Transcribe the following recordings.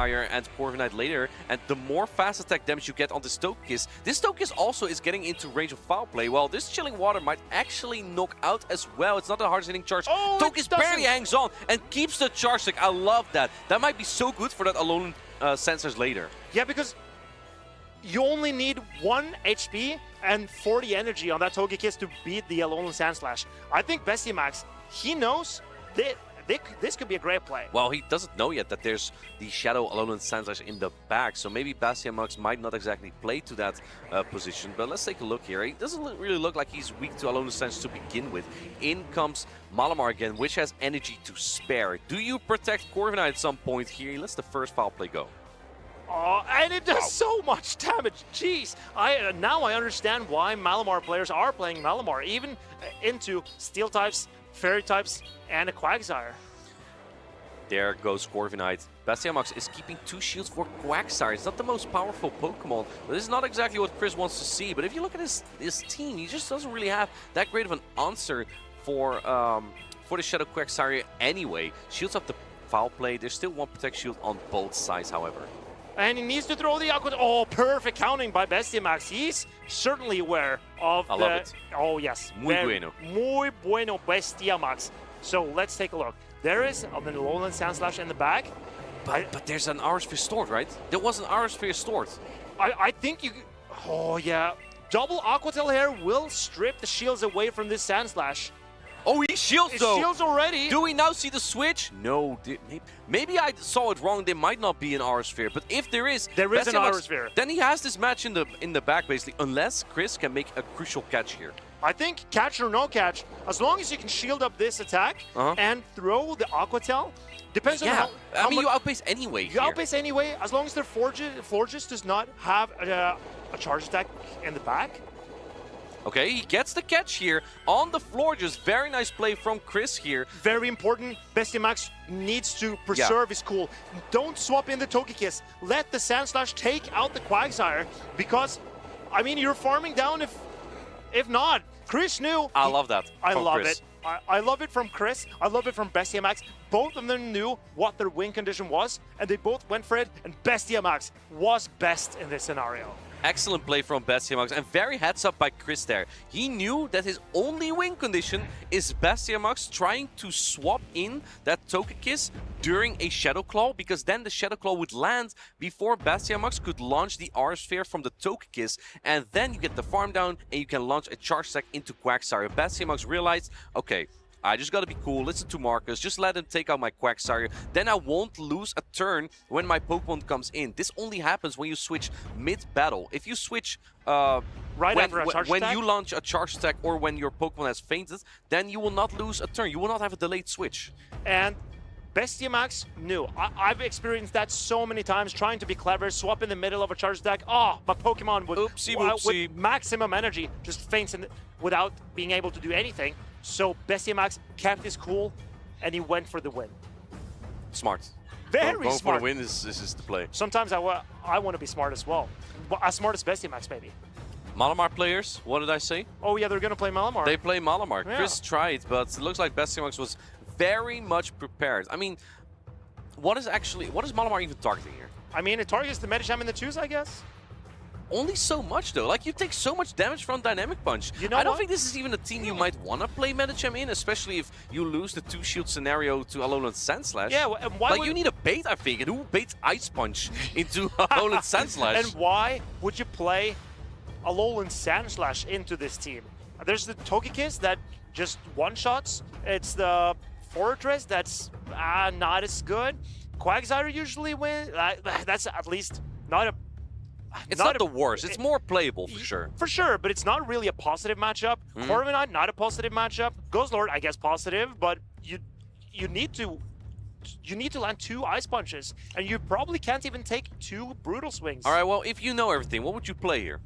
Quagsire and Corviknight later, and the more fast attack damage you get on this Togekiss, this Togekiss also is getting into range of foul play. Well, this Chilling Water might actually knock out as well. It's not a hard hitting charge. Oh, Togekiss barely hangs on and keeps the charge stick. I love that. That might be so good for that Alolan sensors later. Yeah, because you only need 1 HP and 40 energy on that Togekiss to beat the Alolan Sandslash. I think Bestiamax, he knows that this could be a great play. Well, he doesn't know yet that there's the Shadow Alolan Sandslash in the back, so maybe Bestiamax might not exactly play to that position. But let's take a look here. He doesn't really look like he's weak to Alolan Sandslash to begin with. In comes Malamar again, which has energy to spare. Do you protect Corviknight at some point here? He lets the first foul play go. Oh, and it does so much damage. Jeez, now I understand why Malamar players are playing Malamar, even into Steel types, Fairy types, and a Quagsire. There goes Corviknight. Bestiamax is keeping 2 shields for Quagsire. It's not the most powerful Pokemon, but this is not exactly what Chris wants to see. But if you look at his team, he just doesn't really have that great of an answer for the Shadow Quagsire anyway. Shields up the foul play. There's still 1 Protect Shield on both sides, however. And he needs to throw the Aqua. Oh, perfect counting by Bestiamax. He's certainly aware of I love it. Oh, yes. Muy bueno. Muy bueno, Bestiamax. So let's take a look. There is an Alolan Sandslash in the back. But there's an Aura Sphere stored, right? There was an Aura Sphere stored. I think you... Oh, yeah. Double Aqua Tail here will strip the shields away from this Sandslash. Oh, he shields though! It shields already! Do we now see the switch? No. Maybe I saw it wrong. There might not be an Aura Sphere, but if there is... There is an Aura Sphere. Then he has this match in the back, basically, unless Chris can make a crucial catch here. I think catch or no catch, as long as you can shield up this attack and throw the Aqua Tail, depends on how I mean, much you outpace anyway You outpace anyway, as long as their Florges does not have a charge attack in the back. Okay, he gets the catch here on the floor. Just very nice play from Chris here. Very important. Bestiamax needs to preserve his cool. Don't swap in the Togekiss. Let the Sandslash take out the Quagsire, because, I mean, you're farming down if not. Chris knew. I love that. I love Chris. it. I love it from Chris. I love it from Bestiamax. Both of them knew what their win condition was, and they both went for it, and Bestiamax was best in this scenario. Excellent play from Bestiamax, and very heads up by Chris there. He knew that his only win condition is Bestiamax trying to swap in that Togekiss during a Shadow Claw, because then the Shadow Claw would land before Bestiamax could launch the Aura Sphere from the Togekiss, and then you get the farm down and you can launch a Charge Sack into Quagsire. Bestiamax realized, okay, I just gotta be cool, listen to Marcus, just let him take out my Quagsire, then I won't lose a turn when my Pokemon comes in. This only happens when you switch mid-battle. If you switch when you launch a charge attack or when your Pokemon has fainted, then you will not lose a turn, you will not have a delayed switch. And Bestiamax knew. I've experienced that so many times, trying to be clever, swap in the middle of a charge attack. Oh, my Pokemon with maximum energy just faints without being able to do anything. So Bestiamax kept his cool, and he went for the win. Smart. Very going smart. For the win is the play. Sometimes I want to be smart as well. As smart as Bestiamax, maybe. Malamar players, what did I say? Oh yeah, they're going to play Malamar. They play Malamar. Yeah. Chris tried, but it looks like Bestiamax was very much prepared. I mean, what is Malamar even targeting here? I mean, it targets the Medicham and the twos, I guess. Only so much though. Like, you take so much damage from Dynamic Punch. You know I don't what? think this is even a team you might want to play Medicham in, especially if you lose the 2-shield scenario to Alolan Sandslash. Yeah, and why you need a bait, I think. And who baits Ice Punch into Alolan Sandslash? And why would you play Alolan Sandslash into this team? There's the Togekiss that just one-shots. It's the Fortress that's not as good. Quagsire usually wins. That's at least not a... It's not the worst. It's more playable, for sure. For sure, but it's not really a positive matchup. Corviknight, not a positive matchup. Ghostlord, I guess positive, but you need to land 2 Ice Punches, and you probably can't even take 2 Brutal Swings. All right, well, if you know everything, what would you play here?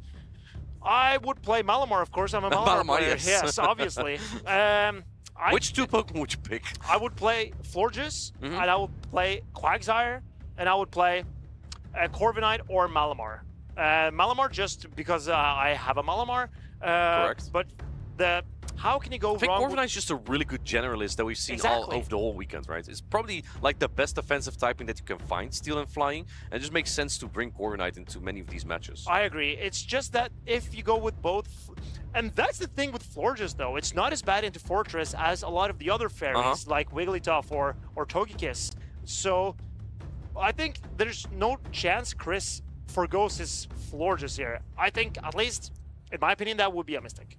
I would play Malamar, of course. I'm a Malamar player. Yes, obviously. Which 2 Pokemon would you pick? I would play Florges, and I would play Quagsire, and I would play Corviknight or Malamar. Malamar just because I have a Malamar. Correct. But the How can you go I think wrong? Corviknight is just a really good generalist that we've seen all over the whole weekend, right? It's probably like the best defensive typing that you can find, Steel and Flying, and it just makes sense to bring Corviknight into many of these matches. I agree. It's just that if you go with both, and that's the thing with Florges though, it's not as bad into Fortress as a lot of the other fairies like Wigglytuff or Togekiss. So I think there's no chance Chris forgoes his Florges here. I think, at least in my opinion, that would be a mistake.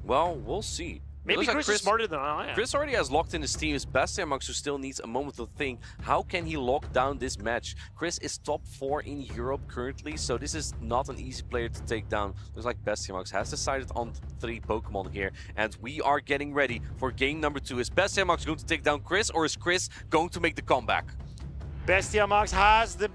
Well, we'll see. Maybe Chris is smarter than I am. Chris already has locked in his team. It's Bastiamax who still needs a moment to think. How can he lock down this match? Chris is top 4 in Europe currently, so this is not an easy player to take down. Looks like Bastiamax has decided on 3 Pokemon here, and we are getting ready for game number 2. Is Bastiamax going to take down Chris, or is Chris going to make the comeback? Bastiamax has the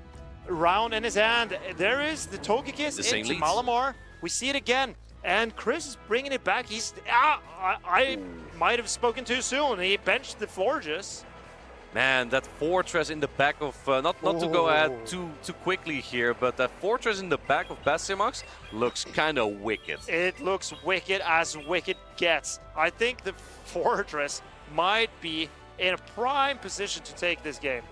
round in his hand. There is the Togekiss into Malamar. We see it again. And Chris is bringing it back. He's I might have spoken too soon. He benched the Florges. Man, that Fortress in the back of not to go ahead too quickly here, but that Fortress in the back of Bastiamax looks kind of wicked. It looks wicked as wicked gets. I think the Fortress might be in a prime position to take this game.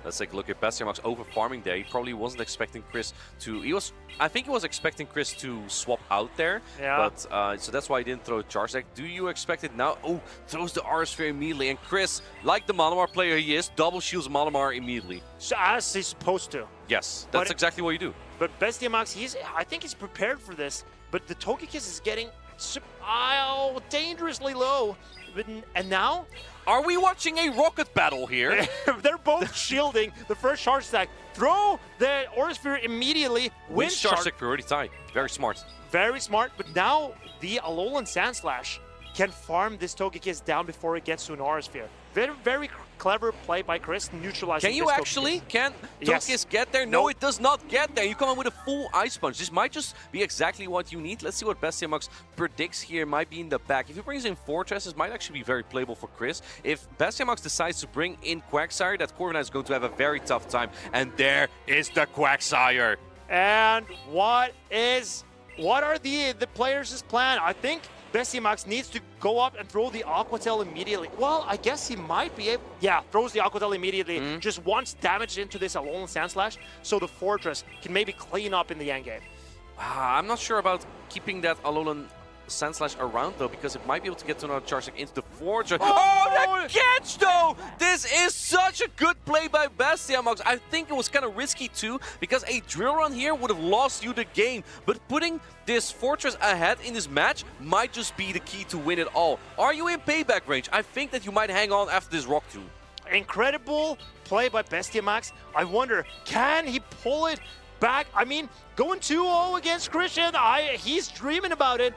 Let's take a look at Bastiamax over farming there. He probably wasn't expecting Chris to... I think he was expecting Chris to swap out there. Yeah. But, so that's why he didn't throw a charge deck. Do you expect it now? Oh, throws the Aura Sphere immediately. And Chris, like the Malamar player he is, double shields Malamar immediately. So as he's supposed to. Yes, that's exactly what you do. But Bastiamax, I think he's prepared for this. But the Togekiss is getting dangerously low. And now... Are we watching a rocket battle here? They're both shielding the first charge stack. Throw the Aura Sphere immediately. Win charge stack priority tie. Very smart. Very smart. But now the Alolan Sandslash can farm this Togekiss down before it gets to an Aura Sphere. Very, very clever play by Chris, neutralizing this Togekiss. Can Togekiss get there? No, it does not get there. You come in with a full Ice Punch. This might just be exactly what you need. Let's see what Bastiamax predicts here. Might be in the back. If he brings in Fortresses, might actually be very playable for Chris. If Bastiamax decides to bring in Quagsire, that Corviknight is going to have a very tough time. And there is the Quagsire. And what are the players' plan? I think Bastiamax needs to go up and throw the Aqua Tail immediately. Well, I guess he might be able... Yeah, throws the Aqua Tail immediately. Just wants damage into this Alolan Sandslash so the Fortress can maybe clean up in the end game. I'm not sure about keeping that Alolan Sandslash around though, because it might be able to get to another charge into the Fortress. Oh, the catch though! This is such a good play by Bastiamax. I think it was kind of risky too, because a drill run here would have lost you the game. But putting this Fortress ahead in this match might just be the key to win it all. Are you in payback range? I think that you might hang on after this Rock Tomb. Incredible play by Bastiamax. I wonder, can he pull it back? I mean, going 2-0 against Christian, he's dreaming about it.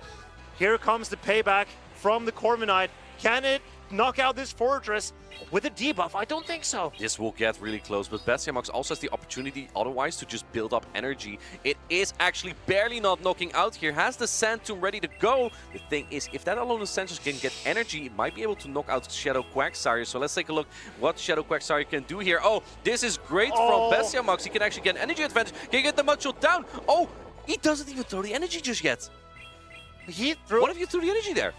Here comes the payback from the Corviknight. Can it knock out this Fortress with a debuff? I don't think so. This will get really close, but Bastiamax also has the opportunity otherwise to just build up energy. It is actually barely not knocking out here. Has the Sand Tomb ready to go. The thing is, if that Alolan Sandslash can get energy, it might be able to knock out Shadow Quagsire. So let's take a look what Shadow Quagsire can do here. Oh, this is great from Bastiamax. He can actually get an energy advantage. Can he get the Mudshot down? Oh, he doesn't even throw the energy just yet. What if you threw the energy there?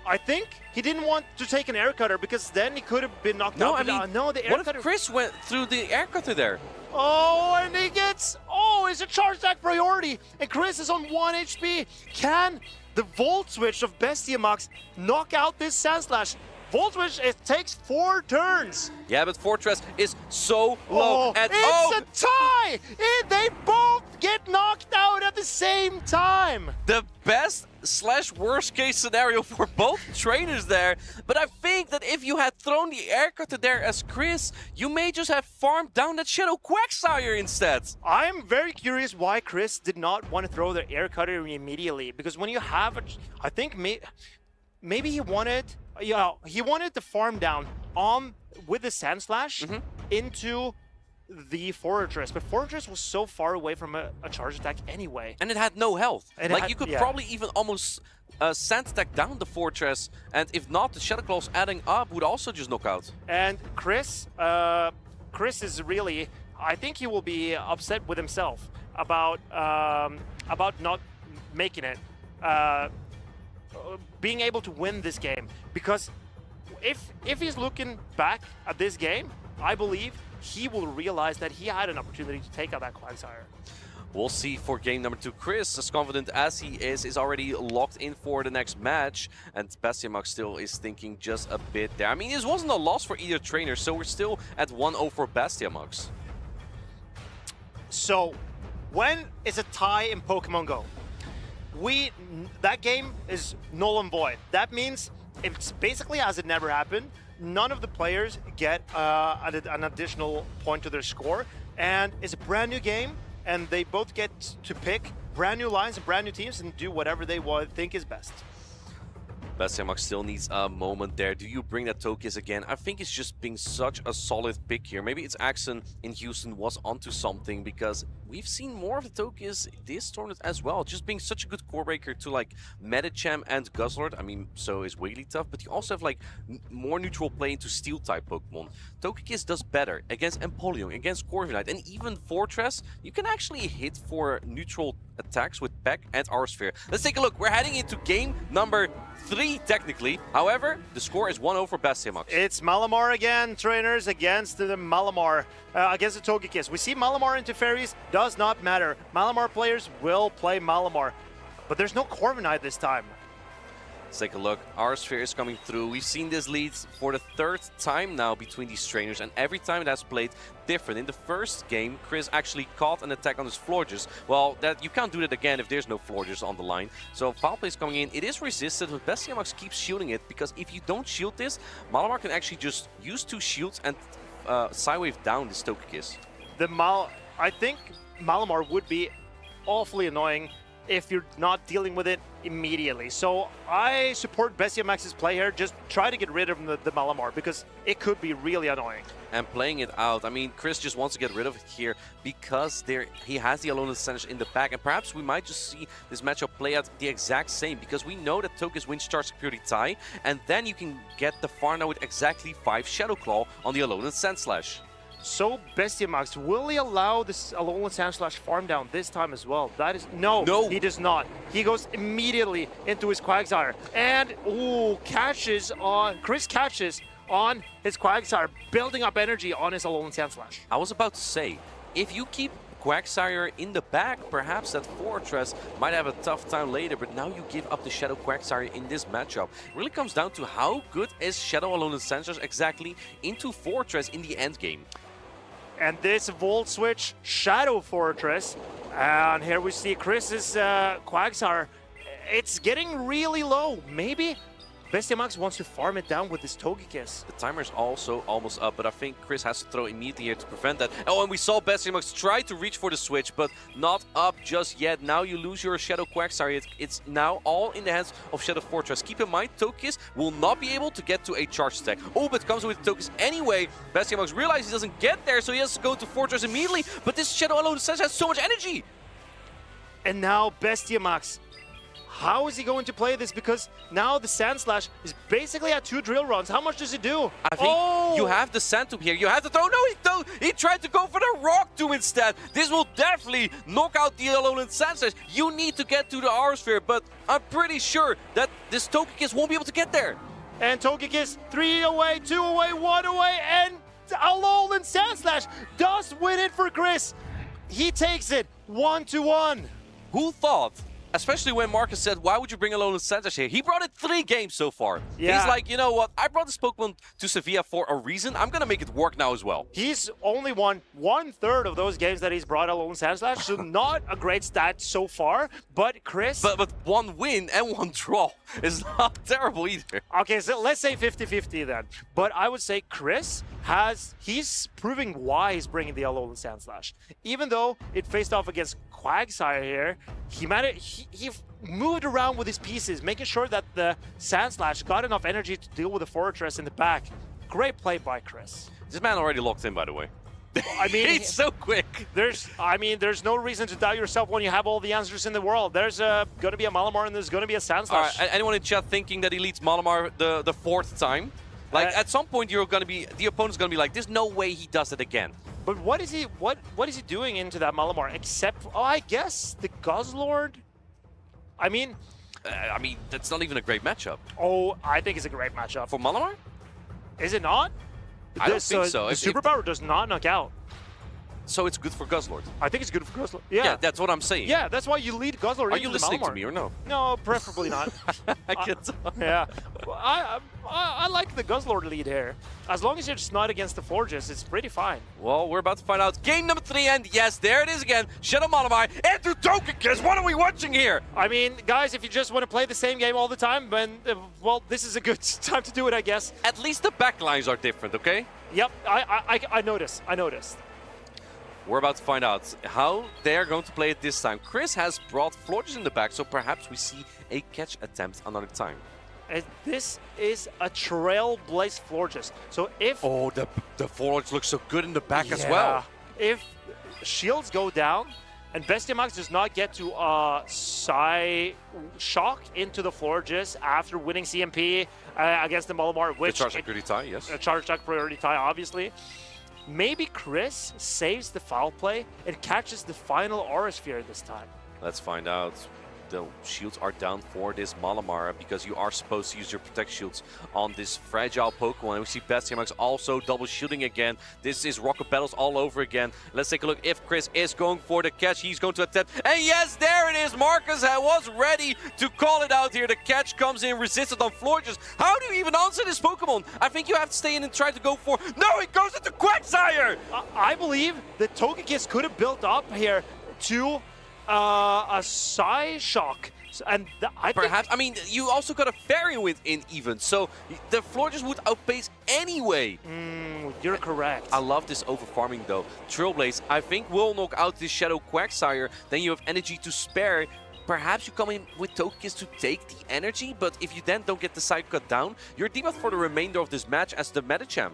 I think he didn't want to take an air cutter because then he could have been knocked out. I mean, no, the air cutter. What if Chris went through the air cutter there? Oh, and he gets... Oh, it's a charge stack priority. And Chris is on 1 HP. Can the Volt Switch of Bastiamax knock out this Sandslash? Volt Switch, it takes 4 turns. Yeah, but Fortress is so low. And it's a tie! They both get knocked out at the same time. The best/worst case scenario for both trainers there. But I think that if you had thrown the air cutter there as Chris, you may just have farmed down that Shadow Quagsire instead. I'm very curious why Chris did not want to throw the air cutter immediately. Because when you have I think maybe he wanted... Yeah, he wanted to farm down with the Sandslash into the Fortress, but Fortress was so far away from a charge attack anyway. And it had no health. You could probably even almost sand attack down the Fortress, and if not, the Shadow Claws adding up would also just knock out. And Chris is really, I think he will be upset with himself about not making it. being able to win this game. Because if he's looking back at this game, I believe he will realize that he had an opportunity to take out that Quagsire. We'll see for game number 2. Chris, as confident as he is already locked in for the next match. And Bastiamax still is thinking just a bit there. I mean, this wasn't a loss for either trainer, so we're still at 1-0 for Bastiamax. So, when it's a tie in Pokemon GO, that game is null and void. That means it's basically as it never happened. None of the players get an additional point to their score, and it's a brand new game. And they both get to pick brand new lines and brand new teams and do whatever they think is best. Bastiamax still needs a moment there. Do you bring that Togekiss again? I think it's just being such a solid pick here. Maybe it's Axon in Houston was onto something, because we've seen more of the Togekiss this tournament as well. Just being such a good core breaker to like Medicham and Guzzlord. I mean, so is Wigglytuff, but you also have like more neutral play into Steel type Pokemon. Togekiss does better against Empoleon, against Corviknight, and even Fortress. You can actually hit for neutral attacks with Peck and Arsphere. Let's take a look. We're heading into game number 3, technically. However, the score is 1-0 for Bastiamax. It's Malamar again, trainers, against the Malamar, against the Togekiss. We see Malamar into Fairies, does not matter. Malamar players will play Malamar, but there's no Corviknight this time. Let's take a look. Arsphere is coming through. We've seen this lead for the 3rd time now between these trainers, and every time it has played different. In the first game, Chris actually caught an attack on his Florges. Well, that you can't do that again if there's no Florges on the line. So Foul Play is coming in. It is resisted, but Bastiamax keeps shielding it, because if you don't shield this, Malamar can actually just use 2 shields and Psywave down this Togekiss. I think Malamar would be awfully annoying if you're not dealing with it immediately. So I support Bastiamax's play here. Just try to get rid of the Malamar, because it could be really annoying. And playing it out, I mean, Chris just wants to get rid of it here because he has the Alolan Sandwich in the back, and perhaps we might just see this matchup play out the exact same, because we know that Togekiss wins Star Security tie, and then you can get the Farna with exactly 5 Shadow Claw on the Alolan Sandslash. So Bastiamax, will he allow this Alolan Sandslash farm down this time as well? That is no, he does not. He goes immediately into his Quagsire, and Chris catches on his Quagsire, building up energy on his Alolan Sandslash. I was about to say, if you keep Quagsire in the back, perhaps that Fortress might have a tough time later, but now you give up the Shadow Quagsire in this matchup. It really comes down to how good is Shadow Alolan Sandslash exactly into Fortress in the end game. And this Volt Switch, Shadow Fortress, and here we see Chris's Quagsire. It's getting really low. Maybe Bastiamax wants to farm it down with this Togekiss. The timer's also almost up, but I think Chris has to throw immediately here to prevent that. Oh, and we saw Bastiamax try to reach for the switch, but not up just yet. Now you lose your Shadow Quagsire. It's now all in the hands of Shadow Fortress. Keep in mind, Togekiss will not be able to get to a charge stack. Oh, but comes with Togekiss anyway. Bastiamax realizes he doesn't get there, so he has to go to Fortress immediately. But this Shadow Alolan Sandslash has so much energy. And now Bastiamax, how is he going to play this? Because now the Sandslash is basically at 2 drill runs. How much does it do? I think you have the Sand Tomb here. You have to throw. No, he tried to go for the Rock Tomb instead. This will definitely knock out the Alolan Sandslash. You need to get to the Arsphere, but I'm pretty sure that this Togekiss won't be able to get there. And Togekiss, 3 away, 2 away, 1 away, and Alolan Sandslash does win it for Chris. He takes it 1-1. Who thought? Especially when Marcus said, why would you bring Alolan Sandslash here? He brought it 3 games so far. Yeah. He's like, you know what? I brought this Pokemon to Sevilla for a reason. I'm going to make it work now as well. He's only won 1/3 of those games that he's brought Alolan Sandslash, so not a great stat so far. But Chris... But 1 win and 1 draw is not terrible either. Okay, so let's say 50-50 then. But I would say Chris he's proving why he's bringing the Alolan Sandslash. Even though it faced off against Quagsire here, he moved around with his pieces, making sure that the Sandslash got enough energy to deal with the Fortress in the back. Great play by Chris. This man already locked in, by the way. I mean, he's so quick. There's no reason to doubt yourself when you have all the answers in the world. There's going to be a Malamar and there's going to be a Sandslash. All right, anyone in chat thinking that he leads Malamar the 4th time? Like, at some point, the opponent's going to be like, there's no way he does it again. But what is he doing into that Malamar except, I guess, the Guzzlord? I mean, I mean, that's not even a great matchup. Oh, I think it's a great matchup. For Malamar? Is it not? I don't think so. The superpower does not knock out. So it's good for Guzzlord. I think it's good for Guzzlord. Yeah, that's what I'm saying. Yeah, that's why you lead Guzzlord. Are you listening to me or no? No, preferably not. I can't tell. Yeah, I like the Guzzlord lead here. As long as you're just not against the Forges, it's pretty fine. Well, we're about to find out. Game number 3, and yes, there it is again. Shadow Malamar into Togekiss. What are we watching here? I mean, guys, if you just want to play the same game all the time, then, well, this is a good time to do it, I guess. At least the backlines are different, okay? Yep, I noticed. We're about to find out how they're going to play it this time. Chris has brought Florges in the back, so perhaps we see a catch attempt another time. And this is a Trailblaze Florges. So if... Oh, the Florges looks so good in the back as well. If shields go down and Bestiamax does not get to Psy Shock into the Florges after winning CMP against the Malamar, which... The charge priority tie, yes. A charge priority tie, obviously. Maybe Chris saves the foul play and catches the final Aura Sphere this time. Let's find out. The shields are down for this Malamar because you are supposed to use your protect shields on this fragile Pokemon. And we see Bestiamax also double shielding again. This is Rocket Battles all over again. Let's take a look if Chris is going for the catch. He's going to attempt. And yes, there it is. Marcus was ready to call it out here. The catch comes in resisted on Florges. How do you even answer this Pokemon? I think you have to stay in and try to go for... No, it goes into Quagsire! I believe that Togekiss could have built up here to... a Psy Shock, and I mean, you also got a Fairy Wind in even, so the Florges would outpace anyway. You're correct. I love this over-farming though. Trailblaze, I think will knock out this Shadow Quagsire, then you have energy to spare. Perhaps you come in with Togekiss to take the energy, but if you then don't get the side cut down, you're debuffed for the remainder of this match as the Medicham.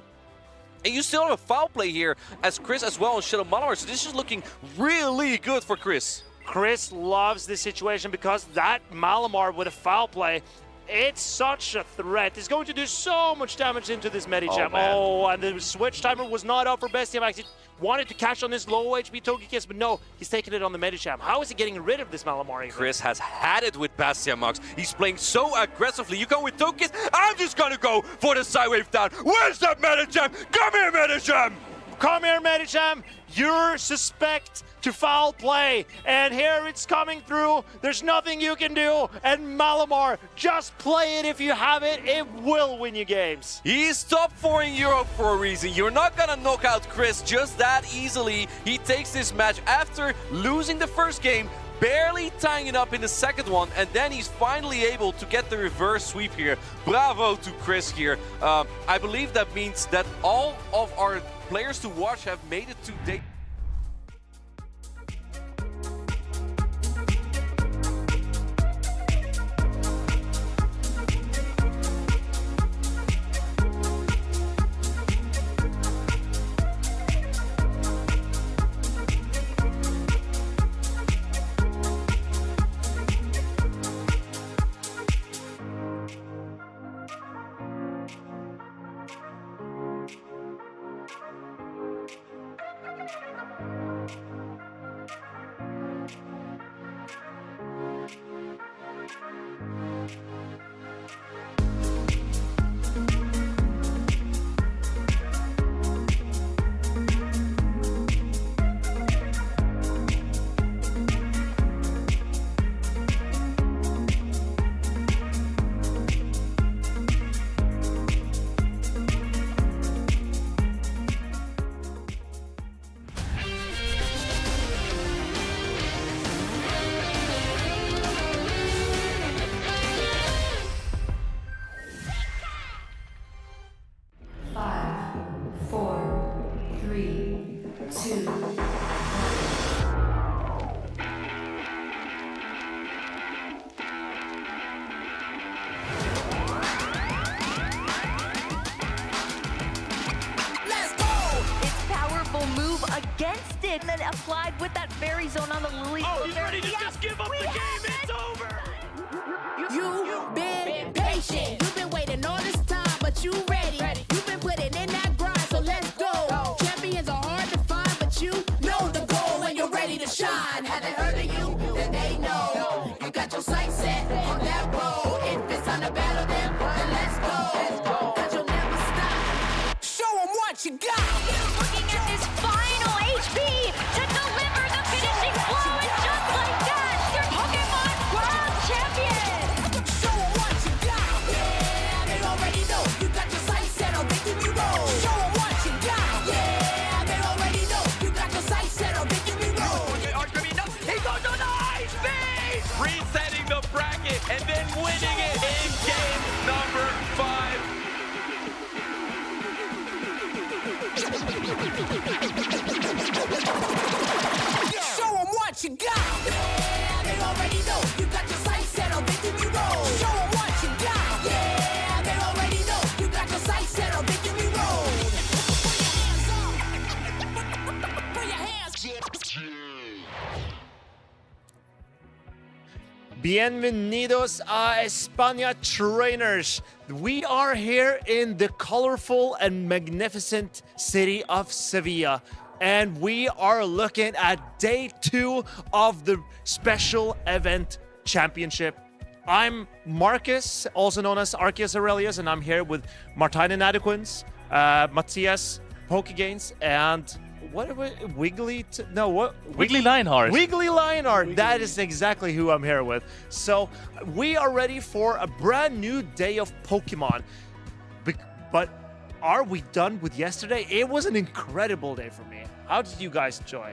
And you still have a foul play here as Chris as well on Shadow Malamar, so this is looking really good for Chris. Chris loves this situation because that Malamar with a foul play, it's such a threat. It's going to do so much damage into this Medicham. Oh, and the switch timer was not up for Bestiamax. He wanted to catch on this low HP Togekiss, but no, he's taking it on the Medicham. How is he getting rid of this Malamar? Chris has had it with Bestiamax. He's playing so aggressively. You go with Togekiss, I'm just gonna go for the Sidewave down. Where's that Medicham? Come here, Medicham! Come here, Medicham. You're suspect to foul play, and here it's coming through. There's nothing you can do, and Malamar, just play it if you have it. It will win you games. He's top 4 in Europe for a reason. You're not gonna knock out Chris just that easily. He takes this match after losing the first game, barely tying it up in the second one, and then he's finally able to get the reverse sweep here. Bravo to Chris here. I believe that means that all of our players to watch have made it to day. Against it, and then applied with that fairy zone on the Lily. Oh, he's ready to just give up the game. It's over. You've been patient. You've been waiting all this time, but you ready. You've been putting in that grind, so let's go. Champions are hard to find, but you know the goal when you're ready to shine. Have they heard of you? Then they know. You got your sights set on that and then winning it in game number 5. Show 'em what you got. Yeah, they already know. You got your sights set on victory road. Show 'em what you got. Yeah, they already know. You got your sights set on victory road. Put your hands up. Bienvenidos a España, trainers. We are here in the colorful and magnificent city of Sevilla, and we are looking at day 2 of the special event championship. I'm Marcus, also known as Arceus Aurelius, and I'm here with Martijn Adequins, Matthias Pokegains, and what are we? Wiggly Lionheart. Wiggly Lionheart. That is exactly who I'm here with. So we are ready for a brand new day of Pokemon. But are we done with yesterday? It was an incredible day for me. How did you guys enjoy?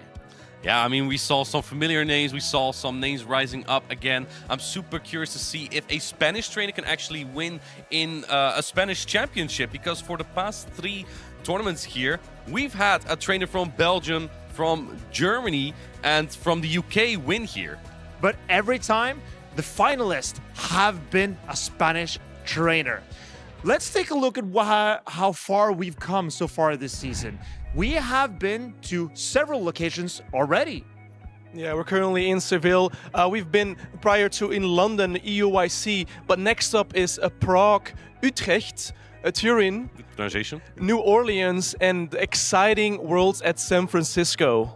Yeah, I mean, we saw some familiar names. We saw some names rising up again. I'm super curious to see if a Spanish trainer can actually win in a Spanish championship, because for the past 3 tournaments here, we've had a trainer from Belgium, from Germany, and from the UK win here. But every time, the finalists have been a Spanish trainer. Let's take a look at how far we've come so far this season. We have been to several locations already. Yeah, we're currently in Seville. We've been prior to in London, EUYC, but next up is Prague, Utrecht, Turin, Good pronunciation. New Orleans, and exciting Worlds at San Francisco.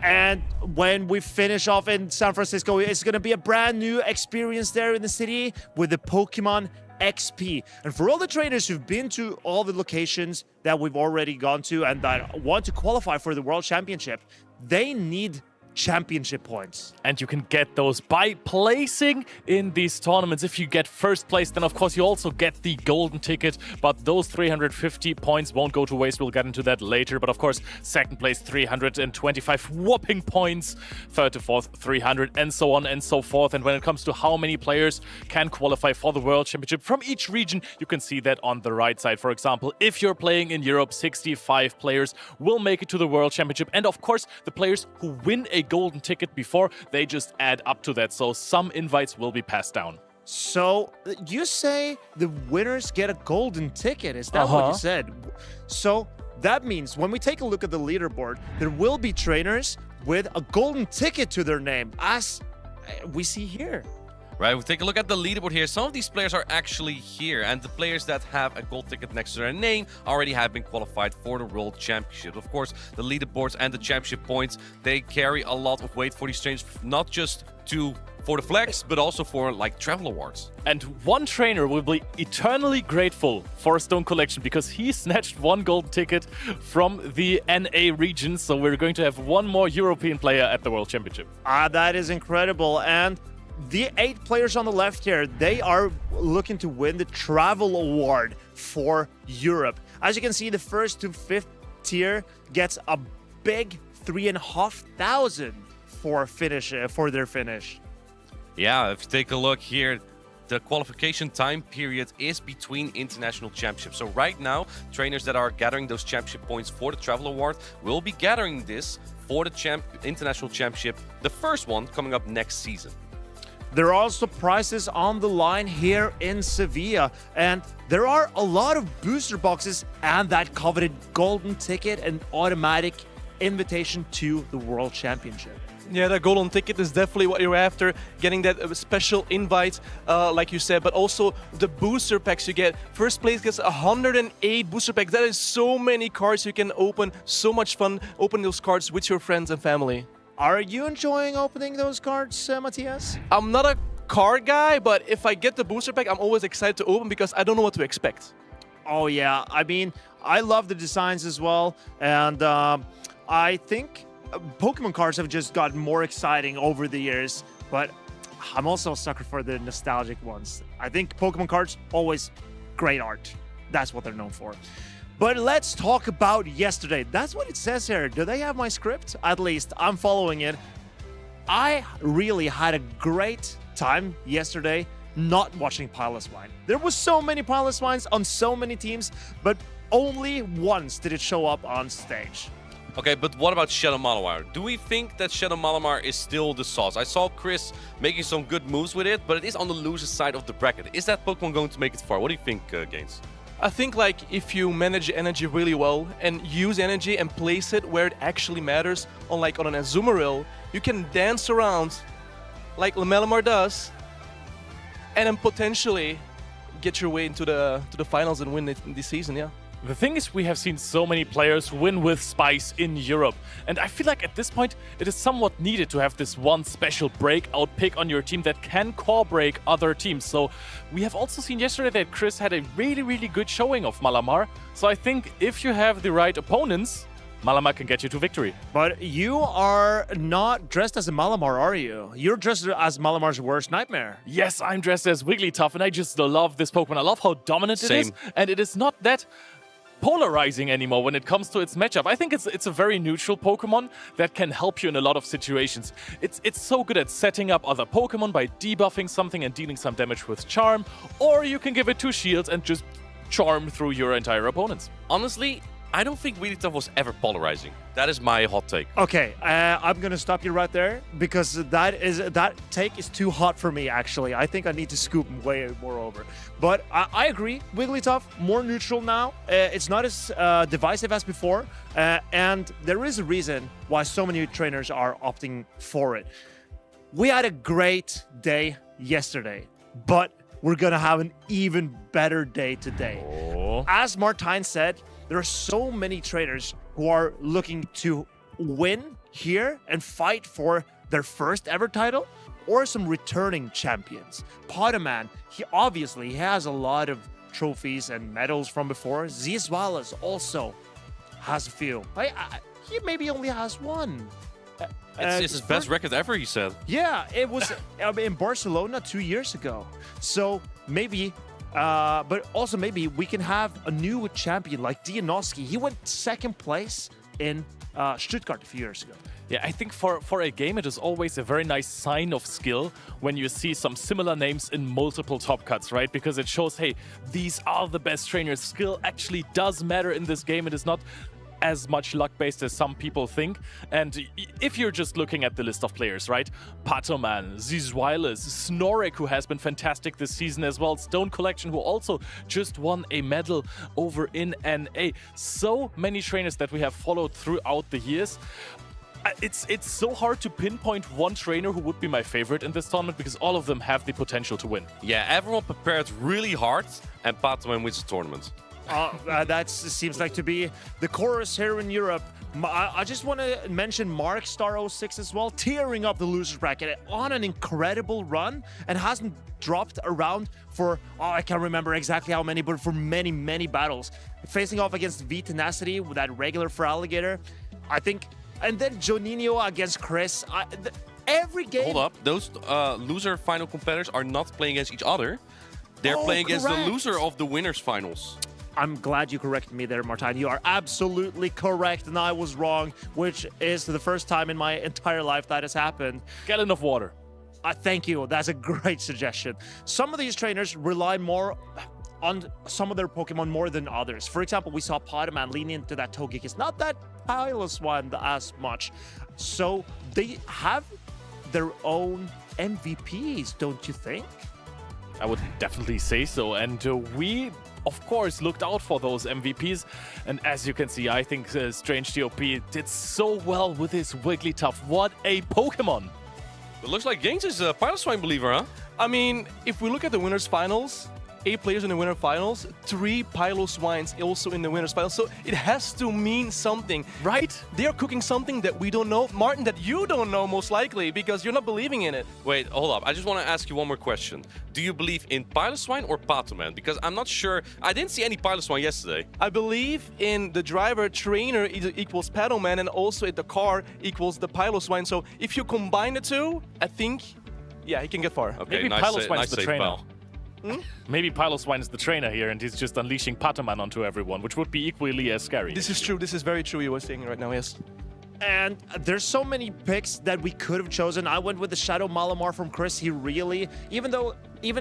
And when we finish off in San Francisco, it's going to be a brand new experience there in the city with the Pokemon XP. And for all the trainers who've been to all the locations that we've already gone to and that want to qualify for the World Championship, they need championship points. And you can get those by placing in these tournaments. If you get first place, then of course you also get the golden ticket, but those 350 points won't go to waste. We'll get into that later. But of course, second place 325 whopping points, third to fourth 300, and so on and so forth. And when it comes to how many players can qualify for the World Championship from each region, you can see that on the right side. For example, if you're playing in Europe, 65 players will make it to the World Championship. And of course, the players who win a golden ticket before, they just add up to that. So some invites will be passed down. So you say the winners get a golden ticket. Is that what you said? So that means when we take a look at the leaderboard, there will be trainers with a golden ticket to their name, as we see here. Right, we'll take a look at the leaderboard here. Some of these players are actually here, and the players that have a gold ticket next to their name already have been qualified for the World Championship. Of course, the leaderboards and the championship points, they carry a lot of weight for these trainers, not just for the flex, but also for like travel awards. And one trainer will be eternally grateful for a Stone Collection because he snatched 1 golden ticket from the NA region. So we're going to have 1 more European player at the World Championship. That is incredible. And the 8 players on the left here, they are looking to win the travel award for Europe. As you can see, the 1st to 5th tier gets a big 3,500 for their finish. Yeah, if you take a look here, the qualification time period is between international championships. So right now, trainers that are gathering those championship points for the travel award will be gathering this for the international championship, the first one coming up next season. There are also prizes on the line here in Sevilla, and there are a lot of booster boxes and that coveted golden ticket and automatic invitation to the World Championship. Yeah, that golden ticket is definitely what you're after, getting that special invite, like you said, but also the booster packs you get. First place gets 108 booster packs. That is so many cards you can open. So much fun opening those cards with your friends and family. Are you enjoying opening those cards, Matthias? I'm not a card guy, but if I get the booster pack, I'm always excited to open because I don't know what to expect. Oh yeah, I mean, I love the designs as well, and I think Pokemon cards have just gotten more exciting over the years, but I'm also a sucker for the nostalgic ones. I think Pokemon cards, always great art. That's what they're known for. But let's talk about yesterday. That's what it says here. Do they have my script? At least I'm following it. I really had a great time yesterday not watching Pilot Swine. There was so many Pilot Swines on so many teams, but only once did it show up on stage. Okay, but what about Shadow Malamar? Do we think that Shadow Malamar is still the sauce? I saw Chris making some good moves with it, but it is on the loser side of the bracket. Is that Pokemon going to make it far? What do you think, Gaines? I think like if you manage energy really well and use energy and place it where it actually matters, on an Azumarill, you can dance around like Malamar does, and then potentially get your way into the finals and win it this season, yeah. The thing is, we have seen so many players win with Spice in Europe, and I feel like at this point it is somewhat needed to have this one special breakout pick on your team that can core break other teams. So we have also seen yesterday that Chris had a really, really good showing of Malamar. So I think if you have the right opponents, Malamar can get you to victory. But you are not dressed as a Malamar, are you? You're dressed as Malamar's worst nightmare. Yes, I'm dressed as Wigglytuff, and I just love this Pokemon. I love how dominant it is, and it is not that polarizing anymore when it comes to its matchup. I think it's a very neutral Pokemon that can help you in a lot of situations. It's so good at setting up other Pokemon by debuffing something and dealing some damage with Charm, or you can give it 2 shields and just charm through your entire opponents. Honestly, I don't think Wigglytuff was ever polarizing. That is my hot take. Okay, I'm gonna stop you right there because that take is too hot for me. Actually, I think I need to scoop way more over. But I agree, Wigglytuff more neutral now. It's not as divisive as before, and there is a reason why so many trainers are opting for it. We had a great day yesterday, but we're gonna have an even better day today. Oh. As Martijn said, there are so many trainers who are looking to win here and fight for their first ever title or some returning champions. Pokémon, he obviously has a lot of trophies and medals from before. Zizwalas also has a few. He maybe only has one. It's his best record ever, he said. Yeah, it was in Barcelona 2 years ago. So maybe... but also maybe we can have a new champion like Dianoski. He went 2nd place in Stuttgart a few years ago. Yeah, I think for a game, it is always a very nice sign of skill when you see some similar names in multiple top cuts, right? Because it shows, hey, these are the best trainers. Skill actually does matter in this game. It is not as much luck-based as some people think. And if you're just looking at the list of players, right? Patoman, Zizwilas, Snorek, who has been fantastic this season as well, Stone Collection, who also just won a medal over in NA. So many trainers that we have followed throughout the years. It's so hard to pinpoint one trainer who would be my favorite in this tournament because all of them have the potential to win. Yeah, everyone prepared really hard, and Patoman wins the tournament. That seems like to be the chorus here in Europe. I just want to mention Mark Star 06 as well, tearing up the losers bracket on an incredible run and hasn't dropped around for, I can't remember exactly how many, but for many, many battles. Facing off against V Tenacity with that regular for Alligator, I think, and then Joninho against Chris. Every game... Hold up, those loser final competitors are not playing against each other. They're playing against the loser of the winners finals. I'm glad you corrected me there, Martijn. You are absolutely correct, and I was wrong, which is the first time in my entire life that has happened. Gallon of water. Thank you. That's a great suggestion. Some of these trainers rely more on some of their Pokemon more than others. For example, we saw Pokémon lean into that Togekiss, not that Pilus one as much. So they have their own MVPs, don't you think? I would definitely say so, and we, of course, looked out for those MVPs, and as you can see, I think Strange TOP did so well with his Wigglytuff. What a Pokemon! It looks like Gaines is a Piloswine believer, huh? I mean, if we look at the winners finals, 8 players in the winner finals, 3 Piloswines also in the winners finals, so it has to mean something, right? They're cooking something that we don't know, Martin, that you don't know most likely, because you're not believing in it. Wait, hold up. I just want to ask you one more question. Do you believe in Piloswine or Patoman? Because I'm not sure. I didn't see any Piloswine yesterday. I believe in the driver trainer equals Patoman, and also in the car equals the Piloswine. So if you combine the two, I think, yeah, he can get far. Okay, maybe Piloswine is the trainer. Pal. Maybe Piloswine is the trainer here, and he's just unleashing Patoman onto everyone, which would be equally as scary. This is true. This is very true. You were saying right now, yes. And there's so many picks that we could have chosen. I went with the Shadow Malamar from Chris. He really, even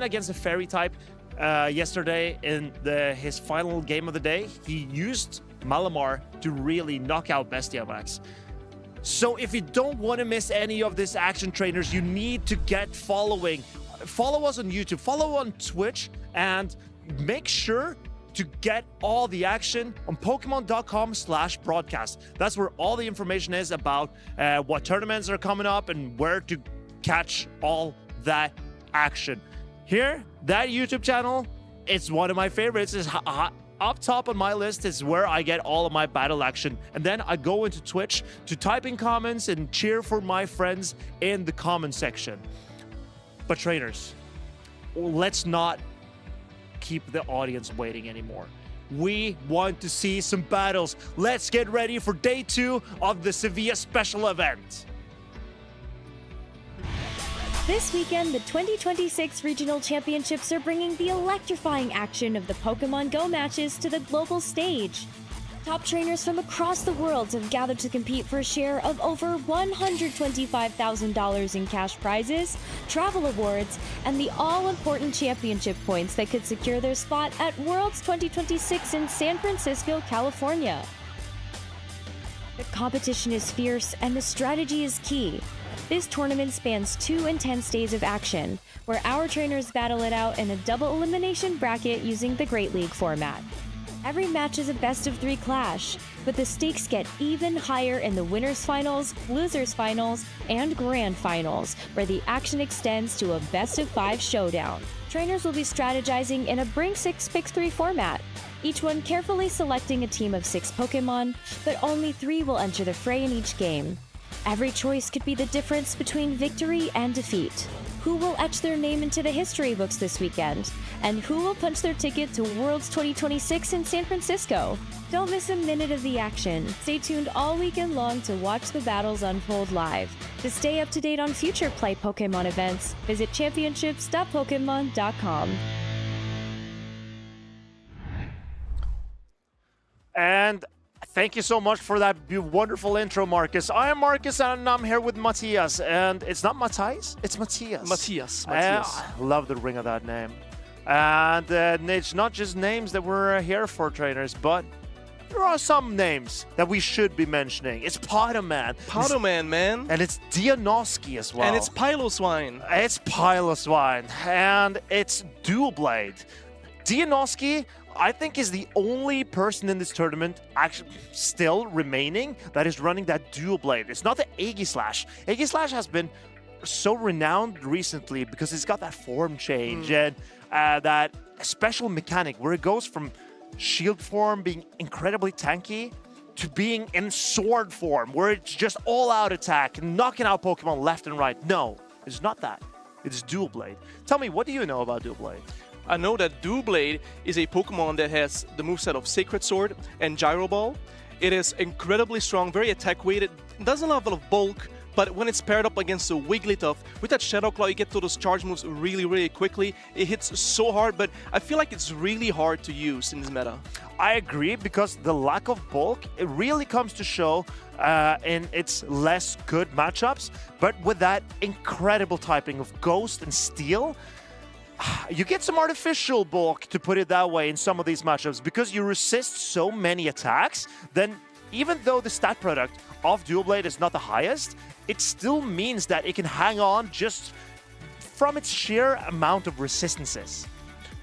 against the Fairy type yesterday in his final game of the day, he used Malamar to really knock out Bestiamax. So if you don't want to miss any of this action, trainers, you need to get following. Follow us on YouTube, follow on Twitch, and make sure to get all the action on Pokemon.com/broadcast. That's where all the information is about what tournaments are coming up and where to catch all that action. Here, that YouTube channel, it's one of my favorites. It's up top on my list is where I get all of my battle action. And then I go into Twitch to type in comments and cheer for my friends in the comment section. But trainers, let's not keep the audience waiting anymore. We want to see some battles. Let's get ready for day 2 of the Seville Special event. This weekend, the 2026 Regional Championships are bringing the electrifying action of the Pokémon GO matches to the global stage. Top trainers from across the world have gathered to compete for a share of over $125,000 in cash prizes, travel awards, and the all-important championship points that could secure their spot at Worlds 2026 in San Francisco, California. The competition is fierce and the strategy is key. This tournament spans 2 intense days of action, where our trainers battle it out in a double elimination bracket using the Great League format. Every match is a best-of-3 clash, but the stakes get even higher in the winners' finals, losers' finals, and grand finals, where the action extends to a best-of-5 showdown. Trainers will be strategizing in a Bring 6 Pick 3 format, each one carefully selecting a team of 6 Pokemon, but only 3 will enter the fray in each game. Every choice could be the difference between victory and defeat. Who will etch their name into the history books this weekend? And who will punch their ticket to Worlds 2026 in San Francisco? Don't miss a minute of the action. Stay tuned all weekend long to watch the battles unfold live. To stay up to date on future Play Pokemon events, visit championships.pokemon.com. And thank you so much for that wonderful intro, Marcus. I am Marcus, and I'm here with Matthias. And it's not Matthias, it's Matthias. Matthias. I love the ring of that name. And it's not just names that we're here for, trainers, but there are some names that we should be mentioning. It's Potoman. Potoman, man. And it's Dianoski as well. And it's Piloswine. It's Piloswine. And it's Dual Blade. Dianoski, I think, is the only person in this tournament actually still remaining that is running that Dual Blade. It's not the Aegislash. Aegislash has been so renowned recently because it's got that form change and that special mechanic where it goes from shield form being incredibly tanky to being in sword form where it's just all-out attack, knocking out Pokemon left and right. No, it's not that. It's Dual Blade. Tell me, what do you know about Dual Blade? I know that Dual Blade is a Pokemon that has the moveset of Sacred Sword and Gyro Ball. It is incredibly strong, very attack-weighted, doesn't have a lot of bulk, but when it's paired up against a Wigglytuff, with that Shadow Claw, you get to those charge moves really, really quickly. It hits so hard, but I feel like it's really hard to use in this meta. I agree, because the lack of bulk, it really comes to show in its less good matchups, but with that incredible typing of Ghost and Steel, you get some artificial bulk, to put it that way, in some of these matchups, because you resist so many attacks. Then even though the stat product of Dual Blade is not the highest, it still means that it can hang on just from its sheer amount of resistances.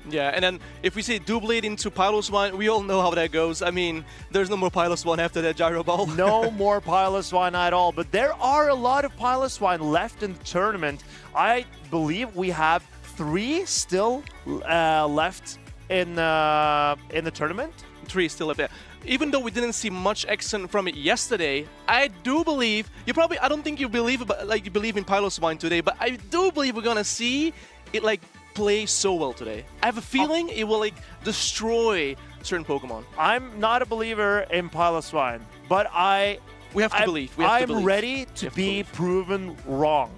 Yeah, and then if we say Dual Blade into Piloswine, we all know how that goes. I mean, there's no more Piloswine after that Gyro Ball. No more Piloswine at all, but there are a lot of Piloswine left in the tournament. I believe we have 3 still left in the tournament. 3 still left there. Even though we didn't see much action from it yesterday, I do believe I don't think you believe in Piloswine today, but I do believe we're gonna see it play so well today. I have a feeling it will destroy certain Pokemon. I'm not a believer in Piloswine, but we have to believe. I'm ready to be proven wrong.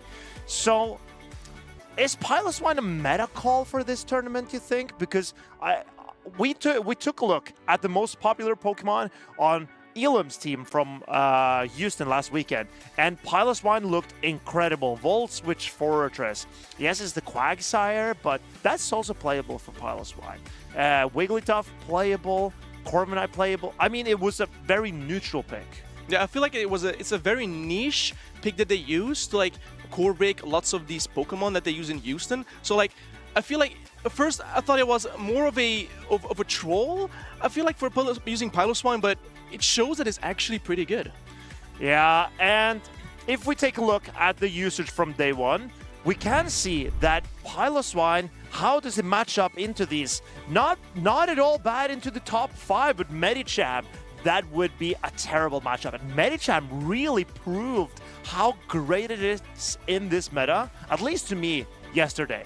So, is Piloswine a meta call for this tournament, you think? Because we took a look at the most popular Pokemon on Elam's team from Houston last weekend, and Piloswine looked incredible. Volt switch Fortress. Yes, it's the Quagsire, but that's also playable for Piloswine. Wigglytuff playable, Corviknight playable. I mean, it was a very neutral pick. Yeah, I feel like it's a very niche pick that they use to like core break lots of these Pokemon that they use in Houston. So like, I feel like at first I thought it was more of a troll. I feel like for using Piloswine, but it shows that it's actually pretty good. Yeah, and if we take a look at the usage from day one, we can see that Piloswine, how does it match up into these? Not at all bad into the top 5, but Medicham, that would be a terrible matchup. And Medicham really proved how great it is in this meta, at least to me, yesterday.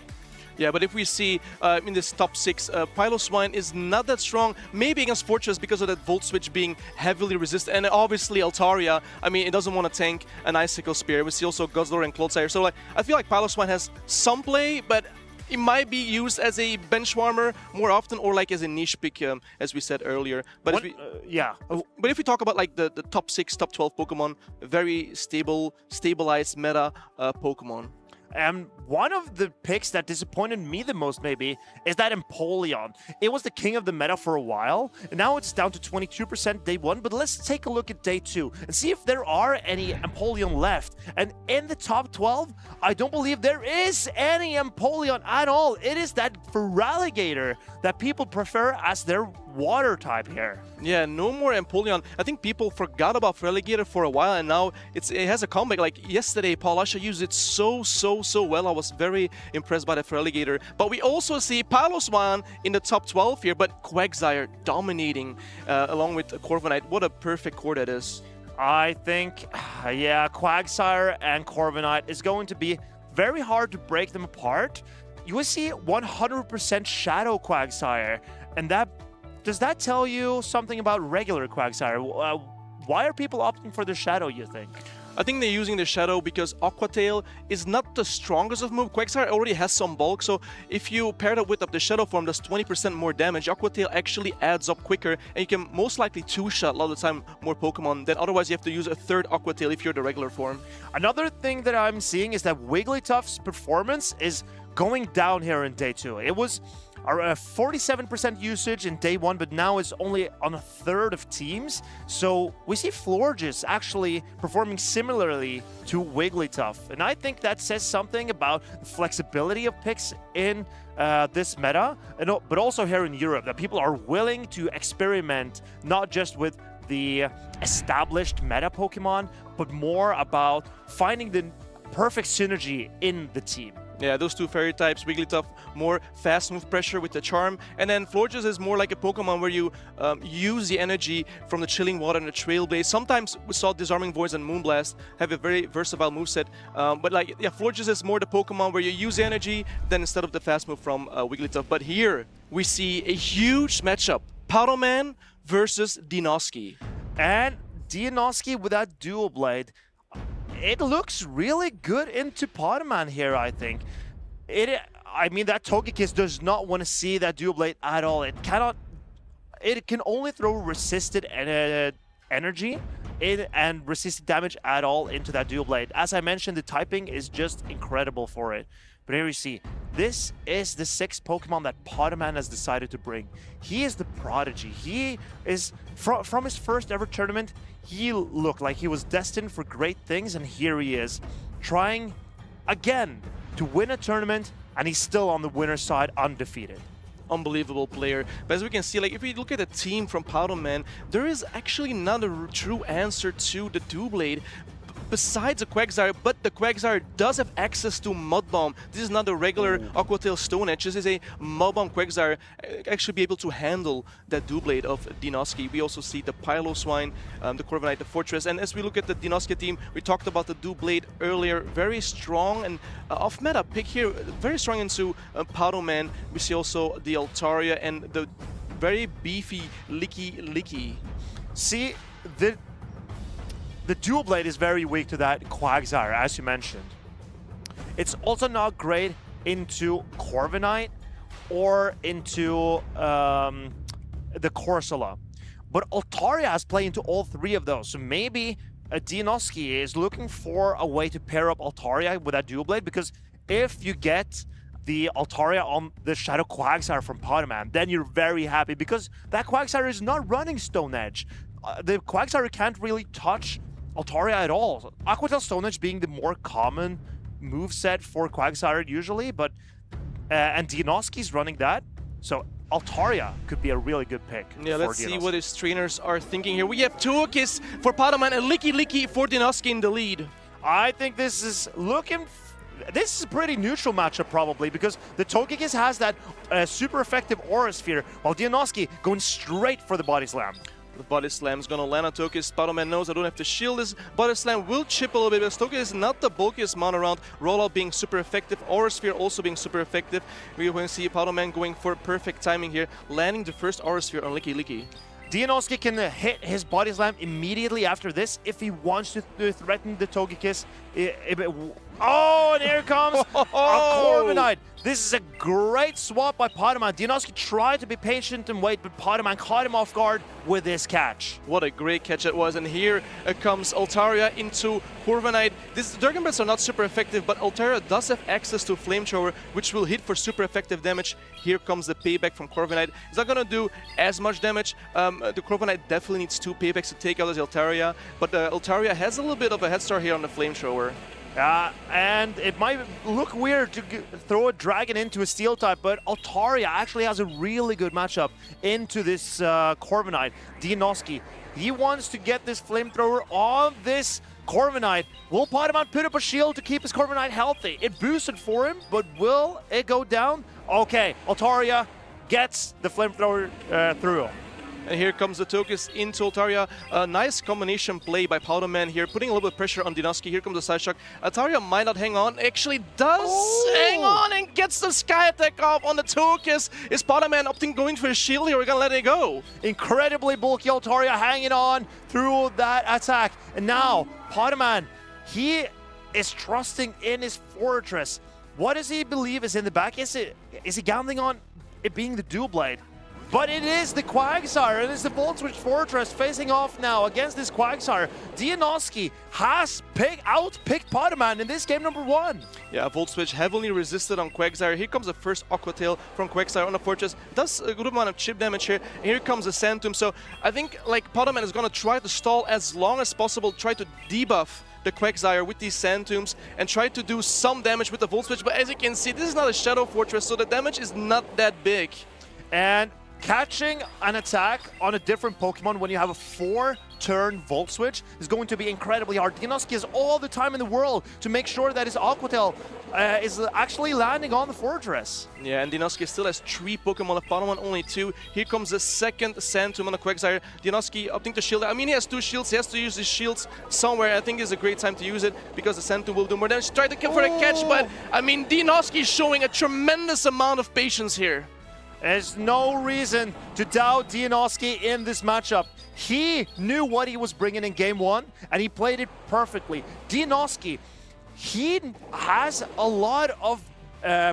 Yeah, but if we see in this top 6, Piloswine is not that strong, maybe against Fortress because of that Volt Switch being heavily resistant, and obviously Altaria, I mean, it doesn't want to tank an Icicle Spear. We see also Guzzler and Clodsire, so like, I feel like Piloswine has some play, but it might be used as a bench warmer more often, or like as a niche pick, as we said earlier. But if we talk about like the top 6, top 12 Pokemon, very stabilized meta Pokemon. And one of the picks that disappointed me the most, maybe, is that Empoleon. It was the king of the meta for a while, and now it's down to 22% day 1. But let's take a look at day 2 and see if there are any Empoleon left. And in the top 12, I don't believe there is any Empoleon at all. It is that Feraligatr that people prefer as their water type here. Yeah, no more Empoleon. I think people forgot about Feraligatr for a while, and now it has a comeback. Like yesterday, Paulasha used it so well. I was very impressed by the Feraligatr. But we also see Piloswine in the top 12 here, but Quagsire dominating along with Corviknight. What a perfect core that is. I think, yeah, Quagsire and Corviknight is going to be very hard to break them apart. You will see 100% Shadow Quagsire, and does that tell you something about regular Quagsire? Why are people opting for the Shadow, you think? I think they're using the Shadow because Aqua Tail is not the strongest of move. Quagsire already has some bulk, so if you pair it with the Shadow form, does 20% more damage. Aqua Tail actually adds up quicker, and you can most likely two-shot a lot of the time more Pokemon. Then otherwise you have to use a third Aqua Tail if you're the regular form. Another thing that I'm seeing is that Wigglytuff's performance is going down here in day 2. It was a 47% usage in day 1, but now it's only on a third of teams. So we see Florges actually performing similarly to Wigglytuff. And I think that says something about the flexibility of picks in this meta, but also here in Europe, that people are willing to experiment not just with the established meta Pokemon, but more about finding the perfect synergy in the team. Yeah, those two fairy types, Wigglytuff, more fast move pressure with the charm, and then Florges is more like a Pokemon where you use the energy from the Chilling Water and the Trailblaze. Sometimes we saw Disarming Voice and Moonblast have a very versatile moveset, but like, yeah, Florges is more the Pokemon where you use the energy then instead of the fast move from Wigglytuff. But here we see a huge matchup, Powderman versus Dinoski. And Dinoski with that Dual Blade, it looks really good into Powderman here, I think. I mean, that Togekiss does not want to see that Dual Blade at all. It can only throw resisted energy and resisted damage at all into that Dual Blade. As I mentioned, the typing is just incredible for it. But here you see, this is the 6th Pokemon that Powderman has decided to bring. He is the prodigy. He is, from his first ever tournament, he looked like he was destined for great things, and here he is, trying again to win a tournament, and he's still on the winner's side, undefeated. Unbelievable player. But as we can see, like if we look at the team from Powderman, there is actually not a true answer to the Doublade besides the Quagsire, but the Quagsire does have access to Mud Bomb. This is not a regular Aqua Tail Stone Edge. This is a Mud Bomb Quagsire actually be able to handle that Doublade of Dinoski. We also see the Piloswine, the Corviknight, the Fortress, and as we look at the Dinoski team, we talked about the Doublade earlier. Very strong and off-meta pick here, very strong into Powderman. We see also the Altaria and the very beefy Licky. See, the Dual Blade is very weak to that Quagsire, as you mentioned. It's also not great into Corviknight or into the Corsola. but Altaria has played into all 3 of those. So maybe Dianoski is looking for a way to pair up Altaria with that Dual Blade, because if you get the Altaria on the Shadow Quagsire from Pokémon, then you're very happy, because that Quagsire is not running Stone Edge. The Quagsire can't really touch Altaria at all. Aqua Tail Stone Edge being the more common moveset for Quagsire usually, but and Dianoski's running that, so Altaria could be a really good pick. Yeah, let's see what his trainers are thinking here. We have Togekiss for Pokémon and Licky for Dianoski in the lead. I think this is looking... This is a pretty neutral matchup probably, because the Togekiss has that super effective Aura Sphere, while Dianoski going straight for the Body Slam. The Body Slam is going to land on Togekiss. Spider-Man knows I don't have to shield this. Body Slam will chip a little bit, because Togekiss is not the bulkiest mon around. Rollout being super effective. Aura Sphere also being super effective. We're going to see Spider-Man going for perfect timing here, landing the first Aura Sphere on Licky. Dianoski can hit his Body Slam immediately after this if he wants to threaten the Togekiss. Oh, and here comes a Corviknight. This is a great swap by Pokémon. Dianoski tried to be patient and wait, but Pokémon caught him off guard with this catch. What a great catch it was, and here comes Altaria into Corviknight. These Dragon Breaths are not super effective, but Altaria does have access to Flamethrower, which will hit for super effective damage. Here comes the payback from Corviknight. It's not going to do as much damage. The Corviknight definitely needs 2 paybacks to take out the Altaria, but Altaria has a little bit of a head start here on the Flamethrower. And it might look weird to throw a Dragon into a Steel type, but Altaria actually has a really good matchup into this Corviknight. Dianoski, he wants to get this Flamethrower on this Corviknight. Will Pokémon put up a shield to keep his Corviknight healthy? It boosted for him, but will it go down? Okay, Altaria gets the Flamethrower through. And here comes the Togekiss into Altaria. A nice combination play by Powderman here, putting a little bit of pressure on Dianoski. Here comes the Side Shock. Altaria might not hang on. Actually does hang on and gets the Sky Attack off on the Togekiss. Is Powderman opting going for his shield here? We're gonna let it go. Incredibly bulky Altaria hanging on through that attack. And now, Powderman, he is trusting in his Fortress. What does he believe is in the back? Is he gambling on it being the Dual Blade? But it is the Quagsire, and it's the Volt Switch Fortress facing off now against this Quagsire. Dianoski has outpicked Pokémon in this game number 1. Yeah, Volt Switch heavily resisted on Quagsire. Here comes the first Aqua Tail from Quagsire on the Fortress. Does a good amount of chip damage here. And here comes the Sand Tomb. So I think like Pokémon is going to try to stall as long as possible, try to debuff the Quagsire with these Sand Tombs and try to do some damage with the Volt Switch. But as you can see, this is not a Shadow Fortress, so the damage is not that big. And catching an attack on a different Pokemon when you have a 4-turn Volt Switch is going to be incredibly hard. Dianoski has all the time in the world to make sure that his Aqua Tail is actually landing on the Fortress. Yeah, and Dianoski still has 3 Pokemon of Pokémon, only 2. Here comes the second Sand Tomb on the Quagsire. Dianoski opting to shield. I mean, he has 2 shields. He has to use his shields somewhere. I think it's a great time to use it because the Sand Tomb will do more damage. Try to kill for a catch, but I mean, Dianoski is showing a tremendous amount of patience here. There's no reason to doubt Dianoski in this matchup. He knew what he was bringing in game 1, and he played it perfectly. Dianoski, he has a lot of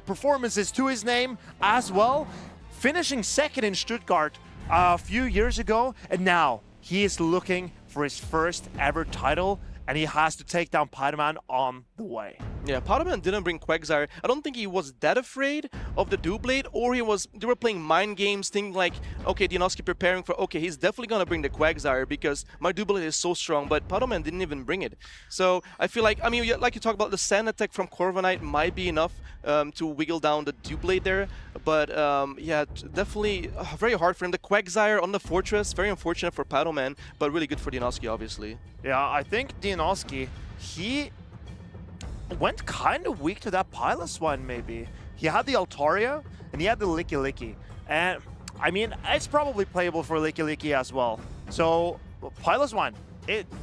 performances to his name as well, finishing second in Stuttgart a few years ago, and now he is looking for his first ever title, and he has to take down Pokémon on the way. Yeah, Pokémon didn't bring Quagsire. I don't think he was that afraid of the Dual Blade, or they were playing mind games, thinking like, okay, Dianoski preparing for, okay, he's definitely gonna bring the Quagsire because my Dual Blade is so strong, but Pokémon didn't even bring it. So I feel like, I mean, like you talked about, the Sand Attack from Corviknight might be enough to wiggle down the Dual Blade there, but yeah, definitely very hard for him. The Quagsire on the Fortress, very unfortunate for Pokémon, but really good for Dianoski, obviously. Yeah, I think Dianoski, he went kind of weak to that Piloswine maybe. He had the Altaria and he had the Licky. And I mean, it's probably playable for Licky as well. So Piloswine,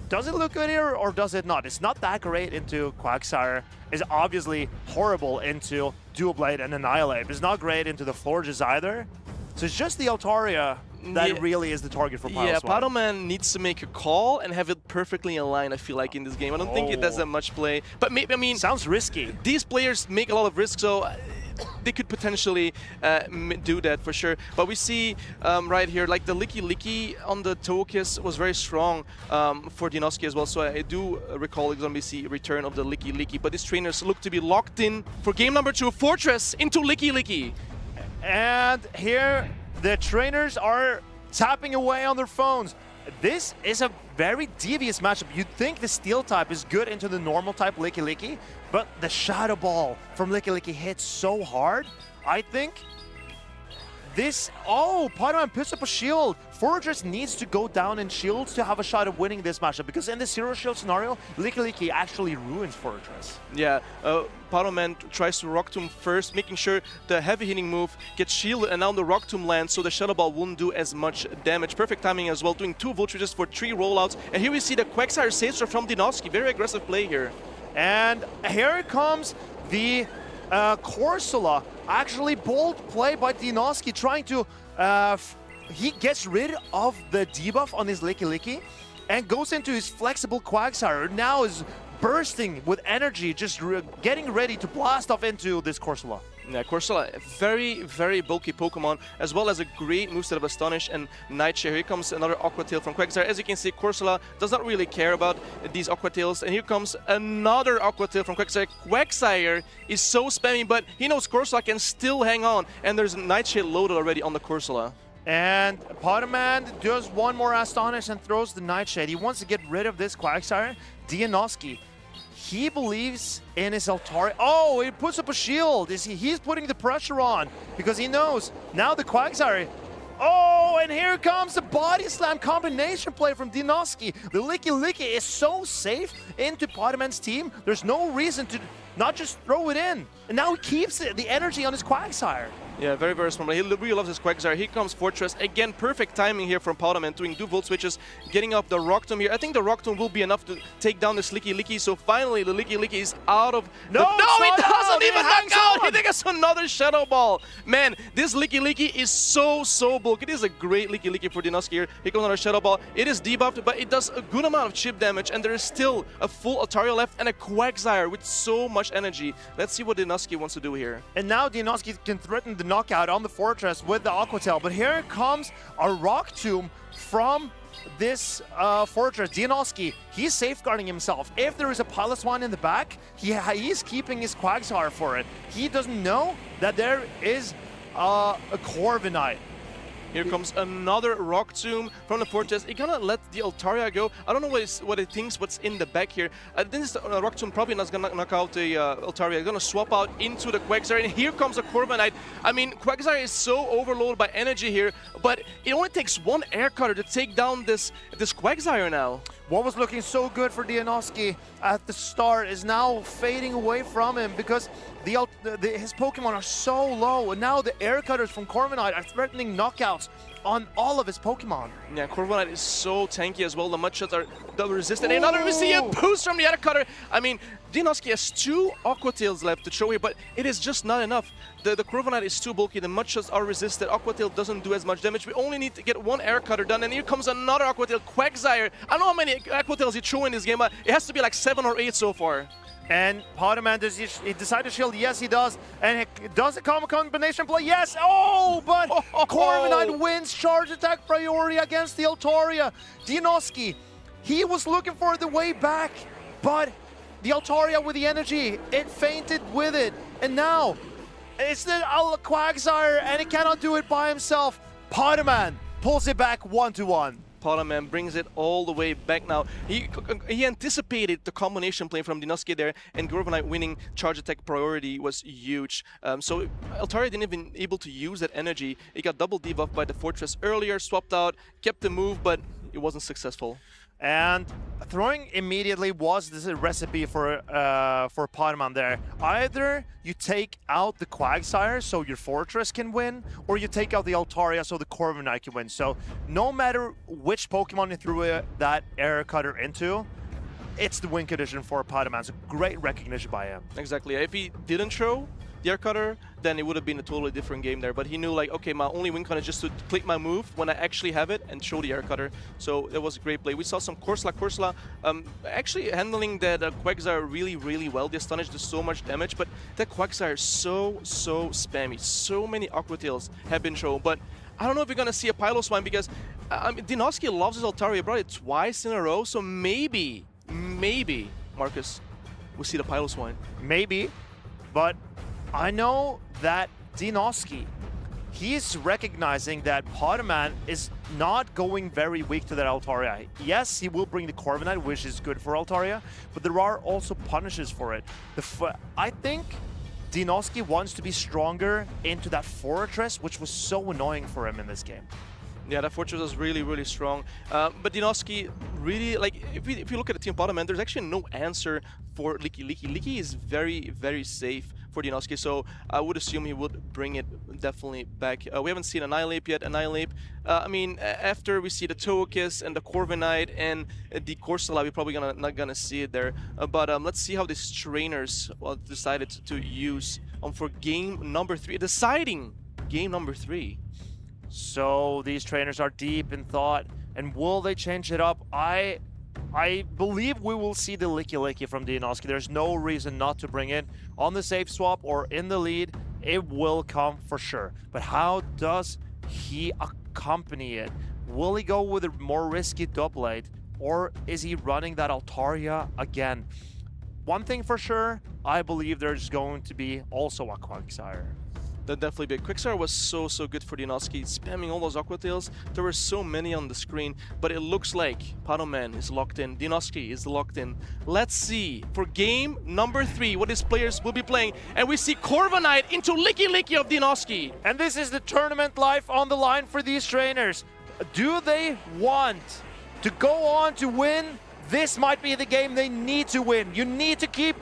does it look good here or does it not? It's not that great into Quagsire. It's obviously horrible into Dual Blade and Annihilate. It's not great into the Forges either. So it's just the Altaria that really is the target for Piloswine. Yeah, Pokémon needs to make a call and have it perfectly aligned, I feel like, in this game. I don't think it does that much play. But maybe, I mean... Sounds risky. These players make a lot of risk, so they could potentially do that for sure. But we see right here, like the Licky on the Togekiss was very strong for Dinoski as well. So I do recall it's going to be return of the Licky. But these trainers look to be locked in for game number 2. Fortress into Licky. And here the trainers are tapping away on their phones. This is a very devious matchup. You'd think the Steel type is good into the normal type Licky, but the Shadow Ball from Licky hits so hard. I think this... Oh, Pokémon puts up a shield. Fortress needs to go down in shields to have a shot of winning this matchup, because in the zero shield scenario, Licky actually ruins Fortress. Yeah, Pokémon tries to Rock Tomb first, making sure the heavy hitting move gets shielded, and now the Rock Tomb lands, so the Shadow Ball won't do as much damage. Perfect timing as well, doing 2 Voltages for 3 rollouts. And here we see the Quagsire Saves from Dinoski. Very aggressive play here. And here comes the Corsola. Actually, bold play by Dinoski, trying to... he gets rid of the debuff on his Licky and goes into his flexible Quagsire. Now is bursting with energy, just getting ready to blast off into this Corsola. Yeah, Corsola, very bulky Pokemon, as well as a great moveset of Astonish and Nightshade. Here comes another Aqua Tail from Quagsire. As you can see, Corsola does not really care about these Aqua Tails. And here comes another Aqua Tail from Quagsire. Quagsire is so spammy, but he knows Corsola can still hang on. And there's Nightshade loaded already on the Corsola. And Pokémon does one more Astonish and throws the Nightshade. He wants to get rid of this Quagsire. Dinoski, he believes in his Altaria. Oh, he puts up a shield. He's putting the pressure on because he knows now the Quagsire. Oh, and here comes the Body Slam combination play from Dinoski. The Licky is so safe into Pokémon's team. There's no reason to not just throw it in. And now he keeps the energy on his Quagsire. Yeah, very smart. He really loves his Quagsire. Here comes Fortress. Again, perfect timing here from Pokémon, doing 2 Volt switches, getting up the Rock Tomb here. I think the Rock Tomb will be enough to take down this Licky. So finally, the Licky is out of... No, he doesn't even knock out! On. He takes another Shadow Ball. Man, this Licky is so bulky. It is a great Licky for Dinoski here. Here comes another Shadow Ball. It is debuffed, but it does a good amount of chip damage, and there is still a full Altaria left and a Quagsire with so much energy. Let's see what Dinoski wants to do here. And now Dinoski can threaten the knockout on the Fortress with the Aqua Tail, but here comes a Rock Tomb from this Fortress. Dinoski, he's safeguarding himself. If there is a Piloswine in the back, he's keeping his Quagsire for it. He doesn't know that there is a Corviknight. Here comes another Rock Tomb from the Fortress. He gonna let the Altaria go. I don't know what it thinks what's in the back here. This Rock Tomb probably not gonna knock out the Altaria. He's gonna swap out into the Quagsire, and here comes a Corviknight. I mean, Quagsire is so overloaded by energy here, but it only takes 1 Air Cutter to take down this Quagsire now. What was looking so good for Dinoski at the start is now fading away from him because his Pokemon are so low, and now the Air Cutters from Corviknight are threatening knockouts on all of his Pokemon. Yeah, Corviknight is so tanky as well. The Mudshots are double resistant. And another, we see a boost from the Air Cutter. I mean, Dinoski has 2 Aqua Tails left to show here, but it is just not enough. The Corviknight is too bulky. The Mudshots are resisted. Aqua Tail doesn't do as much damage. We only need to get 1 Air Cutter done. And here comes another Aqua Tail, Quagsire. I don't know how many Aqua Tails he threw in this game, but it has to be like 7 or 8 so far. And Pokémon, does he decide to shield? Yes, he does. And does the combination play? Yes! Oh, but Corviknight wins charge attack priority against the Altaria. Dinoski, he was looking for the way back, but the Altaria with the energy, it fainted with it. And now, it's the Quagsire, and he cannot do it by himself. Pokémon pulls it back 1-1. Pokémon brings it all the way back now. He anticipated the combination play from Dinoski there, and Corviknight winning charge attack priority was huge. So Altaria didn't even able to use that energy. It got double debuffed by the Fortress earlier, swapped out, kept the move, but it wasn't successful. And throwing immediately was this a recipe for Pokémon there. Either you take out the Quagsire so your Fortress can win, or you take out the Altaria so the Corviknight can win. So no matter which Pokemon you threw that Air Cutter into, it's the win condition for Pokémon. So great recognition by him. Exactly. If he didn't throw the air cutter, then it would have been a totally different game there. But he knew like, okay, my only win con is just to click my move when I actually have it and show the air cutter. So it was a great play. We saw some Corsola actually handling that Quagsire really, really well. The Astonish does so much damage, but that Quagsire is so spammy. So many Aqua Tails have been shown, but I don't know if we're gonna see a Piloswine because Dinoski loves his Altaria, brought it twice in a row, so maybe, Marcus, we'll see the Piloswine. Maybe, but I know that Dinoski, he's recognizing that Pokémon is not going very weak to that Altaria. Yes, he will bring the Corviknight, which is good for Altaria, but there are also punishes for it. I think Dinoski wants to be stronger into that Fortress, which was so annoying for him in this game. Yeah, that Fortress was really strong. But Dinoski really, like, if you look at the team Pokémon, there's actually no answer for Leaky. Leaky is very safe for Dinoski, so I would assume he would bring it definitely back. We haven't seen Annihilate yet. Annihilate, I mean, after we see the Togekiss and the Corviknight and the Corsola, we're probably not gonna see it there. But let's see how these trainers decided to use for game number 3, deciding game number 3. So these trainers are deep in thought, and will they change it up? I believe we will see the Licky from Dinoski. There's no reason not to bring it on the safe swap or in the lead. It will come for sure. But how does he accompany it? Will he go with a more risky doublade, or is he running that Altaria again? One thing for sure, I believe there's going to be also a Quagsire. That definitely big. Quagsire was so good for Dinoski, spamming all those Aqua Tails. There were so many on the screen, but it looks like Padoman is locked in. Dinoski is locked in. Let's see for game number 3 what his players will be playing. And we see Corviknight into Licky of Dinoski. And this is the tournament life on the line for these trainers. Do they want to go on to win? This might be the game they need to win. You need to keep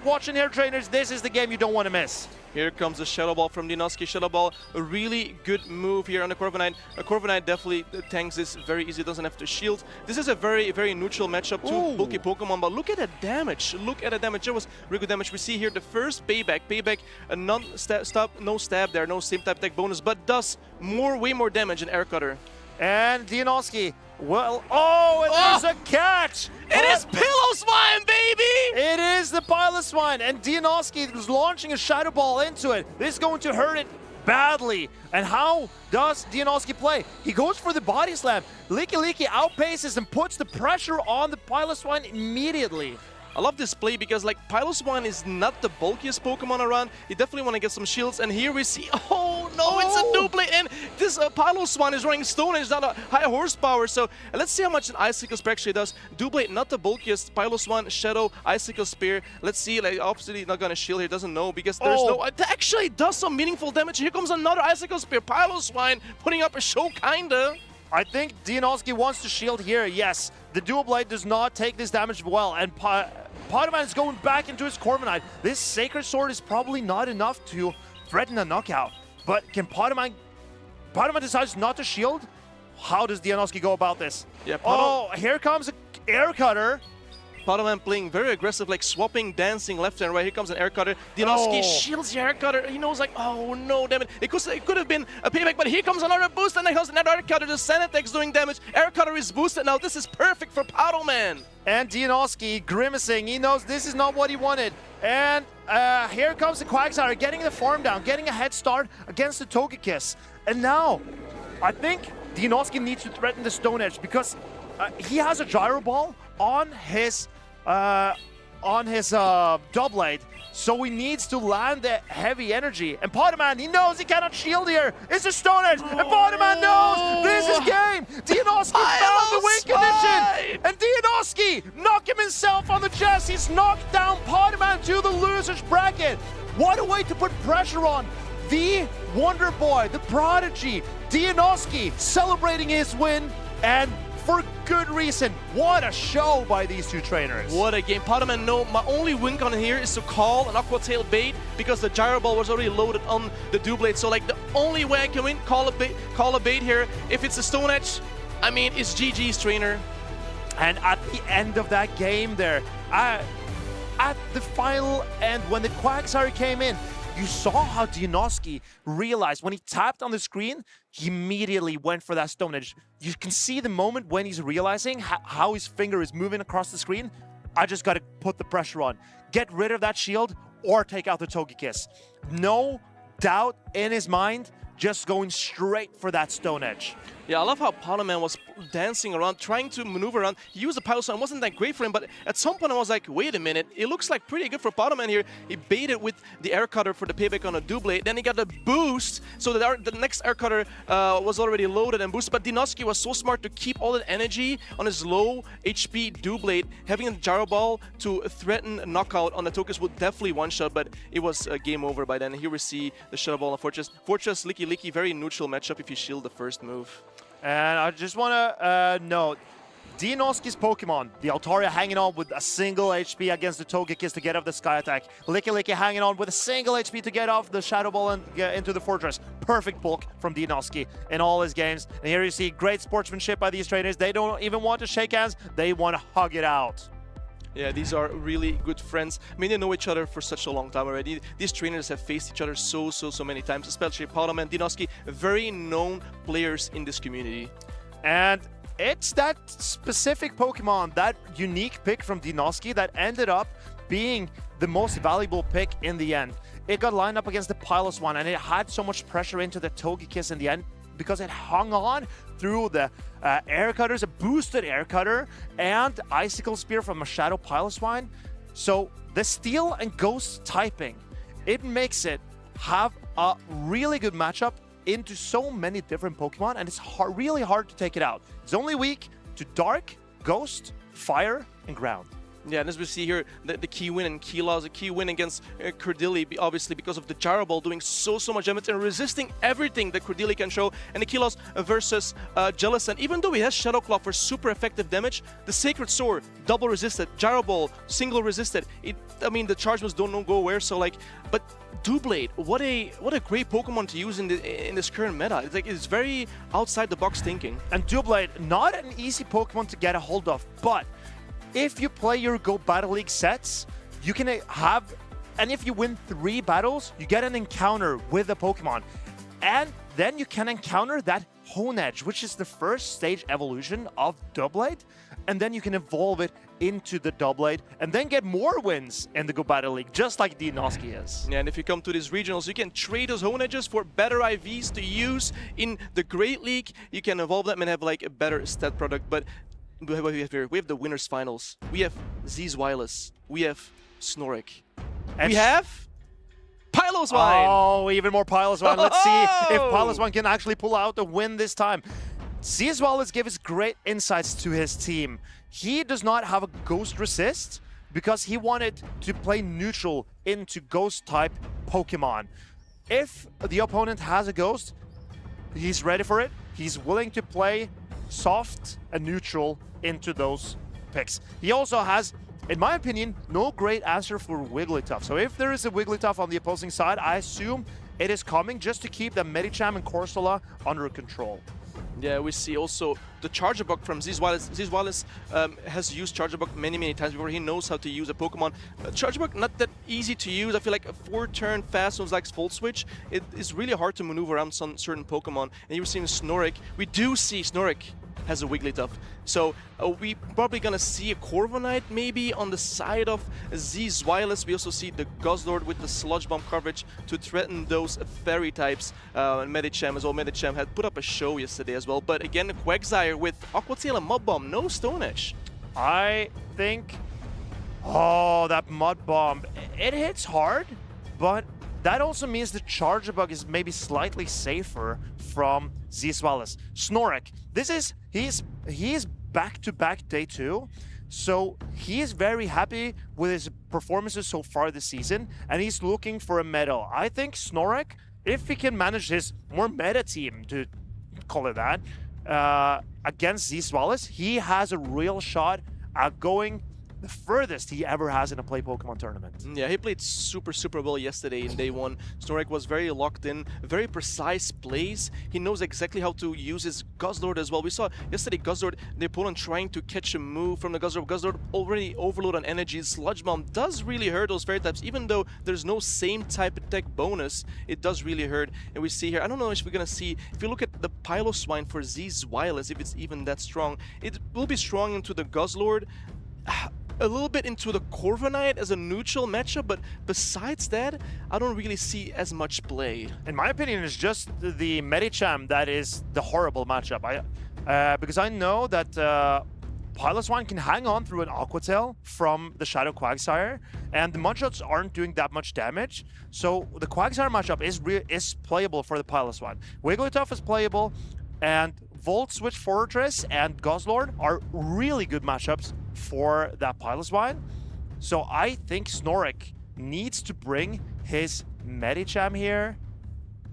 watching here, trainers. This is the game you don't want to miss. Here comes the Shadow Ball from Dinoski. Shadow Ball, a really good move here on the Corviknight. Corviknight definitely tanks this very easy, doesn't have to shield. This is a very neutral matchup to bulky Pokemon, but look at the damage. Look at the damage. There was really good damage. We see here the first payback. A no stab there, no same type tech bonus, but does way more damage than Air Cutter. And Dinoski, well, and there's a catch! It is Piloswine, baby! It is the Piloswine, and Dinoski is launching a Shadow Ball into it. This is going to hurt it badly. And how does Dinoski play? He goes for the Body Slam. Licky outpaces and puts the pressure on the Piloswine immediately. I love this play because like Piloswine is not the bulkiest Pokemon around. You definitely want to get some shields, and here we see, oh no, it's a duplicate, and this Piloswine is running Stone Edge, not a high horsepower. So let's see how much an Icicle Spear actually does. Doublade, not the bulkiest. Piloswine, Shadow, Icicle Spear. Let's see, like obviously not gonna shield here, doesn't know because there's no. It actually does some meaningful damage. Here comes another Icicle Spear. Piloswine putting up a show, kinda. I think Dinoski wants to shield here, yes. The Dual Blade does not take this damage well, and Pokémon is going back into his Corviknight. This Sacred Sword is probably not enough to threaten a knockout. But can Pokémon decides not to shield? How does Dinoski go about this? Yeah, here comes an Air Cutter. Pokémon playing very aggressive, like swapping, dancing left and right. Here comes an Air Cutter. Dinoski shields the Air Cutter. He knows like, oh no, damn it. It could have been a payback, but here comes another boost, and then comes another Air Cutter. The Sanitex doing damage. Air Cutter is boosted now. This is perfect for Pokémon. And Dinoski grimacing. He knows this is not what he wanted. And here comes the Quagsire, getting the farm down, getting a head start against the Togekiss. And now, I think Dinoski needs to threaten the Stone Edge because he has a Gyro Ball on his Doublade, so he needs to land the heavy energy. And Pokémon, he knows he cannot shield here. It's a Stone Edge, and Pokémon knows this is game. Dinoski found the win condition, and Dinoski knocked him himself on the chest. He's knocked down Pokémon to the loser's bracket. What a way to put pressure on the Wonder Boy, the Prodigy. Dinoski celebrating his win, and for good reason. What a show by these two trainers. What a game. Pokémon, no, my only win con here is to call an Aqua Tail bait because the Gyro Ball was already loaded on the Doublade. So like the only way I can win, call a bait here. If it's a Stone Edge, I mean, it's GG's, trainer. And at the end of that game there, at the final end, when the Quagsire came in, you saw how Dianoski realized when he tapped on the screen, he immediately went for that Stone Edge. You can see the moment when he's realizing how his finger is moving across the screen. I just got to put the pressure on. Get rid of that shield or take out the Togekiss. No doubt in his mind, just going straight for that Stone Edge. Yeah, I love how Polyman was dancing around, trying to maneuver around. He used the Piloswine, wasn't that great for him, but at some point I was like, wait a minute, it looks like pretty good for Polyman here. He baited with the Air Cutter for the payback on a Doublade, then he got the boost, so that the next Air Cutter was already loaded and boosted, but Dianoski was so smart to keep all that energy on his low HP Doublade. Having a Gyro Ball to threaten a knockout on the Togekiss would definitely one-shot, but it was game over by then. Here we see the Shadow Ball on Fortress. Fortress, Licky Licky, very neutral matchup if you shield the first move. And I just want to note, Dianoski's Pokemon, the Altaria hanging on with a single HP against the Togekiss to get off the Sky Attack. Licky Licky hanging on with a single HP to get off the Shadow Ball and get into the Fortress. Perfect bulk from Dianoski in all his games. And here you see great sportsmanship by these trainers. They don't even want to shake hands, they want to hug it out. Yeah, these are really good friends. I mean, they know each other for such a long time already. These trainers have faced each other so many times, especially Polyman and Dianoski, very known players in this community. And it's that specific Pokemon, that unique pick from Dianoski that ended up being the most valuable pick in the end. It got lined up against the Piloswine and it had so much pressure into the Togekiss in the end because it hung on through the Air Cutters, a boosted Air Cutter, and Icicle Spear from a Shadow Piloswine. So the Steel and Ghost typing, it makes it have a really good matchup into so many different Pokemon, and it's really hard to take it out. It's only weak to Dark, Ghost, Fire, and Ground. Yeah, and as we see here, the key win in Kila's a key win against Cordilli, obviously because of the Gyro Ball doing so much damage and resisting everything that Cordilli can show. And the Kilos versus Jellicent, even though he has Shadow Claw for super effective damage, the Sacred Sword, double resisted, Gyro Ball, single resisted. I mean, the charge moves don't go where, so like, but Doublade, what a great Pokemon to use in this current meta. It's like, it's very outside the box thinking. And Doublade, not an easy Pokemon to get a hold of, but if you play your Go Battle League sets, you can have, and if you win 3 battles, you get an encounter with a Pokemon. And then you can encounter that Honedge, which is the first stage evolution of Doublade. And then you can evolve it into the Doublade and then get more wins in the Go Battle League, just like Dianoski is. Yeah, and if you come to these regionals, you can trade those Honedges for better IVs to use in the Great League. You can evolve them and have like a better stat product, but what we have here, we have the winners finals. We have Z's Wireless. We have Snorlax. And we have Piloswine. Oh, even more Piloswine. Let's see if Piloswine can actually pull out a win this time. Z's Wireless gave us great insights to his team. He does not have a Ghost Resist because he wanted to play neutral into Ghost type Pokemon. If the opponent has a Ghost, he's ready for it. He's willing to play soft and neutral into those picks. He also has, in my opinion, no great answer for Wigglytuff. So if there is a Wigglytuff on the opposing side, I assume it is coming just to keep the Medicham and Corsola under control. Yeah, we see also the Charger Bug from Z's Wireless. Z's Wireless has used Charger Bug many times before. He knows how to use a Pokemon. Charger Bug, not that easy to use. I feel like a 4-turn fast moves like Volt Switch. It is really hard to maneuver around some certain Pokemon. And you're seeing Snorlax. We do see Snorlax has a Wigglytuff. So we probably gonna see a Corviknight maybe on the side of Z's Wireless. We also see the Guzzlord with the Sludge Bomb coverage to threaten those Fairy types. And Medicham as well. Medicham had put up a show yesterday as well. But again, Quagsire with Aqua Tail and Mud Bomb, no Stone Edge. I think, oh, that Mud Bomb, it hits hard, but that also means the Charger Bug is maybe slightly safer from Z's Wireless. Snorlax, he's back-to-back day 2, so he is very happy with his performances so far this season, and he's looking for a medal. I think Snorlax, if he can manage his more meta team, to call it that, against Z's Wireless, he has a real shot at going the furthest he ever has in a play Pokemon tournament. Yeah, he played super well yesterday in day one. Snorlax was very locked in, very precise plays. He knows exactly how to use his Guzzlord as well. We saw yesterday Guzzlord, the opponent trying to catch a move from the Guzzlord. Guzzlord already overload on energy. Sludge Bomb does really hurt those fairy types, even though there's no same type attack bonus. It does really hurt. And we see here, I don't know if we're gonna see, if you look at the Piloswine for Z's Wireless, if it's even that strong, it will be strong into the Guzzlord. A little bit into the Corviknight as a neutral matchup, but besides that, I don't really see as much play. In my opinion, it's just the Medicham that is the horrible matchup. Because I know that Piloswine can hang on through an Aqua Tail from the Shadow Quagsire, and the Mudshots aren't doing that much damage. So the Quagsire matchup is playable for the Piloswine. Wigglytuff is playable, and Volt Switch Fortress and Guzzlord are really good matchups for that Piloswine. So I think Snorlax needs to bring his Medicham here,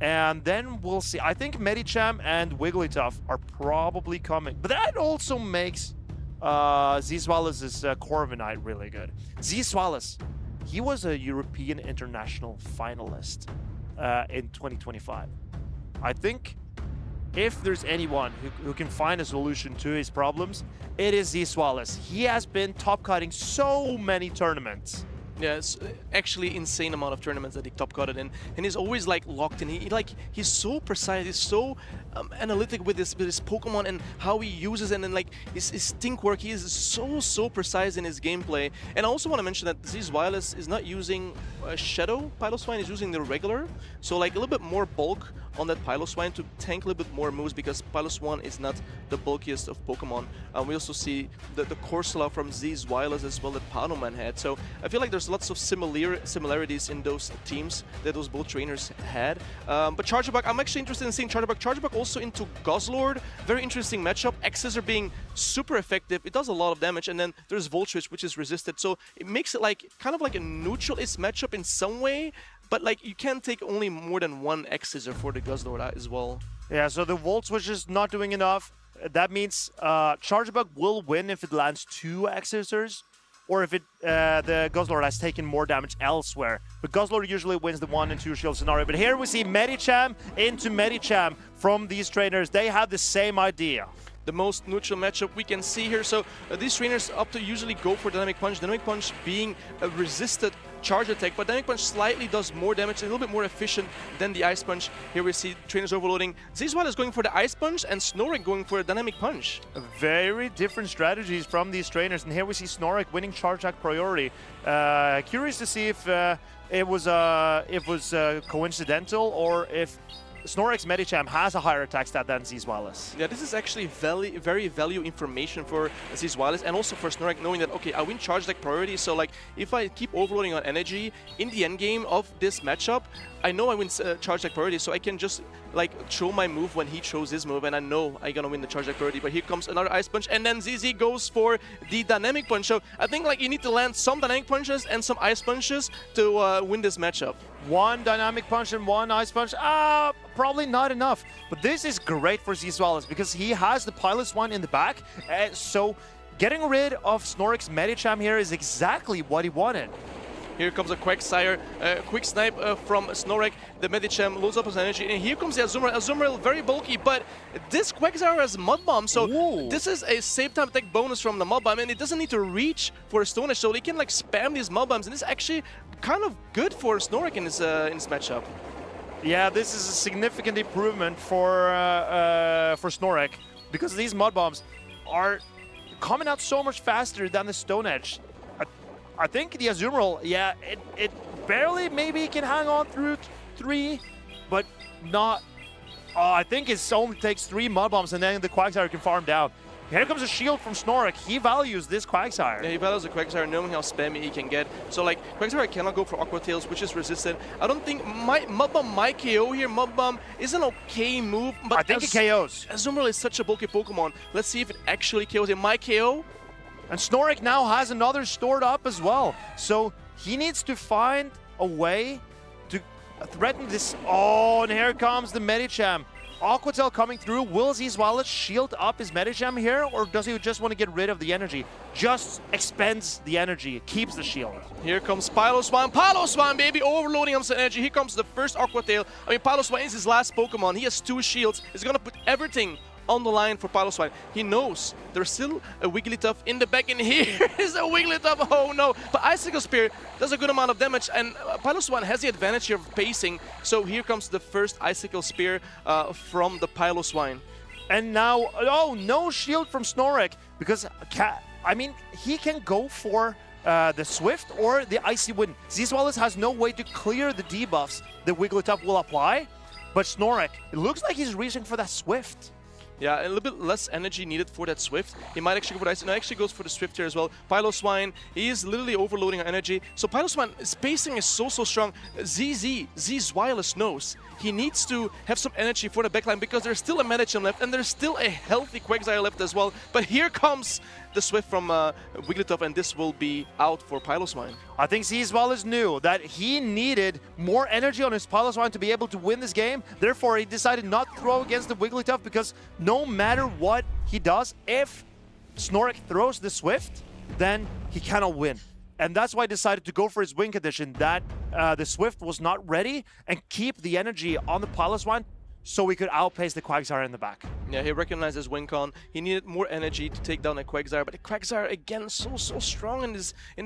and then we'll see. I think Medicham and Wigglytuff are probably coming, but that also makes Z-Swallows' Corviknight really good. Z-Swallows, he was a European International finalist in 2025. I think if there's anyone who can find a solution to his problems, it is Z-Swallows. He has been top cutting so many tournaments. Yeah, it's actually insane amount of tournaments that he top cutted in, and he's always like locked in. He's so precise, he's so analytic with his Pokemon and how he uses it, and then like his stink work. He is so precise in his gameplay. And I also want to mention that Z's Wireless is not using Shadow Piloswine, he's using the regular, so like a little bit more bulk on that Piloswine to tank a little bit more moves, because Piloswine is not the bulkiest of Pokemon. We also see the Corsola from Z's Wireless as well that Panoman had. So I feel like there's lots of similarities in those teams that those both trainers had. But Charjabug, I'm actually interested in seeing Charjabug. Charjabug also into Guzzlord. Very interesting matchup. X's are being super effective. It does a lot of damage, and then there's Volt Switch, which is resisted. So it makes it like kind of like a neutral-ish matchup in some way. But like you can't take only more than one X-Scissor for the Guzzlord as well. Yeah, so the Volt Switch is not doing enough. That means Charjabug will win if it lands 2 X-Scissors, or if the Guzzlord has taken more damage elsewhere. But Guzzlord usually wins the 1 and 2 shield scenario. But here we see Medicham into Medicham from these trainers. They have the same idea. The most neutral matchup we can see here. So these trainers up to usually go for Dynamic Punch. Dynamic Punch being a resisted charge attack, but Dynamic Punch slightly does more damage, a little bit more efficient than the Ice Punch. Here we see trainers overloading. Zizwal is going for the Ice Punch and Snorlax going for a Dynamic Punch. Very different strategies from these trainers, and here we see Snorlax winning charge attack priority. Curious to see if it was coincidental, or if Snorlax Medicham has a higher attack stat than Zizwalis. Yeah, this is actually very value information for Zizwalis and also for Snorlax, knowing that, okay, I win charge deck priority, so like if I keep overloading on energy in the end game of this matchup, I know I win charge deck priority, so I can just like throw my move when he throws his move, and I know I'm gonna win the charge deck priority. But here comes another Ice Punch, and then ZZ goes for the Dynamic Punch. So I think like you need to land some Dynamic Punches and some Ice Punches to win this matchup. One Dynamic Punch and one Ice Punch, probably not enough. But this is great for Zizwalis because he has the Piloswine in the back, so getting rid of Snorlax Medicham here is exactly what he wanted. Here comes a Quagsire, quick snipe from Snorlax. The Medicham loads up his energy, and here comes the Azumarill. Azumarill very bulky, but this Quagsire has Mud Bomb, so this is a save time attack bonus from the Mud Bomb, and it doesn't need to reach for a Stone Edge, so he can like spam these Mud Bombs, and it's actually kind of good for Snorlax in this matchup. Yeah, this is a significant improvement for Snorlax, because these Mud Bombs are coming out so much faster than the Stone Edge. I think the Azumarill, yeah, it barely maybe can hang on through 3, but not. I think it only takes 3 Mud Bombs, and then the Quagsire can farm down. Here comes a shield from Snorlax. He values this Quagsire. Yeah, he values the Quagsire, knowing how spammy he can get. So like, Quagsire cannot go for Aqua Tails, which is resisted. I don't think Mud Bomb might KO here. Mud Bomb is an okay move, but I think it KOs. Azumarill is such a bulky Pokemon. Let's see if it actually KOs. It might KO. And Snorlax now has another stored up as well. So he needs to find a way to threaten this. Oh, and here comes the Medicham. Aqua Tail coming through. Will Zwalis shield up his Metagem here, or does he just want to get rid of the energy? Just expends the energy, keeps the shield. Here comes Piloswine. Piloswine, baby, overloading on some energy. Here comes the first Aqua Tail. I mean, Piloswine is his last Pokemon. He has 2 shields. He's gonna put everything on the line for Piloswine. He knows there's still a Wigglytuff in the back, and here is a Wigglytuff. Oh no! But Icicle Spear does a good amount of damage, and Piloswine has the advantage here of pacing. So here comes the first Icicle Spear from the Piloswine. And now, oh, no shield from Snorlax, because I mean, he can go for the Swift or the Icy Wind. Zwalis has no way to clear the debuffs that Wigglytuff will apply, but Snorlax, it looks like he's reaching for that Swift. Yeah, a little bit less energy needed for that Swift. He might actually go for the Ice. No, actually goes for the Swift here as well. Piloswine, he is literally overloading our energy. So Piloswine, his pacing is so strong. Zwilus knows he needs to have some energy for the backline because there's still a Metagem left and there's still a healthy Quagsire left as well. But here comes the Swift from Wigglytuff, and this will be out for Piloswine. I think Zwilus knew that he needed more energy on his Piloswine to be able to win this game. Therefore, he decided not to throw against the Wigglytuff, because no matter what he does, if Snorlax throws the Swift, then he cannot win. And that's why he decided to go for his win condition, that the Swift was not ready, and keep the energy on the Piloswine so we could outpace the Quagsire in the back. Yeah, he recognized his win con. He needed more energy to take down a Quagsire, but the Quagsire, again, so strong in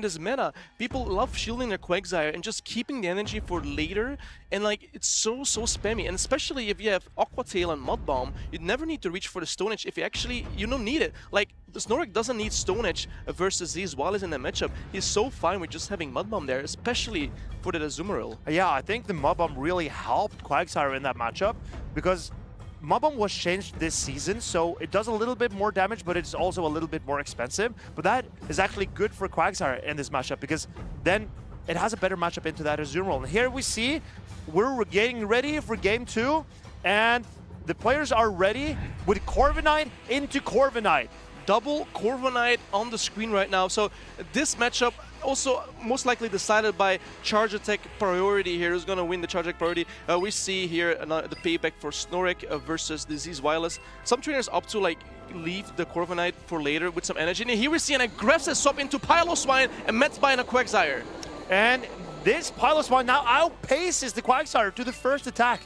this meta. People love shielding their Quagsire and just keeping the energy for later, and like, it's so spammy. And especially if you have Aqua Tail and Mud Bomb, you never need to reach for the Stone Edge if you don't need it. Like, the Snorlax doesn't need Stone Edge versus Zwalis in the matchup. He's so fine with just having Mud Bomb there, especially for the Azumarill. Yeah, I think the Mud Bomb really helped Quagsire in that matchup, because Mud Bomb was changed this season, so it does a little bit more damage, but it's also a little bit more expensive. But that is actually good for Quagsire in this matchup, because then it has a better matchup into that Azumarill. And here we see we're getting ready for game 2, and the players are ready with Corviknight into Corviknight. Double Corviknight on the screen right now. So this matchup also most likely decided by charge attack priority here. Who's going to win the charge attack priority? We see here the payback for Snorlax versus the Zwilus. Some trainers opt to like leave the Corviknight for later with some energy. And here we see an aggressive swap into Piloswine and met by a Quagsire. And this Piloswine now outpaces the Quagsire to the first attack.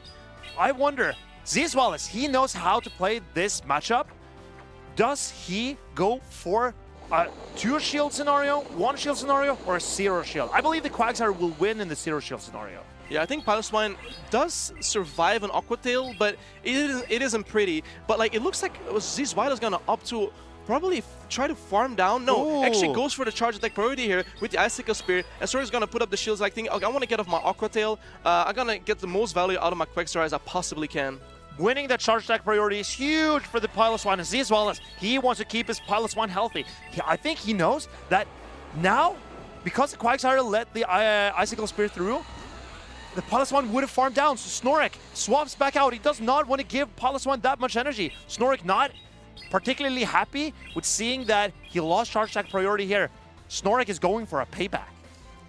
I wonder, Zwilus, he knows how to play this matchup. Does he go for a 2 shield scenario, 1 shield scenario, or a 0 shield? I believe the Quagsire will win in the 0 shield scenario. Yeah, I think Piloswine does survive an Aqua Tail, but it isn't pretty. But like, it looks like Zwilus is gonna opt to probably try to farm down. No, actually goes for the charge attack priority here with the Icicle Spear. And Snorlax gonna put up the shields like, thinking, okay, I want to get off my Aqua Tail. I'm gonna get the most value out of my Quagsire as I possibly can. Winning that charge attack priority is huge for the Piloswine. And Zwilus, he wants to keep his Piloswine healthy. I think he knows that now, because the Quagsire let the Icicle Spear through, the Piloswine would have farmed down. So Snorlax swaps back out. He does not want to give Piloswine that much energy. Snorlax not particularly happy with seeing that he lost charge attack priority here. Snorlax is going for a payback.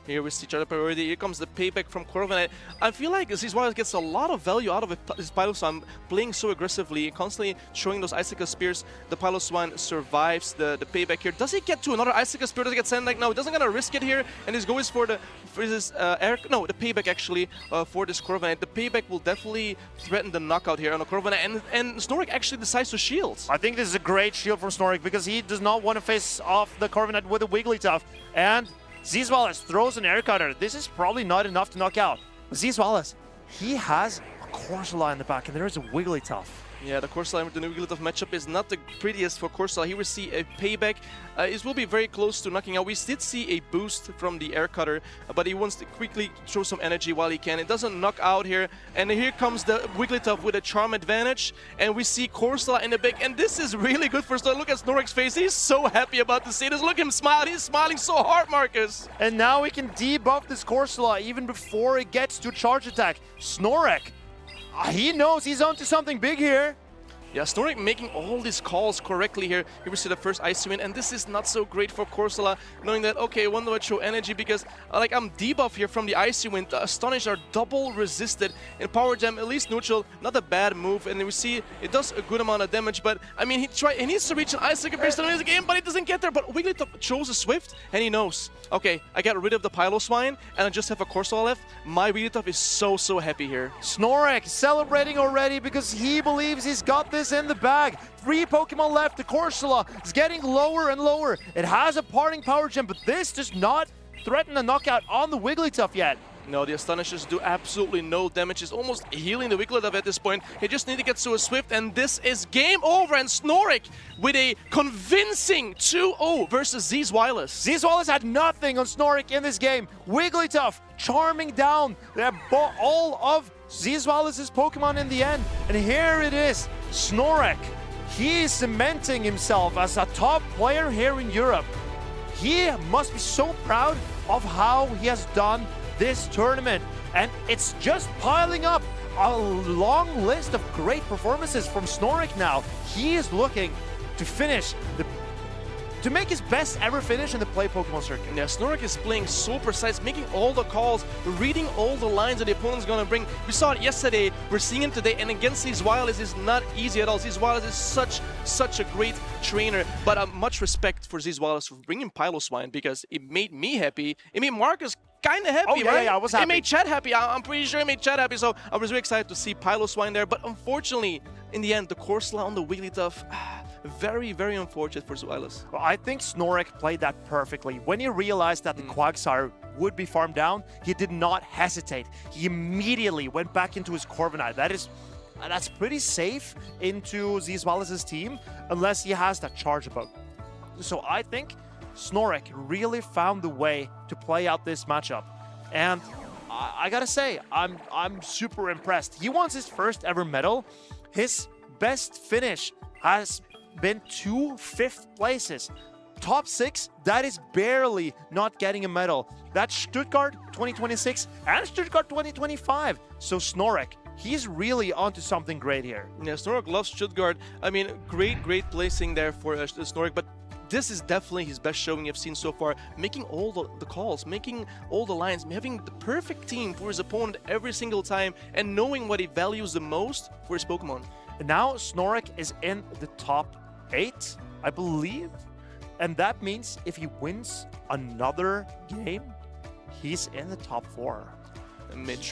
Here we see charge priority. Here comes the payback from Corviknight. I feel like Zwilus gets a lot of value out of his Piloswine playing so aggressively and constantly showing those Icicle Spears. The Piloswine survives the payback here. Does he get to another Icicle Spear? Does he get sent? Like, no, he doesn't gonna risk it here, and he's going for the payback actually for this Corviknight. The payback will definitely threaten the knockout here on the Corviknight, and Snorlax actually decides to shield. I think this is a great shield from Snorlax, because he does not want to face off the Corviknight with a Wigglytuff. And Zwilus throws an air cutter. This is probably not enough to knock out. Zwilus, he has a Corsola in the back, and there is a Wigglytuff. Yeah, the Corsola with the new Wigglytuff matchup is not the prettiest for Corsola. Here we see a payback. It will be very close to knocking out. We did see a boost from the air cutter, but he wants to quickly throw some energy while he can. It doesn't knock out here. And here comes the Wigglytuff with a charm advantage. And we see Corsola in the back. And this is really good for Snorlax. Look at Snorlax's face. He's so happy about to see this. Look at him smile. He's smiling so hard, Marcus. And now we can debuff this Corsola even before it gets to charge attack. Snorlax, he knows he's onto something big here. Yeah, Snorlax making all these calls correctly here. Here we see the first Icy Wind, and this is not so great for Corsola, knowing that, okay, when do I show energy? Because, like, I'm debuff here from the Icy Wind. The Astonish are double resisted. In Power Gem, at least neutral, not a bad move. And we see it does a good amount of damage, but, I mean, he needs to reach an Ice Link based on his game, but he doesn't get there. But Wigglytuff chose a Swift, and he knows, okay, I got rid of the Piloswine, and I just have a Corsola left. My Wigglytuff is so happy here. Snorlax celebrating already because he believes he's got this in the bag. 3 Pokemon left. The Corsola is getting lower and lower. It has a parting Power Gem, but this does not threaten a knockout on the Wigglytuff yet. No, the Astonishers do absolutely no damage. It's almost healing the Wigglytuff at this point. He just need to get to a Swift, and this is game over. And Snorlax with a convincing 2-0 versus Z's Wireless. Z's Wireless had nothing on Snorlax in this game. Wigglytuff charming down all of Z's Wireless' Pokemon in the end. And here it is, Snorlax. He is cementing himself as a top player here in Europe. He must be so proud of how he has done this tournament, and it's just piling up a long list of great performances from Snorlax now. He is looking to finish to make his best ever finish in the Play Pokemon circuit. Yeah, Snorlax is playing so precise, making all the calls, reading all the lines that the opponent's gonna bring. We saw it yesterday, we're seeing it today, and against these Wireless is not easy at all. Z's Wireless is such a great trainer, but much respect for Z's Wireless for bringing Piloswine, because it made me happy. It made Marcus kind of happy, right? Yeah, I was happy. It made Chad happy. I'm pretty sure it made Chad happy, so I was really excited to see Piloswine there, but unfortunately, in the end, the Corsola on the Wigglytuff, very unfortunate for Wireless. Well, I think Snorlax played that perfectly. When he realized that the Quagsire would be farmed down, he did not hesitate. He immediately went back into his Corviknight. That's pretty safe into Z's Wireless' team, unless he has that charge bug. So I think Snorlax really found the way to play out this matchup. And I gotta say, I'm super impressed. He wants his first ever medal. His best finish has been 2 5th places. Top 6, that is barely not getting a medal. That's Stuttgart 2026 and Stuttgart 2025. So Snorlax, he's really onto something great here. Yeah, Snorlax loves Stuttgart. I mean, great placing there for Snorlax, but this is definitely his best showing I've seen so far. Making all the calls, making all the lines, having the perfect team for his opponent every single time, and knowing what he values the most for his Pokemon. And now Snorlax is in the top 8, I believe. And that means if he wins another game, he's in the top 4.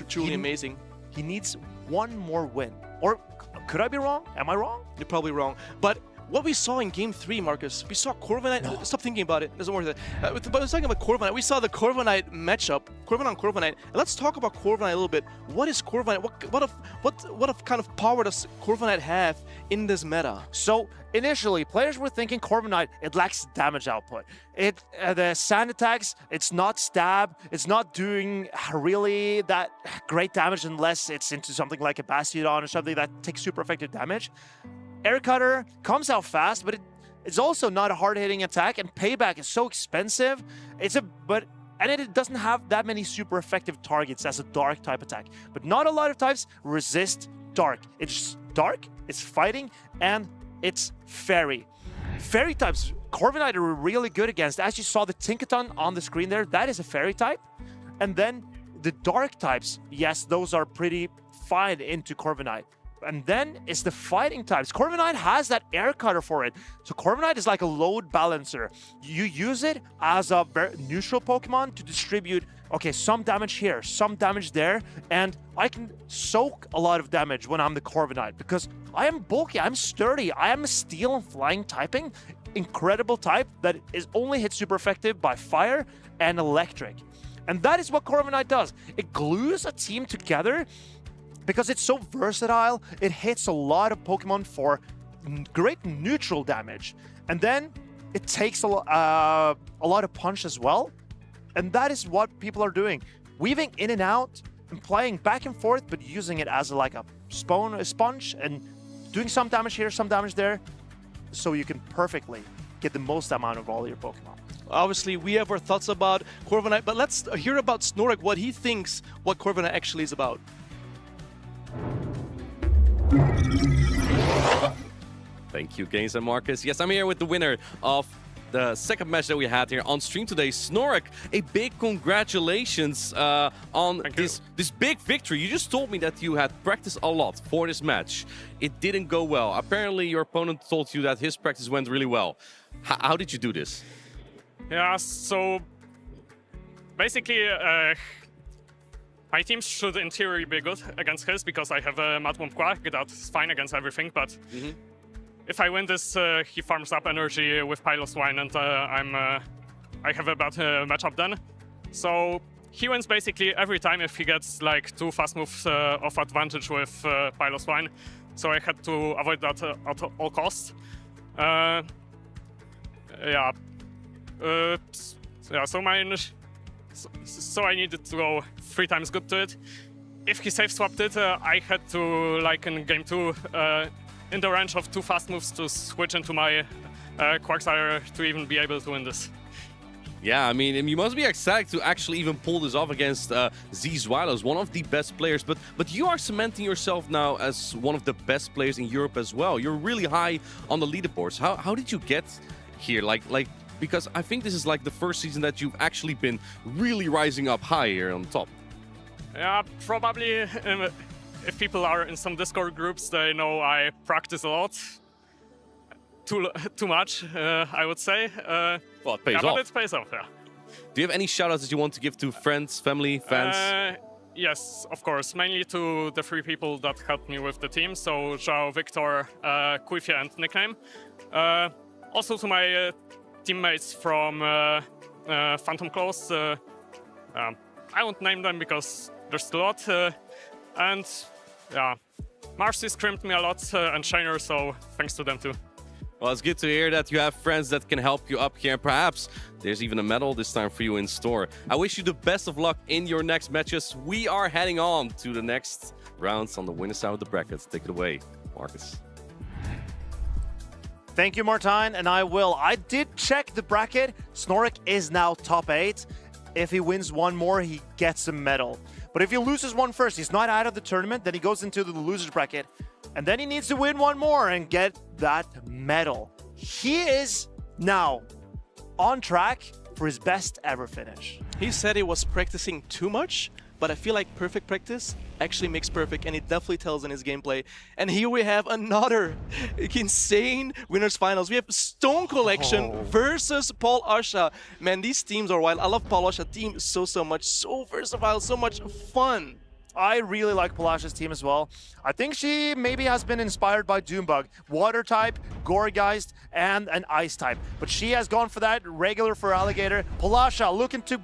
Truly amazing. He needs one more win. Or could I be wrong? Am I wrong? You're probably wrong. But what we saw in Game 3, Marcus, we saw Corviknight. No. Stop thinking about it. It doesn't work. But I was talking about Corviknight. We saw the Corviknight matchup, Corviknight on Corviknight. Let's talk about Corviknight a little bit. What is Corviknight? What kind of power does Corviknight have in this meta? So initially, players were thinking Corviknight, it lacks damage output. The sand attacks, it's not stab, it's not doing really that great damage unless it's into something like a Bastiodon or something that takes super effective damage. Air Cutter comes out fast, but it's also not a hard-hitting attack, and Payback is so expensive. And it doesn't have that many super effective targets as a dark type attack. But not a lot of types resist dark. It's dark, it's fighting, and it's fairy. Fairy types, Corviknight are really good against. As you saw the Tinkaton on the screen there, that is a fairy type. And then the dark types, yes, those are pretty fine into Corviknight. And then it's the fighting types. Corviknight has that air cutter for it. So Corviknight is like a load balancer. You use it as a very neutral Pokemon to distribute, okay, some damage here, some damage there, and I can soak a lot of damage when I'm the Corviknight because I am bulky, I'm sturdy, I am a steel and flying typing, incredible type that is only hit super effective by fire and electric. And that is what Corviknight does. It glues a team together because it's so versatile. It hits a lot of Pokemon for great neutral damage. And then it takes a lot of punch as well. And that is what people are doing. Weaving in and out and playing back and forth, but using it as like a sponge and doing some damage here, some damage there, so you can perfectly get the most amount of all your Pokemon. Obviously, we have our thoughts about Corviknight, but let's hear about Snorlax, what he thinks what Corviknight actually is about. Thank you, Gaines and Marcus. Yes, I'm here with the winner of the second match that we had here on stream today, Snorek. A big congratulations on this big victory. You just told me that you had practiced a lot for this match. It didn't go well. Apparently, your opponent told you that his practice went really well. How did you do this? Yeah, so basically, my team should in theory be good against his because I have a Mad Womp Quack that's fine against everything, but if I win this, he farms up energy with Pilot Swine and I have a bad matchup then. So he wins basically every time if he gets like 2 fast moves of advantage with Pilot Swine. So I had to avoid that at all costs. So I needed to go 3 times good to it. If he safe swapped it, I had to, like in game 2, in the range of 2 fast moves to switch into my Quagsire to even be able to win this. Yeah, I mean, you must be ecstatic to actually even pull this off against Z Zweilos, one of the best players. But you are cementing yourself now as one of the best players in Europe as well. You're really high on the leaderboards. How did you get here? Like because I think this is like the first season that you've actually been really rising up high here on top. Yeah, probably if people are in some Discord groups, they know I practice a lot. Too much, I would say. Well, it pays off. But it pays off, yeah. Do you have any shoutouts that you want to give to friends, family, fans? Yes, of course. Mainly to the 3 people that helped me with the team. So, Zhao, Victor, Kuifia, and Nickname. Also to my teammates from Phantom Claws. I won't name them because there's a lot. And yeah, Marcy scrimmed me a lot and Shiner, so thanks to them too. Well, it's good to hear that you have friends that can help you up here. And perhaps there's even a medal this time for you in store. I wish you the best of luck in your next matches. We are heading on to the next rounds on the winner side of the brackets. Take it away, Marcus. Thank you, Martijn, and I will. I did check the bracket. Snorek is now top 8. If he wins one more, he gets a medal. But if he loses one first, he's not out of the tournament, then he goes into the losers bracket. And then he needs to win one more and get that medal. He is now on track for his best ever finish. He said he was practicing too much, but I feel like perfect practice actually makes perfect, and it definitely tells in his gameplay. And here we have another insane winners finals. We have Stone Collection versus Paul Asha. Man, these teams are wild. I love Paul Asha team so much. So versatile, so much fun. I really like Palasha's team as well. I think she maybe has been inspired by Doombug. Water type, Goregeist, and an Ice type. But she has gone for that regular for Alligator. Palasha looking to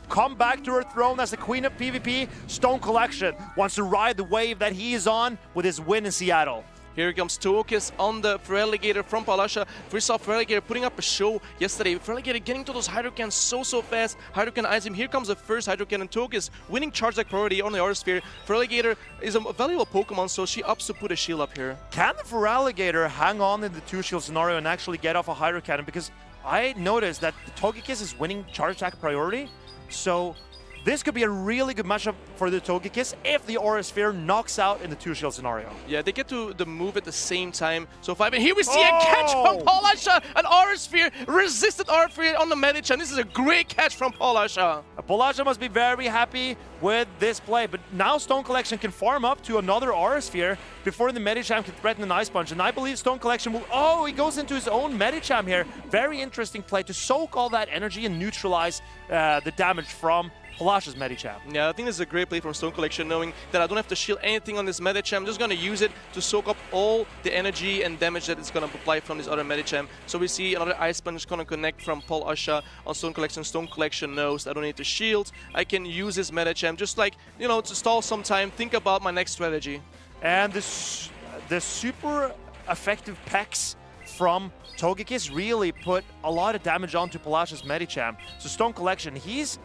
come back to her throne as the queen of PvP. Stone Collection wants to ride the wave that he is on with his win in Seattle. Here comes Togekiss on the Feraligatr from Palasha. We saw Feraligatr putting up a show yesterday. Feraligatr getting to those Hydrocans so fast. Hydrocan eyes him. Here comes the first Hydrocan, and Togekiss winning charge deck priority on the Aura Sphere. Feraligatr is a valuable Pokemon, so she opts to put a shield up here. Can the Feraligatr hang on in the 2-shield scenario and actually get off a Hydrocan? Because I noticed that the Togekiss is winning charge deck priority, so this could be a really good matchup for the Togekiss if the Aura Sphere knocks out in the 2-shield scenario. Yeah, they get to the move at the same time. So 5, and here we see a catch from Palasha! An Aura Sphere, resisted Aura Sphere on the Medicham. This is a great catch from Palasha. Palasha must be very happy with this play, but now Stone Collection can farm up to another Aura Sphere before the Medicham can threaten an Ice Punch. And I believe Stone Collection will... Oh, he goes into his own Medicham here. Very interesting play to soak all that energy and neutralize the damage from Palasha's Medicham. Yeah, I think this is a great play from Stone Collection, knowing that I don't have to shield anything on this Medicham. I'm just going to use it to soak up all the energy and damage that it's going to apply from this other Medicham. So we see another Ice Punch going to connect from Paul Asha on Stone Collection. Stone Collection knows I don't need to shield. I can use this Medicham just like, you know, to stall some time, think about my next strategy. And the super effective Pex from Togekiss really put a lot of damage onto Palasha's Medicham. So Stone Collection, he's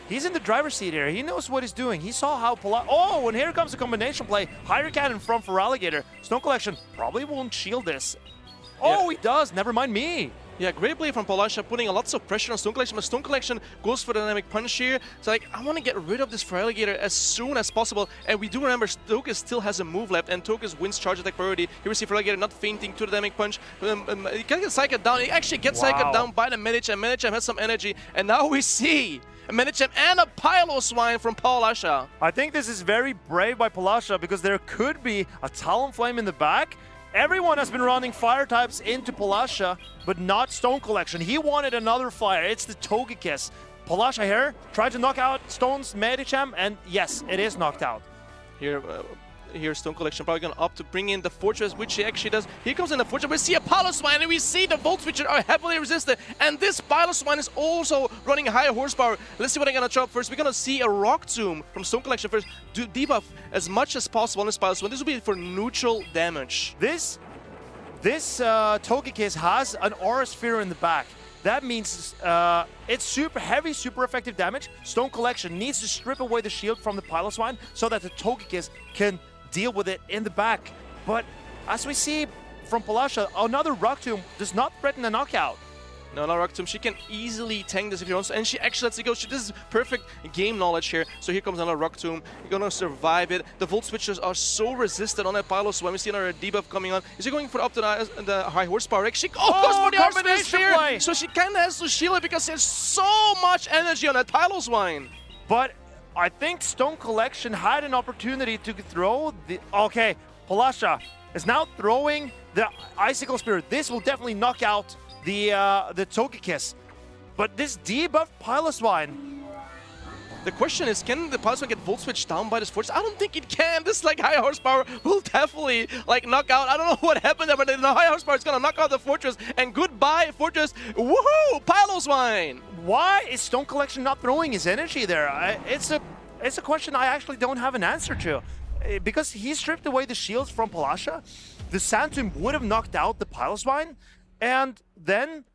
in the driver's seat here. He knows what he's doing. He saw how Oh, and here comes the combination play. Hydro Cannon from Feraligatr. Stone Collection probably won't shield this. Oh, he does. Never mind me. Yeah, great play from Polasha, putting lots of pressure on Stone Collection, but Stone Collection goes for the dynamic punch here. It's like, I want to get rid of this Feraligatr as soon as possible. And we do remember Togekiss still has a move left, and Togekiss wins charge attack priority. Here we see Feraligatr not fainting to the dynamic punch. He can get Psychic down. He actually gets Psychic down by the Medicham. Medicham has some energy, and now we see a Medicham and a Piloswine from Polasha. I think this is very brave by Polasha because there could be a Talonflame in the back. Everyone has been running fire types into Polasha, but not Stone Collection. He wanted another fire. It's the Togekiss. Polasha here tried to knock out Stone's Medicham, and yes, it is knocked out. Here Stone Collection probably going to opt to bring in the Fortress, which he actually does. Here comes in the Fortress. We see a Piloswine, and we see the Volt Switcher are heavily resisted. And this Piloswine is also running higher horsepower. Let's see what I'm going to drop first. We're going to see a Rock Tomb from Stone Collection first. Do debuff as much as possible on this Piloswine. This will be for neutral damage. This Togekiss has an Aura Sphere in the back. That means it's super heavy, super effective damage. Stone Collection needs to strip away the shield from the Piloswine so that the Togekiss can deal with it in the back. But as we see from Polasha, another Rock Tomb does not threaten a knockout. No, Rock Tomb. She can easily tank this if she wants, and she actually lets it go. This is perfect game knowledge here. So here comes another Rock Tomb. You're gonna survive it. The Volt Switchers are so resistant on that Piloswine. We see another debuff coming on. Is he going for up to the high horsepower? She goes for the Armament Sphere. So she kind of has to shield it because there's so much energy on that Piloswine. But I think Stone Collection had an opportunity to throw the... Okay, Polasha is now throwing the Icicle Spear. This will definitely knock out the Togekiss. But this debuff Piloswine... The question is, can the Piloswine get Volt Switch down by this Fortress? I don't think it can. This like high horsepower will definitely like knock out. I don't know what happened there, but the high horsepower is gonna knock out the Fortress. And goodbye, Fortress. Woohoo! Piloswine! Why is Stone Collection not throwing his energy there? It's a question I actually don't have an answer to. Because he stripped away the shields from Polasha, the Sand Tomb would have knocked out the Piloswine, and then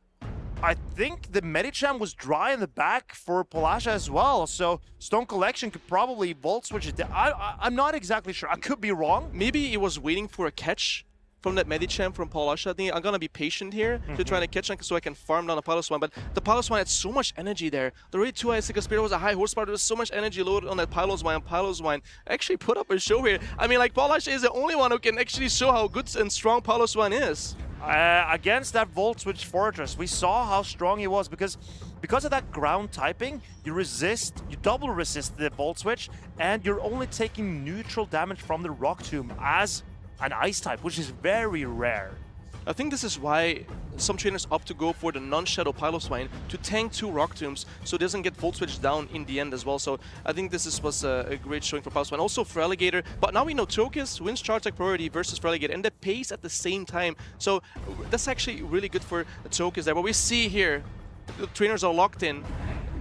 I think the Medicham was dry in the back for Polasha as well, so Stone Collection could probably Volt Switch it. I'm not exactly sure. I could be wrong. Maybe he was waiting for a catch from that Medicham from Polasha. I think I'm gonna be patient here to try to catch him so I can farm down the Piloswine. But the Piloswine had so much energy there. The Raid 2 Icicle Spear was a high horsepower. There was so much energy loaded on that Piloswine. And Piloswine actually put up a show here. I mean, like, Polasha is the only one who can actually show how good and strong Piloswine is. Against that Volt Switch Fortress, we saw how strong he was because of that ground typing, you double resist the Volt Switch, and you're only taking neutral damage from the Rock Tomb as an Ice type, which is very rare. I think this is why some trainers opt to go for the non-Shadow Piloswine to tank 2 Rock Tombs so it doesn't get Volt Switch down in the end as well. So I think this was a great showing for Piloswine. Also Feraligatr, but now we know Togekiss wins charge attack priority versus Feraligatr and the pace at the same time. So that's actually really good for Togekiss there. But we see here, the trainers are locked in.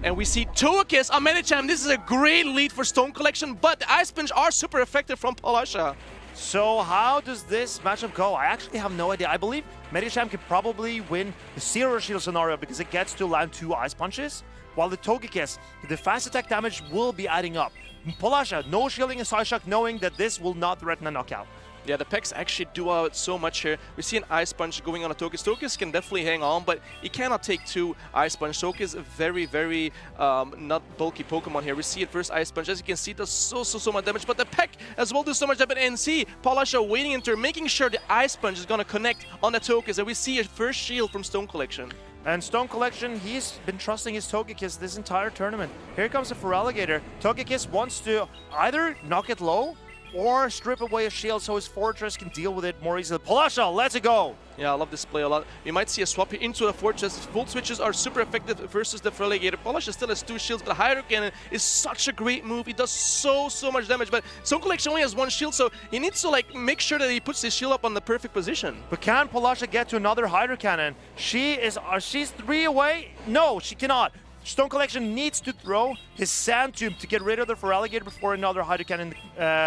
And we see Togekiss on Medicham. This is a great lead for Stone Collection, but the Ice Punch are super effective from Polasha. So how does this matchup go? I actually have no idea. I believe Medicham can probably win the Zero Shield scenario because it gets to land 2 Ice Punches, while the Togekiss, the fast attack damage will be adding up. Polasha, no shielding and Side Shock, knowing that this will not threaten a knockout. Yeah, the packs actually do out so much here. We see an Ice Punch going on a Togekiss. Togekiss can definitely hang on, but he cannot take 2 Ice Punch. Togekiss is a very, very not bulky Pokemon here. We see it first Ice Punch. As you can see, it does so much damage, but the pack as well does so much damage. And see Polasha waiting in turn, making sure the Ice Punch is going to connect on the Togekiss. And we see a first shield from Stone Collection. And Stone Collection, he's been trusting his Togekiss this entire tournament. Here comes the Feraligatr. Togekiss wants to either knock it low or strip away a shield so his Fortress can deal with it more easily. Polasha, let's go! Yeah, I love this play a lot. We might see a swap here into the Fortress. Volt Switches are super effective versus the Feraligatr. Polasha still has 2 shields, but Hydro Cannon is such a great move. He does so much damage, but Stone Collection only has 1 shield, so he needs to like make sure that he puts his shield up on the perfect position. But can Polasha get to another Hydro Cannon? She's 3 away? No, she cannot. Stone Collection needs to throw his Sand Tomb to get rid of the Feraligatr before another Hydro Cannon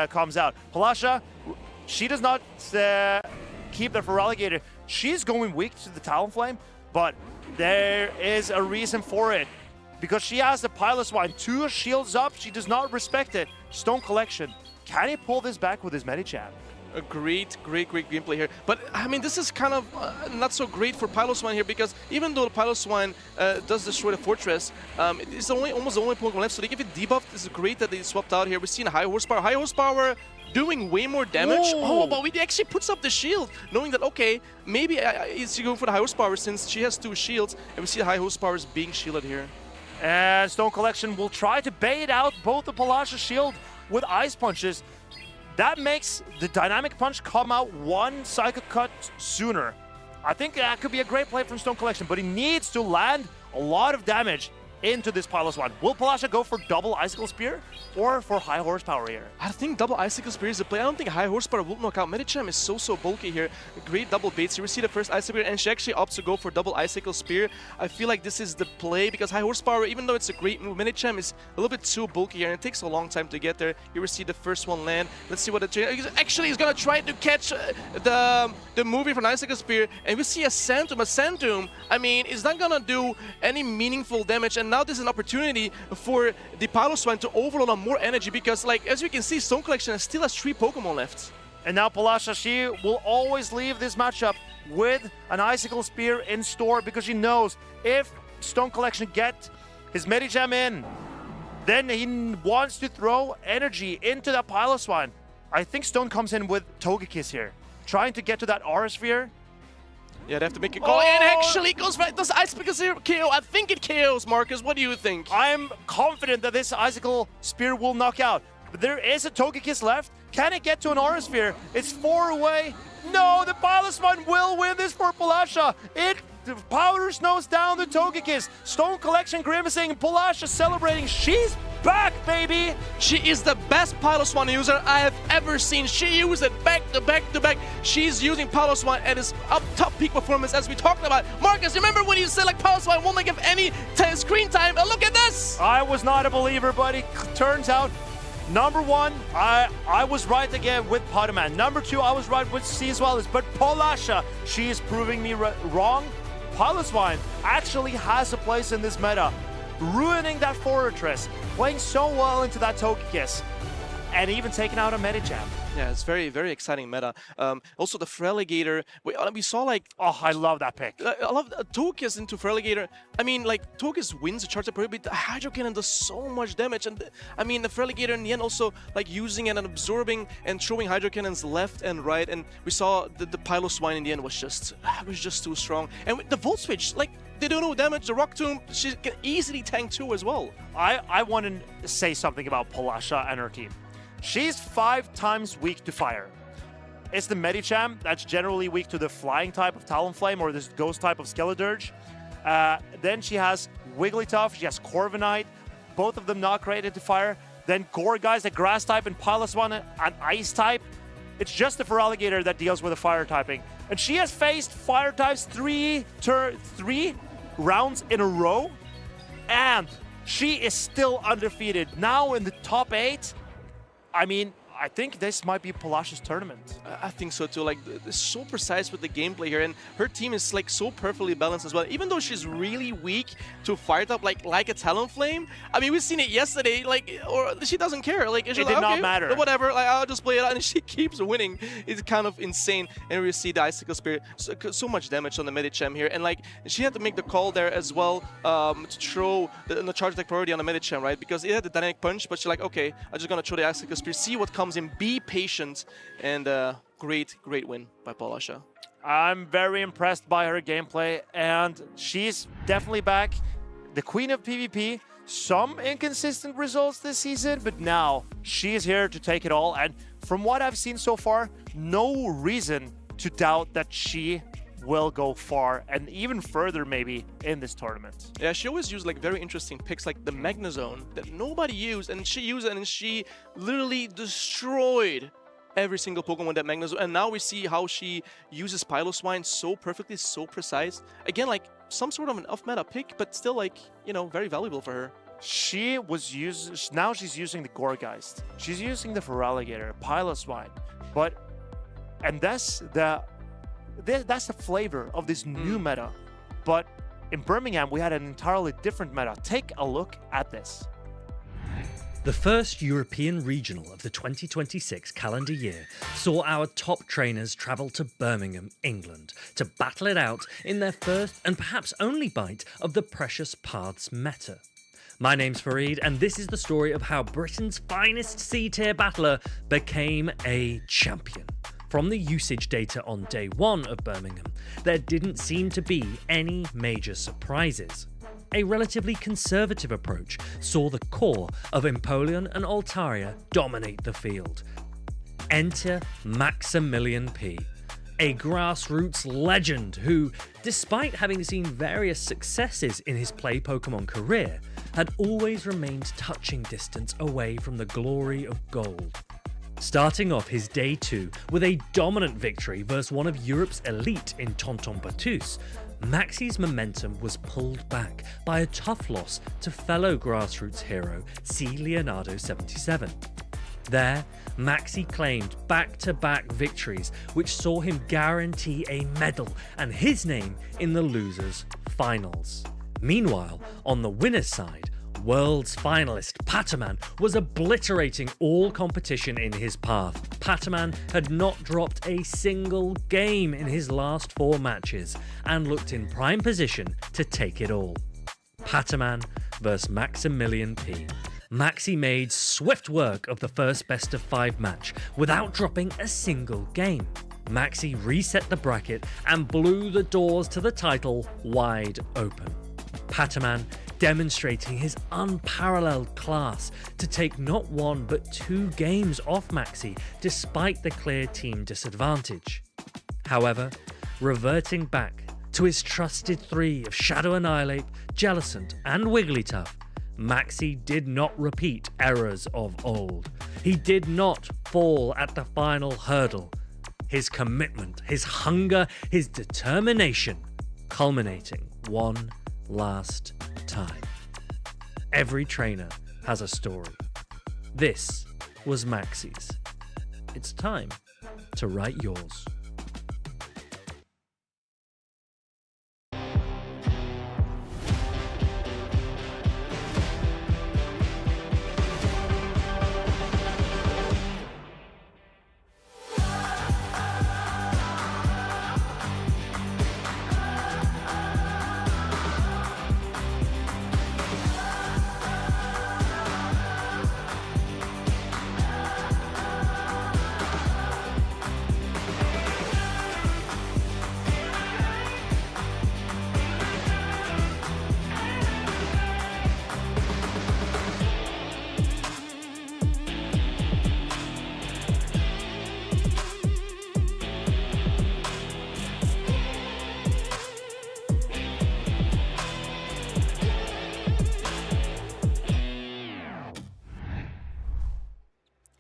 comes out. Polasha, she does not keep the Feraligatr. She's going weak to the Talonflame, but there is a reason for it. Because she has the Piloswine, 2 shields up, she does not respect it. Stone Collection, can he pull this back with his Medicham? A great gameplay here. But I mean, this is kind of not so great for Piloswine here, because even though the Piloswine does destroy the fortress, it's almost the only Pokemon left. So they give it debuff. This is great that they swapped out here. We've seen high horsepower. High horsepower doing way more damage. Whoa. Oh, but we actually puts up the shield, knowing that, okay, maybe he's going for the high horsepower since she has 2 shields, and we see the high horsepower is being shielded here. And Stone Collection will try to bait out both the Palasha shield with Ice Punches. That makes the Dynamic Punch come out 1 Psychic Cut sooner. I think that could be a great play from Stone Collection, but he needs to land a lot of damage into this Piloswine. Will Palasha go for double Icicle Spear or for high horsepower here? I think double Icicle Spear is the play. I don't think high horsepower will knock out. Medicham is so bulky here. Great double baits. You see the first Icicle Spear, and she actually opts to go for double Icicle Spear. I feel like this is the play because high horsepower, even though it's a great move, Medicham is a little bit too bulky here, and it takes a long time to get there. You will see the first one land. Let's see what the actually he's gonna try to catch the movie from Icicle Spear, and we see a Santum. A Santum, I mean, is not gonna do any meaningful damage, and now this is an opportunity for the Piloswine to overload on more energy because, like, as you can see, Stone Collection still has 3 Pokemon left. And now Palasha, she will always leave this matchup with an Icicle Spear in store because she knows if Stone Collection get his Medicham in, then he wants to throw energy into that Piloswine. I think Stone comes in with Togekiss here, trying to get to that Aura Sphere. Yeah, they have to make it go, and actually goes right. Does Icicle Spear KO? I think it KOs, Marcus. What do you think? I'm confident that this Icicle Spear will knock out. But there is a Togekiss left. Can it get to an Aura Sphere? It's 4 away. No, the Piloswine will win this for Palasha. It powder snows down the Togekiss. Stone Collection grimacing, Palasha celebrating. She's back, baby! She is the best Piloswine user I have ever seen. She used it back to back to back. She's using Piloswine at his top peak performance, as we talked about. Marcus, remember when you said like Piloswine won't give any screen time? And look at this! I was not a believer, but it turns out, number 1, I was right again with Pokémon. Number 2, I was right with Seaswellis. But Palasha, she is proving me wrong. Piloswine actually has a place in this meta, ruining that fortress, playing so well into that Togekiss, and even taking out a Medicham. Yeah, it's very exciting meta. Also, the Feraligatr, we saw like... Oh, I love that pick. I love Togekiss into Feraligatr. I mean, like, Togekiss wins the charge up, but the Hydro Cannon does so much damage. And I mean, the Feraligatr in the end also like using it and absorbing and throwing Hydro Cannons left and right. And we saw the Piloswine in the end was just too strong. And with the Volt Switch, like, they do no damage. The Rock Tomb, she can easily tank 2 as well. I want to say something about Palasha and her team. She's 5 times weak to fire. It's the Medicham that's generally weak to the flying type of Talonflame or this ghost type of Skeledirge. Then she has Wigglytuff, she has Corviknight, both of them not created to fire. Then Gourgeist, a grass type, and Piloswine, an ice type. It's just the Feraligatr that deals with a fire typing. And she has faced fire types 3 rounds in a row, and she is still undefeated. Now in the top 8, I mean, I think this might be Palasha's tournament. I think so too. Like, it's so precise with the gameplay here, and her team is like so perfectly balanced as well. Even though she's really weak to fire type, like a Talonflame. I mean, we've seen it yesterday. Like, or she doesn't care. Like, it did not matter. Whatever. Like, I'll just play it out, and she keeps winning. It's kind of insane. And we see the Icicle Spear, so much damage on the Medicham here, and like she had to make the call there as well to throw the charge attack priority on the Medicham, right? Because it had the Dynamic Punch, but she's like, okay, I'm just gonna throw the Icicle Spear, see what comes in, be patient, and great win by Palasha. I'm very impressed by her gameplay, and she's definitely back. The queen of PvP. Some inconsistent results this season, but now she is here to take it all. And from what I've seen so far, no reason to doubt that she will go far and even further maybe in this tournament. Yeah, she always used like very interesting picks like the Magnezone that nobody used, and she used it and she literally destroyed every single Pokemon that Magnezone. And now we see how she uses Piloswine so perfectly, so precise. Again, like some sort of an off-meta pick, but still like, you know, very valuable for her. She was now she's using the Gourgeist. She's using the Feraligatr, Piloswine, and that's the flavor of this new meta. But in Birmingham, we had an entirely different meta. Take a look at this. The first European regional of the 2026 calendar year saw our top trainers travel to Birmingham, England, to battle it out in their first and perhaps only bite of the Precious Paths meta. My name's Fareed, and this is the story of how Britain's finest C-tier battler became a champion. From the usage data on day one of Birmingham, there didn't seem to be any major surprises. A relatively conservative approach saw the core of Empoleon and Altaria dominate the field. Enter Maximilian P, a grassroots legend who, despite having seen various successes in his play Pokemon career, had always remained touching distance away from the glory of gold. Starting off his day 2 with a dominant victory versus one of Europe's elite in Tonton Batus, Maxi's momentum was pulled back by a tough loss to fellow grassroots hero C. Leonardo 77. There, Maxi claimed back-to-back victories which saw him guarantee a medal and his name in the losers' finals. Meanwhile, on the winner's side, Worlds finalist Pataman was obliterating all competition in his path. Pataman had not dropped a single game in his last 4 matches and looked in prime position to take it all. Pataman vs Maximilian P. Maxi made swift work of the first best of 5 match without dropping a single game. Maxi reset the bracket and blew the doors to the title wide open. Pataman demonstrating his unparalleled class to take not 1 but 2 games off Maxi despite the clear team disadvantage. However, reverting back to his trusted 3 of Shadow Annihilate, Jellicent and Wigglytuff, Maxi did not repeat errors of old. He did not fall at the final hurdle. His commitment, his hunger, his determination, culminating one last time. Every trainer has a story. This was Maxi's. It's time to write yours.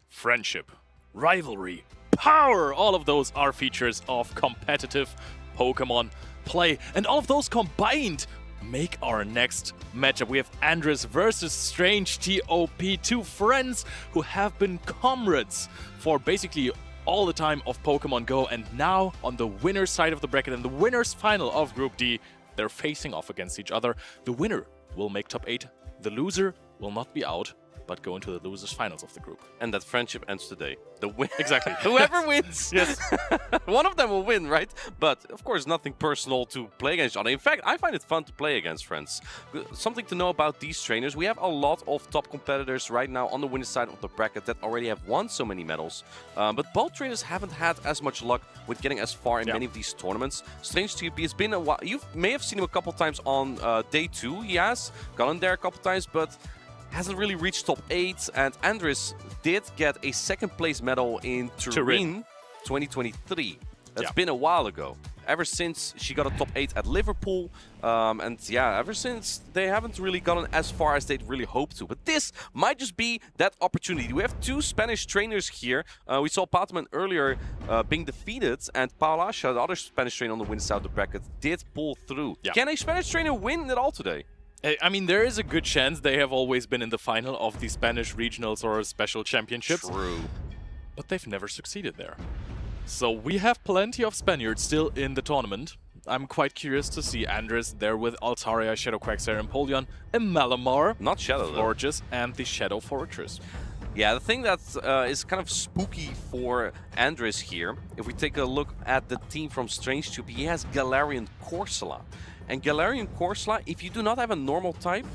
Friendship, rivalry, power, all of those are features of competitive Pokemon play. And all of those combined make our next matchup. We have Andres versus Strange TOP, 2 friends who have been comrades for basically all the time of Pokemon Go. And now on the winner's side of the bracket, in the winner's final of Group D, they're facing off against each other. The winner will make top 8. The loser will not be out, but go into the losers finals of the group. And that friendship ends today. The win Exactly. Whoever wins, Yes. one of them will win, right? But of course, nothing personal to play against each other. In fact, I find it fun to play against friends. Something to know about these trainers: we have a lot of top competitors right now on the winner's side of the bracket that already have won so many medals. But both trainers haven't had as much luck with getting as far in many of these tournaments. Strange TOP has been a while. You may have seen him a couple times on day 2. He has gotten there a couple times, but hasn't really reached top 8, and Andres did get a 2nd place medal in Turin 2023. That's been a while ago. Ever since she got a top 8 at Liverpool, and yeah, ever since they haven't really gotten as far as they'd really hoped to. But this might just be that opportunity. We have 2 Spanish trainers here. We saw Pataman earlier being defeated, and Paulasha, the other Spanish trainer on the winner's side of the bracket, did pull through. Can a Spanish trainer win it all today? I mean, there is a good chance. They have always been in the final of the Spanish regionals or special championships. True. But they've never succeeded there. So we have plenty of Spaniards still in the tournament. I'm quite curious to see Andres there with Altaria, Shadow Quagsire, Empoleon, a Malamar, not Shadow, Forges, and the Shadow Fortress. Yeah, the thing that is kind of spooky for Andres here, if we take a look at the team from Strange Tube, he has Galarian Corsola. And Galarian Corsola, if you do not have a normal type,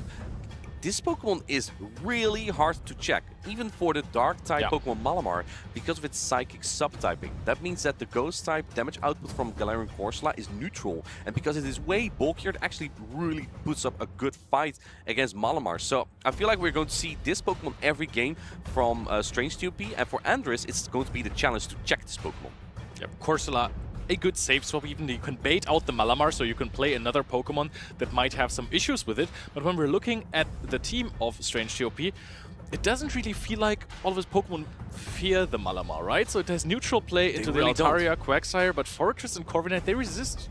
this Pokemon is really hard to check, even for the Dark-type Pokemon Malamar, because of its Psychic subtyping. That means that the Ghost-type damage output from Galarian Corsola is neutral, and because it is way bulkier, it actually really puts up a good fight against Malamar. So I feel like we're going to see this Pokemon every game from Strange TOP, and for Andres, it's going to be the challenge to check this Pokemon. Yep, Corsola, a good save swap. Even you can bait out the Malamar, so you can play another Pokemon that might have some issues with it. But when we're looking at the team of Strange TOP, it doesn't really feel like all of his Pokemon fear the Malamar, right? So it has neutral play into the Altaria, Quagsire, but Fortress and Corviknight, they resist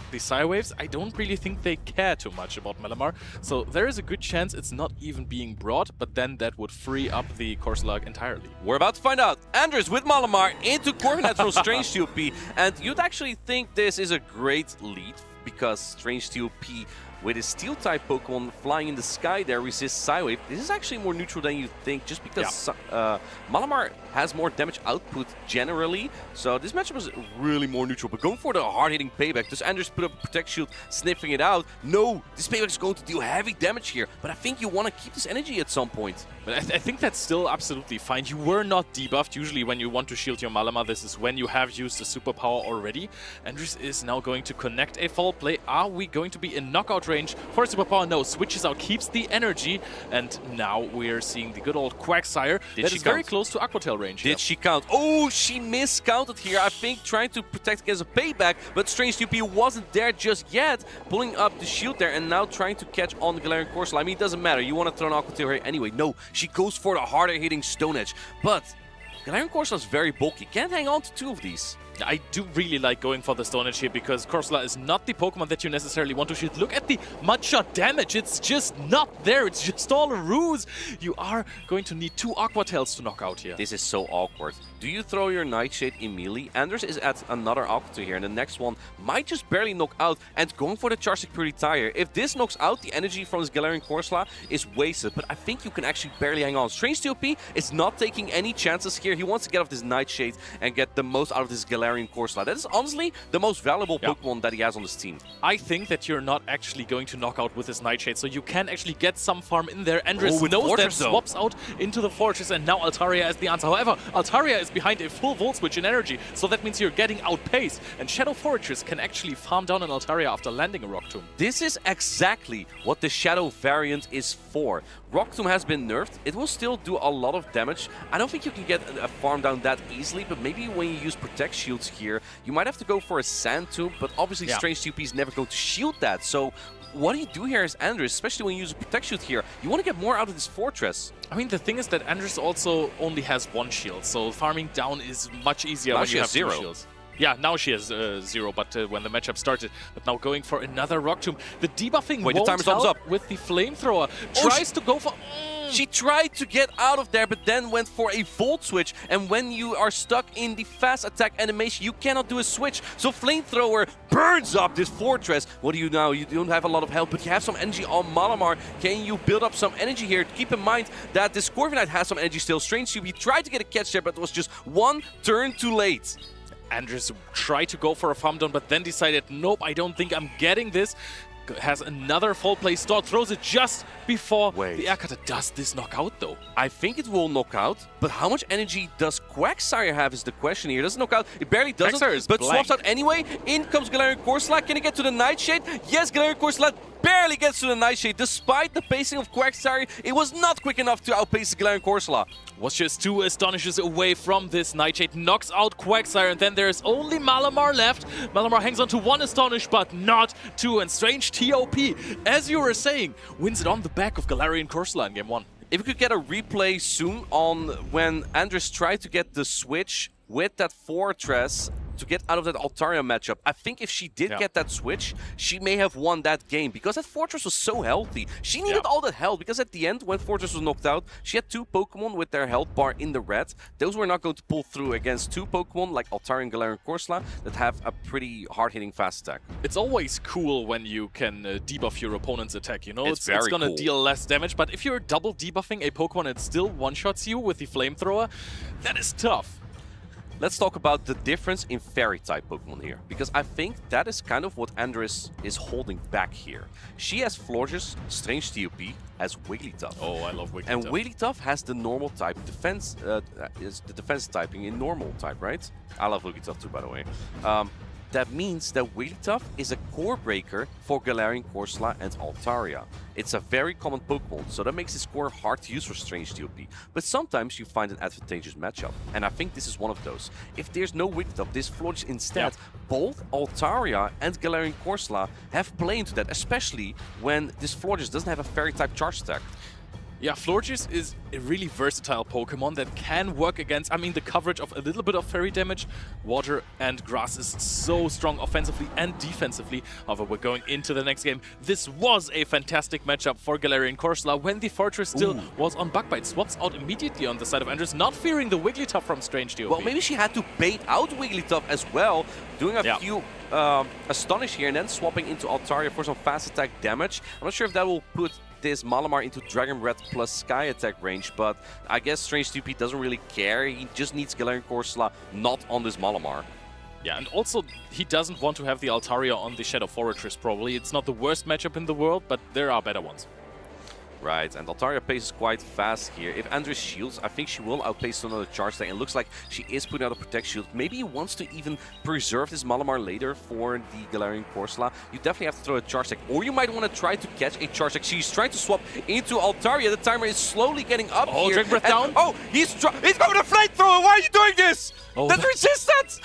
the Psywaves. I don't really think they care too much about Malamar, so there is a good chance it's not even being brought, but then that would free up the Corsola entirely. We're about to find out. Andres with Malamar into Corviknight from Strange TOP, and you'd actually think this is a great lead, because Strange TOP with his Steel-type Pokemon flying in the sky there resists Psywave. This is actually more neutral than you think, just because Malamar has more damage output generally. So this matchup is really more neutral. But going for the hard-hitting payback, does Andres put up a Protect Shield, sniffing it out? No, this payback is going to deal heavy damage here. But I think you want to keep this energy at some point. But I think that's still absolutely fine. You were not debuffed. Usually when you want to shield your Malamar, this is when you have used the superpower already. Andres is now going to connect a foul play. Are we going to be in knockout range for superpower? No, switches out, keeps the energy. And now we're seeing the good old Quagsire that is very close to Aqua Tail range. Did she count? Oh, she miscounted here. I think trying to protect against a payback, but Strange TOP wasn't there just yet. Pulling up the shield there and now trying to catch on the Galarian Corsola. I mean, it doesn't matter. You want to throw an Aqua Tail here anyway. No, she goes for the harder hitting Stone Edge. But Galarian Corsola is very bulky. Can't hang on to two of these. I do really like going for the Stone Edge here because Corsola is not the Pokemon that you necessarily want to shield. Look at the Mudshot damage. It's just not there. It's just all a ruse. You are going to need two Aqua Tails to knock out here. This is so awkward. Do you throw your Nightshade immediately? Andres is at another Aqua Tail here, and the next one might just barely knock out. And going for the Charge Security Tire. If this knocks out, the energy from this Galarian Corsola is wasted. But I think you can actually barely hang on. Strange TOP is not taking any chances here. He wants to get off this Nightshade and get the most out of this Galarian Corsola. That is honestly the most valuable Pokemon that he has on this team. I think that you're not actually going to knock out with this Nightshade, so you can actually get some farm in there. Andres knows that, swaps out into the Fortress, and now Altaria is the answer. However, Altaria is behind a full Volt Switch in energy, so that means you're getting outpaced, and Shadow Fortress can actually farm down an Altaria after landing a Rock Tomb. This is exactly what the Shadow variant is for. Rock Tomb has been nerfed. It will still do a lot of damage. I don't think you can get a farm down that easily, but maybe when you use Protect Shields here, you might have to go for a Sand Tomb, but obviously Strange TOP is never going to shield that. So what do you do here as Andres, especially when you use a Protect Shield here? You want to get more out of this Fortress. I mean, the thing is that Andres also only has one shield, so farming down is much easier when you have two shields. Yeah, now she has 0, but when the matchup started. But now going for another Rock Tomb. The debuffing won't help with the Flamethrower. Tries to go for... She tried to get out of there, but then went for a Volt Switch. And when you are stuck in the fast attack animation, you cannot do a switch. So Flamethrower burns up this Fortress. What do you now? You don't have a lot of health, but you have some energy on Malamar. Can you build up some energy here? Keep in mind that this Corviknight has some energy still. Strange TOP tried to get a catch there, but it was just one turn too late. Andres tried to go for a farm down, but then decided, nope, I don't think I'm getting this. Has another full play start, throws it just before the air cutter. Does this knock out though? I think it will knock out, but how much energy does Quagsire have is the question here. It doesn't knock out, it barely doesn't, but swaps out anyway. In comes Galarian Corsola. Can he get to the Nightshade? Yes, Galarian Corsola barely gets to the Nightshade. Despite the pacing of Quagsire, it was not quick enough to outpace the Galarian Corsola. Was just two Astonishes away from this Nightshade, knocks out Quagsire, and then there's only Malamar left. Malamar hangs on to one Astonish, but not two, and Strange TOP, as you were saying, wins it on the back of Galarian Corsola in Game 1. If we could get a replay soon on when Andres tried to get the switch with that Fortress to get out of that Altaria matchup. I think if she did get that switch, she may have won that game because that Fortress was so healthy. She needed all that health because at the end, when Fortress was knocked out, she had 2 Pokemon with their health bar in the red. Those were not going to pull through against 2 Pokemon like Altaria and Galarian Corsola that have a pretty hard-hitting fast attack. It's always cool when you can debuff your opponent's attack, you know? It's gonna cool. deal less damage, but if you're double debuffing a Pokemon and it still one-shots you with the Flamethrower, that is tough. Let's talk about the difference in Fairy-type Pokemon here, because I think that is kind of what Andres is holding back here. She has Florges, Strange TOP, has Wigglytuff. Oh, I love Wigglytuff. And Wigglytuff has the normal type defense, is the defense typing in normal type, right? I love Wigglytuff too, by the way. That means that Wigglytuff is a core breaker for Galarian Corsola and Altaria. It's a very common Pokemon, so that makes this core hard to use for Strange TOP. But sometimes you find an advantageous matchup, and I think this is one of those. If there's no Wigglytuff, this Florges instead, both Altaria and Galarian Corsola have play into that, especially when this Florges doesn't have a Fairy-type charge attack. Yeah, Florges is a really versatile Pokemon that can work against, I mean, the coverage of a little bit of fairy damage. Water and grass is so strong offensively and defensively. However, we're going into the next game. This was a fantastic matchup for Galarian Corsola when the Fortress still was on Bug Bite. Swaps out immediately on the side of Andres, not fearing the Wigglytuff from Strange TOP. Well, maybe she had to bait out Wigglytuff as well, doing a few Astonish here and then swapping into Altaria for some fast attack damage. I'm not sure if that will put this Malamar into Dragon Breath plus Sky attack range, but I guess Strange TP doesn't really care. He just needs Galarian Corsola not on this Malamar. Yeah, and also he doesn't want to have the Altaria on the Shadow Fortress probably. It's not the worst matchup in the world, but there are better ones. Right, and Altaria paces quite fast here. If Andres shields, I think she will outpace another charge attack. And it looks like she is putting out a Protect Shield. Maybe he wants to even preserve this Malamar later for the Galarian Corsola. You definitely have to throw a charge attack. Or you might want to try to catch a charge attack. She's trying to swap into Altaria. The timer is slowly getting up here. Dragon Breath down. Oh, he's going to Flamethrower! Why are you doing this? That resistance!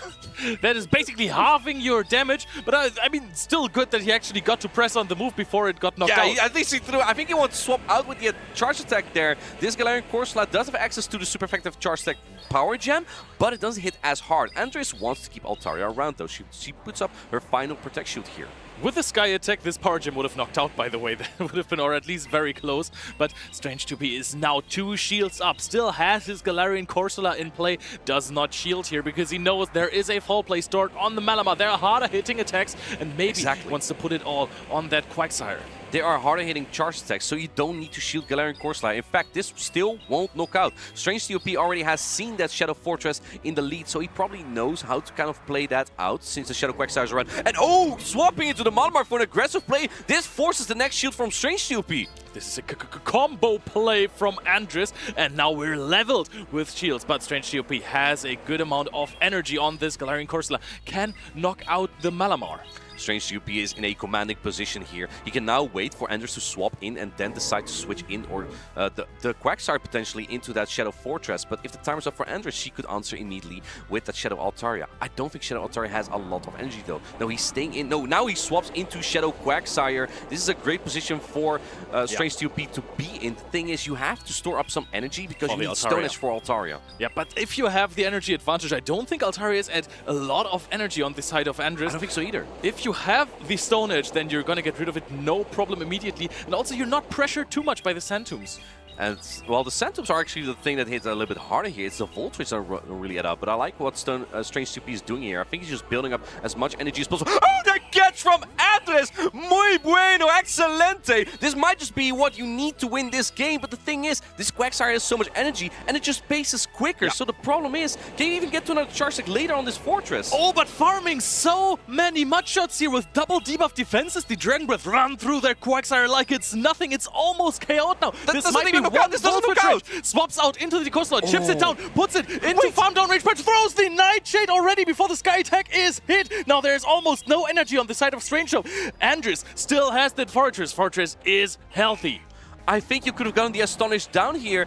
That is basically halving your damage, but I mean, still good that he actually got to press on the move before it got knocked out. Yeah, at least he threw. I think he wants to swap out with the charge attack there. This Galarian Corsola does have access to the super effective charge attack Power Gem, but it doesn't hit as hard. Andres wants to keep Altaria around though. She puts up her final Protect Shield here. With the Sky attack, this Power Gem would have knocked out, by the way. That would have been, or at least very close. But Strange TP is now 2 shields up. Still has his Galarian Corsola in play. Does not shield here because he knows there is a Fall Play stored on the Malamar. There are harder hitting attacks and maybe wants to put it all on that Quagsire. There are harder hitting charge attacks, so you don't need to shield Galarian Corsola. In fact, this still won't knock out. Strange TOP already has seen that Shadow Fortress in the lead, so he probably knows how to kind of play that out since the Shadow Quagsire is around. And swapping into the Malamar for an aggressive play. This forces the next shield from Strange TOP. This is a combo play from Andres, and now we're leveled with shields. But Strange TOP has a good amount of energy on this Galarian Corsola. Can knock out the Malamar. Strange TOP is in a commanding position here. He can now wait for Andres to swap in and then decide to switch in or the Quagsire potentially into that Shadow Fortress. But if the timer's up for Andres, she could answer immediately with that Shadow Altaria. I don't think Shadow Altaria has a lot of energy though. No, he's staying in. No, now he swaps into Shadow Quagsire. This is a great position for Strange TOP to be in. The thing is, you have to store up some energy because you need Stone Edge for Altaria. Yeah, but if you have the energy advantage, I don't think Altaria is at a lot of energy on the side of Andres. I don't think so either. If you have the Stone Edge, then you're gonna get rid of it no problem immediately. And also, you're not pressured too much by the Sand Tombs. And, well, the Sand Tombs are actually the thing that hits a little bit harder here. It's the Voltage that don't really add up. But I like what Strange TP is doing here. I think he's just building up as much energy as possible. Oh, the catch from Andres! Muy bueno, excelente! This might just be what you need to win this game. But the thing is, this Quagsire has so much energy, and it just paces quicker. So the problem is, can you even get to another charge deck later on this Fortress? Oh, but farming so many mud shots here with double debuff defenses. The Dragon Breath run through their Quagsire like it's nothing. It's almost KO'd now. This might be this doesn't look out! Swaps out into the Corsola, chips it down, puts it into farm down range, but throws the Nightshade already before the Sky attack is hit. Now there's almost no energy on the side of Strange Show. Andres still has that Fortress. Fortress is healthy. I think you could have gotten the Astonish down here.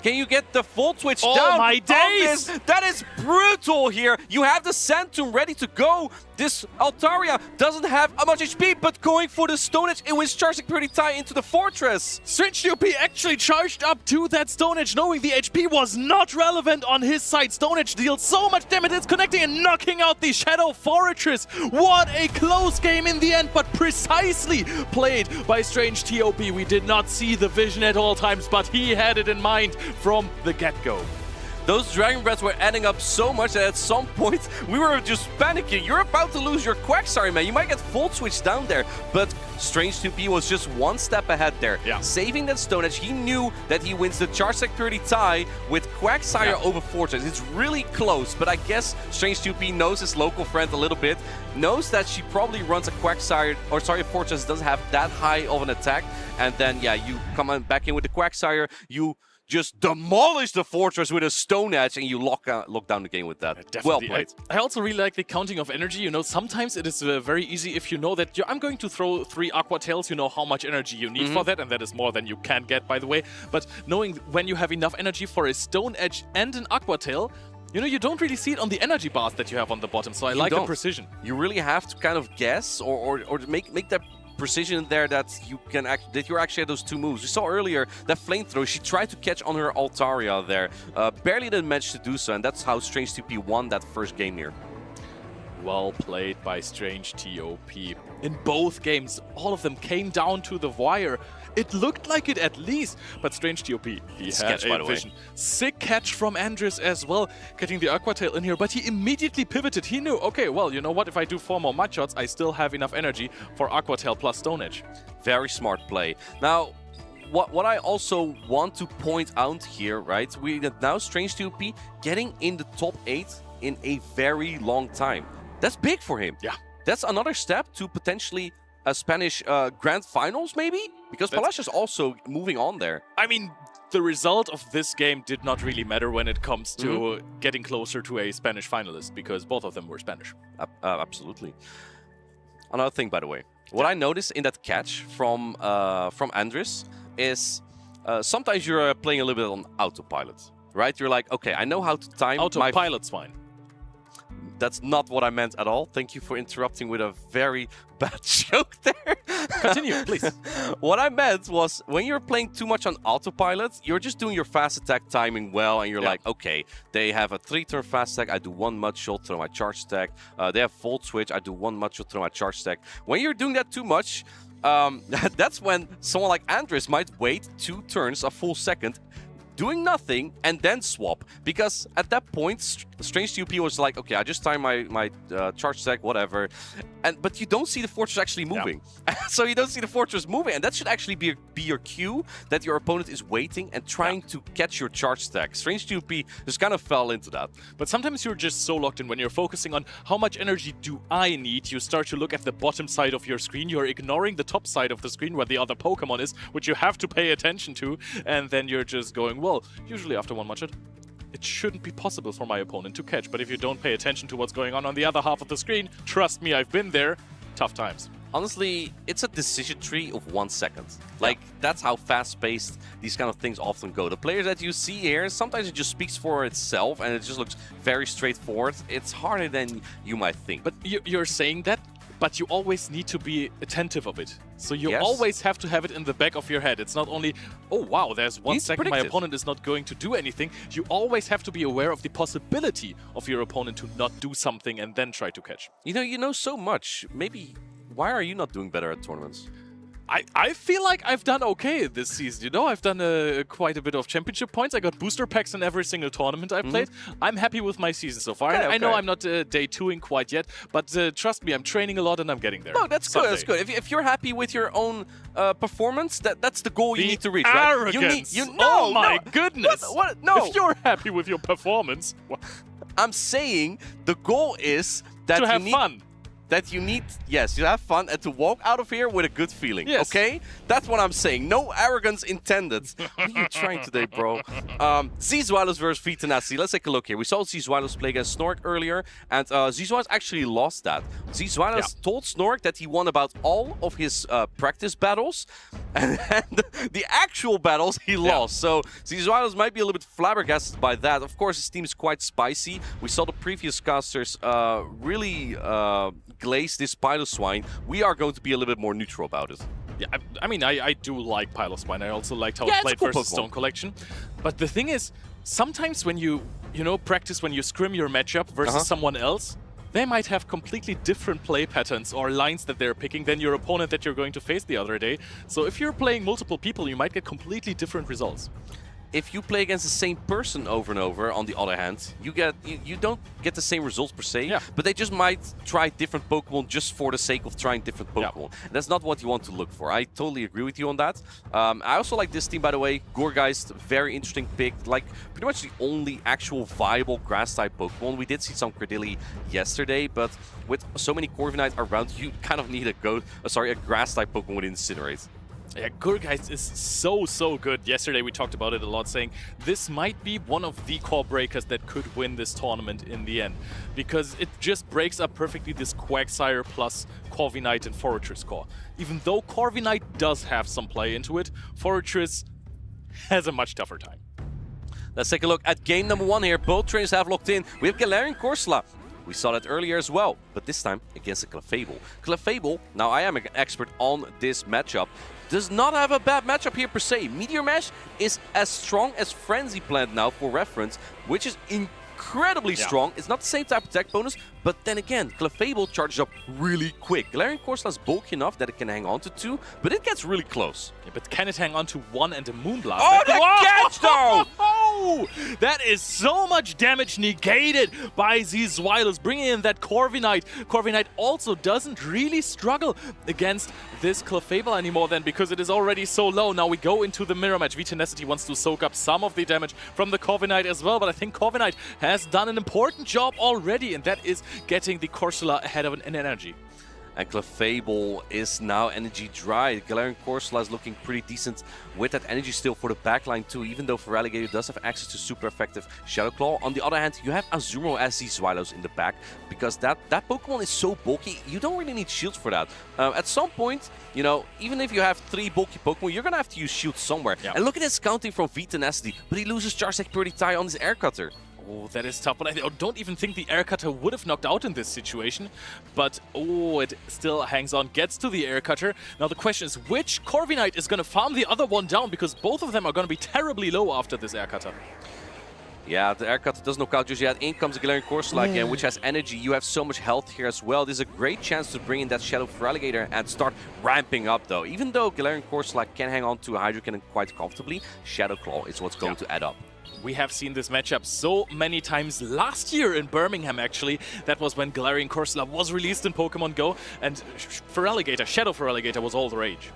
Can you get the Full Twitch down? Oh my days! That is brutal here. You have the Sand Tomb ready to go. This Altaria doesn't have much HP, but going for the Stone Edge, it was charging pretty tight into the fortress. Strange TOP actually charged up to that Stone Edge, knowing the HP was not relevant on his side. Stone Edge deals so much damage, it's connecting and knocking out the Shadow Fortress. What a close game in the end, but precisely played by Strange TOP. We did not see the vision at all times, but he had it in mind from the get-go. Those Dragon Breaths were adding up so much that at some point we were just panicking. You're about to lose your Quagsire, man. You might get Volt Switch down there, but Strange 2P was just one step ahead there. Yeah. Saving that Stone Edge, he knew that he wins the Charge Security tie with Quagsire over Fortress. It's really close, but I guess Strange 2P knows his local friend a little bit, knows that she probably runs a Quagsire, or sorry, Fortress doesn't have that high of an attack, and then, yeah, you come back in with the Quagsire, you just demolish the fortress with a Stone Edge, and you lock down the game with that. Well played. I also really like the counting of energy. You know, sometimes it is very easy if you know that I'm going to throw 3 Aqua Tails, you know how much energy you need for that, and that is more than you can get, by the way. But knowing when you have enough energy for a Stone Edge and an Aqua Tail, you know, you don't really see it on the energy bars that you have on the bottom, so I like the precision. You really have to kind of guess or make that precision there that you can you're actually at those 2 moves. We saw earlier that Flamethrower, she tried to catch on her Altaria there. Barely didn't manage to do so, and that's how Strange TP won that first game here. Well played by Strange TOP. In both games, all of them came down to the wire. It looked like it at least, but Strange TOP, he had a vision. Sick catch from Andres as well, getting the Aqua Tail in here, but he immediately pivoted. He knew, okay, well, you know what, if I do 4 more Mud Shots, I still have enough energy for Aqua Tail plus Stone Edge. Very smart play. Now, what I also want to point out here, right, we now Strange TOP getting in the top 8 in a very long time. That's big for him. Yeah. That's another step to potentially a Spanish Grand Finals, maybe? Because Palash is also moving on there. I mean, the result of this game did not really matter when it comes to getting closer to a Spanish finalist, because both of them were Spanish. Absolutely. Another thing, by the way, what I noticed in that catch from Andres is sometimes you're playing a little bit on autopilot, right? You're like, okay, I know how to time Autopilot's fine. That's not what I meant at all. Thank you for interrupting with a very bad joke there. Continue, please. What I meant was, when you're playing too much on autopilot, you're just doing your fast attack timing well, and you're like, okay, they have a 3-turn fast attack, I do 1 Mud Shot, throw my charge stack. They have Volt Switch, I do 1 Mud Shot, throw my charge stack. When you're doing that too much, that's when someone like Andres might wait 2 turns, a full second, doing nothing, and then swap. Because at that point, Strange TOP was like, okay, I just time my charge stack, whatever. But you don't see the fortress actually moving. Yeah. So you don't see the fortress moving, and that should actually be your cue that your opponent is waiting and trying to catch your charge stack. Strange TOP just kind of fell into that. But sometimes you're just so locked in when you're focusing on how much energy do I need. You start to look at the bottom side of your screen. You're ignoring the top side of the screen where the other Pokemon is, which you have to pay attention to. And then you're just going, well, usually after 1 Mud Shot, it shouldn't be possible for my opponent to catch. But if you don't pay attention to what's going on the other half of the screen, trust me, I've been there. Tough times. Honestly, it's a decision tree of 1 second. Like, that's how fast-paced these kind of things often go. The players that you see here, sometimes it just speaks for itself, and it just looks very straightforward. It's harder than you might think. But you're saying that, but you always need to be attentive of it. So you always have to have it in the back of your head. It's not only, oh wow, there's 1 second my opponent is not going to do anything. You always have to be aware of the possibility of your opponent to not do something and then try to catch. You know so much. Maybe, why are you not doing better at tournaments? I feel like I've done okay this season, you know? I've done quite a bit of championship points. I got booster packs in every single tournament I played. I'm happy with my season so far. Okay, I know I'm not day 2-ing quite yet, but trust me, I'm training a lot and I'm getting there. No, that's good. That's good. If you're happy with your own performance, that's the goal you need to reach, arrogance. right? Oh my goodness! What? No. If you're happy with your performance... I'm saying the goal is that to have fun. that you need, yes, you have fun and to walk out of here with a good feeling, okay? That's what I'm saying. No arrogance intended. What are you trying today, bro? Z-Zweilos versus Vitanassi. Let's take a look here. We saw Z-Zweilos play against Snork earlier, and Z-Zweilos actually lost that. Z-Zweilos told Snork that he won about all of his practice battles, and the actual battles he lost. So Z-Zweilos might be a little bit flabbergasted by that. Of course, his team is quite spicy. We saw the previous casters really glaze this Piloswine. We are going to be a little bit more neutral about it. Yeah, I mean, I do like Piloswine. I also liked how it played versus Stone Collection. But the thing is, sometimes when you practice, when you scrim your matchup versus someone else, they might have completely different play patterns or lines that they're picking than your opponent that you're going to face the other day. So if you're playing multiple people, you might get completely different results. If you play against the same person over and over, on the other hand, you don't get the same results per se, but they just might try different Pokemon just for the sake of trying different Pokemon. And that's not what you want to look for. I totally agree with you on that. I also like this team, by the way. Gourgeist, very interesting pick. Like, pretty much the only actual viable Grass-type Pokemon. We did see some Credilli yesterday, but with so many Corviknight around, you kind of need a Grass-type Pokemon with Incinerate. Yeah, Gourgeist is so good. Yesterday we talked about it a lot, saying this might be one of the core breakers that could win this tournament in the end. Because it just breaks up perfectly this Quagsire plus Corviknight and Forretress core. Even though Corviknight does have some play into it, Forretress has a much tougher time. Let's take a look at game number 1 here. Both trainers have locked in. We have Galarian Corsola. We saw that earlier as well, but this time against a Clefable. Clefable, now I am an expert on this matchup, does not have a bad matchup here per se. Meteor Mash is as strong as Frenzy Plant now, for reference, which is incredibly strong. It's not the same type of attack bonus, but then again, Clefable charges up really quick. Galarian Corsola is bulky enough that it can hang on to 2, but it gets really close. Yeah, but can it hang on to 1 and a Moonblast? Oh, that catch though! That is so much damage negated by Z-Zweilos, bringing in that Corviknight. Corviknight also doesn't really struggle against this Clefable anymore then, because it is already so low. Now we go into the mirror match. Vitanacity wants to soak up some of the damage from the Corviknight as well, but I think Corviknight has done an important job already, and that is getting the Corsola ahead of an energy. And Clefable is now energy dry. Galarian Corsola is looking pretty decent with that energy still for the backline too, even though Feraligatr does have access to super effective Shadow Claw. On the other hand, you have Azumarill as Z-Zweilos in the back, because that Pokemon is so bulky, you don't really need shields for that. At some point, you know, even if you have 3 bulky Pokemon, you're gonna have to use shields somewhere. And look at this counting from Vitanacity, but he loses Charge Attack pretty tight on his Air Cutter. Oh, that is tough, but I don't even think the Air Cutter would have knocked out in this situation. But, oh, it still hangs on, gets to the Air Cutter. Now the question is, which Corviknight is going to farm the other one down? Because both of them are going to be terribly low after this Air Cutter. Yeah, the Air Cutter doesn't knock out just yet. In comes the Galarian Corsola again, which has energy. You have so much health here as well. This is a great chance to bring in that Shadow Feraligatr and start ramping up though. Even though Galarian Corsola can hang on to a Hydro Cannon quite comfortably, Shadow Claw is what's going to add up. We have seen this matchup so many times last year in Birmingham, actually. That was when Galarian Corsola was released in Pokemon GO, and Shadow Feraligatr was all the rage.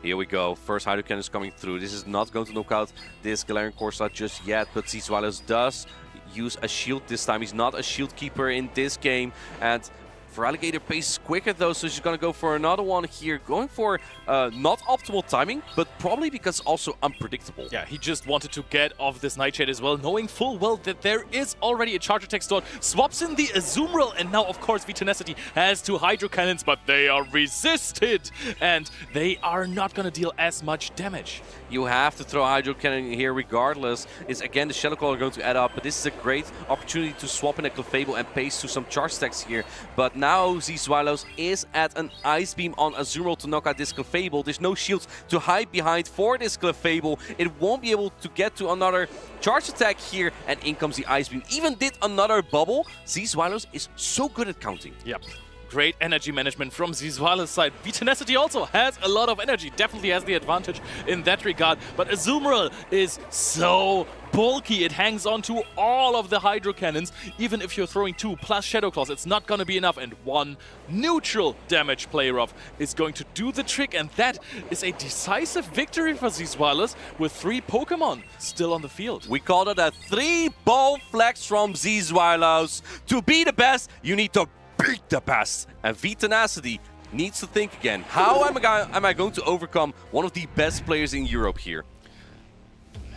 Here we go. First Hydro Cannon is coming through. This is not going to knock out this Galarian Corsola just yet, but Z-Zweilos does use a shield this time. He's not a shield keeper in this game, and Feraligatr paces quicker though, so she's going to go for another one here. Going for not optimal timing, but probably because also unpredictable. Yeah, he just wanted to get off this Nightshade as well, knowing full well that there is already a Charge Attack stored. Swaps in the Azumarill, and now, of course, Vitanacity has 2 Hydro Cannons, but they are resisted, and they are not going to deal as much damage. You have to throw Hydro Cannon here regardless. It's again the Shadow Claw are going to add up, but this is a great opportunity to swap in a Clefable and pace to some charge stacks here. But now Z-Zweilos is at an Ice Beam on Azumarill to knock out this Clefable. There's no shields to hide behind for this Clefable. It won't be able to get to another charge attack here, and in comes the Ice Beam. Even did another bubble. Z-Zweilos is so good at counting. Yep. Great energy management from Z-Zweilos' side. Vitanacity also has a lot of energy, definitely has the advantage in that regard. But Azumarill is so bulky. It hangs on to all of the Hydro Cannons. Even if you're throwing 2 plus Shadow Claws, it's not going to be enough. And 1 neutral damage play-rough is going to do the trick. And that is a decisive victory for Z-Zweilos with 3 Pokemon still on the field. We call it a 3-ball flex from Z-Zweilos. To be the best, you need to beat the best. And V-Tenacity needs to think again. How am I going to overcome one of the best players in Europe here?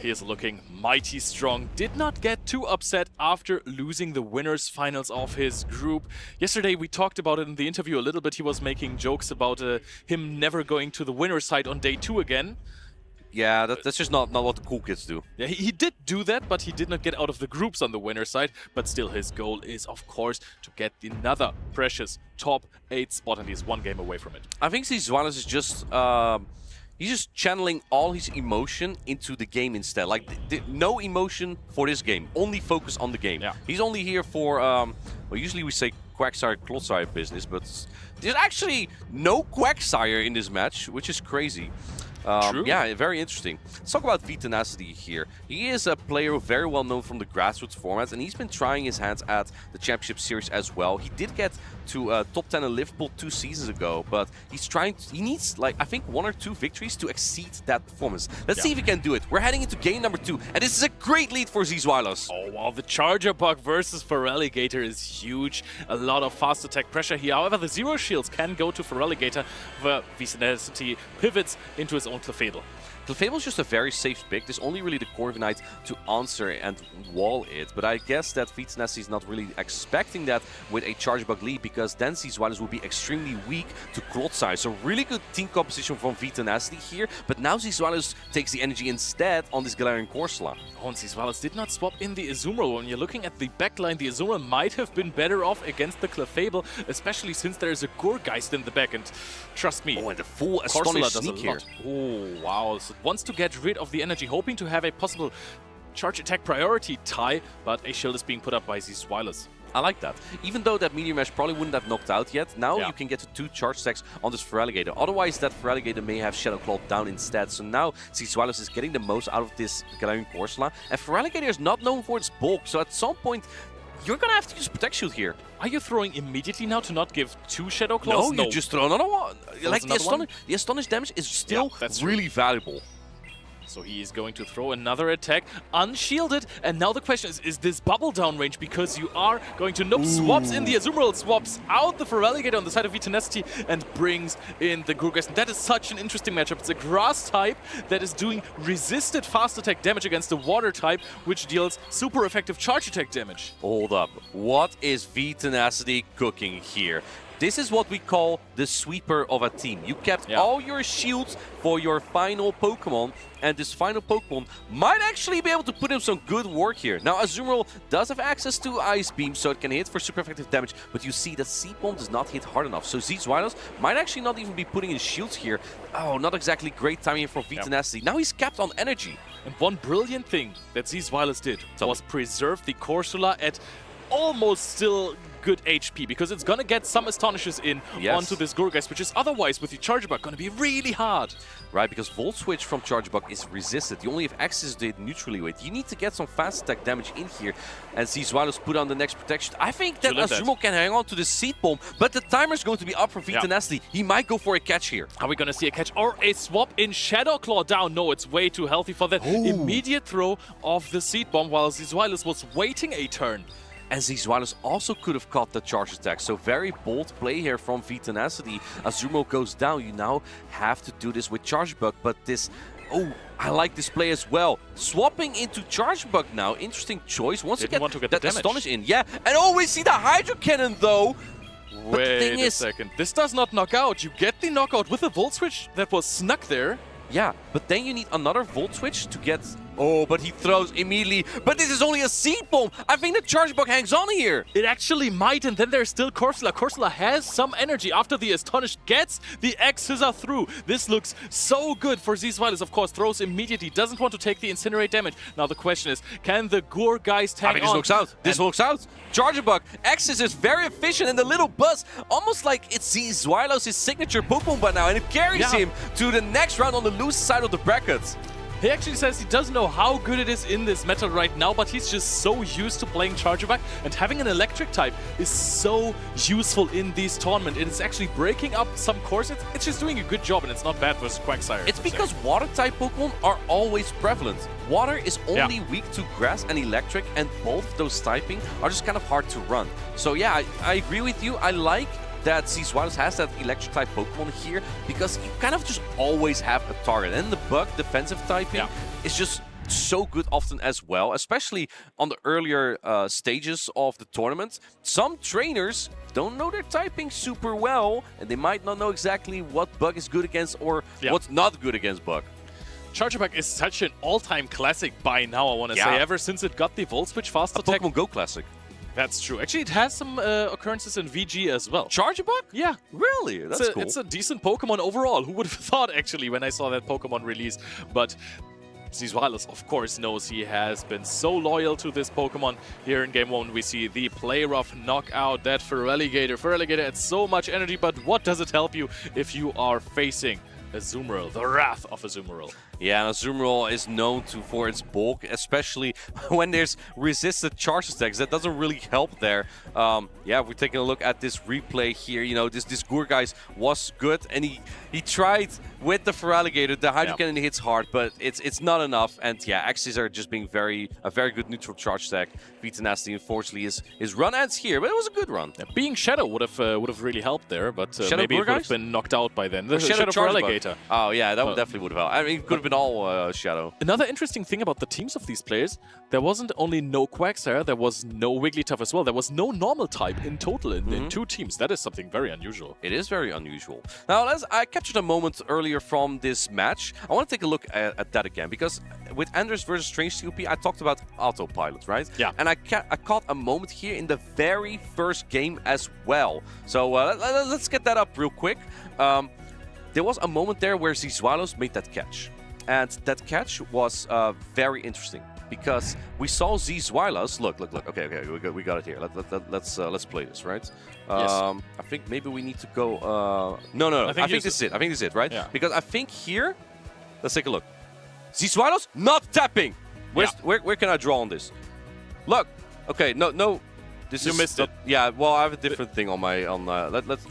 He is looking mighty strong. Did not get too upset after losing the winners finals of his group. Yesterday we talked about it in the interview a little bit. He was making jokes about him never going to the winner's side on day 2 again. Yeah, that's just not what the cool kids do. Yeah, he did do that, but he did not get out of the groups on the winner's side. But still, his goal is, of course, to get another precious top 8 spot, and he's 1 game away from it. I think Zwalis is just... he's just channeling all his emotion into the game instead. Like, no emotion for this game. Only focus on the game. Yeah. He's only here for, well, usually we say Quagsire, Clodsire business, but there's actually no Quagsire in this match, which is crazy. True. Yeah, very interesting. Let's talk about V-Tenacity here. He is a player very well known from the grassroots formats, and he's been trying his hands at the Championship Series as well. He did get to top 10 in Liverpool 2 seasons ago, but he needs, like, I think 1 or 2 victories to exceed that performance. Let's see if he can do it. We're heading into game number 2, and this is a great lead for Zwalis. Oh wow, the Charger Bug versus Feraligatr is huge. A lot of fast attack pressure here. However, the Zero Shields can go to Feraligatr, where V-Tenacity pivots into his own Clefable. Clefable is just a very safe pick. There's only really the Corviknight to answer and wall it. But I guess that V-Tenacity is not really expecting that with a Charge Bug lead, because then Zwalis will be extremely weak to Clodsire. So really good team composition from V-Tenacity here. But now Zwalis takes the energy instead on this Galarian Corsola. Oh, and Zwalis did not swap in the Azumarill. When you're looking at the backline, the Azumarill might have been better off against the Clefable, especially since there is a Gourgeist in the back. And trust me, oh, and the full Corsola Astonish sneak here. Oh, wow. So it wants to get rid of the energy, hoping to have a possible charge attack priority tie, but a shield is being put up by Zwalis. I like that. Even though that Meteor Mash probably wouldn't have knocked out yet, now you can get to 2 charge stacks on this Feraligatr. Otherwise, that Feraligatr may have Shadow Claw down instead. So now Zwalis is getting the most out of this Galarian Corsola. And Feraligatr is not known for its bulk, so at some point, you're gonna have to use Protect Shield here. Are you throwing immediately now to not give 2 Shadow Claws? No, you just throw another one. Like, the Astonish damage is still really valuable. So he is going to throw another attack, unshielded, and now the question is this bubble down range? Because you are going to nope, swaps in the Azumarill, swaps out the Feraligatr on the side of V-Tenacity, and brings in the Gourgeist. And that is such an interesting matchup. It's a grass type that is doing resisted fast attack damage against the water type, which deals super effective charge attack damage. Hold up. What is V-Tenacity cooking here? This is what we call the sweeper of a team. You kept all your shields for your final Pokemon, and this final Pokemon might actually be able to put in some good work here. Now, Azumarill does have access to Ice Beam, so it can hit for super effective damage, but you see that Seed Bomb does not hit hard enough. So Zwalis might actually not even be putting in shields here. Oh, not exactly great timing for V-Tenacity. Now he's capped on energy. And one brilliant thing that Zwalis did was preserve the Corsola at almost still good HP, because it's gonna get some Astonishes in onto this Gourgeist, which is otherwise with the Charge Bug gonna be really hard. Right, because Volt Switch from Charge Bug is resisted. You only have access to it neutrally with. You need to get some fast attack damage in here, and see Zwalis put on the next protection. I think that Azumarill can hang on to the Seed Bomb, but the timer's going to be up for V-Tenacity. He might go for a catch here. Are we gonna see a catch or a swap in Shadow Claw down? No, it's way too healthy for that immediate throw of the Seed Bomb, while Zwalis was waiting a turn. And Zwalis also could have caught the charge attack. So very bold play here from V-Tenacity. Azumarill goes down. You now have to do this with Charge Bug, but this... Oh, I like this play as well. Swapping into Charge Bug now. Interesting choice. Once again, want to get that the Astonish in. Yeah, and oh, we see the Hydro Cannon though. Wait a second. This does not knock out. You get the knockout with a Volt Switch that was snuck there. Yeah, but then you need another Volt Switch to get... Oh, but he throws immediately. But this is only a Seed Bomb. I think the Charge Bug hangs on here. It actually might, and then there's still Corsola. Corsola has some energy after the Astonished gets the X-Scissor through. This looks so good for Zwalis. Of course, throws immediately. Doesn't want to take the Incinerate damage. Now the question is, can the Gourgeist hang on? This looks out. This looks out. Charge Bug. X is very efficient, and the little buzz, almost like it's Zwalis' signature Pokemon by now, and it carries him to the next round on the loose side of the brackets. He actually says he doesn't know how good it is in this meta right now, but he's just so used to playing Charjabug, and having an electric type is so useful in these tournaments. It's actually breaking up some cores. It's just doing a good job, and it's not bad versus Quagsire. It's because water-type Pokemon are always prevalent. Water is only weak to grass and electric, and both of those typing are just kind of hard to run. So yeah, I agree with you. I like that Zweilous has that electric type Pokemon here because you kind of just always have a target. And the Bug defensive typing is just so good often as well, especially on the earlier stages of the tournament. Some trainers don't know their typing super well, and they might not know exactly what Bug is good against or what's not good against Bug. Charjabug is such an all-time classic by now, I want to say, ever since it got the Volt Switch fast attack. Pokémon GO classic. That's true. Actually, it has some occurrences in VG as well. Charjabug? Yeah. Really? That's cool. It's a decent Pokemon overall. Who would have thought, actually, when I saw that Pokemon release? But Zweilous, of course, knows he has been so loyal to this Pokemon. Here in Game 1, we see the Play Rough knock out that Feraligatr. Feraligatr had so much energy, but what does it help you if you are facing Azumarill, the wrath of Azumarill? Yeah, and Azumarill is known for its bulk, especially when there's resisted charge attacks. That doesn't really help there. Yeah, if we're taking a look at this replay here, you know, this Gourgeist was good, and he tried with the Feraligatr. The Hydro Cannon hits hard, but it's not enough. And yeah, Axes are just being a very good neutral charge attack. Tenacity, unfortunately, his run ends here, but it was a good run. Yeah, being Shadow would have really helped there, but maybe it would have been knocked out by then. The Shadow Feraligatr. Oh yeah, that definitely would have helped. I mean, it could have been all Shadow. Another interesting thing about the teams of these players, there wasn't only no Quagsire, there was no Wigglytuff as well. There was no normal type in total in two teams. That is something very unusual. It is very unusual. Now, I captured a moment earlier from this match. I want to take a look at that again, because with Anders versus Strange COP, I talked about autopilot, right? Yeah. And I caught a moment here in the very first game as well. So let's get that up real quick. There was a moment there where Zweilous made that catch. And that catch was very interesting because we saw Zweilous. Look. Okay, we got it here. Let's play this, right? Yes. I think maybe we need to go. No. I think this is it. I think this is it, right? Yeah. Because I think here, let's take a look. Zweilous not tapping. Where can I draw on this? Look. Okay, no. You missed it. Yeah, well, I have a different thing on my let's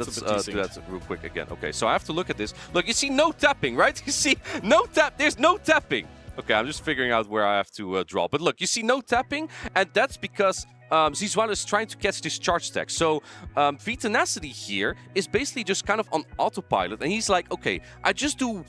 do that real quick again. Okay, so I have to look at this. Look, you see no tapping, right? You see no tap. There's no tapping. Okay, I'm just figuring out where I have to draw. But look, you see no tapping, and that's because Zweilous is trying to catch this charge attack. So Tenacity here is basically just kind of on autopilot, and he's like, okay, I just do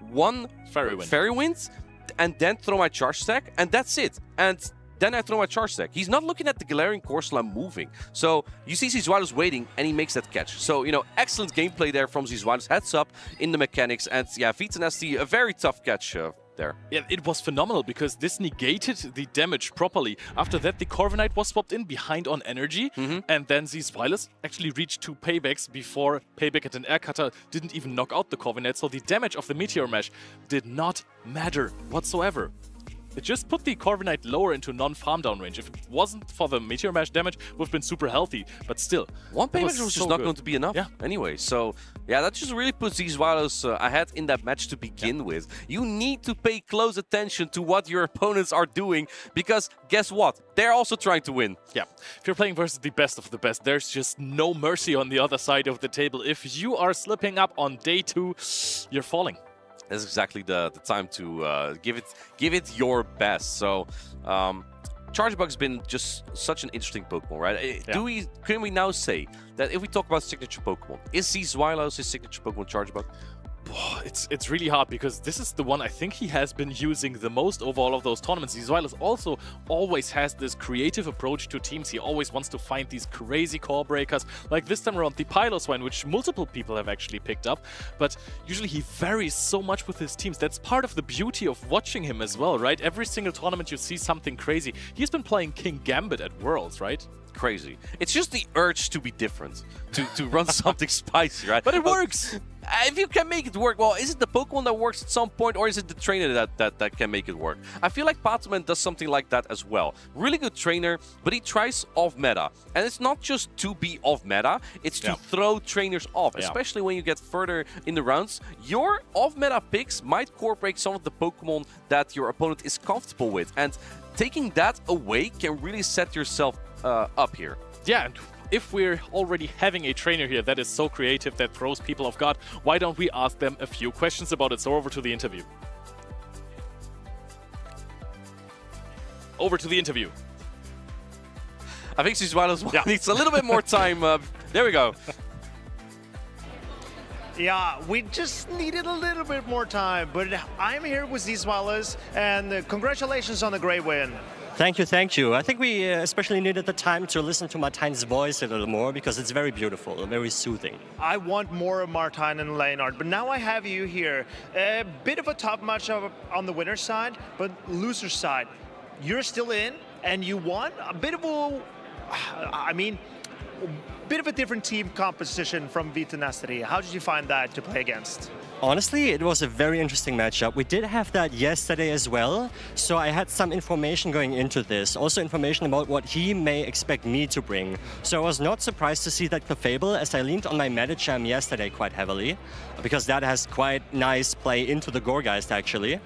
one Fairy Wind, and then throw my charge attack, and that's it. And then I throw my charge attack. He's not looking at the Galarian Corsola moving. So you see Zweilous waiting, and he makes that catch. So, you know, excellent gameplay there from Zweilous. Heads up in the mechanics. And yeah, Tenacity, a very tough catch there. Yeah, it was phenomenal because this negated the damage properly. After that, the Corviknight was swapped in behind on energy, and then Zweilous actually reached 2 paybacks before payback and an air cutter didn't even knock out the Corviknight. So the damage of the Meteor Mash did not matter whatsoever. It just put the Corviknight lower into non-farm down range. If it wasn't for the Meteor Mash damage, it would have been super healthy. But still, one payback was just not going to be enough anyway. So, yeah, that just really puts Zweilous ahead in that match to begin with. You need to pay close attention to what your opponents are doing, because guess what? They're also trying to win. Yeah. If you're playing versus the best of the best, there's just no mercy on the other side of the table. If you are slipping up on day 2, you're falling. That's exactly the time to give it your best. So, Charjabug's been just such an interesting Pokemon, right? Yeah. Can we now say that if we talk about signature Pokemon, is Zweilous his signature Pokemon, Charjabug? It's really hard because this is the one I think he has been using the most over all of those tournaments. Zweilous also always has this creative approach to teams. He always wants to find these crazy core breakers, like this time around the Piloswine, which multiple people have actually picked up. But usually he varies so much with his teams. That's part of the beauty of watching him as well, right? Every single tournament you see something crazy. He's been playing King Gambit at Worlds, right? Crazy. It's just the urge to be different, to run something spicy, right? But it works! if you can make it work, well, is it the Pokemon that works at some point, or is it the trainer that can make it work? I feel like Patoman does something like that as well. Really good trainer, but he tries off meta. And it's not just to be off meta, it's to throw trainers off, especially when you get further in the rounds. Your off meta picks might incorporate some of the Pokemon that your opponent is comfortable with. And taking that away can really set yourself up here. Yeah. If we're already having a trainer here that is so creative, that throws people off guard, why don't we ask them a few questions about it? So over to the interview. Over to the interview. I think Zizwalos needs a little bit more time. There we go. Yeah, we just needed a little bit more time, but I'm here with Zizwalos, and congratulations on the great win. Thank you, thank you. I think we especially needed the time to listen to Martine's voice a little more, because it's very beautiful, very soothing. I want more of Martine and Leonard, but now I have you here. A bit of a tough matchup on the winner's side, but loser's side. You're still in, and you won. A bit of a, bit of a different team composition from Vitanasti. How did you find that to play against? Honestly, it was a very interesting matchup. We did have that yesterday as well, so I had some information going into this. Also information about what he may expect me to bring. So I was not surprised to see that Clefable, as I leaned on my Medicham yesterday quite heavily, because that has quite nice play into the Gourgeist actually.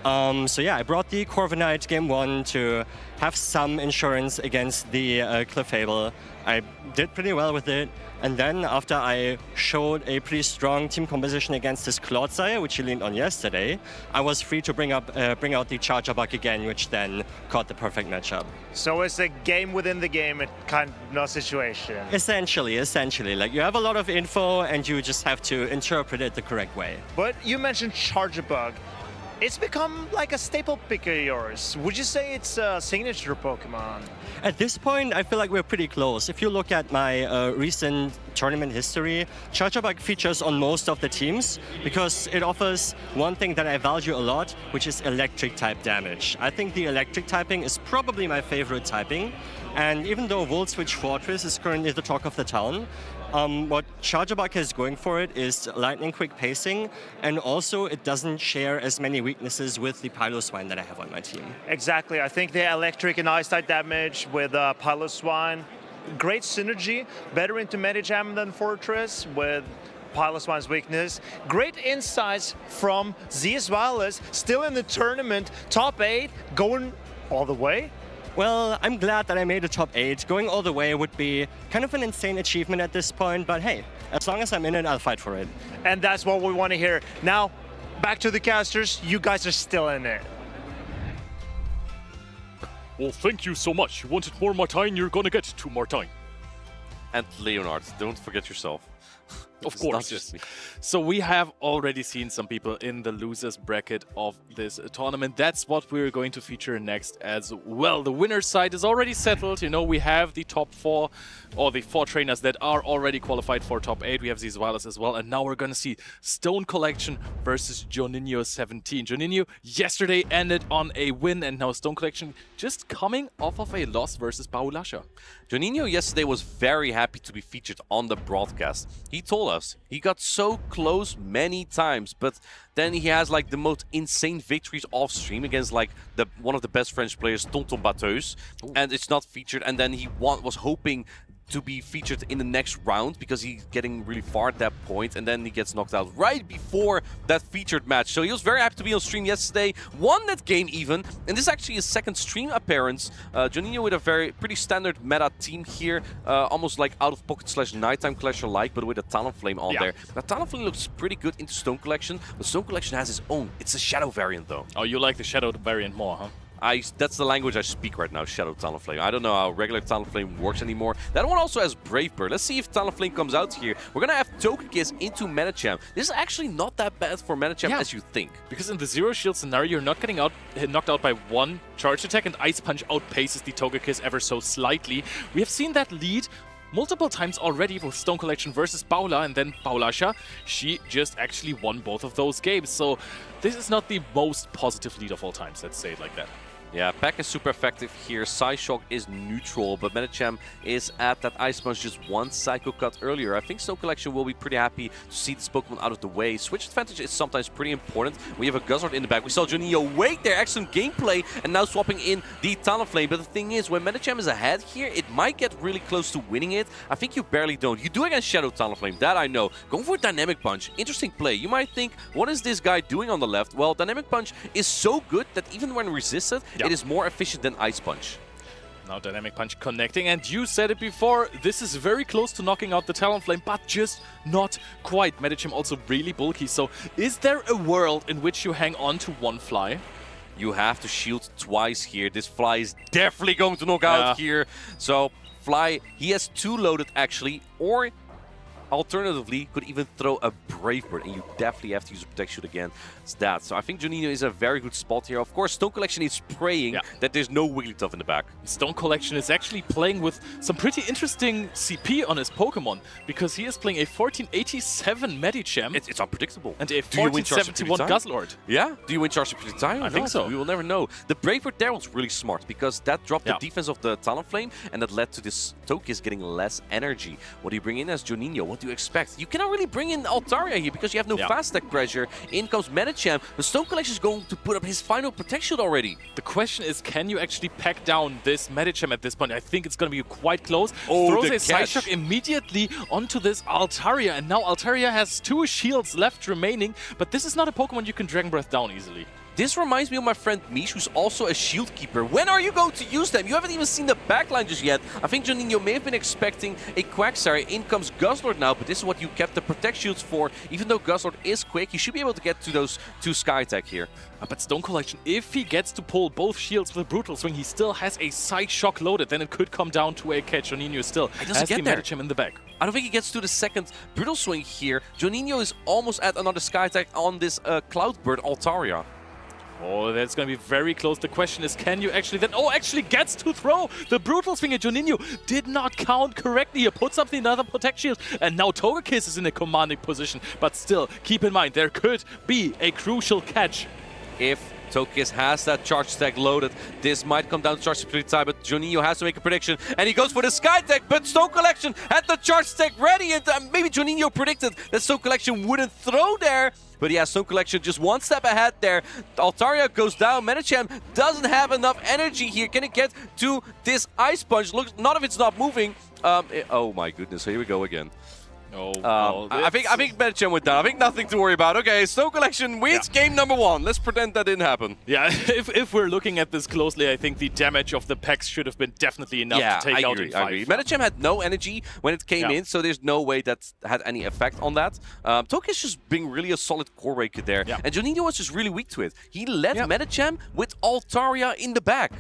So yeah, I brought the Corviknight game 1 to have some insurance against the Clefable. I did pretty well with it. And then after I showed a pretty strong team composition against his Clodsire, which he leaned on yesterday, I was free to bring out the Charger Bug again, which then caught the perfect matchup. So it's a game within the game kind of situation. Essentially. Like, you have a lot of info and you just have to interpret it the correct way. But you mentioned Charger Bug. It's become like a staple pick of yours. Would you say it's a signature Pokemon? At this point, I feel like we're pretty close. If you look at my recent tournament history, Charger Bug features on most of the teams because it offers one thing that I value a lot, which is electric type damage. I think the electric typing is probably my favorite typing. And even though Volt Switch Fortress is currently the talk of the town, what Charger Bug has going for it is lightning quick pacing, and also it doesn't share as many weaknesses with the Piloswine that I have on my team. Exactly. I think the electric and ice type damage with Piloswine, great synergy, better into Medicham than Fortress with Piloswine's weakness. Great insights from Zizwalos, still in the tournament, top 8, going all the way. Well, I'm glad that I made a top 8. Going all the way would be kind of an insane achievement at this point, but hey, as long as I'm in it, I'll fight for it. And that's what we want to hear. Now, back to the casters. You guys are still in it. Well, thank you so much. You wanted more Martine, you're gonna get to Martine. And Leonard, don't forget yourself. Of course. So we have already seen some people in the losers bracket of this tournament. That's what we're going to feature next as well. The winner's side is already settled. You know, we have the top 4 or the 4 trainers that are already qualified for top 8. We have Zizwalos as well. And now we're going to see Stone Collection versus Juninho 17. Juninho yesterday ended on a win, and now Stone Collection just coming off of a loss versus Paulasha. Juninho yesterday was very happy to be featured on the broadcast. He told us he got so close many times, but then he has like the most insane victories off stream against like one of the best French players, Tonton Bateus, and it's not featured. And then he was hoping to be featured in the next round because he's getting really far at that point, and then he gets knocked out right before that featured match. So he was very happy to be on stream yesterday, won that game even, and this is actually his second stream appearance. Juninho with a pretty standard meta team here, almost like out of pocket / nighttime clash alike, but with a Talonflame on there. Now Talonflame looks pretty good into Stone Collection, but Stone Collection has its own. It's a Shadow variant though. Oh, you like the Shadow variant more, huh? That's the language I speak right now, Shadow Talonflame. I don't know how regular Talonflame works anymore. That one also has Brave Bird. Let's see if Talonflame comes out here. We're going to have Togekiss into Medicham. This is actually not that bad for Medicham as you think. Because in the Zero Shield scenario, you're not getting knocked out by one charge attack, and Ice Punch outpaces the Togekiss ever so slightly. We have seen that lead multiple times already with Stone Collection versus Paula, and then Paulasha, she just actually won both of those games. So this is not the most positive lead of all times, let's say it like that. Yeah, Peck is super effective here. Psyshock is neutral, but Medicham is at that Ice Punch just one Psycho Cut earlier. I think Stone Collection will be pretty happy to see this Pokemon out of the way. Switch advantage is sometimes pretty important. We have a Guzzlord in the back. We saw Juninho wait there, excellent gameplay, and now swapping in the Talonflame. But the thing is, when Medicham is ahead here, it might get really close to winning it. I think you barely don't. You do against Shadow Talonflame, that I know. Going for a Dynamic Punch, interesting play. You might think, what is this guy doing on the left? Well, Dynamic Punch is so good that even when resisted, it is more efficient than Ice Punch. Now Dynamic Punch connecting, and you said it before, this is very close to knocking out the Talonflame, but just not quite. Medicham also really bulky, so is there a world in which you hang on to one fly? You have to shield twice here. This fly is definitely going to knock out here. So fly, he has 2 loaded actually, or alternatively, could even throw a Brave Bird, and you definitely have to use a Protect Shield again. It's that. So I think Juninho is a very good spot here. Of course, Stone Collection is praying that there's no Wigglytuff in the back. Stone Collection is actually playing with some pretty interesting CP on his Pokemon, because he is playing a 1487 Medicham. It's unpredictable. And a 1471 Guzzlord. Yeah? Do you win Charge Pretty Time? I think so. We will never know. The Brave Bird there was really smart, because that dropped the defense of the Talonflame, and that led to this Togekiss getting less energy. What do you bring in as Juninho? What do you expect? You cannot really bring in Altaria here, because you have no fast tech pressure. In comes Medicham. The Stone Collection is going to put up his final protection already. The question is, can you actually pack down this Medicham at this point? I think it's going to be quite close. Oh, throws the a Psyshock immediately onto this Altaria, and now Altaria has 2 shields left remaining, but this is not a Pokemon you can Dragon Breath down easily. This reminds me of my friend Mish, who's also a Shield Keeper. When are you going to use them? You haven't even seen the backline just yet. I think Juninho may have been expecting a Quagsire. In comes Guzzlord now, but this is what you kept the Protect Shields for. Even though Guzzlord is quick, you should be able to get to those 2 Sky Attack here. But Stone Collection, if he gets to pull both shields with a Brutal Swing, he still has a Psyshock loaded. Then it could come down to a catch. Juninho still has the Medicham in the back. I don't think he gets to the second Brutal Swing here. Juninho is almost at another Sky Attack on this Cloudbird Altaria. Oh, that's going to be very close. The question is, can you actually then... Oh, actually gets to throw the Brutal Swing at Juninho. Did not count correctly. He puts up another Protect Shield. And now Togekiss is in a commanding position. But still, keep in mind, there could be a crucial catch. If Togekiss has that Charge Attack loaded, this might come down to Charge Pretty Time, but Juninho has to make a prediction. And he goes for the Sky Attack, but Stone Collection had the Charge Attack ready. And maybe Juninho predicted that Stone Collection wouldn't throw there. But yeah, Stone Collection just one step ahead there. Altaria goes down. Medicham doesn't have enough energy here. Can it get to this Ice Punch? Looks, none of it's not moving. Oh my goodness, here we go again. Oh, I think Medicham went down. I think nothing to worry about. Okay, Stone Collection wins game number 1. Let's pretend that didn't happen. Yeah, if we're looking at this closely, I think the damage of the Pex should have been definitely enough to take out in 5. I agree. Medicham had no energy when it came in, so there's no way that had any effect on that. Togekiss just being really a solid core breaker there. And Juninho was just really weak to it. He led Medicham with Altaria in the back.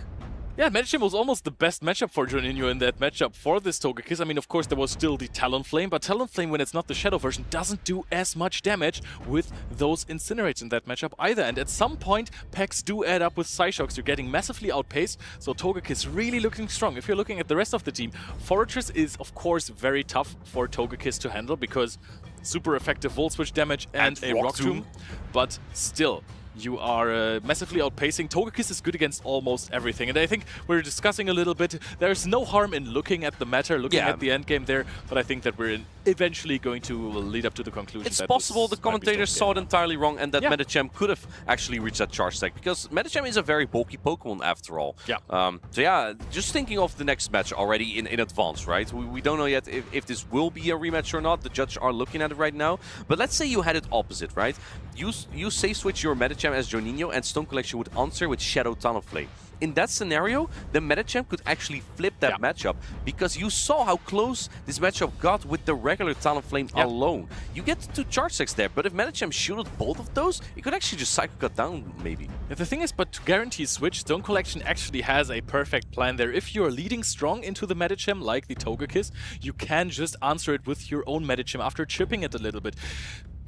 Yeah, Medicham was almost the best matchup for Juninho in that matchup for this Togekiss. I mean, of course, there was still the Talonflame, but Talonflame, when it's not the Shadow version, doesn't do as much damage with those Incinerates in that matchup either. And at some point, packs do add up with Psyshocks. You're getting massively outpaced, so Togekiss really looking strong. If you're looking at the rest of the team, Fortress is, of course, very tough for Togekiss to handle because super effective Volt Switch damage and a Rock Tomb, but still, you are massively outpacing. Togekiss is good against almost everything. And I think we're discussing a little bit, there's no harm in looking at the matter, looking at the end game there, but I think that we're eventually going to lead up to the conclusion. It's possible the commentators saw it entirely wrong and that Medicham could have actually reached that charge stack, because Medicham is a very bulky Pokemon after all. So yeah, just thinking of the next match already in advance, right? We don't know yet if this will be a rematch or not. The judges are looking at it right now. But let's say you had it opposite, right? You safe switch your Medicham as Juninho and Stone Collection would answer with Shadow Talonflame. In that scenario, the Medicham could actually flip that matchup, because you saw how close this matchup got with the regular Talonflame alone. You get 2 charge stacks there, but if Medicham shielded both of those, it could actually just Psycho Cut down, maybe. Yeah, the thing is, but to guarantee switch, Stone Collection actually has a perfect plan there. If you're leading strong into the Medicham, like the Togekiss, you can just answer it with your own Medicham after chipping it a little bit.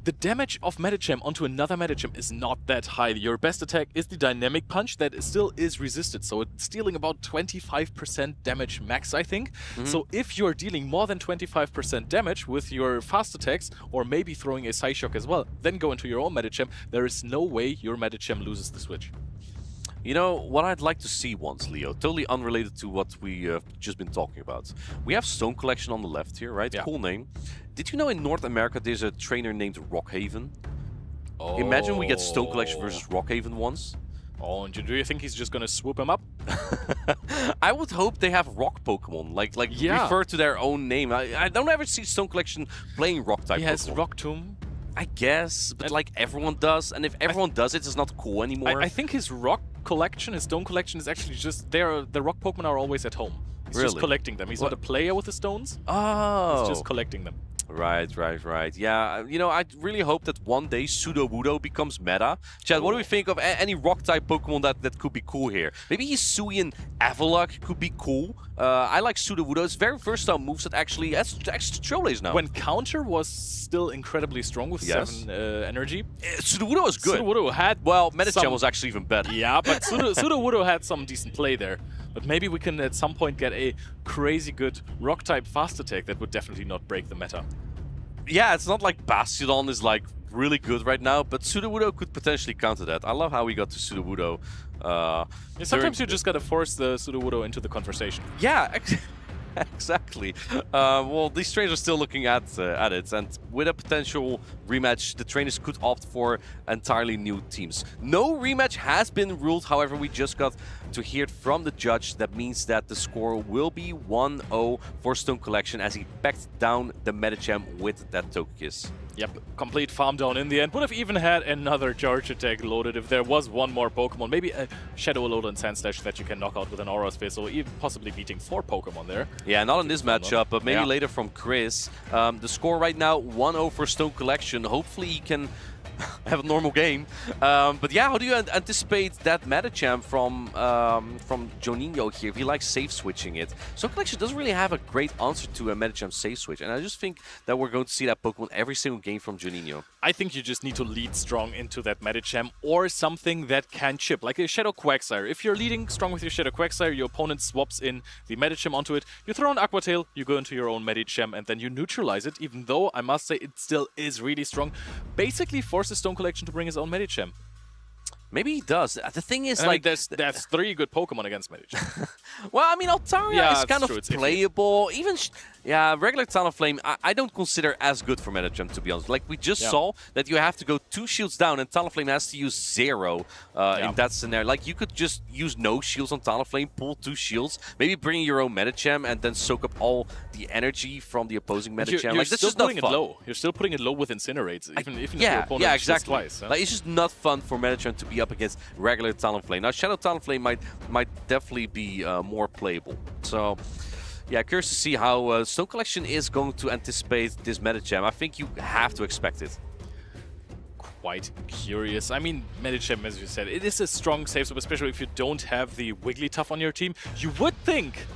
The damage of Medicham onto another Medicham is not that high. Your best attack is the Dynamic Punch that still is resisted, so it's dealing about 25% damage max, I think. So if you're dealing more than 25% damage with your fast attacks, or maybe throwing a Psyshock as well, then go into your own Medicham, there is no way your Medicham loses the switch. You know, what I'd like to see once, Leo, totally unrelated to what we just been talking about. We have Stone Collection on the left here, right? Yeah. Cool name. Did you know in North America there's a trainer named Rockhaven? Oh. Imagine we get Stone Collection versus Rockhaven once. Oh, and do you think he's just gonna swoop him up? I would hope they have rock Pokemon, like refer to their own name. I don't ever see Stone Collection playing rock type Pokemon. He has Rock Tomb. I guess, but like everyone does, and if everyone does it, it's not cool anymore. I think his rock collection, his stone collection is actually just the rock Pokemon are always at home. He's just collecting them. He's not a player with the stones. Oh. He's just collecting them. Right. Yeah, you know, I really hope that one day Sudowoodo becomes meta. Chad, what do we think of any rock-type Pokemon that could be cool here? Maybe Hisuian Avalok could be cool. I like Sudowoodo. It's very versatile moves that actually has Trailblaze now. When counter was still incredibly strong with 7 energy, Sudowoodo was good. Sudowoodo had Medicham was actually even better. Yeah, but Sudowoodo had some decent play there. But maybe we can at some point get a crazy good rock-type fast attack that would definitely not break the meta. Yeah, it's not like Bastiodon is like really good right now, but Sudowoodo could potentially counter that. I love how we got to Sudowoodo. Sometimes you just gotta force the Sudowoodo into the conversation. Yeah, exactly. Well, these trainers are still looking at it, and with a potential rematch, the trainers could opt for entirely new teams. No rematch has been ruled, however, we just got to hear it from the judge. That means that the score will be 1-0 for Stone Collection as he backed down the Medicham with that Togekiss. Yep, complete farm down in the end. Would have even had another charge attack loaded if there was one more Pokemon. Maybe a Shadow Alola and Sandslash that you can knock out with an Aura Sphere, so even possibly beating 4 Pokemon there. Yeah, not in this matchup, but maybe later from Chris. The score right now, 1-0 for Stone Collection. Hopefully he can have a normal game. But yeah, how do you anticipate that Medicham from Joninho here, if he likes safe switching it? Stone Collection doesn't really have a great answer to a Medicham safe switch, and I just think that we're going to see that Pokemon every single game from Joninho. I think you just need to lead strong into that Medicham or something that can chip, like a Shadow Quagsire. If you're leading strong with your Shadow Quagsire, your opponent swaps in the Medicham onto it, you throw an Aqua Tail, you go into your own Medicham, and then you neutralize it, even though I must say it still is really strong. Basically forces Stone Collection to bring his own Medicham. Maybe he does. The thing is, like, there's 3 good Pokemon against Medicham. Well, I mean, Altaria is kind of playable. Even, regular Talonflame, I don't consider as good for Medicham, to be honest. Like, we just saw that you have to go 2 shields down, and Talonflame has to use 0 in that scenario. Like, you could just use no shields on Talonflame, pull 2 shields, maybe bring your own Medicham, and then soak up all the energy from the opposing Medicham. You're like, still this is putting not fun. it low. You're still putting it low with Incinerate, even if your opponent exactly. twice. Huh? Like, it's just not fun for Medicham to be up against regular Talonflame. Now, Shadow Talonflame might definitely be more playable. So, yeah, curious to see how Stone Collection is going to anticipate this Medicham. I think you have to expect it. Quite curious. I mean, Medicham, as you said, it is a strong save swap, especially if you don't have the Wigglytuff on your team. You would think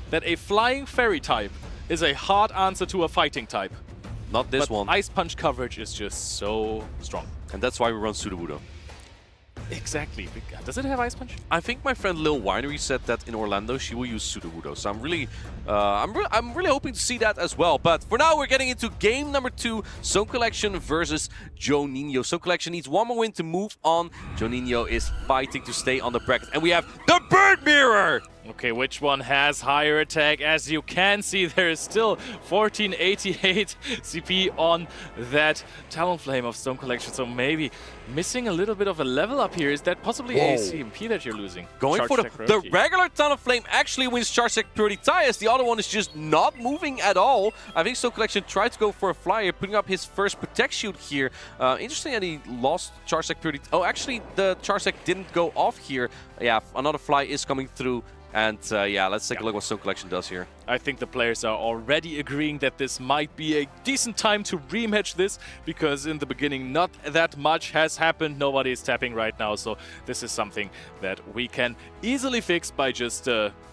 that a Flying Fairy type is a hard answer to a Fighting type. Not this one. Ice Punch coverage is just so strong. And that's why we run Sudowoodo. Exactly. Does it have Ice Punch? I think my friend Lil Winery said that in Orlando she will use Sudowoodo, so I'm really hoping to see that as well. But for now, we're getting into game number 2, Stone Collection versus Joninho. Stone Collection needs one more win to move on. Joninho is fighting to stay on the bracket, and we have the Bird Mirror. Okay, which one has higher attack? As you can see, there is still 1488 CP on that Talonflame of Stone Collection, so maybe missing a little bit of a level up here. Is that possibly a CMP that you're losing? Going for the regular Talonflame actually wins Charge Attack Purity Tyres. The other one is just not moving at all. I think Stone Collection tried to go for a flyer, putting up his first Protect Shield here. Interesting that he lost Charge Attack Purity. Oh, actually, the Charge Attack didn't go off here. Yeah, another fly is coming through. And yeah, let's take a look what Stone Collection does here. I think the players are already agreeing that this might be a decent time to rematch this, because in the beginning not that much has happened. Nobody is tapping right now, so this is something that we can easily fix by just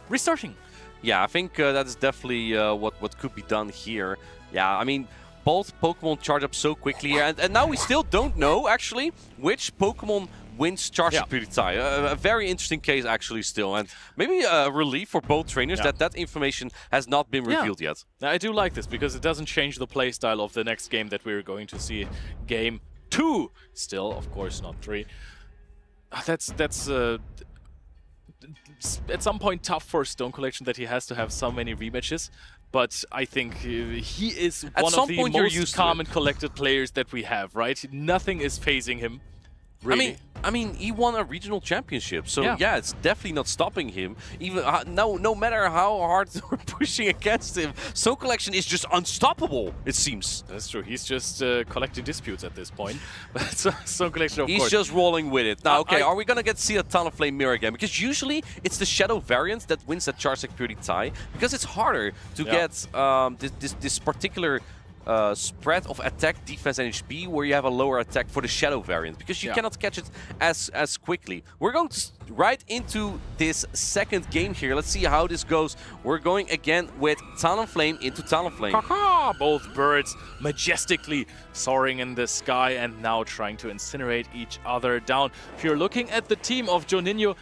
restarting. Yeah, I think that is definitely what could be done here. Yeah, I mean, both Pokemon charge up so quickly here, and now we still don't know, actually, which Pokemon wins Charge Purity Tire. A very interesting case, actually, still. And maybe a relief for both trainers that information has not been revealed yet. I do like this, because it doesn't change the playstyle of the next game that we're going to see. Game 2. Still, of course, not 3. That's at some point tough for Stone Collection that he has to have so many rematches. But I think he is one of the most calm and collected players that we have, right? Nothing is phasing him. Really. I mean, he won a regional championship, so yeah, it's definitely not stopping him. Even no matter how hard we're pushing against him, Stone Collection is just unstoppable. It seems. That's true. He's just collecting disputes at this point. But Stone Collection, of course. He's just rolling with it. Now, okay, are we gonna see a Talonflame mirror again? Because usually it's the Shadow variant that wins that Charge Security tie, because it's harder to get this particular spread of attack, defense, and HP, where you have a lower attack for the Shadow variant, because you cannot catch it as quickly. We're going to right into this second game here. Let's see how this goes. We're going again with Talonflame into Talonflame. Both birds majestically soaring in the sky and now trying to incinerate each other down. If you're looking at the team of Juninho,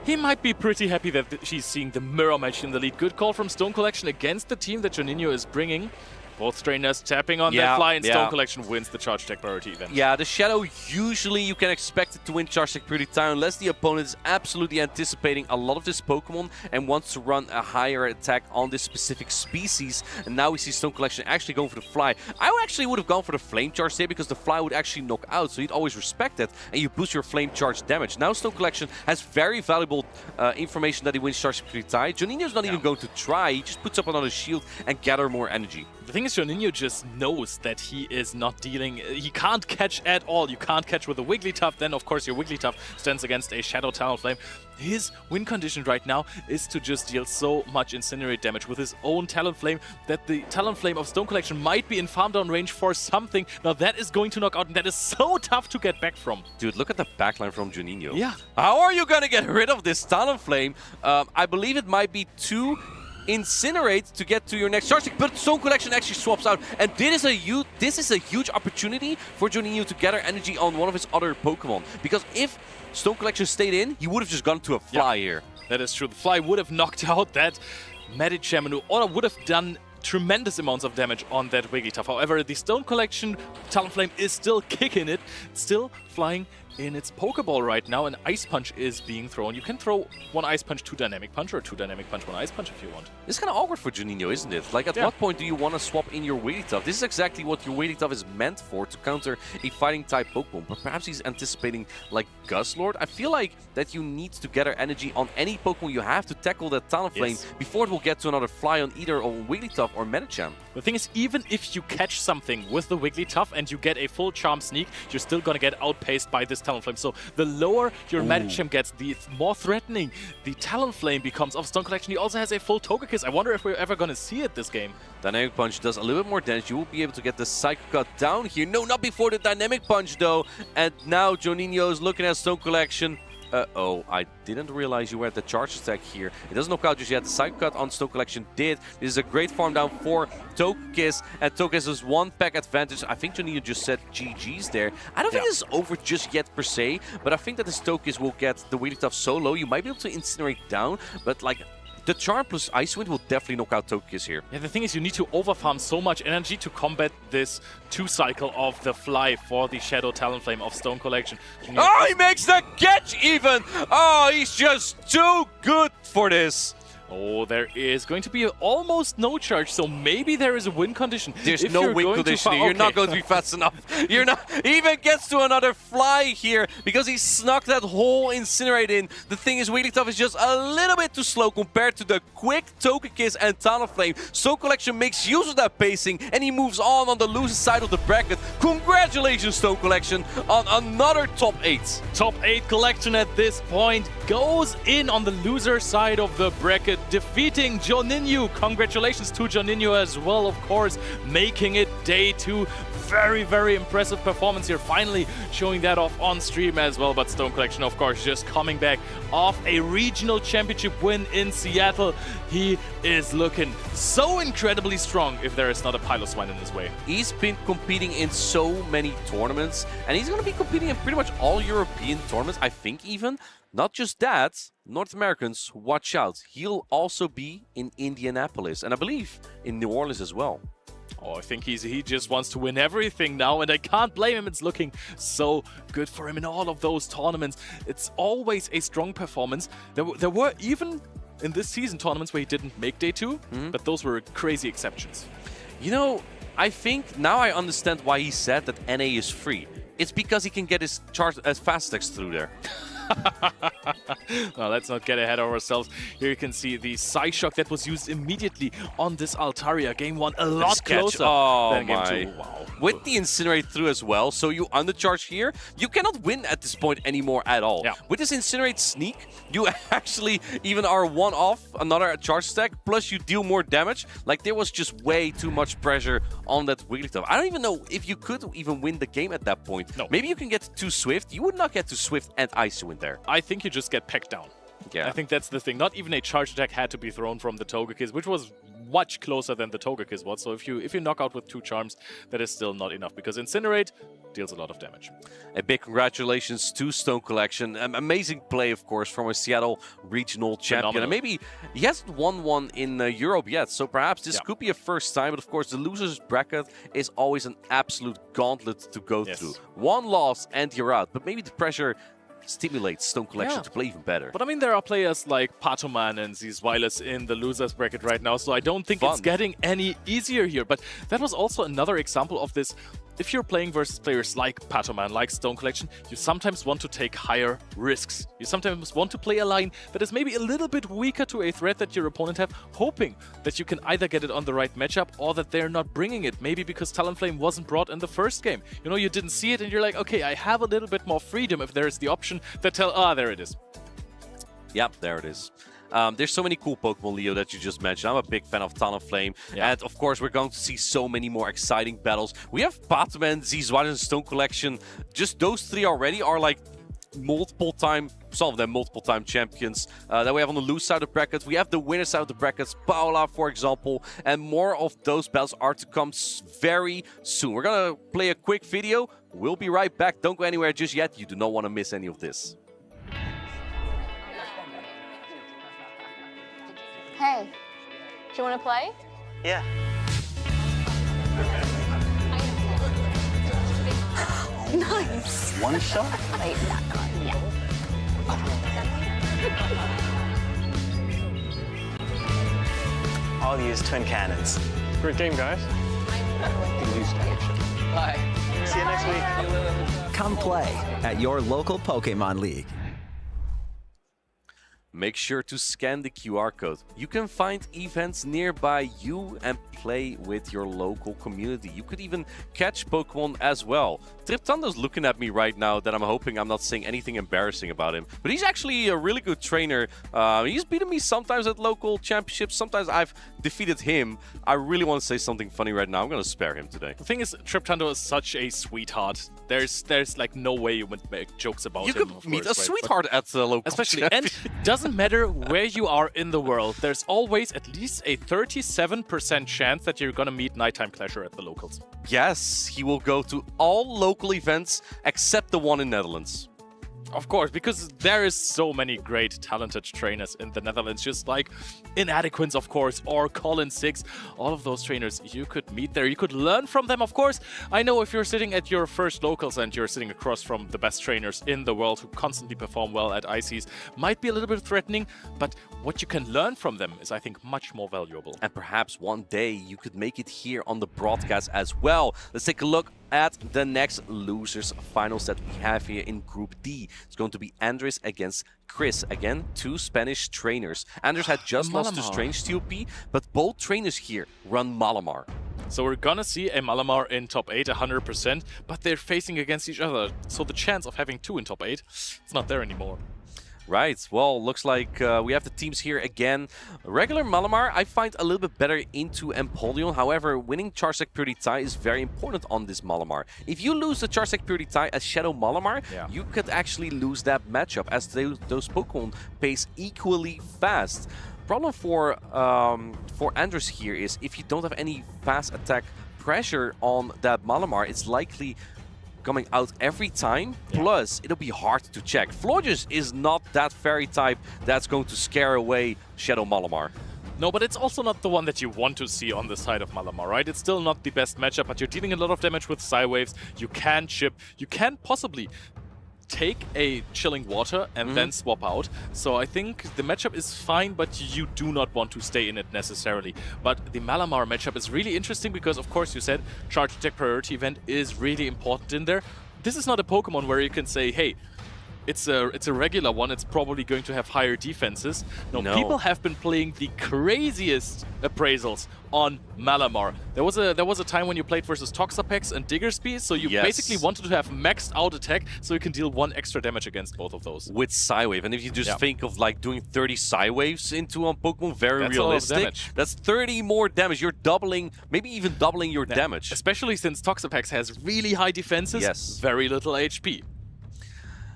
he might be pretty happy that she's seeing the mirror match in the lead. Good call from Stone Collection against the team that Juninho is bringing. Both trainers tapping on that fly, and Stone Collection wins the Charge Tech priority event. Yeah, the Shadow, usually you can expect it to win Charge Tech priority time unless the opponent is absolutely anticipating a lot of this Pokemon and wants to run a higher attack on this specific species. And now we see Stone Collection actually going for the fly. I actually would have gone for the Flame Charge there, because the fly would actually knock out, so you'd always respect that, and you boost your Flame Charge damage. Now Stone Collection has very valuable information that he wins Charge Tech priority tie. Juninho's not even going to try, he just puts up another shield and gather more energy. The thing is, Juninho just knows that he is not dealing... He can't catch at all. You can't catch with a Wigglytuff. Then, of course, your Wigglytuff stands against a Shadow Talonflame. His win condition right now is to just deal so much Incinerate damage with his own Talonflame that the Talonflame of Stone Collection might be in farm down range for something. Now, that is going to knock out, and that is so tough to get back from. Dude, look at the backline from Juninho. Yeah. How are you going to get rid of this Talonflame? I believe it might be too... Incinerate to get to your next charge, but Stone Collection actually swaps out, and this is a huge opportunity for Juninho to gather energy on one of his other Pokemon, because if Stone Collection stayed in, he would have just gone to a fly here. That is true. The fly would have knocked out that Medicham, or would have done tremendous amounts of damage on that Wigglytuff. However, the Stone Collection Talonflame is still kicking it, still flying in its Pokeball right now, and Ice Punch is being thrown. You can throw one Ice Punch, two Dynamic Punch, or two Dynamic Punch, one Ice Punch if you want. It's kind of awkward for Juninho, isn't it? Like, at what point do you want to swap in your Wigglytuff? This is exactly what your Wigglytuff is meant for, to counter a fighting-type Pokemon. But perhaps he's anticipating, like, Guzzlord. I feel like that you need to gather energy on any Pokemon you have to tackle that Talonflame before it will get to another fly on either Wigglytuff or Medicham. The thing is, even if you catch something with the Wigglytuff and you get a full Charm Sneak, you're still gonna get outpaced by this Talonflame. So the lower your Medicham gets, the more threatening the Talonflame becomes of Stone Collection. He also has a full Togekiss. I wonder if we're ever gonna see it this game. Dynamic Punch does a little bit more damage. You will be able to get the Psycho Cut down here. No, not before the Dynamic Punch, though. And now Juninho is looking at Stone Collection. Uh-oh, I didn't realize you were at the charge attack here. It doesn't knock out just yet. The Psycho Cut on Stone Collection did. This is a great farm down for Togekiss, and Togekiss is one pack advantage. I think Juninho just said GG's there. I don't think this is over just yet per se, but I think that this Togekiss will get the Wigglytuff so low, you might be able to Incinerate down, but like... The Charm plus Ice Wind will definitely knock out Togekiss here. Yeah, the thing is, you need to overfarm so much energy to combat this 2-cycle of the Fly for the Shadow Talonflame of Stone Collection. Oh, he makes the catch even! Oh, he's just too good for this. Oh, there is going to be almost no charge, so maybe there is a win condition. There's no win condition here. You're not going to be fast enough. You're not. He even gets to another fly here because he snuck that whole Incinerate in. The thing is, Wigglytuff is just a little bit too slow compared to the quick Togekiss and Talonflame. Stone Collection makes use of that pacing, and he moves on the loser side of the bracket. Congratulations, Stone Collection, on another top 8. Top 8 Collection at this point goes in on the loser side of the bracket, defeating Juninho. Congratulations to Juninho as well, of course, making it day 2. Very, very impressive performance here, finally showing that off on stream as well. But Stone Collection, of course, just coming back off a regional championship win in Seattle. He is looking so incredibly strong if there is not a Piloswine in his way. He's been competing in so many tournaments, and he's going to be competing in pretty much all European tournaments, I think even. Not just that, North Americans, watch out. He'll also be in Indianapolis, and I believe in New Orleans as well. Oh, I think he just wants to win everything now, and I can't blame him. It's looking so good for him in all of those tournaments. It's always a strong performance. There were even in this season tournaments where he didn't make day 2, but those were crazy exceptions. You know, I think now I understand why he said that NA is free. It's because he can get his fast attacks through there. No, let's not get ahead of ourselves. Here you can see the Psyshock that was used immediately on this Altaria. Game 1 a lot closer than Game 2. Wow. With the Incinerate through as well, so you undercharge here, you cannot win at this point anymore at all. Yeah. With this Incinerate sneak, you actually even are one off another charge stack, plus you deal more damage. Like, there was just way too much pressure on that Wigglytuff. I don't even know if you could even win the game at that point. No. Maybe you can get to Swift. You would not get to Swift and Ice in there. I think you just get pecked down. Yeah. I think that's the thing. Not even a charge attack had to be thrown from the Togekiss, which was much closer than the Togekiss was. So if you knock out with 2 charms, that is still not enough, because Incinerate deals a lot of damage. A big congratulations to Stone Collection. Amazing play, of course, from a Seattle regional champion. Phenomenal. And maybe he hasn't won one in Europe yet, so perhaps this could be a first time. But of course, the losers bracket is always an absolute gauntlet to go through. One loss and you're out. But maybe the pressure stimulates Stone Collection to play even better. But I mean, there are players like Patoman and Zizwiles in the losers bracket right now, so I don't think it's getting any easier here. But that was also another example of this. If you're playing versus players like Patoman, like Stone Collection, you sometimes want to take higher risks. You sometimes want to play a line that is maybe a little bit weaker to a threat that your opponent have, hoping that you can either get it on the right matchup or that they're not bringing it. Maybe because Talonflame wasn't brought in the first game. You know, you didn't see it and you're like, okay, I have a little bit more freedom if there is the option that there it is. Yep, there it is. There's so many cool Pokemon, Leo, that you just mentioned. I'm a big fan of Talonflame. And, of course, we're going to see so many more exciting battles. We have Patoman, Zizwiles, and Stone Collection. Just those 3 already are, like, some of them multiple-time champions that we have on the loose side of the bracket. We have the winner side of the brackets, Paola, for example. And more of those battles are to come very soon. We're going to play a quick video. We'll be right back. Don't go anywhere just yet. You do not want to miss any of this. Hey, do you want to play? Yeah. Nice. One shot? Wait, that card, yeah. I'll use twin cannons. Great game, guys. Bye. See you next week. Come play at your local Pokémon League. Make sure to scan the QR code. You can find events nearby you and play with your local community. You could even catch Pokemon as well. Triptando's looking at me right now that I'm hoping I'm not saying anything embarrassing about him. But he's actually a really good trainer. He's beaten me sometimes at local championships. Sometimes I've defeated him. I really want to say something funny right now. I'm going to spare him today. The thing is, Triptando is such a sweetheart. There's like no way you would make jokes about him. You could meet a sweetheart at the local especially, and doesn't matter where you are in the world, there's always at least a 37% chance that you're gonna meet Nighttime Clasher at the locals. Yes, he will go to all local events except the one in Netherlands. Of course, because there is so many great, talented trainers in the Netherlands, just like Inadequance, of course, or Colin6. All of those trainers you could meet there. You could learn from them, of course. I know if you're sitting at your first locals and you're sitting across from the best trainers in the world who constantly perform well at ICs, might be a little bit threatening, but what you can learn from them is, I think, much more valuable. And perhaps one day you could make it here on the broadcast as well. Let's take a look at the next losers finals that we have here in Group D. It's going to be Andres against Chris. Again, 2 Spanish trainers. Andres had just lost to Strange TOP, but both trainers here run Malamar. So we're gonna see a Malamar in top 8, 100%, but they're facing against each other. So the chance of having 2 in top 8, it's not there anymore. Right, well, looks like we have the teams here again. Regular Malamar, I find a little bit better into Empoleon. However, winning Charsec Purity Tie is very important on this Malamar. If you lose the Charsec Purity Tie as Shadow Malamar, you could actually lose that matchup, as those Pokemon pace equally fast. Problem for Andres here is if you don't have any fast attack pressure on that Malamar, it's likely coming out every time, plus it'll be hard to check. Florges is not that fairy type that's going to scare away Shadow Malamar. No, but it's also not the one that you want to see on the side of Malamar, right? It's still not the best matchup, but you're dealing a lot of damage with Psy Waves. You can chip. You can possibly take a Chilling Water and then swap out. So I think the matchup is fine, but you do not want to stay in it necessarily. But the Malamar matchup is really interesting because, of course, you said Charge Attack Priority Event is really important in there. This is not a Pokemon where you can say, hey, it's a regular one, it's probably going to have higher defenses. No, people have been playing the craziest appraisals on Malamar. There was a time when you played versus Toxapex and Diggersby, so you basically wanted to have maxed out attack so you can deal 1 extra damage against both of those. With Psywave, and if you just think of like doing 30 Psywaves into one Pokemon, very realistic. That's 30 more damage. You're doubling, maybe even doubling your damage. Especially since Toxapex has really high defenses, very little HP.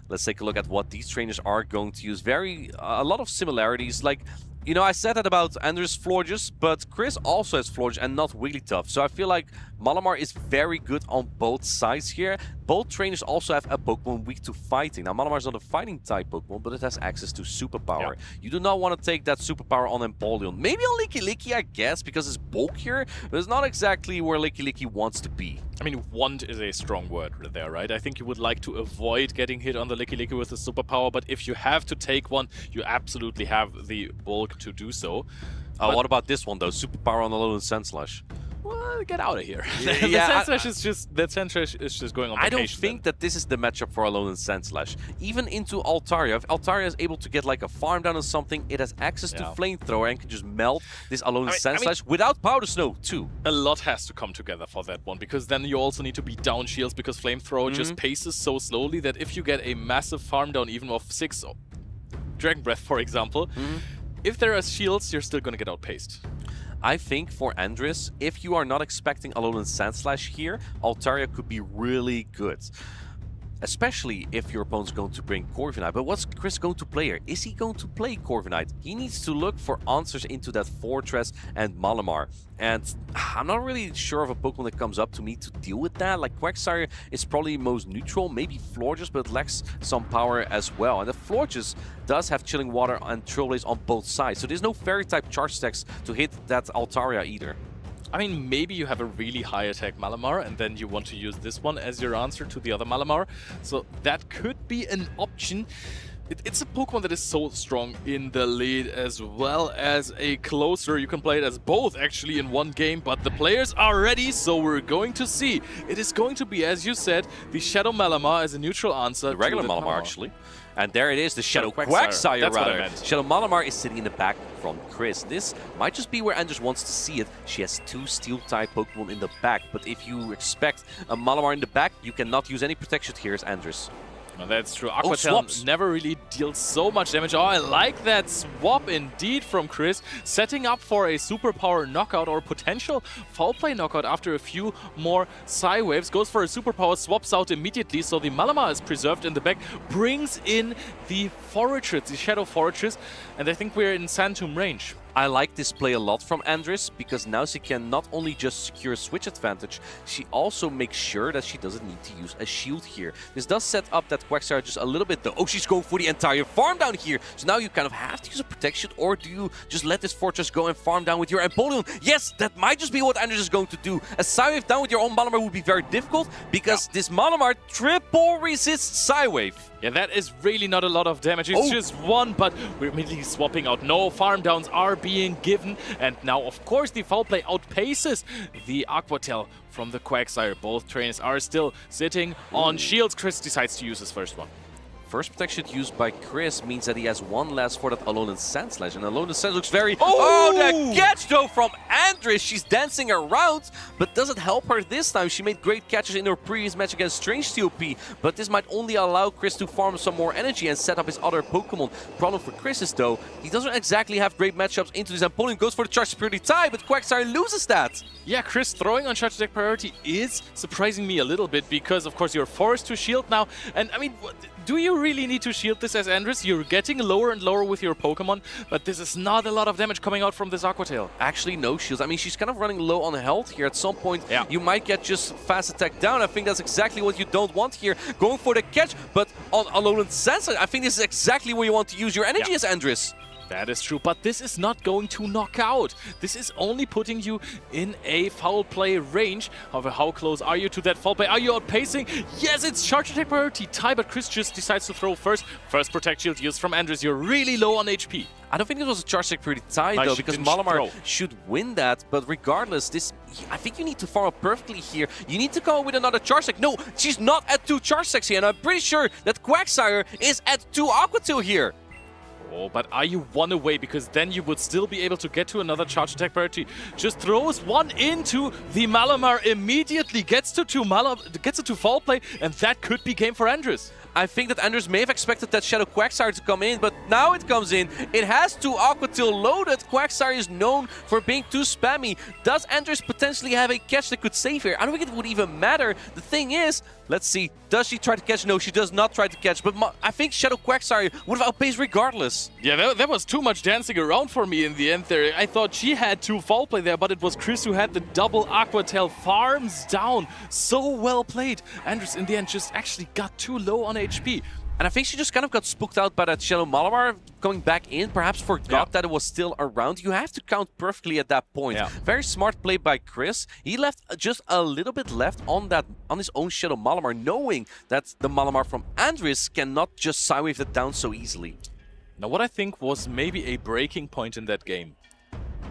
Let's take a look at what these trainers are going to use. A lot of similarities. Like, you know, I said that about Anders' Florges, but Chris also has Florges and not Wigglytuff. So I feel like Malamar is very good on both sides here. Both trainers also have a Pokemon weak to fighting. Now, Malamar is not a fighting type Pokemon, but it has access to Superpower. You do not want to take that Superpower on Empoleon. Maybe on Lickilicky, I guess, because it's bulkier, but it's not exactly where Lickilicky wants to be. I mean, want is a strong word there, right? I think you would like to avoid getting hit on the Lickilicky with a Superpower, but if you have to take one, you absolutely have the bulk to do so. What about this one, though? Superpower on Alolan Sandslash. Well, get out of here. Sandslash is just going on vacation. I don't think that this is the matchup for Alolan Sandslash. Even into Altaria, if Altaria is able to get like a farm down or something, it has access to Flamethrower and can just melt this Alolan Sandslash without Powder Snow too. A lot has to come together for that one, because then you also need to be down shields, because Flamethrower just paces so slowly that if you get a massive farm down even of 6 Dragon Breath, for example, if there are shields, you're still going to get outpaced. I think for Andres, if you are not expecting Alolan Sandslash here, Altaria could be really good. Especially if your opponent's going to bring Corviknight. But what's Chris going to play here? Is he going to play Corviknight? He needs to look for answers into that Fortress and Malamar. And I'm not really sure of a Pokemon that comes up to me to deal with that. Like Quagsire is probably most neutral, maybe Florges, but it lacks some power as well. And the Florges does have Chilling Water and Trailblaze on both sides. So there's no Fairy-type charge stacks to hit that Altaria either. I mean, maybe you have a really high attack Malamar and then you want to use this one as your answer to the other Malamar. So that could be an option. It's a Pokemon that is so strong in the lead as well as a closer. You can play it as both actually in one game, but the players are ready, so we're going to see. It is going to be, as you said, the Shadow Malamar as a neutral answer. The regular Malamar, actually. And there it is, the Shadow Quagsire, rather. Shadow Malamar is sitting in the back from Chris. This might just be where Anders wants to see it. She has 2 Steel-type Pokemon in the back, but if you expect a Malamar in the back, you cannot use any protection here as Anders. No, that's true. Aquatail never really deals so much damage. Oh, I like that swap indeed from Chris. Setting up for a Superpower knockout or potential Foul Play knockout after a few more Psy Waves. Goes for a Superpower, swaps out immediately, so the Malamar is preserved in the back. Brings in the Fortress, the Shadow Fortress, and I think we're in Sandtomb range. I like this play a lot from Andres, because now she can not only just secure a switch advantage, she also makes sure that she doesn't need to use a shield here. This does set up that Quagsire just a little bit though. Oh, she's going for the entire farm down here. So now you kind of have to use a protection, or do you just let this Fortress go and farm down with your Empoleon? Yes, that might just be what Andres is going to do. A Psywave down with your own Malamar would be very difficult, because this Malamar triple resists Psywave. Yeah, that is really not a lot of damage. It's just 1, but we're immediately swapping out. No farm downs are being given. And now, of course, the Foul Play outpaces the Aquatail from the Quagsire. Both trainers are still sitting on shields. Chris decides to use his first one. First protection used by Chris means that he has 1 less for that Alolan Sandslash. And Alolan Sandslash looks very... Oh, that catch though from Andres! She's dancing around, but does it help her this time? She made great catches in her previous match against Strange TOP, but this might only allow Chris to farm some more energy and set up his other Pokemon. Problem for Chris is though, he doesn't exactly have great matchups into this. Empoleon goes for the Charge Security tie, but Quagsire loses that. Yeah, Chris throwing on Charge Attack Priority is surprising me a little bit, because of course you're forced to shield now. And I mean, do you really need to shield this as Andres? You're getting lower and lower with your Pokemon, but this is not a lot of damage coming out from this Aquatail. Actually, no shields. I mean, she's kind of running low on health here. At some point, you might get just fast attack down. I think that's exactly what you don't want here. Going for the catch, but on Alolan Sandslash, I think this is exactly where you want to use your energy as Andres. That is true, but this is not going to knock out. This is only putting you in a foul play range. However, how close are you to that foul play? Are you outpacing? Yes, it's charge attack priority tie, but Chris just decides to throw first. First protect shield used from Andres. You're really low on HP. I don't think it was a charge attack pretty tight though, because Malamar should win that. But regardless, I think you need to farm up perfectly here. You need to come up with another charge attack. No, she's not at 2 charge attacks here, and I'm pretty sure that Quagsire is at 2 Aqua Tail here. Oh, but are you 1 away? Because then you would still be able to get to another charge attack priority. Just throws 1 into the Malamar immediately, gets to 2 foul play, and that could be game for Andres. I think that Andres may have expected that Shadow Quagsire to come in, but now it comes in. It has 2 Aqua Tail loaded. Quagsire is known for being too spammy. Does Andres potentially have a catch that could save here? I don't think it would even matter. The thing is, let's see, does she try to catch? No, she does not try to catch, but I think Shadow Quagsire would have outpaced regardless. Yeah, that was too much dancing around for me in the end there. I thought she had 2 foul play there, but it was Chris who had the double Aqua Tail. Farms down. So well played. Andres in the end just actually got too low on HP. And I think she just kind of got spooked out by that Shadow Malamar coming back in, perhaps forgot that it was still around. You have to count perfectly at that point. Very smart play by Chris. He left just a little bit left on his own Shadow Malamar, knowing that the Malamar from Andres cannot just sidewave it down so easily. Now what I think was maybe a breaking point in that game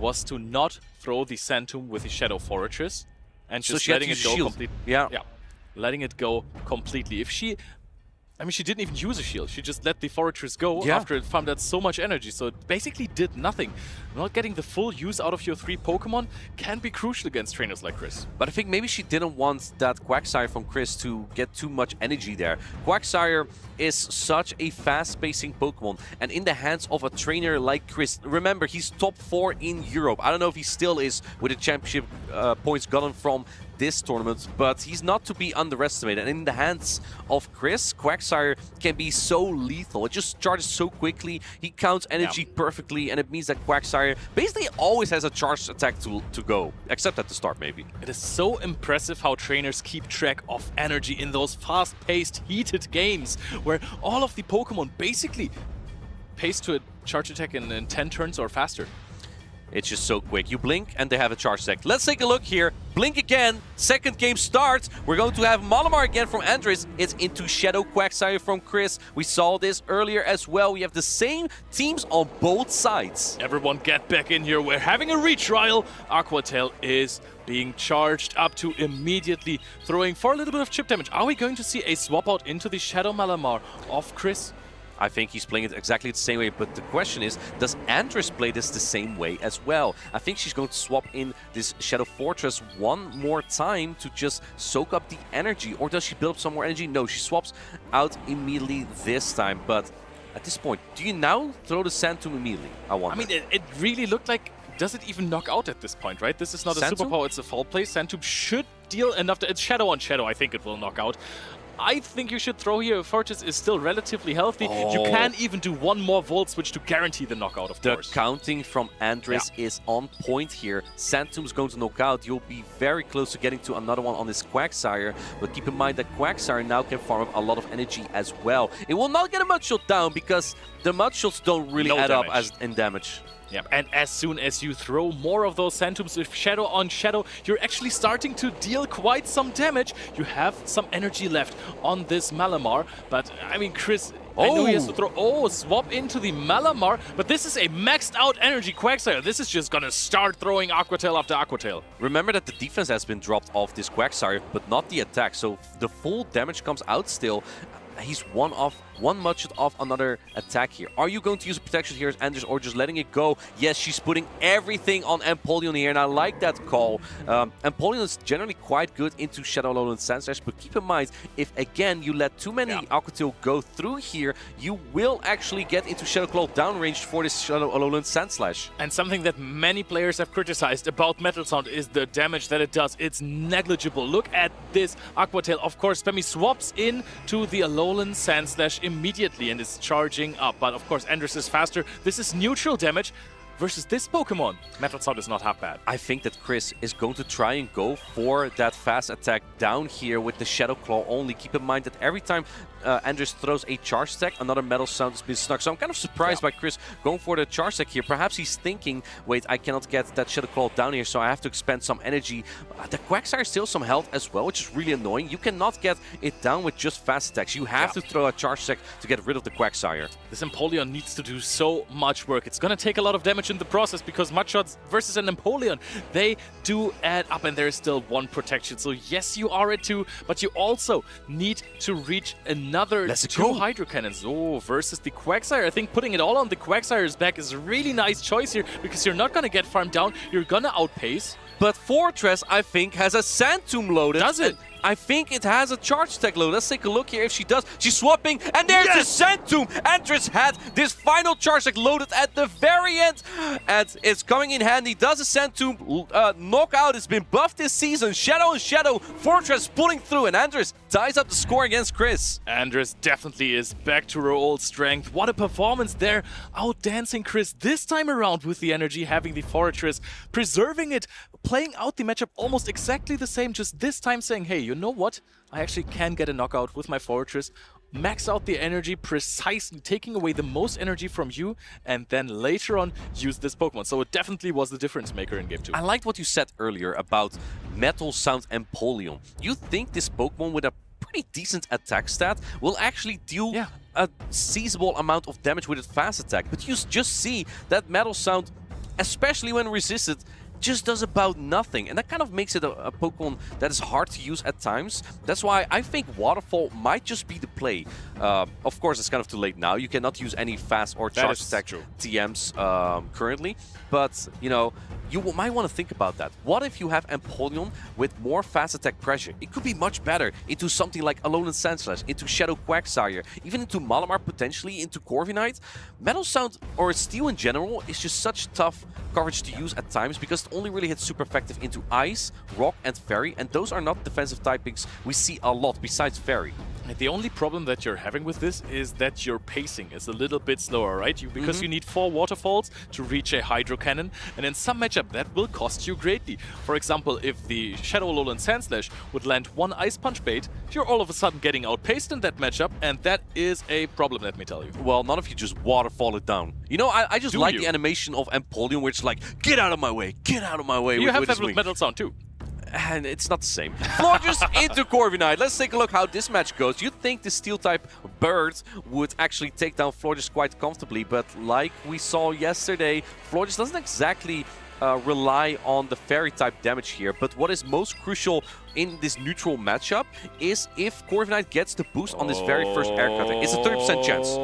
was to not throw the Sand Tomb with the Shadow Fortress and just letting it go completely. Yeah, letting it go completely. If she... I mean, she didn't even use a shield. She just let the Fortress go after it farmed out so much energy. So it basically did nothing. Not getting the full use out of your 3 Pokemon can be crucial against trainers like Chris. But I think maybe she didn't want that Quagsire from Chris to get too much energy there. Quagsire is such a fast-pacing Pokemon. And in the hands of a trainer like Chris, remember, he's top 4 in Europe. I don't know if he still is with the championship points gotten from this tournament, but he's not to be underestimated. And in the hands of Chris, Quagsire can be so lethal. It just charges so quickly, he counts energy perfectly, and it means that Quagsire basically always has a charged attack to go, except at the start maybe. It is so impressive how trainers keep track of energy in those fast-paced, heated games, where all of the Pokemon basically pace to a charge attack in 10 turns or faster. It's just so quick. You blink and they have a charge attack. Let's take a look here. Blink again. Second game starts. We're going to have Malamar again from Andres. It's into Shadow Quagsire from Chris. We saw this earlier as well. We have the same teams on both sides. Everyone get back in here. We're having a retrial. Aqua Tail is being charged up to immediately throwing for a little bit of chip damage. Are we going to see a swap out into the Shadow Malamar of Chris? I think he's playing it exactly the same way, but the question is, does Andres play this the same way as well? I think she's going to swap in this Shadow Fortress one more time to just soak up the energy, or does she build up some more energy? No, she swaps out immediately this time, but at this point, do you now throw the Sand Tomb immediately? I wonder. I mean, it really looked like, does it even knock out at this point, right? This is not a superpower, it's a foul play. Sand Tomb should deal enough to... It's Shadow on Shadow, I think it will knock out. I think you should throw here. Fortress is still relatively healthy. You can even do 1 more Volt Switch to guarantee the knockout, of course. The counting from Andres is on point here. Sand Tomb's going to knock out. You'll be very close to getting to another one on this Quagsire. But keep in mind that Quagsire now can farm up a lot of energy as well. It will not get a Mudshot down because the Mudshots don't really add up as in damage. Yeah, and as soon as you throw more of those Sand Tombs with Shadow on Shadow, you're actually starting to deal quite some damage. You have some energy left on this Malamar, but I mean, Chris, I know he has to throw... swap into the Malamar, but this is a maxed out energy Quagsire. This is just gonna start throwing Aqua Tail after Aqua Tail. Remember that the defense has been dropped off this Quagsire, but not the attack, so the full damage comes out still. He's one Mudshot off another attack here. Are you going to use a protection here as Andres or just letting it go? Yes, she's putting everything on Empoleon here, and I like that call. Empoleon is generally quite good into Shadow Alolan Sandslash, but keep in mind, if again you let too many Aqua Tail go through here, you will actually get into Shadow Claw downrange for this Shadow Alolan Sandslash. And something that many players have criticized about Metal Sound is the damage that it does. It's negligible. Look at this Aqua Tail. Of course, Spammy swaps in to the Alolan Sandslash immediately and is charging up. But of course, Andres is faster. This is neutral damage. versus this Pokemon, Metal Sound is not half bad. I think that Chris is going to try and go for that fast attack down here with the Shadow Claw only. Keep in mind that every time Andres throws a charge attack, another Metal Sound has been snuck. So I'm kind of surprised by Chris going for the charge attack here. Perhaps he's thinking, wait, I cannot get that Shadow Claw down here, so I have to expend some energy. The Quagsire steals some health as well, which is really annoying. You cannot get it down with just fast attacks. You have to throw a charge attack to get rid of the Quagsire. This Empoleon needs to do so much work. It's gonna take a lot of damage in the process because Mudshots versus an Empoleon, they do add up, and there is still one protection. So yes, you are at 2, but you also need to reach another 2 Hydro Cannons. Oh, versus the Quagsire. I think putting it all on the Quagsire's back is a really nice choice here because you're not gonna get farmed down. You're gonna outpace. But Fortress, I think, has a Sand Tomb loaded. Does it? I think it has a charge attack load. Let's take a look here if she does. She's swapping, and there's the Sand Tomb. Andres had this final charge attack loaded at the very end, and it's coming in handy. Does the Sand Tomb knockout has been buffed this season. Shadow and Shadow. Fortress pulling through, and Andres ties up the score against Chris. Andres definitely is back to her old strength. What a performance there. Outdancing Chris this time around with the energy, having the Fortress, preserving it, playing out the matchup almost exactly the same, just this time saying, hey, you know what? I actually can get a knockout with my Fortress. Max out the energy, precisely taking away the most energy from you, and then later on use this Pokemon. So it definitely was the difference maker in Game 2. I liked what you said earlier about Metal Sound Empoleon. You think this Pokemon with a pretty decent attack stat will actually deal a seizable amount of damage with its fast attack, but you just see that Metal Sound, especially when resisted, just does about nothing, and that kind of makes it a Pokemon that is hard to use at times. That's why I think Waterfall might just be the play. Of course, it's kind of too late now. You cannot use any fast or charge attack TMs currently, but you know, you might want to think about that. What if you have Empoleon with more fast attack pressure? It could be much better into something like Alolan Sandslash, into Shadow Quagsire, even into Malamar, potentially into Corviknight. Metal Sound, or Steel in general, is just such tough coverage to use at times because it only really hits super effective into Ice, Rock, and Fairy, and those are not defensive typings we see a lot besides Fairy. The only problem that you're having with this is that your pacing is a little bit slower, right? Because you need 4 waterfalls to reach a Hydro Cannon, and in some matchup that will cost you greatly. For example, if the Shadow Alolan Sandslash would land 1 Ice Punch bait, you're all of a sudden getting outpaced in that matchup, and that is a problem, let me tell you. Well, none of you just waterfall it down. You know, I just like the animation of Empoleon, where it's like, get out of my way, get out of my way. You have that with Metal Sound too. And it's not the same. Florges into Corviknight. Let's take a look how this match goes. You'd think the Steel-type Bird would actually take down Florges quite comfortably, but like we saw yesterday, Florges doesn't exactly rely on the Fairy-type damage here. But what is most crucial in this neutral matchup is if Corviknight gets the boost on this very first air cutter. It's a 30% chance.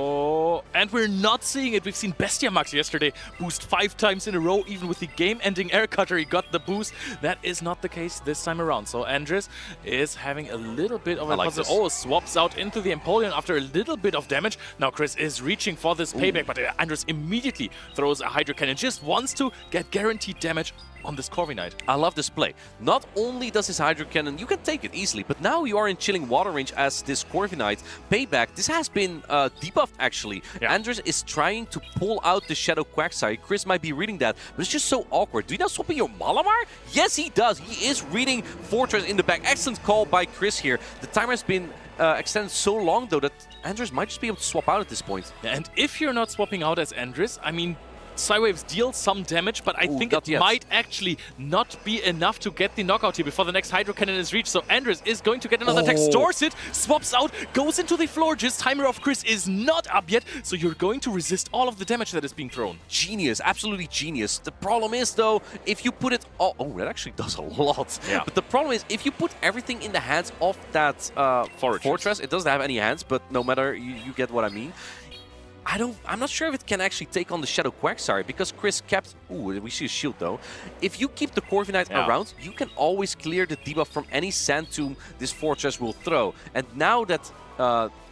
And we're not seeing it. We've seen Bestiamax yesterday boost 5 times in a row. Even with the game-ending air cutter, he got the boost. That is not the case this time around. So Andres is having a little bit of a puzzle. Oh, swaps out into the Empoleon after a little bit of damage. Now Chris is reaching for this payback, but Andres immediately throws a Hydro Cannon. Just wants to get guaranteed damage on this Corviknight. I love this play. Not only does his Hydro Cannon, you can take it easily, but now you are in chilling water range as this Corviknight payback. This has been debuffed actually. Andres is trying to pull out the Shadow Quagsire. Chris might be reading that, but it's just so awkward. Do you not swap in your Malamar? Yes, he does. He is reading Fortress in the back. Excellent call by Chris here. The timer has been extended so long though that Andres might just be able to swap out at this point. And if you're not swapping out as Andres, I mean, Psywaves deal some damage, but I think it might actually not be enough to get the knockout here before the next Hydro Cannon is reached. So Andres is going to get another attack, stores it, swaps out, goes into the Florges. Timer of Chris is not up yet, so you're going to resist all of the damage that is being thrown. Genius, absolutely genius. The problem is though, if you put it all... Oh, that actually does a lot. But the problem is, if you put everything in the hands of that Fortress, it doesn't have any hands, but no matter, you get what I mean. I'm not sure if it can actually take on the Shadow Quagsire because Chris kept... Ooh, we see a shield though. If you keep the Corviknight around, you can always clear the debuff from any Sand Tomb this Fortress will throw. And now that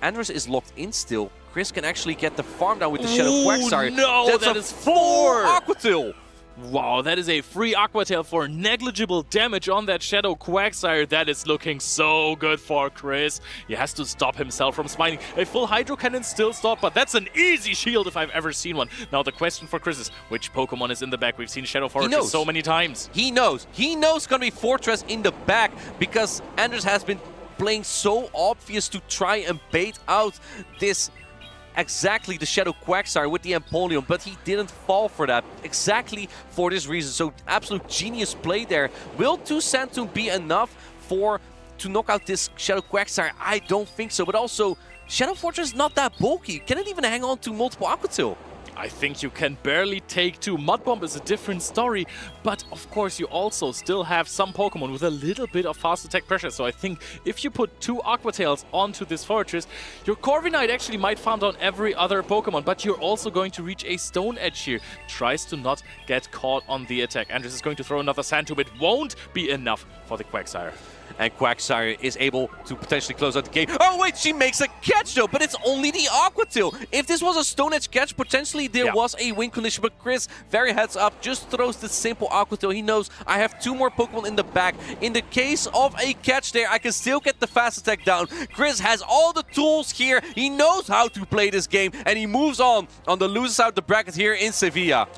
Andres is locked in still, Chris can actually get the farm down with the Shadow Quagsire. No, that is 4! Aqua Tail! Wow, that is a free Aqua Tail for negligible damage on that Shadow Quagsire. That is looking so good for Chris. He has to stop himself from smiling. A full Hydro Cannon still stopped, but that's an easy shield if I've ever seen one. Now the question for Chris is, which Pokemon is in the back? We've seen Shadow Fortress so many times. He knows. He knows it's going to be Fortress in the back because Anders has been playing so obvious to try and bait out this exactly the Shadow Quagsire with the Empoleon, but he didn't fall for that exactly for this reason. So absolute genius play there. Will 2 Sandtomb be enough to knock out this Shadow Quagsire? I don't think so, but also Shadow Fortress is not that bulky. Can it even hang on to multiple Aqua Tail? I think you can barely take 2. Mud Bomb is a different story, but of course you also still have some Pokemon with a little bit of fast attack pressure. So I think if you put 2 Aqua Tails onto this Fortress, your Corviknight actually might farm down every other Pokemon, but you're also going to reach a Stone Edge here. Tries to not get caught on the attack. Andres is going to throw another Sand Tomb. It won't be enough for the Quagsire. And Quagsire is able to potentially close out the game. Oh wait, she makes a catch though, but it's only the Aqua Tail. If this was a Stone Edge catch, potentially there was a win condition, but Chris, very heads up, just throws the simple Aqua Tail. He knows I have 2 more Pokemon in the back. In the case of a catch there, I can still get the fast attack down. Chris has all the tools here. He knows how to play this game, and he moves on the loser side of the bracket here in Sevilla.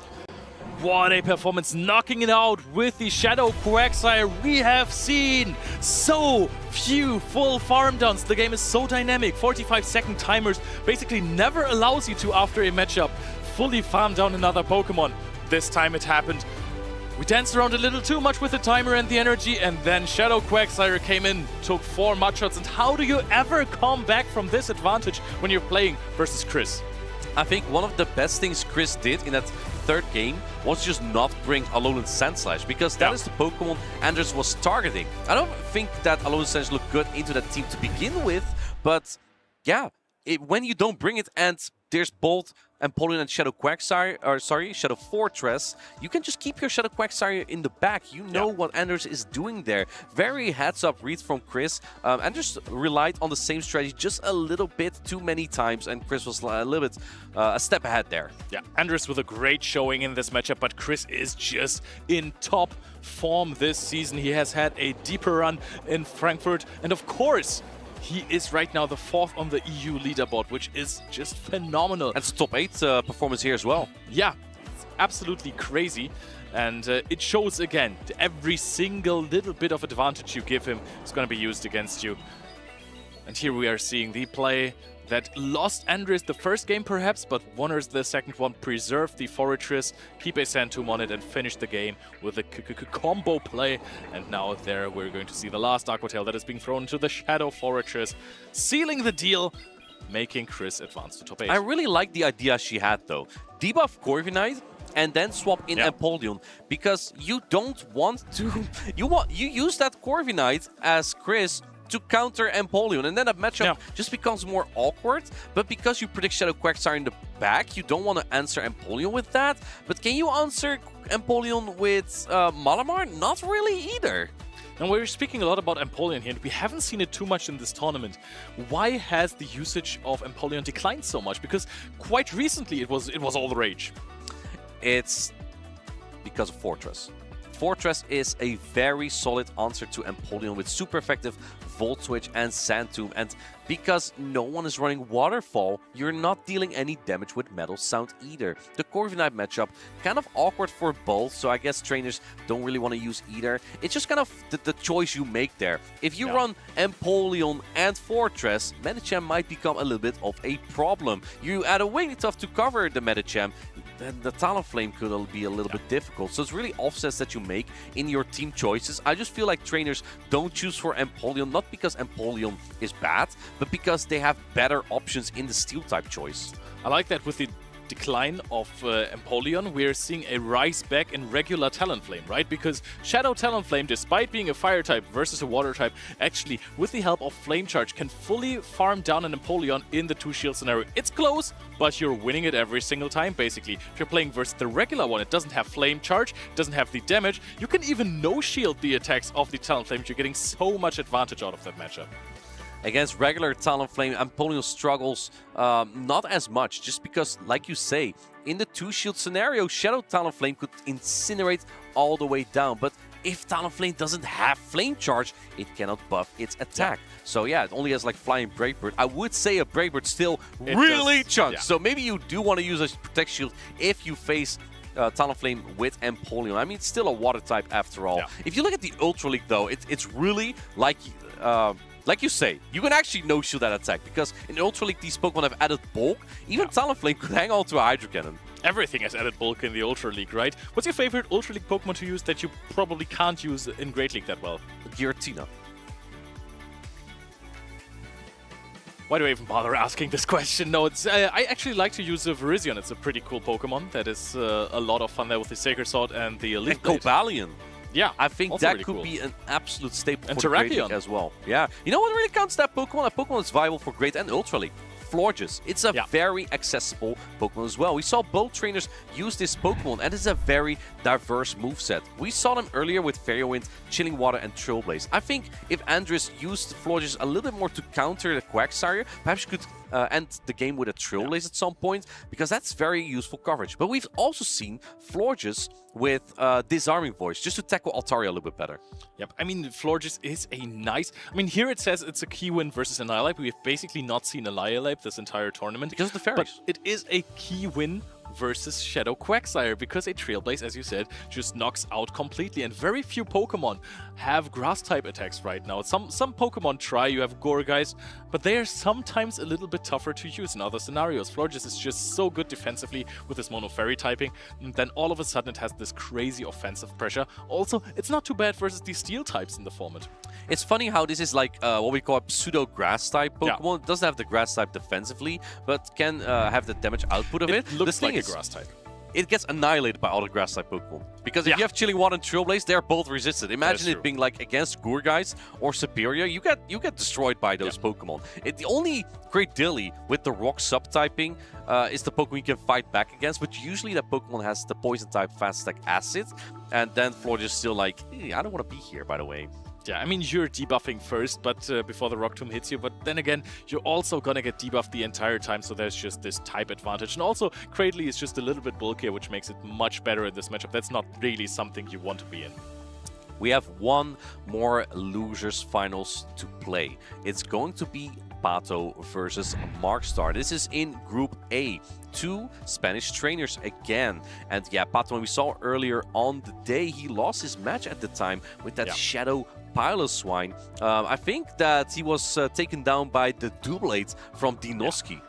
What a performance, knocking it out with the Shadow Quagsire. We have seen so few full farm downs. The game is so dynamic. 45-second timers basically never allows you to, after a matchup, fully farm down another Pokemon. This time it happened. We danced around a little too much with the timer and the energy, and then Shadow Quagsire came in, took 4 mud shots. And how do you ever come back from this advantage when you're playing versus Chris? I think one of the best things Chris did in that 3rd game was just not bring Alolan Sandslash, because that is the Pokemon Anders was targeting. I don't think that Alolan Sandslash looked good into that team to begin with, but yeah, when you don't bring it and there's both Empoleon and Shadow Quagsire, or sorry, Shadow Fortress, you can just keep your Shadow Quagsire in the back. You know what Anders is doing there. Very heads-up read from Chris. Anders relied on the same strategy just a little bit too many times, and Chris was a little bit a step ahead there. Yeah, Anders with a great showing in this matchup, but Chris is just in top form this season. He has had a deeper run in Frankfurt, and of course, he is right now the 4th on the EU leaderboard, which is just phenomenal. That's top 8 performance here as well. Yeah, it's absolutely crazy. And it shows again, every single little bit of advantage you give him is going to be used against you. And here we are seeing the play that lost Andres the first game perhaps, but won us the second one, preserved the Fortress, keep a Sand Tomb on it, and finish the game with a combo play. And now there we're going to see the last Aqua Tail that is being thrown into the Shadow Fortress, sealing the deal, making Chris advance to top 8. I really like the idea she had though. Debuff Corviknight and then swap in Empoleon, because you don't want to... you use that Corviknight as Chris to counter Empoleon, and then that matchup just becomes more awkward. But because you predict Shadow Quagsire in the back, you don't want to answer Empoleon with that. But can you answer Empoleon with Malamar? Not really either. And we're speaking a lot about Empoleon here, and we haven't seen it too much in this tournament. Why has the usage of Empoleon declined so much? Because quite recently it was all the rage. It's because of Fortress. Fortress is a very solid answer to Empoleon with super effective Volt Switch and Sand Tomb, and because no one is running Waterfall, you're not dealing any damage with Metal Sound either. The Corviknight matchup, kind of awkward for both, so I guess trainers don't really want to use either. It's just kind of the choice you make there. If you run Empoleon and Fortress, Medicham might become a little bit of a problem. You add a Wigglytuff to cover the Medicham, then the Talonflame could be a little bit difficult. So it's really offsets that you make in your team choices. I just feel like trainers don't choose for Empoleon, not because Empoleon is bad, but because they have better options in the Steel-type choice. I like that with the decline of Empoleon, we're seeing a rise back in regular Talonflame, right? Because Shadow Talonflame, despite being a fire type versus a water type, actually, with the help of Flame Charge, can fully farm down an Empoleon in the 2-shield scenario. It's close, but you're winning it every single time, basically. If you're playing versus the regular one, it doesn't have Flame Charge, it doesn't have the damage. You can even no-shield the attacks of the Talonflame. You're getting so much advantage out of that matchup. Against regular Talonflame, Empoleon struggles not as much, just because, like you say, in the 2-shield scenario, Shadow Talonflame could incinerate all the way down. But if Talonflame doesn't have Flame Charge, it cannot buff its attack. So yeah, it only has like Flying Brave Bird. I would say a Brave Bird still really chunks. Yeah. So maybe you do want to use a Protect Shield if you face Talonflame with Empoleon. I mean, it's still a water type after all. Yeah. If you look at the Ultra League though, it's really like you say, you can actually no-shield that attack, because in Ultra League these Pokemon have added bulk. Even Talonflame could hang on to a Hydro Cannon. Everything has added bulk in the Ultra League, right? What's your favorite Ultra League Pokemon to use that you probably can't use in Great League that well? Giratina. Why do I even bother asking this question? No, it's I actually like to use a Virizion. It's a pretty cool Pokemon that is a lot of fun there with the Sacred Sword and the Elite And Cobalion. Yeah, I think also that really could cool. be an absolute staple And for the Great Terrakion. League as well. Yeah. You know what really counts that Pokemon? That Pokemon is viable for Great and Ultra League. Florges. It's a very accessible Pokemon as well. We saw both trainers use this Pokemon, and it's a very diverse moveset. We saw them earlier with Fairy Wind, Chilling Water, and Trailblaze. I think if Andres used Florges a little bit more to counter the Quagsire, perhaps you could end the game with a Trailblaze at some point, because that's very useful coverage. But we've also seen Florges with Disarming Voice, just to tackle Altaria a little bit better. Yep, I mean, Florges is a nice... I mean, here it says it's a key win versus Annihilate. We've basically not seen Annihilate this entire tournament. Because of the fairies. But it is a key win versus Shadow Quagsire, because a Trailblaze, as you said, just knocks out completely. And very few Pokemon have Grass-type attacks right now. Some Pokemon try, you have Gourgeist, but they are sometimes a little bit tougher to use in other scenarios. Florges is just so good defensively with this Mono Fairy typing, and then all of a sudden it has this crazy offensive pressure. Also, it's not too bad versus the Steel types in the format. It's funny how this is like what we call a pseudo-grass-type Pokemon. It doesn't have the grass-type defensively, but can have the damage output of it. Looks the thing like is, a grass-type. It gets annihilated by all the grass-type Pokemon. Because if you have Chilling Water and Trailblaze, they're both resisted. Imagine it being like against Gourgeist or Superior. You get destroyed by those Pokemon. The only great dilly with the Rock subtyping is the Pokemon you can fight back against, but usually that Pokemon has the Poison-type Fast Attack Acid, and then Florges is still like, I don't want to be here, by the way. Yeah, I mean, you're debuffing first, but before the Rock Tomb hits you. But then again, you're also gonna get debuffed the entire time, so there's just this type advantage. And also, Cradley is just a little bit bulkier, which makes it much better in this matchup. That's not really something you want to be in. We have one more losers finals to play. It's going to be Pato versus Markstar. This is in Group A. 2 Spanish trainers again. And yeah, Pato, we saw earlier on the day, he lost his match at the time with that Shadow Piloswine. I think that he was taken down by the Doublade from Dinoski.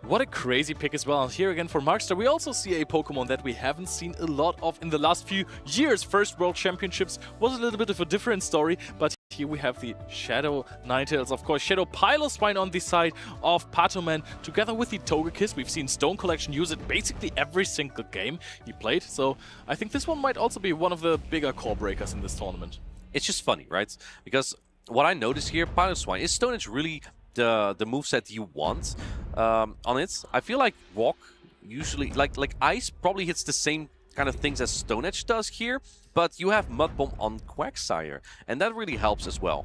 What a crazy pick as well. Here again for Markstar, we also see a Pokemon that we haven't seen a lot of in the last few years. First World Championships was a little bit of a different story, but here we have the Shadow Ninetales, of course, Shadow Piloswine on the side of Patoman, together with the Togekiss. We've seen Stone Collection use it basically every single game he played, so I think this one might also be one of the bigger core breakers in this tournament. It's just funny, right? Because what I notice here, Piloswine, is Stone Edge really the moveset you want on it? I feel like Rock usually, like Ice probably hits the same kind of things as Stone Edge does here, but you have Mud Bomb on Quagsire, and that really helps as well.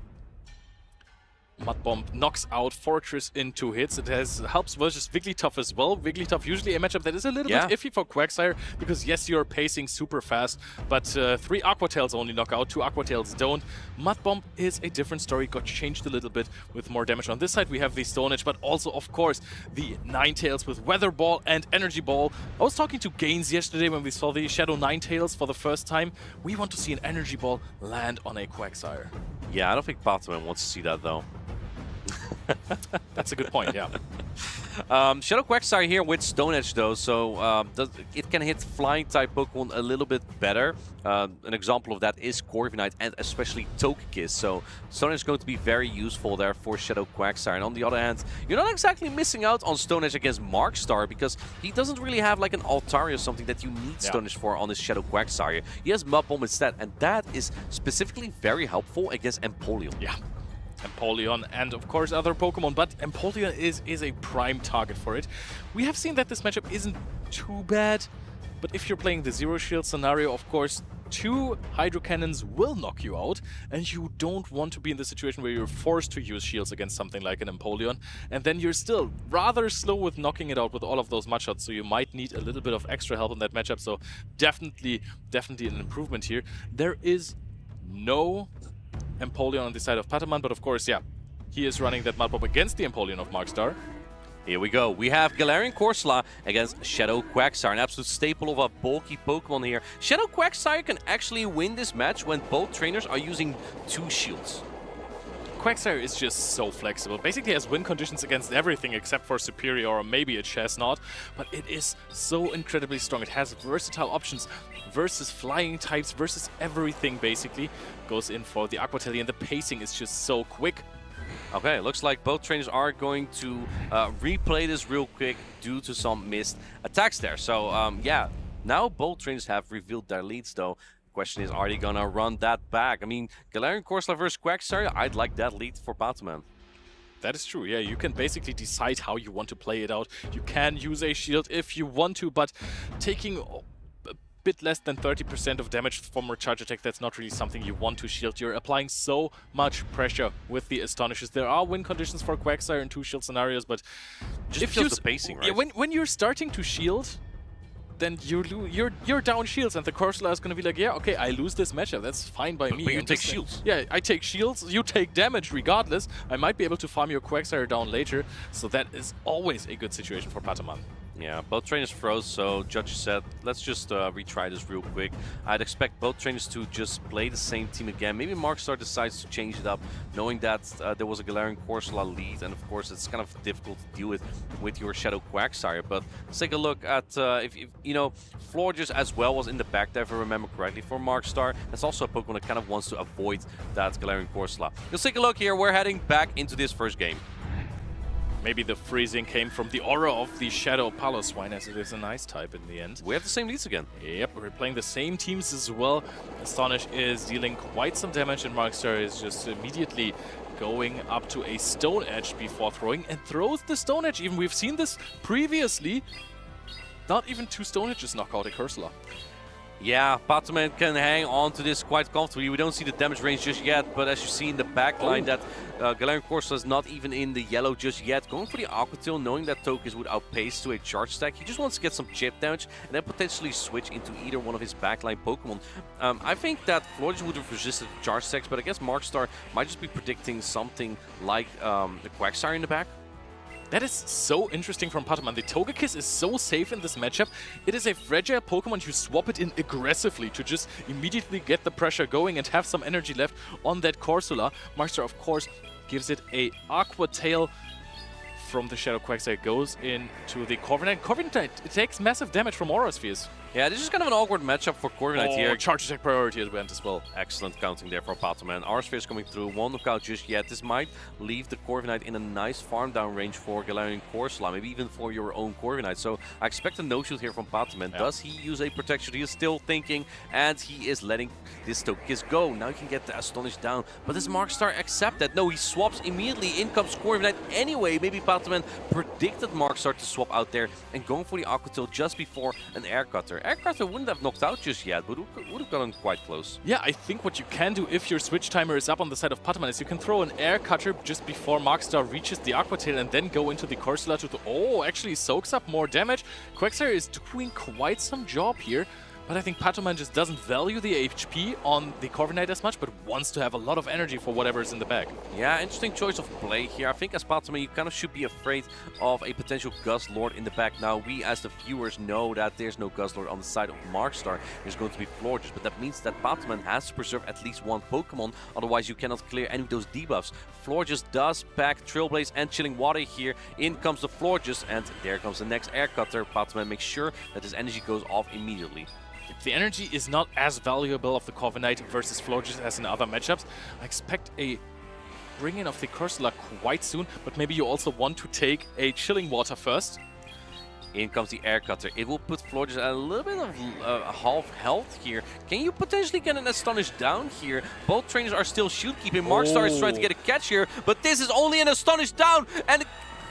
Mud Bomb knocks out Fortress in 2 hits. It helps versus Wigglytuff as well. Wigglytuff usually a matchup that is a little bit iffy for Quagsire, because yes, you're pacing super fast, but 3 Aqua Tails only knock out, 2 Aqua Tails don't. Mud Bomb is a different story, got changed a little bit with more damage. On this side we have the Stone Edge, but also of course the Ninetales with Weather Ball and Energy Ball. I was talking to Gaines yesterday when we saw the Shadow Ninetales for the first time. We want to see an Energy Ball land on a Quagsire. Yeah, I don't think Batman wants to see that though. That's a good point, yeah. Shadow Quagsire here with Stone Edge though, so it can hit flying type Pokemon a little bit better. An example of that is Corviknight and especially Togekiss, so Stone Edge is going to be very useful there for Shadow Quagsire. And on the other hand, you're not exactly missing out on Stone Edge against Markstar, because he doesn't really have like an Altaria or something that you need Stone Edge for on his Shadow Quagsire. He has Mud Bomb instead, and that is specifically very helpful against Empoleon. Yeah. Empoleon and of course other Pokemon, but Empoleon is a prime target for it. We have seen that this matchup isn't too bad, but if you're playing the Zero Shield scenario, of course, 2 Hydro Cannons will knock you out, and you don't want to be in the situation where you're forced to use shields against something like an Empoleon, and then you're still rather slow with knocking it out with all of those mud shots, so you might need a little bit of extra help in that matchup, so definitely an improvement here. There is no Empoleon on the side of Pataman, but of course, yeah, he is running that Mud Bomb against the Empoleon of Markstar. Here we go. We have Galarian Corsola against Shadow Quagsire, an absolute staple of a bulky Pokemon here. Shadow Quagsire can actually win this match when both trainers are using 2 shields. Quagsire is just so flexible. Basically has win conditions against everything except for Superior or maybe a Chestnut, but it is so incredibly strong. It has versatile options versus flying types, versus everything basically. Goes in for the Aqua Tail, and the pacing is just so quick. Okay, looks like both trainers are going to replay this real quick due to some missed attacks there. So, yeah, now both trainers have revealed their leads, though. Question is, are they gonna run that back? I mean, Galarian Corsola versus Quagsire, I'd like that lead for Pataman. That is true, yeah. You can basically decide how you want to play it out. You can use a shield if you want to, but taking a bit less than 30% of damage from a charge attack, that's not really something you want to shield. You're applying so much pressure with the Astonishes. There are win conditions for Quagsire in 2 shield scenarios, but just if you the pacing, right? Yeah, when you're starting to shield, then you're down shields, and the Corsola is going to be like, yeah, okay, I lose this matchup. That's fine by me. But you take shields. Yeah, I take shields. You take damage regardless. I might be able to farm your Quagsire down later, so that is always a good situation for Pataman. Yeah, both trainers froze, so Judge said, let's just retry this real quick. I'd expect both trainers to just play the same team again. Maybe Markstar decides to change it up, knowing that there was a Galarian Corsola lead, and of course it's kind of difficult to deal with your Shadow Quagsire. But let's take a look at, if you know, Florges as well was in the back there, if I remember correctly, for Markstar. That's also a Pokemon that kind of wants to avoid that Galarian Corsola. Let's take a look here. We're heading back into this first game. Maybe the freezing came from the aura of the Shadow Paloswine, as it is an ice type in the end. We have the same leads again. Yep, we're playing the same teams as well. Astonish is dealing quite some damage, and Markstar is just immediately going up to a Stone Edge before throwing, and throws the Stone Edge even. We've seen this previously. Not even 2 Stone Edges knock out a Corsola. Yeah, Pataman can hang on to this quite comfortably. We don't see the damage range just yet, but as you see in the back line, that Galarian Corsola is not even in the yellow just yet. Going for the Aqua Tail, knowing that Togekiss would outpace to a charge stack. He just wants to get some chip damage and then potentially switch into either one of his backline Pokemon. I think that Florges would have resisted charge stacks, but I guess Markstar might just be predicting something like the Quagsire in the back. That is so interesting from Pataman. The Togekiss is so safe in this matchup. It is a fragile Pokemon. You swap it in aggressively to just immediately get the pressure going and have some energy left on that Corsola. Markstar, of course, gives it a Aqua Tail from the Shadow Quagsire, goes into the Corviknight. Corviknight, it takes massive damage from Aura Spheres. Yeah, this is kind of an awkward matchup for Corviknight here. Charge attack priority as went as well. Excellent counting there for Pataman. Aura Sphere is coming through. Won't knock out just yet. This might leave the Corviknight in a nice farm down range for Galarian Corsola, maybe even for your own Corviknight. So I expect a no-shield here from Pataman. Yeah. Does he use a protection? He is still thinking, and he is letting this Togekiss go. Now he can get the Astonish down. But does Markstar accept that? No, he swaps immediately. In comes Corviknight anyway. Maybe Pataman predicted Markstar to swap out there and going for the Aqua Tail just before an Air Cutter. Air Cutter wouldn't have knocked out just yet, but would have gotten quite close. Yeah, I think what you can do if your switch timer is up on the side of Pataman is you can throw an Air Cutter just before Markstar reaches the Aqua Tail and then go into the Corsola to actually soaks up more damage. Quagsire is doing quite some job here. But I think Pataman just doesn't value the HP on the Corviknight as much, but wants to have a lot of energy for whatever is in the bag. Yeah, interesting choice of play here. I think as Pataman, you kind of should be afraid of a potential Guzzlord in the back. Now, we as the viewers know that there's no Guzzlord on the side of Markstar. There's going to be Florges, but that means that Pataman has to preserve at least one Pokemon. Otherwise, you cannot clear any of those debuffs. Florges does pack Trailblaze and Chilling Water here. In comes the Florges, and there comes the next Air Cutter. Pataman makes sure that his energy goes off immediately. The energy is not as valuable of the Corviknight versus Florges as in other matchups. I expect a bring-in of the Corsola quite soon, but maybe you also want to take a Chilling Water first. In comes the Air Cutter. It will put Florges at a little bit of half health here. Can you potentially get an Astonish down here? Both trainers are still shield keeping. Markstar is trying to get a catch here, but this is only an Astonish down, and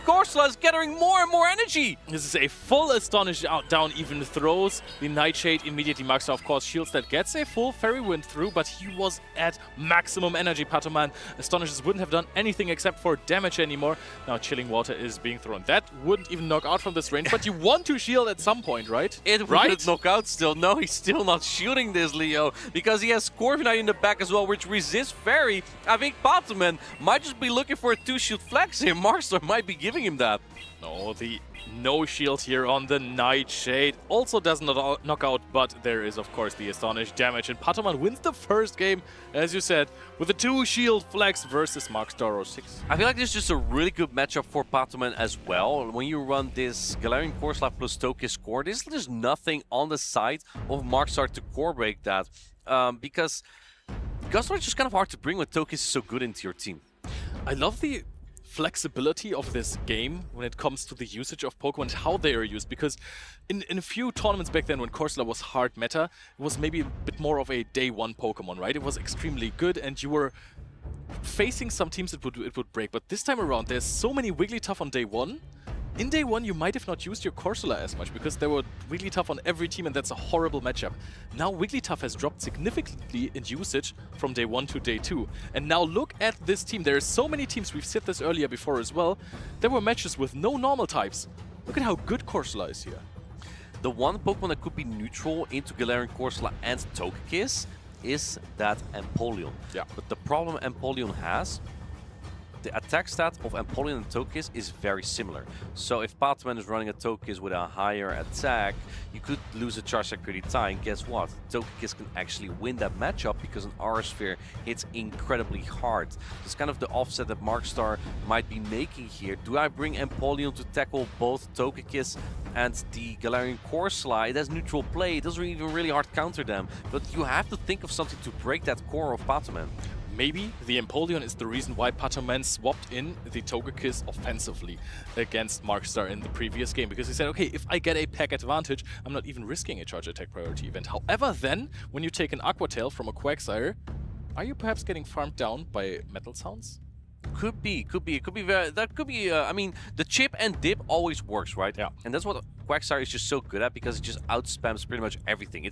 Corsola is gathering more and more energy. This is a full Astonish down, even throws the Nightshade immediately. Maxstar, of course, shields that, gets a full Fairy Wind through, but he was at maximum energy. Patoman Astonishes wouldn't have done anything except for damage anymore. Now Chilling Water is being thrown. That wouldn't even knock out from this range, but you want to shield at some point, right? It wouldn't knock out still. No, he's still not shielding this, Leo, because he has Corviknight in the back as well, which resists Fairy. I think Patoman might just be looking for a 2-shield flex here. Markstar might be giving him that. No, the no shield here on the Nightshade also does not knock out, but there is, of course, the Astonish damage. And Patoman wins the first game, as you said, with a 2-shield flex versus Markstar 06. I feel like this is just a really good matchup for Patoman as well. When you run this Galarian Corsola plus Togekiss core, there's just nothing on the side of Markstar to core break that. Because Gustar is just kind of hard to bring when Togekiss is so good into your team. I love the flexibility of this game when it comes to the usage of Pokemon and how they are used, because in a few tournaments back then when Corsola was hard meta, it was maybe a bit more of a day one Pokemon, right? It was extremely good and you were facing some teams it would break, but this time around there's so many Wigglytuff on day one. In day one, you might have not used your Corsola as much because there were Wigglytuff on every team and that's a horrible matchup. Now Wigglytuff has dropped significantly in usage from day 1 to day 2. And now look at this team. There are so many teams, we've said this earlier before as well. There were matches with no normal types. Look at how good Corsola is here. The one Pokemon that could be neutral into Galarian Corsola and Togekiss is that Empoleon. Yeah. But the problem Empoleon has, the attack stat of Empoleon and Togekiss is very similar. So if Patoman is running a Togekiss with a higher attack, you could lose a Charge Attack pretty high, and guess what? Togekiss can actually win that matchup because an Aura Sphere hits incredibly hard. It's kind of the offset that Markstar might be making here. Do I bring Empoleon to tackle both Togekiss and the Galarian Corsola? It has neutral play, it doesn't even really hard counter them, but you have to think of something to break that core of Patoman. Maybe the Empoleon is the reason why Patoman swapped in the Togekiss offensively against Markstar in the previous game, because he said, okay, if I get a pack advantage, I'm not even risking a Charge Attack priority event. However, then, when you take an Aqua Tail from a Quagsire, are you perhaps getting farmed down by Metal Sounds? Could be. That could be. I mean, the chip and dip always works, right? Yeah. And that's what Quagsire is just so good at, because it just outspams pretty much everything.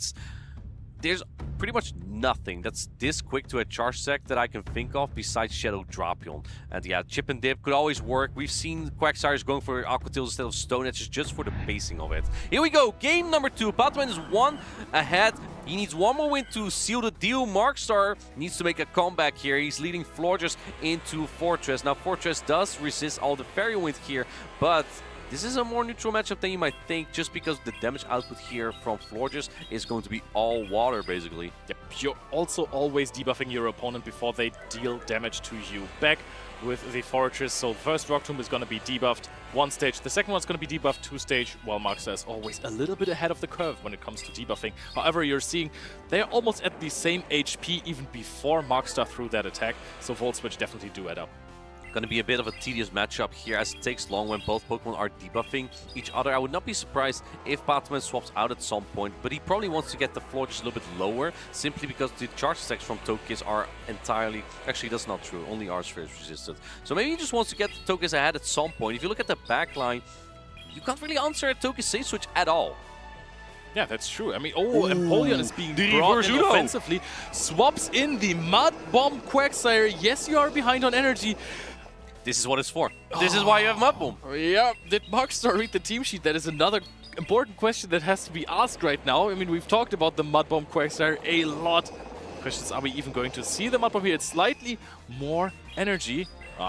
There's pretty much nothing that's this quick to a charge attack that I can think of besides Shadow Drapion. And yeah, chip and dip could always work. We've seen Quagsires going for Aqua Tails instead of Stone Edges just for the pacing of it. Here we go, game number 2. Patoman is 1 ahead. He needs one more win to seal the deal. Markstar needs to make a comeback here. He's leading Florges into Fortress. Now Fortress does resist all the Fairy Wind here, but this is a more neutral matchup than you might think, just because the damage output here from Florges is going to be all water, basically. Yep, you're also always debuffing your opponent before they deal damage to you back with the Fortress. So the first Rock Tomb is going to be debuffed 1 stage. The second one's going to be debuffed 2 stage, while Markstar is always a little bit ahead of the curve when it comes to debuffing. However, you're seeing they're almost at the same HP even before Markstar threw that attack. So Volt Switch definitely do add up. Going to be a bit of a tedious matchup here, as it takes long when both Pokemon are debuffing each other. I would not be surprised if Patoman swaps out at some point, but he probably wants to get the floor just a little bit lower, simply because the charge attacks from Togekiss are entirely... Actually, that's not true. Only R-Sphere is resisted. So maybe he just wants to get the Togekiss ahead at some point. If you look at the back line, you can't really answer a Togekiss safe switch at all. Yeah, that's true. I mean, Empoleon is being brought in offensively. Swaps in the Mud Bomb Quagsire. Yes, you are behind on energy. This is what it's for. This is why you have Mud Bomb. Yeah, did Markstar read the team sheet? That is another important question that has to be asked right now. I mean, we've talked about the Mud Bomb Quagsire a lot. Questions, are we even going to see the Mud Bomb here? It's slightly more energy.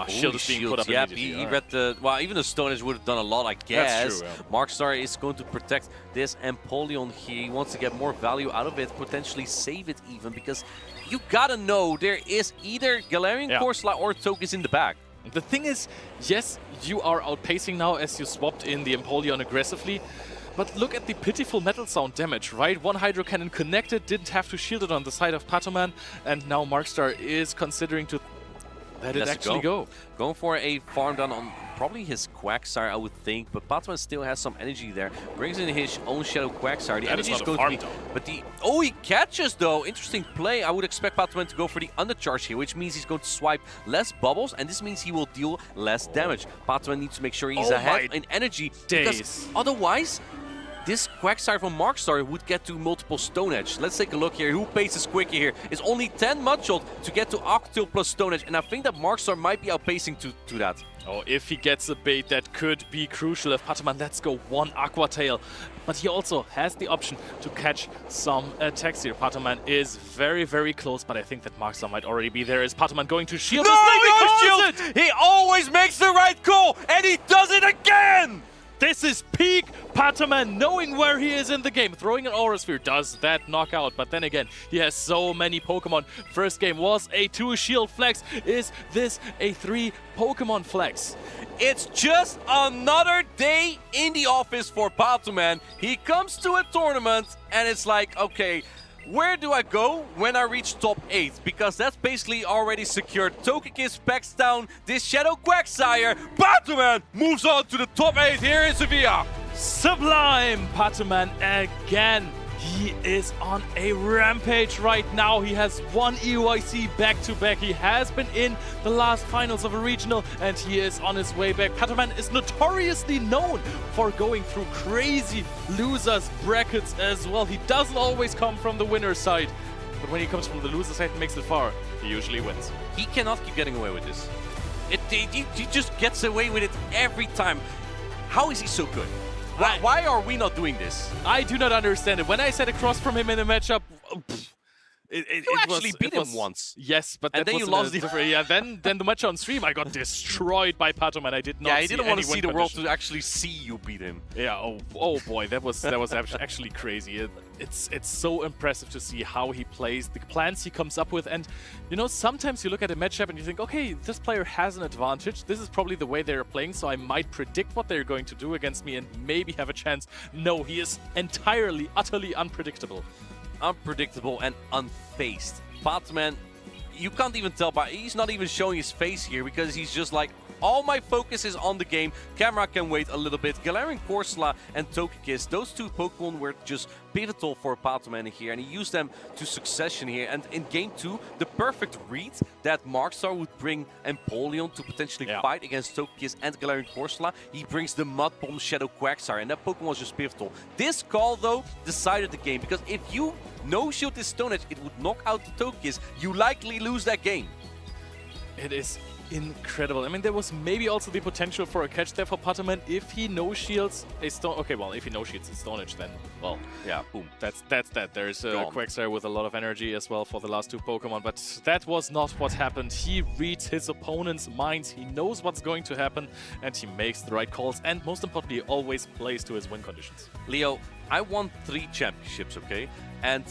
Shield is being put up immediately. He read the... Well, even the Stone Edge would have done a lot, I guess. That's true, yeah. Markstar is going to protect this Empoleon here. He wants to get more value out of it, potentially save it even, because you gotta know there is either Galarian Corsola or Togekiss in the back. The thing is, yes, you are outpacing now as you swapped in the Empoleon aggressively, but look at the pitiful Metal Sound damage, right? One Hydro Cannon connected, didn't have to shield it on the side of Patoman, and now Markstar is considering to... Let it actually go. Going for a farm down on probably his Quagsire, I would think, but Pataman still has some energy there. Brings in his own Shadow Quagsire. The energy is going to be... But oh, he catches, though. Interesting play. I would expect Pataman to go for the undercharge here, which means he's going to swipe less bubbles, and this means he will deal less damage. Pataman needs to make sure he's ahead in energy, because otherwise... This Quagsire from Markstar would get to multiple Stone Edge. Let's take a look here. Who paces quicker here? It's only 10 Mudshot to get to Octil plus Stone Edge, and I think that Markstar might be outpacing to that. Oh, if he gets a bait, that could be crucial. If Pataman lets go one Aqua Tail. But he also has the option to catch some attacks here. Pataman is very, very close, but I think that Markstar might already be there. Is Pataman going to shield? No, he always makes the right call, and he does it again! This is peak Pataman, knowing where he is in the game. Throwing an Aura Sphere does that knock out, but then again, he has so many Pokemon. First game was a 2 shield flex. Is this a 3 Pokemon flex? It's just another day in the office for Pataman. He comes to a tournament, and it's like, okay, where do I go when I reach top 8? Because that's basically already secured. Togekiss backs down this Shadow Quagsire. Pataman moves on to the top 8 here in Sevilla. Sublime Pataman again. He is on a rampage right now. He has won EUIC back-to-back. He has been in the last finals of a regional, and he is on his way back. Pataman is notoriously known for going through crazy losers brackets as well. He doesn't always come from the winner's side, but when he comes from the loser side and makes it far, he usually wins. He cannot keep getting away with this. He just gets away with it every time. How is he so good? Why are we not doing this? I do not understand it. When I sat across from him in the matchup, you actually beat him once. Yes, but and then you lost the... Yeah, then the match on stream, I got destroyed by Pataman. I did not. Yeah, he didn't want to see the world to actually see you beat him. Yeah. Oh boy, that was actually crazy. It's so impressive to see how he plays, the plans he comes up with, and you know, sometimes you look at a matchup and you think, okay, this player has an advantage. This is probably the way they're playing, so I might predict what they're going to do against me and maybe have a chance. No, he is entirely, utterly unpredictable. Unpredictable and unfazed. Pataman, you can't even tell, but he's not even showing his face here because he's just like, all my focus is on the game. Camera can wait a little bit. Galarian Corsola and Togekiss, those two Pokemon were just pivotal for Pataman here, and he used them to succession here. And in game 2, the perfect read that Markstar would bring Empoleon to potentially fight against Togekiss and Galarian Corsola. He brings the Mud Bomb Shadow Quagsire, and that Pokemon was just pivotal. This call, though, decided the game, because if you no-shield this Stone Edge, it would knock out the Togekiss. You likely lose that game. It is incredible. I mean, there was maybe also the potential for a catch there for Pataman if he no-shields a Stone... Okay, well, if he no-shields a Stone Edge, then, well, yeah, boom. That's that. There's a Quagsire with a lot of energy as well for the last two Pokemon, but that was not what happened. He reads his opponent's minds, he knows what's going to happen, and he makes the right calls, and most importantly, always plays to his win conditions. Leo, I won 3 championships, okay? And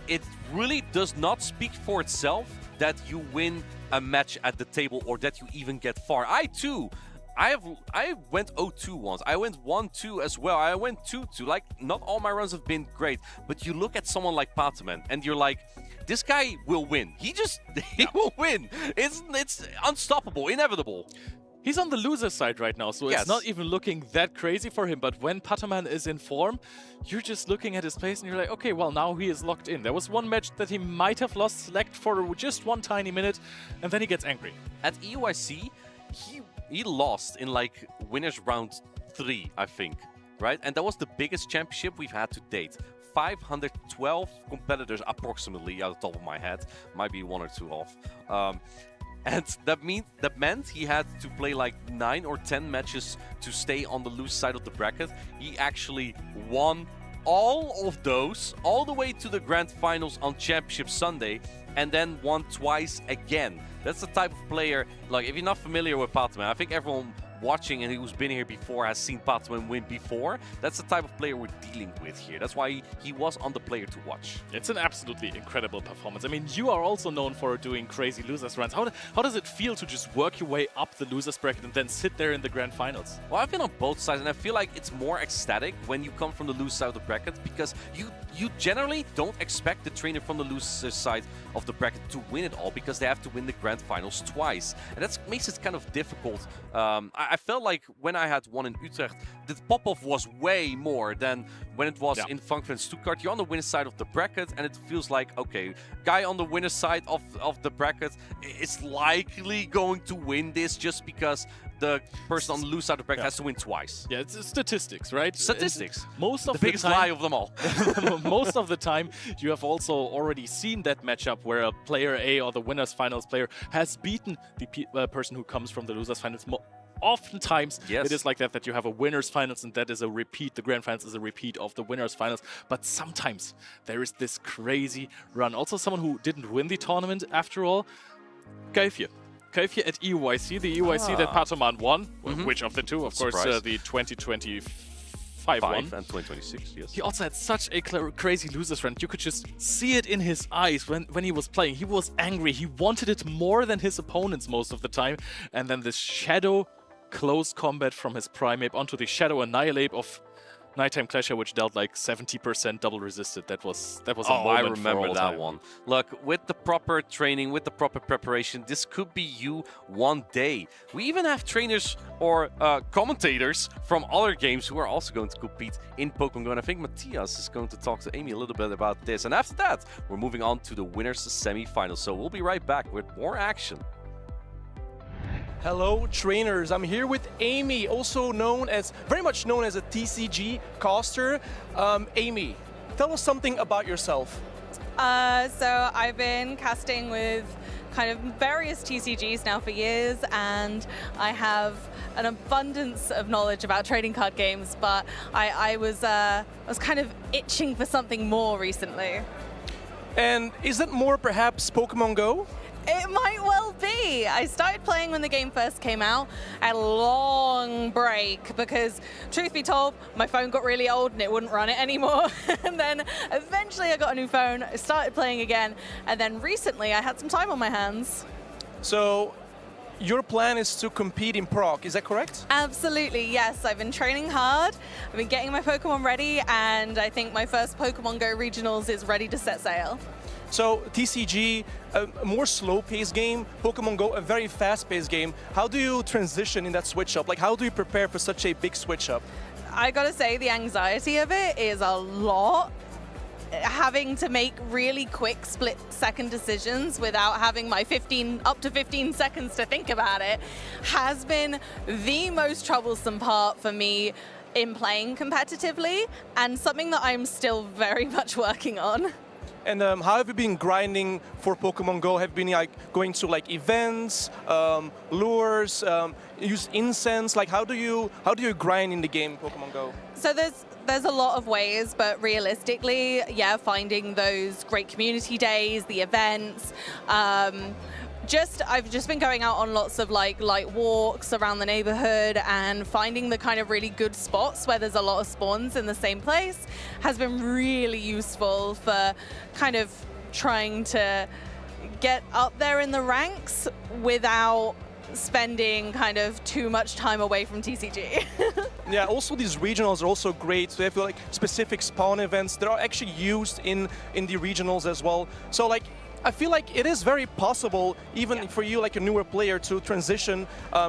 it really does not speak for itself that you win a match at the table or that you even get far. I went 0-2 once. I went 1-2 as well. I went 2-2. Like, not all my runs have been great, but you look at someone like Pataman and you're like, this guy will win. He will win. It's unstoppable, inevitable. He's on the loser side right now, so it's not even looking that crazy for him. But when Pataman is in form, you're just looking at his pace and you're like, okay, well, now he is locked in. There was one match that he might have lost Select for just one tiny minute, and then he gets angry. At EUIC, he lost in like winners round 3, I think, right? And that was the biggest championship we've had to date. 512 competitors approximately, out of the top of my head. Might be 1 or 2 off. And that meant he had to play like 9 or 10 matches to stay on the loose side of the bracket. He actually won all of those, all the way to the grand finals on Championship Sunday, and then won twice again. That's the type of player, like, if you're not familiar with Pataman, I think everyone watching and who's been here before, has seen Patman win before, that's the type of player we're dealing with here. That's why he was on the player to watch. It's an absolutely incredible performance. I mean, you are also known for doing crazy losers runs. How does it feel to just work your way up the losers bracket and then sit there in the grand finals? Well, I've been on both sides, and I feel like it's more ecstatic when you come from the loser side of the bracket, because you generally don't expect the trainer from the loser side of the bracket to win it all, because they have to win the grand finals twice. And that makes it kind of difficult. I felt like when I had one in Utrecht, the pop-off was way more than when it was in Frankfurt and Stuttgart. You're on the winner's side of the bracket, and it feels like, okay, guy on the winner's side of the bracket is likely going to win this just because the person on the loser side of the bracket has to win twice. Yeah, it's statistics, right? Statistics. Most of the biggest lie of them all. Most of the time, you have also already seen that matchup where a player A or the winner's finals player has beaten the person who comes from the loser's finals. Oftentimes, it is like that you have a winner's finals and that is a repeat. The grand finals is a repeat of the winner's finals. But sometimes there is this crazy run. Also, someone who didn't win the tournament after all, Kaifje at EYC, the EYC that Patoman won, which of the two? Of course, the 2025 one. And 2026, yes. He also had such a crazy losers run. You could just see it in his eyes when he was playing. He was angry. He wanted it more than his opponents most of the time. And then this Shadow close combat from his Primeape onto the Shadow Annihilate of Nighttime Clasher, which dealt like 70% double resisted. That was a moment I remember for all that time. one. Look, with the proper training, with the proper preparation, this could be you one day. We even have trainers or commentators from other games who are also going to compete in Pokemon Go. And I think Matthias is going to talk to Amy a little bit about this. And after that, we're moving on to the winners semi-finals. So we'll be right back with more action. Hello trainers, I'm here with Amy, also very much known as a TCG caster. Amy, tell us something about yourself. So I've been casting with kind of various TCGs now for years, and I have an abundance of knowledge about trading card games, but I was kind of itching for something more recently. And is it more perhaps Pokemon Go? It might well be. I started playing when the game first came out. I had a long break because, truth be told, my phone got really old and it wouldn't run it anymore. And then eventually I got a new phone, I started playing again, and then recently I had some time on my hands. So your plan is to compete in Prague, is that correct? Absolutely, yes. I've been training hard, I've been getting my Pokemon ready, and I think my first Pokemon Go Regionals is ready to set sail. So TCG, a more slow-paced game, Pokemon Go, a very fast-paced game. How do you transition in that switch-up? Like, how do you prepare for such a big switch-up? I gotta say, the anxiety of it is a lot. Having to make really quick split-second decisions without having my up to 15 seconds to think about it has been the most troublesome part for me in playing competitively, and something that I'm still very much working on. And how have you been grinding for Pokemon Go? Have you been going to events, lures, use incense? Like how do you grind in the game Pokemon Go? So there's a lot of ways, but realistically, yeah, finding those great community days, the events. I've just been going out on lots of light walks around the neighborhood and finding the kind of really good spots where there's a lot of spawns in the same place has been really useful for kind of trying to get up there in the ranks without spending kind of too much time away from TCG. Yeah, also these regionals are also great. So they have specific spawn events that are actually used in the regionals as well. So I feel like it is very possible, even for you, like a newer player, to transition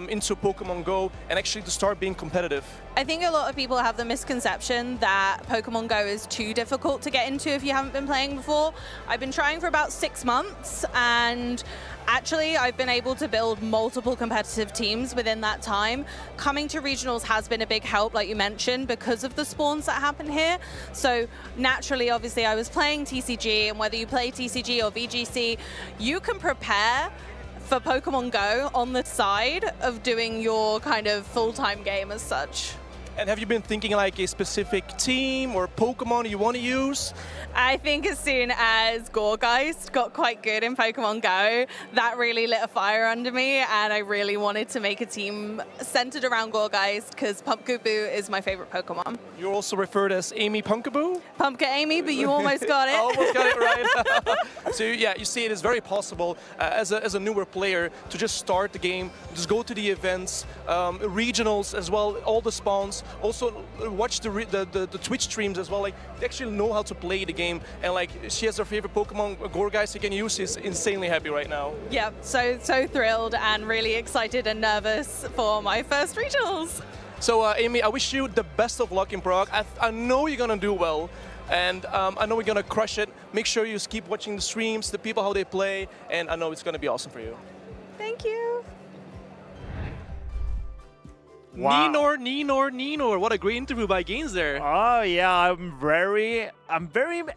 into Pokemon Go and actually to start being competitive. I think a lot of people have the misconception that Pokemon Go is too difficult to get into if you haven't been playing before. I've been trying for about 6 months, and actually I've been able to build multiple competitive teams within that time. Coming to regionals has been a big help, like you mentioned, because of the spawns that happen here. So naturally, obviously, I was playing TCG, and whether you play TCG or VGC, you can prepare for Pokemon Go on the side of doing your kind of full-time game as such. And have you been thinking like a specific team or Pokemon you want to use? I think as soon as Gorgeist got quite good in Pokemon Go, that really lit a fire under me, and I really wanted to make a team centered around Gorgeist because Pumpkaboo is my favorite Pokemon. You're also referred as Amy Pumpkaboo? Pumpkin Amy, but you almost got it. Almost got it right. So yeah, you see it is very possible as a newer player to just start the game, just go to the events, regionals as well, all the spawns, also watch the Twitch streams as well. Like, they actually know how to play the game, and like, she has her favorite Pokemon, Gorgeist, you can use. She's insanely happy right now. Yeah, so thrilled and really excited and nervous for my first regionals. So Amy, I wish you the best of luck in Prague. I know you're gonna do well, and I know we're gonna crush it. Make sure you keep watching the streams, the people, how they play, and I know it's gonna be awesome for you. Thank you. Wow. Ninor, what a great interview by Gaines there. Oh yeah, I'm very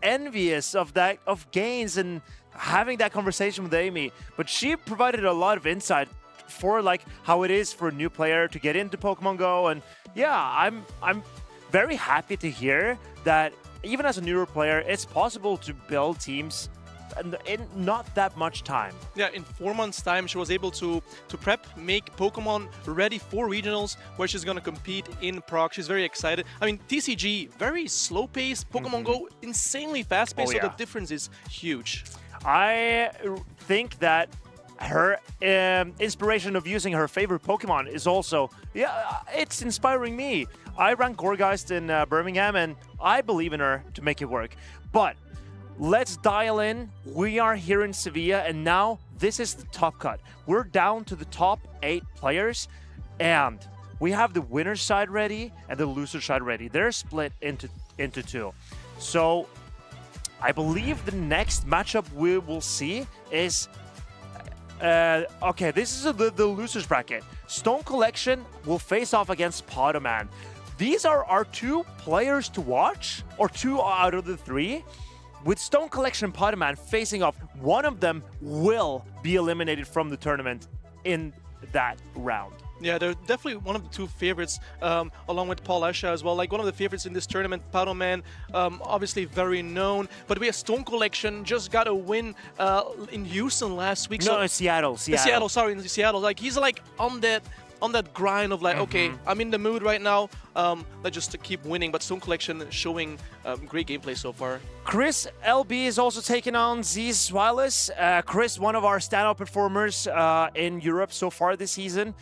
envious of Gaines and having that conversation with Amy. But she provided a lot of insight for like how it is for a new player to get into Pokemon Go, and yeah, I'm very happy to hear that even as a newer player, it's possible to build teams in not that much time. Yeah, in 4 months' time, she was able to prep, make Pokemon ready for regionals, where she's gonna compete in Prague. She's very excited. I mean, TCG, very slow-paced. Pokemon Go, insanely fast-paced, so the difference is huge. I think that her inspiration of using her favorite Pokemon is also, it's inspiring me. I ran Gorgeist in Birmingham, and I believe in her to make it work. But let's dial in. We are here in Sevilla, and now this is the top cut. We're down to the top 8 players, and we have the winner's side ready and the loser's side ready. They're split into 2. So I believe the next matchup we will see is okay, this is the loser's bracket. Stone Collection will face off against Pokémon. These are our 2 players to watch, or 2 out of the 3. With Stone Collection and Pokémon facing off, one of them will be eliminated from the tournament in that round. Yeah, they're definitely one of the 2 favorites, along with Paul Asha as well. Like, one of the favorites in this tournament, Pokémon, obviously very known. But we have Stone Collection, just got a win in Houston last week. No, in Seattle. Sorry, in Seattle. Like, he's like on that grind of like, okay, I'm in the mood right now. Let's just keep winning. But Stone Collection showing great gameplay so far. Chris LB is also taking on Ziz Wireless. Chris, one of our standout performers in Europe so far this season.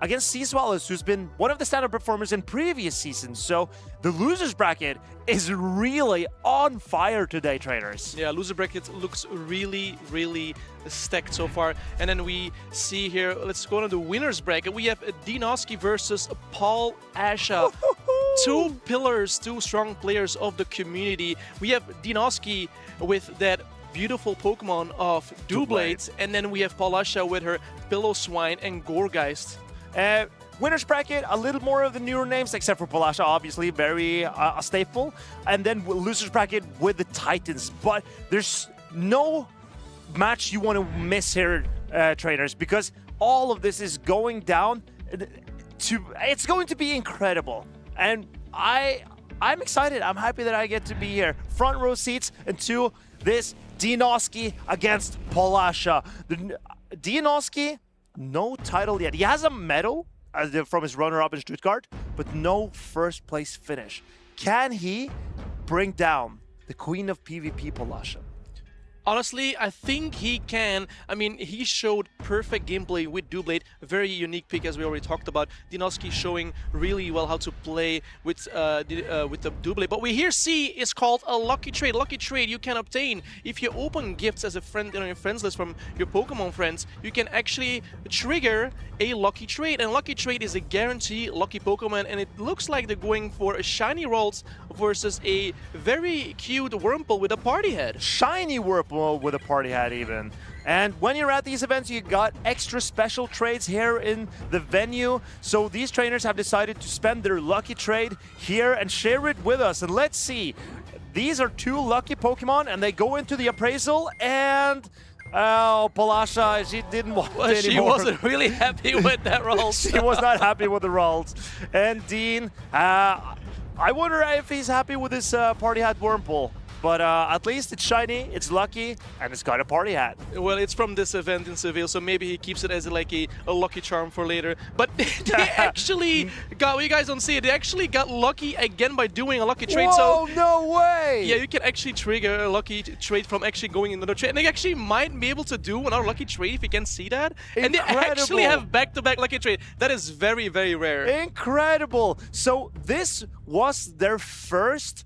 Against Ziz Wireless, who's been one of the standout performers in previous seasons. So the losers bracket is really on fire today, trainers. Yeah, loser bracket looks really, really stacked so far. And then we see here, let's go to the winners bracket. We have Dinoski versus Paul Asha. 2 pillars, 2 strong players of the community. We have Dinoski with that beautiful Pokemon of Doublade, and then we have Paul Asha with her Pillowswine and Gorgeist. Winners bracket, a little more of the newer names, except for Palasha, obviously, very a staple. And then losers bracket with the Titans. But there's no match you want to miss here, trainers, because all of this is going down it's going to be incredible. And I'm excited. I'm happy that I get to be here. Front row seats into this Dinoski against Palasha. Dinoski, no title yet. He has a medal from his runner-up in Stuttgart, but no first place finish. Can he bring down the queen of PvP, Palasha? Honestly, I think he can. I mean, he showed perfect gameplay with Doublade, a very unique pick as we already talked about. Dinoski showing really well how to play with the Doublade. But we here see is called a lucky trade. Lucky trade you can obtain if you open gifts as a friend on your friends list from your Pokemon friends. You can actually trigger a lucky trade, and lucky trade is a guarantee lucky Pokemon, and it looks like they're going for a shiny Rolls versus a very cute Wurmple with a party head. Shiny Wurmple with a party hat even. And when you're at these events, you got extra special trades here in the venue. So these trainers have decided to spend their lucky trade here and share it with us. And let's see. These are 2 lucky Pokemon, and they go into the appraisal, and Oh, Polasha, she didn't want Well, it she anymore. wasn't really happy with that roll. She was not happy with the rolls. And Dean, I wonder if he's happy with his party hat Wurmple. But at least it's shiny, it's lucky, and it's got a party hat. Well, it's from this event in Seville, so maybe he keeps it as like a lucky charm for later. But they actually got, you guys don't see it, they actually got lucky again by doing a lucky trade. Whoa, So no way! yeah, you can actually trigger a lucky trade from actually going in another trade. And they actually might be able to do another lucky trade if you can see that. And they actually have back-to-back lucky trade. That is very, very rare. Incredible! So this was their first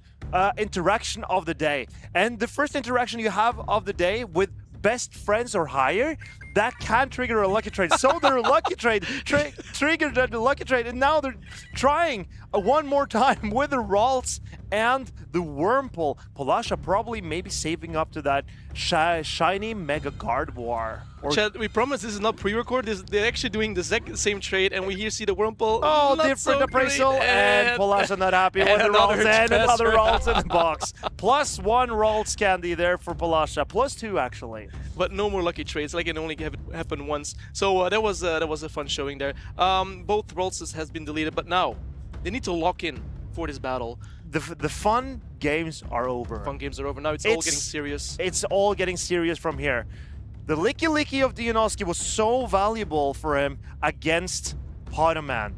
interaction of the day. And the first interaction you have of the day with best friends or higher, that can trigger a lucky trade. So their lucky trade triggered the lucky trade, and now they're trying one more time with the Ralts and the Wurmple. Polasha probably maybe saving up to that shiny Mega Gardevoir. Chad, we promise this is not pre-record. They're actually doing the same trade, and we here see the Wurmple. Oh, not different so appraisal, great, and Polasha not happy with the another rolls, and another Chess rolls in the box. Plus one Ralts candy there for Polasha, plus two actually. But no more lucky trades. Like it only happened once. So that was a fun showing there. Both Ralts has been deleted, but now they need to lock in for this battle. The fun games are over. Fun games are over. Now it's all getting serious. It's all getting serious from here. The Licky of Dianoski was so valuable for him against Pokémon.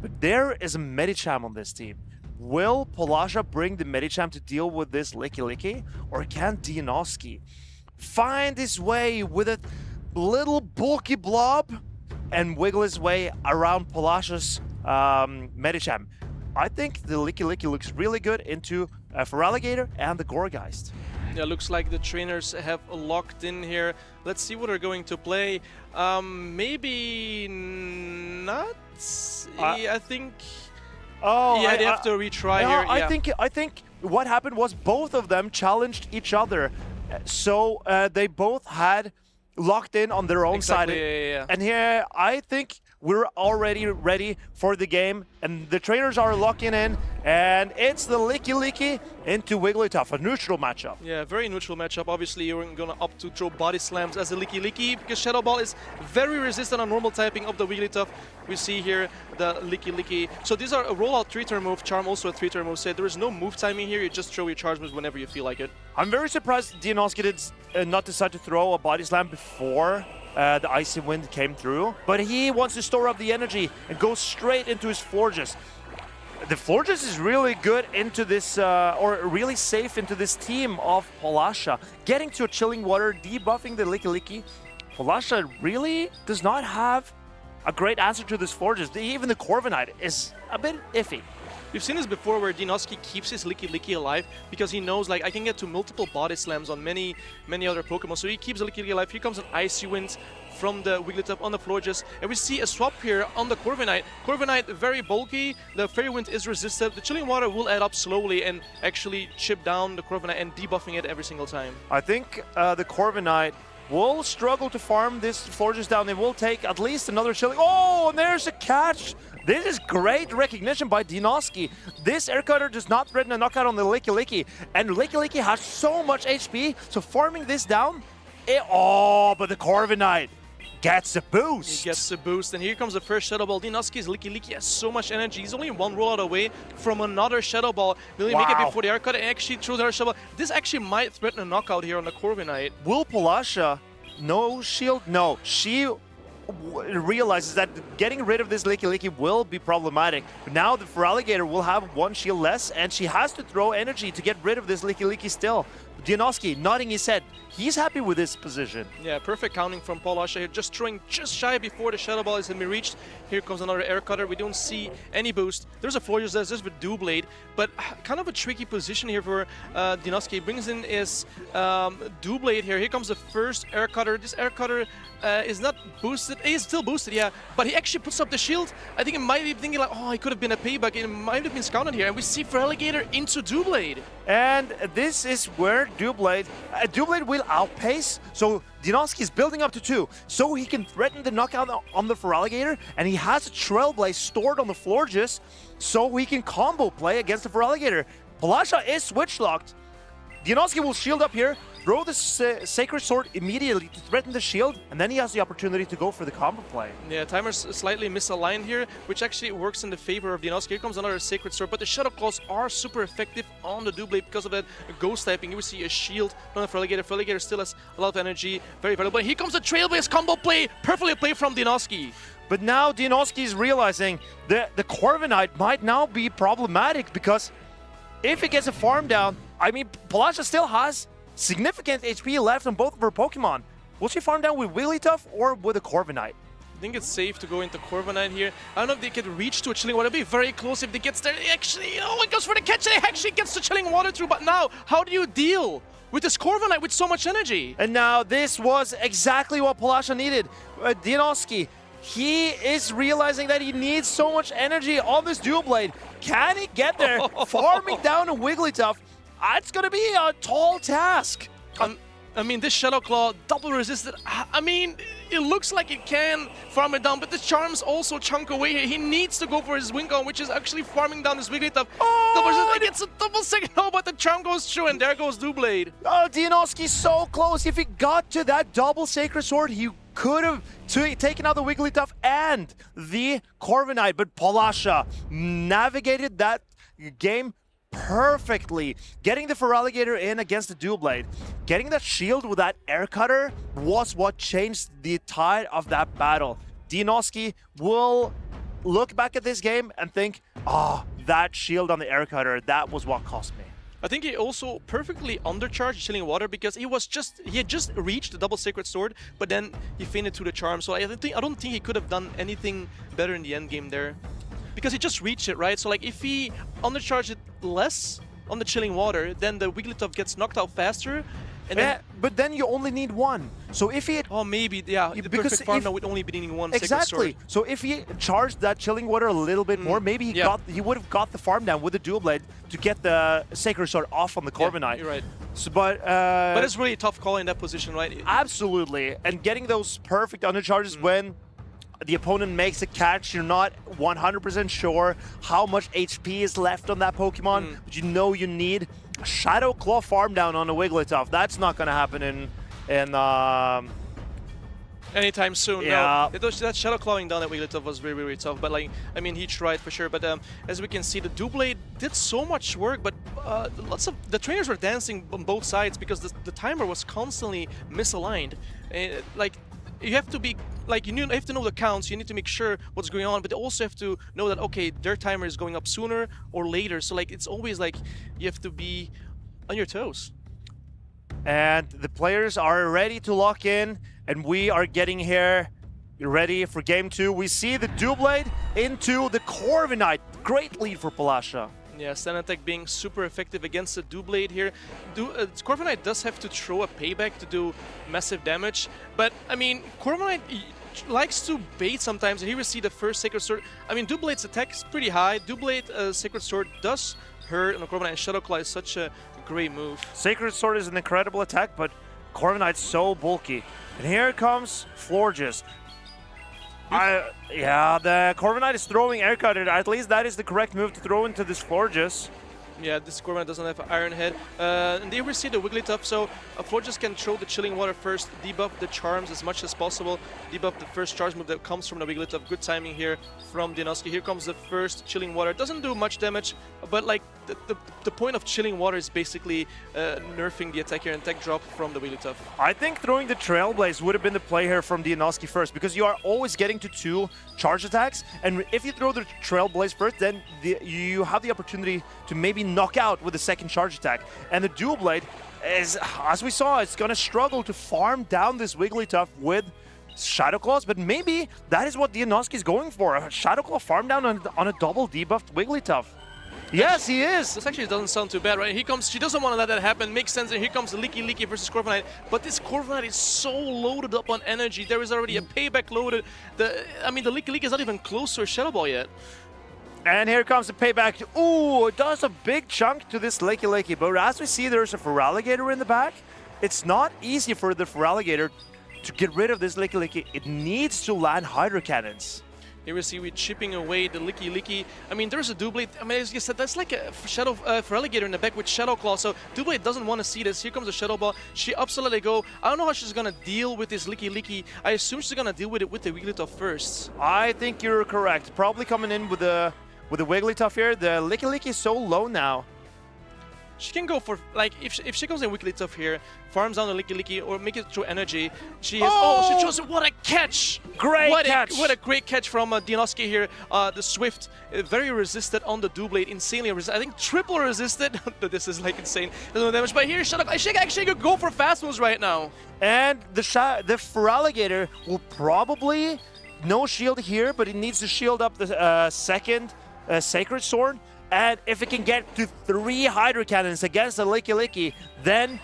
But there is a Medicham on this team. Will Polasha bring the Medicham to deal with this Licky? Or can Dianoski find his way with a little bulky blob and wiggle his way around Polasha's Medicham? I think the Licky looks really good into Feraligatr and the Gourgeist. Yeah, looks like the trainers have locked in here. Let's see what they're going to play. Maybe not. I think. Oh, yeah, they have to retry here. Yeah. I think what happened was both of them challenged each other, so they both had locked in on their own side. Yeah. And here, I think we're already ready for the game, and the trainers are locking in, and it's the Licky into Wigglytuff, a neutral matchup. Yeah, very neutral matchup. Obviously, you're going to opt to throw body slams as a Licky because Shadow Ball is very resistant on normal typing of the Wigglytuff. We see here the Licky. So these are a rollout 3-turn move, Charm also a 3-turn move. So there is no move timing here. You just throw your charge moves whenever you feel like it. I'm very surprised Dianoski did not decide to throw a body slam before the Icy Wind came through, but he wants to store up the energy and go straight into his Florges. The Florges is really good into this, or really safe into this team of Polasha. Getting to a Chilling Water, debuffing the Licky. Polasha really does not have a great answer to this Florges. Even the Corviknight is a bit iffy. We've seen this before where Dianoski keeps his Licky alive because he knows like I can get to multiple body slams on many other Pokemon. So he keeps the Licky alive. Here comes an Icy Wind from the Wigglytuff on the Florges. And we see a swap here on the Corviknight. Corviknight very bulky. The Fairy Wind is resistant. The Chilling Water will add up slowly and actually chip down the Corviknight and debuffing it every single time. I think the Corviknight will struggle to farm this Florges down. They will take at least another Chilling. Oh, and there's a catch! This is great recognition by Dianoski. This Air Cutter does not threaten a knockout on the Licky, and Licky has so much HP, so farming this down, but the Corviknight gets a boost. He gets a boost, and here comes the first Shadow Ball. Dianoski's Licky has so much energy. He's only one rollout away from another Shadow Ball. Will he make it before the Air Cutter and actually throws the Shadow Ball? This actually might threaten a knockout here on the Corviknight. Will Polasha no shield? No, she realizes that getting rid of this Licky will be problematic. Now the Feraligatr will have one shield less, and she has to throw energy to get rid of this Licky still. Dianoski nodding his head. He's happy with this position. Yeah, perfect counting from Polasha here. Just throwing just shy before the Shadow Ball is going to be reached. Here comes another Air Cutter. We don't see any boost. There's a Florges there's just with Doublade, but kind of a tricky position here for Dianoski. Brings in his Doublade here. Here comes the first Air Cutter. This Air Cutter is not boosted. He is still boosted, yeah, but he actually puts up the shield. I think he might be thinking like, oh, it could have been a payback. It might have been scouted here, and we see Feraligatr into Doublade. And this is where Doublade will outpace. So Dianoski is building up to 2, so he can threaten the knockout on the Feraligatr, and he has a Trailblaze stored on the Florges, so he can combo play against the Feraligatr. Polasha is switch locked. Dianoski will shield up here, throw the Sacred Sword immediately to threaten the shield, and then he has the opportunity to go for the combo play. Yeah, timer's slightly misaligned here, which actually works in the favor of Dianoski. Here comes another Sacred Sword, but the Shadow Claws are super effective on the Doublade because of that Ghost typing. You will see a shield on the Feraligatr. Feraligatr still has a lot of energy, very valuable. Here comes the Trailblaze combo play, perfectly played from Dianoski. But now Dianoski is realizing that the Corviknight might now be problematic because if he gets a farm down, I mean, Palasha still has significant HP left on both of her Pokemon. Will she farm down with Wigglytuff or with a Corviknight? I think it's safe to go into Corviknight here. I don't know if they can reach to a Chilling Water. It'd be very close if they gets there. Actually, it goes for the catch and it actually gets the Chilling Water through. But now, how do you deal with this Corviknight with so much energy? And now this was exactly what Palasha needed. Dianoski, he is realizing that he needs so much energy on this Dual Blade. Can he get there? Farming down a Wigglytuff. It's going to be a tall task. I mean, this Shadow Claw double resisted. I mean, it looks like it can farm it down, but the Charms also chunk away here. He needs to go for his Wing Gun, which is actually farming down this Wigglytuff. Double resist, gets a double second. No, but the Charm goes through, and there goes Doublade. Oh, Dianoski's so close. If he got to that double Sacred Sword, he could have taken out the Wigglytuff and the Corviknight, but Palasha navigated that game perfectly. Getting the Feraligatr in against the Dual Blade, getting that shield with that Air Cutter was what changed the tide of that battle. Dianoski will look back at this game and think, that shield on the Air Cutter, that was what cost me. I think he also perfectly undercharged Chilling Water because he had just reached the double Sacred Sword, but then he fainted to the Charm. So I don't think he could have done anything better in the end game there, because he just reached it, right? So like if he undercharged it less on the Chilling Water, then the Wigglytuff gets knocked out faster. And then, but then you only need one. So if he had, maybe, yeah, the perfect farm now would only be needing one Sacred Sword. So if he charged that Chilling Water a little bit more, maybe he would have got the farm down with the Dual Blade to get the Sacred Sword off on the Corviknight. Yeah, you're right. So, but it's really a tough call in that position, right? Absolutely. And getting those perfect undercharges when the opponent makes a catch, you're not 100% sure how much HP is left on that Pokemon, but you know you need a Shadow Claw farm down on a Wigglytuff. That's not going to happen in anytime soon. Yeah. No, that Shadow Clawing down at Wigglytuff was really, really tough. But like, I mean, he tried for sure. But as we can see, the Doublade did so much work, but lots of the trainers were dancing on both sides because the timer was constantly misaligned. Like, you have to be you have to know the counts. You need to make sure what's going on, but you also have to know that okay, their timer is going up sooner or later. So like, it's always like you have to be on your toes. And the players are ready to lock in, and we are getting here ready for game 2. We see the Doublade into the Corviknight. Great lead for Palasha. Yeah, Stanatech being super effective against the Doublade here. Corviknight does have to throw a payback to do massive damage, but I mean, Corviknight likes to bait sometimes, and here we see the first Sacred Sword. I mean, Doublade's attack is pretty high. Doublade Sacred Sword does hurt, and Corviknight and Shadow Claw is such a great move. Sacred Sword is an incredible attack, but Corviknight's so bulky. And here comes Florges. Yeah, the Corviknight is throwing Air Cutter. At least that is the correct move to throw into this Florges. Yeah, this Corviknight doesn't have Iron Head. And there we see the Wigglytuff, so Florges can throw the Chilling Water first, debuff the Charms as much as possible, debuff the first charge move that comes from the Wigglytuff. Good timing here from Dianoski. Here comes the first Chilling Water. Doesn't do much damage, but like the point of Chilling Water is basically nerfing the attack here and tech drop from the Wigglytuff. I think throwing the Trailblaze would have been the play here from Dianoski first, because you are always getting to 2 charge attacks, and if you throw the Trailblaze first, then you have the opportunity to maybe knock out with the second charge attack. And the Dual Blade is, as we saw, it's going to struggle to farm down this Wigglytuff with Shadow Claws, but maybe that is what Dianoski is going for, a Shadow Claw farm down on a double debuffed Wigglytuff. Yes, he is. This actually doesn't sound too bad, right? Here comes, she doesn't want to let that happen. Makes sense. And here comes the Leaky versus Corviknight. But this Corviknight is so loaded up on energy. There is already a payback loaded. I mean, the Leaky is not even close to a Shadow Ball yet. And here comes the payback. Ooh, it does a big chunk to this Leaky. But as we see, there's a Feraligatr in the back. It's not easy for the Feraligatr to get rid of this Leaky. It needs to land Hydro Cannons. Here we see we're chipping away the Licky. I mean, there's a Doublade. I mean, as you said, that's like a Shadow Feraligatr in the back with Shadow Claw. So Doublade doesn't want to see this. Here comes the Shadow Ball. She ups to let it go. I don't know how she's gonna deal with this Licky. I assume she's gonna deal with it with the Wigglytuff first. I think you're correct. Probably coming in with the Wigglytuff here. The Licky is so low now. She can go for, like, if she goes in Wigglytuff here, farms down the Licky or make it through energy. She has, she chose it. What a catch! Great catch! What a great catch from Dianoski here. The Swift, very resisted on the Doublade, insanely resisted. I think triple resisted. This is like insane. There's no damage, but here, she actually could go for fast moves right now. And the Feraligatr will probably, no shield here, but it needs to shield up the second Sacred Sword. And if it can get to 3 Hydro Cannons against the Licky, then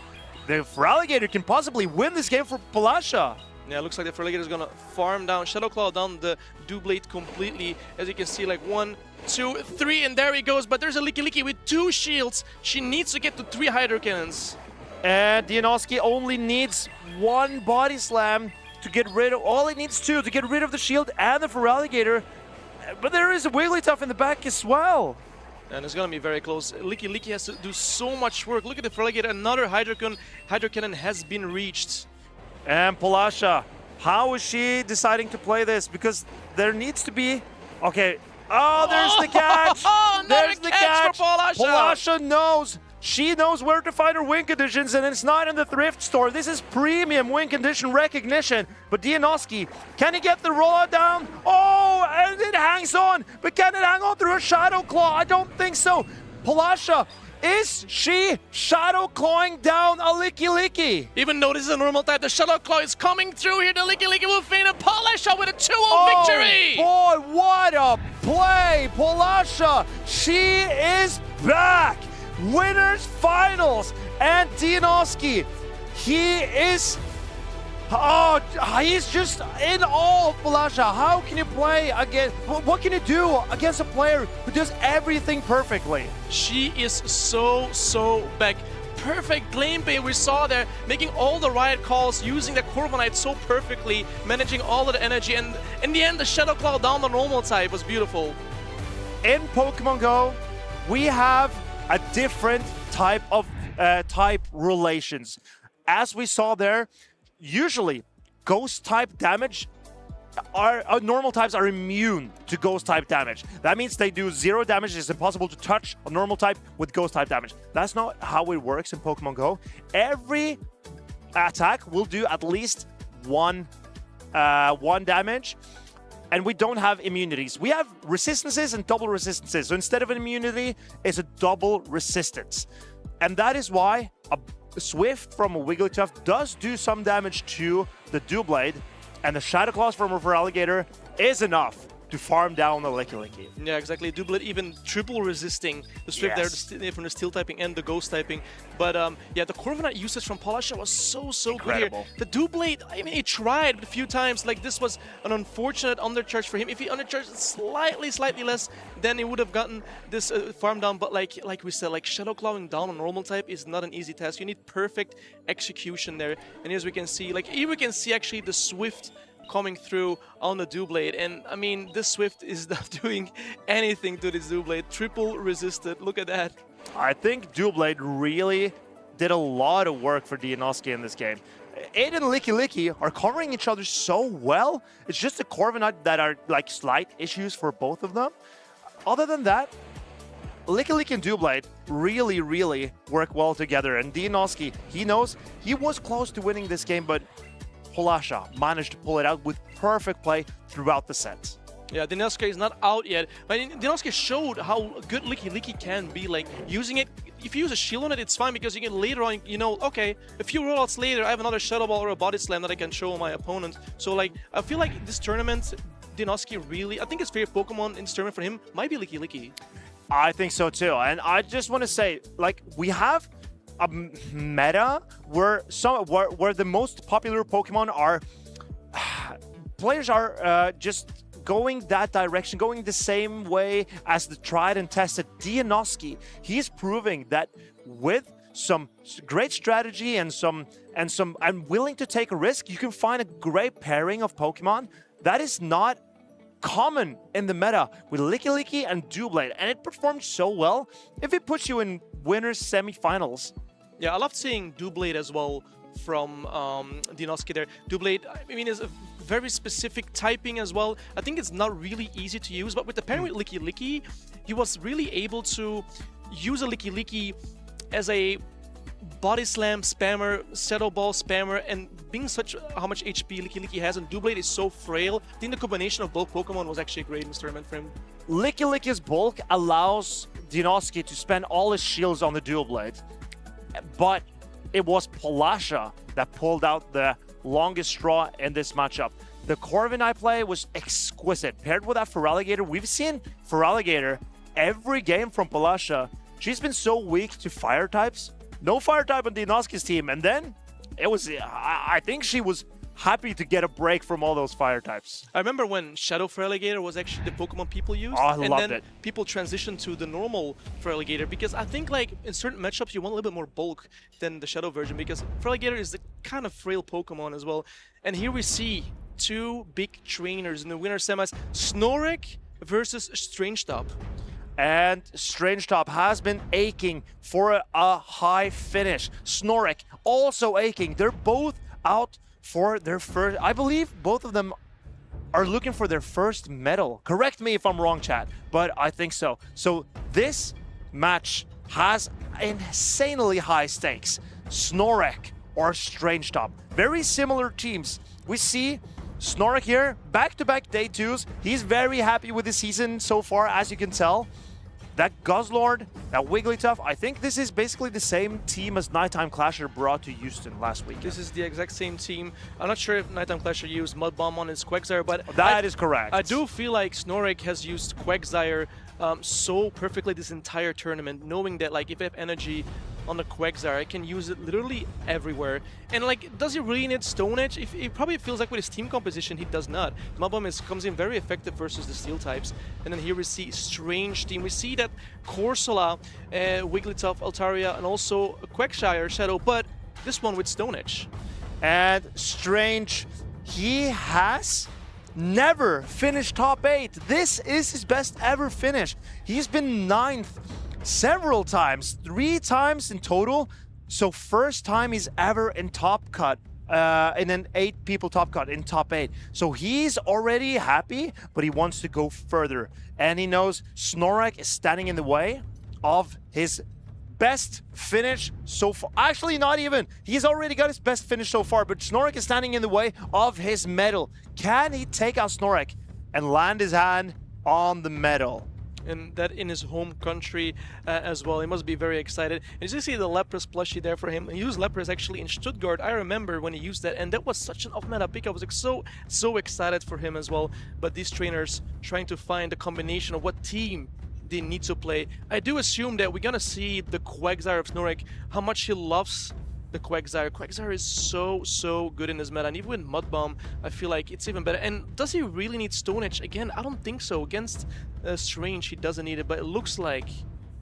the Feraligatr can possibly win this game for Palasha. Yeah, it looks like the Feraligatr is gonna farm down, Shadow Claw down the Doublade completely. As you can see, like 1, 2, 3, and there he goes. But there's a Licky with 2 shields. She needs to get to 3 Hydro Cannons. And Dianoski only needs 1 Body Slam to get rid of, all it needs 2 to get rid of the shield and the Feraligatr. But there is a Wigglytuff in the back as well. And it's gonna be very close. Licky has to do so much work. Look at the Feraligatr. Another Hydro Cannon has been reached. And Palasha, how is she deciding to play this? Because there needs to be... Okay. Oh, there's the catch! There's the catch! For Palasha! Palasha knows. She knows where to find her win conditions, and it's not in the thrift store. This is premium win condition recognition. But Dianoski, can he get the rollout down? Oh, and it hangs on. But can it hang on through a Shadow Claw? I don't think so. Palasha, is she Shadow Clawing down a Licky? Even though this is a normal type, the Shadow Claw is coming through here. The Licky will feed a Palasha with a 2-0 victory! Boy, what a play! Palasha, she is back! Winners finals, and Dianoski, he is, he's just in awe of Palasha. How can you play against, what can you do against a player who does everything perfectly? She is so back. Perfect lane play we saw there, making all the right calls, using the Corviknight so perfectly, managing all of the energy, and in the end the Shadow Claw down the normal type was beautiful. In Pokemon Go, we have a different type of relations. As we saw there, usually ghost type damage normal types are immune to ghost type damage. That means they do 0 damage. It's impossible to touch a normal type with ghost type damage. That's not how it works in Pokemon Go. Every attack will do at least one damage. And we don't have immunities. We have resistances and double resistances. So instead of an immunity, it's a double resistance. And that is why a Swift from a Wigglytuff does do some damage to the Doublade. And the Shadow Claws from a Feraligatr is enough to farm down the Licky. Yeah, exactly. Doublade even triple resisting the Swift there from the Steel typing and the Ghost typing. But yeah, the Corviknight usage from Palasha was so incredible. Good here. The Doublade, I mean, he tried a few times. Like, this was an unfortunate undercharge for him. If he undercharged slightly less, then he would have gotten this farm down. But like we said, like Shadow Clawing down on normal type is not an easy task. You need perfect execution there. And as we can see, like here we can see actually the Swift coming through on the Doublade, and I mean this Swift is not doing anything to this Doublade. Triple resisted, look at that. I think Doublade really did a lot of work for Dianoski in this game. It and Licky are covering each other so well. It's just the Corviknight that are like slight issues for both of them. Other than that, Licky and Doublade really work well together, and Dianoski, he knows he was close to winning this game, but Palasha managed to pull it out with perfect play throughout the set. Yeah, Dianoski is not out yet, but Dianoski showed how good Licky can be. Like, using it, if you use a shield on it, it's fine because you can later on, you know, okay, a few rollouts later, I have another Shadow Ball or a Body Slam that I can show my opponent. So, like, I feel like this tournament, Dianoski really, I think his favorite Pokemon in this tournament for him might be Licky. I think so too, and I just want to say, like, we have a meta where the most popular Pokemon are players are just going that direction, going the same way as the tried and tested Dianoski. He's proving that with some great strategy and willing to take a risk, you can find a great pairing of Pokemon that is not common in the meta with Licky and Doublade, and it performed so well if it puts you in winners semifinals. Yeah, I loved seeing Doublade as well from Dinoski there. Doublade, I mean, is a very specific typing as well. I think it's not really easy to use, but with the pairing with Licky, he was really able to use a Licky as a body slam spammer, settle ball spammer, and being such how much HP Licky has, and Doublade is so frail. I think the combination of both Pokemon was actually great in this tournament for him. Licky's bulk allows Dinoski to spend all his shields on the Doublade, but it was Palasha that pulled out the longest straw in this matchup. The Corviknight play was exquisite. Paired with that Feraligatr, we've seen Feraligatr every game from Palasha. She's been so weak to fire types. No fire type on Dinoski's team, and then it was, I think she was happy to get a break from all those fire types. I remember when Shadow Feraligatr was actually the Pokemon people used. Oh, I and loved then it. People transitioned to the normal Feraligatr, because I think like in certain matchups you want a little bit more bulk than the Shadow version, because Feraligatr is the kind of frail Pokemon as well. And here we see two big trainers in the winner semis, Snorlax versus Strangetop. And Strangetop has been aching for a high finish. Snorlax also aching. They're both out for their first, I believe both of them are looking for their first medal. Correct me if I'm wrong, chat, but I think so. So this match has insanely high stakes. Snorlax or Strangetop. Very similar teams. We see Snorlax here, back-to-back day twos. He's very happy with his season so far, as you can tell. That Guzzlord, that Wigglytuff, I think this is basically the same team as Nighttime Clasher brought to Houston last week. This is the exact same team. I'm not sure if Nighttime Clasher used Mud Bomb on his Quagsire, but that is correct. I do feel like Snorlax has used Quagsire so perfectly this entire tournament, knowing that like if I have energy on the Quagsire, I can use it literally everywhere. And like, does he really need Stone Edge? It probably feels like with his team composition, he does not. Mud Bomb comes in very effective versus the Steel types. And then here we see Strange team. We see that Corsola, Wigglytuff, Altaria, and also Quagsire Shadow, but this one with Stone Edge. And Strange, he has never finished top 8. This is his best ever finish. He's been 9th several times, 3 times in total. So first time he's ever in top cut, in an 8 people top cut in top 8. So he's already happy, but he wants to go further. And he knows Snorlax is standing in the way of his best finish so far. Actually, not even. He's already got his best finish so far, but Snorlax is standing in the way of his medal. Can he take out Snorlax and land his hand on the medal? And that in his home country as well. He must be very excited. And you see the Lapras plushie there for him. He used Lapras actually in Stuttgart. I remember when he used that, and that was such an off-meta pick. I was like so excited for him as well. But these trainers trying to find a combination of what team they need to play. I do assume that we're gonna see the Quagsire of Snorlax, how much he loves the Quagsire. Quagsire is so good in this meta, and even with Mud Bomb, I feel like it's even better. And does he really need Stone Edge? Again, I don't think so. Against Strange, he doesn't need it, but it looks like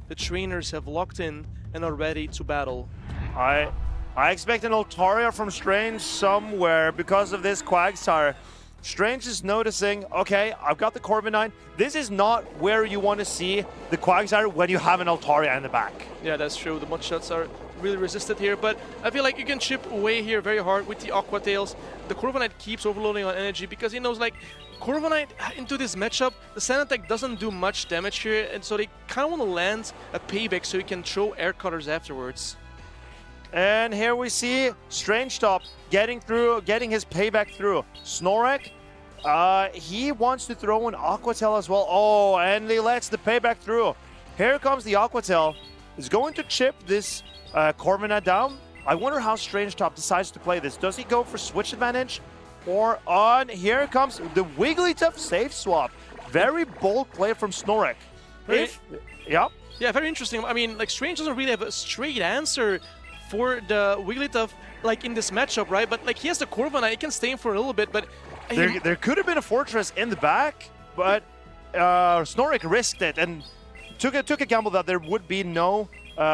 the trainers have locked in and are ready to battle. I expect an Altaria from Strange somewhere because of this Quagsire. Strange is noticing, okay, I've got the Corviknight. This is not where you want to see the Quagsire when you have an Altaria in the back. Yeah, that's true. The mud shots are really resisted here, but I feel like you can chip away here very hard with the Aqua Tails. The Corviknight keeps overloading on energy because he knows like Corviknight into this matchup, the Sand Attack doesn't do much damage here, and so they kind of want to land a payback so he can throw air cutters afterwards. And here we see Strangetop getting his payback through. Snorlax, he wants to throw an Aqua Tail as well. Oh, and he lets the payback through. Here comes the Aqua Tail. He's going to chip this Corviknight down. I wonder how Strangetop decides to play this. Does he go for switch advantage? Or on, here comes the Wigglytuff safe swap. Very bold play from Snorlax. Yeah, very interesting. I mean, like, Strange doesn't really have a straight answer for the Wigglytuff, like, in this matchup, right? But, like, he has the Corviknight, he can stay in for a little bit, but... There could have been a Fortress in the back, but Snorlax risked it and took a gamble that there would be no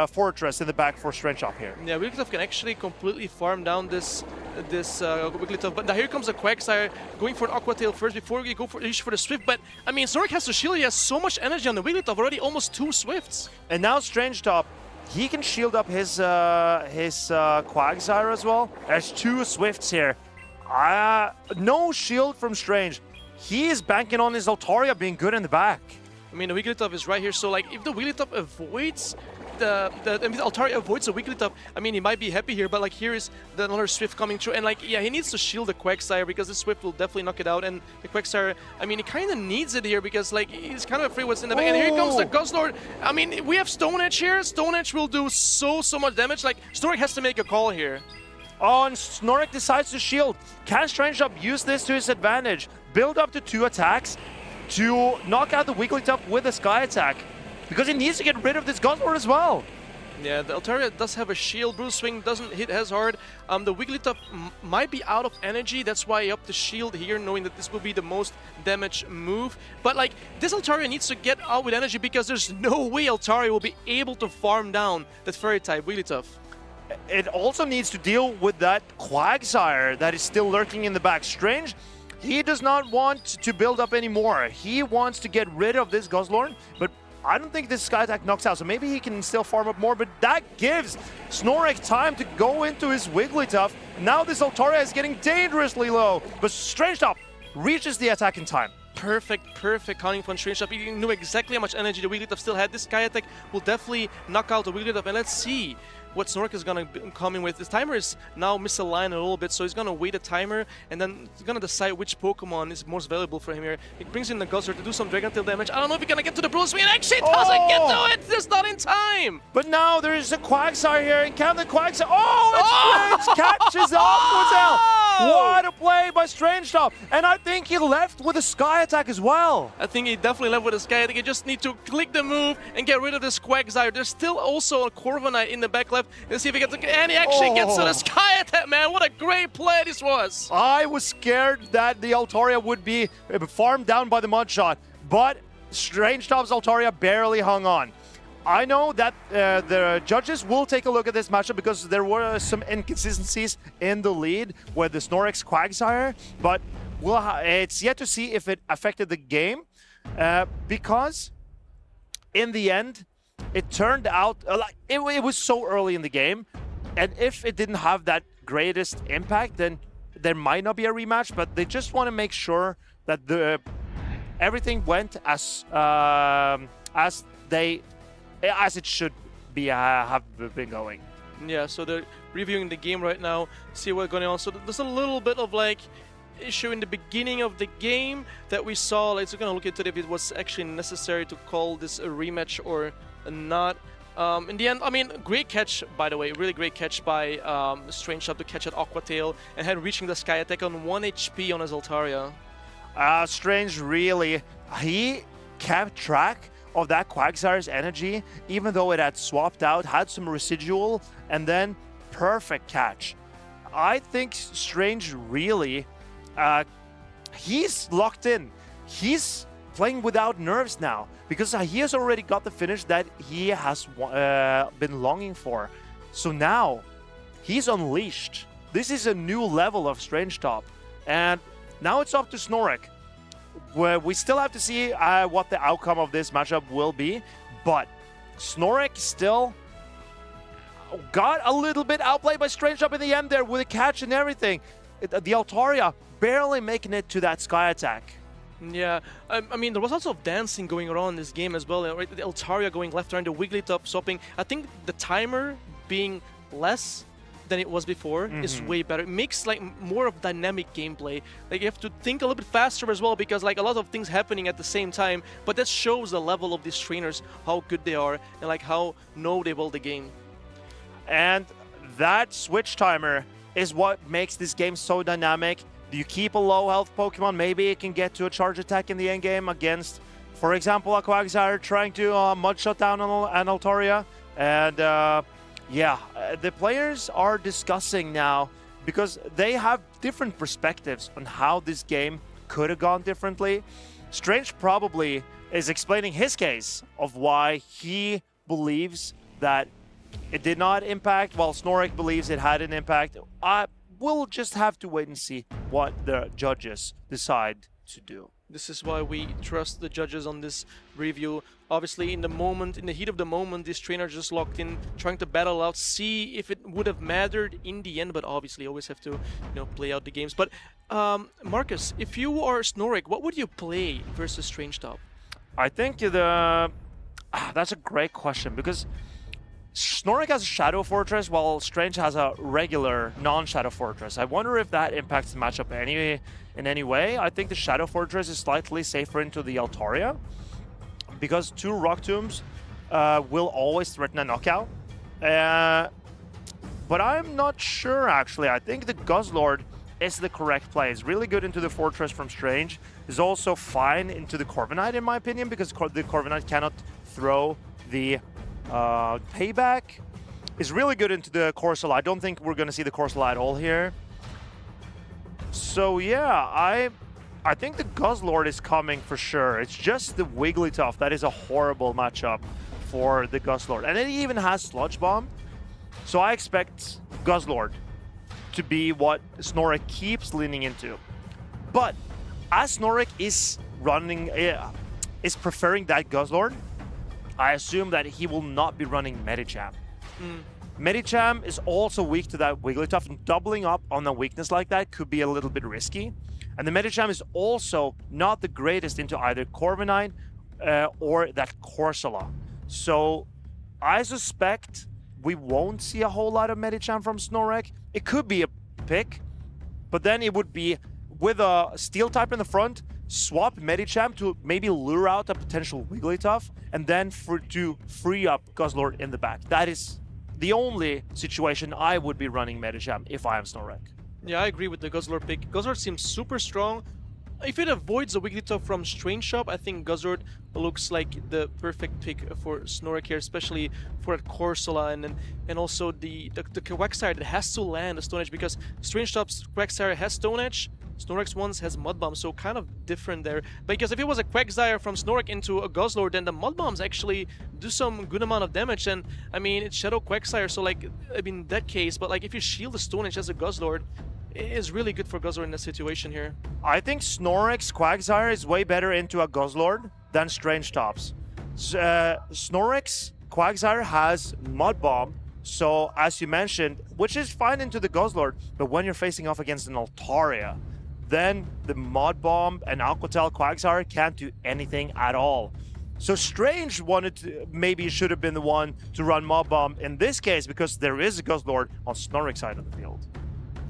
Fortress in the back for Strange-Up here. Yeah, Wigglytuff can actually completely farm down this Wigglytuff, but now here comes a Quagsire going for an Aqua Tail first before we go for reach for the Swift. But I mean, Snorlax has to shield. He has so much energy on the Wigglytuff already, almost 2 Swifts. And now Strange-Up, he can shield up his Quagsire as well. There's 2 Swifts here. No shield from Strange. He is banking on his Altaria being good in the back. I mean, the Wigglytuff is right here, so like if the Wigglytuff avoids the Altaria avoids the Wigglytuff, I mean, he might be happy here, but like here is another Swift coming through, and like, yeah, he needs to shield the Quagsire because the Swift will definitely knock it out, and the Quagsire, I mean, he kind of needs it here because like he's kind of afraid what's in the back, and here comes the Guzzlord. I mean, we have Stone Edge here. Stone Edge will do so much damage. Like, Snorlax has to make a call here. Oh, and Snorlax decides to shield. Can Strange-Up use this to his advantage? Build up to 2 attacks to knock out the Wigglytuff with a Sky Attack, because he needs to get rid of this Guzzlord as well. Yeah, the Altaria does have a shield. Bruce Swing doesn't hit as hard. The Wigglytuff might be out of energy. That's why he upped the shield here, knowing that this will be the most damage move. But like, this Altaria needs to get out with energy because there's no way Altaria will be able to farm down that Fairy-type Wigglytuff. It also needs to deal with that Quagsire that is still lurking in the back. Strange, he does not want to build up anymore. He wants to get rid of this Guzzlord, but I don't think this Sky Attack knocks out, so maybe he can still farm up more, but that gives Snorlax time to go into his Wigglytuff. Now this Altaria is getting dangerously low, but Strange-Up reaches the attack in time. Perfect counting from Strange-Up. He knew exactly how much energy the Wigglytuff still had. This Sky Attack will definitely knock out the Wigglytuff, and let's see what Snorlax is going to come in with. This timer is now misaligned a little bit, so he's going to wait a timer, and then he's going to decide which Pokemon is most valuable for him here. He brings in the Guzzlord to do some Dragon Tail damage. I don't know if he's going to get to the Bruce Swing, and actually doesn't get to it! Just not in time! But now there is a Quagsire here, and can the Quagsire... Oh, and Strange catches up with him! What a play by Strange-Up! And I think he left with a Sky Attack as well. I think he definitely left with a Sky Attack. You just need to click the move and get rid of this Quagsire. There's still also a Corviknight in the back left. Let's see if he gets to... And he actually gets to the Sky Attack, man! What a great play this was! I was scared that the Altaria would be farmed down by the Mudshot, but Strange-Up's Altaria barely hung on. I know that the judges will take a look at this matchup because there were some inconsistencies in the lead with the Snorlax Quagsire, but it's yet to see if it affected the game because in the end, it turned out like it was so early in the game, and if it didn't have that greatest impact, then there might not be a rematch, but they just want to make sure that everything went as it should be have been going. Yeah, so they're reviewing the game right now, see what's going on. So there's a little bit of like issue in the beginning of the game that we saw. Like, so we're gonna look into if it was actually necessary to call this a rematch or not. In the end, I mean, great catch, by the way, really great catch by Strange-Up to catch at Aqua Tail and had reaching the Sky Attack on 1 HP on his Altaria. Strange really, he kept track of that Quagsire's energy, even though it had swapped out, had some residual, and then perfect catch. I think Strange really, he's locked in. He's playing without nerves now, because he has already got the finish that he has been longing for. So now, he's unleashed. This is a new level of Strange-Up, and now it's up to Snorlax. Where we still have to see what the outcome of this matchup will be, but Snorlax still got a little bit outplayed by Strange-Up in the end there with a catch and everything. The Altaria barely making it to that Sky Attack. Yeah, I mean, there was lots of dancing going around in this game as well. Right? The Altaria going left around, the Wigglytuff swapping. I think the timer being less than it was before is way better. It makes like more of dynamic gameplay. Like, you have to think a little bit faster as well, because like a lot of things happening at the same time, but that shows the level of these trainers, how good they are, and like how know they will the game. And that switch timer is what makes this game so dynamic. Do you keep a low health Pokemon? Maybe it can get to a charge attack in the end game against, for example, a Quagsire trying to Mudshot down an Altaria. And yeah, the players are discussing now because they have different perspectives on how this game could have gone differently. Strange probably is explaining his case of why he believes that it did not impact, while Snorlax believes it had an impact. We'll just have to wait and see what the judges decide to do. This is why we trust the judges on this review. Obviously, in the heat of the moment, this trainer just locked in, trying to battle out, see if it would have mattered in the end. But obviously, you always have to, play out the games. But Marcus, if you are Snorlax, what would you play versus Strange Top? I think that's a great question, because Snorlax has a Shadow Fortress while Strange has a regular non-Shadow Fortress. I wonder if that impacts the matchup in any way. I think the Shadow Fortress is slightly safer into the Altaria, because 2 Rock Tombs will always threaten a knockout. But I'm not sure, actually. I think the Guzzlord is the correct play. It's really good into the Fortress from Strange. It's also fine into the Corviknight, in my opinion, because the Corviknight cannot throw the Payback. Is really good into the Corsola. I don't think we're going to see the Corsola at all here. So yeah, I think the Guzzlord is coming for sure. It's just the Wigglytuff that is a horrible matchup for the Guzzlord. And it even has Sludge Bomb. So I expect Guzzlord to be what Snorlax keeps leaning into. But as Snorlax is preferring that Guzzlord, I assume that he will not be running Medicham. Medicham is also weak to that Wigglytuff, and doubling up on a weakness like that could be a little bit risky. And the Medicham is also not the greatest into either Corviknight or that Corsola. So I suspect we won't see a whole lot of Medicham from Snorlax. It could be a pick, but then it would be with a Steel type in the front, swap Medicham to maybe lure out a potential Wigglytuff, and then to free up Guzzlord in the back. That is the only situation I would be running Medicham if I am Snorlax. Yeah, I agree with the Guzzlord pick. Guzzlord seems super strong. If it avoids a Wigglytuff from Strange Shop, I think Guzzlord looks like the perfect pick for Snorlax here, especially for that Corsola and also the Quagsire that has to land a Stone Edge, because Strange Shop's Quagsire has Stone Edge, Snorlax ones has Mud Bomb, so kind of different there. Because if it was a Quagsire from Snorlax into a Guzzlord, then the Mud Bombs actually do some good amount of damage, and I mean, it's Shadow Quagsire, so like, I mean, that case, but like if you shield the Stone Edge as a Guzzlord, it is really good for Guzzlord in this situation here. I think Snorlax Quagsire is way better into a Guzzlord than Strange Tops. Snorlax Quagsire has Mud Bomb, so as you mentioned, which is fine into the Guzzlord, but when you're facing off against an Altaria, then the Mud Bomb and Aqua Tail Quagsire can't do anything at all. So Strange maybe should have been the one to run Mud Bomb in this case, because there is a Guzzlord on Snorlax side of the field.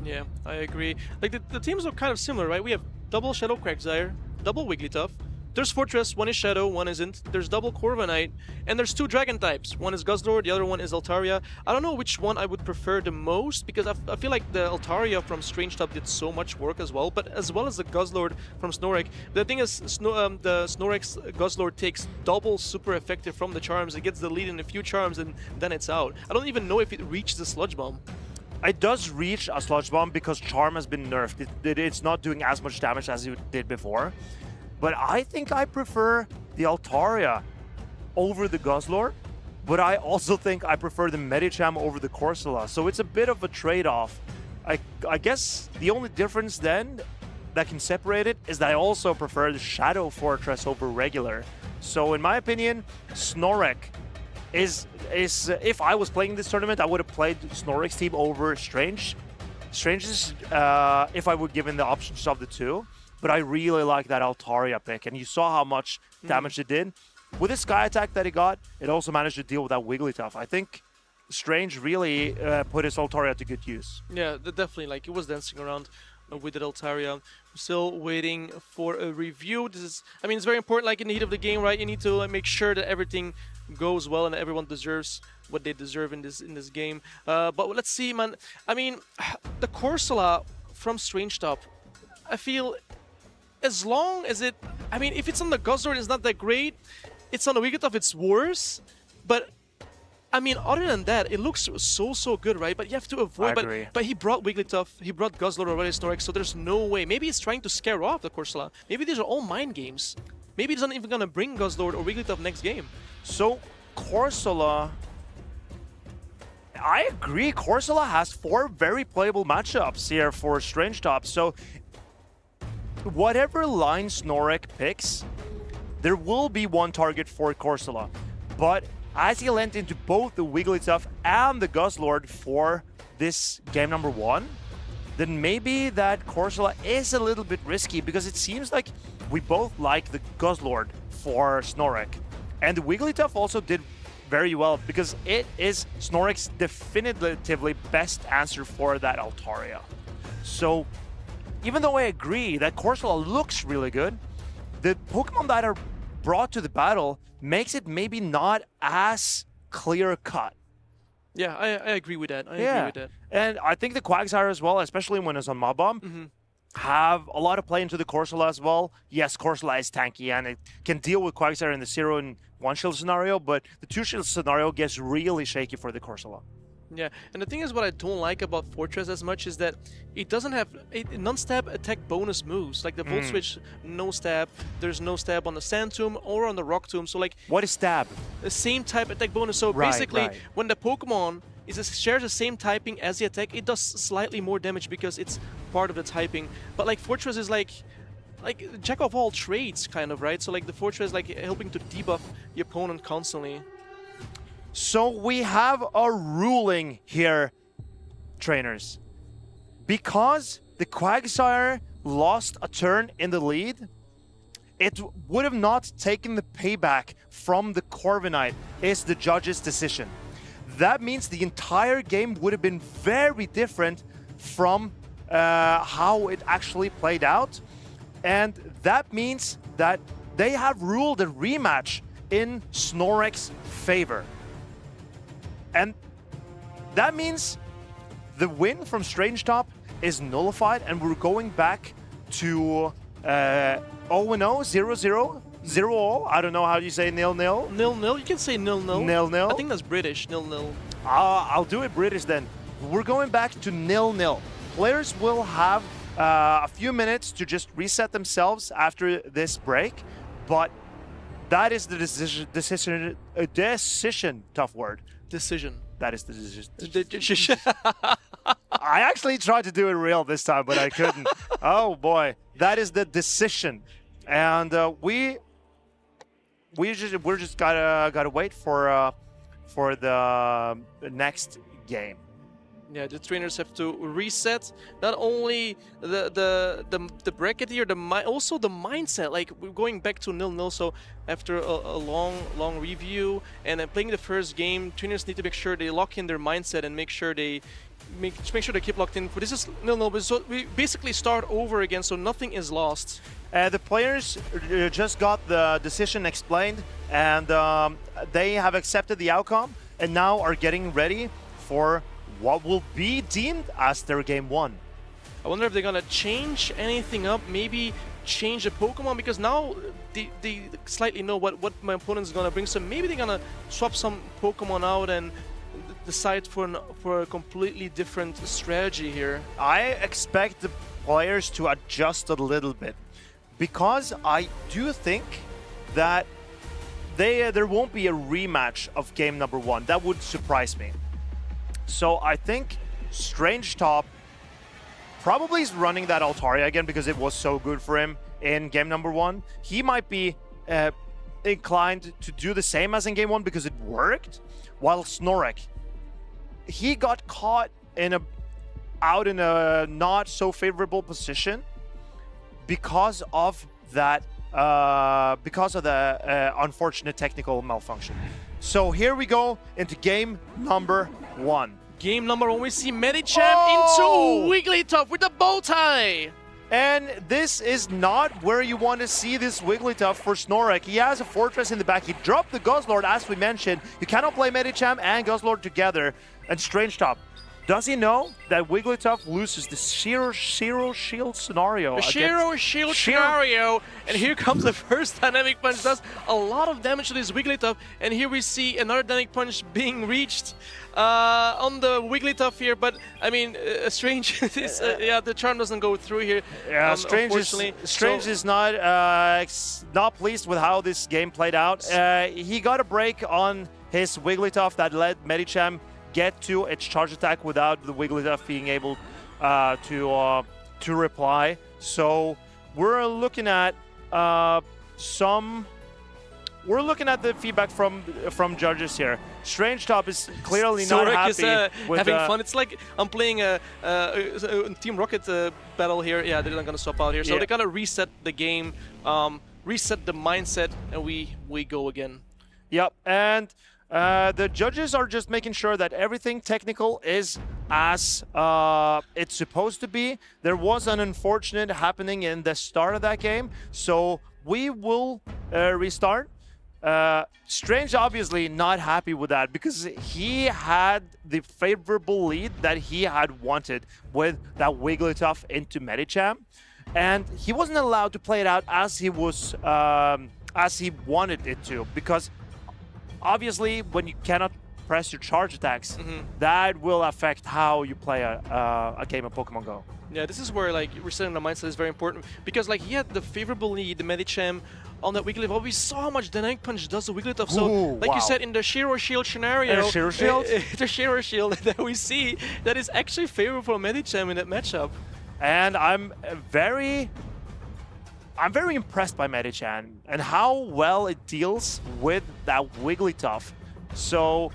Yeah, I agree. Like the teams are kind of similar, right? We have double Shadow Quagsire, double Wigglytuff. There's Fortress, one is Shadow, one isn't. There's double Corviknight, and there's 2 Dragon types. One is Guzzlord, the other one is Altaria. I don't know which one I would prefer the most, because I feel like the Altaria from Strange Top did so much work as well, but as well as the Guzzlord from Snorlax. The thing is, the Snorlax Guzzlord takes double super effective from the charms. It gets the lead in a few charms, and then it's out. I don't even know if it reaches the Sludge Bomb. It does reach a Sludge Bomb because Charm has been nerfed. It's not doing as much damage as it did before. But I think I prefer the Altaria over the Guzzlord. But I also think I prefer the Medicham over the Corsola. So it's a bit of a trade-off. I guess the only difference then that can separate it is that I also prefer the Shadow Fortress over regular. So in my opinion, Snorlax is if I was playing this tournament, I would have played Snorlax team over Strange. Strange is if I were given the options of the 2. But I really like that Altaria pick, and you saw how much damage it did. With the Sky Attack that it got, it also managed to deal with that Wigglytuff. I think Strange really put his Altaria to good use. Yeah, definitely. Like, it was dancing around with the Altaria. I'm still waiting for a review. This is, I mean, it's very important, like in the heat of the game, right? You need to make sure that everything goes well and that everyone deserves what they deserve in this game. But let's see, man. I mean, the Corsola from Strange Top, I feel, as long as it, I mean, if it's on the Guzzlord, it's not that great. It's on the Wigglytuff, it's worse. But I mean, other than that, it looks so good, right? But you have to avoid. But he brought Wigglytuff, he brought Guzzlord already, Snorlax, so there's no way. Maybe he's trying to scare off the Corsola. Maybe these are all mind games. Maybe he's not even gonna bring Guzzlord or Wigglytuff next game. So Corsola I agree. Corsola has 4 very playable matchups here for Strange Top. So whatever line Snorek picks, there will be one target for Corsola. But as he lent into both the Wigglytuff and the Guzzlord for this game number 1, then maybe that Corsola is a little bit risky, because it seems like we both like the Guzzlord for Snorek. And the Wigglytuff also did very well, because it is Snorek's definitively best answer for that Altaria. So even though I agree that Corsola looks really good, the Pokemon that are brought to the battle makes it maybe not as clear-cut. Yeah, I agree with that. I agree with that. And I think the Quagsire as well, especially when it's on Mob Bomb, have a lot of play into the Corsola as well. Yes, Corsola is tanky and it can deal with Quagsire in the 0 and 1 shield scenario, but the 2 shield scenario gets really shaky for the Corsola. Yeah, and the thing is, what I don't like about Fortress as much is that it doesn't have non-stab attack bonus moves. Like the Volt Switch, no stab. There's no stab on the Sand Tomb or on the Rock Tomb. So like, what is stab? The same type attack bonus. So basically, when the Pokemon shares the same typing as the attack, it does slightly more damage because it's part of the typing. But like Fortress is like jack of all trades, kind of, right? So like the Fortress is like helping to debuff the opponent constantly. So we have a ruling here, trainers. Because the Quagsire lost a turn in the lead, it would have not taken the payback from the Corviknight, is the judge's decision. That means the entire game would have been very different from how it actually played out. And that means that they have ruled a rematch in Snorek's favor. And that means the win from Strange Top is nullified, and we're going back to 0-0, 0-0, 0-all. I don't know how you say 0-0. 0-0, you can say 0-0. 0-0. I think that's British, 0-0. I'll do it British then. We're going back to 0-0. Players will have a few minutes to just reset themselves after this break, but that is the decision, tough word. Decision. That is the decision. I actually tried to do it real this time, but I couldn't. Oh boy, that is the decision, and we're just gotta wait for the next game. Yeah, the trainers have to reset not only the bracket here, also the mindset. Like, we're going back to 0-0, so after a long review and then playing the first game, trainers need to make sure they lock in their mindset and make sure they keep locked in. But this is 0-0, so we basically start over again, so nothing is lost. The players just got the decision explained, and they have accepted the outcome, and now are getting ready for what will be deemed as their game 1. I wonder if they're gonna change anything up, maybe change the Pokemon, because now they slightly know what my opponent's gonna bring, so maybe they're gonna swap some Pokemon out and decide for a completely different strategy here. I expect the players to adjust a little bit, because I do think that there won't be a rematch of game number 1. That would surprise me. So I think Strange Top probably is running that Altaria again because it was so good for him in game number 1. He might be inclined to do the same as in game 1 because it worked, while Snorek, he got caught out in a not so favorable position because of that unfortunate technical malfunction. So here we go into game number 1. Game number 1, we see Medicham into Wigglytuff with the bow tie. And this is not where you want to see this Wigglytuff for Snorek. He has a Fortress in the back. He dropped the Guzzlord, as we mentioned. You cannot play Medicham and Guzzlord together. And Strange Top, does he know that Wigglytuff loses the zero shield scenario? The zero shield scenario, and here comes the first Dynamic Punch. Does a lot of damage to this Wigglytuff, and here we see another Dynamic Punch being reached on the Wigglytuff here. But I mean, Strange is the charm doesn't go through here. Yeah, Strange is not pleased with how this game played out. He got a break on his Wigglytuff that let Medicham get to its charge attack without the Wigglytuff being able to reply. So we're looking at We're looking at the feedback from judges here. Strange Top is clearly not happy is with having fun. It's like I'm playing a Team Rocket battle here. Yeah, they're not gonna swap out here, so they're gonna reset the game, reset the mindset, and we go again. Yep, and the judges are just making sure that everything technical is as it's supposed to be. There was an unfortunate happening in the start of that game, so we will restart. Strange obviously not happy with that because he had the favorable lead that he had wanted with that Wigglytuff into Medicham, and he wasn't allowed to play it out as he was as he wanted it to, because obviously when you cannot press your charge attacks, that will affect how you play a game of Pokemon Go. Yeah, this is where like resetting the mindset is very important, because like he had the favorable lead, the Medicham on that Wigglytuff. But we saw how much Dynamic Punch does the Wigglytuff. So like you said, in the Shiro Shield scenario, the Shiro Shield that we see, that is actually favorable for Medicham in that matchup. And I'm very impressed by Medicham and how well it deals with that Wigglytuff. So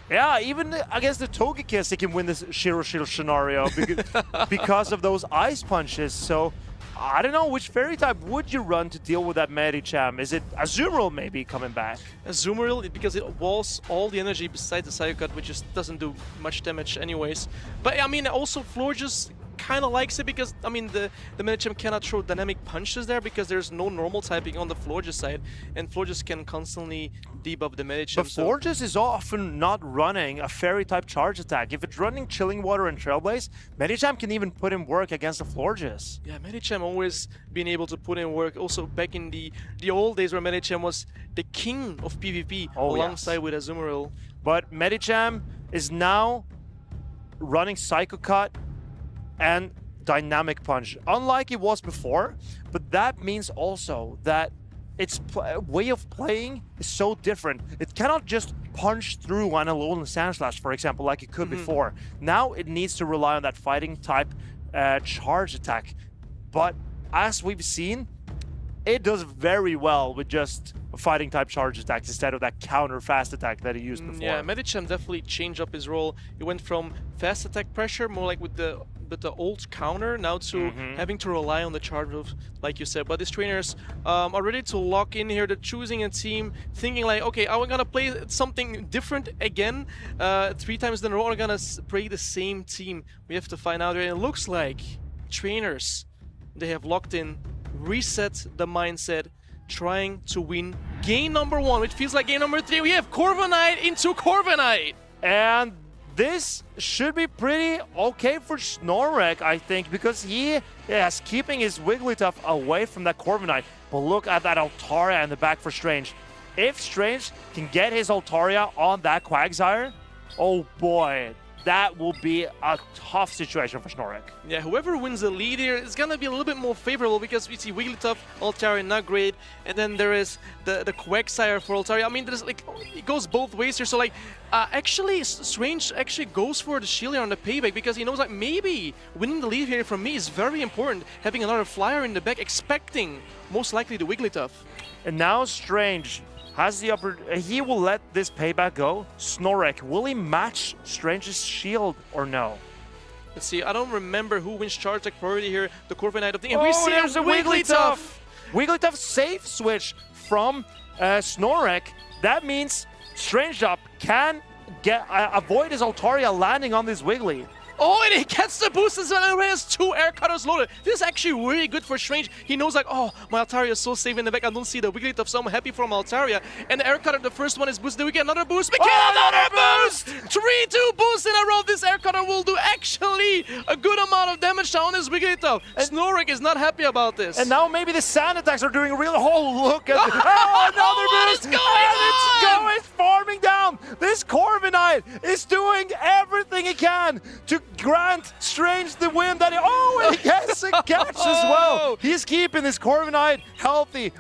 yeah, even against the Togekiss, it can win this Shiro Shield scenario because of those ice punches. So I don't know, which fairy type would you run to deal with that Medicham? Is it Azumarill maybe coming back? Azumarill, because it walls all the energy besides the Psycho Cut, which just doesn't do much damage anyways. But I mean, also Florges kind of likes it because, I mean, the Medicham cannot throw dynamic punches there because there's no normal typing on the Florges side, and Florges can constantly debuff the Medicham. But Florges is often not running a fairy type charge attack. If it's running Chilling Water and Trailblaze, Medicham can even put in work against the Florges. Yeah, Medicham always been able to put in work. Also back in the old days where Medicham was the king of PvP alongside with Azumarill. But Medicham is now running Psycho Cut and Dynamic Punch, unlike it was before. But that means also that its way of playing is so different. It cannot just punch through on a Alolan Sandslash, for example, like it could before. Now it needs to rely on that fighting type charge attack. But as we've seen, it does very well with just fighting type charge attacks instead of that counter fast attack that he used before. Yeah, Medicham definitely changed up his role. He went from fast attack pressure, more like with the old counter, now to having to rely on the charge move, like you said. But these trainers are ready to lock in here. They're choosing a team, thinking like, okay, are we gonna play something different again? 3 times in a row, we're gonna play the same team. We have to find out. And it looks like trainers, they have locked in, reset the mindset, trying to win game number 1, which feels like game number 3. We have Corviknight into Corviknight. And this should be pretty okay for Snorlax, I think, because he is keeping his Wigglytuff away from that Corviknight. But look at that Altaria in the back for Strange. If Strange can get his Altaria on that Quagsire, oh boy, that will be a tough situation for Snorlax. Yeah, whoever wins the lead here is gonna be a little bit more favorable because we see Wigglytuff, Altaria not great, and then there is the Quagsire for Altaria. I mean, there's like, it goes both ways here. So like, actually, Strange actually goes for the shield here on the payback because he knows like maybe winning the lead here from me is very important. Having another flyer in the back, expecting most likely the Wigglytuff. And now Strange has the he will let this payback go. Snorlax, will he match Strange's shield or no? Let's see, I don't remember who wins charge attack priority here. The Corviknight of the game. Oh, we see there's a Wigglytuff! Wigglytuff safe switch from Snorlax. That means Strange Up can avoid his Altaria landing on this Wiggly. Oh, and he gets the boost as well, and he has 2 air cutters loaded. This is actually really good for Strange. He knows like, oh, my Altaria is so safe in the back. I don't see the Wigglytuff, so I'm happy for my Altaria. And the air cutter, the first one is boosted. We get another boost. We get another boost! 3-2 boosts in a row. This air cutter will do actually a good amount of damage on his Wigglytuff. Snorlax is not happy about this. And now maybe the sand attacks are doing real. Oh, look at this. Oh, another boost! It's farming down. This Corviknight is doing everything he can to grant Strange the win that and he gets a catch as well. He's keeping this Corviknight healthy,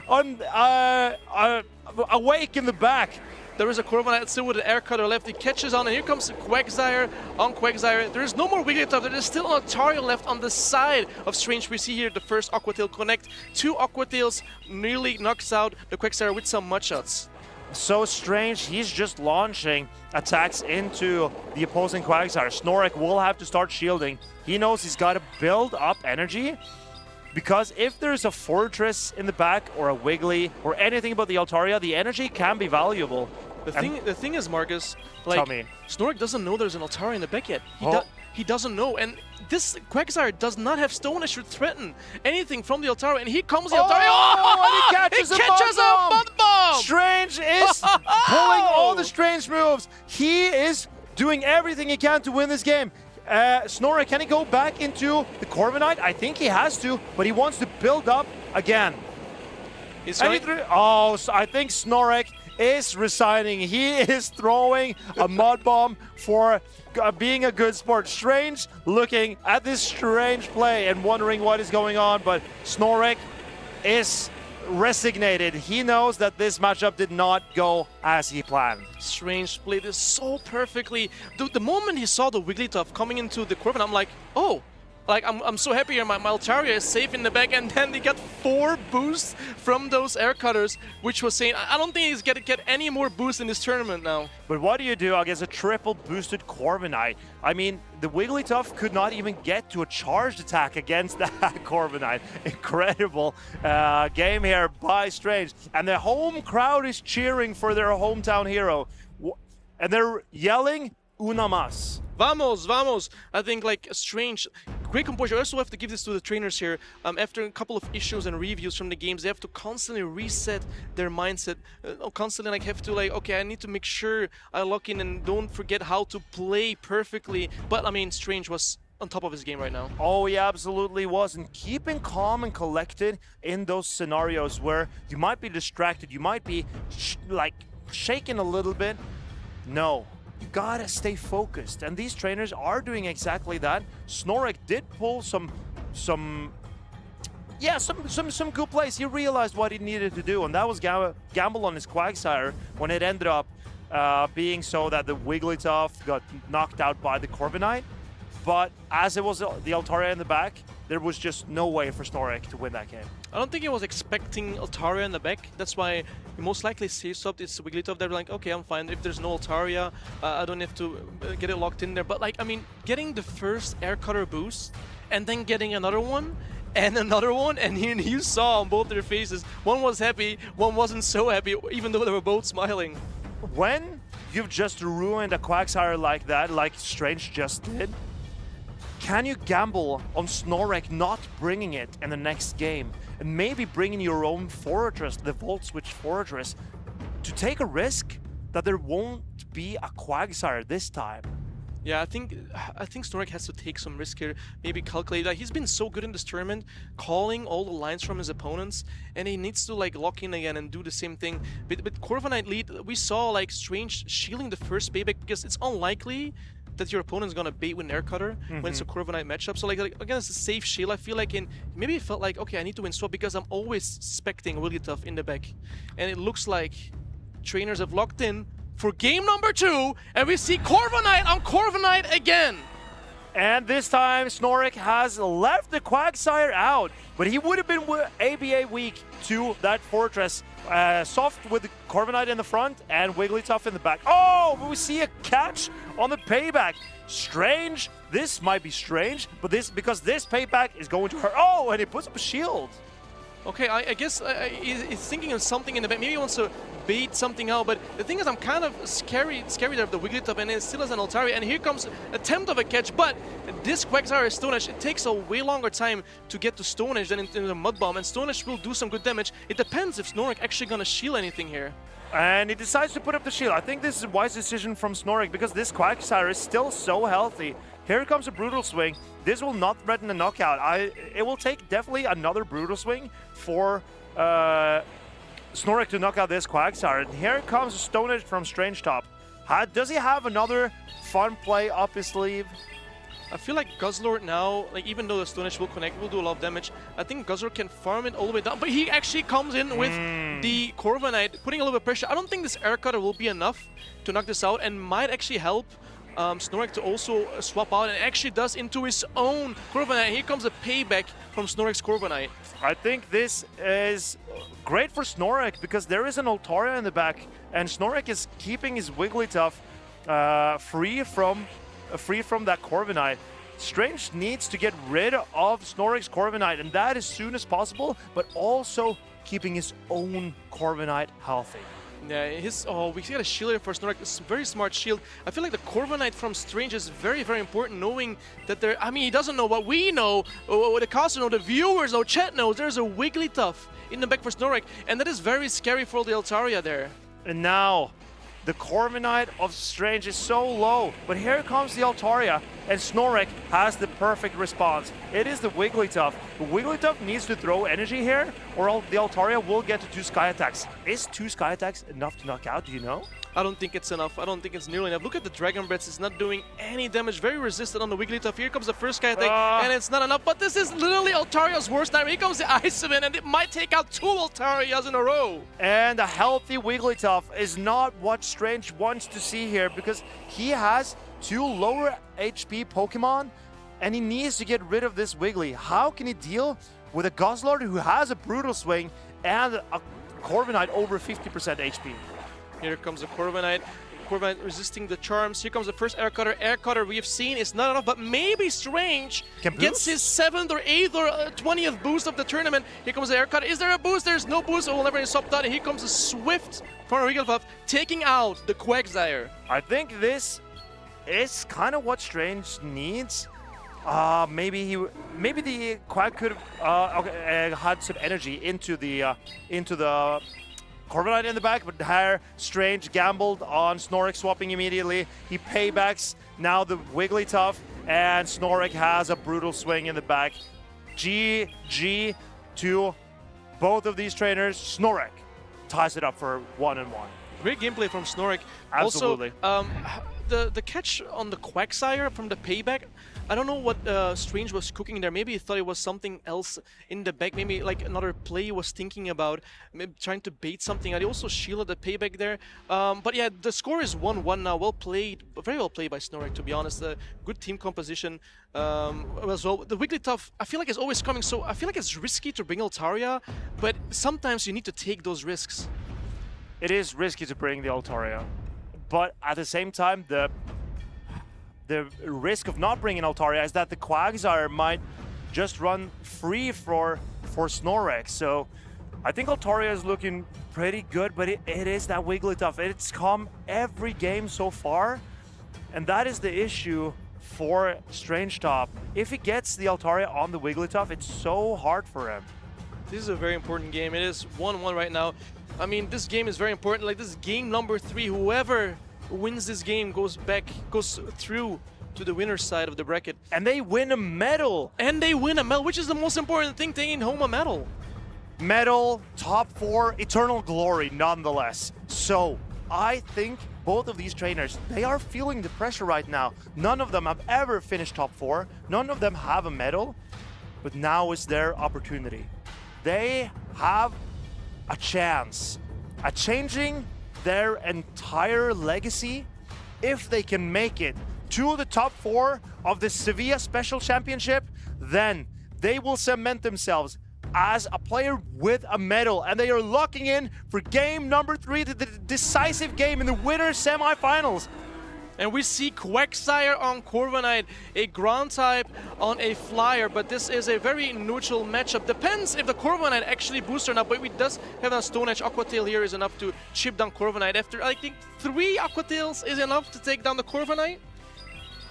awake in the back. There is a Corviknight still with an air cutter left. He catches on, and here comes Quagsire on Quagsire. There is no more Wigglytuff. There is still an Altaria left on the side of Strange. We see here the first Aqua Tail connect. 2 Aqua Tails nearly knocks out the Quagsire with some mud shots. So Strange, he's just launching attacks into the opposing Quagsire. Snorlax will have to start shielding. He knows he's got to build up energy, because if there's a Fortress in the back or a Wiggly or anything about the Altaria, the energy can be valuable. The thing is, Marcus, tell me. Snorlax doesn't know there's an Altaria in the back yet. He doesn't know, and this Quagsire does not have Stone Edge to threaten anything from the Altaria, and here comes the Altaria. Oh, and he catches a Mud Bomb! Strange is pulling all the Strange moves. He is doing everything he can to win this game. Snorlax, can he go back into the Corviknight? I think he has to, but he wants to build up again. So I think Snorlax is resigning. He is throwing a Mud Bomb for being a good sport. Strange looking at this Strange play and wondering what is going on, but Snorlax is resignated. He knows that this matchup did not go as he planned. Strange played this so perfectly. The moment he saw the Wigglytuff coming into the Corviknight, I'm like, oh, like I'm so happy here. My Altaria is safe in the back, and then they got 4 boosts from those air cutters, which was saying I don't think he's gonna get any more boosts in this tournament now. But what do you do against a triple boosted Corviknight? I mean, the Wigglytuff could not even get to a charged attack against that Corviknight. Incredible game here by Strange. And the home crowd is cheering for their hometown hero. And they're yelling, "Una más." Vamos, vamos. I think like Strange, great composure. I also have to give this to the trainers here. After a couple of issues and reviews from the games, they have to constantly reset their mindset. Constantly like have to like, okay, I need to make sure I lock in and don't forget how to play perfectly. But I mean, Strange was on top of his game right now. Oh, he absolutely was. And keeping calm and collected in those scenarios where you might be distracted, you might be shaking a little bit. No. You gotta stay focused, and these trainers are doing exactly that. Snorlax did pull some good plays. He realized what he needed to do, and that was gamble on his Quagsire when it ended up being so that the Wigglytuff got knocked out by the Corviknight. But as it was the Altaria in the back, there was just no way for Snorlax to win that game. I don't think he was expecting Altaria in the back. That's why he most likely safe swapped his Wigglytuff. They're like, okay, I'm fine. If there's no Altaria, I don't have to get it locked in there. But like, I mean, getting the first air cutter boost and then getting another one, and you saw on both their faces, one was happy, one wasn't so happy, even though they were both smiling. When you've just ruined a Quagsire like that, like Strange just did, can you gamble on Snorlax not bringing it in the next game and maybe bringing your own Fortress, the Volt Switch Fortress, to take a risk that there won't be a Quagsire this time? Yeah, I think Snorlax has to take some risk here, maybe calculate. Like, he's been so good in this tournament, calling all the lines from his opponents, and he needs to like lock in again and do the same thing. With Corviknight lead, we saw like Strange shielding the first payback because it's unlikely that your opponent's gonna bait with an air cutter when it's a Corviknight matchup. So like again, it's a safe shield. I feel like maybe he felt like, okay, I need to win swap because I'm always suspecting Wigglytuff in the back. And it looks like trainers have locked in for game number 2, and we see Corviknight on Corviknight again. And this time, Snorlax has left the Quagsire out, but he would have been ABA weak to that Fortress. Soft with the Corviknight in the front and Wigglytuff in the back. Oh, we see a catch on the payback. Strange. This might be strange, but because this payback is going to hurt. Oh, and he puts up a shield. Okay, I guess he's thinking of something in the back. Maybe he wants to bait something out, but the thing is, I'm kind of scared of the Wigglytuff, and it still has an Altaria, and here comes attempt of a catch, but this Quagsire is Stone Edge. It takes a way longer time to get to Stone Edge than into the Mud Bomb, and Stone Edge will do some good damage. It depends if Snorlax actually gonna shield anything here. And he decides to put up the shield. I think this is a wise decision from Snorlax because this Quagsire is still so healthy. Here comes a Brutal Swing. This will not threaten a knockout. It will take definitely another Brutal Swing for Snorlax to knock out this Quagsire. And here comes a Stone Edge from Strange Top. Does he have another fun play up his sleeve? I feel like Guzzlord now, like even though the Stone Edge will connect, will do a lot of damage, I think Guzzlord can farm it all the way down, but he actually comes in with the Corviknight, putting a little bit of pressure. I don't think this Air Cutter will be enough to knock this out, and might actually help Snorlax to also swap out, and actually does into his own Corviknight. Here comes a payback from Snorlax Corviknight. I think this is great for Snorlax because there is an Altaria in the back, and Snorlax is keeping his Wigglytuff free from that Corviknight. Strange needs to get rid of Snorlax Corviknight, and that as soon as possible, but also keeping his own Corviknight healthy. Yeah, we got a shield here for Snorlax. It's a very smart shield. I feel like the Corviknight from Strange is very, very important, knowing that there. I mean, he doesn't know what we know, what the caster know, the viewers know, chat knows. There's a Wigglytuff in the back for Snorlax, and that is very scary for the Altaria there. And now, the Corviknight of Strange is so low, but here comes the Altaria, and Snorlax has the perfect response. It is the Wigglytuff. The Wigglytuff needs to throw energy here, or the Altaria will get to 2 Sky Attacks. Is 2 Sky Attacks enough to knock out, do you know? I don't think it's enough. I don't think it's nearly enough. Look at the Dragon Breath. It's not doing any damage. Very resistant on the Wigglytuff. Here comes the first Sky Attack, and it's not enough. But this is literally Altaria's worst nightmare. Here comes the Ice Event, and it might take out 2 Altarias in a row. And a healthy Wigglytuff is not what Strange wants to see here, because he has 2 lower HP Pokemon, and he needs to get rid of this Wiggly. How can he deal with a Guzzlord who has a Brutal Swing and a Corviknight over 50% HP? Here comes the Corviknight. Corviknight resisting the charms. Here comes the first Air Cutter. Air Cutter we have seen is not enough, but maybe Strange gets his 7th or 8th or 20th boost of the tournament. Here comes the Air Cutter. Is there a boost? There's no boost. It will never stop that. And here comes a Swift from Wigglytuff, taking out the Quagsire. I think this is kind of what Strange needs. Maybe the Quag could have had some energy into the Corviknight in the back, but here Strange gambled on Snorlax swapping immediately. He paybacks now the Wigglytuff, and Snorlax has a Brutal Swing in the back. GG to both of these trainers. Snorlax ties it up for 1-1. Great gameplay from Snorlax. Absolutely. Also, the catch on the Quagsire from the payback, I don't know what Strange was cooking there. Maybe he thought it was something else in the back. Maybe like another play he was thinking about, maybe trying to bait something. And he also shielded the payback there. But yeah, the score is 1-1 now. Well played, very well played by Snorlax, to be honest. Good team composition as well. The Wigglytuff, I feel like it's always coming, so I feel like it's risky to bring Altaria, but sometimes you need to take those risks. It is risky to bring the Altaria, but at the same time, the risk of not bringing Altaria is that the Quagsire might just run free for Snorlax. So I think Altaria is looking pretty good, but it is that Wigglytuff. It's come every game so far, and that is the issue for Strange Top. If he gets the Altaria on the Wigglytuff, it's so hard for him. This is a very important game. It is 1-1 right now. I mean, this game is very important. Like, this is game number 3. Whoever wins this game goes through to the winner's side of the bracket. And they win a medal! And they win a medal, which is the most important thing, taking home a medal. Medal, top 4, eternal glory nonetheless. So, I think both of these trainers, they are feeling the pressure right now. None of them have ever finished top 4. None of them have a medal. But now is their opportunity. They have a chance at changing their entire legacy if they can make it to the top 4 of the Seville Special Championship. Then they will cement themselves as a player with a medal, and they are locking in for game number 3, the decisive game in the winner's semifinals. And we see Quagsire on Corviknight, a ground type on a flyer, but this is a very neutral matchup. Depends if the Corviknight actually boosts or not, but we does have a Stone Edge. Aqua Tail here is enough to chip down Corviknight. After, I think, 3 Aqua Tails is enough to take down the Corviknight.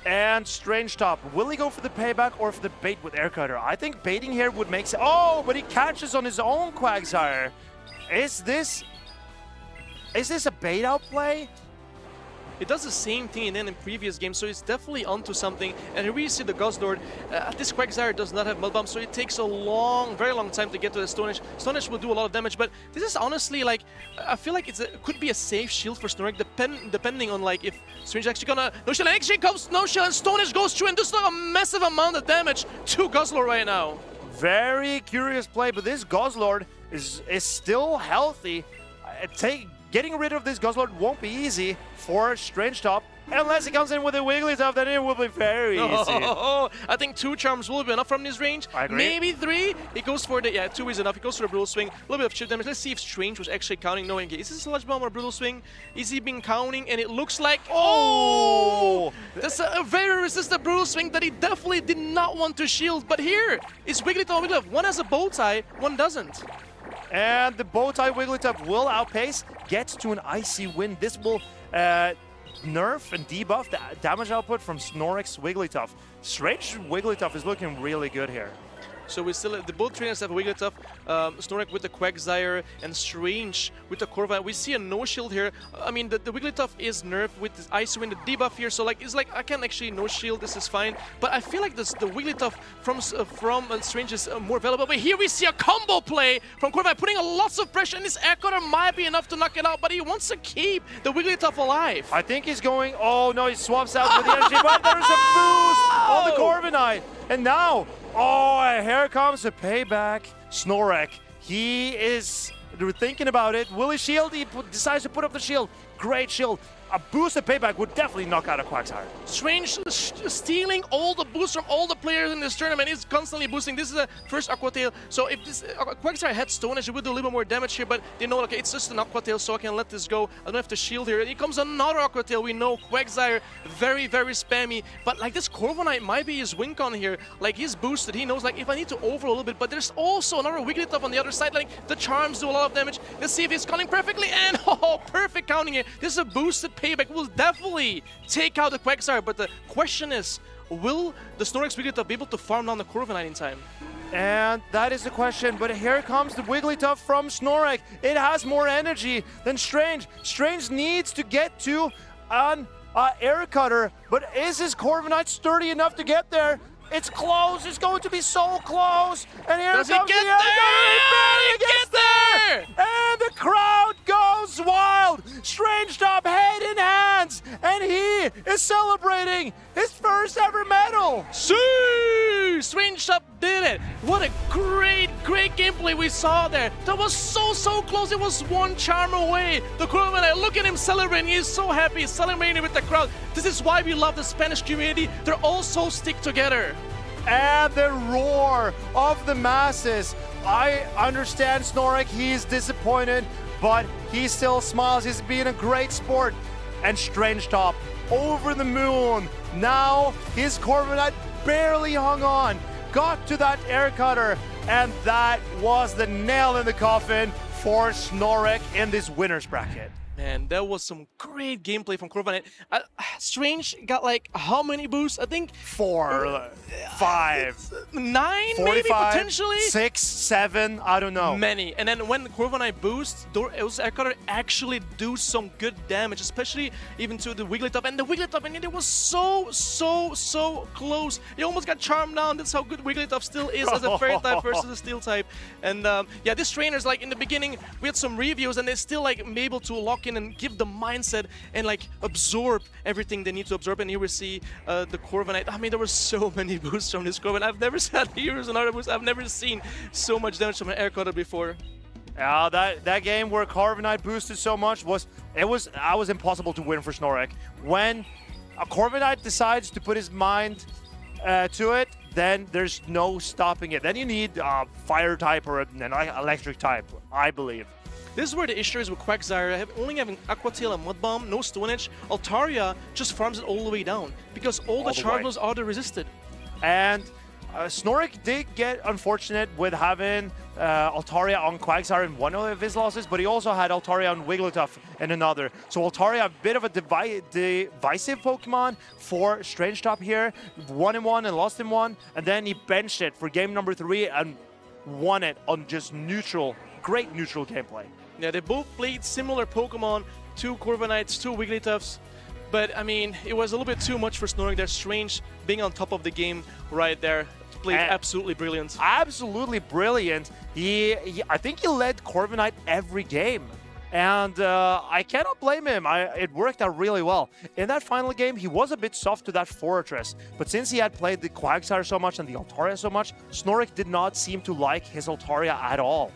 And Strange Top, will he go for the payback or for the bait with Air Cutter? I think baiting here would make sense. Oh, but he catches on his own Quagsire. Is this a bait out play? it does the same thing in previous games, so it's definitely onto something. And here we see the Guzzlord. This Quagsire does not have Mud Bomb, so it takes a very long time to get to the Stone Edge. Stone Edge will do a lot of damage, but this is honestly like, I feel like it could be a safe shield for Snorlax, depending on like if Strange actually gonna no shield, and actually comes no shield, and Stone Edge goes through and does like a massive amount of damage to Guzzlord right now. Very curious play, but this Guzzlord is still healthy. Getting rid of this Guzzlord won't be easy for Strange Top. Unless he comes in with a Wigglytuff, then it will be very easy. I think 2 charms will be enough from this range. I agree. Maybe 3. He goes for the 2 is enough. He goes for the Brutal Swing. A little bit of chip damage. Let's see if Strange was actually counting. No, is this Sludge Bomb or Brutal Swing? Is he been counting? And it looks like that's a very resistant Brutal Swing that he definitely did not want to shield. But here is Wigglytuff and Wigglytuff. One has a bow tie, one doesn't. And the bow tie Wigglytuff will outpace, gets to an icy wind. This will nerf and debuff the damage output from Snorlax Wigglytuff. Strange Wigglytuff is looking really good here. So we still the both trainers have Wigglytuff, Snorlax with the Quagsire, and Strange with the Corviknight. We see a no shield here. I mean, the Wigglytuff is nerfed with this Ice Wind, the debuff here. So like, it's like I can actually no shield. This is fine. But I feel like the Wigglytuff from Strange is more valuable. But here we see a combo play from Corviknight, putting lots of pressure, and this Air Cutter might be enough to knock it out. But he wants to keep the Wigglytuff alive. I think he's going. Oh no, he swaps out with the energy, but there's a boost on the Corviknight, and now. Oh, here comes a payback. Snorlax, he is thinking about it. Will he shield? He decides to put up the shield. Great shield. A boosted payback would definitely knock out a Quagsire. Strange stealing all the boosts from all the players in this tournament. He's constantly boosting. This is the first Aqua Tail. So if this Quagsire had Stone Edge, it would do a little bit more damage here, but they know, okay, it's just an Aqua Tail, so I can let this go. I don't have to shield here. And here comes another Aqua Tail. We know Quagsire, very, very spammy. But like this Corviknight might be his win con here. Like he's boosted. He knows like if I need to over a little bit, but there's also another Wigglytuff on the other side. Like the charms do a lot of damage. Let's see if he's counting perfectly. And perfect counting here. This is a boosted payback. Will definitely take out the Quagsire, but the question is, will the Snorlax Wigglytuff be able to farm down the Corviknight in time? And that is the question, but here comes the Wigglytuff from Snorlax. It has more energy than Strange. Strange needs to get to an Air Cutter, but is his Corviknight sturdy enough to get there? It's close. It's going to be so close. And here comes the Air Cutter. He gets there! And the crowd goes wild. Strange Top head in hands, and he is celebrating his first ever medal. See! Strange Top did it. What a great gameplay we saw there. That was so close. It was one charm away. The Corviknight, look at him celebrating. He's so happy. He's celebrating with the crowd. This is why we love the Spanish community. They're all so stick together. And the roar of the masses. I understand Snorlax, he's disappointed, but he still smiles. He's being a great sport. And Strange Top, over the moon. Now his Corviknight barely hung on, got to that Air Cutter, and that was the nail in the coffin for Snorlax in this winner's bracket. Man, that was some great gameplay from Corviknight. Strange got like how many boosts? I think 4, 5, 9 45, maybe potentially? 6, 7, I don't know. Many. And then when Corviknight boosts, those Air Cutter actually do some good damage, especially even to the Wigglytuff. And the Wigglytuff, and it was so close. He almost got charmed down. That's how good Wigglytuff still is as a fairy type versus a steel type. And yeah, this trainer's like in the beginning, we had some reviews and they're still like able to lock in and give the mindset and like absorb everything they need to absorb. And here we see the Corviknight. I mean, there were so many boosts from this Corviknight. I've never had heroes and other boosts. I've never seen so much damage from an Air Cutter before. Yeah, that game where Corviknight boosted so much was impossible to win for Snorlax. When a Corviknight decides to put his mind to it, then there's no stopping it. Then you need a fire type or an electric type, I believe. This is where the issue is with Quagsire, only having Aqua Tail and Mud Bomb, no Stone Edge. Altaria just farms it all the way down because all the charms are resisted. And Snorlax did get unfortunate with having Altaria on Quagsire in one of his losses, but he also had Altaria on Wigglytuff in another. So Altaria, a bit of a divisive Pokemon for Strange Top here. Won in one and lost in one, and then he benched it for game number 3 and won it on just neutral, great neutral gameplay. Yeah, they both played similar Pokemon, 2 Corviknights, 2 Wigglytuffs. But I mean, it was a little bit too much for Snoring there. Strange being on top of the game right there. Played absolutely brilliant. Absolutely brilliant. I think he led Corviknight every game. And I cannot blame him. It worked out really well. In that final game, he was a bit soft to that Fortress. But since he had played the Quagsire so much and the Altaria so much, Snorik did not seem to like his Altaria at all.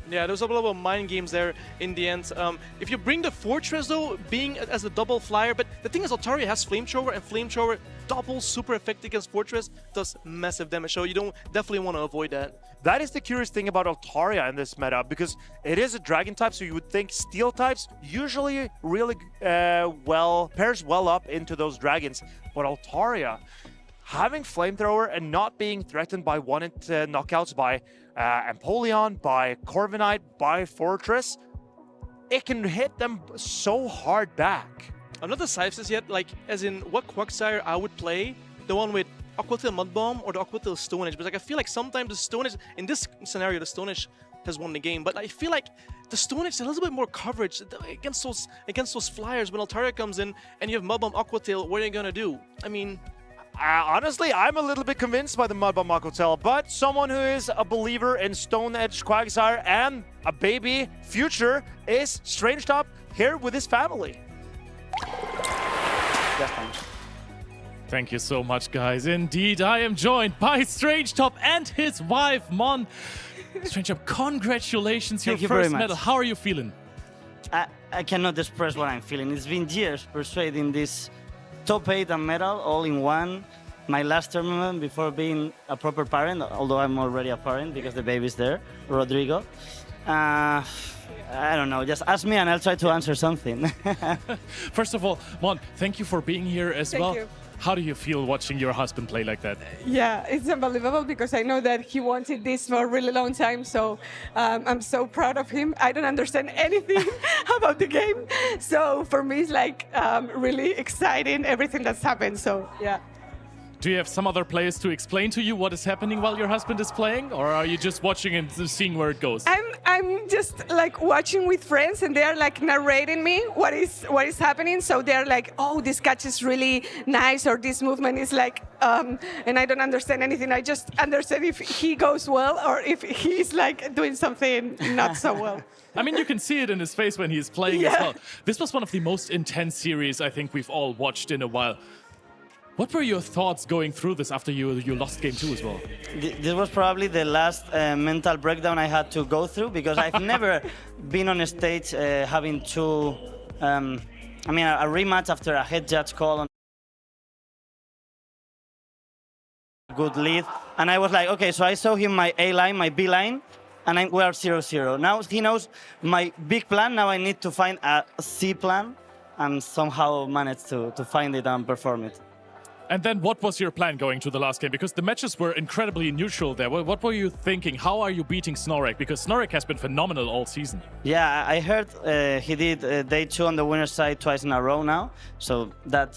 Yeah, there's a lot of mind games there in the end. If you bring the Fortress, though, being as a double flyer, but the thing is, Altaria has Flamethrower, and Flamethrower double super effective against Fortress, does massive damage, so you don't definitely want to avoid that. That is the curious thing about Altaria in this meta, because it is a Dragon type, so you would think Steel types usually really pairs well up into those Dragons, but Altaria, having Flamethrower and not being threatened by one-hit knockouts by Empoleon, by Corviknight, by Fortress, it can hit them so hard back. I'm not decided this yet, like, as in what Quagsire I would play, the one with Aqua Tail Mud Bomb or the Aqua Tail Stone Edge, but like I feel like sometimes the Stone Edge, in this scenario, the Stone Edge has won the game, but I feel like the Stone Edge is a little bit more coverage against those flyers. When Altaria comes in and you have Mud Bomb, Aqua Tail, what are you gonna do? I mean, honestly, I'm a little bit convinced by the Mud Bomb Aqua Tail, but someone who is a believer in Stone Edge Quagsire and a baby future is Strange Top here with his family. Yes, thanks. Thank you so much, guys. Indeed, I am joined by Strange Top and his wife, Mon. Strange Top, congratulations, your first medal. How are you feeling? I cannot express what I'm feeling. It's been years persuading this top 8 and medal all in one. My last tournament before being a proper parent, although I'm already a parent because the baby's there, Rodrigo. I don't know, just ask me and I'll try to answer something. First of all, Mon, thank you for being here as well. Thank you. How do you feel watching your husband play like that? Yeah, it's unbelievable because I know that he wanted this for a really long time. So I'm so proud of him. I don't understand anything about the game. So for me, it's like really exciting, everything that's happened. So yeah. Do you have some other players to explain to you what is happening while your husband is playing? Or are you just watching and seeing where it goes? I'm just like watching with friends and they're like narrating me what is happening. So they're like, oh, this catch is really nice, or this movement is like, and I don't understand anything. I just understand if he goes well or if he's like doing something not so well. I mean, you can see it in his face when he's playing as well. This was one of the most intense series I think we've all watched in a while. What were your thoughts going through this after you lost game 2 as well? This was probably the last mental breakdown I had to go through because I've never been on a stage having two, I mean, a rematch after a head judge call on good lead. And I was like, okay, so I saw him my A line, my B line, and we are 0-0. Now he knows my big plan. Now I need to find a C plan and somehow manage to find it and perform it. And then what was your plan going to the last game? Because the matches were incredibly neutral there. What were you thinking? How are you beating Snorek? Because Snorek has been phenomenal all season. Yeah, I heard he did day 2 on the winner's side twice in a row now. So that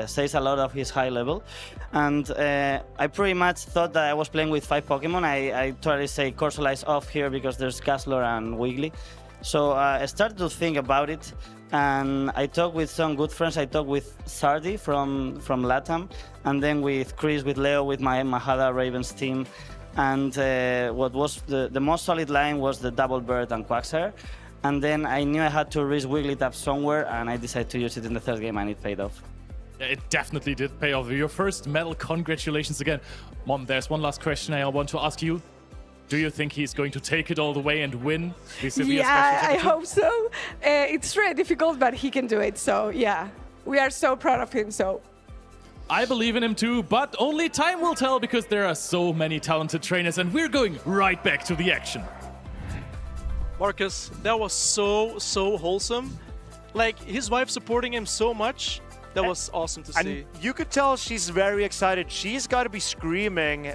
says a lot of his high level. And I pretty much thought that I was playing with 5 Pokemon. I try to say Corsola off here because there's Gastlor and Wiggly. So I started to think about it. And I talked with some good friends. I talked with Sardi from LATAM, and then with Chris, with Leo, with my Mahada Ravens team. And what was the most solid line was the Double Bird and Quagsire. And then I knew I had to risk Wigglytuff somewhere, and I decided to use it in the third game, and it paid off. Yeah, it definitely did pay off. Your first medal, congratulations again. Mom, there's one last question I want to ask you. Do you think he's going to take it all the way and win the Seville Special Championship? I hope so. It's very difficult, but he can do it. So, yeah, we are so proud of him. So, I believe in him too, but only time will tell because there are so many talented trainers, and we're going right back to the action. Marcus, that was so wholesome. Like, his wife supporting him so much. That was awesome to see. And you could tell she's very excited. She's got to be screaming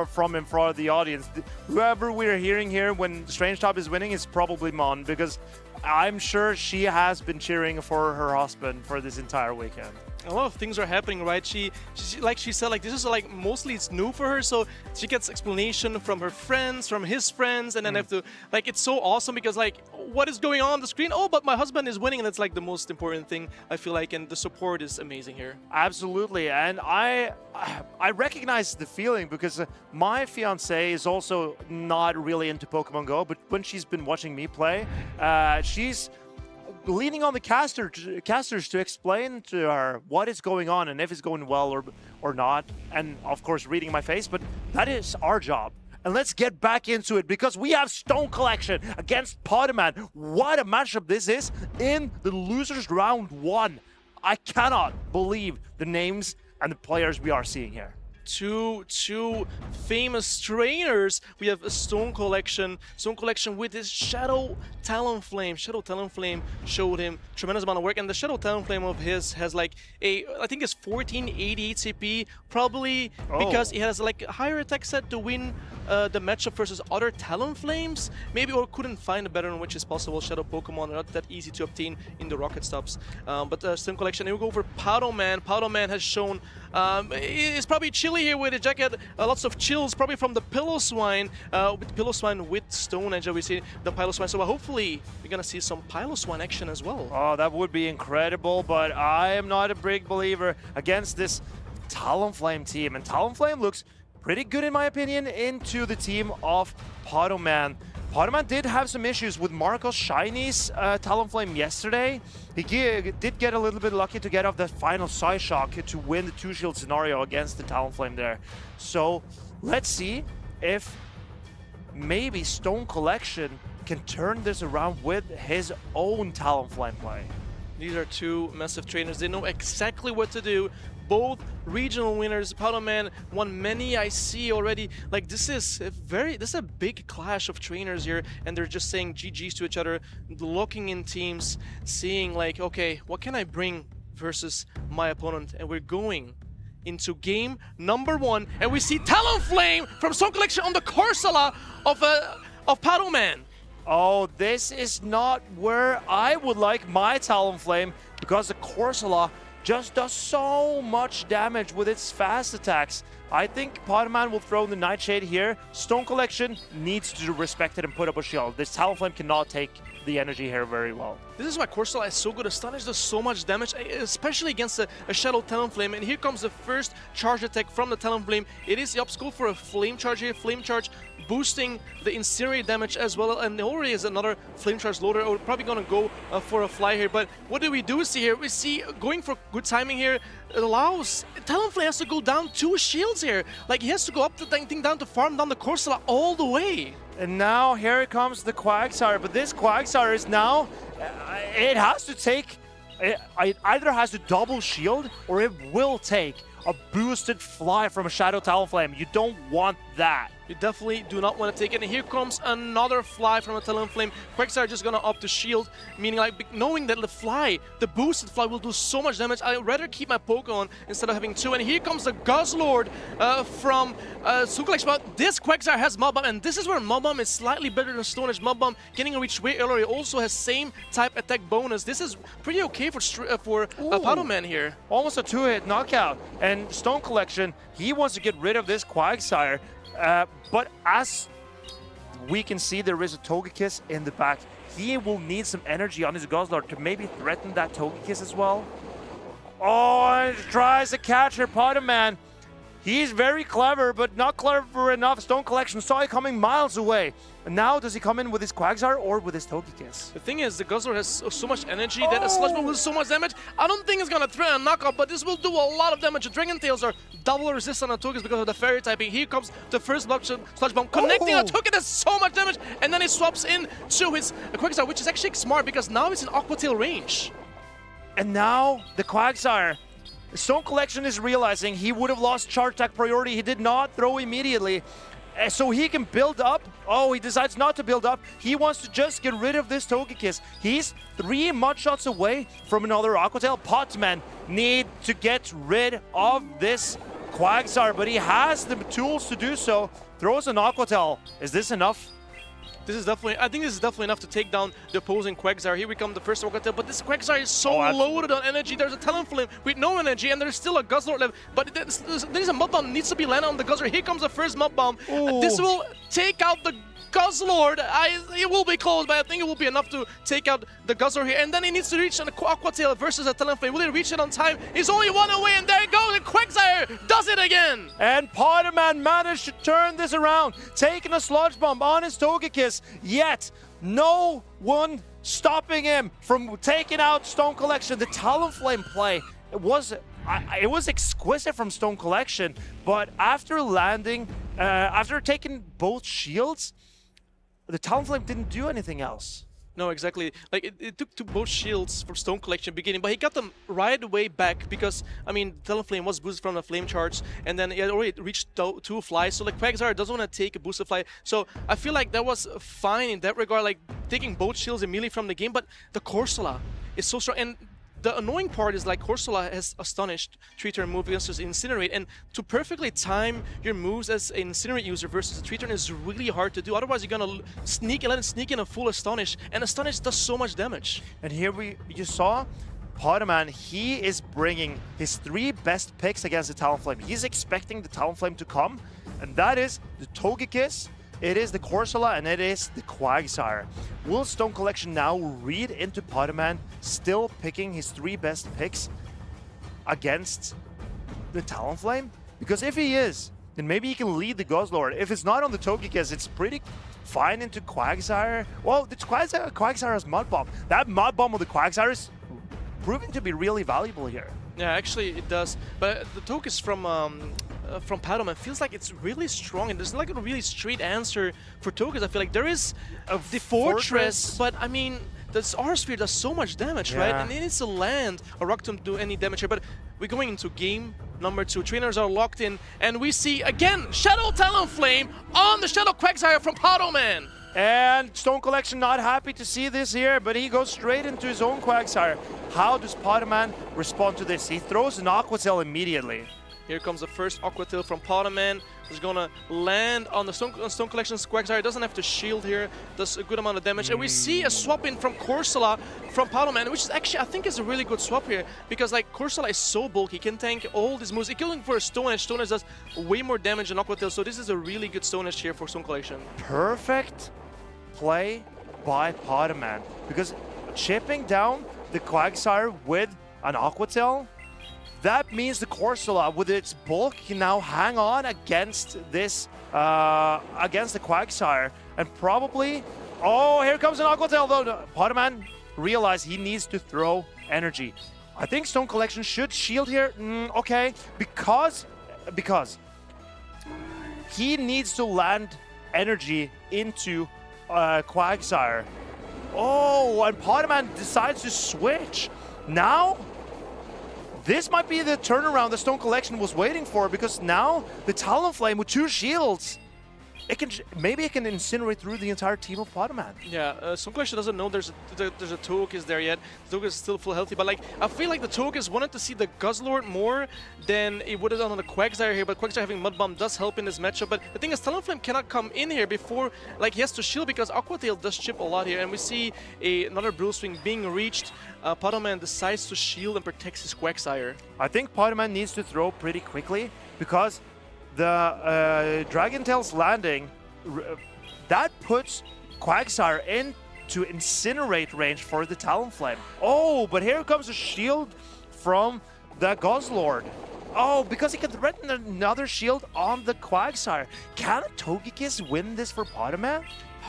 from in front of the audience. Whoever we're hearing here when Strange Top is winning is probably Mon, because I'm sure she has been cheering for her husband for this entire weekend. A lot of things are happening, right? She like she said, like this is like mostly it's new for her, so she gets explanation from her friends, from his friends, and then have to like it's so awesome because like what is going on the screen? Oh, but my husband is winning, and that's like the most important thing I feel like, and the support is amazing here. Absolutely, and I recognize the feeling because my fiance is also not really into Pokemon Go, but when she's been watching me play, she's leaning on the casters to explain to her what is going on and if it's going well or not, and of course reading my face, but that is our job. And let's get back into it because we have Stone Collection against Pokémon. What a matchup this is in the losers round 1. I cannot believe the names and the players we are seeing here. Two famous trainers. We have a Stone Collection with his Shadow Talonflame. Shadow Talonflame showed him tremendous amount of work, and the Shadow Talonflame of his has like I think it's 1488 CP, probably because he has like a higher attack set to win the matchup versus other Talonflames, maybe, or couldn't find a better one, which is possible. Shadow Pokemon are not that easy to obtain in the Rocket Stops. But Stone Collection, here we go for Powdoman. Powdoman has shown it's probably chilly here with the jacket, lots of chills, probably from the Piloswine, with Stone Edge, we see the Piloswine, so hopefully we're gonna see some Piloswine action as well. Oh, that would be incredible, but I am not a big believer against this Talonflame team, and Talonflame looks pretty good in my opinion into the team of Pokémon. Pokémon did have some issues with Marcos Shiny's Talonflame yesterday. He did get a little bit lucky to get off that final Psyshock to win the 2-shield scenario against the Talonflame there. So let's see if maybe Stone Collection can turn this around with his own Talonflame play. These are two massive trainers. They know exactly what to do. Both regional winners. Powdoman won many I see already. Like this is a big clash of trainers here, and they're just saying GGs to each other, looking in teams, seeing like, okay, what can I bring versus my opponent? And we're going into game number 1, and we see Talonflame from Stone Collection on the Corsola of Powdoman. Oh, this is not where I would like my Talonflame, because the Corsola just does so much damage with its fast attacks. I think Pokémon will throw the Nightshade here. Stone Collection needs to respect it and put up a shield. This Talonflame cannot take the energy here very well. This is why Corsola is so good. Astonish does so much damage, especially against a Shadow Talonflame. And here comes the first charge attack from the Talonflame. It is the upscope for a Flame Charge here. Flame Charge boosting the Incinerate damage as well. And already is another Flame Charge loader. We're probably going to go for a fly here. But what do we see here? We see going for good timing here. It allows Talonflame has to go down 2 shields here. Like he has to go up the thing down to farm down the Corsola all the way. And now here comes the Quagsire, but this Quagsire is now, it has to take, it either has to double shield or it will take a boosted fly from a Shadow Talonflame. You don't want that. You definitely do not want to take it. And here comes another fly from a Talonflame. Quagsire just gonna up to shield, meaning like knowing that the fly, the boosted fly will do so much damage. I'd rather keep my Pokemon instead of having 2. And here comes the Guzzlord from Stone Collection. But this Quagsire has Mob Bomb, and this is where Mob Bomb is slightly better than Stone Edge. Mob Bomb getting reached way earlier. It also has same type attack bonus. This is pretty okay for Powdoman here. Almost a 2-hit knockout. And Stone Collection, he wants to get rid of this Quagsire. But as we can see, there is a Togekiss in the back. He will need some energy on his Guzzlord to maybe threaten that Togekiss as well. Oh, and tries to catch her Pokémon. He's very clever, but not clever enough. Stone Collection saw it coming miles away. And now, does he come in with his Quagsire or with his Togekiss? The thing is, the Guzzlord has so much energy that a Sludge Bomb will do so much damage. I don't think it's going to threaten a knockout, but this will do a lot of damage. The Dragon Tails are double resistant on Togekiss because of the Fairy typing. Here comes the first Sludge Bomb, connecting a Togekiss. That's so much damage, and then he swaps in to his Quagsire, which is actually smart because now it's in Aqua Tail range. And now, the Quagsire. Stone Collection is realizing he would have lost Charge Attack priority. He did not throw immediately. So he can build up. Oh, he decides not to build up. He wants to just get rid of this Togekiss. He's 3 Mudshots away from another Aqua Tail. Pokémon need to get rid of this Quagsire, but he has the tools to do so. Throws an Aqua Tail. Is this enough? This is definitely, I think this is definitely enough to take down the opposing Quagsire. Here we come, the first Rocket Tail, but this Quagsire is so loaded on energy. There's a Talonflame with no energy, and there's still a Guzzlord left. But there's a Mud Bomb that needs to be landed on the Guzzlord. Here comes the first Mud Bomb. This will take out the Guzzlord. It will be close, but I think it will be enough to take out the Guzzlord here. And then he needs to reach an Aqua Tail versus a Talonflame. Will he reach it on time? He's only one away, and there it goes. And Quagsire does it again. And Pokémon managed to turn this around, taking a Sludge Bomb on his Togekiss, yet no one stopping him from taking out Stone Collection. The Talonflame play, it was exquisite from Stone Collection, but after landing, after taking both shields, the Talonflame didn't do anything else. No, exactly. Like, it took to both shields from Stone Collection beginning, but he got them right away back because, I mean, Talonflame was boosted from the Flame Charge, and then he had already reached 2 flies, so like Quagsire doesn't want to take a boosted fly. So I feel like that was fine in that regard, like taking both shields immediately from the game, but the Corsola is so strong. And the annoying part is like Corsola has Astonished 3-turn move against his Incinerate, and to perfectly time your moves as an Incinerate user versus a 3-turn is really hard to do. Otherwise, you're gonna let him sneak in a full Astonish, and Astonish does so much damage. And here you saw Pokémon, he is bringing his 3 best picks against the Talonflame. He's expecting the Talonflame to come, and that is the Togekiss, it is the Corsola, and it is the Quagsire. Will Stone Collection now read into Pokémon still picking his 3 best picks against the Talonflame? Because if he is, then maybe he can lead the Guzzlord. If it's not on the Togekiss, it's pretty fine into Quagsire. Well, the Quagsire has Mud Bomb. That Mud Bomb of the Quagsire is proving to be really valuable here. Yeah, actually it does. But the Togekiss from Padoman feels like it's really strong, and there's like a really straight answer for Togekiss. I feel like there is the Fortress, but I mean, this R-Sphere does so much damage, right? And it needs to land a Rock Tomb to do any damage here. But we're going into game number 2. Trainers are locked in, and we see again Shadow Talonflame on the Shadow Quagsire from Padoman. And Stone Collection not happy to see this here, but he goes straight into his own Quagsire. How does Pokémon respond to this? He throws an Aqua Tail immediately. Here comes the first Aqua Tail from Pokémon. He's gonna land on the Stone Collection's Quagsire. Doesn't have to shield here. Does a good amount of damage. And we see a swap in from Corsola from Pokémon, which is actually, I think, is a really good swap here. Because like Corsola is so bulky, he can tank all these moves. He's looking for a Stone Edge. Stone Edge does way more damage than Aqua Tail. So this is a really good Stone Edge here for Stone Collection. Perfect play by Pokémon. Because chipping down the Quagsire with an Aqua Tail, that means the Corsola, with its bulk, can now hang on against this, against the Quagsire, and probably, oh, here comes an Aqua Tail though. Pokémon realized he needs to throw energy. I think Stone Collection should shield here. Okay, because he needs to land energy into Quagsire. Oh, and Pokémon decides to switch. Now, this might be the turnaround the Stone Collection was waiting for, because now the Talonflame with 2 shields, maybe it can incinerate through the entire team of Pokémon. Yeah, Stone Collection doesn't know there's a Togekiss there yet. The Togekiss is still full healthy, but like I feel like the Togekiss wanted to see the Guzzlord more than it would have done on the Quagsire here. But Quagsire having Mud Bomb does help in this matchup. But the thing is, Talonflame cannot come in here before like he has to shield, because Aqua Tail does chip a lot here, and we see another Brule Swing being reached. Pokémon decides to shield and protects his Quagsire. I think Pokémon needs to throw pretty quickly, because the Dragon Tail's landing, that puts Quagsire into Incinerate range for the Talonflame. Oh, but here comes a shield from the Guzzlord. Oh, because he can threaten another shield on the Quagsire. Can a Togekiss win this for Pokémon?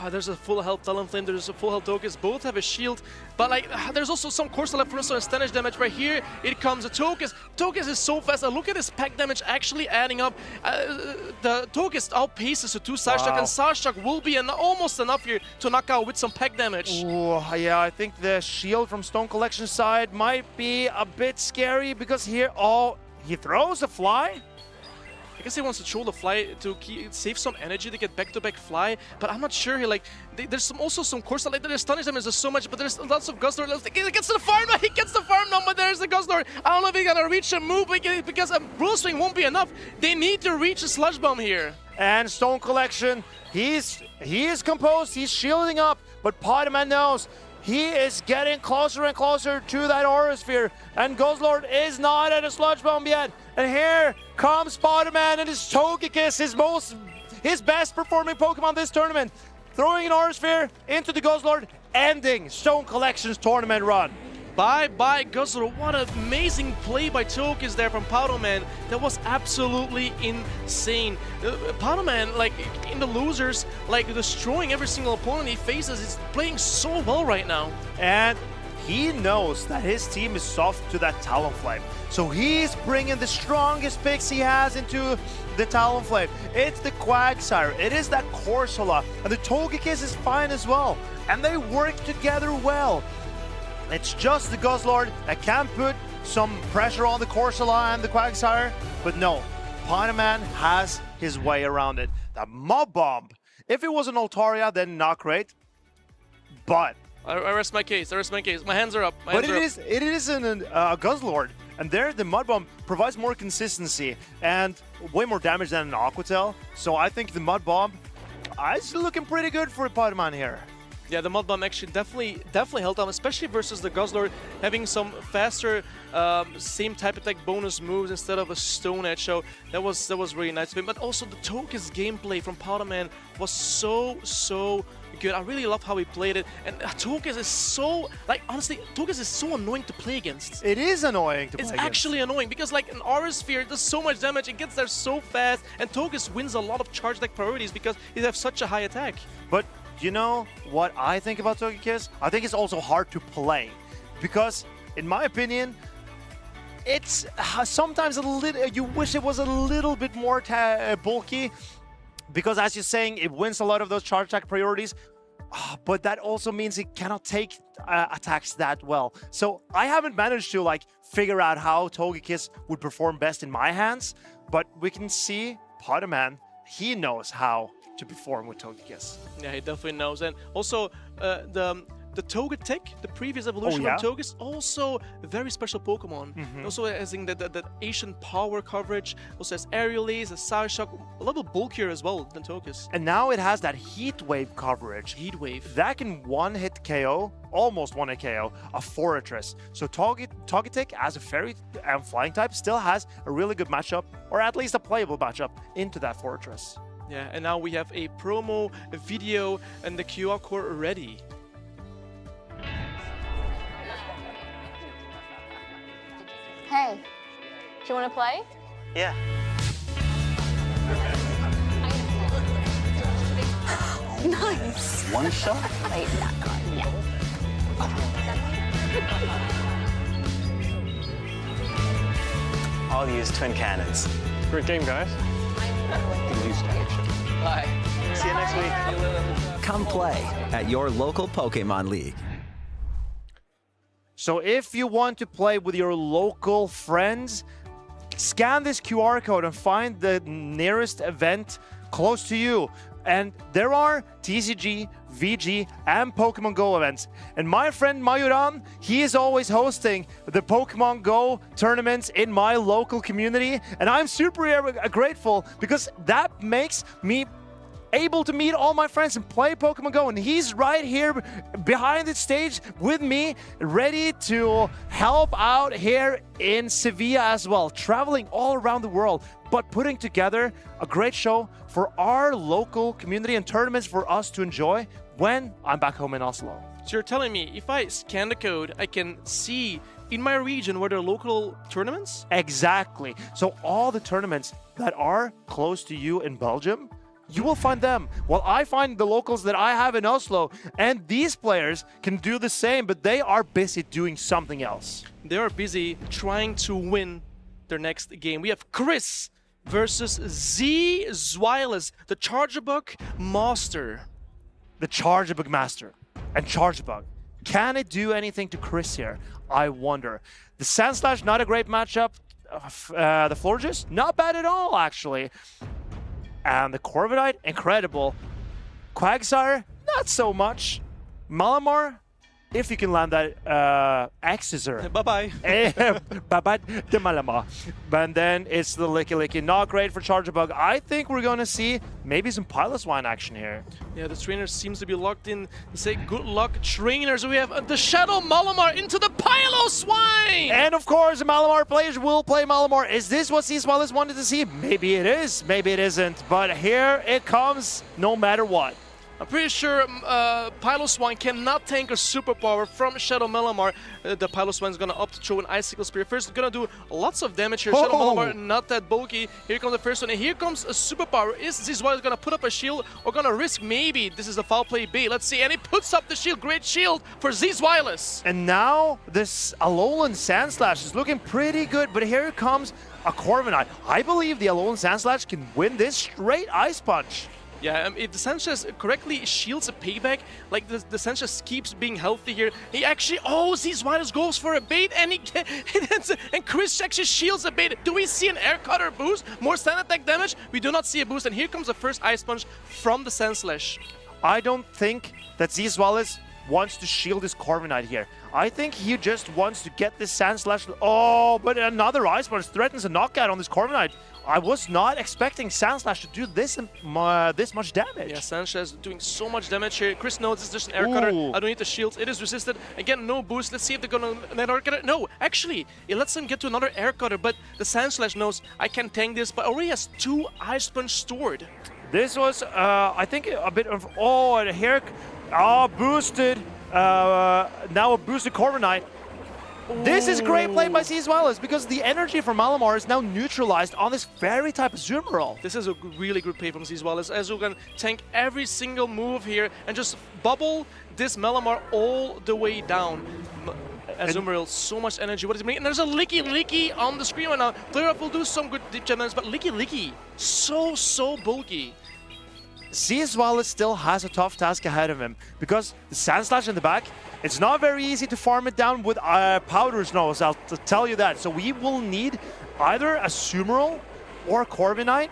There's a full health Talonflame, there's a full health Togekiss, both have a shield, but like there's also some Corsola left for us, so a Stanish damage right here. It comes a Togekiss. Togekiss is so fast, look at his pack damage actually adding up. The Togekiss outpaces the 2 Sashtak, and Sashtak will be almost enough here to knock out with some pack damage. Ooh, yeah, I think the shield from Stone Collection side might be a bit scary, because here, oh, he throws a fly. I guess he wants to throw the fly to save some energy to get back-to-back fly, but I'm not sure here. Like, there's also some Corsola, like, there's Stanish damage, there's so much, but there's lots of Guzzlord. He gets to the farm now, he gets the farm now, but there's the Guzzlord. I don't know if he's gonna reach a move, because a Brule Swing won't be enough. They need to reach a Sludge Bomb here. And Stone Collection, he's He is composed, he's shielding up, but Pokémon knows he is getting closer and closer to that Aura Sphere, and Guzzlord is not at a Sludge Bomb yet. And here comes Pokémon and his Togekiss, his best performing Pokemon this tournament, throwing an Aura Sphere into the Guzzlord, ending Stone Collection's tournament run. Bye-bye, Guzzlord. What an amazing play by Togekiss there from Powderman. That was absolutely insane. Powderman, like, in the losers, like, destroying every single opponent he faces. He's playing so well right now. And he knows that his team is soft to that Talonflame. So he's bringing the strongest picks he has into the Talonflame. It's the Quagsire, it is that Corsola, and the Togekiss is fine as well. And they work together well. It's just the Guzzlord that can put some pressure on the Corsola and the Quagsire, but no, Pokémon has his way around it. The Mob Bomb, if it was an Altaria, then not great, but... I rest my case, my hands are up. But it is a Guzzlord, and there the Mud Bomb provides more consistency and way more damage than an Aquatail, so I think the Mud Bomb is looking pretty good for Pokémon here. Yeah, the Mud Bomb actually definitely held on, especially versus the Guzzlord, having some faster, same type attack bonus moves instead of a Stone Edge. So that was really nice of him. But also the Togekiss gameplay from Powderman was so good. I really love how he played it. And Togekiss is so, like, honestly, Togekiss is so annoying to play against. It is annoying to play against. It's actually annoying because, like, an Aura Sphere does so much damage, it gets there so fast, and Togekiss wins a lot of charge deck priorities because he has such a high attack. But you know what I think about Togekiss? I think it's also hard to play because, in my opinion, it's sometimes a little. You wish it was a little bit more bulky because, as you're saying, it wins a lot of those charge attack priorities. But that also means it cannot take attacks that well. So I haven't managed to like figure out how Togekiss would perform best in my hands. But we can see Pokémon. He knows how to perform with Togekiss. Yeah, he definitely knows. And also the Togetic, the previous evolution of Togekiss, also a very special Pokemon. Also has that Asian power coverage, also has Aerial Ace, a Psy Shock, a little bulkier as well than Togekiss. And now it has that Heat Wave coverage. Heat Wave. That can one-hit KO, almost one-hit KO, a Fortress. So Togetic, as a Fairy and Flying type, still has a really good matchup, or at least a playable matchup, into that Fortress. Yeah, and now we have a promo video and the QR code ready. Hey, do you want to play? Yeah. Nice. One shot? Wait, that card, yeah. I'll use twin cannons. Great game, guys. Bye. See you next week. Come play at your local Pokémon League. So if you want to play with your local friends, scan this QR code and find the nearest event close to you. And there are TCG, VG, and Pokemon GO events. And my friend Mayuran, he is always hosting the Pokemon GO tournaments in my local community. And I'm super grateful because that makes me able to meet all my friends and play Pokemon GO. And he's right here behind the stage with me, ready to help out here in Sevilla as well, traveling all around the world, but putting together a great show for our local community and tournaments for us to enjoy when I'm back home in Oslo. So you're telling me if I scan the code, I can see in my region where there are local tournaments? Exactly. So all the tournaments that are close to you in Belgium, you will find them. Well, I find the locals that I have in Oslo, and these players can do the same, but they are busy doing something else. They are busy trying to win their next game. We have Chris versus Z Zweiles, the Charjabug Master. The Charjabug Master and Charjabug. Can it do anything to Chris here? I wonder. The Sandslash, not a great matchup. The Florges, not bad at all, actually. And the Corviknight, incredible. Quagsire, not so much. Malamar, if you can land that X-Scissor. Bye-bye. Bye-bye, the Malamar. And then it's the Licky Licky. Not great for Charger Bug. I think we're going to see maybe some Piloswine action here. Yeah, the trainer seems to be locked in. They say good luck, trainers. We have the Shadow Malamar into the Piloswine! And of course, the Malamar players will play Malamar. Is this what Seaswallis wanted to see? Maybe it is, maybe it isn't. But here it comes, no matter what. I'm pretty sure Piloswine cannot tank a superpower from Shadow Malamar. The Piloswine is going to opt to throw an Icicle Spear. First, going to do lots of damage here. Shadow Malamar not that bulky. Here comes the first one, and here comes a superpower. Is Seaswallis going to put up a shield or going to risk maybe this is a foul play bait? Let's see, and he puts up the shield. Great shield for Seaswallis. And now this Alolan Sandslash is looking pretty good, but here comes a Corviknight. I believe the Alolan Sandslash can win this straight Ice Punch. Yeah, if the Sanchez correctly shields a payback, like the Sanchez keeps being healthy here, he actually, Seaswallis goes for a bait, and and Chris actually shields a bait. Do we see an Air Cutter boost? More Sand Attack damage? We do not see a boost, and here comes the first Ice Punch from the Sandslash. I don't think that Seaswallis wants to shield his Corviknight here. I think he just wants to get this Sandslash. Oh, but another Ice Punch threatens a knockout on this Corviknight. I was not expecting Sandslash to do this much damage. Yeah, Sanchez doing so much damage here. Chris knows it's just an Air Cutter. I don't need the shield. It is resisted. Again, no boost. Let's see if they're going to net Air Cutter. No, actually, it lets him get to another Air Cutter, but the Sandslash knows I can tank this, but already has 2 Ice Punch stored. This was, I think, a bit of... Oh, and here... boosted. Now a boosted Corviknight. This is great play by Seaswallis because the energy from Malamar is now neutralized on this fairy type Azumarill. This is a really good play from Seaswallis, as you can tank every single move here and just bubble this Malamar all the way down. Azumarill, so much energy. What is it bringing? And there's a Licky Licky on the screen right now. Flare Up will do some good deep damage, but Licky Licky, so bulky. Seaswallis still has a tough task ahead of him because the Sandslash in the back, it's not very easy to farm it down with Powder Snows, I'll tell you that. So we will need either a Azumarill or a Corviknight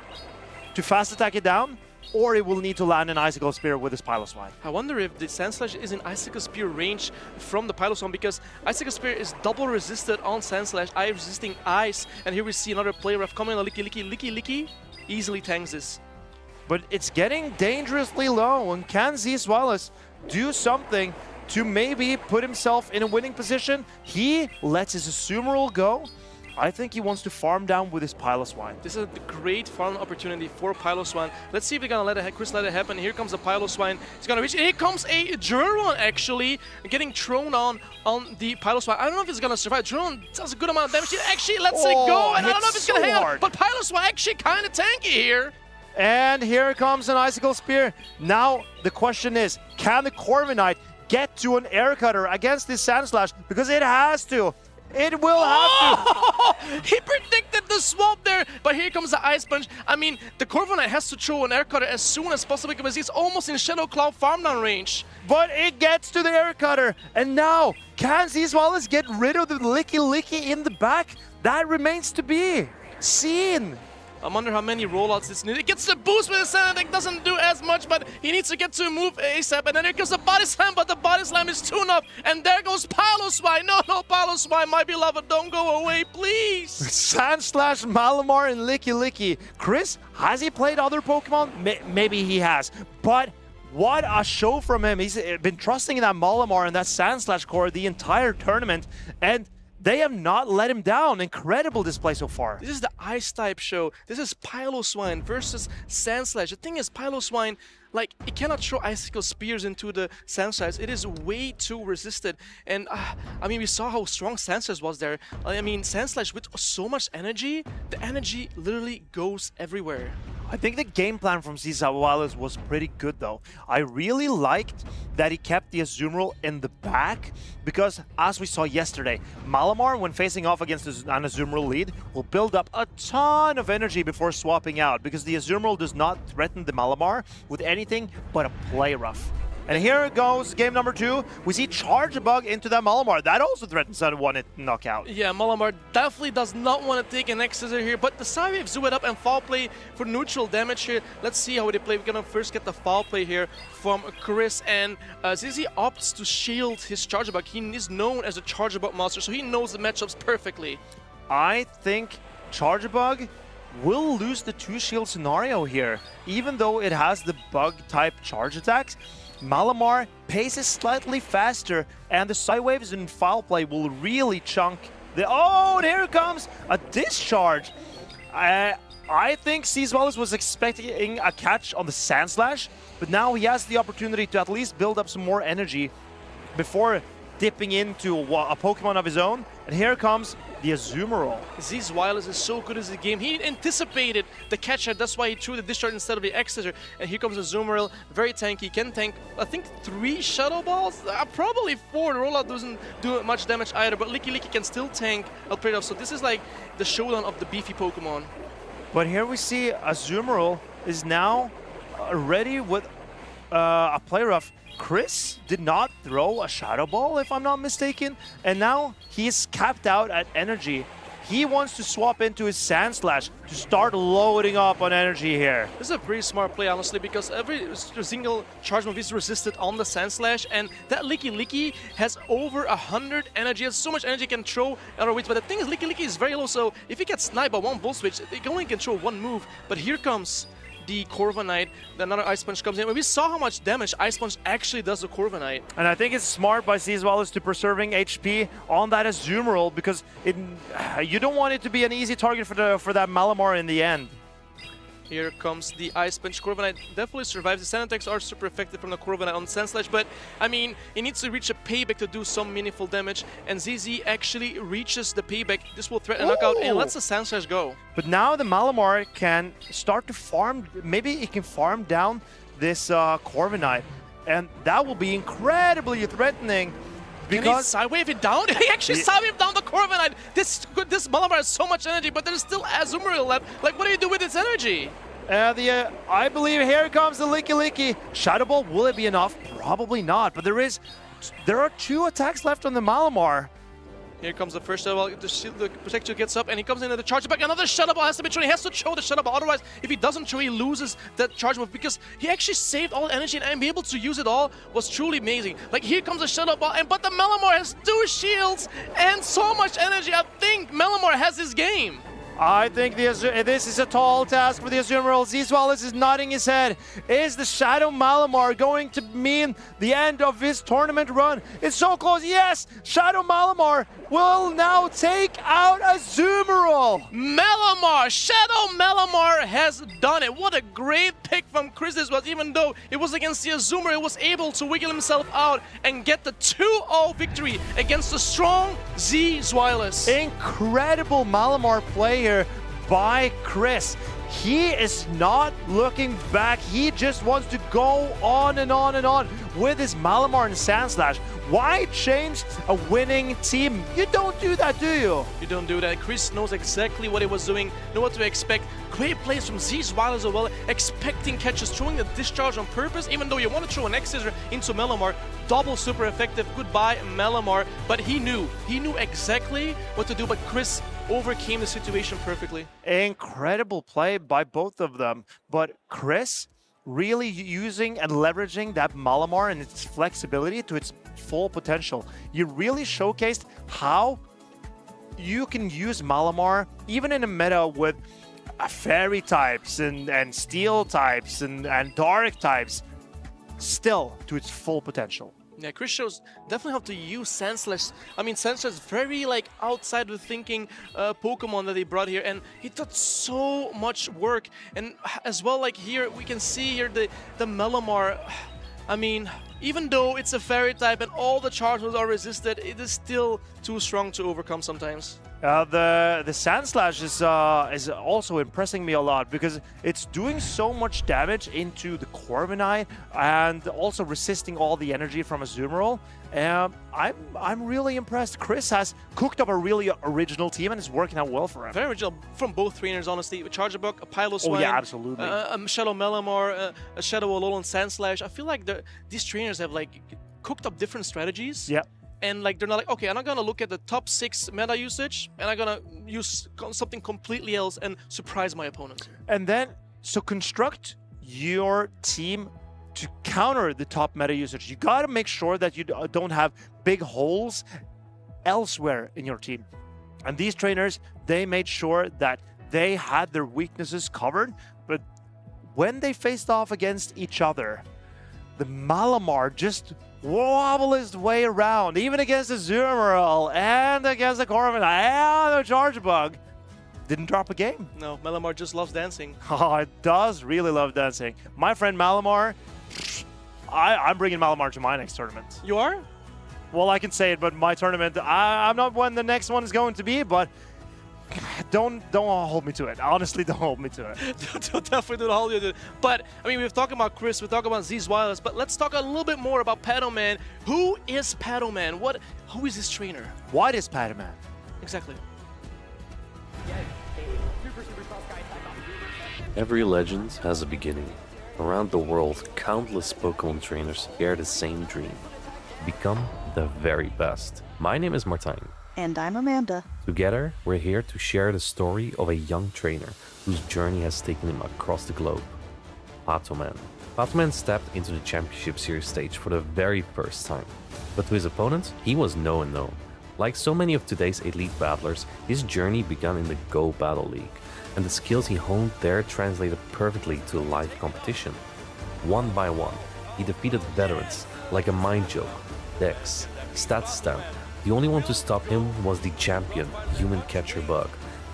to fast attack it down, or it will need to land an Icicle Spear with his Piloswine. I wonder if the Sandslash is in Icicle Spear range from the Piloswine, because Icicle Spear is double resisted on Sandslash, Ice resisting Ice, and here we see another player ref coming on Licky Licky, easily tanks this. But it's getting dangerously low, and can Seaswallis do something to maybe put himself in a winning position? He lets his Azumarill go. I think he wants to farm down with his Piloswine. This is a great farm opportunity for Piloswine. Let's see if they're going to let Chris let it happen. Here comes the Piloswine. He's going to reach. Here comes a Juron actually getting thrown on the Piloswine. I don't know if it's going to survive. Juron does a good amount of damage. He actually lets it go, and I don't know if it's going to hang out. But Piloswine actually kind of tanky here. And here comes an Icicle Spear. Now the question is, can the Corviknight get to an Air Cutter against this Sandslash? Because it has to. It will have to. He predicted the swap there, but here comes the Ice Punch. I mean, the Corviknight has to throw an Air Cutter as soon as possible because he's almost in Shadow Cloud farm down range. But it gets to the Air Cutter. And now, can Seaswallis get rid of the Licky Licky in the back? That remains to be seen. I wonder how many rollouts this needs. It gets the boost with the Sand Attack, doesn't do as much, but he needs to get to a move ASAP. And then here comes the Body Slam, but the Body Slam is tuned up. And there goes Piloswine. No, Piloswine, my beloved, don't go away, please. Sandslash, Malamar, and Licky Licky. Chris, has he played other Pokemon? Maybe he has. But what a show from him. He's been trusting in that Malamar and that Sandslash core the entire tournament. And they have not let him down. Incredible display so far. This is the Ice-type show. This is Piloswine versus Sandslash. The thing is, Piloswine, like, it cannot throw Icicle Spears into the Sandslash. It is way too resisted. And, I mean, we saw how strong Sandslash was there. I mean, Sandslash with so much energy, the energy literally goes everywhere. I think the game plan from Seaswallis was pretty good, though. I really liked that he kept the Azumarill in the back because, as we saw yesterday, Malamar, when facing off against an Azumarill lead, will build up a ton of energy before swapping out because the Azumarill does not threaten the Malamar with anything but a play rough. And here goes game number 2. We see Charge Bug into that Malamar. That also threatens that one-hit knockout. Yeah, Malamar definitely does not want to take an X-Scissor here, but the Psywave zoo it up and foul play for neutral damage here. Let's see how they play. We're gonna first get the foul play here from Chris, and ZZ opts to shield his Charge Bug. He is known as a Charge Bug monster, so he knows the matchups perfectly. I think Charge Bug will lose the 2-shield scenario here. Even though it has the bug-type charge attacks, Malamar paces slightly faster, and the Psywaves in foul play will really chunk the... Oh, and here comes a discharge! I think Seaswallis was expecting a catch on the Sand Slash, but now he has the opportunity to at least build up some more energy before dipping into a Pokemon of his own. And here comes the Azumarill. Z's Wireless is so good as a game. He anticipated the catcher, that's why he threw the discharge instead of the X-Scissor. And here comes Azumarill, very tanky, can tank, I think 3 Shadow Balls? Probably 4, the rollout doesn't do much damage either, but Licky Licky can still tank Alfredo, so this is like the showdown of the beefy Pokemon. But here we see Azumarill is now ready with a player of Chris did not throw a Shadow Ball, if I'm not mistaken, and now he's capped out at energy. He wants to swap into his Sand Slash to start loading up on energy here. This is a pretty smart play, honestly, because every single charge move is resisted on the Sand Slash, and that Licky Licky has over 100 energy. Has so much energy can throw other ways, but the thing is, Licky Licky is very low, so if he gets sniped by one Volt Switch, he can only control one move. But here comes the Corviknight, another Ice Punch comes in. We saw how much damage Ice Punch actually does to Corviknight. And I think it's smart by Seaswallis to preserving HP on that Azumarill, because you don't want it to be an easy target for that Malamar in the end. Here comes the Ice Punch. Corviknight definitely survives. The Sand attacks are super effective from the Corviknight on Sand Slash, but I mean, it needs to reach a payback to do some meaningful damage, and ZZ actually reaches the payback. This will threaten a knockout and lets the Sand Slash go. But now the Malamar can start to farm, maybe it can farm down this Corviknight, and that will be incredibly threatening. Because can he Psywave it down? He actually Psywave down the Corviknight. This Malamar has so much energy, but there's still Azumarill left. Like, what do you do with its energy? I believe here comes the Licky Licky. Shadow Ball, will it be enough? Probably not, but there are 2 attacks left on the Malamar. Here comes the first Shadow Ball. The Protector gets up, and he comes into the Charge Back. Another Shadow Ball has to be thrown. He has to throw the Shadow Ball. Otherwise, if he doesn't throw, he loses that Charge Move, because he actually saved all energy, and being able to use it all was truly amazing. Like, here comes the Shadow Ball, but the Malamar has 2 shields and so much energy. I think Malamar has his game. I think this is a tall task for the Azumarill. Seaswallis is nodding his head. Is the Shadow Malamar going to mean the end of his tournament run? It's so close. Yes, Shadow Malamar will now take out Azumarill. Malamar, Shadow Malamar has done it. What a great pick from Chris this was. Even though it was against the Azumarill, he was able to wiggle himself out and get the 2-0 victory against the strong Seaswallis. Incredible Malamar play here by Chris. He is not looking back. He just wants to go on and on and on with his Malamar and Sand Slash. Why change a winning team? You don't do that, do you? You don't do that. Chris knows exactly what he was doing, know what to expect. Great plays from Z's Wireless as well, expecting catches, throwing the discharge on purpose, even though you want to throw an X-Scissor into Malamar. Double super effective. Goodbye, Malamar. But he knew exactly what to do, but Chris overcame the situation perfectly. Incredible play by both of them, but Chris really using and leveraging that Malamar and its flexibility to its full potential. You really showcased how you can use Malamar even in a meta with fairy types and steel types and dark types, still to its full potential. Yeah, Chris shows definitely how to use Sand Slash. I mean, Sand Slash is very like outside the thinking Pokemon that they brought here, and he did so much work. And as well, like here we can see here the Malamar. I mean, even though it's a fairy type and all the charge moves are resisted, it is still too strong to overcome sometimes. The Sand Slash is also impressing me a lot because it's doing so much damage into the Corviknight and also resisting all the energy from Azumarill. I'm really impressed. Chris has cooked up a really original team and it's working out well for him. Very original from both trainers, honestly. With Charjabug, a Piloswine, oh yeah, absolutely. Shadow Malamar, a Shadow Alolan Sand Slash. I feel like these trainers have like cooked up different strategies. Yeah. And like they're not like, okay, I'm not gonna look at the top 6 meta usage, and I'm gonna use something completely else and surprise my opponent. And then, so construct your team to counter the top meta usage. You gotta make sure that you don't have big holes elsewhere in your team. And these trainers, they made sure that they had their weaknesses covered, but when they faced off against each other, the Malamar just wobble his way around, even against the Azumarill and against the Corviknight and the Charjabug. Didn't drop a game. No, Malamar just loves dancing. Oh, it does really love dancing. My friend Malamar, I'm bringing Malamar to my next tournament. You are? Well, I can say it, but my tournament, I'm not when the next one is going to be, but don't hold me to it. Honestly, don't hold me to it. Definitely don't hold you to it. But, I mean, we've talked about Chris, we've talked about Z's Wireless, but let's talk a little bit more about Paddleman. Who is Paddleman? Who is his trainer? What is Paddleman? Exactly. Every legend has a beginning. Around the world, countless Pokémon trainers share the same dream. Become the very best. My name is Martijn. And I'm Amanda. Together, we're here to share the story of a young trainer whose journey has taken him across the globe. Paddleman. Paddleman stepped into the Championship Series stage for the very first time. But to his opponents, he was no unknown. Like so many of today's elite battlers, his journey began in the GO Battle League, and the skills he honed there translated perfectly to live competition. One by one, he defeated veterans like a Mind Joke, Dex, Statistan. The only one to stop him was the champion, Human Catcher Bug.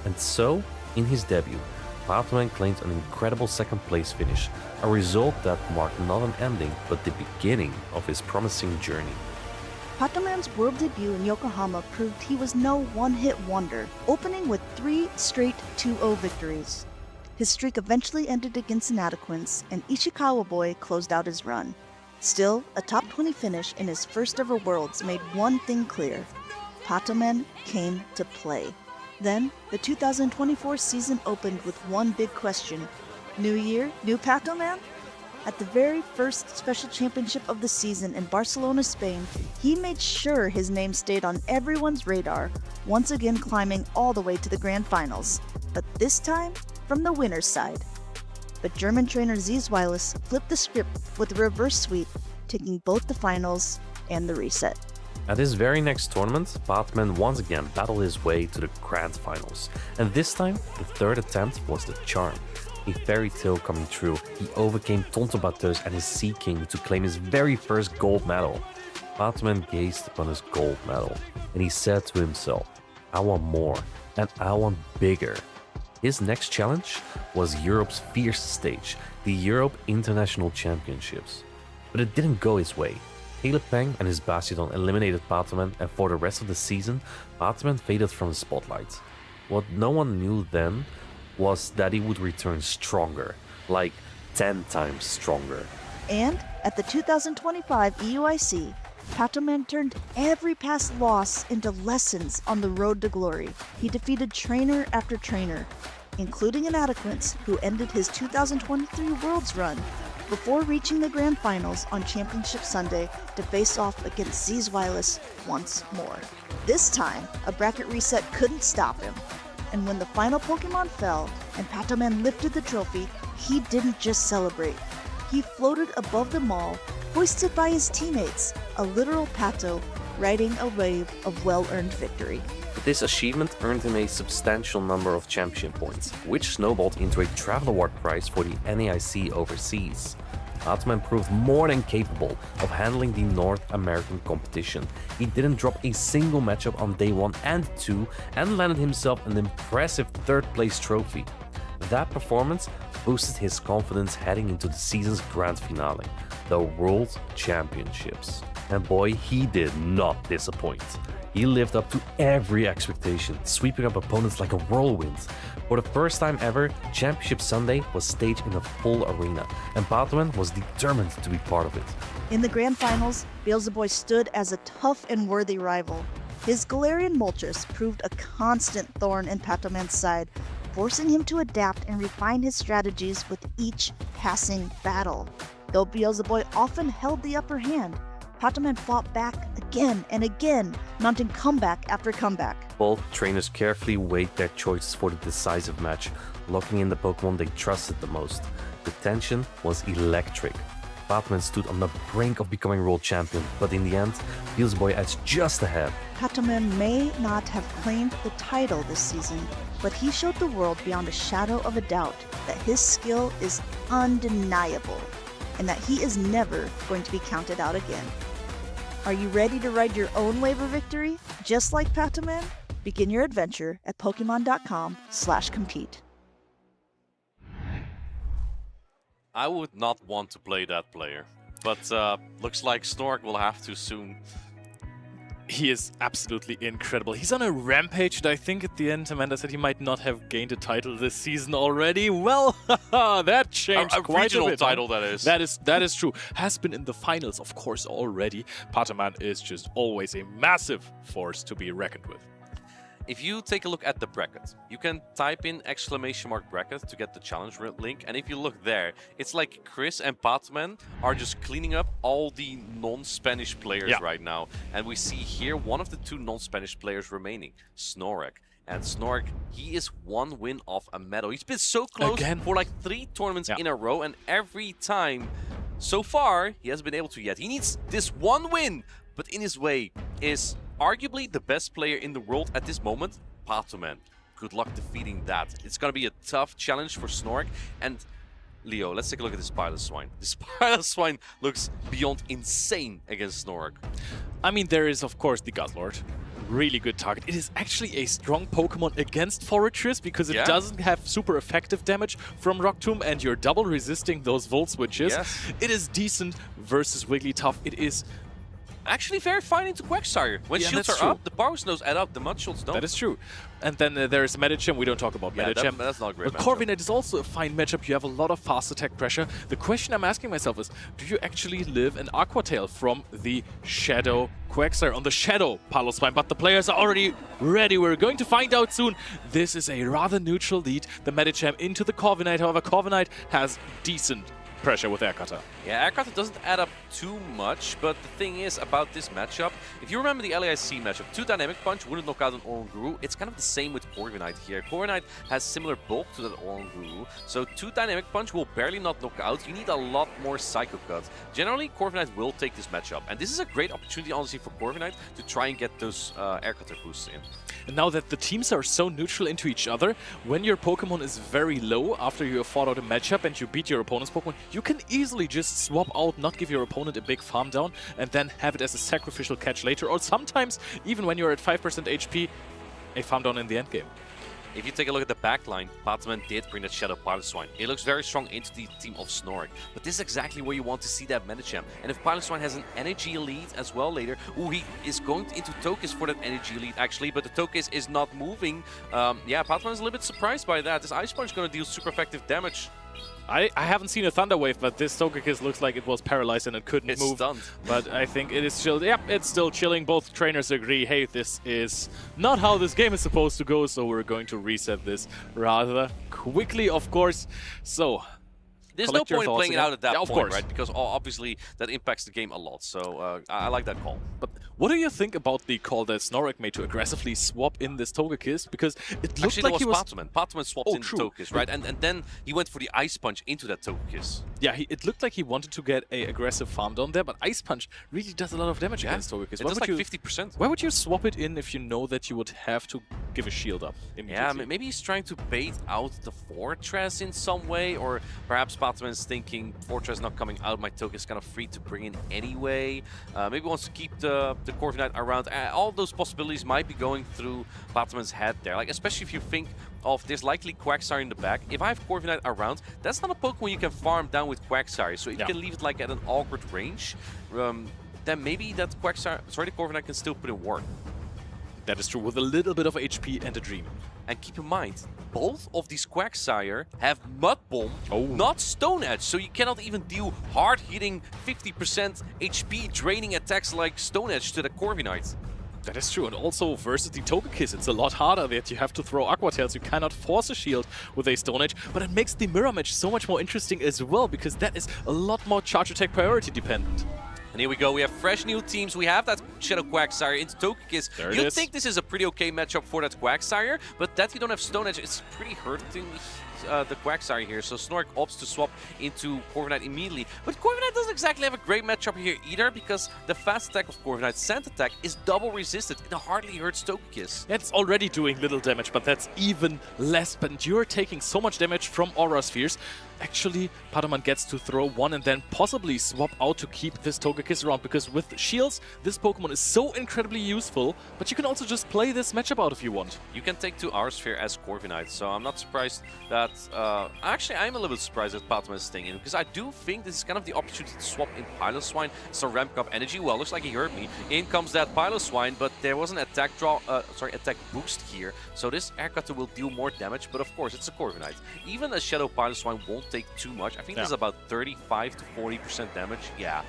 And so, in his debut, Paddleman claimed an incredible second place finish, a result that marked not an ending, but the beginning of his promising journey. Paddleman's world debut in Yokohama proved he was no one-hit wonder, opening with 3 straight 2-0 victories. His streak eventually ended against Inadequance, and Ishikawa Boy closed out his run. Still, a top 20 finish in his first ever Worlds made one thing clear. Paddleman came to play. Then, the 2024 season opened with one big question. New year, new Paddleman? At the very first Special Championship of the season in Barcelona, Spain, he made sure his name stayed on everyone's radar, once again climbing all the way to the Grand Finals. But this time, from the winner's side. But German trainer Z's Wireless flipped the script with a reverse sweep, taking both the finals and the reset. At his very next tournament, Paddleman once again battled his way to the Grand Finals, and this time, the third attempt was the charm. A fairy tale coming true, he overcame Tonto Bateus and his Sea King to claim his very first gold medal. Paddleman gazed upon his gold medal, and he said to himself, I want more, and I want bigger. His next challenge was Europe's fiercest stage, the Europe International Championships. But it didn't go his way. Caleb Peng and his Bastiodon eliminated Paddleman, and for the rest of the season, Paddleman faded from the spotlight. What no one knew then was that he would return stronger, like 10 times stronger. And at the 2025 EUIC, Paddleman turned every past loss into lessons on the road to glory. He defeated trainer after trainer, including Inadequance, who ended his 2023 Worlds run, before reaching the Grand Finals on Championship Sunday to face off against Z's Wireless once more. This time, a bracket reset couldn't stop him. And when the final Pokemon fell and Paddleman lifted the trophy, he didn't just celebrate. He floated above them all, hoisted by his teammates, a literal Pato, riding a wave of well-earned victory. This achievement earned him a substantial number of championship points, which snowballed into a travel award prize for the NAIC overseas. Paddleman proved more than capable of handling the North American competition. He didn't drop a single matchup on day 1 and 2 and landed himself an impressive 3rd place trophy. That performance boosted his confidence heading into the season's grand finale, the World Championships. And boy, he did not disappoint. He lived up to every expectation, sweeping up opponents like a whirlwind. For the first time ever, Championship Sunday was staged in a full arena, and Batman was determined to be part of it. In the grand finals, Beelzeboy stood as a tough and worthy rival. His Galarian Moltres proved a constant thorn in Patoman's side, forcing him to adapt and refine his strategies with each passing battle. Though Beelzeboy often held the upper hand, Patoman fought back again and again, mounting comeback after comeback. Both trainers carefully weighed their choices for the decisive match, locking in the Pokemon they trusted the most. The tension was electric. Batman stood on the brink of becoming world champion, but in the end, Beelzeboy edged just ahead. Patoman may not have claimed the title this season, but he showed the world beyond a shadow of a doubt that his skill is undeniable, and that he is never going to be counted out again. Are you ready to ride your own wave of victory? Just like Patoman? Begin your adventure at Pokemon.com/compete. I would not want to play that player, but looks like Snork will have to soon. He is absolutely incredible. He's on a rampage, and I think at the end Amanda said he might not have gained a title this season already. Well, that changed quite a bit. Title, that is. That is true. Has been in the finals, of course, already. Patoman is just always a massive force to be reckoned with. If you take a look at the bracket, you can type in !bracket to get the challenge link, and if you look there, it's like Chris and Batman are just cleaning up all the non-Spanish players right now. And we see here one of the two non-Spanish players remaining, Snork. And Snork, he is one win off a medal. He's been so close for like 3 tournaments in a row, and every time so far, he hasn't been able to yet. He needs this one win, but in his way is arguably the best player in the world at this moment, Patoman. Good luck defeating that. It's going to be a tough challenge for Snork. And Leo, let's take a look at this Piloswine. This Piloswine looks beyond insane against Snork. I mean, there is, of course, the Guzzlord. Really good target. It is actually a strong Pokemon against Forretress because it doesn't have super effective damage from Rock Tomb, and you're double resisting those Volt Switches. It is decent versus Wigglytuff. It is actually very fine into Quagsire. When shields are up, the power snows add up, the mud shields don't. That is true. And then there's Medicham. We don't talk about Medicham. That's not a great matchup. But Corviknight is also a fine matchup. You have a lot of fast attack pressure. The question I'm asking myself is, do you actually live an Aqua Tail from the Shadow Quagsire on the Shadow Piloswine? But the players are already ready. We're going to find out soon. This is a rather neutral lead. The Medicham into the Corviknight. However, Corviknight has decent pressure with Air Cutter. Yeah, Air Cutter doesn't add up too much, but the thing is about this matchup, if you remember the LAIC matchup, 2 Dynamic Punch wouldn't knock out an Oranguru. It's kind of the same with Corviknight here. Corviknight has similar bulk to that Oranguru, so 2 Dynamic Punch will barely not knock out. You need a lot more Psycho Cut. Generally, Corviknight will take this matchup, and this is a great opportunity, honestly, for Corviknight to try and get those Air Cutter boosts in. And now that the teams are so neutral into each other, when your Pokemon is very low after you have fought out a matchup and you beat your opponent's Pokemon, you can easily just swap out, not give your opponent a big farm down, and then have it as a sacrificial catch later, or sometimes, even when you're at 5% HP, a farm down in the endgame. If you take a look at the backline, Batman did bring that Shadow Piloswine. It looks very strong into the team of Snork, but this is exactly where you want to see that Medicham. And if Piloswine has an energy lead as well later, he is going into Togekiss for that energy lead actually, but the Togekiss is not moving. Yeah, Batman is a little bit surprised by that. This Ice Punch is going to deal super effective damage. I haven't seen a Thunder Wave, but this Togekiss looks like it was paralyzed and it couldn't move. Stunned. But I think it is still, it's still chilling. Both trainers agree, hey, this is not how this game is supposed to go, so we're going to reset this rather quickly, of course. So there's no point in playing it out at that point, course. right? Because obviously that impacts the game a lot. So I like that call. But what do you think about the call that Snorlax made to aggressively swap in this Togekiss? Because it looked like he was... Patoman swapped in the Togekiss, right? And then he went for the Ice Punch into that Togekiss. Yeah, it looked like he wanted to get a aggressive farm down there, but Ice Punch really does a lot of damage against Togekiss. It does like 50%. Why would you swap it in if you know that you would have to give a shield up immediately? Yeah, maybe he's trying to bait out the Fortress in some way, or perhaps Patoman's thinking Fortress not coming out, my Togekiss is kind of free to bring in anyway. Maybe he wants to keep the Corviknight around. All those possibilities might be going through Patoman's head there. Like, especially if you think of there's likely Quagsire in the back. If I have Corviknight around, that's not a Pokemon you can farm down with Quagsire. So if you can leave it like at an awkward range, then maybe that Corviknight can still put in work. That is true, with a little bit of HP and a dream. And keep in mind, both of these Quagsire have Mud Bomb, not Stone Edge, so you cannot even deal hard-hitting 50% HP draining attacks like Stone Edge to the Corviknight. That is true, and also versus the Togekiss, it's a lot harder that you have to throw Aqua Tails. You cannot force a shield with a Stone Edge, but it makes the mirror match so much more interesting as well, because that is a lot more charge attack priority dependent. And here we go, we have fresh new teams. We have that Shadow Quagsire into Togekiss. You'd think this is a pretty okay matchup for that Quagsire, but that you don't have Stone Edge, it's pretty hurting the Quagsire here. So Snorlax opts to swap into Corviknight immediately. But Corviknight doesn't exactly have a great matchup here either, because the fast attack of Corviknight's Sand attack is double resisted. It hardly hurts Togekiss. It's already doing little damage, but that's even less. But you're taking so much damage from Aura Spheres. Actually, Patoman gets to throw one and then possibly swap out to keep this Togekiss around, because with shields, this Pokemon is so incredibly useful, but you can also just play this matchup out if you want. You can take 2 Aura Sphere as Corviknight, so I'm not surprised that... actually, I'm a little bit surprised that Patoman is staying in, because I do think this is kind of the opportunity to swap in Piloswine, so ramp up energy. Well, looks like he heard me. In comes that Piloswine, but there was an attack boost here, so this Air Cutter will deal more damage, but of course, it's a Corviknight. Even a Shadow Piloswine won't take too much. I think this is about 35 to 40% damage. Yeah.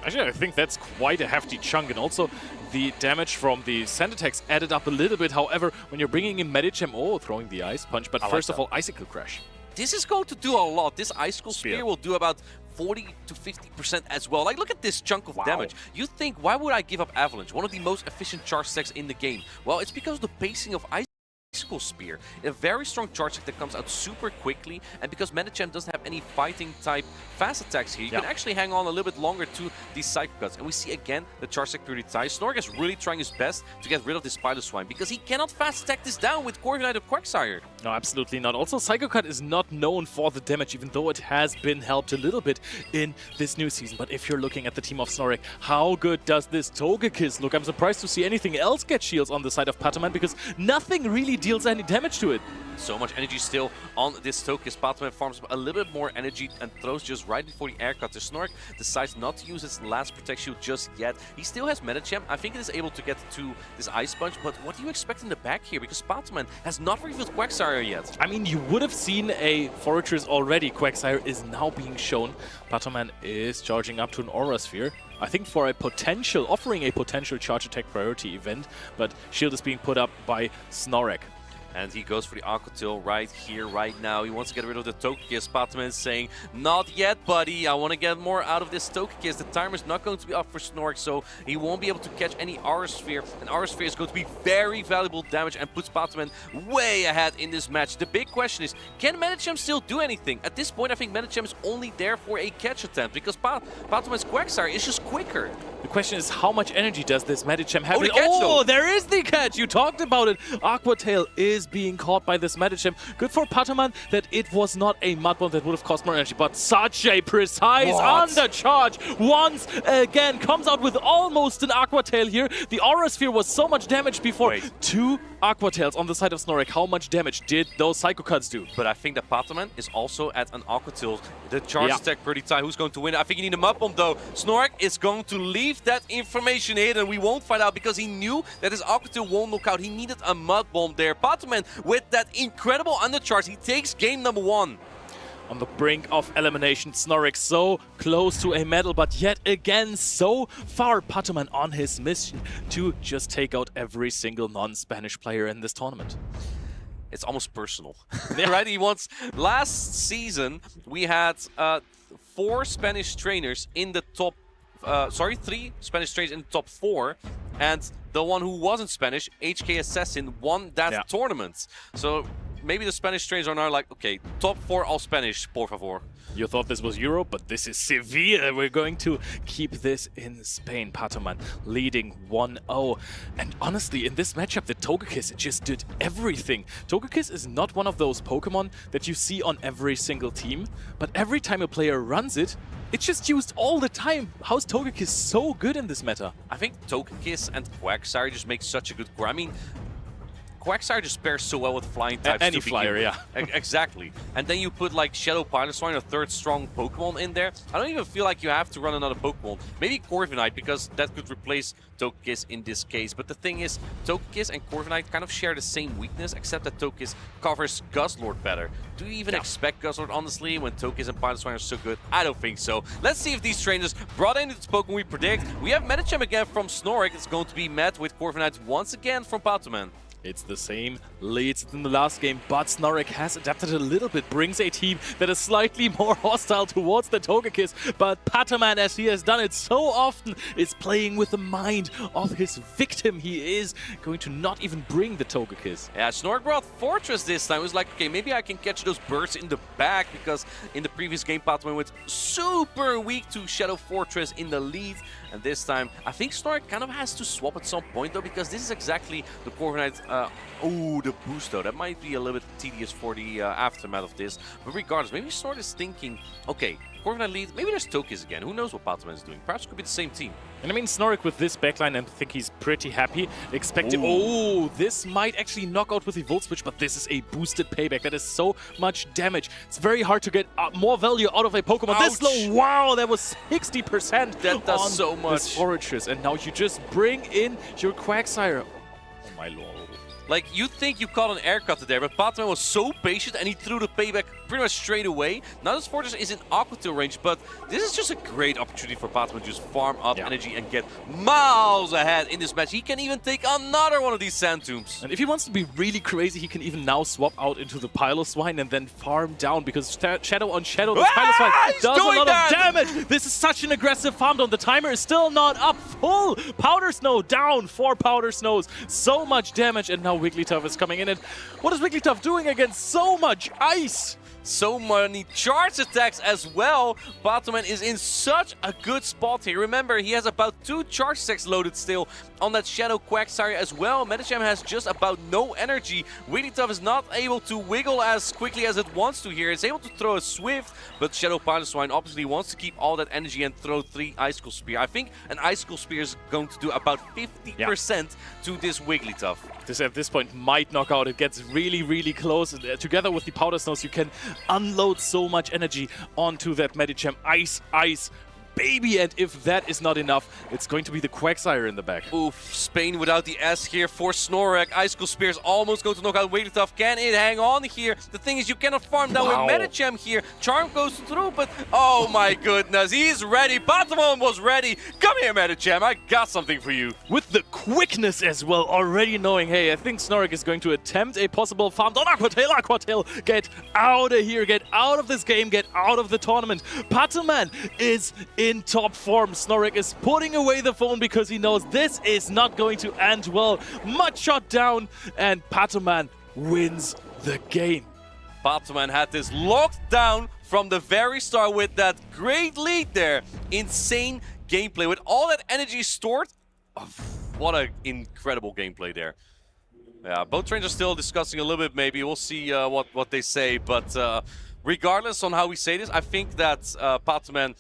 Actually, I think that's quite a hefty chunk, and also the damage from the sand attacks added up a little bit. However, when you're bringing in Medicham, throwing the Ice Punch, but first of all, Icicle Crash. This is going to do a lot. This Icicle Spear will do about 40 to 50% as well. Like, look at this chunk of damage. You think, why would I give up Avalanche? One of the most efficient charge stacks in the game. Well, it's because of the pacing of Icicle Spear, a very strong charge attack that comes out super quickly, and because Medicham doesn't have any fighting type fast attacks here, you can actually hang on a little bit longer to these Psycho Cuts. And we see again the charge attack prioritize. Snorlax is really trying his best to get rid of this Piloswine, because he cannot fast attack this down with Corviknight or Quagsire. No, absolutely not. Also, Psycho Cut is not known for the damage, even though it has been helped a little bit in this new season. But if you're looking at the team of Snorlax, how good does this Togekiss look? I'm surprised to see anything else get shields on the side of Patoman, because nothing really deals any damage to it. So much energy still on this Togekiss. Patoman farms a little bit more energy and throws just right before the Air Cutter. Snorlax decides not to use his last Protect Shield just yet. He still has Medicham. I think it is able to get to this Ice Punch, but what do you expect in the back here? Because Patoman has not revealed Quagsire yet. I mean, you would have seen a Forretress already. Quagsire is now being shown. Patoman is charging up to an Aura Sphere. I think for offering a potential charge attack priority event, but shield is being put up by Snorlax. And he goes for the Aqua Tail right here, right now. He wants to get rid of the Togekiss. Patoman is saying, not yet, buddy. I want to get more out of this Togekiss. The timer's not going to be up for Snorlax, so he won't be able to catch any Aura Sphere. And Aura Sphere is going to be very valuable damage and puts Patoman way ahead in this match. The big question is, can Medicham still do anything? At this point, I think Medicham is only there for a catch attempt, because Patoman's Quagsire is just quicker. The question is, how much energy does this Medicham have? Oh, there is the catch! You talked about it! Aqua Tail is being caught by this Medicham. Good for Patoman that it was not a Mud Bomb that would have cost more energy, but such a precise undercharge once again. Comes out with almost an Aqua Tail here. The Aura Sphere was so much damage before. 2 Aqua Tails on the side of Snorlax. How much damage did those Psycho Cuts do? But I think that Patoman is also at an Aqua Tail. The charge attack pretty tight. Who's going to win? I think you need a Mud Bomb though. Snorlax is going to leave that information here, and we won't find out because he knew that his Aqua Tail won't knock out. He needed a Mud Bomb there. Patoman with that incredible undercharge, he takes game number 1. On the brink of elimination, Snorlax so close to a medal, but yet again so far. Patoman on his mission to just take out every single non-Spanish player in this tournament. It's almost personal, right? He wants... Last season, we had 4 Spanish trainers in the top... 3 Spanish trainers in the top 4, and the one who wasn't Spanish, HK Assassin, won that tournament. So maybe the Spanish trainers are now like, okay, top 4 all Spanish, por favor. You thought this was Europe, but this is Seville. We're going to keep this in Spain. Patoman leading 1-0. And honestly, in this matchup, the Togekiss just did everything. Togekiss is not one of those Pokemon that you see on every single team, but every time a player runs it, it's just used all the time. How's Togekiss so good in this meta? I think Togekiss and Quagsire just make such a good core. I mean, Quagsire just pairs so well with flying types. Any flyer, yeah. Exactly. And then you put like Shadow Piloswine, a third strong Pokemon in there. I don't even feel like you have to run another Pokemon. Maybe Corviknight, because that could replace Togekiss in this case. But the thing is, Togekiss and Corviknight kind of share the same weakness, except that Togekiss covers Guzzlord better. Do you even expect Guzzlord, honestly, when Togekiss and Piloswine are so good? I don't think so. Let's see if these trainers brought into this Pokemon we predict. We have Medicham again from Snorlax. It's going to be met with Corviknight once again from Patoman. It's the same leads in the last game, but Snorlax has adapted a little bit, brings a team that is slightly more hostile towards the Togekiss, but Patoman, as he has done it so often, is playing with the mind of his victim. He is going to not even bring the Togekiss. Yeah, Snorlax brought Fortress this time. It was like, okay, maybe I can catch those birds in the back, because in the previous game, Patoman was super weak to Shadow Fortress in the lead. And this time, I think Snorlax kind of has to swap at some point, though, because this is exactly the Corviknight. Oh, the boost, though. That might be a little bit tedious for the aftermath of this. But regardless, maybe Snorlax is thinking, okay, Corviknight lead, maybe there's Togekiss again. Who knows what Patoman is doing? Perhaps it could be the same team. And I mean, Snorlax with this backline, I think he's pretty happy. Expecting, oh, this might actually knock out with the Volt Switch, but this is a boosted payback. That is so much damage. It's very hard to get more value out of a Pokemon this low. Wow, that was 60%. That does so much. Fortress. And now you just bring in your Quagsire. Oh my lord. Like, you think you caught an air cut there, but Patoman was so patient and he threw the payback pretty much straight away. Now this Fortress is in Aqua Tail range, but this is just a great opportunity for Patoman to just farm up energy and get miles ahead in this match. He can even take another one of these Sand Tombs. And if he wants to be really crazy, he can even now swap out into the Piloswine and then farm down, because Shadow on Shadow, this Piloswine does a lot of damage. This is such an aggressive farm down. The timer is still not up full. Powder Snow down, 4 Powder Snows. So much damage, and now Wigglytuff is coming in. And what is Wigglytuff doing against so much ice? So many charge attacks as well. Patoman is in such a good spot here. Remember, he has about 2 charge attacks loaded still on that Shadow Quagsire as well. Medicham has just about no energy. Wigglytuff is not able to wiggle as quickly as it wants to here. It's able to throw a Swift, but Shadow Piloswine obviously wants to keep all that energy and throw 3 Icicle Spear. I think an Icicle Spear is going to do about 50% to this Wigglytuff. This at this point might knock out. It gets really, really close. Together with the Powder Snows, you can unload so much energy onto that Medicham. Ice, ice, baby. And if that is not enough, it's going to be the Quagsire in the back. Oof, Spain without the S here for Snorlax. Icicle Spear is almost going to knock out Wigglytuff. Can it hang on here? The thing is, you cannot farm down with Medicham here. Charm goes through, but oh my goodness, he's ready. Patoman was ready. Come here, Medicham. I got something for you. With the quickness as well, already knowing, hey, I think Snorlax is going to attempt a possible farm down. Aqua Tail, get out of here, get out of this game, get out of the tournament. Patoman is in top form. Snorlax is putting away the phone because he knows this is not going to end well. Much shot down, and Patoman wins the game. Patoman had this locked down from the very start with that great lead there. Insane gameplay with all that energy stored. Oh, what an incredible gameplay there. Yeah, both trains are still discussing a little bit maybe. We'll see what they say, but regardless on how we say this, I think that Patoman,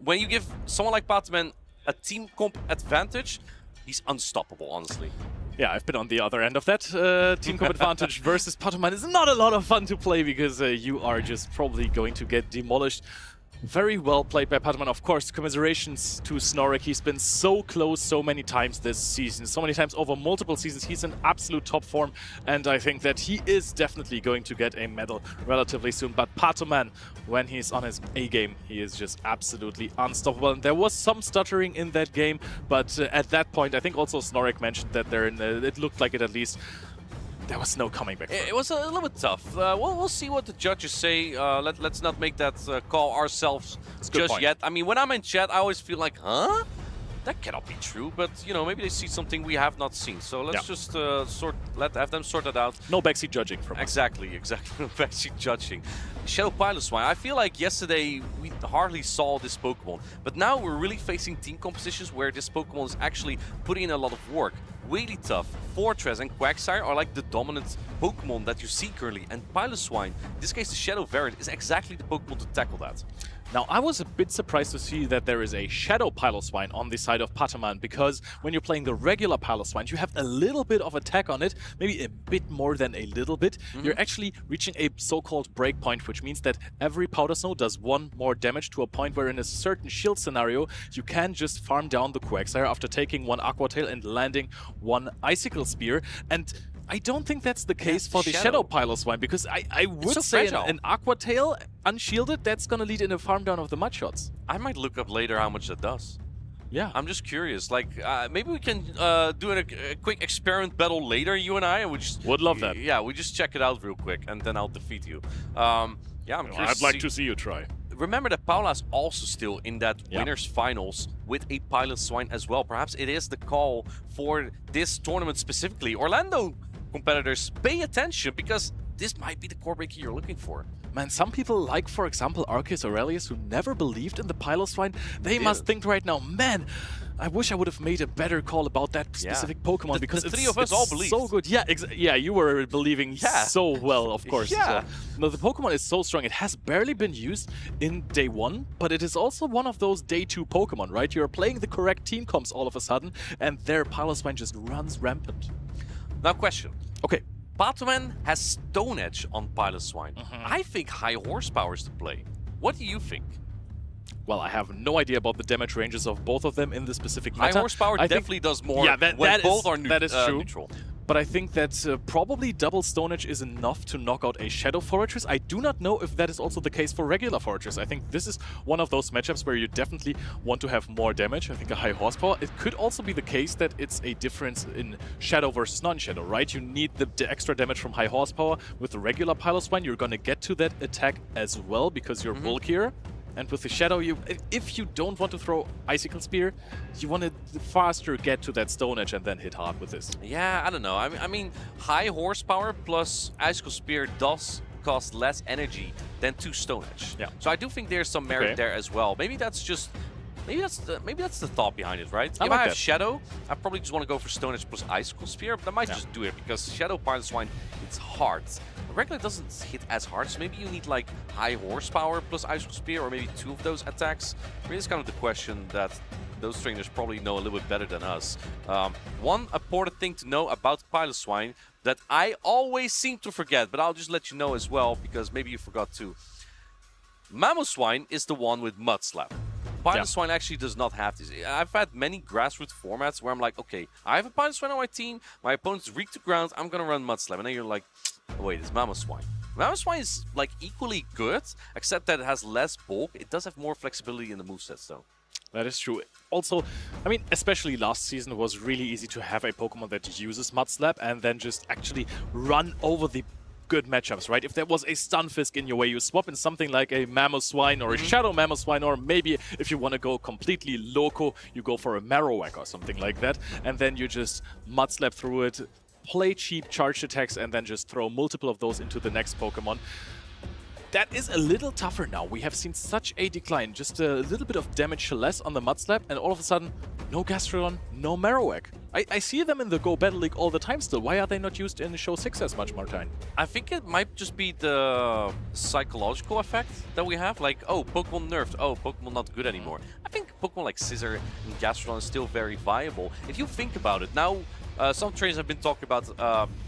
when you give someone like Patoman a team comp advantage, he's unstoppable, honestly. Yeah, I've been on the other end of that. Team comp advantage versus Patoman is not a lot of fun to play, because you are just probably going to get demolished. Very well played by Patoman. Of course, commiserations to Snorlax. He's been so close so many times this season. So many times over multiple seasons. He's in absolute top form. And I think that he is definitely going to get a medal relatively soon. But Patoman, when he's on his A-game, he is just absolutely unstoppable. And there was some stuttering in that game. But at that point, I think also Snorlax mentioned that it looked like it at least. There was no coming back. It was a little bit tough. We'll see what the judges say. Let's not make that call ourselves just yet. I mean, when I'm in chat, I always feel like, huh? That cannot be true. But, you know, maybe they see something we have not seen. So let's just have them sort that out. No backseat judging from us. Exactly. No backseat judging. Shadow Piloswine. I feel like yesterday we hardly saw this Pokemon. But now we're really facing team compositions where this Pokemon is actually putting in a lot of work. Wigglytuff, Fortress, and Quagsire are like the dominant Pokemon that you see currently. And Piloswine, in this case the Shadow variant, is exactly the Pokemon to tackle that. Now, I was a bit surprised to see that there is a Shadow Piloswine on the side of Pataman, because when you're playing the regular Piloswine, you have a little bit of attack on it, maybe a bit more than a little bit. You're actually reaching a so-called breakpoint, which means that every Powder Snow does 1 more damage, to a point where in a certain shield scenario, you can just farm down the Quagsire after taking 1 Aqua Tail and landing 1 Icicle Spear. And I don't think that's the case for the Shadow Piloswine, because I would say an Aqua Tail unshielded, that's gonna lead in a farm down of the Mud Shots. I might look up later how much that does. Yeah. I'm just curious. Like, maybe we can do a quick experiment battle later, you and I. And we just would love that. Yeah, we just check it out real quick, and then I'll defeat you. Yeah, I'm curious. I'd like to see you try. Remember that Paula's also still in that winners finals with a Piloswine as well. Perhaps it is the call for this tournament specifically. Orlando competitors, pay attention, because this might be the core breaker you're looking for. Man, some people, like for example Arceus Aurelius, who never believed in the Piloswine, they must think right now, man, I wish I would have made a better call about that specific Pokemon, because the 3 of us all believed. So good. Yeah, yeah, you were believing so well, of course. Yeah. No, the Pokemon is so strong. It has barely been used in day 1, but it is also one of those day 2 Pokemon, right? You're playing the correct team comps all of a sudden, and their Piloswine just runs rampant. Now, question. Okay. Pataman has Stone Edge on Piloswine. I think high horsepower is the play. What do you think? Well, I have no idea about the damage ranges of both of them in the specific meta. High horsepower definitely does more when both are that is true. neutral. But I think that probably double Stone Edge is enough to knock out a Shadow Fortress. I do not know if that is also the case for regular Fortress. I think this is one of those matchups where you definitely want to have more damage. I think a high horsepower. It could also be the case that it's a difference in Shadow versus non-Shadow, right? You need the extra damage from high horsepower. With the regular Piloswine, you're going to get to that attack as well, because you're bulkier. And with the Shadow, if you don't want to throw Icicle Spear, you want to faster get to that Stone Edge and then hit hard with this. Yeah, I don't know. I mean, high horsepower plus Icicle Spear does cost less energy than 2 Stone Edge. Yeah. So I do think there's some merit there as well. Maybe that's just... Maybe that's the thought behind it, right? If I have Shadow, I probably just want to go for Stone Edge plus Icicle Spear, but I might just do it, because Shadow Piloswine, it's hard. Regular doesn't hit as hard, so maybe you need like high horsepower plus Icicle Spear, or maybe 2 of those attacks. I mean, it's kind of the question that those trainers probably know a little bit better than us. One important thing to know about Piloswine that I always seem to forget, but I'll just let you know as well, because maybe you forgot too. Mamoswine is the one with Mud Slap. Piloswine actually does not have this. I've had many grassroots formats where I'm like, okay, I have a Piloswine on my team, my opponent's weak to ground, I'm gonna run Mud Slap. And then you're like, oh, wait, it's Mamoswine. Mamoswine is like equally good, except that it has less bulk. It does have more flexibility in the movesets though. That is true. Also, I mean, especially last season, it was really easy to have a Pokemon that uses Mud Slap and then just actually run over the good matchups, right? If there was a Stunfisk in your way, you swap in something like a Mamoswine or a Shadow Mamoswine, or maybe if you want to go completely loco, you go for a Marowak or something like that, and then you just Mud Slap through it, play cheap charged attacks, and then just throw multiple of those into the next Pokemon. That is a little tougher now. We have seen such a decline, just a little bit of damage less on the Mud Slap, and all of a sudden, no Gastrodon, no Marowak. I see them in the Go Battle League all the time still. Why are they not used in Show 6 as much, Martijn? I think it might just be the psychological effect that we have. Like, oh, Pokemon nerfed. Oh, Pokemon not good anymore. I think Pokemon like Scizor and Gastrodon is still very viable. If you think about it, now some trainers have been talking about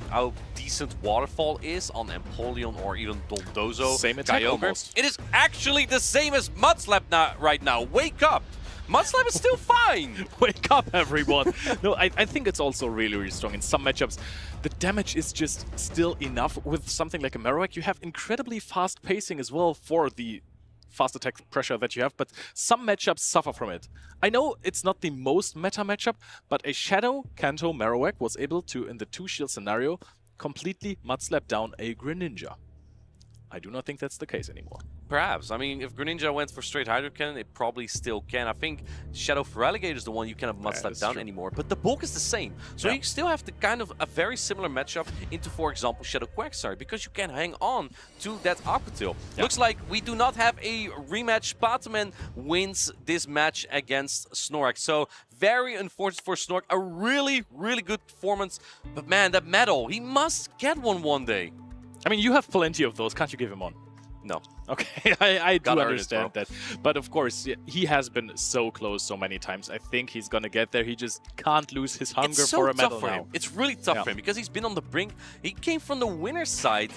how decent Waterfall is on Empoleon or even Dondozo. Same attack almost. It is actually the same as Mudslap right now. Wake up! Mudslap is still fine! Wake up, everyone! No, I think it's also really, really strong. In some matchups, the damage is just still enough. With something like a Marowak, you have incredibly fast pacing as well for the fast attack pressure that you have, but some matchups suffer from it. I know it's not the most meta matchup, but a Shadow Kanto Marowak was able to, in the 2-shield scenario, completely Mudslap down a Greninja. I do not think that's the case anymore. Perhaps. I mean, if Greninja went for straight Hydro Cannon, it probably still can. I think Shadow Feraligatr is the one you cannot Mudslap down anymore, but the bulk is the same. So you still have the kind of a very similar matchup into, for example, Shadow Quagsire, because you can hang on to that Aqua Tail. Looks like we do not have a rematch. Pataman wins this match against Snorlax. So very unfortunate for Snorlax. A really, really good performance. But man, that medal, he must get one day. I mean, you have plenty of those. Can't you give him one? No. Okay, I do Gotta earn it, understand bro. that. But of course, he has been so close so many times. I think he's going to get there. He just can't lose his hunger It's so for a tough medal for now. him. It's really tough Yeah. for him because he's been on the brink. He came from the winner's side,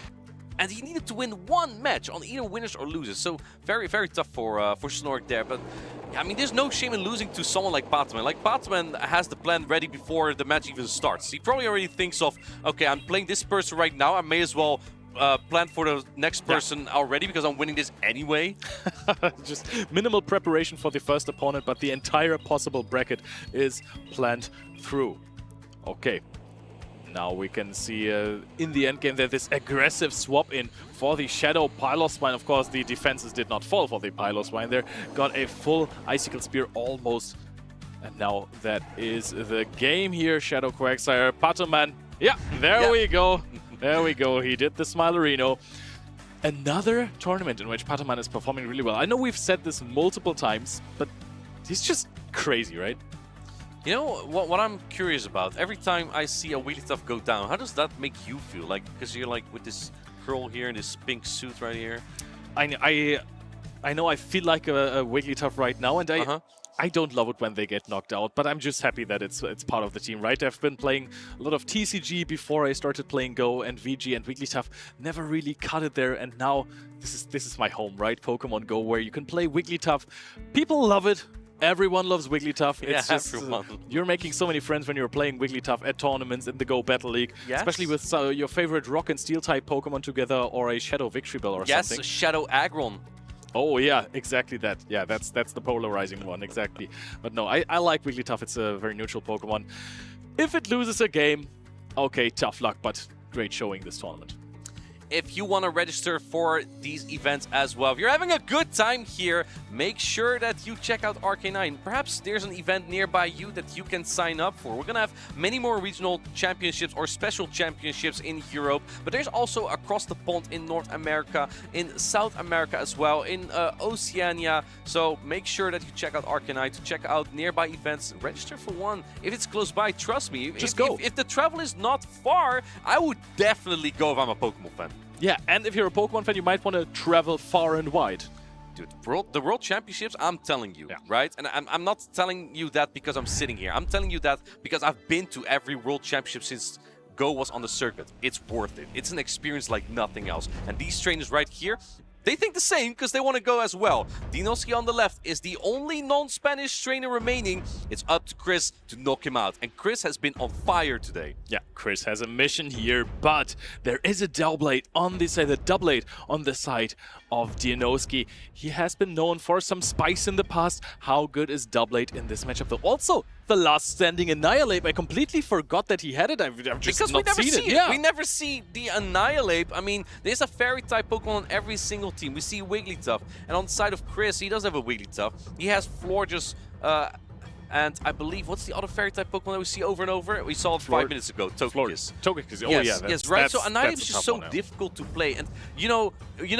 and he needed to win one match on either winners or losers. So very, very tough for Snork there. But I mean, there's no shame in losing to someone like Batman. Like Batman has the plan ready before the match even starts. He probably already thinks of, okay, I'm playing this person right now. I may as well plan for the next person already because I'm winning this anyway. Just minimal preparation for the first opponent, but the entire possible bracket is planned through. Okay. Now we can see in the end game that this aggressive swap in for the Shadow Piloswine. Of course, the defenses did not fall for the Piloswine there. Got a full Icicle Spear almost. And now that is the game here. Shadow Quagsire, Patoman. Yeah, there we go. There we go. He did the Smilerino. Another tournament in which Patoman is performing really well. I know we've said this multiple times, but he's just crazy, right? You know what I'm curious about? Every time I see a Wigglytuff go down, how does that make you feel? Like, because you're like with this curl here and this pink suit right here. I know I feel like a Wigglytuff right now, and I don't love it when they get knocked out, but I'm just happy that it's part of the team, right? I've been playing a lot of TCG before I started playing Go, and VG and Wigglytuff never really cut it there, and now this is my home, right? Pokemon Go, where you can play Wigglytuff. People love it. Everyone loves Wigglytuff. Yeah, It's just, everyone. You're making so many friends when you're playing Wigglytuff at tournaments in the Go Battle League, especially with your favorite Rock and Steel type Pokemon together, or a Shadow Victory Bell or something. Yes, Shadow Aggron. Oh yeah, exactly that. Yeah, that's the polarizing one, exactly. But no, I like Wigglytuff. It's a very neutral Pokemon. If it loses a game, okay, tough luck, but great showing this tournament. If you want to register for these events as well, if you're having a good time here, make sure that you check out RK9. Perhaps there's an event nearby you that you can sign up for. We're going to have many more regional championships or special championships in Europe, but there's also across the pond in North America, in South America as well, in Oceania. So make sure that you check out RK9 to check out nearby events. Register for one. If it's close by, trust me. Just go. If the travel is not far, I would definitely go if I'm a Pokemon fan. Yeah, and if you're a Pokemon fan, you might want to travel far and wide. Dude, the World Championships, I'm telling you, right? And I'm not telling you that because I'm sitting here. I'm telling you that because I've been to every World Championship since Go was on the circuit. It's worth it. It's an experience like nothing else. And these trainers right here, they think the same because they want to go as well. Dinoski on the left is the only non-Spanish trainer remaining. It's up to Chris to knock him out. And Chris has been on fire today. Yeah, Chris has a mission here, but there is a Doublade on this side, the Doublade on the side of Dinoski. He has been known for some spice in the past. How good is Doublade in this matchup though? Also, the last standing Annihilate. I completely forgot that he had it. I've just because not we never seen see it. Yeah. We never see the Annihilate. I mean, there's a fairy type Pokemon on every single team. We see Wigglytuff. And on the side of Chris, he does have a Wigglytuff. He has Florges, and I believe, what's the other fairy type Pokemon that we see over and over? We saw it 5 minutes ago, Togekiss. Togekiss, oh yes, yeah. Yes, right? So Annihilate is just so difficult to play. And you know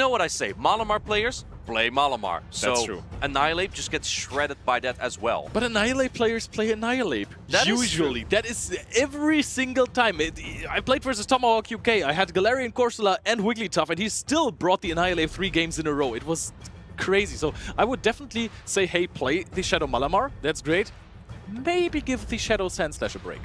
what I say, Malamar players, play Malamar. That's true. Annihilate just gets shredded by that as well. But Annihilate players play Annihilate. Usually. That is every single time. I played versus Tomahawk UK. I had Galarian Corsola and Wigglytuff, and he still brought the Annihilate 3 games in a row. It was crazy. So I would definitely say, hey, play the Shadow Malamar. That's great. Maybe give the Shadow Sandslash a break.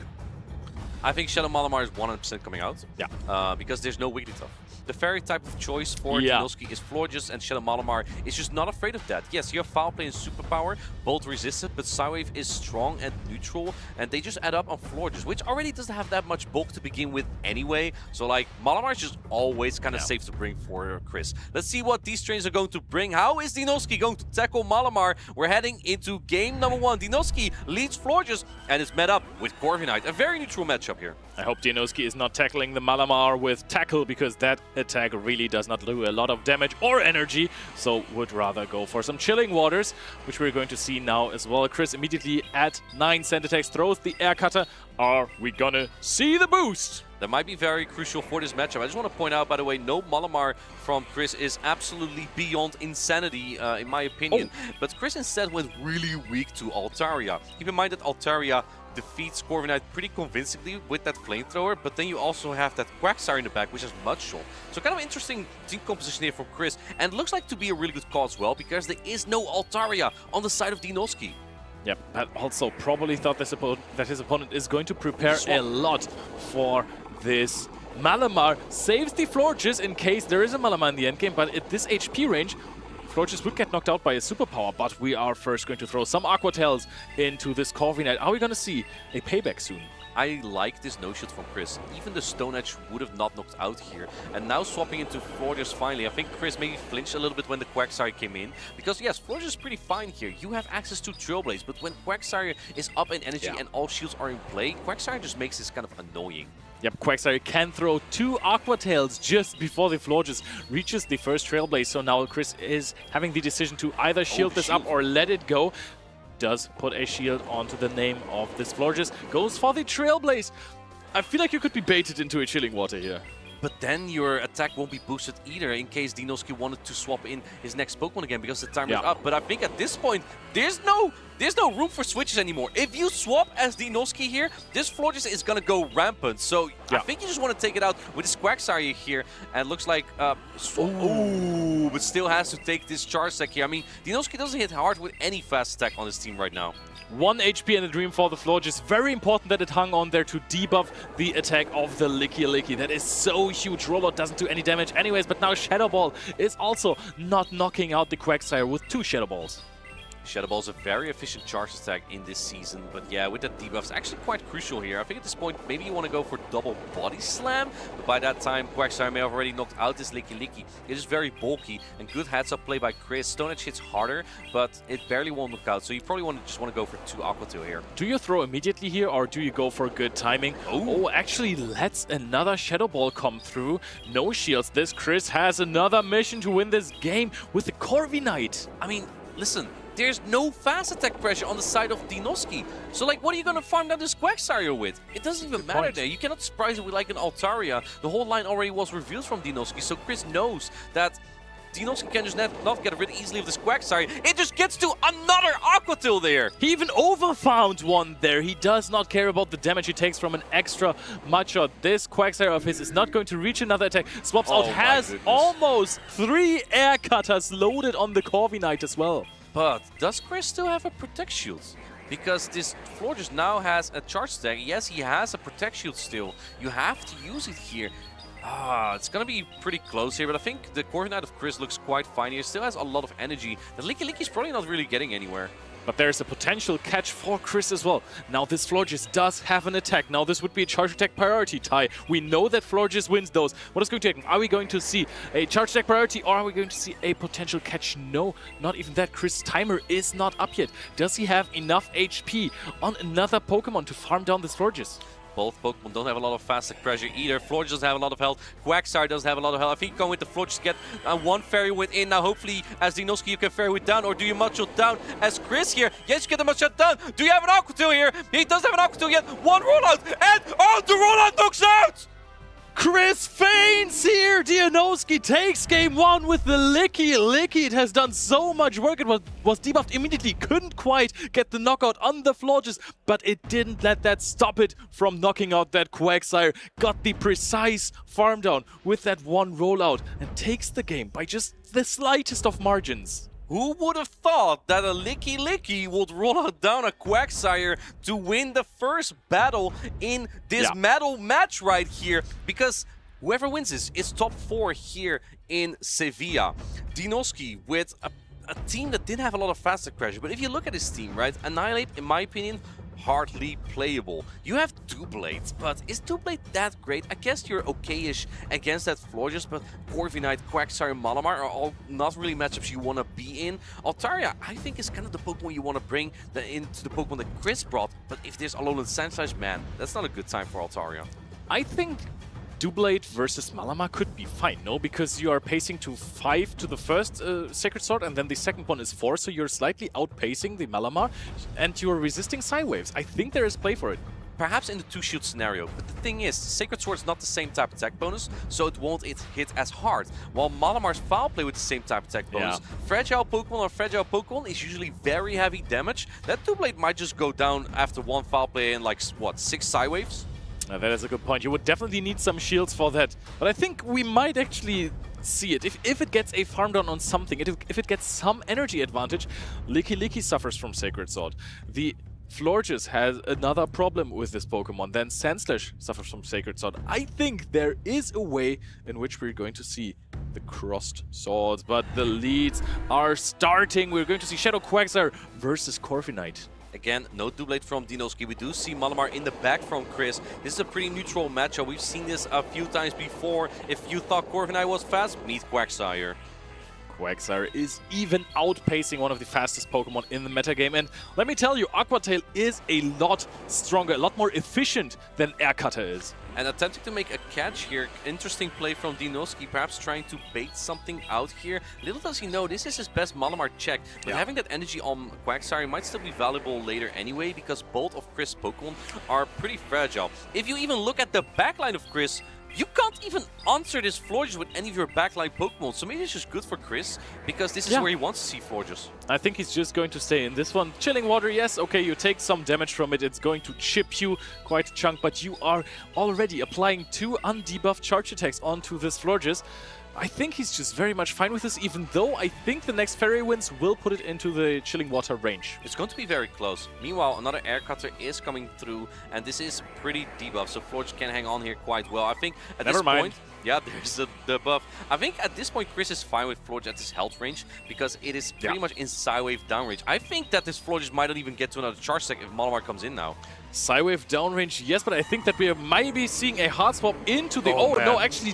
I think Shadow Malamar is 100% coming out. Yeah. Because there's no Wigglytuff. The fairy type of choice for Dinoski is Florges, and Shadow Malamar is just not afraid of that. Yes, you have Foul Play and Superpower, both resistant, but Psywave is strong and neutral, and they just add up on Florges, which already doesn't have that much bulk to begin with anyway. So, like, Malamar is just always kind of safe to bring for Chris. Let's see what these trains are going to bring. How is Dinoski going to tackle Malamar? We're heading into game number 1. Dinoski leads Florges and is met up with Corviknight. A very neutral matchup here. I hope Dinoski is not tackling the Malamar with Tackle, because that attack really does not do a lot of damage or energy, so would rather go for some Chilling Waters, which we're going to see now as well. Chris immediately at 9 Sand Attacks throws the Air Cutter. Are we gonna see the boost? That might be very crucial for this matchup. I just want to point out, by the way, no Malamar from Chris is absolutely beyond insanity, in my opinion. But Chris instead went really weak to Altaria. Keep in mind that Altaria defeats Corviknight pretty convincingly with that flamethrower, but then you also have that Quagsire in the back, which has Mudshot. So kind of interesting team composition here from Chris, and it looks like to be a really good call as well, because there is no Altaria on the side of Dinoski. Yep, but also probably thought that his opponent is going to prepare a lot for this. Malamar saves the Florges in case there is a Malamar in the endgame, but at this HP range, Florges would get knocked out by a superpower, but we are first going to throw some Aqua Tails into this Corviknight. Are we going to see a payback soon? I like this no-shot from Chris. Even the Stone Edge would have not knocked out here. And now swapping into Florges finally. I think Chris maybe flinched a little bit when the Quagsire came in. Because yes, Florges is pretty fine here. You have access to Trailblaze, but when Quagsire is up in energy and all shields are in play, Quagsire just makes this kind of annoying. Yep, Quagsire can throw 2 Aqua Tails just before the Florges reaches the first Trailblaze. So now Chris is having the decision to either shield this up or let it go. Does put a shield onto the name of this Florges. Goes for the Trailblaze. I feel like you could be baited into a Chilling Water here. But then your attack won't be boosted either in case Dinoski wanted to swap in his next Pokemon again because the timer is up. But I think at this point, there's no room for switches anymore. If you swap as Dinoski here, this Florges is going to go rampant. So I think you just want to take it out with this Quagsire here. And it looks like... but still has to take this charge attack here. I mean, Dinoski doesn't hit hard with any fast attack on his team right now. 1 HP and a dream for the Florges. Very important that it hung on there to debuff the attack of the Licky. That is so huge. Rollout doesn't do any damage anyways, but now Shadow Ball is also not knocking out the Quagsire with 2 Shadow Balls. Shadow Ball is a very efficient charge attack in this season, but yeah, with that debuff, it's actually quite crucial here. I think at this point, maybe you want to go for double body slam, but by that time, Quagsire may have already knocked out this Licky. It is very bulky, and good heads-up play by Chris. Stone Edge hits harder, but it barely won't knock out, so you probably just want to go for 2 Aqua Tail here. Do you throw immediately here, or do you go for good timing? Oh, actually lets another Shadow Ball come through. No shields. This Chris has another mission to win this game with the Corviknight. I mean, listen. There's no fast attack pressure on the side of Dinoski. So, like, what are you going to farm down this Quagsire with? It doesn't even matter there. You cannot surprise it with, like, an Altaria. The whole line already was revealed from Dinoski, so Chris knows that Dinoski can just not get rid easily of this Quagsire. It just gets to another Aqua Tail there. He even overfound one there. He does not care about the damage he takes from an extra Mudshot. This Quagsire of his is not going to reach another attack. Swaps out, has almost 3 Air Cutters loaded on the Corviknight as well. But does Chris still have a Protect Shield? Because this Florges now has a charge stack. Yes, he has a Protect Shield still. You have to use it here. It's going to be pretty close here, but I think the Corviknight of Chris looks quite fine here. Still has a lot of energy. The Licky is probably not really getting anywhere. But there's a potential catch for Chris as well. Now this Florges does have an attack. Now this would be a charge attack priority tie. We know that Florges wins those. What is going to happen? Are we going to see a charge attack priority or are we going to see a potential catch? No, not even that. Chris' timer is not up yet. Does he have enough HP on another Pokemon to farm down this Florges? Both Pokemon don't have a lot of fast attack pressure either. Florges doesn't have a lot of health. Quagsire doesn't have a lot of health. I think going with the Florges to get 1 Fairy Wind in. Now hopefully as Dinoski you can Fairy Wind down, or do you Mudshot down as Chris here? Yes, you get the Mudshot down. Do you have an Aqua Tail here? He does have an Aqua Tail yet. 1 rollout and the rollout knocks out! Chris feigns here! Dinoski takes game 1 with the Licky. It has done so much work. It was debuffed immediately. Couldn't quite get the knockout on the Florges, but it didn't let that stop it from knocking out that Quagsire. Got the precise farm down with that 1 rollout and takes the game by just the slightest of margins. Who would have thought that a Licky would roll out down a Quagsire to win the first battle in this medal match right here? Because whoever wins this is top 4 here in Sevilla. Dinoski with a team that didn't have a lot of fast attack pressure. But if you look at his team, right, Annihilate, in my opinion, hardly playable. You have 2 Blades, but is 2 Blade that great? I guess you're okay-ish against that Florges, but Corviknight, Quagsire, and Malamar are all not really matchups you want to be in. Altaria, I think, is kind of the Pokemon you want to bring into the Pokemon that Chris brought, but if there's Alolan Sandslash, man, that's not a good time for Altaria. I think Doublade versus Malamar could be fine, no? Because you are pacing to 5 to the first Sacred Sword, and then the second one is 4, so you're slightly outpacing the Malamar, and you're resisting Psy Waves. I think there is play for it. perhaps in the 2-shield scenario. But the thing is, Sacred Sword is not the same type attack bonus, so it won't hit as hard. While Malamar's Foul Play with the same type attack bonus, Fragile Pokemon is usually very heavy damage. That 2-blade might just go down after 1 Foul Play and like, what, 6 Psywaves? That is a good point. You would definitely need some shields for that. But I think we might actually see it. If it gets a farm down on something, if it gets some energy advantage, Licky suffers from Sacred Sword. The Florges has another problem with this Pokemon. Then Sandslash suffers from Sacred Sword. I think there is a way in which we're going to see the crossed swords, but the leads are starting. We're going to see Shadow Quagsire versus Corviknight. Again, no doublate from Dinoski. We do see Malamar in the back from Chris. This is a pretty neutral matchup. We've seen this a few times before. If you thought Corviknight was fast, meet Quagsire. Quagsire is even outpacing one of the fastest Pokemon in the metagame. And let me tell you, Aqua Tail is a lot stronger, a lot more efficient than Air Cutter is. And attempting to make a catch here. Interesting play from Dinoski, perhaps trying to bait something out here. Little does he know, this is his best Malamar check. But having that energy on Quagsire might still be valuable later anyway, because both of Chris' Pokemon are pretty fragile. If you even look at the backline of Chris, you can't even answer this Florges with any of your backline Pokemon. So maybe it's just good for Chris, because this is where he wants to see Florges. I think he's just going to stay in this one. Chilling Water, yes, okay, you take some damage from it. It's going to chip you quite a chunk, but you are already applying 2 undebuffed charge attacks onto this Florges. I think he's just very much fine with this, even though I think the next Fairy Winds will put it into the Chilling Water range. It's going to be very close. Meanwhile, another Air Cutter is coming through, and this is pretty debuff, so Florges can hang on here quite well. I think at this point, yeah, there's the buff. I think at this point, Chris is fine with Florges at his health range, because it is pretty much in Psywave down range. I think that this Florges might not even get to another charge stack if Malamar comes in now. Psywave downrange, yes, but I think that we might be seeing a hard swap into the... Oh, no, actually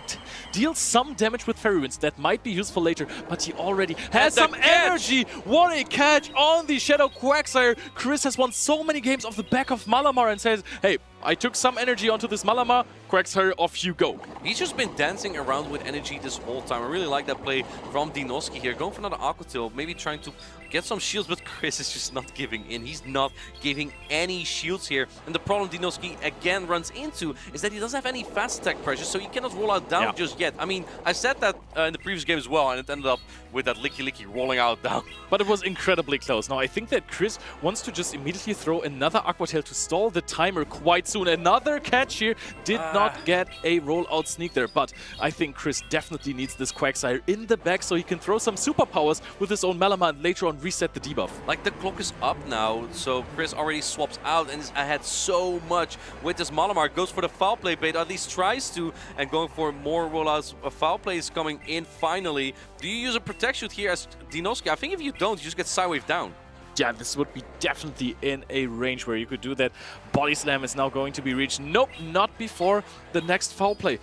deals some damage with Fairy Winds. That might be useful later, but he already has some energy. What a catch on the Shadow Quagsire. Chris has won so many games off the back of Malamar and says, hey, I took some energy onto this Malamar, Quagsire, off you go. He's just been dancing around with energy this whole time. I really like that play from Dinoski here. Going for another Aqua Tail, maybe trying to get some shields, but Chris is just not giving in. He's not giving any shields here. And the problem Dinoski again runs into is that he doesn't have any fast attack pressure, so he cannot roll out down just yet. I mean, I said that in the previous game as well, and it ended up with that Licky rolling out down. But it was incredibly close. Now, I think that Chris wants to just immediately throw another Aqua Tail to stall the timer quite soon. Another catch here. Did not get a rollout sneak there, but I think Chris definitely needs this Quagsire in the back so he can throw some superpowers with his own Malamar and later on reset the debuff. Like, the clock is up now, so Chris already swaps out and is ahead so much with this Malamar. Goes for the foul play bait, or at least tries to, and going for more rollouts. Foul play is coming in finally. Do you use a Protect Shoot here as Dinoski? I think if you don't, you just get Psywave down. Yeah, this would be definitely in a range where you could do that. Body Slam is now going to be reached. Nope, not before the next foul play.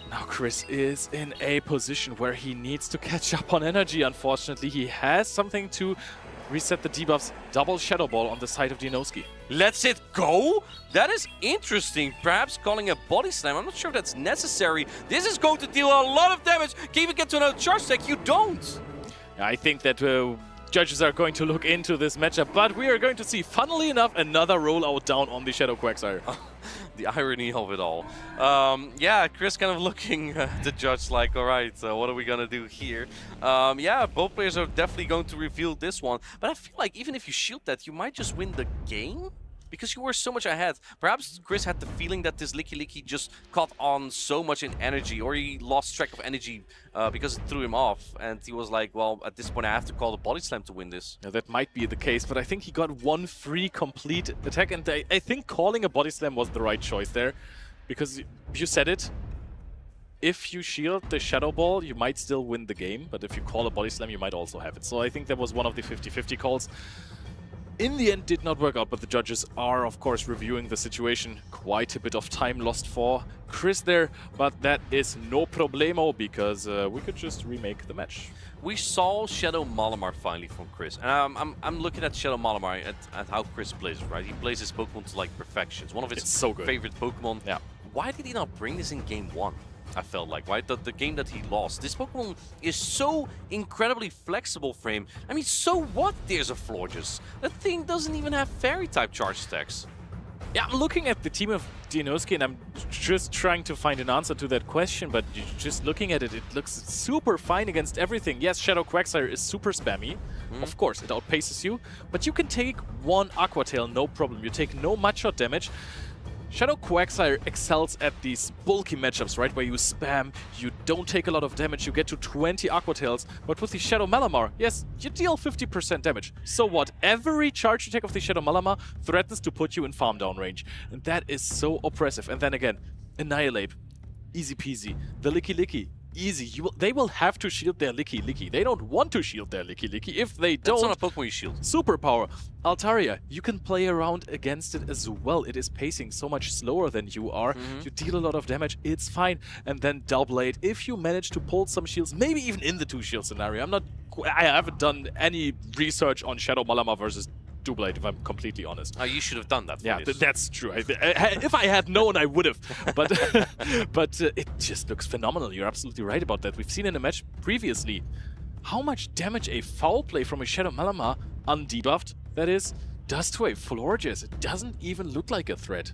Now Chris is in a position where he needs to catch up on energy, unfortunately. He has something to reset the debuffs. Double Shadow Ball on the side of Dinoski. Lets it go? That is interesting. Perhaps calling a Body Slam. I'm not sure if that's necessary. This is going to deal a lot of damage. Can you even get to another charge stack? You don't. I think that judges are going to look into this matchup, but we are going to see, funnily enough, another rollout down on the Shadow Quagsire. The irony of it all. Yeah, Chris kind of looking at the judge like, all right, what are we going to do here? Yeah, both players are definitely going to reveal this one, but I feel like even if you shield that, you might just win the game, because you were so much ahead. Perhaps Chris had the feeling that this Licky just caught on so much in energy, or he lost track of energy because it threw him off. And he was like, well, at this point I have to call the Body Slam to win this. Yeah, that might be the case, but I think he got one free complete attack, and I think calling a Body Slam was the right choice there. Because you said it, if you shield the Shadow Ball, you might still win the game, but if you call a Body Slam, you might also have it. So I think that was one of the 50-50 calls. In the end, did not work out, but the judges are, of course, reviewing the situation. Quite a bit of time lost for Chris there, but that is no problemo, because we could just remake the match. We saw Shadow Malamar finally from Chris. And I'm looking at Shadow Malamar at how Chris plays it, right? He plays his Pokemon to like perfection. It's one of his favorite Pokemon. Yeah. Why did he not bring this in game 1? I felt like, right? The game that he lost. This Pokemon is so incredibly flexible for him. I mean, so what? There's a Florges. That thing doesn't even have Fairy-type charge stacks. Yeah, I'm looking at the team of Dianoski and I'm just trying to find an answer to that question, but just looking at it, it looks super fine against everything. Yes, Shadow Quagsire is super spammy. Of course, it outpaces you, but you can take one Aqua Tail, no problem. You take no mud-shot damage. Shadow Quagsire excels at these bulky matchups, right, where you spam, you don't take a lot of damage, you get to 20 Aqua Tails, but with the Shadow Malamar, yes, you deal 50% damage. So what? Every charge attack of the Shadow Malamar threatens to put you in farm down range. And that is so oppressive. And then again, Annihilate, easy peasy. The Licky Licky, easy. They will have to shield their Licky Licky. They don't want to shield their Licky Licky. If they don't... That's not a Pokemon you shield. Superpower. Altaria, you can play around against it as well. It is pacing so much slower than you are. You deal a lot of damage. It's fine. And then Doublade. If you manage to pull some shields, maybe even in the 2-shield scenario. I haven't done any research on Shadow Malamar versus Doublade, if I'm completely honest. You should have done that. Yeah, that's true. If I had known, I would have. But but it just looks phenomenal. You're absolutely right about that. We've seen in a match previously how much damage a foul play from a Shadow Malamar, undebuffed, that is, does to a Florges. It doesn't even look like a threat.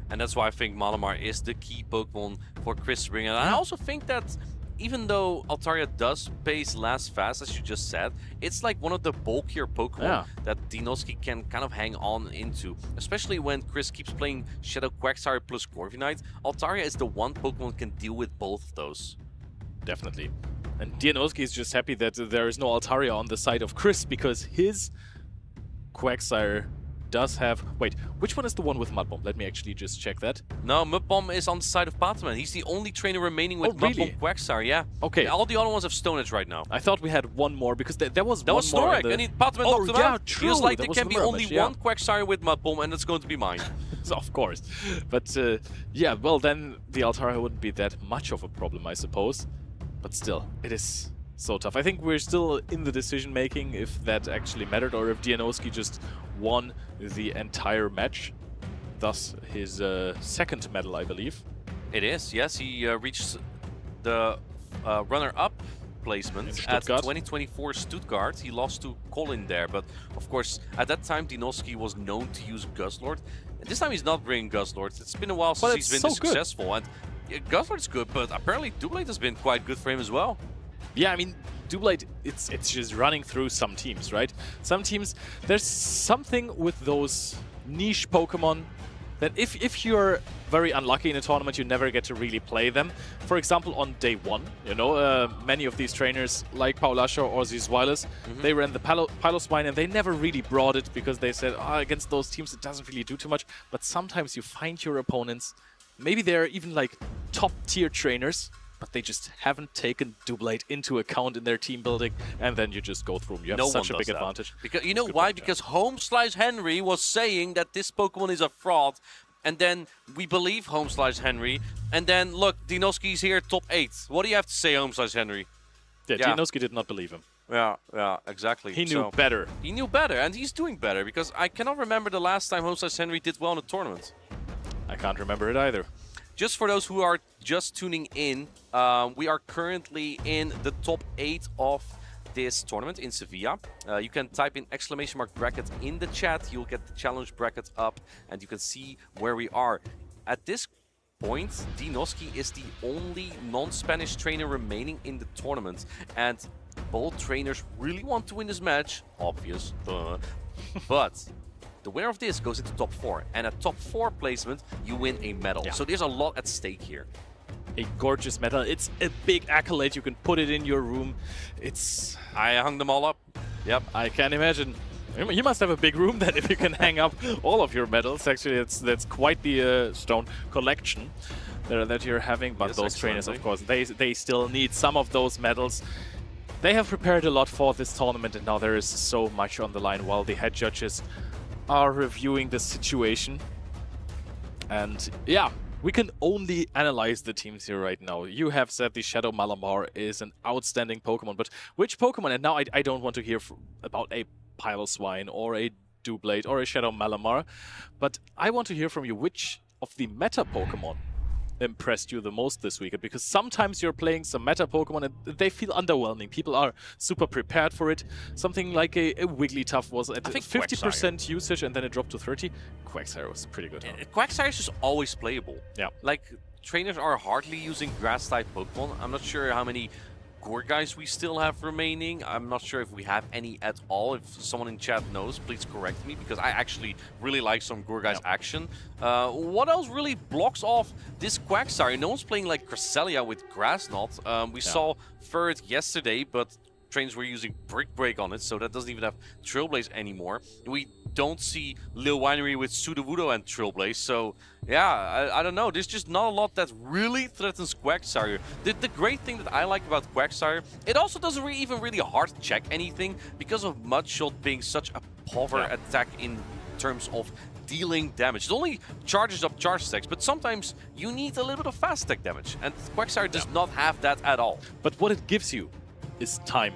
And that's why I think Malamar is the key Pokemon for Chris to bring in. And I also think that even though Altaria does pace less fast, as you just said, it's like one of the bulkier Pokemon that Dianoski can kind of hang on into. Especially when Chris keeps playing Shadow Quagsire plus Corviknight. Altaria is the one Pokemon can deal with both of those. Definitely. And Dianoski is just happy that there is no Altaria on the side of Chris, because his Quagsire does have... Wait, which one is the one with Mud Bomb? Let me actually just check that. No, Mud Bomb is on the side of Batman. He's the only trainer remaining with Mud Bomb Quagsire, yeah. Okay. All the other ones have Stone Edge right now. I thought we had one more, because there was that one was more. Snorlax, and Batman knocked him out. True. He was like, there can be only one Quagsire with Mud Bomb, and it's going to be mine. Of course. But yeah, well, then the Altaria wouldn't be that much of a problem, I suppose. But still, it is so tough. I think we're still in the decision-making if that actually mattered, or if Dianoski just won the entire match. Thus, his second medal, I believe. It is, yes. He reached the runner-up placement at 2024 Stuttgart. He lost to Colin there, but of course, at that time, Dianoski was known to use Guzzlord. And this time, he's not bringing Guzzlord. It's been a while since he's been successful. And Guzzlord's good, but apparently Doublade has been quite good for him as well. Yeah, I mean, Doublade, it's just running through some teams, right? Some teams, there's something with those niche Pokemon that if you're very unlucky in a tournament, you never get to really play them. For example, on day one, you know, many of these trainers, like Paulasho or Zizwiles, they ran the Piloswine and they never really brought it because they said, against those teams, it doesn't really do too much. But sometimes you find your opponents, maybe they're even like top-tier trainers, but they just haven't taken Doublade into account in their team building, and then you just go through them. You have such a big advantage. Because you know why? Because Home/Henry was saying that this Pokemon is a fraud, and then we believe Home/Henry, and then look, Dianoski's here, top 8. What do you have to say, Home/Henry? Yeah, Dianoski did not believe him. Yeah, exactly. He knew better. He knew better, and he's doing better, because I cannot remember the last time Home/Henry did well in a tournament. I can't remember it either. Just for those who are just tuning in, we are currently in the top 8 of this tournament in Sevilla. You can type in ! bracket in the chat. You'll get the challenge bracket up and you can see where we are. At this point, Dianoski is the only non-Spanish trainer remaining in the tournament. And both trainers really want to win this match, obvious. But the winner of this goes into top 4, and at top 4 placement, you win a medal. So there's a lot at stake here. A gorgeous medal. It's a big accolade. You can put it in your room. I hung them all up. Yep. I can imagine. You must have a big room then if you can hang up all of your medals. Actually, that's quite the stone collection that you're having. But those trainers, of course, they still need some of those medals. They have prepared a lot for this tournament, and now there is so much on the line while the head judges are reviewing the situation. And yeah, we can only analyze the teams here right now. You have said the Shadow Malamar is an outstanding Pokemon, but which Pokemon? And now I don't want to hear about a Piloswine or a Doublade or a Shadow Malamar, but I want to hear from you which of the meta Pokemon impressed you the most this weekend? Because sometimes you're playing some meta Pokemon and they feel underwhelming. People are super prepared for it. Something like a Wigglytuff was at 50% usage and then it dropped to 30. Quagsire was pretty good. Huh? Quagsire is just always playable. Yeah. Like, trainers are hardly using grass-type Pokemon. I'm not sure how many Gourgeist we still have remaining. I'm not sure if we have any at all. If someone in chat knows, please correct me, because I actually really like some Gourgeist action. What else really blocks off this Quagsire? No one's playing like Cresselia with Grass Knot. We saw Ferret yesterday, but trainers were using Brick Break on it, so that doesn't even have Trailblaze anymore. We don't see Lil Winery with Sudowoodo and Trailblaze, so yeah, I don't know. There's just not a lot that really threatens Quagsire. The great thing that I like about Quagsire, it also doesn't even really hard check anything because of Mudshot being such a power attack in terms of dealing damage. It only charges up charge stacks, but sometimes you need a little bit of fast stack damage, and Quagsire does not have that at all. But what it gives you is time.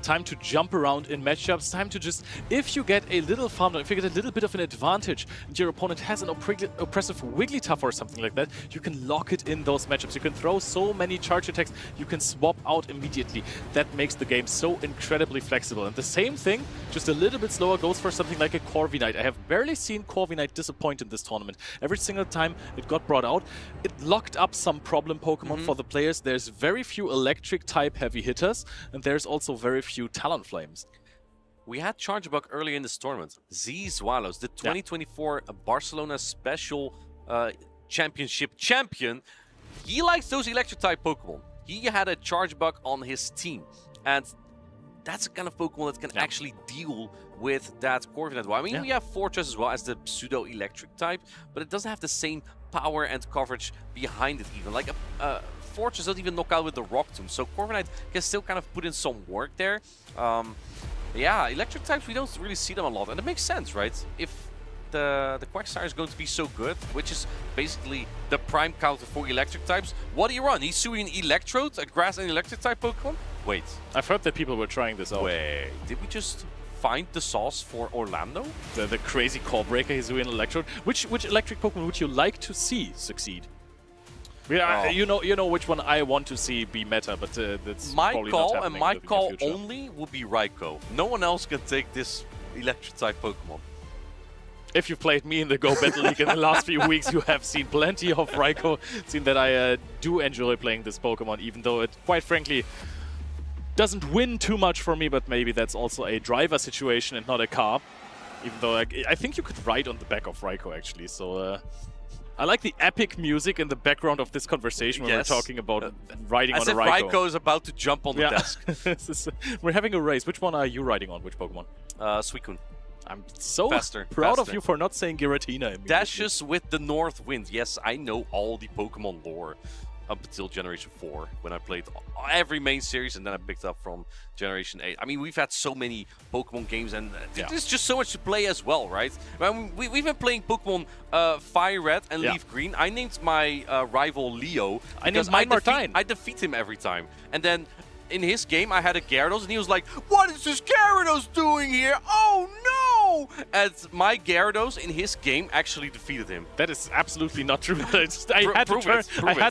Time to jump around in matchups, time to just, if you get a little farm down, if you get a little bit of an advantage and your opponent has an oppressive Wigglytuff or something like that, you can lock it in those matchups. You can throw so many charge attacks, you can swap out immediately. That makes the game so incredibly flexible. And the same thing, just a little bit slower, goes for something like a Corviknight. I have barely seen Corviknight disappoint in this tournament. Every single time it got brought out, it locked up some problem Pokemon for the players. There's very few electric type heavy hitters, and there's also very few Talonflames. We had Charjabug earlier in this tournament. Z Swallows, the 2024 Barcelona Special Championship champion. He likes those electric type Pokemon. He had a Charjabug on his team, and that's the kind of Pokemon that can actually deal with that Corviknight. I mean, we have Fortress as well as the pseudo-electric type, but it doesn't have the same power and coverage behind it even. Like Fortress doesn't even knock out with the Rock Tomb, so Corviknight can still kind of put in some work there. Yeah, electric types, we don't really see them a lot, and it makes sense, right? If the Quagsire is going to be so good, which is basically the prime counter for electric types, what do you run? He's suing Electrode, a grass and electric type Pokemon? Wait. I've heard that people were trying this out. Wait, did we just find the sauce for Orlando? The crazy Core Breaker Hisuian Electrode. Which electric Pokemon would you like to see succeed? Yeah, you know which one I want to see be meta, but that's probably not happening. And my call only will be Raikou. No one else can take this electric type Pokemon. If you've played me in the Go Battle League in the last few weeks, you have seen plenty of Raikou. Seen that I do enjoy playing this Pokemon, even though it, quite frankly, doesn't win too much for me, but maybe that's also a driver situation and not a car. Even though I think you could ride on the back of Raikou, actually, so... I like the epic music in the background of this conversation when we're talking about riding on a Raikou. As if Raikou is about to jump on the desk. We're having a race. Which one are you riding on? Which Pokemon? Suicune. I'm so proud of you for not saying Giratina. Dashes with the North Wind. Yes, I know all the Pokemon lore up until Generation 4, when I played every main series, and then I picked up from Generation 8. I mean, we've had so many Pokemon games, and there's just so much to play as well, right? I mean, we've been playing Pokemon Fire Red and Leaf Green. I named my rival Leo. I named mine Martine. I defeat him every time. And then in his game, I had a Gyarados, and he was like, "What is this Gyarados doing here? Oh no!" And my Gyarados in his game actually defeated him. That is absolutely not true. I had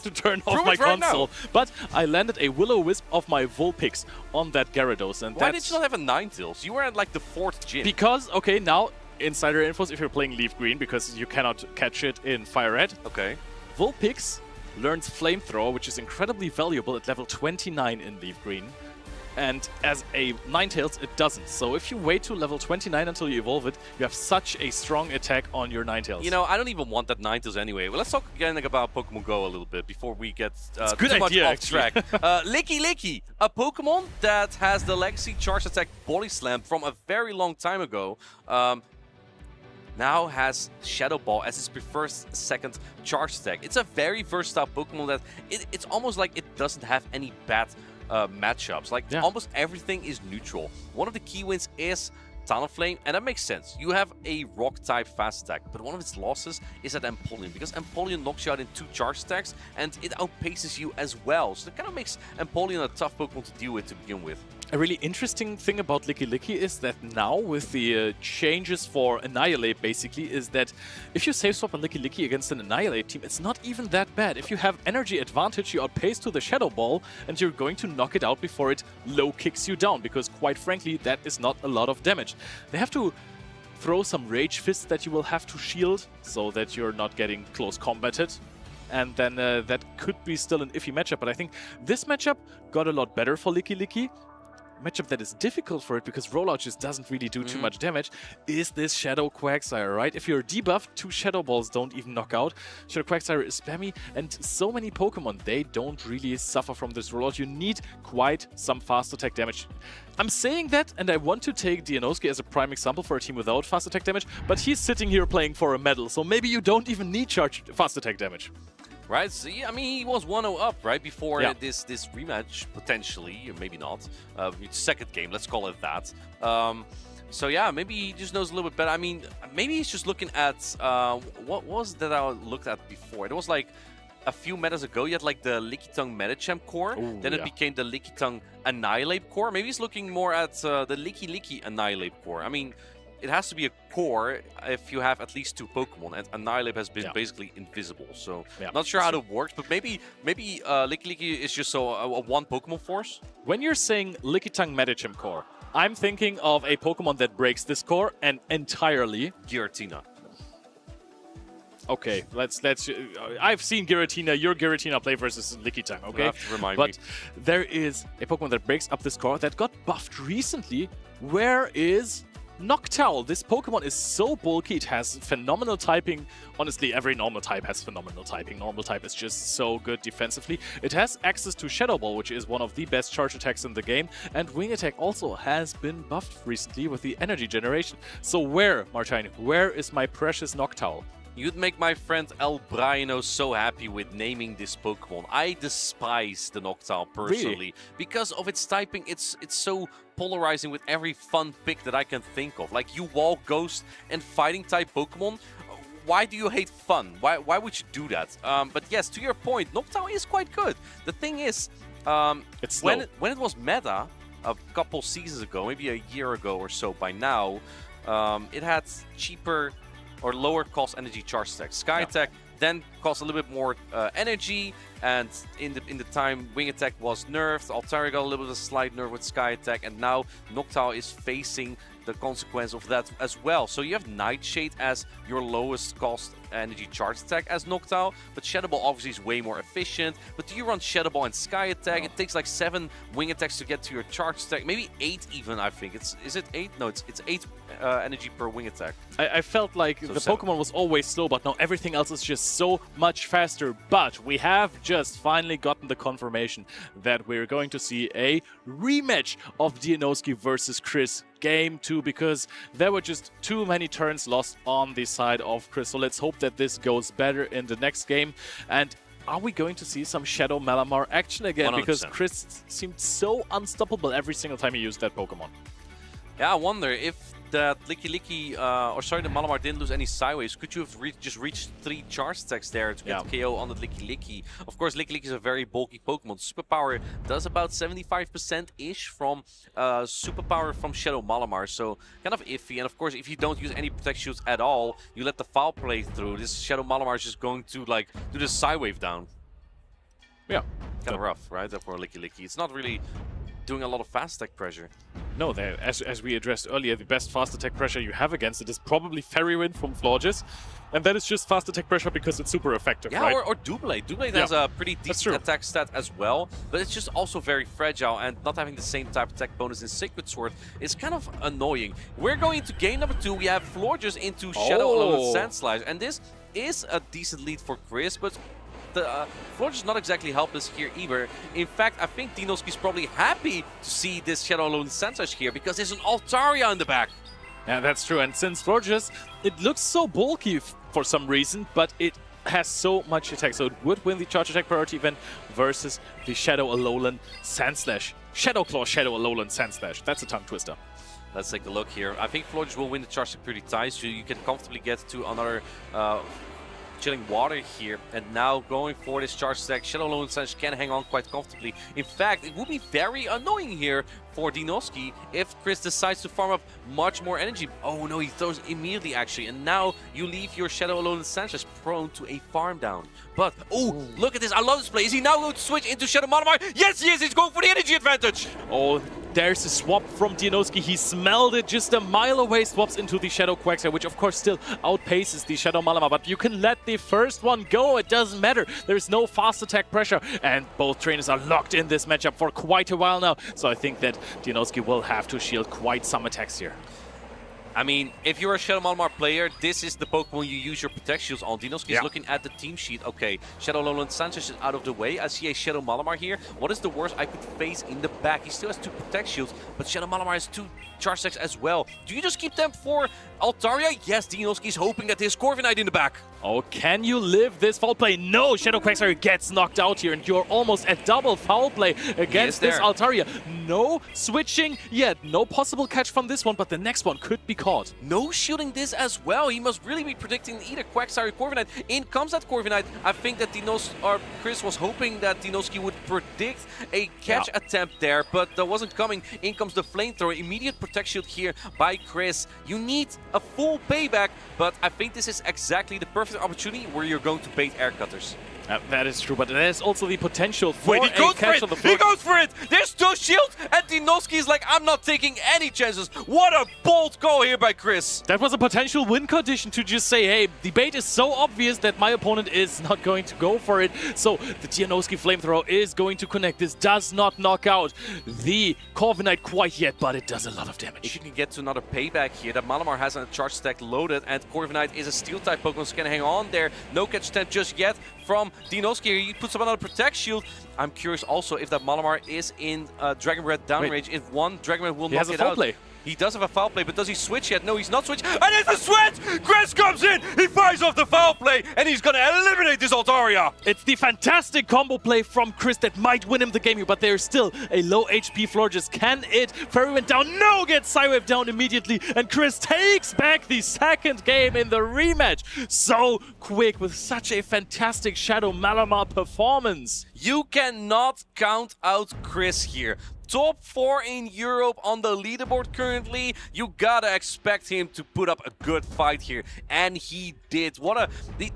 to turn off my console. But I landed a Will-O-Wisp of my Vulpix on that Gyarados. And why did you not have a Ninetales? You were at like the 4th gym. Because, okay, now insider infos if you're playing Leaf Green, because you cannot catch it in Fire Red. Okay. Vulpix learns Flamethrower, which is incredibly valuable at level 29 in Leaf Green. And as a Ninetales, it doesn't. So if you wait to level 29 until you evolve it, you have such a strong attack on your Ninetales. You know, I don't even want that Ninetales anyway. Well, let's talk again about Pokemon GO a little bit before we get too much off track. Licky, a Pokemon that has the Legacy Charge Attack Body Slam from a very long time ago. Now has Shadow Ball as its preferred second charge attack. It's a very versatile Pokemon that it's almost like it doesn't have any bad matchups. Like almost everything is neutral. One of the key wins is Talonflame, and that makes sense. You have a rock type fast attack, but one of its losses is at Empoleon, because Empoleon knocks you out in 2 charge attacks and it outpaces you as well. So it kind of makes Empoleon a tough Pokemon to deal with to begin with. A really interesting thing about Licky Licky is that now with the changes for Annihilate basically is that if you save swap a Licky Licky against an Annihilate team, it's not even that bad. If you have energy advantage, you outpace to the Shadow Ball and you're going to knock it out before it low kicks you down, because quite frankly that is not a lot of damage. They have to throw some Rage Fists that you will have to shield so that you're not getting close combated. And then that could be still an iffy matchup, but I think this matchup got a lot better for Licky Licky. Matchup that is difficult for it because Rollout just doesn't really do too much damage is this Shadow Quagsire, right? If you're debuffed, 2 Shadow Balls don't even knock out. Shadow Quagsire is spammy, and so many Pokemon, they don't really suffer from this Rollout. You need quite some fast attack damage. I'm saying that, and I want to take Dianoski as a prime example for a team without fast attack damage, but he's sitting here playing for a medal, so maybe you don't even need fast attack damage. Right, so I mean, he was 1-0 up, right, before this rematch, potentially, or maybe not. Second game, let's call it that. So yeah, maybe he just knows a little bit better. I mean, maybe he's just looking at, what was that I looked at before? It was like a few metas ago, you had like the Lickitung Medicham core, then it became the Lickitung Annihilate core. Maybe he's looking more at the Licky Licky Annihilate core. I mean, it has to be a core if you have at least 2 Pokemon, and Annihilate has been basically invisible, so not sure how that works, but maybe Licky Licky is just a 1 Pokemon force? When you're saying Lickitung Medicham core, I'm thinking of a Pokemon that breaks this core and entirely... Giratina. Okay, let's. I've seen Giratina, your Giratina play versus Lickitung, okay? You have to remind me. But there is a Pokemon that breaks up this core that got buffed recently. Where is Noctowl? This Pokemon is so bulky, it has phenomenal typing. Honestly, every normal type has phenomenal typing. Normal type is just so good defensively. It has access to Shadow Ball, which is one of the best charge attacks in the game. And Wing Attack also has been buffed recently with the energy generation. So where, Martijn, where is my precious Noctowl? You'd make my friend El Briano so happy with naming this Pokemon. I despise the Noctowl personally because of its typing. It's so polarizing with every fun pick that I can think of. Like you wall Ghost and Fighting type Pokemon. Why do you hate fun? Why would you do that? But yes, to your point, Noctowl is quite good. The thing is, it's when it was meta a couple seasons ago, maybe a year ago or so by now, it had cheaper or lower cost energy charge attack. Sky Attack then cost a little bit more energy, and in the time Wing Attack was nerfed, Altaria got a little bit of a slight nerf with Sky Attack, and now Noctowl is facing the consequence of that as well. So you have Nightshade as your lowest cost energy charge attack as Noctowl, but Shadow Ball obviously is way more efficient. But do you run Shadow Ball and Sky Attack? It takes like 7 Wing Attacks to get to your charge attack, maybe 8 even, I think. Is it 8? No, it's 8 energy per Wing Attack. I felt like so the 7. Pokemon was always slow, but now everything else is just so much faster. But we have just finally gotten the confirmation that we're going to see a rematch of Dianoski versus Chris Game 2, because there were just too many turns lost on the side of Chris. So let's hope that this goes better in the next game. And are we going to see some Shadow Malamar action again? 100%. Because Chris seemed so unstoppable every single time he used that Pokemon. Yeah, I wonder if that the Malamar didn't lose any sideways. Could you have just reached 3 charge attacks there to get the KO on the Licky? Of course, Licky is a very bulky Pokemon. Superpower does about 75%-ish from Superpower from Shadow Malamar, so kind of iffy. And of course, if you don't use any Protect Shields at all, you let the foul play through, this Shadow Malamar is just going to like do the Sidewave down. Yeah. Kind of rough, right, for Licky. It's not really doing a lot of fast attack pressure. No, as we addressed earlier, the best fast attack pressure you have against it is probably Fairy Wind from Florges. And that is just fast attack pressure because it's super effective, right? or Doublade. Doublade has a pretty decent attack stat as well, but it's just also very fragile, and not having the same type of attack bonus in Sacred Sword is kind of annoying. We're going into game number 2. We have Florges into Shadow Alone Sandslash, and this is a decent lead for Chris, but the Florges is not exactly helpless here either. In fact, I think Dianoski's probably happy to see this Shadow Alone Sandslash here because there's an Altaria in the back. Yeah, that's true. And since Florges, it looks so bulky for some reason, but it has so much attack, so it would win the charge attack priority event versus the Shadow Alolan Sandslash. Shadow Claw, Shadow Alolan Sandslash. That's a tongue twister. Let's take a look here. I think Florges will win the charge attack pretty tight, so you can comfortably get to another chilling water here, and now going for this charge stack. Shadow Lone Sense can hang on quite comfortably. In fact, it would be very annoying here for Dinoski if Chris decides to farm up much more energy. Oh no, he throws immediately actually, and now you leave your Shadow Lone Sense prone to a farm down. But, oh, look at this, I love this play. Is he now going to switch into Shadow Malamar? Yes, he is, he's going for the energy advantage! Oh, there's a swap from Dinoski. He smelled it just a mile away, swaps into the Shadow Quagsire, which of course still outpaces the Shadow Malamar. But you can let the first one go, it doesn't matter. There's no fast attack pressure. And both trainers are locked in this matchup for quite a while now. So I think that Dinoski will have to shield quite some attacks here. I mean, if you're a Shadow Malamar player, this is the Pokemon you use your Protect Shields on. Dinoski is looking at the team sheet. Okay, Shadow Lowland Sanchez is out of the way. I see a Shadow Malamar here. What is the worst I could face in the back? He still has 2 Protect Shields, but Shadow Malamar has 2 Charge Stacks as well. Do you just keep them for Altaria? Yes, Dinoski is hoping that his Corviknight in the back. Oh, can you live this foul play? No, Shadow Quagsire gets knocked out here, and you're almost at double foul play against this Altaria. No switching yet. No possible catch from this one, but the next one could be caught. No shielding this as well. He must really be predicting either Quagsire or Corviknight. In comes that Corviknight. I think that Chris was hoping that Dinoski would predict a catch attempt there, but that wasn't coming. In comes the Flamethrower. Immediate Protect Shield here by Chris. You need a full payback, but I think this is exactly the perfect opportunity where you're going to bait Air Cutters. That is true, but there's also the potential for he goes for it! He goes for it! There's 2 shields, and Dinoski is like, I'm not taking any chances. What a bold call here by Chris. That was a potential win condition to just say, hey, the bait is so obvious that my opponent is not going to go for it. So the Dinoski Flamethrower is going to connect. This does not knock out the Corviknight quite yet, but it does a lot of damage. If you can get to another payback here, that Malamar has a charge stack loaded, and Corviknight is a Steel-type Pokemon, so can hang on there. No catch attempt just yet from Dinoski. He puts up another Protect Shield. I'm curious also if that Malamar is in Dragon Breath down range. If one Dragon Breath will knock it out. Play. He does have a foul play, but does he switch yet? No, he's not switched. And it's a switch! Chris comes in, he fires off the foul play, and he's gonna eliminate this Altaria. It's the fantastic combo play from Chris that might win him the game here, but there's still a low HP Florges. Can it? Fairy went down. No, gets Psywave down immediately, and Chris takes back the second game in the rematch. So quick with such a fantastic Shadow Malamar performance. You cannot count out Chris here. Top 4 in Europe on the leaderboard currently. You gotta expect him to put up a good fight here. And he did.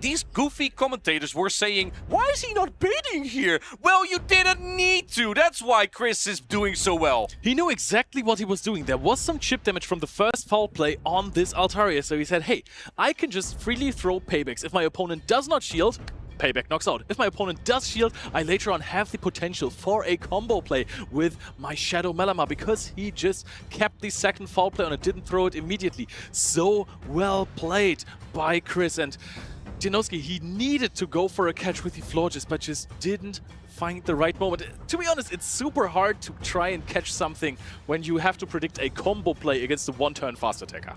These goofy commentators were saying, why is he not baiting here? Well, you didn't need to. That's why Chris is doing so well. He knew exactly what he was doing. There was some chip damage from the first foul play on this Altaria. So he said, hey, I can just freely throw paybacks. If my opponent does not shield, payback knocks out. If my opponent does shield, I later on have the potential for a combo play with my Shadow Malamar because he just kept the second foul play on it, didn't throw it immediately. So well played by Chris. And Dinoski, he needed to go for a catch with the Florges, but just didn't find the right moment. To be honest, it's super hard to try and catch something when you have to predict a combo play against a one-turn fast attacker.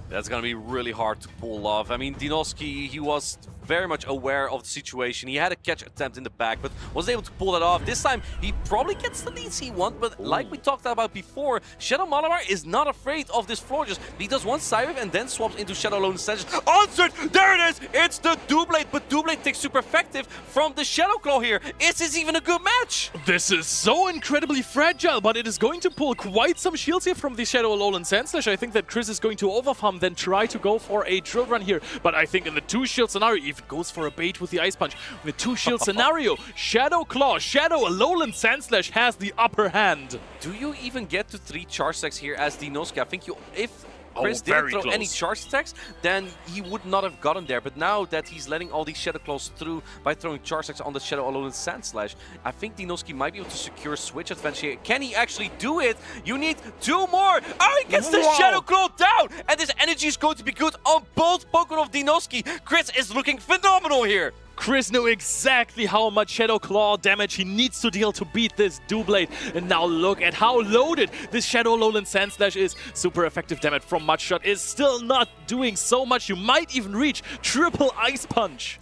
That's going to be really hard to pull off. I mean, Dinoski, he was very much aware of the situation. He had a catch attempt in the back, but wasn't able to pull that off. This time, he probably gets the leads he wants, but like we talked about before, Shadow Malamar is not afraid of this Florges. He does one Psywave and then swaps into Shadow Lone Sanchez. Answered! There it is! It's the Doublade, but Doublade takes super effective from the Shadow Claw here. Is this even a good match? This is so incredibly fragile, but it is going to pull quite some shields here from the Shadow Lowland Sandslash. I think that Chris is going to overfarm, then try to go for a drill run here. But I think in the 2-shield scenario, even goes for a bait with the Ice Punch. In the 2-shield scenario, Shadow Claw, Shadow Lowland Sandslash has the upper hand. Do you even get to 3 charge stacks here as Dinoski? I think if Chris didn't throw any charge attacks, then he would not have gotten there. But now that he's letting all these Shadow Claws through by throwing charge attacks on the Shadow Alone Sandslash, I think Dinoski might be able to secure switch advantage here. Can he actually do it? You need 2 more. Oh, he gets the Shadow Claw down! And this energy is going to be good on both Pokemon of Dinoski. Chris is looking phenomenal here. Chris knew exactly how much Shadow Claw damage he needs to deal to beat this Doublade. And now look at how loaded this Shadow Lowland Sandslash is. Super effective damage from Mudshot is still not doing so much. You might even reach triple Ice Punch.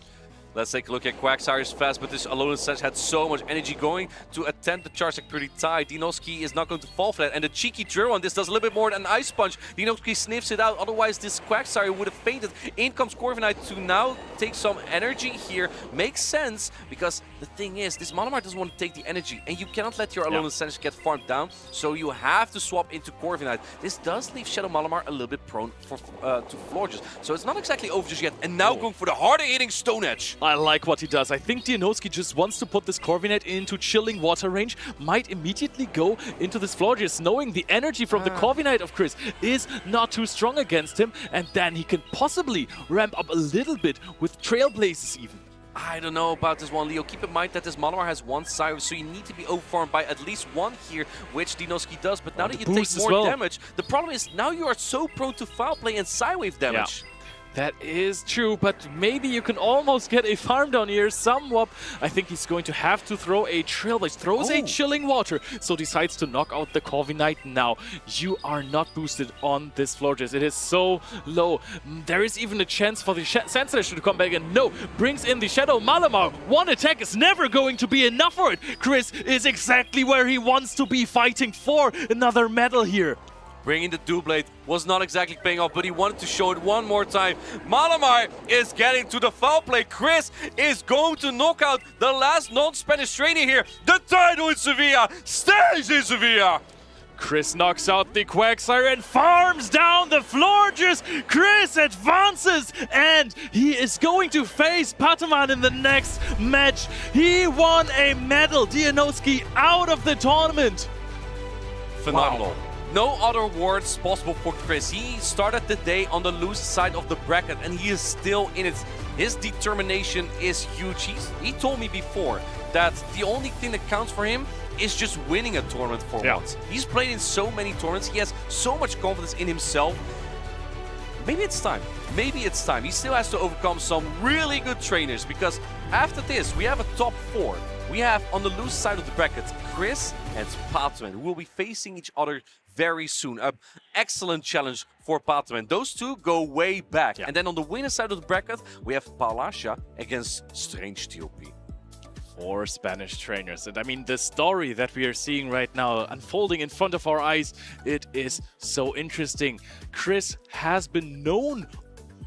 Let's take a look at Quagsire's fast, but this Alolan Sledge had so much energy going to attempt the charge attack pretty tight. Dinoski is not going to fall for that, and the cheeky drill on this does a little bit more than Ice Punch. Dinoski sniffs it out, otherwise this Quagsire would have fainted. In comes Corviknight to now take some energy here. Makes sense, because the thing is, this Malamar doesn't want to take the energy, and you cannot let your Alolan Sledge get farmed down, so you have to swap into Corviknight. This does leave Shadow Malamar a little bit prone for to Florges, so it's not exactly over just yet. And now going for the harder hitting Stone Edge. I like what he does. I think Dianoski just wants to put this Corviknight into chilling water range, might immediately go into this Florges, knowing the energy from the Corviknight of Chris is not too strong against him, and then he can possibly ramp up a little bit with Trailblazes even. I don't know about this one, Leo. Keep in mind that this Malamar has one Cyrus, so you need to be overfarmed by at least one here, which Dinoski does. But now that you take more damage, the problem is now you are so prone to foul play and Psywave damage. Yeah. That is true, but maybe you can almost get a farm down here. Somewhat, I think he's going to have to throw a Trailblaze. Throws a Chilling Water, so decides to knock out the Corviknight now. You are not boosted on this Florges. It is so low. There is even a chance for the Sand Slash to come back, and no, brings in the Shadow Malamar. One attack is never going to be enough for it. Chris is exactly where he wants to be, fighting for another medal here. Bringing the Doublade was not exactly paying off, but he wanted to show it one more time. Malamar is getting to the foul play. Chris is going to knock out the last non-Spanish trainer here. The title in Sevilla stays in Sevilla. Chris knocks out the Quagsire and farms down the Florges. Chris advances, and he is going to face Pataman in the next match. He won a medal. Dianoski out of the tournament. Phenomenal. Wow. No other words possible for Chris. He started the day on the loose side of the bracket, and he is still in it. His determination is huge. He told me before that the only thing that counts for him is just winning a tournament for once. He's played in so many tournaments. He has so much confidence in himself. Maybe it's time. Maybe it's time. He still has to overcome some really good trainers, because after this, we have a top 4. We have on the loose side of the bracket, Chris and Pataman, who will be facing each other very soon. An excellent challenge for Pataman. Those two go way back. And then on the winner side of the bracket, we have Palasha against Strange TOP. 4 Spanish trainers. And I mean, the story that we are seeing right now unfolding in front of our eyes, it is so interesting. Chris has been known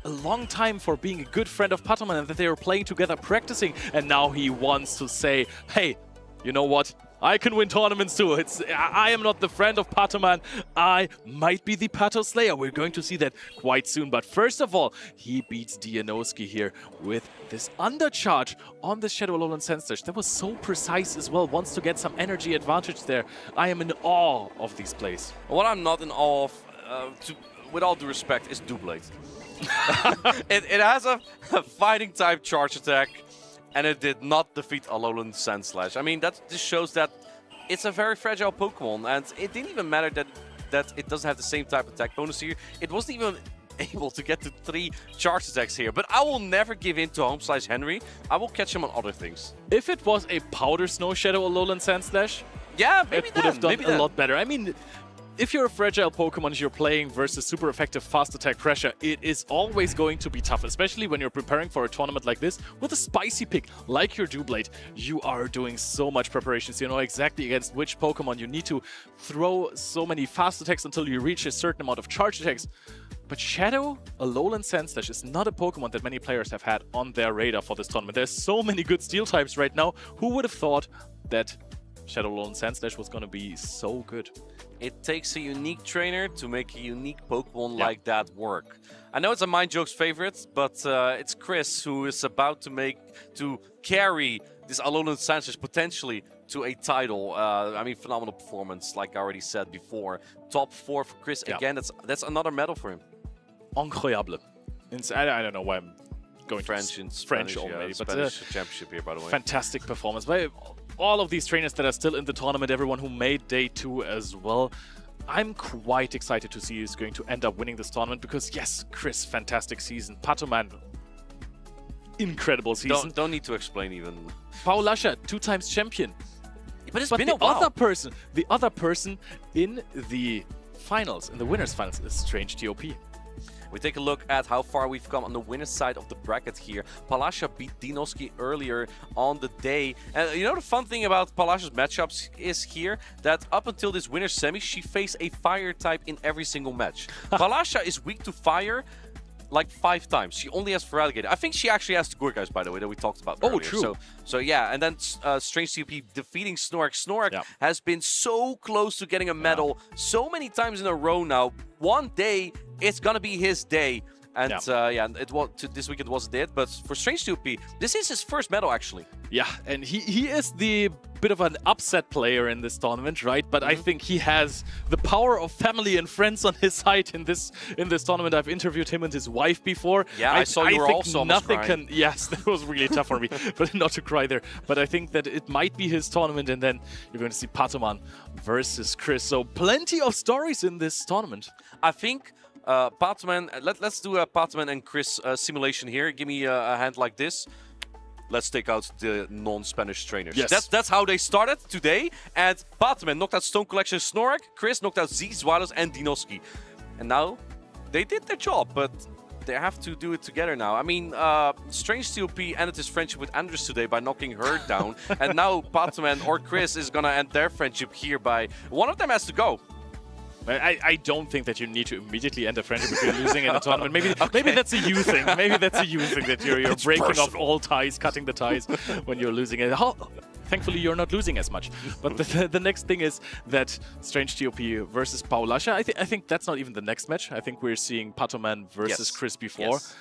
a long time for being a good friend of Pataman, and that they were playing together, practicing, and now he wants to say, hey, you know what? I can win tournaments too. I am not the friend of Pataman. I might be the Pato Slayer. We're going to see that quite soon. But first of all, he beats Dianoski here with this undercharge on the Shadow Alolan Sand Slash. That was so precise as well. Wants to get some energy advantage there. I am in awe of these plays. What I'm not in awe of, with all due respect, is Doublade. it has a fighting type charge attack, and it did not defeat Alolan Sand Slash. I mean, that just shows that it's a very fragile Pokemon, and it didn't even matter that it doesn't have the same type of attack bonus here. It wasn't even able to get to 3 charge attacks here. But I will never give in to Home/Henry. I will catch him on other things. If it was a Powder Snow Shadow Alolan Sand Slash, yeah, maybe it would have done a lot better. I mean, if you're a fragile Pokemon, you're playing versus super effective fast attack pressure, it is always going to be tough, especially when you're preparing for a tournament like this with a spicy pick like your Doublade. You are doing so much preparations. You know exactly against which Pokemon you need to throw so many fast attacks until you reach a certain amount of charge attacks. But Shadow Alolan Sand Slash is not a Pokemon that many players have had on their radar for this tournament. There's so many good Steel types right now. Who would have thought that Shadow Alolan Sand Slash was going to be so good? It takes a unique trainer to make a unique Pokemon like that work. I know it's a Mind Joke's favorite, but it's Chris who is about to carry this Alolan Sand Slash potentially to a title. I mean, phenomenal performance, like I already said before. Top 4 for Chris. Again, that's another medal for him. Incroyable. I don't know why I'm going French to in French Spanish, already, but Spanish championship here, by the way. Fantastic performance by all of these trainers that are still in the tournament, everyone who made day 2 as well. I'm quite excited to see who's going to end up winning this tournament because, yes, Chris, fantastic season. Pataman, incredible season. Don't need to explain even. Paulasha, 2 times champion. But it's been a while. The other person in the finals, in the winners finals, is Strange TOP. We take a look at how far we've come on the winner's side of the bracket here. Palasha beat Dinoski earlier on the day. And you know the fun thing about Palasha's matchups is here that up until this winner's semi, she faced a fire type in every single match. Palasha is weak to fire like 5 times. She only has Feraligatr. I think she actually has the Gurkais, by the way, that we talked about earlier. True. So yeah, and then Strange CP defeating Snorlax. Snorlax has been so close to getting a medal so many times in a row now. One day, it's gonna be his day. And it was this week it wasn't it, but for Strange 2P, this is his first medal actually. Yeah, and he is the bit of an upset player in this tournament, right? But I think he has the power of family and friends on his side in this tournament. I've interviewed him and his wife before. Yeah, I saw you were also almost crying. Yes, that was really tough for me, but not to cry there. But I think that it might be his tournament, and then you're going to see Patoman versus Chris. So plenty of stories in this tournament. I think Patoman, let's do a Patoman and Chris simulation here. Give me a hand like this. Let's take out the non-Spanish trainers. Yes. That's how they started today. And Patoman knocked out Stone Collection Snorlax. Chris knocked out Z, Zwalos, and Dinoski. And now, they did their job, but they have to do it together now. I mean, Strange COP ended his friendship with Andres today by knocking her down. And now Patoman or Chris is going to end their friendship here by... One of them has to go. I don't think that you need to immediately end a friendship if you're losing in a tournament. Maybe that's a you thing. Maybe that's a you thing that you're breaking off all ties, cutting the ties when you're losing it. Thankfully, you're not losing as much. But the next thing is that Strange TOP versus Paulasha. I think that's not even the next match. I think we're seeing Patoman versus Chris before. Yes.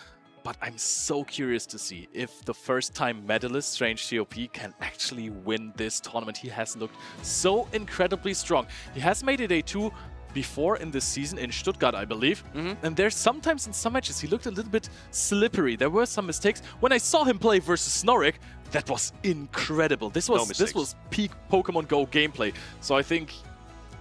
But I'm so curious to see if the first-time medalist, Strange TOP, can actually win this tournament. He has looked so incredibly strong. He has made it a 2 before in this season in Stuttgart, I believe. And there's sometimes in some matches he looked a little bit slippery. There were some mistakes. When I saw him play versus Snorlax, that was incredible. This was peak Pokemon GO gameplay. So I think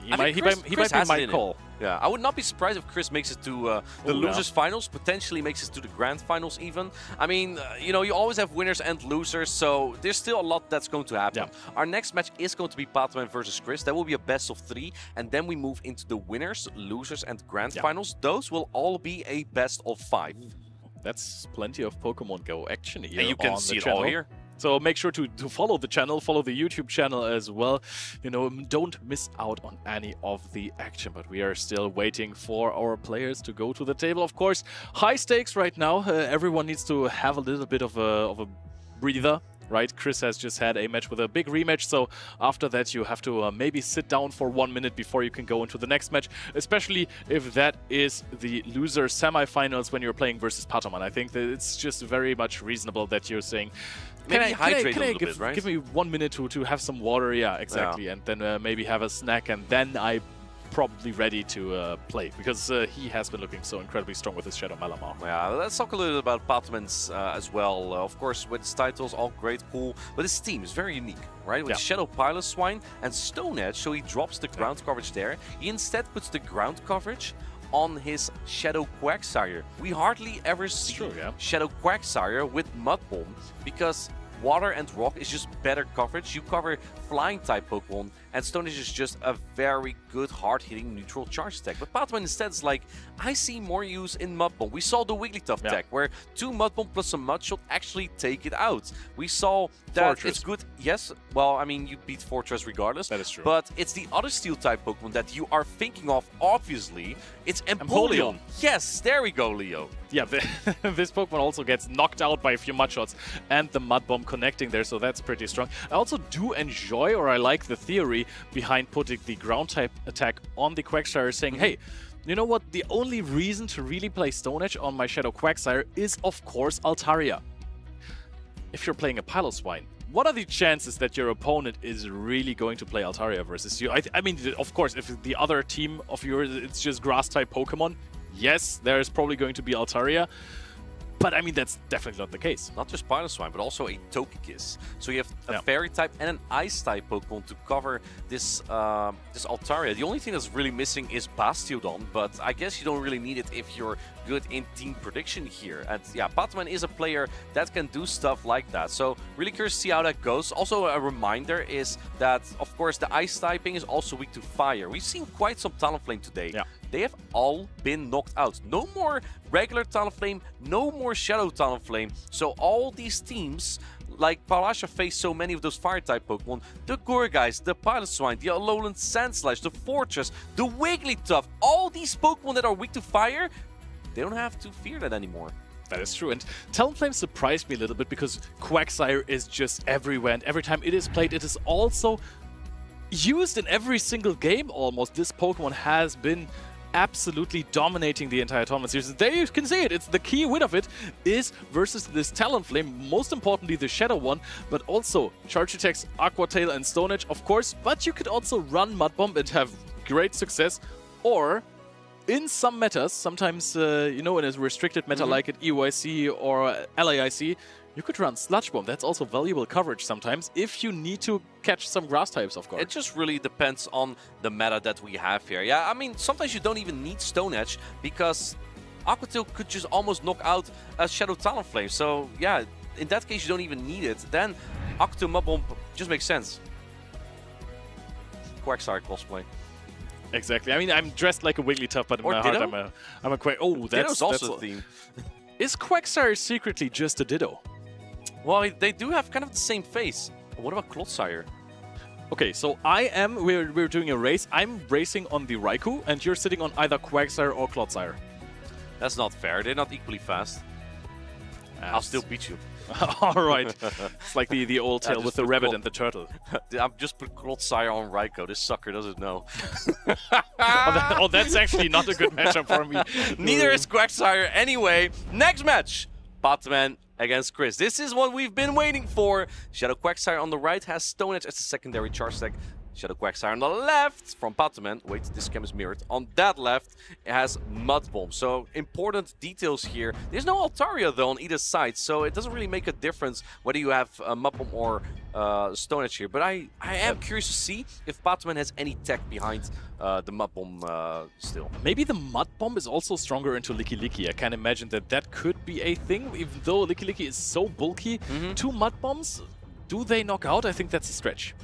he might be my call. Yeah, I would not be surprised if Chris makes it to the losers finals, potentially makes it to the grand finals even. I mean, you know, you always have winners and losers, so there's still a lot that's going to happen. Yeah. Our next match is going to be Patoman versus Chris. That will be a best of 3, and then we move into the winners, losers, and grand finals. Those will all be a best of 5. That's plenty of Pokemon GO action here. And you can on see the it channel. all here. So make sure to follow the channel, follow the YouTube channel as well. You know, don't miss out on any of the action. But we are still waiting for our players to go to the table. Of course, high stakes right now. Everyone needs to have a little bit of a breather. Right, Chris has just had a match with a big rematch, so after that you have to maybe sit down for 1 minute before you can go into the next match, especially if that is the loser semifinals when you're playing versus Patoman. I think that it's just very much reasonable that you're saying, Can I give me 1 minute to have some water? Yeah, exactly, and then maybe have a snack, and then I'm probably ready to play, because he has been looking so incredibly strong with his Shadow Malamar. Yeah, let's talk a little bit about Patoman's as well. Of course, with his titles, all great, cool, but his team is very unique, right? With Shadow Piloswine and Stone Edge, so he drops the ground coverage there. He instead puts the ground coverage on his Shadow Quagsire. We hardly ever see Shadow Quagsire with Mud Bomb, because water and rock is just better coverage. You cover flying type Pokemon, and Stone Edge is just a very good hard-hitting neutral charge attack. But Patoman instead is like, I see more use in Mud Bomb. We saw the Wigglytuff deck where 2 Mud Bomb plus a Mud Shot actually take it out. We saw that it's good. Yes, well, I mean, you beat Fortress regardless. That is true. But it's the other steel type Pokemon that you are thinking of, obviously. It's Empoleon. Yes, there we go, Leo. Yeah, this Pokemon also gets knocked out by a few Mud Shots and the Mud Bomb connecting there, so that's pretty strong. I also do enjoy, or I like the theory behind putting the ground type attack on the Quagsire, saying, hey, you know what, the only reason to really play Stone Edge on my Shadow Quagsire is, of course, Altaria. If you're playing a Piloswine, what are the chances that your opponent is really going to play Altaria versus you? I mean, of course, if the other team of yours, it's just grass-type Pokemon, yes, there is probably going to be Altaria. But I mean, that's definitely not the case. Not just Piloswine, but also a Togekiss. So you have a Fairy type and an Ice type Pokemon to cover this this Altaria. The only thing that's really missing is Bastiodon, but I guess you don't really need it if you're good in team prediction here. And yeah, Patman is a player that can do stuff like that. So really curious to see how that goes. Also a reminder is that, of course, the Ice typing is also weak to Fire. We've seen quite some Talonflame today. Yeah. They have all been knocked out. No more regular Talonflame, no more Shadow Talonflame. So all these teams, like Palasha, face so many of those Fire-type Pokemon. The Gourgeist, the Piloswine, the Alolan Sandslash, the Fortress, the Wigglytuff. All these Pokemon that are weak to Fire, they don't have to fear that anymore. That is true, and Talonflame surprised me a little bit because Quagsire is just everywhere, and every time it is played, it is also used in every single game almost. This Pokemon has been absolutely dominating the entire tournament series. There you can see it. It's the key win of it is versus this Talonflame, most importantly the Shadow one, but also Charge Attacks, Aqua Tail and Stone Edge, of course, but you could also run Mud Bomb and have great success, or in some metas, sometimes, you know, in a restricted meta like at EYC or LAIC, you could run Sludge Bomb. That's also valuable coverage sometimes, if you need to catch some grass types, of course. It just really depends on the meta that we have here. Yeah, I mean, sometimes you don't even need Stone Edge, because Aqua Tail could just almost knock out a Shadow Talonflame. So, yeah, in that case, you don't even need it. Then Aqua Tail Mud Bomb just makes sense. Quagsire cosplay. Exactly. I mean, I'm dressed like a Wigglytuff, but in my heart, I'm a Quag. Oh, that's also a theme. Is Quagsire secretly just a Ditto? Well, they do have kind of the same face. What about Clodsire? Okay, so we're doing a race. I'm racing on the Raikou, and you're sitting on either Quagsire or Clodsire. That's not fair. They're not equally fast. I'll still beat you. All right. It's like the old tale with the rabbit and the turtle. I've just put Clodsire on Raikou. This sucker doesn't know. That's actually not a good matchup for me. Neither is Quagsire. Anyway, next match. Patman against Chris. This is what we've been waiting for. Shadow Quagsire on the right has Stone Edge as a secondary charge deck. Shadow Quagsire on the left from Patman. Wait, this cam is mirrored. On that left, it has Mud Bomb. So important details here. There's no Altaria though on either side, so it doesn't really make a difference whether you have Mud Bomb or Stone Edge here. But I am curious to see if Patman has any tech behind the Mud Bomb still. Maybe the Mud Bomb is also stronger into Licky Licky. I can imagine that could be a thing, even though Licky Licky is so bulky. 2 Mud Bombs, do they knock out? I think that's a stretch.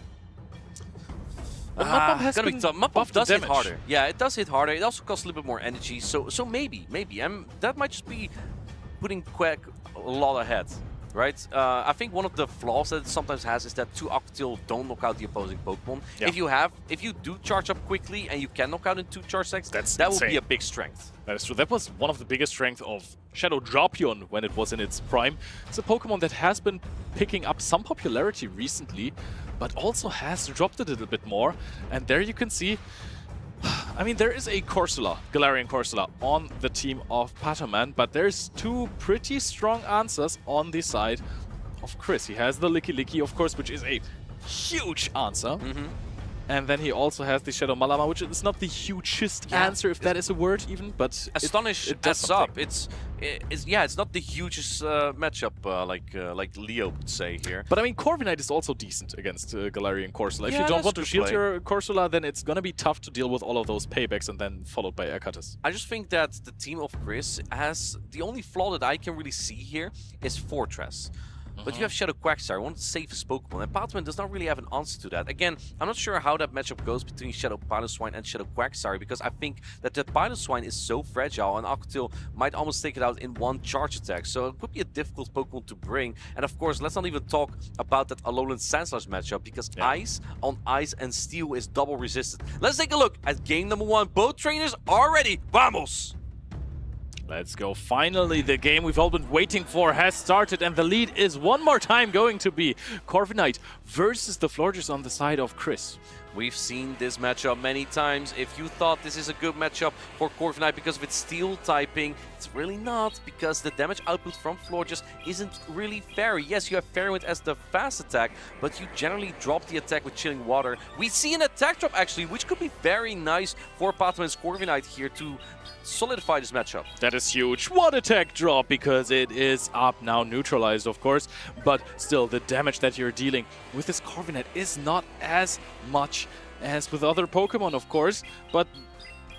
But Mud Bomb has been Mud Bomb does hit damage. harder. Yeah, it does hit harder. It also costs a little bit more energy. So maybe. That might just be putting Quack a lot ahead, right? I think one of the flaws that it sometimes has is that 2 Aqua Tail don't knock out the opposing Pokemon. Yeah. If you do charge up quickly and you can knock out in 2 charge decks, that will be a big strength. That is true. That was one of the biggest strengths of Shadow Drapion when it was in its prime. It's a Pokemon that has been picking up some popularity recently, but also has dropped it a little bit more. And there you can see, I mean, there is a Corsola, Galarian Corsola, on the team of Patman, but there's 2 pretty strong answers on the side of Chris. He has the Licky Licky, of course, which is a huge answer. And then he also has the Shadow Malama, which is not the hugest answer, if that is a word even, but Astonish it does up. It's not the hugest matchup like Leo would say here. But I mean, Corviknight is also decent against Galarian Corsola. If Yeah, you don't that's want to good shield play. your Corsola, then it's gonna be tough to deal with all of those paybacks and then followed by Akatis. I just think that the team of Chris has the only flaw that I can really see here is Fortress. But you have Shadow Quagsire, one of the safest Pokemon, and Patman does not really have an answer to that. Again, I'm not sure how that matchup goes between Shadow Piloswine and Shadow Quagsire, because I think that the Piloswine is so fragile, and Aqua Tail might almost take it out in 1 charge attack. So it could be a difficult Pokemon to bring. And of course, let's not even talk about that Alolan Sandslash matchup, because Ice on Ice and Steel is double resisted. Let's take a look at game number 1. Both trainers are ready. Vamos! Let's go. Finally, the game we've all been waiting for has started, and the lead is one more time going to be Corviknight versus the Florges on the side of Chris. We've seen this matchup many times. If you thought this is a good matchup for Corviknight because of its steel typing, it's really not, because the damage output from Florges isn't really fairy. Yes, you have Fairy Wind as the fast attack, but you generally drop the attack with Chilling Water. We see an attack drop actually, which could be very nice for Patoman's Corviknight here to solidify this matchup. That is huge. What attack drop, because it is up now, neutralized of course, but still the damage that you're dealing with this Corviknight is not as much as with other Pokemon of course, but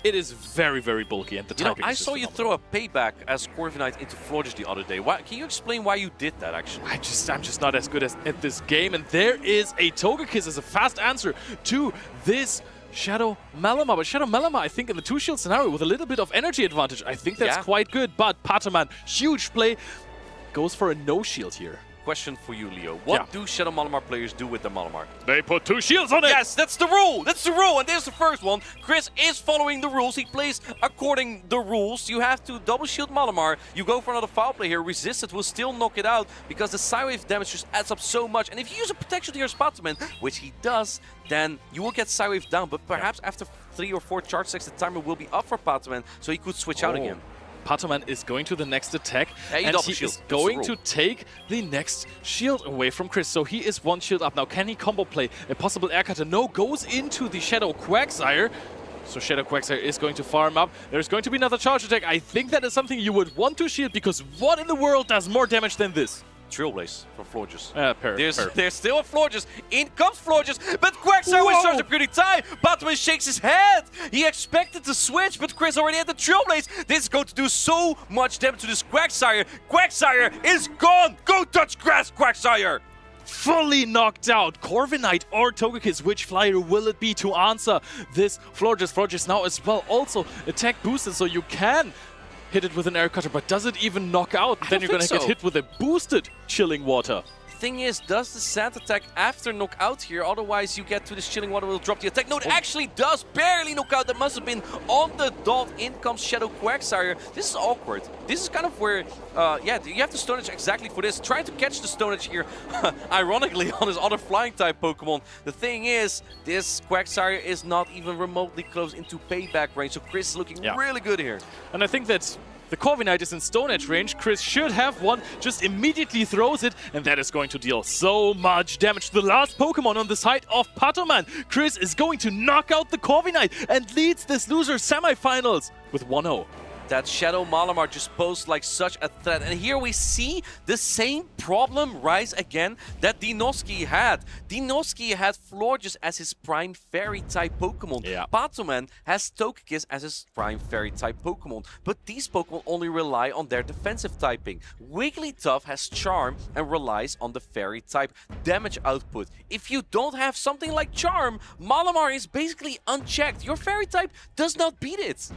it is very, very bulky, and the typing I is saw you throw a payback as Corviknight into Florges the other day. Can you explain why you did that actually? I'm just not as good at this game, and there is a Togekiss as a fast answer to this Shadow Malamar. But Shadow Malamar, I think in the two-shield scenario with a little bit of energy advantage, I think that's quite good. But Patoman, huge play, goes for a no-shield here. Question for you, Leo. What do Shadow Malamar players do with the Malamar? They put 2 shields on it! Yes, that's the rule! That's the rule! And there's the first one. Chris is following the rules. He plays according the rules. You have to double shield Malamar. You go for another foul play here. Resist it will still knock it out because the Psywave damage just adds up so much. And if you use a protection to your Spatoman, which he does, then you will get Psywave down. But perhaps after 3 or 4 charge stacks, the timer will be up for Patoman, so he could switch out again. Patoman is going to the next attack, and he is going to take the next shield away from Chris. So he is 1 shield up. Now, can he combo play a possible air cutter? No, goes into the Shadow Quagsire. So Shadow Quagsire is going to farm up. There's going to be another charge attack. I think that is something you would want to shield, because what in the world does more damage than this? Trailblaze from Florges. There's still a Florges. In comes Florges, but Quagsire was such a pretty time. Patoman shakes his head. He expected to switch, but Chris already had the Trailblaze. This is going to do so much damage to this Quagsire. Quagsire is gone. Go touch grass, Quagsire. Fully knocked out. Corviknight or Togekiss, which flyer will it be to answer this Florges? Florges now as well also attack boosted, so you can hit it with an air cutter, but does it even knock out? Then you're gonna get hit with a boosted Chilling Water. Thing is, does the sand attack after knock out here? Otherwise, you get to this Chilling Water, will drop the attack. No, it actually does barely knock out. That must have been on the dot. In comes Shadow Quagsire. This is awkward. This is kind of where, yeah, you have to Stone Edge exactly for this. Trying to catch the Stone Edge here, ironically, on his other flying type Pokemon. The thing is, this Quagsire is not even remotely close into payback range. So Chris is looking really good here. And I think that the Corviknight is in Stone Edge range. Chris should have one, just immediately throws it, and that is going to deal so much damage to the last Pokemon on the side of Patoman. Chris is going to knock out the Corviknight and leads this loser semifinals with 1-0. That Shadow Malamar just posed like such a threat. And here we see the same problem rise again that Dinoski had. Dinoski had Florges as his prime Fairy-type Pokemon. Patoman has Togekiss as his prime Fairy-type Pokemon. But these Pokemon only rely on their defensive typing. Wigglytuff has Charm and relies on the Fairy-type damage output. If you don't have something like Charm, Malamar is basically unchecked. Your Fairy-type does not beat it.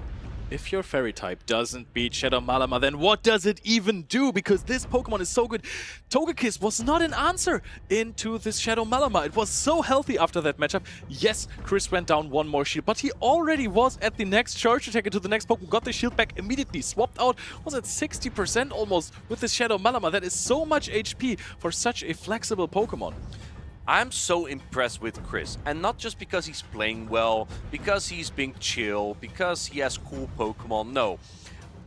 If your Fairy type doesn't beat Shadow Malamar, then what does it even do? Because this Pokemon is so good. Togekiss was not an answer into this Shadow Malamar. It was so healthy after that matchup. Yes, Chris went down 1 more shield, but he already was at the next charge attack into the next Pokemon, got the shield back immediately, swapped out, was at 60% almost with this Shadow Malamar. That is so much HP for such a flexible Pokemon. I'm so impressed with Chris, and not just because he's playing well, because he's being chill, because he has cool Pokemon, no.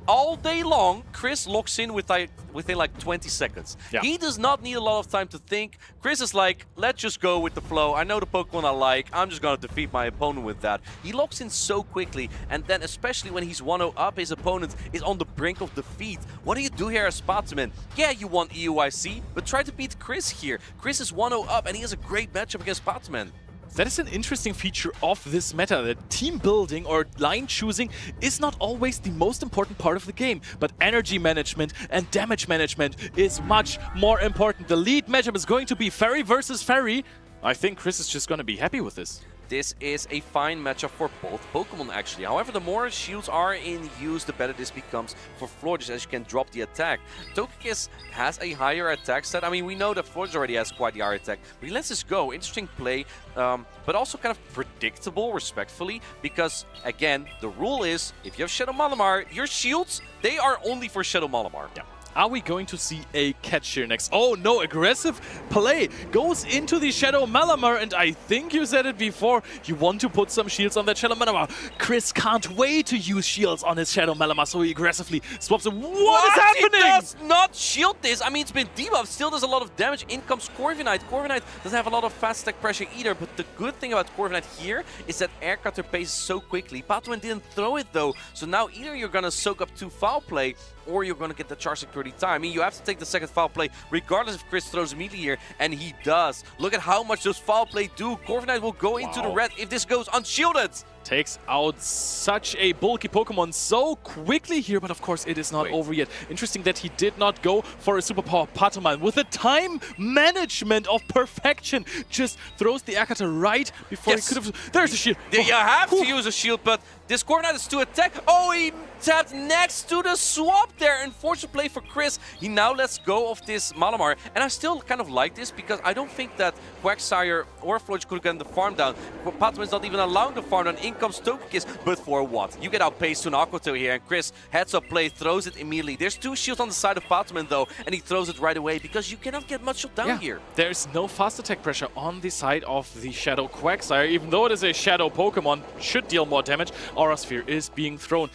All day long, Chris locks in within like 20 seconds. He does not need a lot of time to think. Chris is like, let's just go with the flow. I know the Pokemon I like. I'm just going to defeat my opponent with that. He locks in so quickly, and then especially when he's 1-0 up, his opponent is on the brink of defeat. What do you do here as Spatoman? Yeah, you want EUIC, but try to beat Chris here. Chris is 1-0 up, and he has a great matchup against Spatoman. That is an interesting feature of this meta, that team building or line choosing is not always the most important part of the game, but energy management and damage management is much more important. The lead matchup is going to be Fairy versus Fairy. I think Chris is just going to be happy with this. This is a fine matchup for both Pokemon, actually. However, the more shields are in use, the better this becomes for Florges, as you can drop the attack. Togekiss has a higher attack stat. I mean, we know that Florges already has quite the higher attack, but he lets this go. Interesting play, but also kind of predictable, respectfully, because, again, the rule is, if you have Shadow Malamar, your shields, they are only for Shadow Malamar. Are we going to see a catch here next? Oh no, aggressive play goes into the Shadow Malamar, and I think you said it before, you want to put some shields on that Shadow Malamar. Chris can't wait to use shields on his Shadow Malamar, so he aggressively swaps it. What is happening? He does not shield this. I mean, it's been debuffed, still does a lot of damage. In comes Corviknight. Corviknight doesn't have a lot of fast attack pressure either, but the good thing about Corviknight here is that Air Cutter pays so quickly. Patoman didn't throw it though, so now either you're gonna soak up 2 foul play, or you're going to get the charge security time. I mean, you have to take the second foul play regardless if Chris throws immediately here, and he does. Look at how much those foul play do. Corviknight will go into the red if this goes unshielded. Takes out such a bulky Pokemon so quickly here, but of course it is not over yet. Interesting that he did not go for a superpower Patoman with the time management of perfection. Just throws the Akata right before he could have... There's a shield. You have to use a shield, but this Corviknight is to attack. Oh, he tapped next to the swap there. Unfortunate play for Chris. He now lets go of this Malamar. And I still kind of like this because I don't think that Quagsire or Florge could have gotten the farm down. Patoman's not even allowing the farm down. In comes Togekiss, but for what? You get outpaced to an Aqua Tail here, and Chris heads up play, throws it immediately. There's 2 shields on the side of Patoman though, and he throws it right away because you cannot get much shot down here. There's no fast attack pressure on the side of the Shadow Quagsire. Even though it is a Shadow Pokemon, should deal more damage. Aura Sphere is being thrown.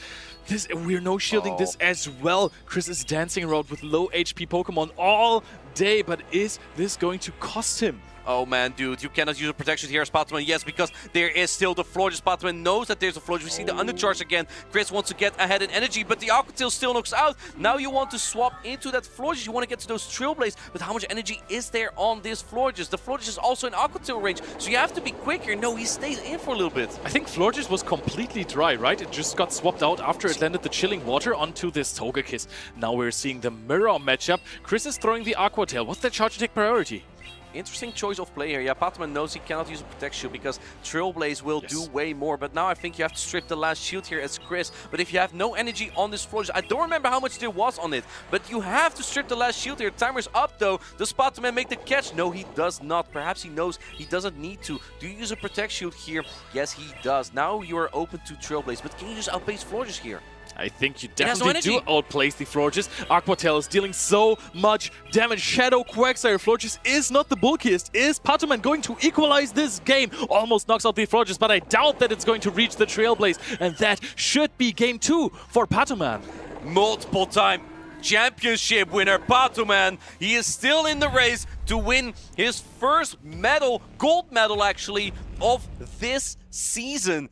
We're no shielding this as well. Chris is dancing around with low HP Pokemon all day, but is this going to cost him? Oh man, dude, you cannot use a protection here as Patoman. Yes, because there is still the Florges. Patoman knows that there's a Florges. We see the undercharge again. Chris wants to get ahead in energy, but the Aqua Tail still knocks out. Now you want to swap into that Florges. You want to get to those Trailblaze, but how much energy is there on this Florges? The Florges is also in Aqua Tail range, so you have to be quicker. No, he stays in for a little bit. I think Florges was completely dry, right? It just got swapped out after it landed the chilling water onto this Togekiss. Now we're seeing the mirror matchup. Chris is throwing the Aqua Tail. What's the charge attack priority? Interesting choice of play here. Yeah, Patoman knows he cannot use a Protect Shield because Trailblaze will do way more. But now I think you have to strip the last shield here as Chris. But if you have no energy on this Florges, I don't remember how much there was on it, but you have to strip the last shield here. Timer's up though. Does Patoman make the catch? No, he does not. Perhaps he knows he doesn't need to. Do you use a Protect Shield here? Yes, he does. Now you are open to Trailblaze, but can you just outpace Florges here? I think you definitely do outplace the Florges. Aqua Tail is dealing so much damage. Shadow Quagsire Florges is not the bulkiest. Is Patoman going to equalize this game? Almost knocks out the Florges, but I doubt that it's going to reach the Trailblaze. And that should be game 2 for Patoman. Multiple time championship winner Patoman. He is still in the race to win his first medal, gold medal actually, of this season.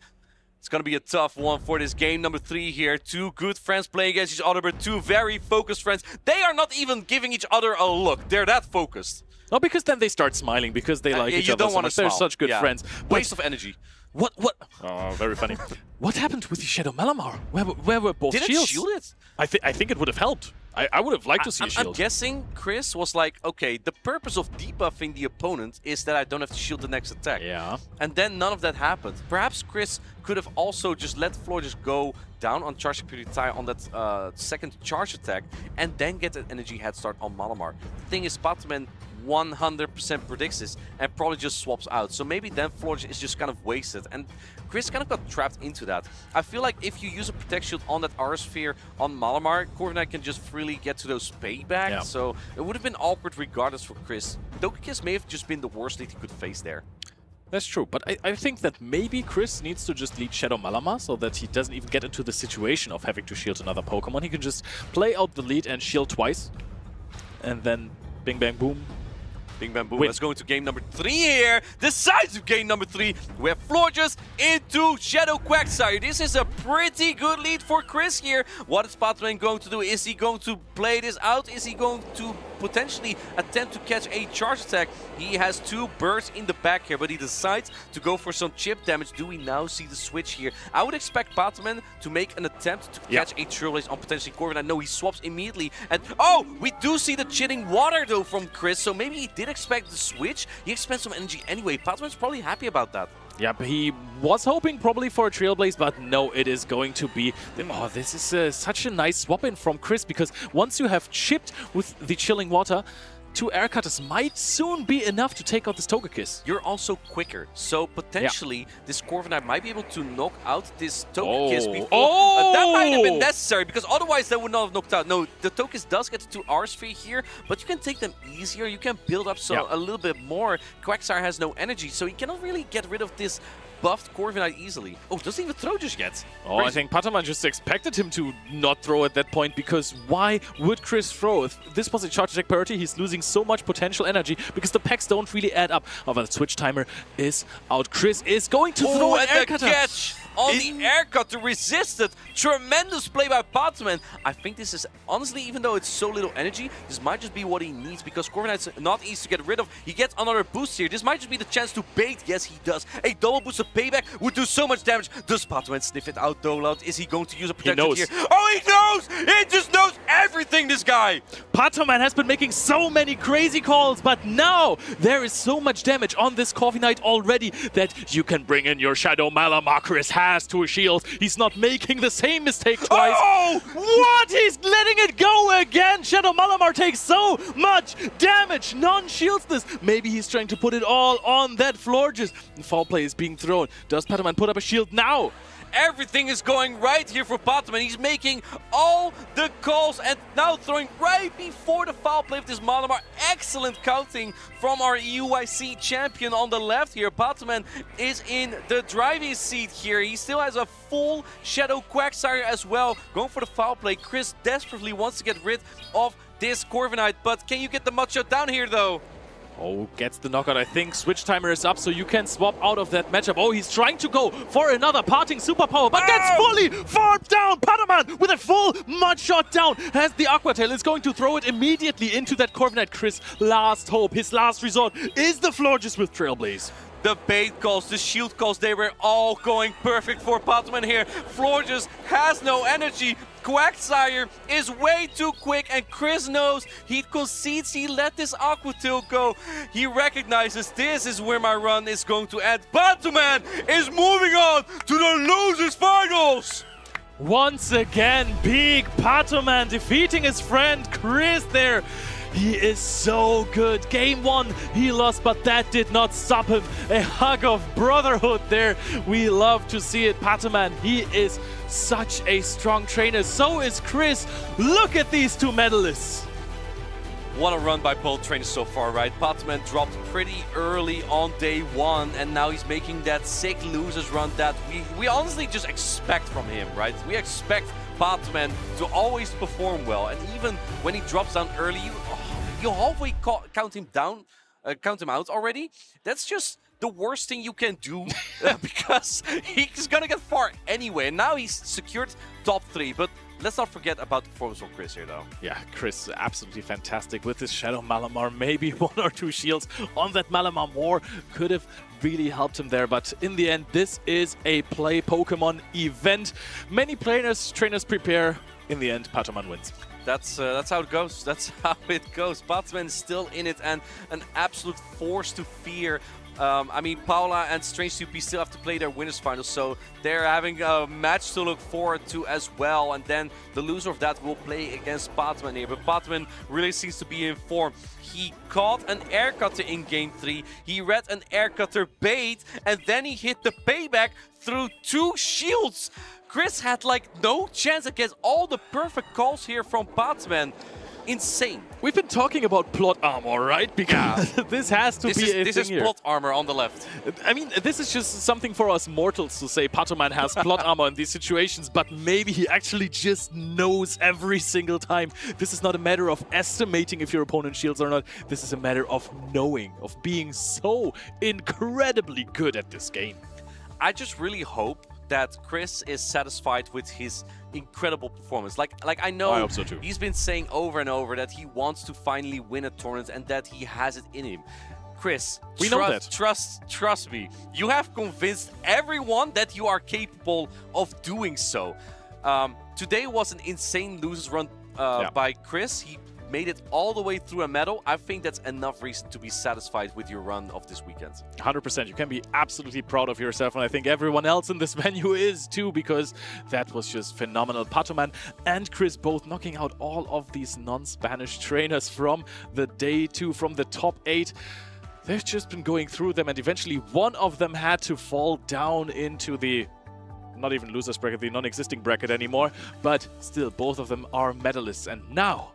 It's going to be a tough one for this game number 3 here. 2 good friends playing against each other, but 2 very focused friends. They are not even giving each other a look. They're that focused. No, because then they start smiling because they like each other so much. They're such good friends. Waste of energy. What? Oh, very funny. What happened with the Shadow Malamar? Where were both shields? Did it shield it? I think it would have helped. I would have liked to see a shield. I'm guessing Chris was like, okay, the purpose of debuffing the opponent is that I don't have to shield the next attack. Yeah. And then none of that happened. Perhaps Chris could have also just let Florges go down on charge security tie on that second charge attack and then get an energy head start on Malamar. The thing is, Patoman 100% predicts this and probably just swaps out. So maybe then Florges is just kind of wasted. And Chris kind of got trapped into that. I feel like if you use a Protect Shield on that Aura Sphere on Malamar, Corviknight can just freely get to those payback. Yeah. So it would have been awkward regardless for Chris. Togekiss may have just been the worst lead he could face there. That's true, but I think that maybe Chris needs to just lead Shadow Malamar so that he doesn't even get into the situation of having to shield another Pokemon. He can just play out the lead and shield twice. And then bing bang boom. Bing bang boom. Let's go into game number 3 here. Decisive game number 3. We have Florges into Shadow Quagsire. This is a pretty good lead for Chris here. What is Patoman going to do? Is he going to play this out? Is he going to potentially attempt to catch a charge attack? He has 2 birds in the back here, but he decides to go for some chip damage. Do we now see the switch here? I would expect Patoman to make an attempt to catch a Trailblaze on potentially Corviknight. I know he swaps immediately. And oh, we do see the chilling water though from Chris, so maybe he did expect the switch. He expends some energy anyway. Patoman's probably happy about that. Yeah, but he was hoping probably for a Trailblaze, but no, it is going to be... Oh, this is such a nice swap-in from Chris, because once you have chipped with the Chilling Water, 2 air cutters might soon be enough to take out this Togekiss. You're also quicker, so potentially this Corviknight might be able to knock out this Togekiss before. That might have been necessary, because otherwise that would not have knocked out. No, the Togekiss does get to 2 R-Sphere here, but you can take them easier. You can build up a little bit more. Quagsire has no energy, so he cannot really get rid of this buffed Corviknight easily. Oh, doesn't even throw just yet. Oh, I think Pataman just expected him to not throw at that point, because why would Chris throw? If this was a charge attack parity, he's losing so much potential energy because the packs don't really add up. However, the switch timer is out. Chris is going to throw an air cutter. Catch on the air cutter resisted. Tremendous play by Pataman. I think this is, honestly, even though it's so little energy, this might just be what he needs, because Corviknight's not easy to get rid of. He gets another boost here. This might just be the chance to bait. Yes, he does. A double boost of payback would do so much damage. Does Pataman sniff it out though, Loud? Is he going to use a protection here? Oh, he knows! He just knows everything, this guy! Pataman has been making so many crazy calls, but now there is so much damage on this Corviknight already that you can bring in your Shadow Malamar. Chris has 2 shields. He's not making the same mistake twice. Oh! What? He's letting it go again. Shadow Malamar takes so much damage. Non-shields this. Maybe he's trying to put it all on that Florges. Foul play is being thrown. Does Pataman put up a shield now? Everything is going right here for Pataman. He's making all the calls and now throwing right before the foul play of this Malamar. Excellent counting from our EUIC champion on the left here. Pataman is in the driving seat here. He still has a full Shadow Quagsire as well. Going for the foul play. Chris desperately wants to get rid of this Corviknight, but can you get the Mudshot down here though? Oh, gets the knockout. I think switch timer is up, so you can swap out of that matchup. Oh, he's trying to go for another parting superpower, but gets fully farmed down. Pataman with a full mud shot down has the Aqua Tail. Is going to throw it immediately into that Corviknight. Chris' last hope, his last resort is the Florges with Trailblaze. The bait calls, the shield calls, they were all going perfect for Pataman here. Florges has no energy. Quagsire is way too quick, and Chris knows he concedes. He let this Aqua Tail go. He recognizes this is where my run is going to end. Pataman is moving on to the losers finals. Once again, big Pataman defeating his friend Chris there. He is so good. Game 1, he lost, but that did not stop him. A hug of brotherhood there. We love to see it. Pataman, he is such a strong trainer. So is Chris. Look at these 2 medalists. What a run by both trainers so far, right? Pataman dropped pretty early on day 1, and now he's making that sick losers run that we honestly just expect from him, right? We expect Pataman to always perform well, and even when he drops down early, you halfway count him out already. That's just the worst thing you can do because he's gonna get far anyway. Now he's secured top 3, but let's not forget about the performance from Chris here, though. Yeah, Chris, absolutely fantastic with his Shadow Malamar. Maybe 1 or 2 shields on that Malamar more could have really helped him there. But in the end, this is a play Pokemon event. Many trainers prepare. In the end, Pataman wins. That's how it goes. That's how it goes. Pataman is still in it and an absolute force to fear. I mean, Paula and Strange CP still have to play their winners finals, so they're having a match to look forward to as well. And then the loser of that will play against Pataman here. But Pataman really seems to be in form. He caught an air cutter in game 3. He read an air cutter bait, and then he hit the payback through 2 shields. Chris had like no chance against all the perfect calls here from Pataman. Insane. We've been talking about plot armor, right? Because this has to be a thing here. This is plot armor on the left. I mean, this is just something for us mortals to say Pataman has plot armor in these situations, but maybe he actually just knows every single time. This is not a matter of estimating if your opponent shields or not. This is a matter of knowing, of being so incredibly good at this game. I just really hope that Chris is satisfied with his incredible performance. Like I know I hope so too. He's been saying over and over that he wants to finally win a tournament and that he has it in him. Chris, we know that. Trust me. You have convinced everyone that you are capable of doing so. Today was an insane losers run by Chris. He made it all the way through a medal, I think that's enough reason to be satisfied with your run of this weekend. 100%. You can be absolutely proud of yourself, and I think everyone else in this venue is too, because that was just phenomenal. Patoman and Chris both knocking out all of these non-Spanish trainers from the day 2, from the top 8. They've just been going through them, and eventually one of them had to fall down into the not even losers bracket, the non-existing bracket anymore, but still both of them are medalists. And now,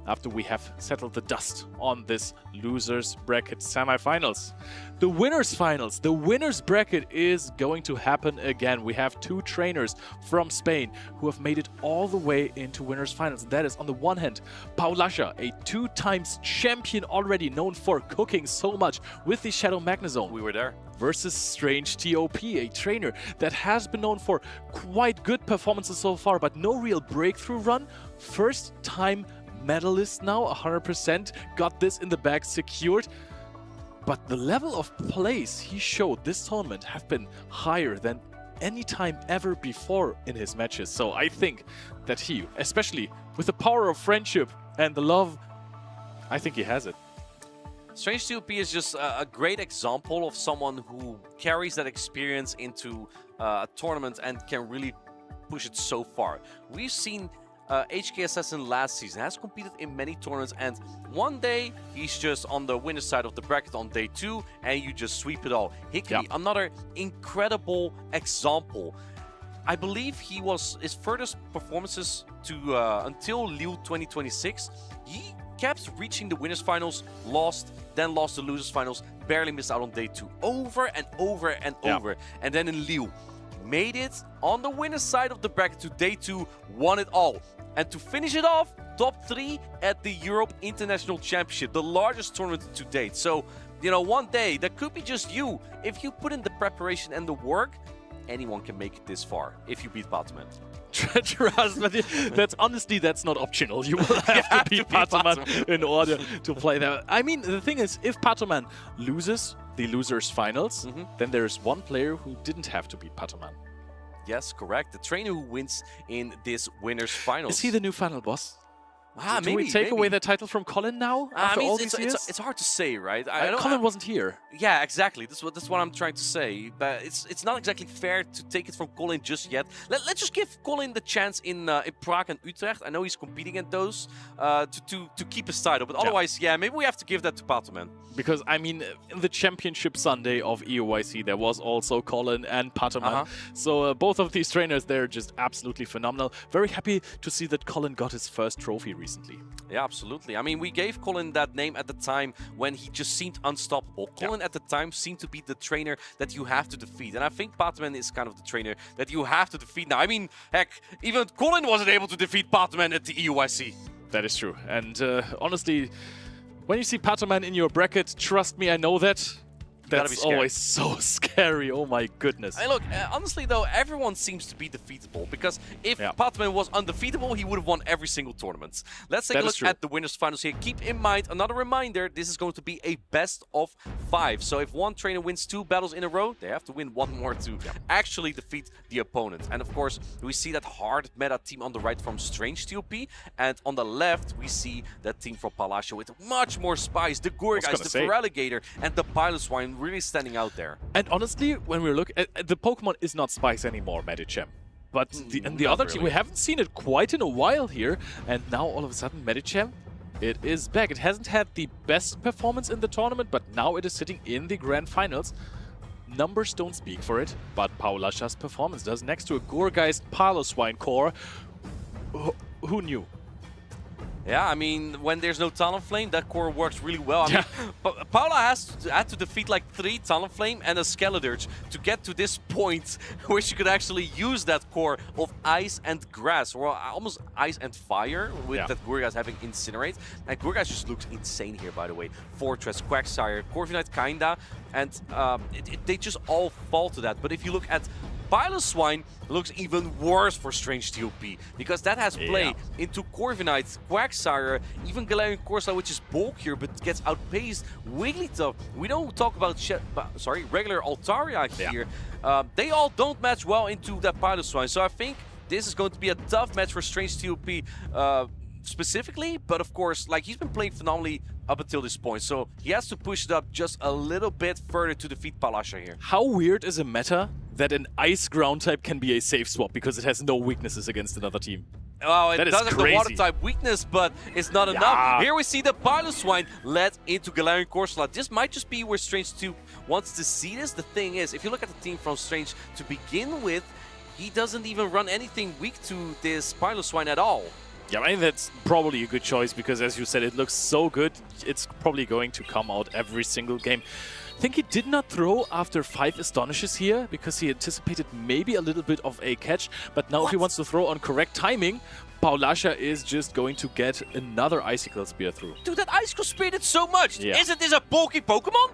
after we have settled the dust on this losers bracket semifinals, the winners finals, the winners bracket is going to happen again. We have 2 trainers from Spain who have made it all the way into winners finals. And that is, on the one hand, Pau Lascia, a 2-times champion already, known for cooking so much with the Shadow Magnezone. We were there. Versus Strange TOP, a trainer that has been known for quite good performances so far, but no real breakthrough run. First time medalist now, 100%, got this in the bag secured. But the level of plays he showed this tournament have been higher than any time ever before in his matches. So I think that he, especially with the power of friendship and the love, I think he has it. Strange TOP is just a great example of someone who carries that experience into a tournament and can really push it so far. We've seen HK Assassin last season, has competed in many tournaments, and one day he's just on the winner's side of the bracket on day 2 and you just sweep it all. Hickory, another incredible example. I believe he was his furthest performances to until Lille 2026. He kept reaching the winners finals, lost, then lost the losers finals, barely missed out on day 2, over and over and over. And then in Lille, made it on the winner's side of the bracket to day 2, won it all. And to finish it off, top 3 at the Europe International Championship, the largest tournament to date. So, you know, one day, that could be just you. If you put in the preparation and the work, anyone can make it this far if you beat Patoman. Trust me, that's honestly, that's not optional. You will have to beat Patoman in order to play there. I mean, the thing is, if Patoman loses the losers finals, then there's one player who didn't have to beat Patoman. Yes, correct. The trainer who wins in this winners finals. Is he the new final boss? Do maybe, we take away the title from Colin now? After all these years? It's hard to say, right? Colin wasn't here. Yeah, exactly. That's what I'm trying to say. But it's not exactly fair to take it from Colin just yet. Let's just give Colin the chance in Prague and Utrecht. I know he's competing at those to keep his title. But otherwise, yeah, maybe we have to give that to Patoman. Because, I mean, in the Championship Sunday of EOYC, there was also Colin and Patoman. So both of these trainers, they're just absolutely phenomenal. Very happy to see that Colin got his first trophy recently. Yeah, absolutely. I mean, we gave Colin that name at the time when he just seemed unstoppable. Colin at the time seemed to be the trainer that you have to defeat. And I think Patoman is kind of the trainer that you have to defeat now. I mean, heck, even Colin wasn't able to defeat Patoman at the EOYC. That is true. And honestly, when you see Patoman in your bracket, trust me, I know that. That's always so scary. Oh my goodness. Hey, look, honestly though, everyone seems to be defeatable, because if Patoman was undefeatable, he would have won every single tournament. Let's take a look at the winners finals here. Keep in mind, another reminder, this is going to be a best of 5. So if one trainer wins 2 battles in a row, they have to win 1 more to actually defeat the opponent. And of course, we see that hard meta team on the right from Strange TOP, and on the left, we see that team from Pau Lascia with much more spice, the Gourgeist, the Feraligatr, and the Piloswine really standing out there. And honestly, when we look at the Pokemon is not Spice anymore, Medicham. But the other team, we haven't seen it quite in a while here. And now all of a sudden, Medicham, it is back. It hasn't had the best performance in the tournament, but now it is sitting in the grand finals. Numbers don't speak for it, but Pau Lascia's performance does, next to a Gourgeist Piloswine core. Who knew? Yeah, I mean, when there's no Talonflame, that core works really well. I mean, Paula had to defeat like 3 Talonflame and a Skeledirge to get to this point where she could actually use that core of Ice and Grass, or almost Ice and Fire, with that Gourgeist having Incinerate. And Gourgeist just looks insane here, by the way. Fortress, Quagsire, Corviknight kinda, and they just all fall to that. But if you look at Piloswine, looks even worse for Strange TOP, because that has play into Corviknight, Quagsire, even Galarian Corsola, which is bulkier but gets outpaced. Wigglytuff, we don't talk about regular Altaria here. They all don't match well into that Piloswine, so I think this is going to be a tough match for Strange TOP. specifically, but of course, like, he's been playing phenomenally up until this point, so he has to push it up just a little bit further to defeat Paulasha here. How weird is a meta that an ice ground type can be a safe swap because it has no weaknesses against another team? Well, it That is does have the crazy. water type weakness, but it's not enough. Here we see the Piloswine led into Galarian Corsola. This might just be where Strange 2 wants to see this. The thing is, if you look at the team from Strange to begin with, he doesn't even run anything weak to this Piloswine at all. Yeah, I think that's probably a good choice because, as you said, it looks so good. It's probably going to come out every single game. I think he did not throw after 5 Astonishes here because he anticipated maybe a little bit of a catch. But now if he wants to throw on correct timing, Paulasha is just going to get another Icicle Spear through. Dude, that Icicle Spear did so much! Yeah. Isn't this a bulky Pokemon?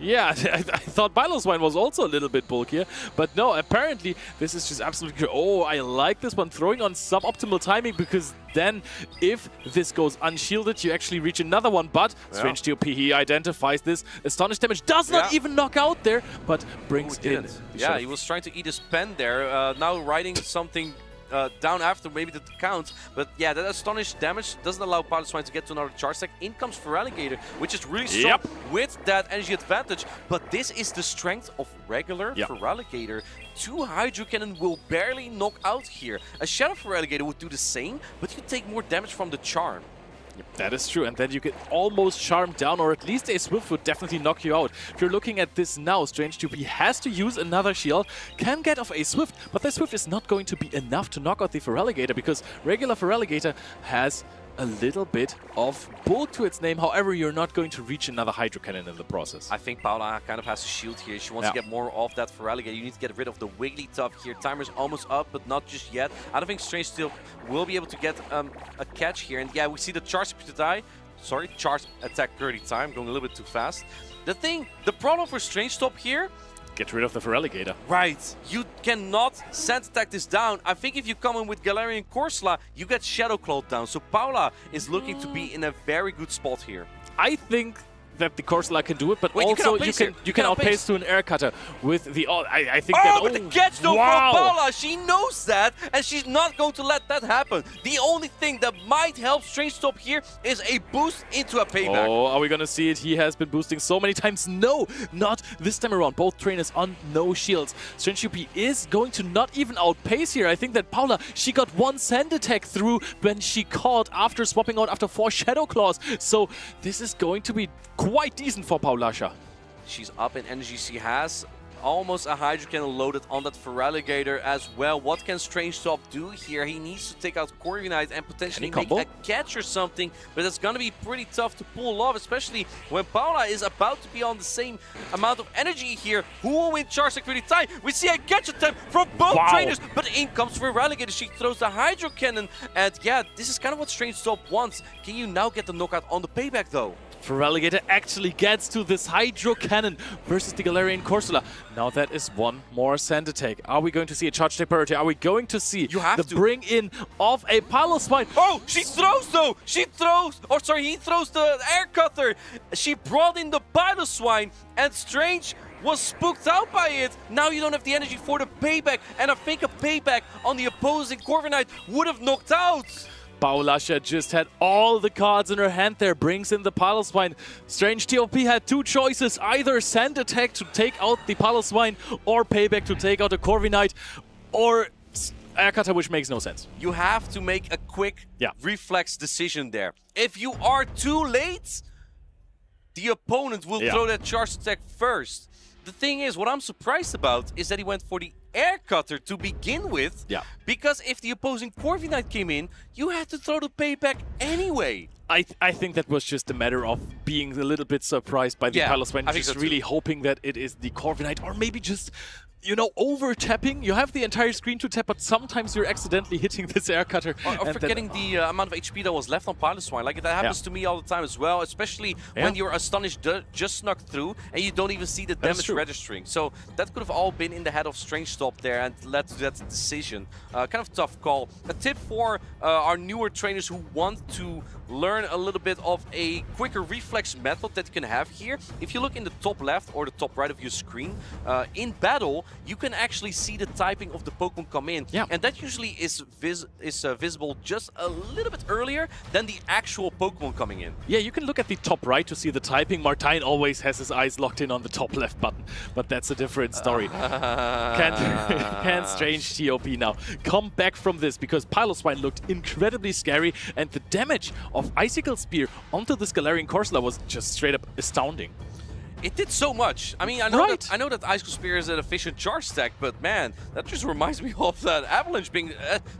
Yeah, I thought Piloswine was also a little bit bulkier, but no, apparently this is just absolutely great. Oh, I like this one, throwing on suboptimal timing, because then if this goes unshielded, you actually reach another one, but Strange TOP, he identifies this. Astonish damage does not even knock out there, but brings in. Yeah, he was trying to eat his pen there, now riding something down after maybe the count, but yeah, that Astonish damage doesn't allow Piloswine to get to another charge stack. In comes Feraligatr, which is really strong with that energy advantage, but this is the strength of regular Feraligatr. 2 Hydro Cannon will barely knock out here. A Shadow Feraligatr would do the same, but you take more damage from the Charm. Yep, that is true, and then you get almost charmed down, or at least a Swift would definitely knock you out. If you're looking at this now, Strange 2 has to use another shield, can get off a Swift, but the Swift is not going to be enough to knock out the Feraligatr, because regular Feraligatr has a little bit of bulk to its name. However, you're not going to reach another Hydro Cannon in the process. I think Paula kind of has a shield here. She wants to get more of that Feraligatr. You need to get rid of the Wigglytuff here. Timer's almost up, but not just yet. I don't think Strange still will be able to get a catch here. And yeah, we see the charge attack 30 time, going a little bit too fast. The problem for Strange Stop here, get rid of the Feraligatr. Right. You cannot Sand Attack this down. I think if you come in with Galarian Corsola, you get Shadow Clawed down. So Paula is looking to be in a very good spot here. I think that the Corsola can do it, but also you can outpace to an Air Cutter with the... I think that... But the catch though from Paula, she knows that, and she's not going to let that happen. The only thing that might help Strange Stop here is a boost into a payback. Oh, are we going to see it? He has been boosting so many times. No, not this time around. Both trainers on no shields. Strange UP is going to not even outpace here. I think that Paula, she got 1 Sand Attack through when she caught after swapping out after 4 Shadow Claws. So this is going to be quite decent for Paulasha. She's up in energy. She has almost a Hydro Cannon loaded on that Feraligatr as well. What can Strange Stop do here? He needs to take out Corviknight and potentially make a catch or something, but it's going to be pretty tough to pull off, especially when Paula is about to be on the same amount of energy here. Who will win Charge Stack 30 time? We see a catch attempt from both trainers, but in comes Feraligatr. She throws the Hydro Cannon, and yeah, this is kind of what Strange Stop wants. Can you now get the knockout on the payback though? Feraligatr actually gets to this Hydro Cannon versus the Galarian Corsola. Now that is 1 more Sand Attack. Are we going to see a charge attack priority? Are we going to see the bring in of a Piloswine? Oh, she throws though! He throws the Air Cutter! She brought in the Piloswine, and Strange was spooked out by it. Now you don't have the energy for the payback, and I think a payback on the opposing Corviknight would have knocked out. Paulasha just had all the cards in her hand there, brings in the Piloswine. Strange TOP had 2 choices, either Sand Attack to take out the Piloswine or Payback to take out the Corviknight, or Air Cutter, which makes no sense. You have to make a quick reflex decision there. If you are too late, the opponent will throw that charge attack first. The thing is, what I'm surprised about is that he went for the Air Cutter to begin with. Yeah. Because if the opposing Corviknight came in, you had to throw the payback anyway. I think that was just a matter of being a little bit surprised by the Piloswine, just really hoping that it is the Corviknight, or maybe just, you know, over-tapping. You have the entire screen to tap, but sometimes you're accidentally hitting this Air Cutter. Or forgetting the amount of HP that was left on Piloswine. Like, that happens to me all the time as well, especially when you're Astonished just snuck through and you don't even see the damage registering. So that could have all been in the head of Strange Stop there and led to that decision. Kind of tough call. A tip for our newer trainers who want to learn a little bit of a quicker reflex method that you can have here. If you look in the top left or the top right of your screen, in battle, you can actually see the typing of the Pokemon come in. Yeah. And that usually is visible just a little bit earlier than the actual Pokemon coming in. Yeah, you can look at the top right to see the typing. Martijn always has his eyes locked in on the top left button, but that's a different story. Can Strange TOP now come back from this? Because Piloswine looked incredibly scary, and the damage of Icicle Spear onto this Galarian Corsola was just straight up astounding. It did so much. I mean, I know that Icicle Spear is an efficient charge stack, but man, that just reminds me of that Avalanche being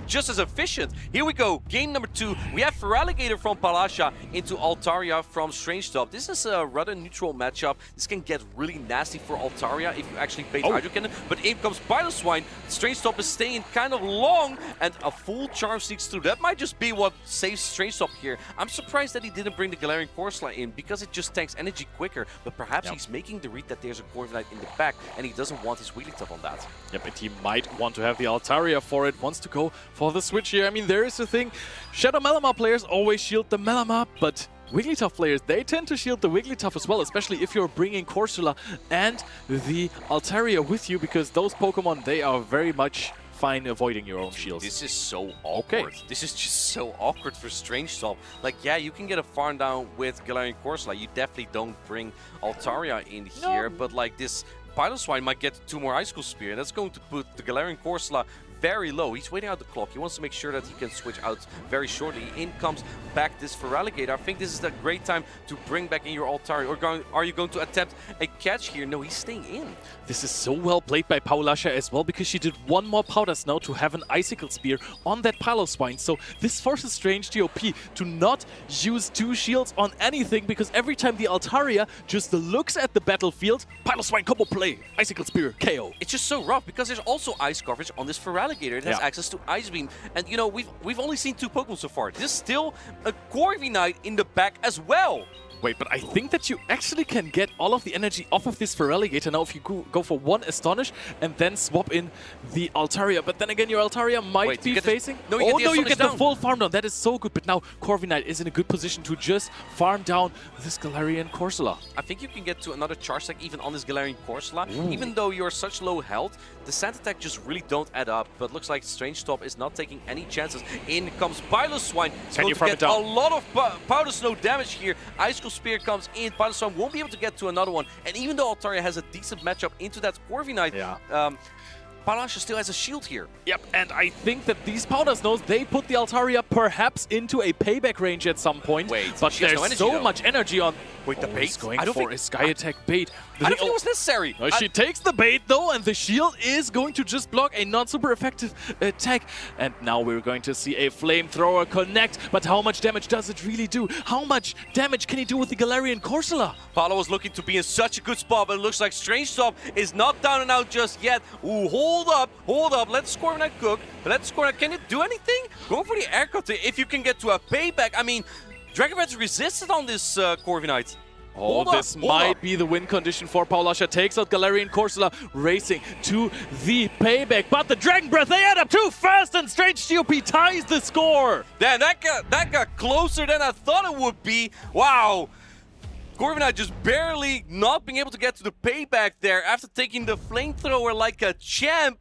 just as efficient. Here we go, game number 2. We have Feraligatr from Palasha into Altaria from Strange Top. This is a rather neutral matchup. This can get really nasty for Altaria if you actually bait Hydro Cannon. But in comes Piloswine. Strange Top is staying kind of long, and a full Charm sneaks through. That might just be what saves Strange Top here. I'm surprised that he didn't bring the Galarian Corsola in, because it just tanks energy quicker. But perhaps he's making the read that there's a Corviknight in the back, and he doesn't want his Wigglytuff on that. Yep, and he might want to have the Altaria for it, wants to go for the switch here. I mean, there is the thing, Shadow Malamar players always shield the Malamar, but Wigglytuff players, they tend to shield the Wigglytuff as well, especially if you're bringing Corsola and the Altaria with you, because those Pokemon, they are very much fine avoiding your own shields. This is so awkward. Okay. This is just so awkward for Strange Top. Like, yeah, you can get a farm down with Galarian Corsola. You definitely don't bring Altaria in here, but like this Piloswine might get 2 more Icicle Spear, and that's going to put the Galarian Corsola very low. He's waiting out the clock. He wants to make sure that he can switch out very shortly. In comes back this Feraligatr. I think this is a great time to bring back in your Altaria. Or are you going to attempt a catch here? No, he's staying in. This is so well played by Palasha as well, because she did 1 more Powder Snow to have an Icicle Spear on that Piloswine. So this forces Strange TOP to not use 2 shields on anything, because every time the Altaria just looks at the battlefield, Piloswine combo play, Icicle Spear, KO. It's just so rough, because there's also ice coverage on this Feraligatr. It has access to Ice Beam, and you know, we've only seen 2 Pokemon so far. There's still a Corviknight in the back as well. Wait, but I think that you actually can get all of the energy off of this Feraligatr now if you go for 1 Astonish and then swap in the Altaria. But then again, your Altaria might be facing... No, you get the full farm down. That is so good. But now Corviknight is in a good position to just farm down this Galarian Corsola. I think you can get to another charge stack even on this Galarian Corsola. Even though you're such low health, the sand attack just really don't add up. But looks like Strange Top is not taking any chances. In comes Piloswine. He's going to get a lot of Powder Snow damage here. Icicle Spear comes in. Piloswine won't be able to get to another one. And even though Altaria has a decent matchup into that Corviknight, Palasha still has a shield here. Yep, and I think that these Powder Snows, they put the Altaria perhaps into a payback range at some point. Wait, but there's no energy, so much energy on... Wait, the bait? He's going for a Sky Attack bait. I don't think it was necessary. She takes the bait though, and the shield is going to just block a not super effective attack. And now we're going to see a Flamethrower connect. But how much damage does it really do? How much damage can he do with the Galarian Corsola? Palo was looking to be in such a good spot, but it looks like Strange Top is not down and out just yet. Ooh, hold up. Let Corviknight cook. Let's Corviknight. Can it do anything? Go for the air cut if you can get to a payback. I mean, Dragon Breath resisted on this Corviknight. Oh, this might be the win condition for Palasha. Takes out Galarian Corsola, racing to the payback. But the Dragon Breath, they add up too fast, and Strange TOP ties the score. Damn, that got closer than I thought it would be. Wow. Corviknight just barely not being able to get to the payback there after taking the Flamethrower like a champ.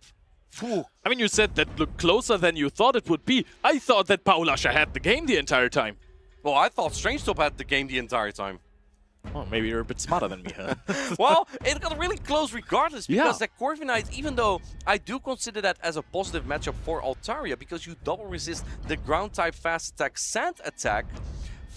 Whew. I mean, you said that looked closer than you thought it would be. I thought that Palasha had the game the entire time. Well, I thought Strange Top had the game the entire time. Oh, maybe you're a bit smarter than me, huh? Well, it got really close regardless, because that Corviknight, even though I do consider that as a positive matchup for Altaria, because you double resist the ground type fast attack sand attack,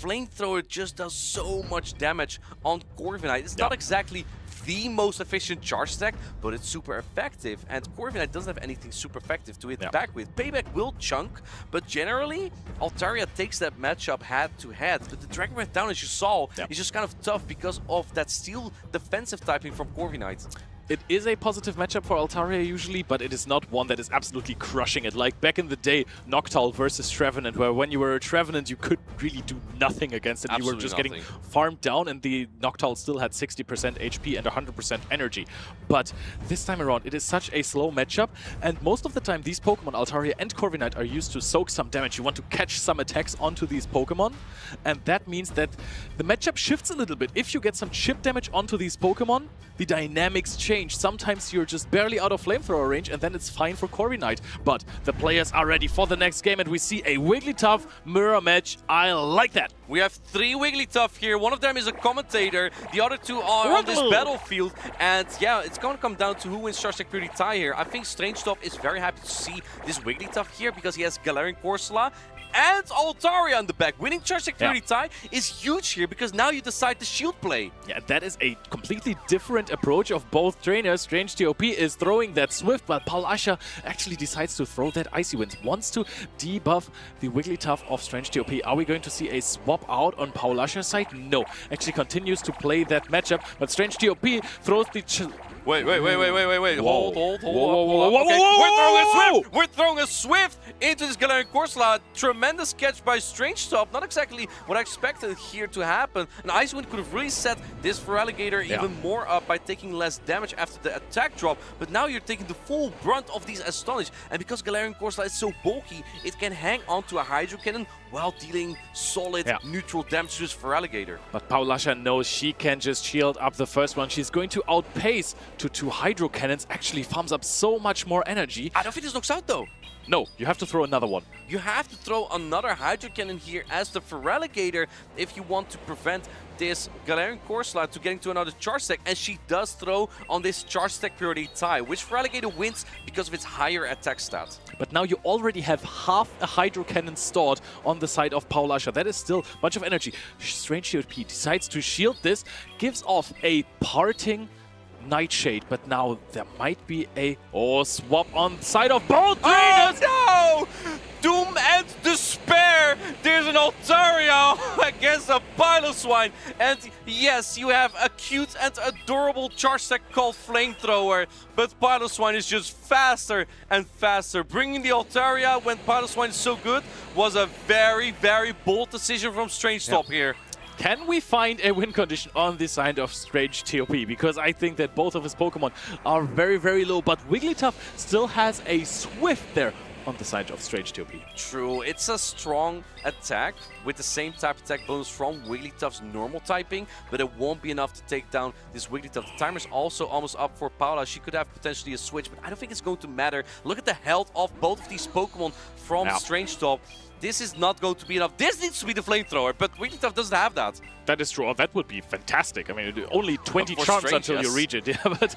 Flamethrower just does so much damage on Corviknight. It's not exactly the most efficient charge stack, but it's super effective, and Corviknight doesn't have anything super effective to hit back with. Payback will chunk, but generally Altaria takes that matchup head to head. But the Dragon Breath down, as you saw, is just kind of tough because of that steel defensive typing from Corviknight. It is a positive matchup for Altaria usually, but it is not one that is absolutely crushing it. Like back in the day, Noctowl versus Trevenant, where when you were a Trevenant, you could really do nothing against it. You were just getting farmed down, and the Noctowl still had 60% HP and 100% energy. But this time around, it is such a slow matchup, and most of the time, these Pokemon, Altaria and Corviknight, are used to soak some damage. You want to catch some attacks onto these Pokemon, and that means that the matchup shifts a little bit. If you get some chip damage onto these Pokemon, the dynamics change. change. Sometimes you're just barely out of flamethrower range, and then it's fine for Corviknight. But the players are ready for the next game, and we see a Wigglytuff mirror match. I like that. We have 3 Wigglytuff here. One of them is a commentator. The other 2 are on this battlefield. And yeah, it's going to come down to who wins Charge Tech Purity tie here. I think Strangetop is very happy to see this Wigglytuff here because he has Galarian Corsola and Altaria on the back. Winning Charge Tech Purity tie is huge here because now you decide the shield play. Yeah, that is a completely different approach of both trainers. Strange TOP is throwing that Swift, but Paul Asher actually decides to throw that Icy Wind. Wants to debuff the Wigglytuff of Strange TOP. Are we going to see a swap out on Paul Asher's side? No. Actually continues to play that matchup, but Strange TOP throws the... Wait. Hold Whoa, up. Okay. We're throwing a Swift into this Galarian Corsola. Tremendous catch by Strangetop. Not exactly what I expected here to happen. And Icewind could have really set this Feraligatr even more up by taking less damage after the attack drop. But now you're taking the full brunt of these Astonish. And because Galarian Corsola is so bulky, it can hang onto a Hydro Cannon while dealing solid neutral damage to this Feraligatr. But Paulasha knows she can just shield up the first one. She's going to outpace to 2 Hydro Cannons. Actually farms up so much more energy. I don't think this knocks out though. No, you have to throw another one. You have to throw another Hydro Cannon here as the Feraligatr if you want to prevent this Galarian Corsola to getting to another Charge Tech, and she does throw on this Charge Tech Purity tie, which Feraligatr wins because of its higher attack stat. But now you already have half a Hydro Cannon stored on the side of Paulasha. That is still a bunch of energy. Strange TOP decides to shield this, gives off a parting Nightshade, but now there might be a swap on the side of both trainers. Oh no! Doom and despair! There's an Altaria against a Piloswine. And yes, you have a cute and adorable Charge Tech called Flamethrower, but Piloswine is just faster and faster. Bringing the Altaria when Piloswine is so good was a very, very bold decision from Strangetop here. Can we find a win condition on the side of Strange TOP? Because I think that both of his Pokemon are very, very low, but Wigglytuff still has a Swift there on the side of Strange TOP. True, it's a strong attack with the same type attack bonus from Wigglytuff's normal typing, but it won't be enough to take down this Wigglytuff. The timer's also almost up for Paula. She could have potentially a switch, but I don't think it's going to matter. Look at the health of both of these Pokemon from Strangetop. This is not going to be enough. This needs to be the Flamethrower, but Wigglytuff doesn't have that. That is true. Oh, that would be fantastic. I mean, only 20 charms until you reach it. Yeah, but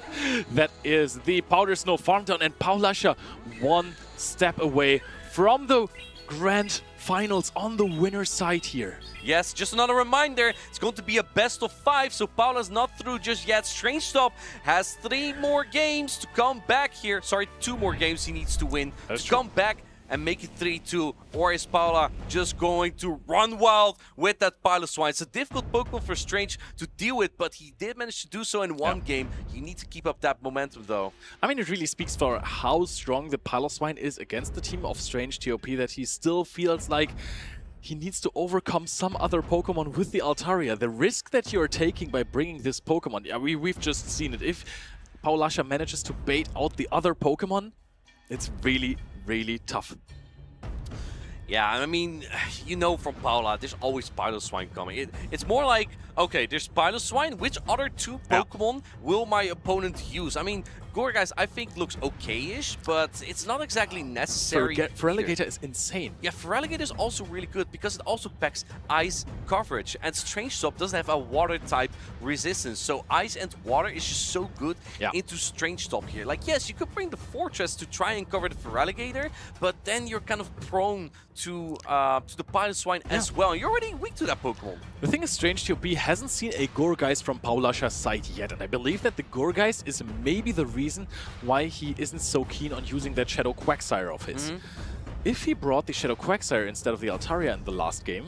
that is the Powder Snow farm down, and Paulasha one step away from the grand finals on the winner's side here. Yes, just another reminder, it's going to be a best of 5, so Paula's not through just yet. Strangetop has 3 more games to come back here. Sorry, 2 more games he needs to win to come back and make it 3-2, or is Paula just going to run wild with that Piloswine? It's a difficult Pokemon for Strange to deal with, but he did manage to do so in one game. You need to keep up that momentum though. I mean, it really speaks for how strong the Piloswine is against the team of Strange TOP, that he still feels like he needs to overcome some other Pokemon with the Altaria. The risk that you're taking by bringing this Pokemon, we've just seen it. If Paulasha manages to bait out the other Pokemon, it's really, really tough. Yeah, I mean, you know from Paula, there's always Piloswine coming. It's more like, okay, there's Piloswine, which other 2 Pokemon will my opponent use? I mean, Gourgeist, I think, looks okay-ish, but it's not exactly necessary. Feraligatr is insane. Yeah, Feraligatr is also really good because it also packs ice coverage, and Strangetop doesn't have a water-type resistance, so ice and water is just so good into Strangetop here. Like, yes, you could bring the Fortress to try and cover the Feraligatr, but then you're kind of prone to the Piloswine as well. You're already weak to that Pokemon. The thing is, Strange TOP hasn't seen a Gourgeist from Paulasha's side yet, and I believe that the Gourgeist is maybe the reason why he isn't so keen on using that Shadow Quagsire of his. If he brought the Shadow Quagsire instead of the Altaria in the last game,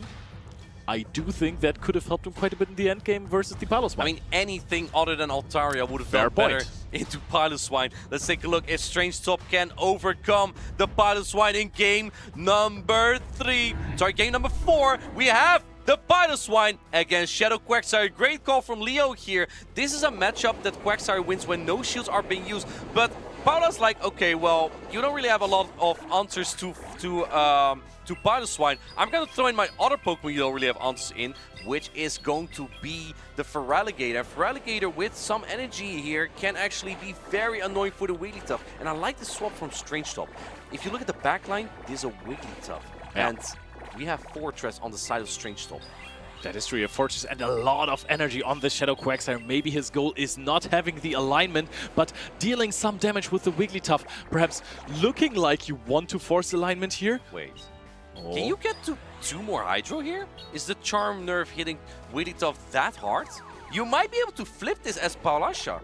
I do think that could have helped him quite a bit in the end game versus the Piloswine. I mean, anything other than Altaria would have done better into Piloswine. Let's take a look if Strangetop can overcome the Piloswine in game number 3. Sorry, game number 4. We have the Piloswine against Shadow Quagsire. Great call from Leo here. This is a matchup that Quagsire wins when no shields are being used. But Paula's like, okay, well, you don't really have a lot of answers to to Piloswine. I'm going to throw in my other Pokemon you don't really have answers in, which is going to be the Feraligatr. Feraligatr with some energy here can actually be very annoying for the Wigglytuff. And I like the swap from Strange Top. If you look at the back line, there's a Wigglytuff. Yeah. And we have Fortress on the side of Strange Top. That is true, a Fortress and a lot of energy on the Shadow Quagsire. Maybe his goal is not having the alignment, but dealing some damage with the Wigglytuff. Perhaps looking like you want to force alignment here. Wait. Can you get to 2 more Hydro here? Is the Charm Nerve hitting Wigglytuff that hard? You might be able to flip this as Paulasha.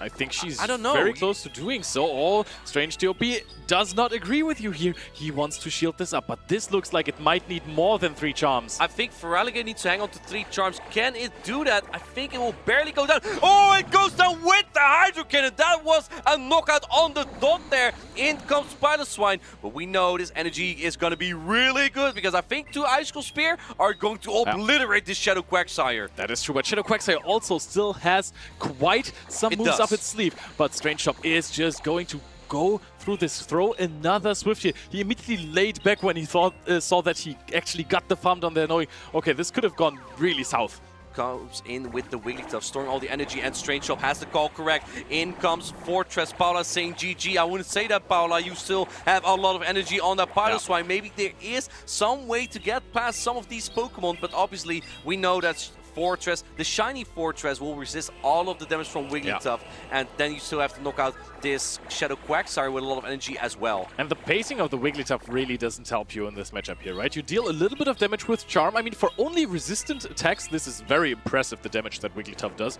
I think she's I don't know. very close to doing so. Oh, Strange TOP does not agree with you here. He wants to shield this up, but this looks like it might need more than 3 charms. I think Feraligatr needs to hang on to 3 charms. Can it do that? I think it will barely go down. Oh, it goes down with the Hydro Cannon. That was a knockout on the dot there. In comes Piloswine. But we know this energy is going to be really good because I think 2 Icicle Spear are going to obliterate this Shadow Quagsire. That is true, but Shadow Quagsire also still has quite some moves up its sleeve. But Strange Top is just going to go through this throw. Another Swift here. He immediately laid back when he saw that he actually got the farm down there, knowing, okay, this could have gone really south. Comes in with the Wigglytuff, storing all the energy, and Strange Top has the call correct. In comes Fortress. Paula saying GG. I wouldn't say that, Paula. You still have a lot of energy on that Piloswine. Maybe there is some way to get past some of these Pokemon, but obviously we know that Fortress, the shiny Fortress, will resist all of the damage from Wigglytuff, and then you still have to knock out this Shadow Quagsire with a lot of energy as well. And the pacing of the Wigglytuff really doesn't help you in this matchup here, right? You deal a little bit of damage with Charm. I mean, for only resistant attacks, this is very impressive, the damage that Wigglytuff does.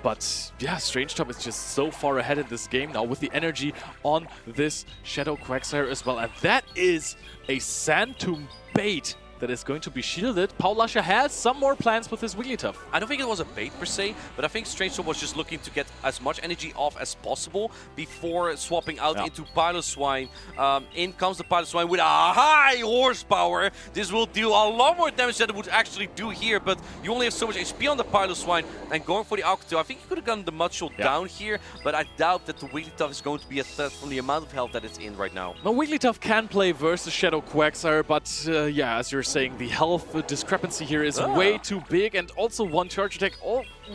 But yeah, Strange Top is just so far ahead in this game now with the energy on this Shadow Quagsire as well. And that is a Sand Tomb bait that is going to be shielded. Paulasha has some more plans with his Wigglytuff. I don't think it was a bait per se, but I think Strange Top was just looking to get as much energy off as possible before swapping out into Piloswine. In comes the Piloswine with a high horsepower. This will deal a lot more damage than it would actually do here, but you only have so much HP on the Piloswine, and going for the Alcatel, I think you could have gotten the Mudshot down here, but I doubt that the Wigglytuff is going to be a threat from the amount of health that it's in right now. Now, Wigglytuff can play versus Shadow Quagsire, but yeah, as you're saying, the health discrepancy here is way too big, and also one charge attack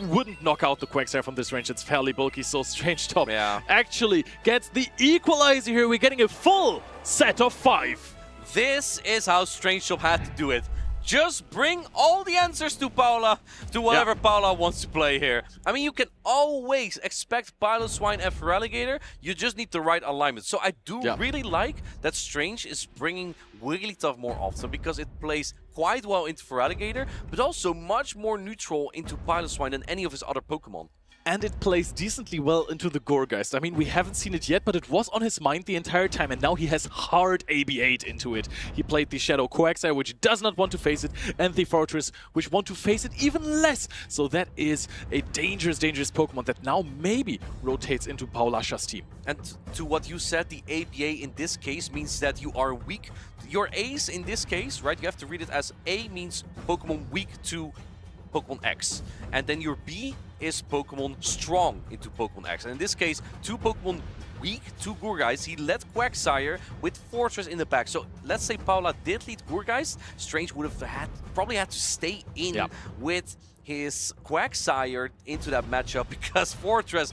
wouldn't knock out the Quagsire from this range. It's fairly bulky, so Strange Top actually gets the equalizer here. We're getting a full set of 5. This is how Strange Top had to do it. Just bring all the answers to Paula, to whatever Paula wants to play here. I mean, you can always expect Piloswine and Feraligatr. You just need the right alignment. So I do really like that Strange is bringing Wigglytuff more often because it plays quite well into Feraligatr, but also much more neutral into Piloswine than any of his other Pokemon. And it plays decently well into the Gourgeist. I mean, we haven't seen it yet, but it was on his mind the entire time, and now he has hard AB8 into it. He played the Shadow Quagsire, which does not want to face it, and the Fortress, which want to face it even less. So that is a dangerous, dangerous Pokemon that now maybe rotates into Paulasha's team. And to what you said, the ABA in this case means that you are weak. Your A's in this case, right, you have to read it as A means Pokemon weak to Pokemon X. And then your B is Pokemon strong into Pokemon X. And in this case, 2 Pokemon weak to Gourgeist. He led Quagsire with Fortress in the back. So let's say Paula did lead Gourgeist. Strange would have probably had to stay in with his Quagsire into that matchup because Fortress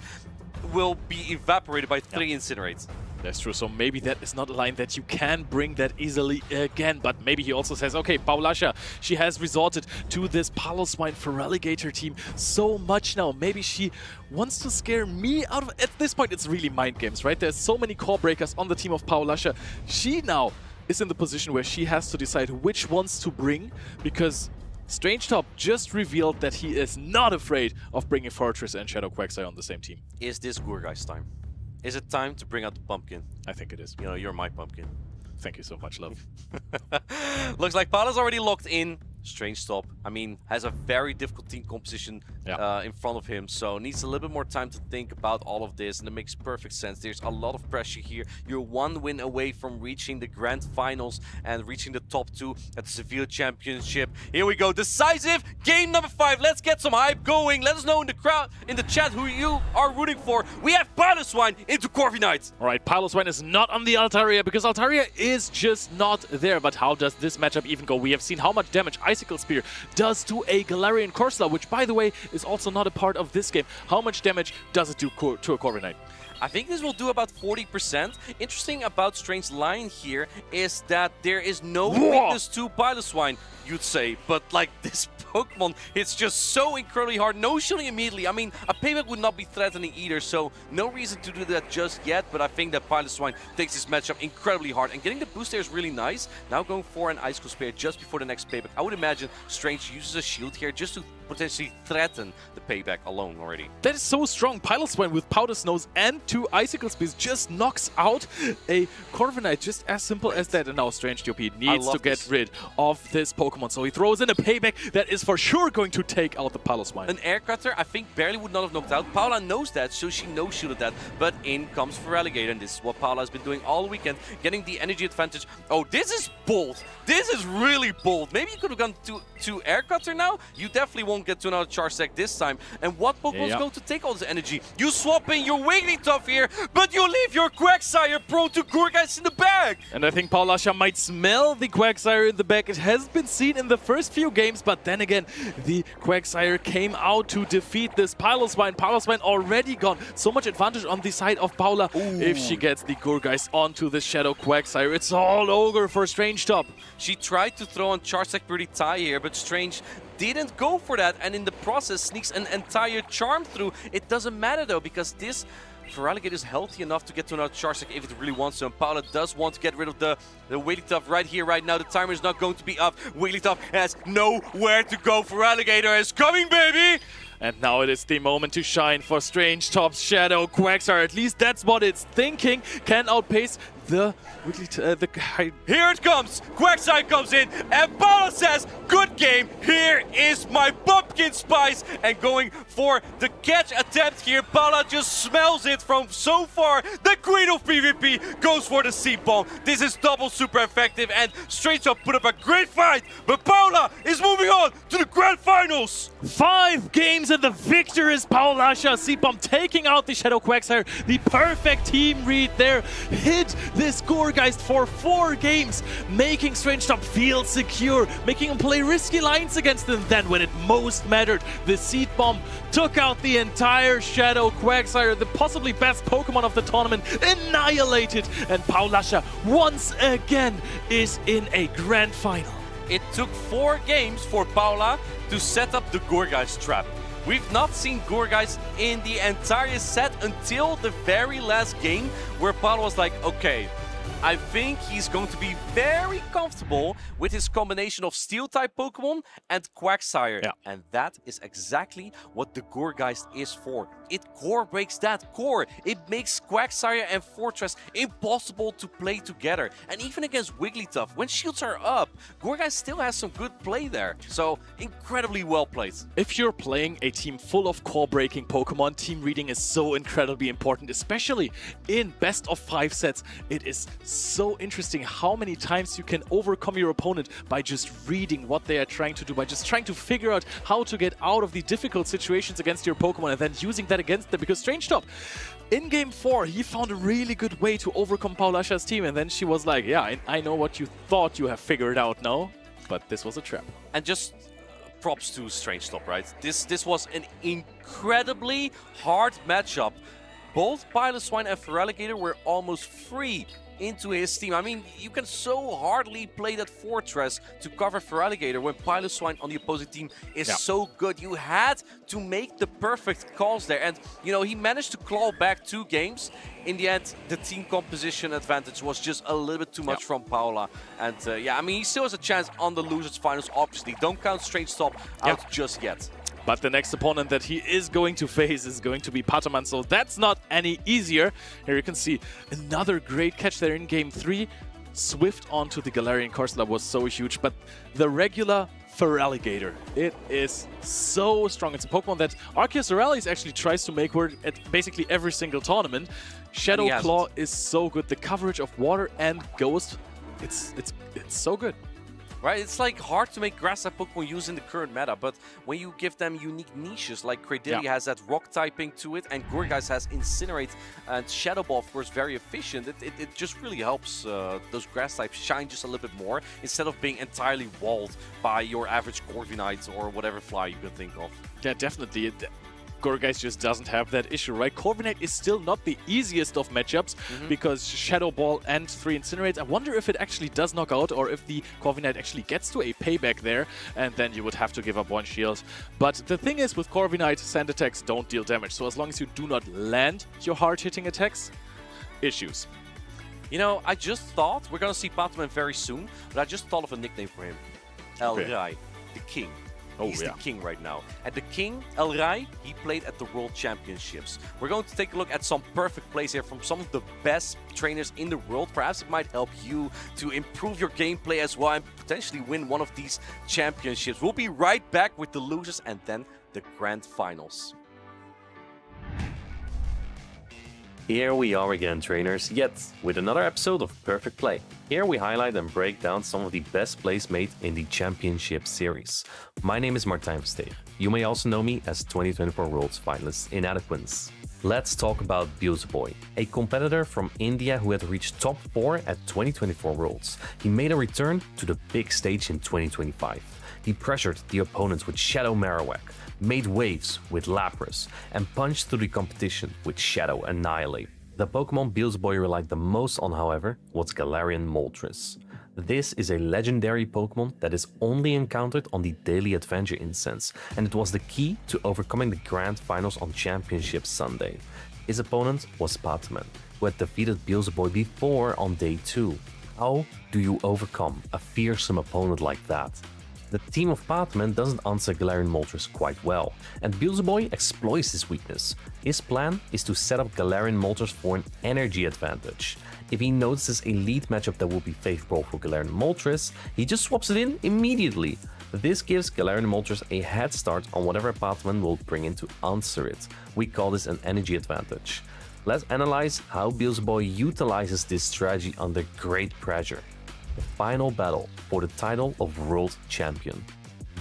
will be evaporated by 3 Incinerates. That's true, so maybe that is not a line that you can bring that easily again, but maybe he also says, okay, Paulasha, she has resorted to this Piloswine Feraligatr team so much now. Maybe she wants to scare me out of it. At this point, it's really mind games, right? There's so many core breakers on the team of Paulasha. She now is in the position where she has to decide which ones to bring, because Strange Top just revealed that he is not afraid of bringing Fortress and Shadow Quagsire on the same team. Is this Gourgeist time? Is it time to bring out the pumpkin? I think it is. You know, you're my pumpkin. Thank you so much, love. Looks like Paula's already locked in. Strange Stop, I mean, has a very difficult team composition in front of him, so needs a little bit more time to think about all of this, and it makes perfect sense. There's a lot of pressure here. You're one win away from reaching the grand finals and reaching the top 2 at the Seville Championship. Here we go, decisive game number 5. Let's get some hype going. Let us know in the crowd, in the chat, who you are rooting for. We have Piloswine into Corviknight. All right, Piloswine is not on the Altaria because Altaria is just not there. But how does this matchup even go? We have seen how much damage Icicle Spear does to a Galarian Corsola, which, by the way, is also not a part of this game. How much damage does it do to a Corviknight? I think this will do about 40%. Interesting about Strange's line here is that there is no weakness to Piloswine, you'd say. But like this Pokemon, it's just so incredibly hard. No shielding immediately. I mean, a payback would not be threatening either, so no reason to do that just yet. But I think that Piloswine takes this matchup incredibly hard. And getting the boost there is really nice. Now going for an Icicle Spear just before the next payback. I would imagine Strange uses a shield here just to potentially threaten the payback alone already. That is so strong. Piloswine with Powder Snows and 2 Icicle Spears just knocks out a Corviknight, just as simple as that. And now Strange DOP needs to get rid of this Pokemon, so he throws in a payback that is for sure going to take out the Piloswine. An Air Cutter, I think, barely would not have knocked out. Paula knows that, so she no-shielded that. But in comes Feraligatr, and this is what Paula has been doing all weekend, getting the energy advantage. Oh, this is bold. This is really bold. Maybe you could have gone to Air Cutter now. You definitely won't get to another Charge Sack this time. And what Pokemon's going to take all this energy? You swap in your Wigglytuff here, but you leave your Quagsire prone to Gourgeist in the bag. And I think Paulasha might smell the Quagsire in the bag. It has been seen in the first few games, but then again, the Quagsire came out to defeat this Piloswine. Piloswine already gone. So much advantage on the side of Paula. Ooh. If she gets the Gourgeist onto the Shadow Quagsire, it's all over for Strange Top. She tried to throw on Charge Sack Pretty Tie here, but Strange didn't go for that, and in the process sneaks an entire Charm through. It doesn't matter though, because this Feraligatr is healthy enough to get to another Charge Sack if it really wants to, and Paula does want to get rid of the Wigglytuff right here, right now. The timer is not going to be up. Wigglytuff has nowhere to go. Feraligatr is coming, baby! And now it is the moment to shine for Strange Top's Shadow Quagsire. At least that's what it's thinking. Can outpace the Here it comes! Quagsire comes in, and Paula says, good game, here is my pumpkin spice! And going for the catch attempt here, Paula just smells it from so far. The queen of PvP goes for the Seed Bomb. This is double super effective, and Strange Top put up a great fight, but Paula is moving on to the grand finals! 5 games and the victor is Paulasha. Seed Bomb taking out the Shadow Quagsire. The perfect team read there. Hit this Gourgeist for 4 games, making Strange Top feel secure, making him play risky lines against them. Then when it most mattered, the Seed Bomb took out the entire Shadow Quagsire, the possibly best Pokemon of the tournament, annihilated, and Paulasha once again is in a grand final. It took 4 games for Paula to set up the Gourgeist trap. We've not seen Gourgeist in the entire set until the very last game, where Paula was like, okay, I think he's going to be very comfortable with his combination of Steel-type Pokemon and Quagsire. Yeah. And that is exactly what the Gourgeist is for. It core breaks that core. It makes Quagsire and Fortress impossible to play together. And even against Wigglytuff, when shields are up, Gourgeist still has some good play there. So, incredibly well played. If you're playing a team full of core-breaking Pokemon, team reading is so incredibly important, especially in best of 5 sets. It is so interesting how many times you can overcome your opponent by just reading what they are trying to do, by just trying to figure out how to get out of the difficult situations against your Pokemon and then using that against them. Because Strange Top, in Game 4, he found a really good way to overcome Paulasha's team, and then she was like, yeah, I know what you thought you have figured out now, but this was a trap. And just props to Strange Top, right? This was an incredibly hard matchup. Both Piloswine and Feraligatr were almost free into his team. I mean, you can so hardly play that Fortress to cover Feraligatr when Piloswine on the opposing team is so good. You had to make the perfect calls there. And, you know, he managed to claw back 2 games. In the end, the team composition advantage was just a little bit too much from Paula. And, yeah, I mean, he still has a chance on the losers finals, obviously. Don't count Strange Top out just yet. But the next opponent that he is going to face is going to be Pataman, so that's not any easier. Here you can see another great catch there in Game 3. Swift onto the Galarian Corsola was so huge, but the regular Feraligatr, it is so strong. It's a Pokemon that Arceus Aurelius actually tries to make work at basically every single tournament. Shadow Claw is so good. The coverage of Water and Ghost, it's so good. Right, it's like hard to make grass type Pokemon use in the current meta, but when you give them unique niches, like Cradily has that rock typing to it, and Gourgeist has Incinerate, and Shadow Ball, of course, very efficient. It just really helps those grass types shine just a little bit more, instead of being entirely walled by your average Corviknight or whatever fly you can think of. Yeah, definitely. Gourgeist just doesn't have that issue, right? Corviknight is still not the easiest of matchups because Shadow Ball and 3 Incinerates. I wonder if it actually does knock out or if the Corviknight actually gets to a payback there, and then you would have to give up 1 shield. But the thing is, with Corviknight, sand attacks don't deal damage. So as long as you do not land your hard-hitting attacks, issues. You know, I just thought, we're going to see Batman very soon, but I just thought of a nickname for him. El Rai, the King. He's the king right now. And the king, El Rai, he played at the World Championships. We're going to take a look at some perfect plays here from some of the best trainers in the world. Perhaps it might help you to improve your gameplay as well and potentially win one of these championships. We'll be right back with the losers and then the grand finals. Here we are again, trainers, yet with another episode of Perfect Play. Here we highlight and break down some of the best plays made in the Championship Series. My name is Martijn Versteeg. You may also know me as 2024 Worlds finalist in Adequance. Let's talk about Beelzeboy, a competitor from India who had reached top 4 at 2024 Worlds. He made a return to the big stage in 2025. He pressured the opponents with Shadow Marowak, made waves with Lapras, and punched through the competition with Shadow Annihilate. The Pokemon Beelzeboy relied the most on, however, was Galarian Moltres. This is a legendary Pokemon that is only encountered on the Daily Adventure incense, and it was the key to overcoming the Grand Finals on Championship Sunday. His opponent was Patman, who had defeated Beelzeboy before on day 2. How do you overcome a fearsome opponent like that? The team of Patman doesn't answer Galarian Moltres quite well, and Beelzeboy exploits this weakness. His plan is to set up Galarian Moltres for an energy advantage. If he notices a lead matchup that will be favorable for Galarian Moltres, he just swaps it in immediately. This gives Galarian Moltres a head start on whatever Patman will bring in to answer it. We call this an energy advantage. Let's analyze how Beelzeboy utilizes this strategy under great pressure. The final battle for the title of World Champion.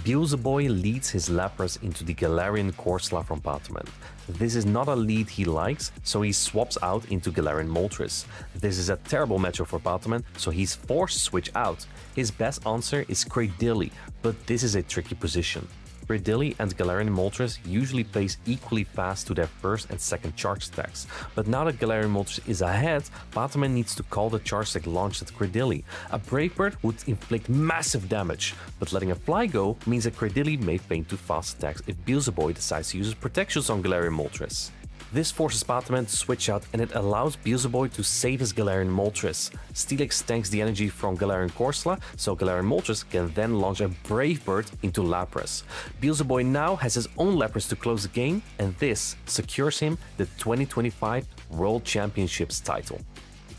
Beelzeboy leads his Lapras into the Galarian Corsola from Patman. This is not a lead he likes, so he swaps out into Galarian Moltres. This is a terrible matchup for Patman, so he's forced to switch out. His best answer is Cradily, but this is a tricky position. Cradily and Galarian Moltres usually plays equally fast to their first and second charge attacks, but now that Galarian Moltres is ahead, Patman needs to call the charge attack launched at Cradily. A Brave Bird would inflict massive damage, but letting a Fly go means that Cradily may feint to fast attacks if Beelzeboy decides to use protections on Galarian Moltres. This forces Patman to switch out and it allows Beelzeboy to save his Galarian Moltres. Steelix tanks the energy from Galarian Corsola, so Galarian Moltres can then launch a Brave Bird into Lapras. Beelzeboy now has his own Lapras to close the game, and this secures him the 2025 World Championships title.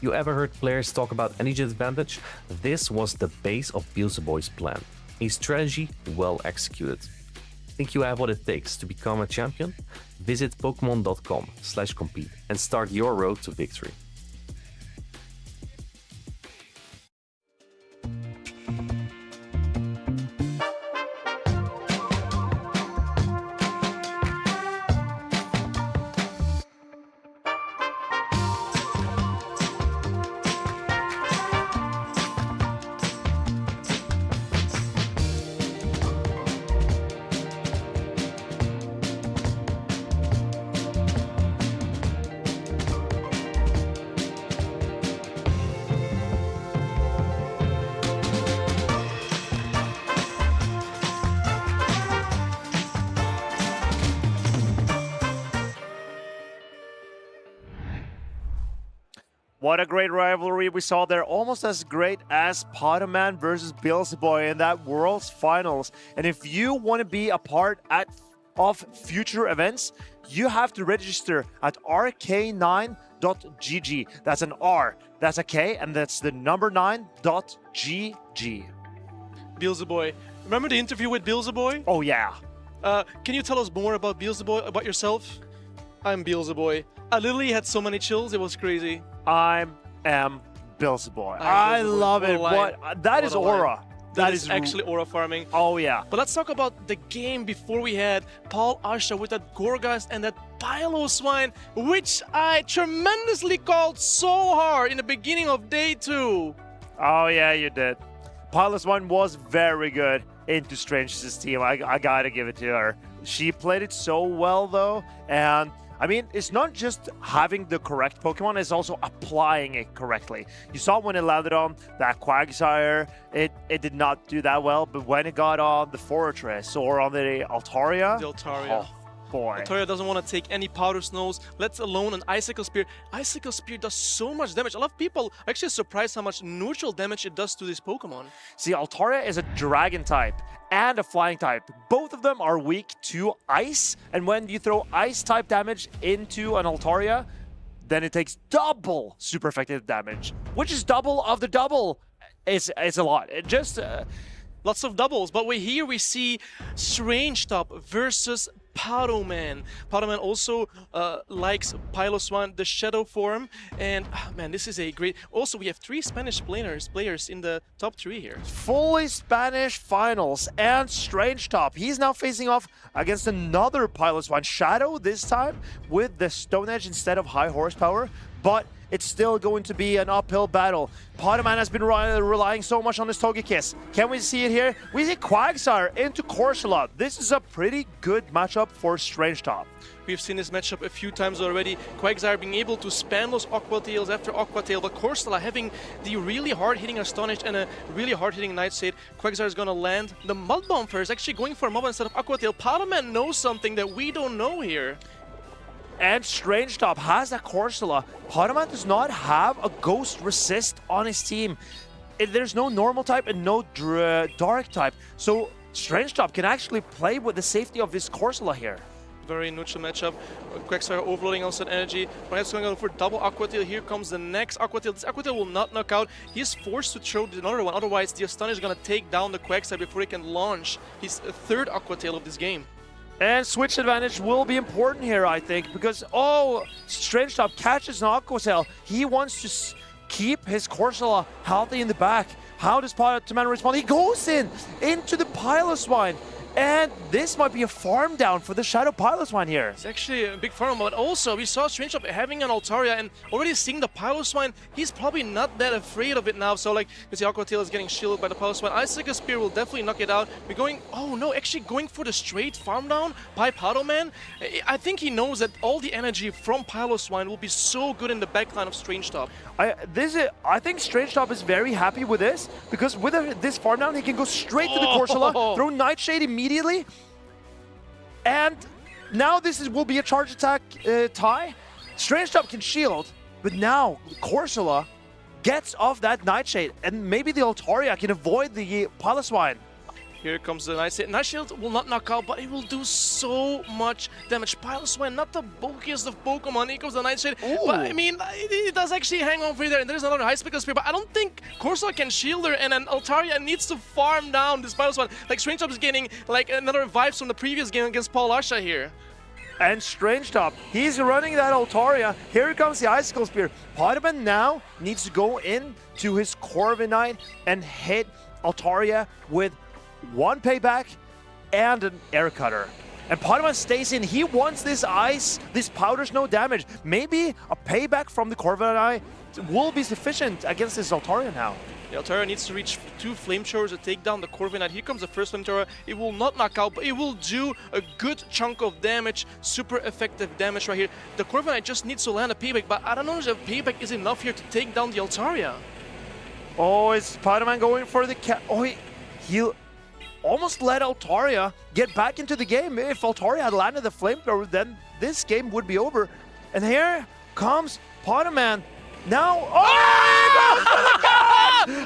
You ever heard players talk about energy advantage? This was the base of Beelzeboy's plan. A strategy well executed. Think you have what it takes to become a champion? Visit Pokemon.com/compete and start your road to victory. What a great rivalry we saw there, almost as great as Pokémon versus Beelzeboy in that World's Finals. And if you want to be a part at of future events, you have to register at rk9.gg. That's an R, that's a K, and that's the number 9.gg. Beelzeboy. Remember the interview with Beelzeboy? Oh, yeah. Can you tell us more about Beelzeboy, about yourself? I'm Beelzeboy. I literally had so many chills, it was crazy. I am Beelzeboy. I love it. That is aura. That is actually aura farming. Oh, yeah. But let's talk about the game before we had Paul Asha with that Gorgeist and that Piloswine, which I tremendously called so hard in the beginning of day 2. Oh, yeah, you did. Piloswine was very good into Strange's team. I gotta give it to her. She played it so well, though, and I mean, it's not just having the correct Pokemon, it's also applying it correctly. You saw when it landed on that Quagsire, it did not do that well, but when it got on the Fortress or on the Altaria... Oh, boy. Altaria doesn't want to take any Powder Snows, let alone an Icicle Spear. Icicle Spear does so much damage. A lot of people are actually surprised how much neutral damage it does to this Pokemon. See, Altaria is a Dragon type and a Flying type. Both of them are weak to Ice, and when you throw Ice type damage into an Altaria, then it takes double super effective damage, which is double of the double. It's a lot. It just... Lots of doubles, but here we see Strange Top versus Powderman. Powderman also likes Piloswine, the Shadow form, and man, this is a great... Also, we have 3 Spanish players in the top 3 here. Fully Spanish finals, and Strange Top. He's now facing off against another Piloswine, Shadow this time, with the Stone Edge instead of high horsepower, but it's still going to be an uphill battle. Powderman has been relying so much on his Togekiss. Can we see it here? We see Quagsire into Corsola. This is a pretty good matchup for Strange Top. We've seen this matchup a few times already. Quagsire being able to spam those Aqua Tails after Aqua Tail, but Corsola having the really hard-hitting Astonish and a really hard-hitting Nightshade. Quagsire is going to land the Mud Bomb first, actually going for a Mud Bomb instead of Aqua Tail. Powderman knows something that we don't know here. And Strange Top has a Corsola. Powderman does not have a Ghost Resist on his team. There's no normal type and no dark type. So Strange Top can actually play with the safety of his Corsola here. Very neutral matchup. Quagsire overloading also energy. Perhaps going to go for double Aqua Tail. Here comes the next Aqua Tail. This Aqua Tail will not knock out. He's forced to throw another one. Otherwise, the Astonish is going to take down the Quagsire before he can launch his 3rd Aqua Tail of this game. And switch advantage will be important here, I think, because, Strange Top catches an Aqua Tail. He wants to keep his Corsola healthy in the back. How does Powderman respond? He goes into the Piloswine. And this might be a farm down for the Shadow Piloswine here. It's actually a big farm, but also we saw Strange Top having an Altaria and already seeing the Piloswine. He's probably not that afraid of it now. So like, you see Aqua Tail is getting shielded by the Piloswine. Icicle Spear will definitely knock it out. We're going, oh no, actually going for the straight farm down by Powderman. I think he knows that all the energy from Piloswine will be so good in the backline of Strange Top. I think Strange Top is very happy with this, because with this farm down, he can go straight to the Corsola, throw Nightshade immediately, and now this will be a charge attack tie. Strange Top can shield, but now Corsola gets off that Nightshade, and maybe the Altaria can avoid the Piloswine. Here comes the Nightshade. Nightshade will not knock out, but it will do so much damage. Piloswine, not the bulkiest of Pokemon. Here comes the Nightshade. Ooh. But I mean, it does actually hang on for there. And there's another Icicle Spear, but I don't think Corsola can shield her, and then Altaria needs to farm down this Piloswine. Like, Strange Top is getting like another vibes from the previous game against Paul Asha here. And Strange Top, he's running that Altaria. Here comes the Icicle Spear. Powderman now needs to go into his Corviknight and hit Altaria with 1 payback and an air cutter. And Powderman stays in. He wants this ice, this Powder Snow damage. Maybe a payback from the Corviknight will be sufficient against this Altaria now. The Altaria needs to reach 2 Flamethrowers to take down the Corviknight. Here comes the first Flamethrower. It will not knock out, but it will do a good chunk of damage. Super effective damage right here. The Corviknight just needs to land a payback, but I don't know if a payback is enough here to take down the Altaria. Oh, is Powderman going for the he almost let Altaria get back into the game. If Altaria had landed the Flamethrower, then this game would be over. And here comes Powderman. Now,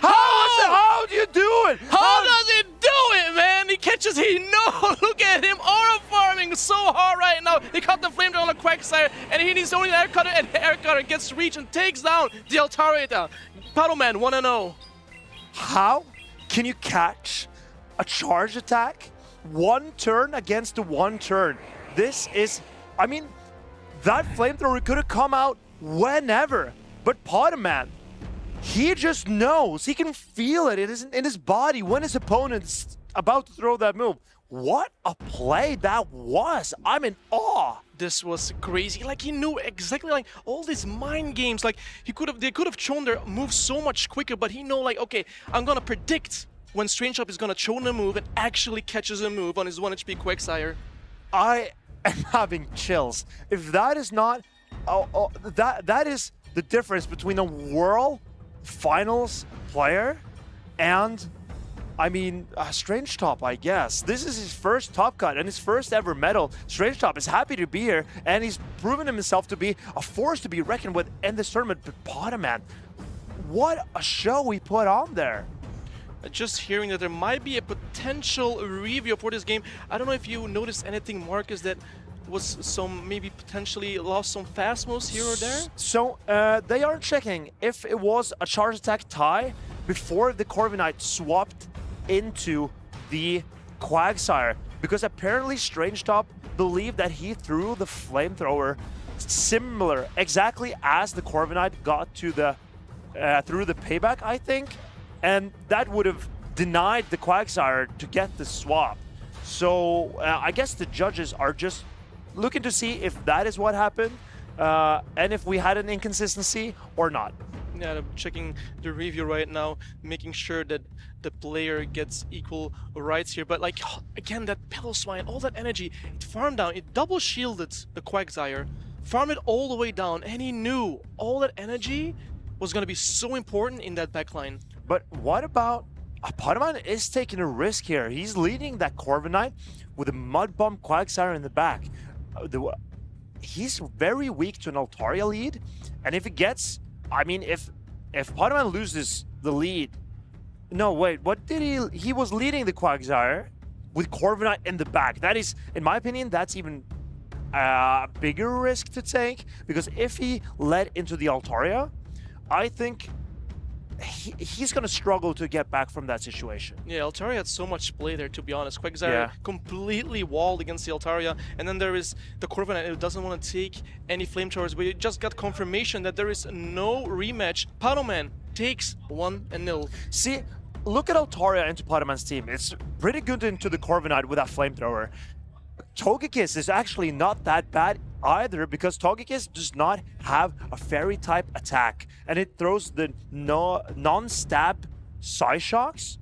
how do you do it? How does it do it, man? He catches he no! Look at him, aura farming so hard right now. He caught the flamethrower on the Quagsire, and he needs only an air cutter, and air cutter gets reach and takes down the Altaria. Paddleman 1-0. How can you catch a charge attack one turn against the one turn? This is, I mean, that flamethrower could have come out whenever, but Pokémon, he just knows, he can feel it in his body when his opponent's about to throw that move. What a play that was. I'm in awe. This was crazy. Like, he knew exactly, like, all these mind games. Like, they could have shown their move so much quicker, but he know, like, okay, I'm gonna predict when Strange Up is gonna show the move and actually catches a move on his 1 HP Quagsire. I am having chills. If that is not, that is the difference between a World Finals player and, I mean, Strange Top, I guess. This is his first top cut and his first ever medal. Strange Top is happy to be here, and he's proven himself to be a force to be reckoned with in this tournament. But Pokémon, what a show we put on there. Just hearing that there might be a potential review for this game. I don't know if you noticed anything, Marcus, that was some maybe potentially lost some fast moves here or there? So they are checking if it was a charge attack tie before the Corviknight swapped into the Quagsire, because apparently Strange Top believed that he threw the flamethrower similar, exactly as the Corviknight got to the through the payback, I think, and that would have denied the Quagsire to get the swap. So I guess the judges are just looking to see if that is what happened and if we had an inconsistency or not. Yeah, I'm checking the review right now, making sure that the player gets equal rights here. But like, again, that Piloswine, all that energy, it farmed down, it double shielded the Quagsire, farmed it all the way down, and he knew all that energy was going to be so important in that backline. But what about Pokémon is taking a risk here. He's leading that Corviknight with a Mud Bomb Quagsire in the back. He's very weak to an Altaria lead, and if it gets, I mean, if Pokémon loses the lead, no, wait, what did he was leading the Quagsire with Corviknight in the back. That is, in my opinion, that's even a bigger risk to take, because if he led into the Altaria, I think he's going to struggle to get back from that situation. Yeah, Altaria had so much play there, to be honest. Quagsire completely walled against the Altaria, and then there is the Corviknight who doesn't want to take any flamethrowers. We just got confirmation that there is no rematch. Paddleman takes 1-0. See, look at Altaria into Pokémon's team. It's pretty good into the Corviknight with that flamethrower. Togekiss is actually not that bad either, because Togekiss does not have a fairy type attack, and it throws the non-stab Psyshocks.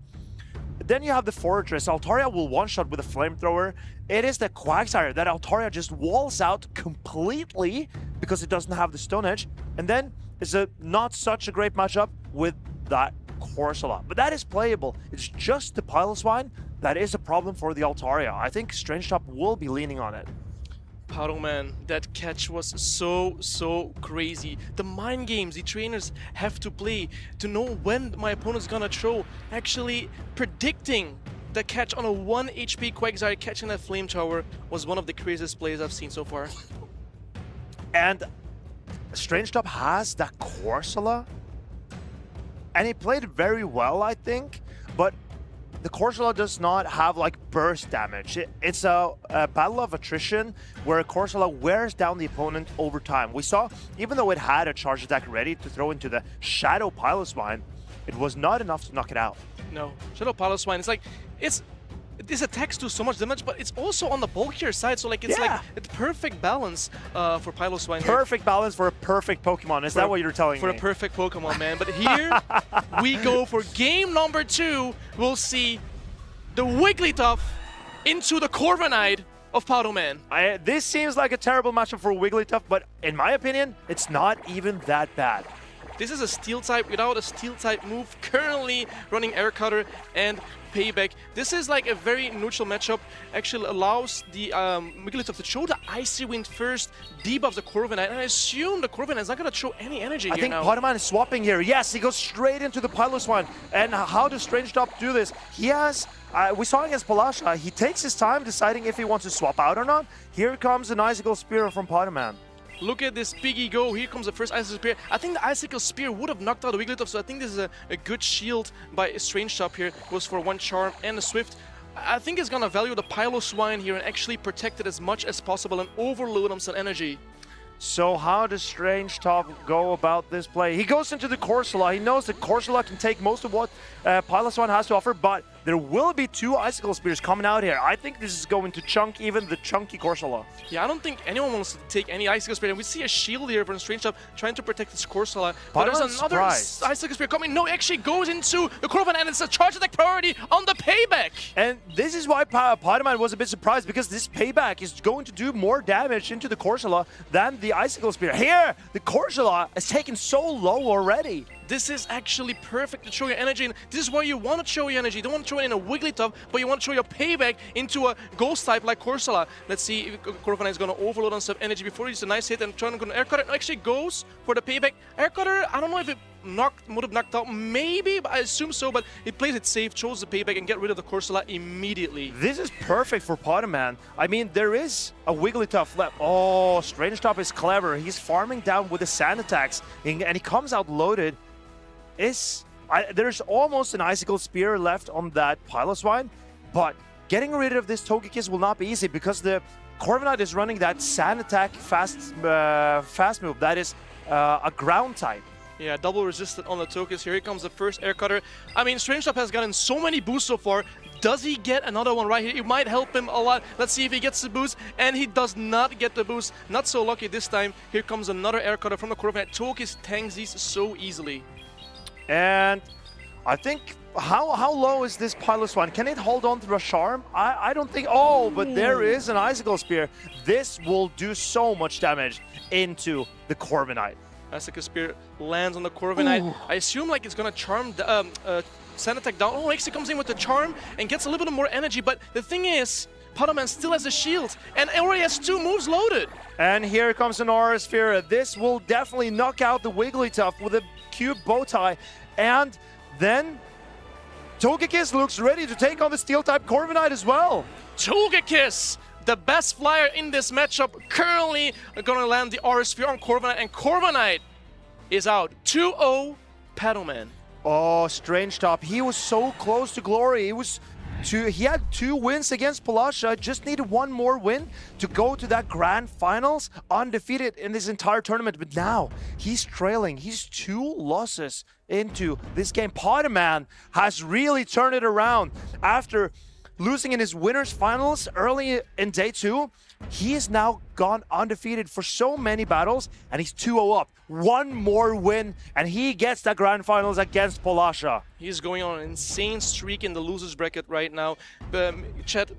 Then you have the Fortress. Altaria will one-shot with a flamethrower. It is the Quagsire that Altaria just walls out completely because it doesn't have the Stone Edge, and then it's a not such a great matchup with that Corsola. But that is playable. It's just the Piloswine that is a problem for the Altaria. I think Strange Top will be leaning on it. Paddleman, that catch was so crazy. The mind games the trainers have to play to know when my opponent's gonna throw. Actually predicting the catch on a 1 HP Quagsire catching that flamethrower was one of the craziest plays I've seen so far. And Strange Top has that Corsola, and he played very well, I think, but the Corsola does not have like burst damage. It's a battle of attrition where Corsola wears down the opponent over time. We saw, even though it had a charge attack ready to throw into the Shadow Piloswine, it was not enough to knock it out. No, Shadow Piloswine, it's like, this attacks do so much damage, but it's also on the bulkier side, so like it's like a perfect balance for Piloswine. Perfect balance for a perfect Pokemon. Is that what you're telling me? For a perfect Pokemon, man. But here we go for game number 2. We'll see the Wigglytuff into the Corviknight of Paddleman. This seems like a terrible matchup for Wigglytuff, but in my opinion, it's not even that bad. This is a Steel type without a Steel type move, currently running Air Cutter and Payback. This is like a very neutral matchup, actually allows the Wigglytuff to show the Icy Wind first, debuff the Corviknight, and I assume the Corviknight is not going to show any energy I here think now. Pokémon is swapping here. Yes, he goes straight into the Piloswine. And how does Strange Top do this? He has we saw against Palasha, he takes his time deciding if he wants to swap out or not. Here comes an Icicle Spear from Pokémon. Look at this piggy go. Here comes the first Icicle Spear. I think the Icicle Spear would have knocked out the Wigglytuff, so I think this is a good shield by Strange Top here. Goes for 1 Charm and a Swift. I think he's gonna value the Piloswine here and actually protect it as much as possible and overload him some energy. So how does Strange Top go about this play? He goes into the Corsola. He knows that Corsola can take most of what Piloswine has to offer, but there will be 2 Icicle Spears coming out here. I think this is going to chunk even the chunky Corsola. Yeah, I don't think anyone wants to take any Icicle Spear. And we see a shield here from Strange Top trying to protect his Corsola. But there's another Icicle Spear coming. No, it actually goes into the Corviknight, and it's a charge attack priority on the payback. And this is why Pokémon was a bit surprised, because this payback is going to do more damage into the Corsola than the Icicle Spear. Here, the Corsola is taken so low already. This is actually perfect to show your energy, and this is why you want to show your energy. You don't want to show it in a Wigglytuff, but you want to show your payback into a Ghost type like Corsola. Let's see if Corviknight is going to overload on some energy before he's a nice hit and trying to go Air Cutter. No, actually goes for the payback. Air Cutter, I don't know if it would have knocked out, maybe, but I assume so, but he plays it safe, chose the payback, and get rid of the Corsola immediately. This is perfect for Pokémon. I mean, there is a Wigglytuff left. Oh, Strange Top is clever. He's farming down with the Sand attacks, and he comes out loaded. There's almost an Icicle Spear left on that Piloswine, but getting rid of this Togekiss will not be easy because the Corviknight is running that Sand attack fast move. That is a ground type. Yeah, double resisted on the Togekiss. Here comes the first Air Cutter. I mean, Strange Top has gotten so many boosts so far. Does he get another one right here? It might help him a lot. Let's see if he gets the boost. And he does not get the boost. Not so lucky this time. Here comes another Air Cutter from the Corviknight. Togekiss tanks these so easily. And I think, how low is this Piloswine? Can it hold on to a Charm? I don't think. Oh, but there is an Icicle Spear. This will do so much damage into the Corviknight. Icicle Spear lands on the Corviknight. I assume like it's gonna charm the Sand attack down. Oh, actually comes in with the Charm and gets a little bit more energy. But the thing is, Pokémon still has a shield and already has 2 moves loaded. And here comes an Aura Sphere. This will definitely knock out the Wigglytuff with a cube bow tie. And then Togekiss looks ready to take on the Steel-type Corviknight as well. Togekiss, the best flyer in this matchup, currently going to land the Aura Sphere on Corviknight, and Corviknight is out. 2-0 Paddleman. Oh, Strange Top. He was so close to glory. He had 2 wins against Palasha, just needed 1 more win to go to that grand finals undefeated in this entire tournament. But now he's trailing. He's 2 losses into this game. Pokémon has really turned it around after losing in his winners finals early in day 2. He has now gone undefeated for so many battles, and he's 2-0 up. 1 more win, and he gets that grand finals against Palasha. He's going on an insane streak in the losers bracket right now. Chat,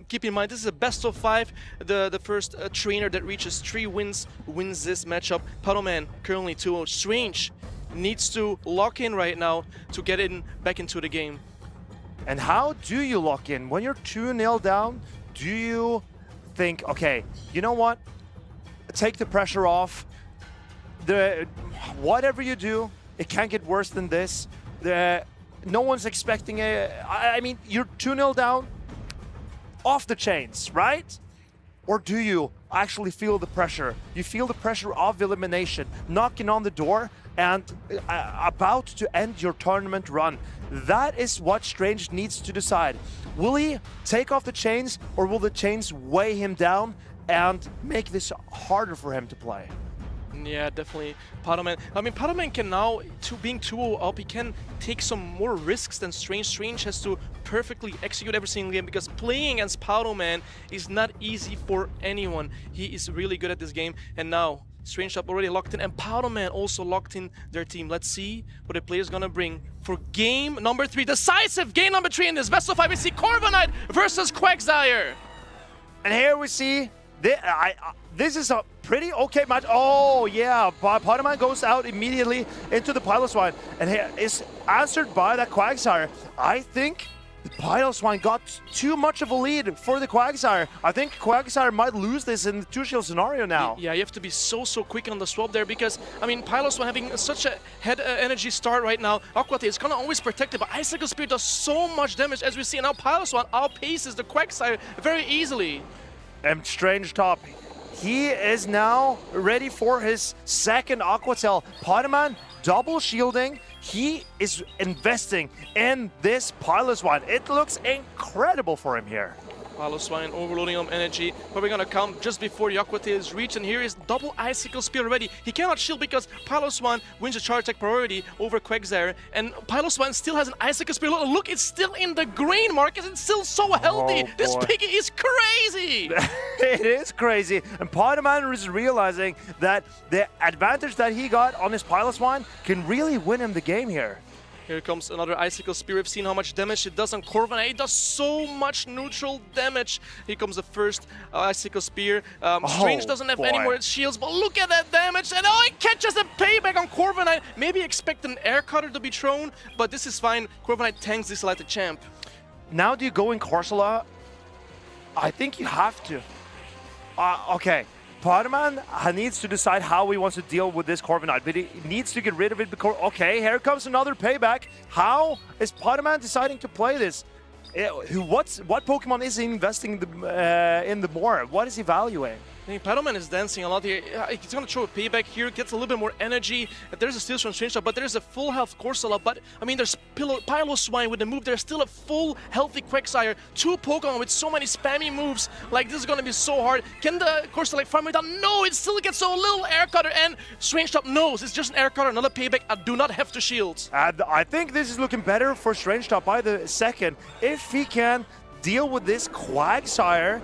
keep in mind, this is a best of 5. The first trainer that reaches 3 wins wins this matchup. Paddleman currently 2-0. Strange needs to lock in right now to get back into the game. And how do you lock in? When you're 2-0 down, do you think, okay, you know what? Take the pressure off. Whatever you do, it can't get worse than this. No one's expecting it. I mean, you're 2-0 down, off the chains, right? Or do you actually feel the pressure? You feel the pressure of elimination, knocking on the door and about to end your tournament run. That is what Strange needs to decide. Will he take off the chains, or will the chains weigh him down and make this harder for him to play? Yeah, definitely. Paddleman. I mean, Paddleman can now, being 2-0 up, he can take some more risks than Strange. Strange has to perfectly execute every single game because playing against Paddleman is not easy for anyone. He is really good at this game, and now Strange Top already locked in, and Paddleman also locked in their team. Let's see what the player's gonna bring for game number 3. Decisive game number 3 in this best of 5. We see Corviknight versus Quagsire. And here we see, this is a pretty okay match. Oh yeah, Pokémon goes out immediately into the Piloswine and is answered by that Quagsire. I think the Piloswine got too much of a lead for the Quagsire. I think Quagsire might lose this in the two-shield scenario now. Yeah, you have to be so quick on the swap there because, I mean, Piloswine having such a head energy start right now, Aqua Tail is gonna always protect it, but Icicle Spear does so much damage as we see. Now Piloswine outpaces the Quagsire very easily. And Strange Top, he is now ready for his second Aqua Tail. Pokémon double shielding. He is investing in this Piloswine. It looks incredible for him here. Piloswine overloading on energy, but we're gonna come just before the Aqua Tail is reached, and here is double Icicle Spear already. He cannot shield because Piloswine wins the charge attack priority over Quagsire, and Piloswine still has an Icicle Spear. Look, it's still in the green, Marcus. It's still so healthy. Oh, this boy. Piggy is crazy. It is crazy, and Pokémon is realizing that the advantage that he got on his Piloswine can really win him the game here. Here comes another Icicle Spear. We've seen how much damage it does on Corviknight. It does so much neutral damage. Here comes the first Icicle Spear. Strange doesn't have any more shields, but look at that damage. And oh, it catches a payback on Corviknight. Maybe expect an air cutter to be thrown, but this is fine. Corviknight tanks this like a champ. Now do you go in Corsola? I think you have to. Okay. Pokémon needs to decide how he wants to deal with this Corviknight, but he needs to get rid of it because, okay, here comes another payback. How is Pokémon deciding to play this? What Pokemon is he investing in the more? What is he valuing? I think Pokémon is dancing a lot here. He's going to throw a payback here, gets a little bit more energy. There's a steal from Strange Top, but there's a full health Corsola. But, I mean, there's Piloswine with the move. There's still a full healthy Quagsire. Two Pokemon with so many spammy moves. Like, this is going to be so hard. Can the Corsola farm it down? No, it still gets a little air cutter. And Strange Top knows it's just an air cutter, another payback. I do not have to shield. And I think this is looking better for Strange Top by the second. If he can deal with this Quagsire,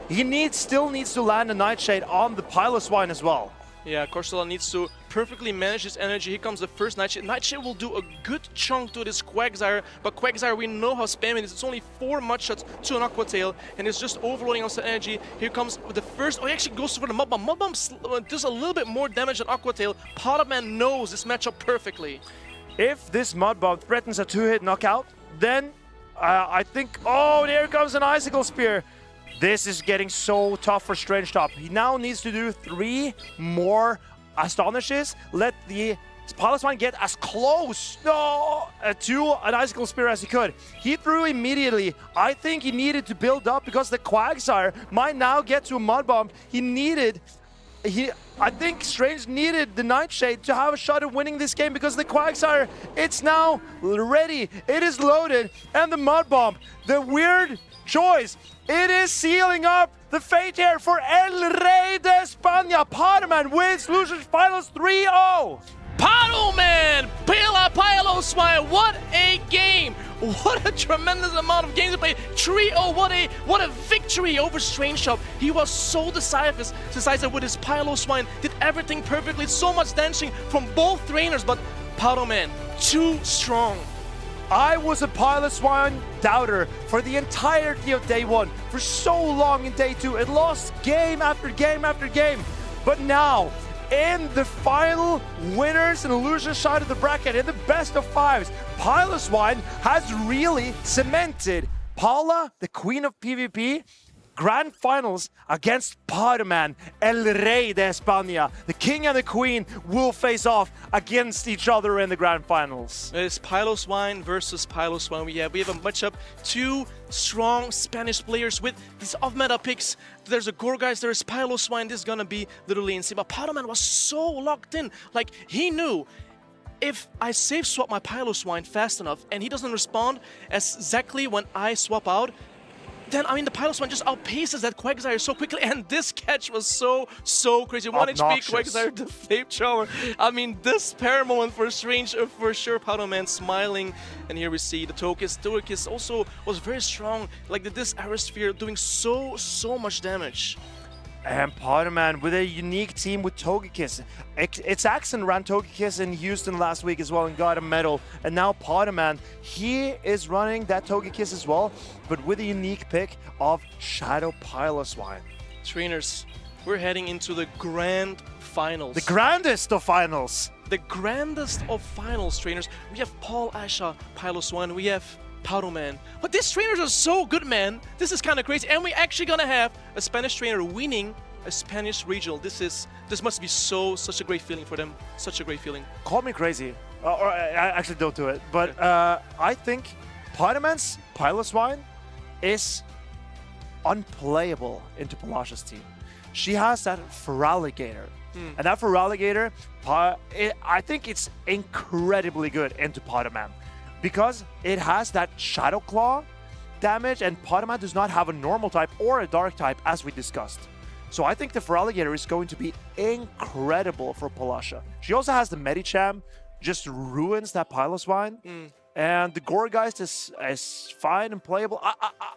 he still needs to land a Nightshade on the Piloswine as well. Yeah, Corsola needs to perfectly manage his energy. Here comes the first Nightshade. Nightshade will do a good chunk to this Quagsire, but Quagsire, we know how spammy it is. It's only 4 mud shots to an Aqua Tail, and it's just overloading on some energy. Here comes the first. Oh, he actually goes for the Mud Bomb. Mud Bomb does a little bit more damage than Aqua Tail. Pokémon knows this matchup perfectly. If this Mud Bomb threatens a 2-hit knockout, then I think. Oh, there comes an Icicle Spear. This is getting so tough for Strange Top. He now needs to do 3 more Astonishes. Let the Piloswine get as close to an Icicle Spear as he could. He threw immediately. I think he needed to build up because the Quagsire might now get to a Mud Bomb. I think Strange needed the Nightshade to have a shot at winning this game because the Quagsire, it's now ready. It is loaded. And the Mud Bomb, the weird choice, it is sealing up the fate here for El Rey de España. Pokémon wins Lucius Finals 3-0. Pokémon! Piloswine, what a game! What a tremendous amount of games to play. 3-0, what a victory over Strange Top. He was so decisive with his Piloswine, did everything perfectly, so much dancing from both trainers, but Pokémon, too strong. I was a Piloswine doubter for the entirety of day 1. For so long in day 2, it lost game after game after game. But now, in the final winners and losers side of the bracket, in the best of 5s, Piloswine has really cemented Paula, the queen of PvP, Grand Finals against Pokémon El Rey de España. The king and the queen will face off against each other in the Grand Finals. It's Piloswine versus Piloswine. We have a matchup. 2 strong Spanish players with these off-meta picks. There's a Gorgeist, there's Piloswine. This is gonna be literally insane. But Pokémon was so locked in. Like, he knew, if I safe swap my Piloswine fast enough and he doesn't respond exactly when I swap out, then, I mean, the Piloswine just outpaces that Quagsire so quickly, and this catch was so crazy. 1 HP Quagsire, the Flamethrower. I mean, this pair moment for Strange, for sure. Pokémon smiling, and here we see the Togekiss. Togekiss also was very strong, like this Aerosphere doing so much damage. And Pokémon with a unique team with Togekiss. It's Axon ran Togekiss in Houston last week as well and got a medal. And now Pokémon, he is running that Togekiss as well, but with a unique pick of Shadow Piloswine. Trainers, we're heading into the grand finals. The grandest of finals. The grandest of finals, trainers. We have Paul Asha Piloswine. We have Powder Man. But these trainers are so good, man. This is kind of crazy. And we're actually gonna have a Spanish trainer winning a Spanish regional. This must be such a great feeling for them. Such a great feeling. Call me crazy, or I actually don't do it. But I think Pokémon's Piloswine is unplayable into Palasha's team. She has that Feraligatr. And that Feraligatr, I think it's incredibly good into Pokémon because it has that Shadow Claw damage, and Pokémon does not have a normal type or a dark type, as we discussed. So I think the Feraligatr is going to be incredible for Palasha. She also has the Medicham, just ruins that Piloswine. And the Gourgeist is fine and playable.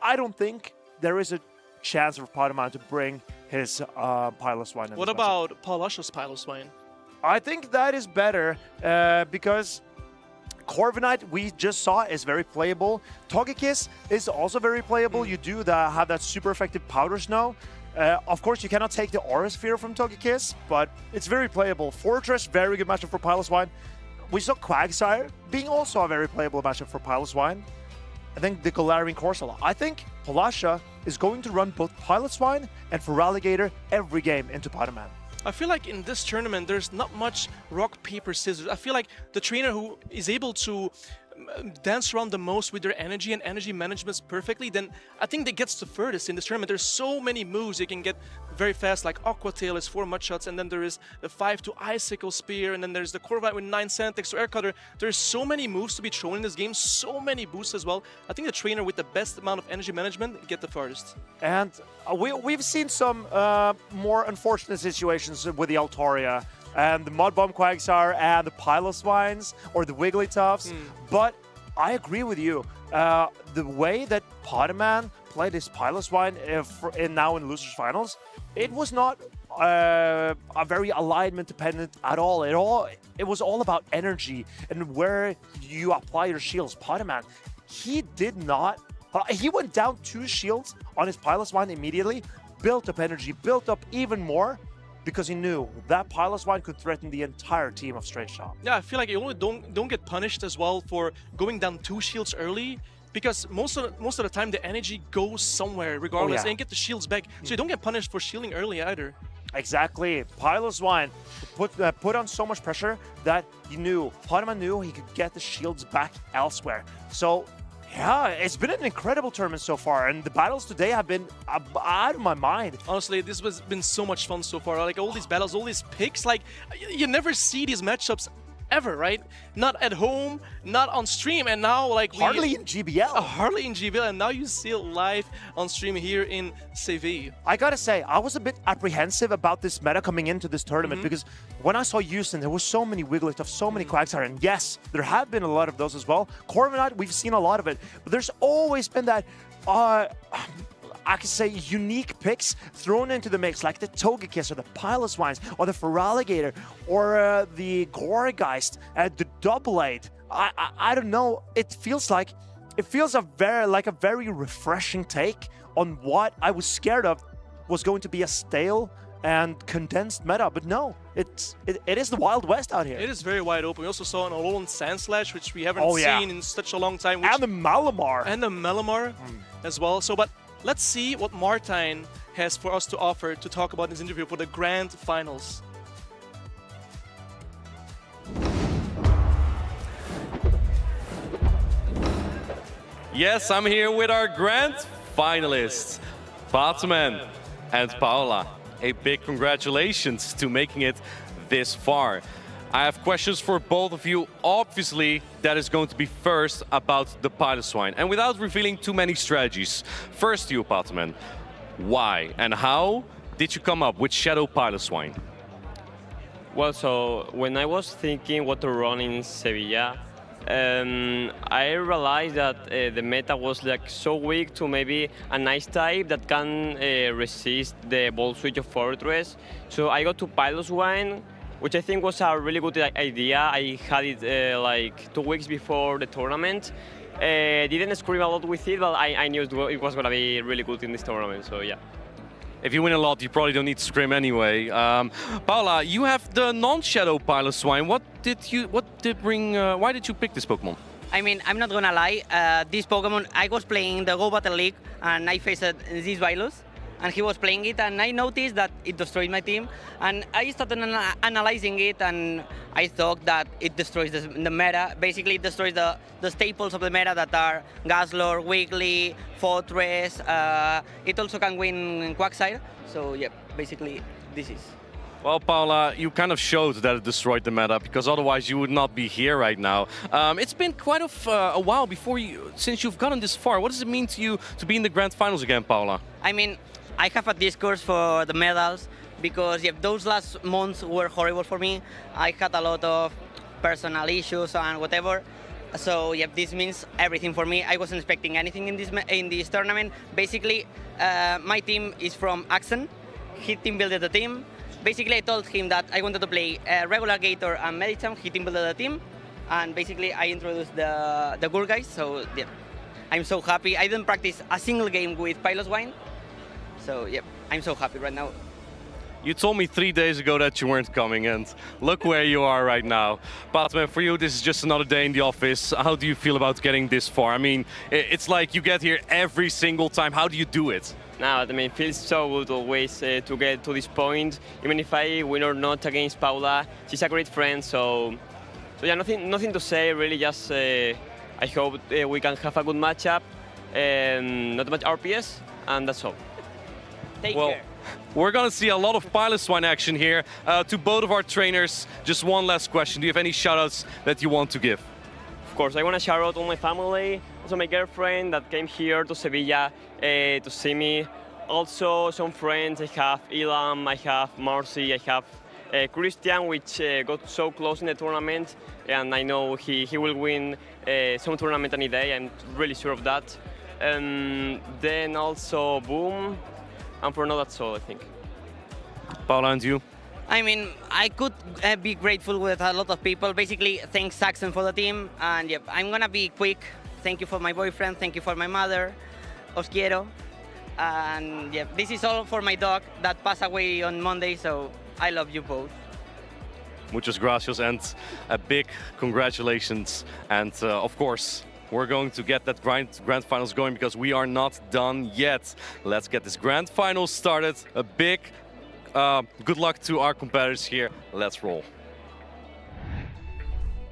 I don't think there is a chance for Pokémon to bring his Piloswine. What about Palasha's Piloswine? I think that is better because Corviknight, we just saw, is very playable. Togekiss is also very playable. You do have that super effective Powder Snow. Of course, you cannot take the Aura Sphere from Togekiss, but it's very playable. Fortress, very good matchup for Piloswine. We saw Quagsire being also a very playable matchup for Piloswine. And then the Galarian Corsola. I think Palasha is going to run both Piloswine and Feraligatr every game into Pokémon. I feel like in this tournament, there's not much rock, paper, scissors. I feel like the trainer who is able to dance around the most with their energy and energy management perfectly, then I think that gets the furthest in this tournament. There's so many moves you can get very fast, like Aqua Tail is 4 Mud Shots, and then there is the 5 to Icicle Spear, and then there's the Corviknight with 9 Sandtex to Air Cutter. There's so many moves to be thrown in this game, so many boosts as well. I think the trainer with the best amount of energy management get the farthest. And we've seen some more unfortunate situations with the Altaria and the Mud Bomb Quagsire and the Piloswines or the Wigglytuffs. But I agree with you. The way that Pokémon played his Piloswine now in Losers Finals, it was not a very alignment dependent at all. It was all about energy and where you apply your shields. Pokémon, he did not. He went down 2 shields on his Piloswine immediately, built up energy, built up even more, because he knew that Piloswine could threaten the entire team of Straight Shot. Yeah, I feel like you only don't get punished as well for going down 2 shields early, because most of the time the energy goes somewhere regardless, and get the shields back. So you don't get punished for shielding early either. Exactly. Piloswine put on so much pressure that Pokémon knew he could get the shields back elsewhere. So yeah, it's been an incredible tournament so far, and the battles today have been out of my mind. Honestly, this has been so much fun so far. Like all these battles, all these picks, like you never see these matchups ever, right? Not at home, not on stream, and now like hardly in GBL. Hardly in GBL, and now you see it live on stream here in Seville. I gotta say, I was a bit apprehensive about this meta coming into this tournament because when I saw Houston, there were so many Wigglytuff, so many Quagsire, and yes, there have been a lot of those as well. Corviknight, we've seen a lot of it, but there's always been that I could say unique picks thrown into the mix, like the Togekiss or the Piloswines or the Feraligatr or the Gourgeist, the Doublade. I don't know. It feels a very refreshing take on what I was scared of was going to be a stale and condensed meta, but no, it is the Wild West out here. It is very wide open. We also saw an Alolan Sandslash, which we haven't seen in such a long time. And the Malamar. And the Malamar as well. So, but let's see what Martijn has for us to offer to talk about in this interview for the grand finals. Yes, I'm here with our grand finalists, Pokémon and Paula. A big congratulations to making it this far. I have questions for both of you. Obviously, that is going to be first about the Piloswine. And without revealing too many strategies, first you, Pokémon. Why and how did you come up with Shadow Piloswine? Well, so when I was thinking what to run in Sevilla, I realized that the meta was like so weak to maybe a nice type that can resist the ball switch of Fortress. So I got to Piloswine, which I think was a really good idea. I had it like 2 weeks before the tournament. Didn't scream a lot with it, but I knew it was going to be really good in this tournament, so yeah. If you win a lot, you probably don't need to scrim anyway. Paula, you have the non-Shadow Piloswine. Why did you pick this Pokemon? I mean, I'm not gonna lie. This Pokemon, I was playing the Go Battle League, and I faced this Vilus, and he was playing it, and I noticed that it destroyed my team, and I started analyzing it, and I thought that it destroys the meta. Basically, it destroys the staples of the meta that are Gaslor, Wiggly, Fortress. It also can win Quagsire. So yeah, basically, this is. Well, Paula, you kind of showed that it destroyed the meta, because otherwise you would not be here right now. It's been quite a while since you've gotten this far. What does it mean to you to be in the grand finals again, Paula? I mean, I have a discourse for the medals, because yeah, those last months were horrible for me. I had a lot of personal issues and whatever. So yeah, this means everything for me. I wasn't expecting anything in this tournament. Basically, my team is from Axon. He team built the team. Basically, I told him that I wanted to play regular Gator and Medicham. He team built the team, and basically I introduced the good guys. So yeah, I'm so happy. I didn't practice a single game with Pilot Wine. So yeah, I'm so happy right now. You told me 3 days ago that you weren't coming, and look where you are right now. Batman, for you, this is just another day in the office. How do you feel about getting this far? I mean, it's like you get here every single time. How do you do it? No, I mean, it feels so good always to get to this point. Even if I win or not against Paula, she's a great friend. So yeah, nothing to say really. Just I hope we can have a good matchup, not much RPS, and that's all. Take care. We're going to see a lot of Pilot Swine action here. To both of our trainers, just one last question. Do you have any shoutouts that you want to give? Of course, I want to shout out all my family, also my girlfriend that came here to Sevilla to see me. Also some friends, I have Ilam, I have Marcy, I have Christian, which got so close in the tournament, and I know he will win some tournament any day, I'm really sure of that. Then also Boom, and for now that's all, I think. Paula, and you? I mean, I could be grateful with a lot of people. Basically, thanks Saxon for the team, and yeah, I'm gonna be quick. Thank you for my boyfriend, thank you for my mother, os quiero. And yeah, this is all for my dog that passed away on Monday, so I love you both. Muchas gracias, and a big congratulations. And of course, we're going to get that grand finals going, because we are not done yet. Let's get this grand finals started. A big good luck to our competitors here. Let's roll.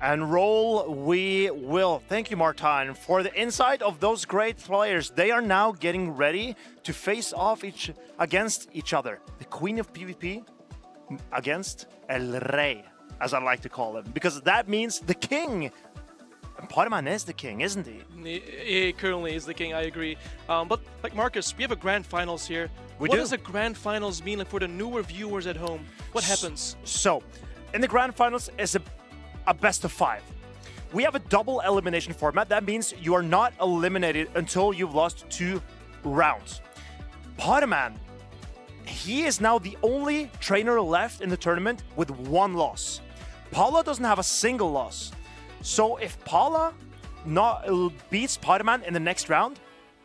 And roll we will. Thank you, Martin, for the insight of those great players. They are now getting ready to face off against each other. The queen of PvP against El Rey, as I like to call him, because that means the king. And Pokémon is the king, isn't he? He currently is the king, I agree. But like Marcus, we have a grand finals here. What does a grand finals mean for the newer viewers at home? What happens? So, in the grand finals is a best of 5. We have a double elimination format. That means you are not eliminated until you've lost 2 rounds. Pokémon, he is now the only trainer left in the tournament with 1 loss. Paula doesn't have a single loss. So if Paula beats Pokémon in the next round,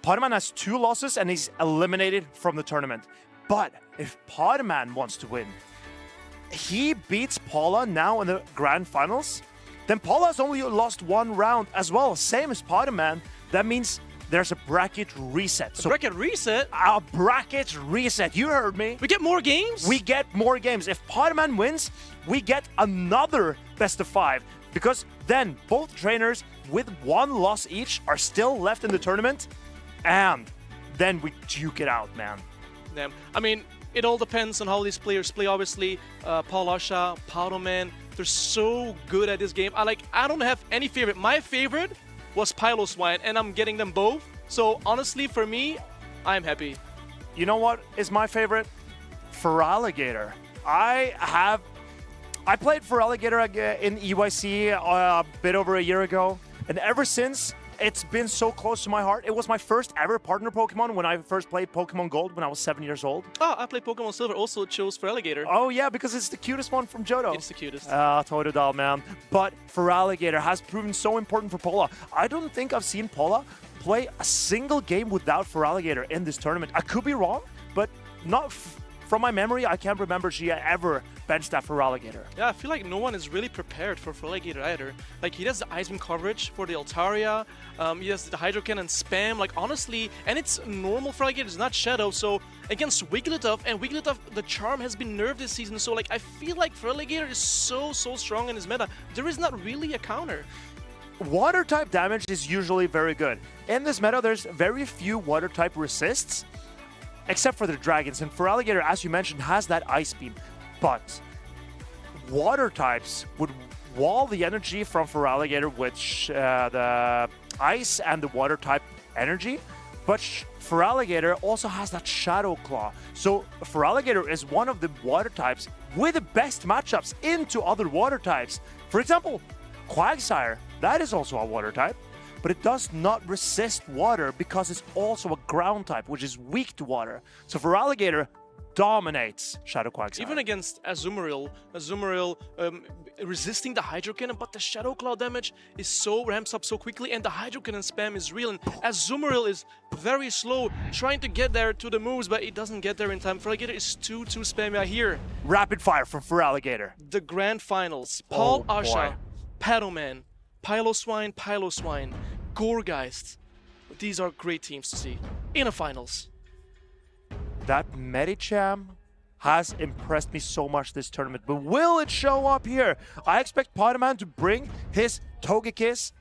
Pokémon has 2 losses and he's eliminated from the tournament. But if Pokémon wants to win, he beats Paula now in the grand finals, then Paula has only lost 1 round as well, same as Pokémon. That means there's a bracket reset. So bracket reset? A bracket reset. You heard me. We get more games? We get more games. If Pokémon wins, we get another best of 5. Because then both trainers with 1 loss each are still left in the tournament. And then we duke it out, man. Yeah. I mean, it all depends on how these players play. Obviously, Paulasha, Powderman, they're so good at this game. I don't have any favorite. My favorite was Piloswine, and I'm getting them both. So honestly, for me, I'm happy. You know what is my favorite? Feraligatr. I played Feraligatr in EYC a bit over a year ago, and ever since, it's been so close to my heart. It was my first ever partner Pokemon when I first played Pokemon Gold when I was 7 years old. Oh, I played Pokemon Silver, also chose Feraligatr. Oh yeah, because it's the cutest one from Johto. It's the cutest. Totodile, man. But Feraligatr has proven so important for Paula. I don't think I've seen Paula play a single game without Feraligatr in this tournament. I could be wrong, but not from my memory, I can't remember she ever benched that for Alligator. Yeah, I feel like no one is really prepared for Alligator either. Like, he does the Ice Beam coverage for the Altaria, he does the Hydro Cannon spam, like, honestly, and it's normal for Alligator, it's not Shadow, so against Wigglytuff, and Wigglytuff, the Charm has been nerfed this season, so, like, I feel like Alligator is so strong in his meta, there is not really a counter. Water type damage is usually very good. In this meta, there's very few water type resists, except for the dragons. And Alligator, as you mentioned, has that Ice Beam. But water types would wall the energy from Alligator with the ice and the water type energy. But Alligator also has that Shadow Claw. So Alligator is one of the water types with the best matchups into other water types. For example, Quagsire, that is also a water type, but it does not resist water because it's also a ground type, which is weak to water. So Alligator dominates Shadow Quagsire. Even against Azumarill resisting the Hydro Cannon, but the Shadow Claw damage is ramps up so quickly, and the Hydro Cannon spam is real, and Azumarill is very slow, trying to get there to the moves, but it doesn't get there in time. Alligator is too spammy here. Rapid fire from Alligator. The Grand Finals, Paul Asha, Paddleman, Piloswine, Gourgeist. These are great teams to see in a finals. That Medicham has impressed me so much this tournament, but will it show up here? I expect Pokémon to bring his Togekiss.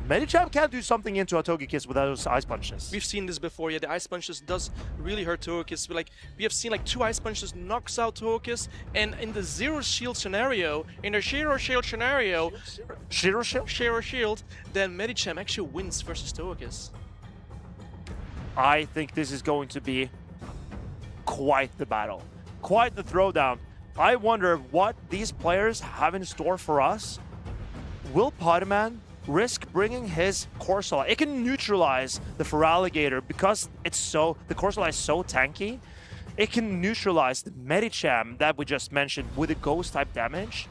Medicham can't do something into a Togekiss without those Ice Punches. We've seen this before, yeah, the Ice Punches does really hurt Togekiss. Like, we have seen like 2 Ice Punches knocks out Togekiss, and in the Zero Shield scenario, then Medicham actually wins versus Togekiss. I think this is going to be quite the battle, quite the throwdown. I wonder what these players have in store for us. Will Pokémon risk bringing his Corsola? It can neutralize the Alligator because the Corsola is so tanky. It can neutralize the Medicham that we just mentioned with the Ghost type damage,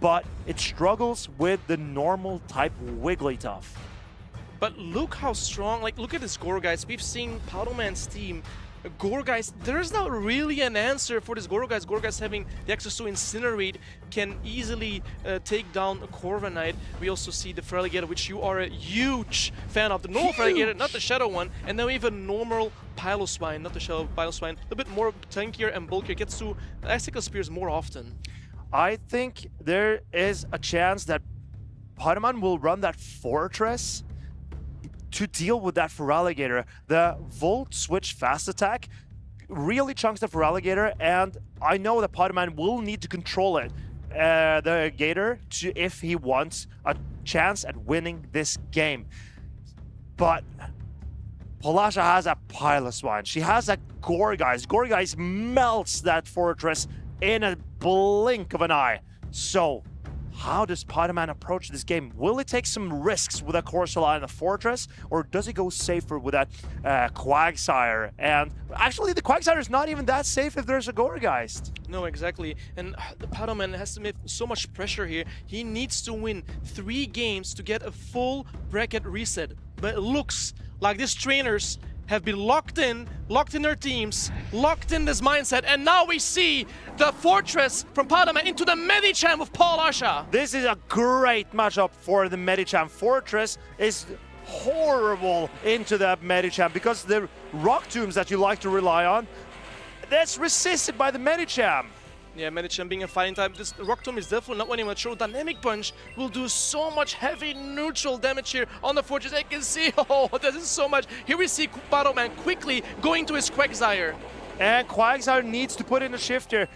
but it struggles with the normal type Wigglytuff. But look how strong, like, look at this Gourgeist. We've seen Paddleman's team. Gourgeist, there's not really an answer for this Gourgeist. Gourgeist having the access to Incinerate can easily take down a Corviknight. We also see the Alligator, which you are a huge fan of. The normal Alligator, not the Shadow one. And then we have a normal Piloswine, not the Shadow Piloswine. A bit more tankier and bulkier, gets to Icicle Spears more often. I think there is a chance that Pokémon will run that Fortress to deal with that Alligator. The Volt Switch Fast Attack really chunks the Alligator, and I know that Pokémon will need to control it, the Gator, if he wants a chance at winning this game. But Polasha has a Piloswine. She has a Gourgeist. Gourgeist melts that Fortress in a blink of an eye. So how does Pokémon approach this game? Will it take some risks with a Corsola and a Fortress, or does it go safer with that Quagsire? And actually, the Quagsire is not even that safe if there's a Gourgeist. No, exactly. And the Pokémon has to make so much pressure here. He needs to win 3 games to get a full bracket reset. But it looks like these trainers have been locked in their teams, locked in this mindset, and now we see the Fortress from Pokémon into the Medicham of Paul Asha. This is a great matchup for the Medicham. Fortress is horrible into that Medicham because the Rock Tombs that you like to rely on, that's resisted by the Medicham. Yeah, Medicham being a fighting type, this Rock Tomb is definitely not winning much. Dynamic Punch will do so much heavy neutral damage here on the Fortress. I can see, oh, this is so much. Here we see Paddleman quickly going to his Quagsire. And Quagsire needs to put in a shift here.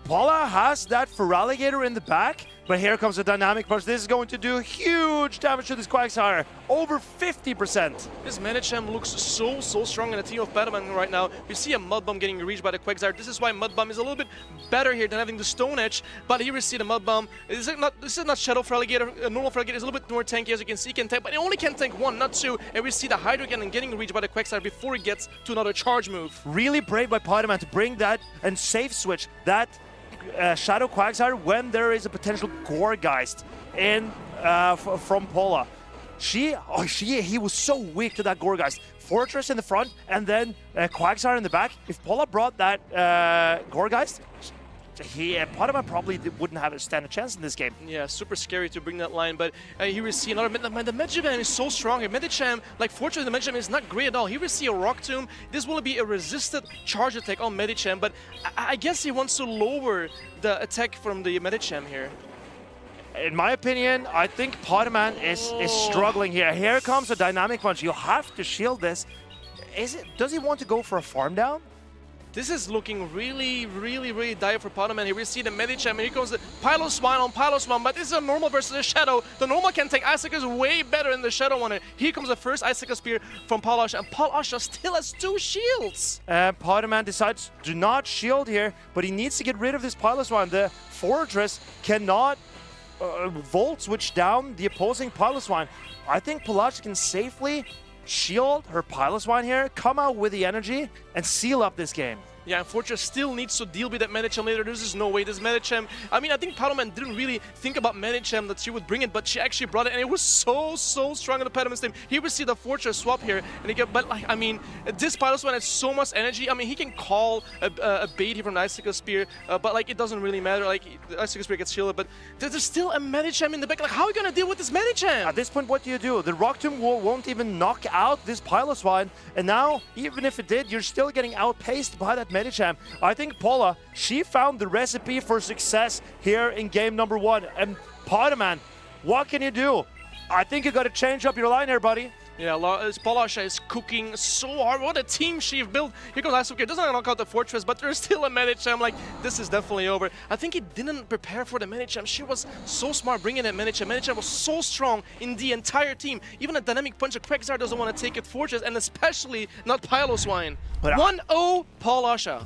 Paula has that Alligator in the back, but here comes a Dynamic Punch. This is going to do huge damage to this Quagsire, over 50%. This Medicham looks so strong in the team of Paddleman right now. We see a Mud Bomb getting reached by the Quagsire. This is why Mud Bomb is a little bit better here than having the Stone Edge, but here we see the Mud Bomb. This is not Shadow Alligator. Normal Alligator is a little bit more tanky, as you can see. He can tank, but it only can tank 1, not 2. And we see the Hydro Cannon getting reached by the Quagsire before he gets to another charge move. Really brave by Pokémon to bring that and safe switch that Shadow Quagsire when there is a potential Gourgeist in from Pola. he was so weak to that Gourgeist. Fortress in the front, and then Quagsire in the back. If Pola brought that Gourgeist, Pokémon probably wouldn't have stand a chance in this game. Yeah, super scary to bring that line, but here we see another the Medicham is so strong. Medicham, like fortunately the Medicham is not great at all. Here we see a Rock Tomb. This will be a resisted charge attack on Medicham, but I guess he wants to lower the attack from the Medicham here. In my opinion, I think Pokémon is struggling here. Here comes a Dynamic Punch. You have to shield this. Does he want to go for a farm down? This is looking really dire for Pokémon. Here we see the Medicham, and here comes the Piloswine on Piloswine, but this is a normal versus a Shadow. The normal can take Icicles way better than the Shadow one. Here comes the first Icicle Spear from Polasha, and Polasha still has 2 shields. Pokémon decides to not shield here, but he needs to get rid of this Piloswine. The Fortress cannot Volt Switch down the opposing Piloswine. I think Polasha can safely shield her Piloswine here, come out with the energy, and seal up this game. Yeah, and Fortress still needs to deal with that Medicham later. There's just no way this Medicham... I mean, I think Pokémon didn't really think about Medicham that she would bring it, but she actually brought it, and it was so strong on the Pokémon's team. Here we see the Fortress swap here, and he get, but like, I mean, this Piloswine has so much energy. I mean, he can call a bait here from the Icicle Spear, but like, it doesn't really matter. Like, the Icicle Spear gets shielded, but there's still a Medicham in the back. Like, how are you gonna deal with this Medicham? At this point, what do? The Rock Tomb won't even knock out this Piloswine, and now, even if it did, you're still getting outpaced by that Medicham. I think Pola, she found the recipe for success here in game number 1. And Pokémon, what can you do? I think you got to change up your line here, buddy. Yeah, Polasha is cooking so hard. What a team she built. Here goes Asuka. Doesn't knock out the Fortress, but there's still a Medicham. Like, this is definitely over. I think he didn't prepare for the Medicham. She was so smart bringing that Medicham. Medicham was so strong in the entire team. Even a Dynamic Punch, Quagsire doesn't want to take it Fortress, and especially not Piloswine. 1-0 Polasha.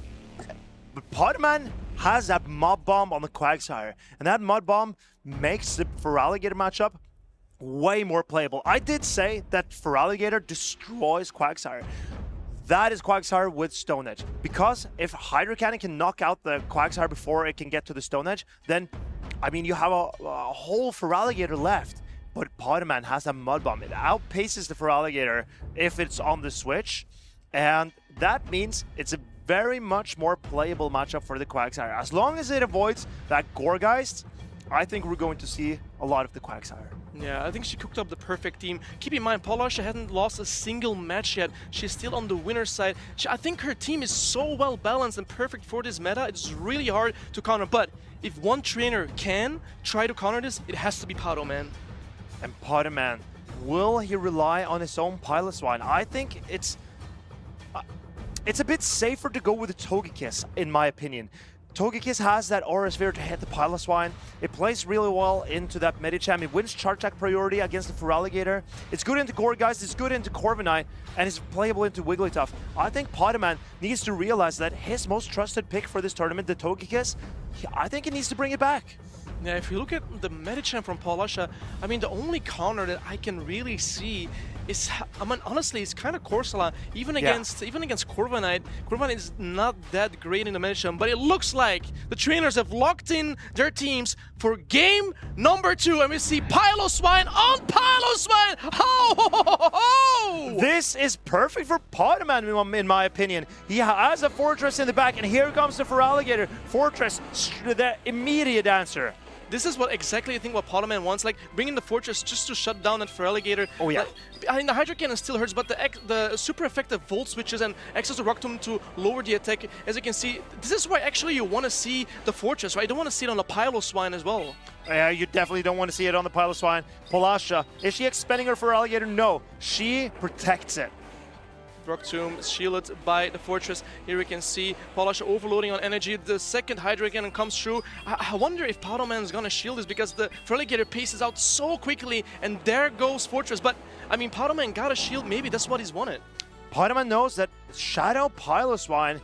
But Pokémon has that Mob Bomb on the Quagsire, and that Mud Bomb makes the Feraligatr matchup way more playable. I did say that Feraligatr destroys Quagsire. That is Quagsire with Stone Edge. Because if Hydro Cannon can knock out the Quagsire before it can get to the Stone Edge, then, I mean, you have a whole Feraligatr left. But Pokémon has a Mud Bomb. It outpaces the Feraligatr if it's on the switch, and that means it's a very much more playable matchup for the Quagsire. As long as it avoids that Gourgeist, I think we're going to see a lot of the Quagsire. Yeah, I think she cooked up the perfect team. Keep in mind, Polasha hasn't lost a single match yet. She's still on the winner's side. I think her team is so well balanced and perfect for this meta. It's really hard to counter. But if one trainer can try to counter this, it has to be Pokémon. And Pokémon, will he rely on his own Piloswine? I think it's a bit safer to go with the Togekiss, in my opinion. Togekiss has that Aura Sphere to hit the Piloswine. It plays really well into that Medicham. It wins Charge Attack priority against the Feraligatr. It's good into Gourgeist, it's good into Corviknight, and it's playable into Wigglytuff. I think Pokémon needs to realize that his most trusted pick for this tournament, the Togekiss, I think he needs to bring it back. Yeah, if you look at the Medicham from Polasha, I mean, the only counter that I can really see is, I mean, honestly, it's kind of Corsola. Even against Corviknight, Corviknight is not that great in the Medicham, but it looks like the trainers have locked in their teams for game number 2, and we see Piloswine on Piloswine! Oh! This is perfect for Pokémon, in my opinion. He has a Fortress in the back, and here comes the Feraligatr. Fortress, the immediate answer. This is exactly I think what Pokémon wants, like bringing the Fortress just to shut down that Feraligatr. Oh yeah. Like, I mean, the Hydro Cannon still hurts, but the super effective Volt Switches and access to Rock Tomb to lower the attack, as you can see, this is why actually you want to see the Fortress, right? You don't want to see it on the Piloswine as well. Yeah, you definitely don't want to see it on the Piloswine. Polasha, is she expending her Feraligatr? No, she protects it. Rock Tomb shielded by the Fortress. Here we can see Polasha overloading on energy. The second Hydro Cannon comes through. I wonder if Pokémon is gonna shield this because the Feraligatr paces out so quickly, and there goes Fortress. But I mean, Pokémon got a shield. Maybe that's what he's wanted. Pokémon knows that Shadow Piloswine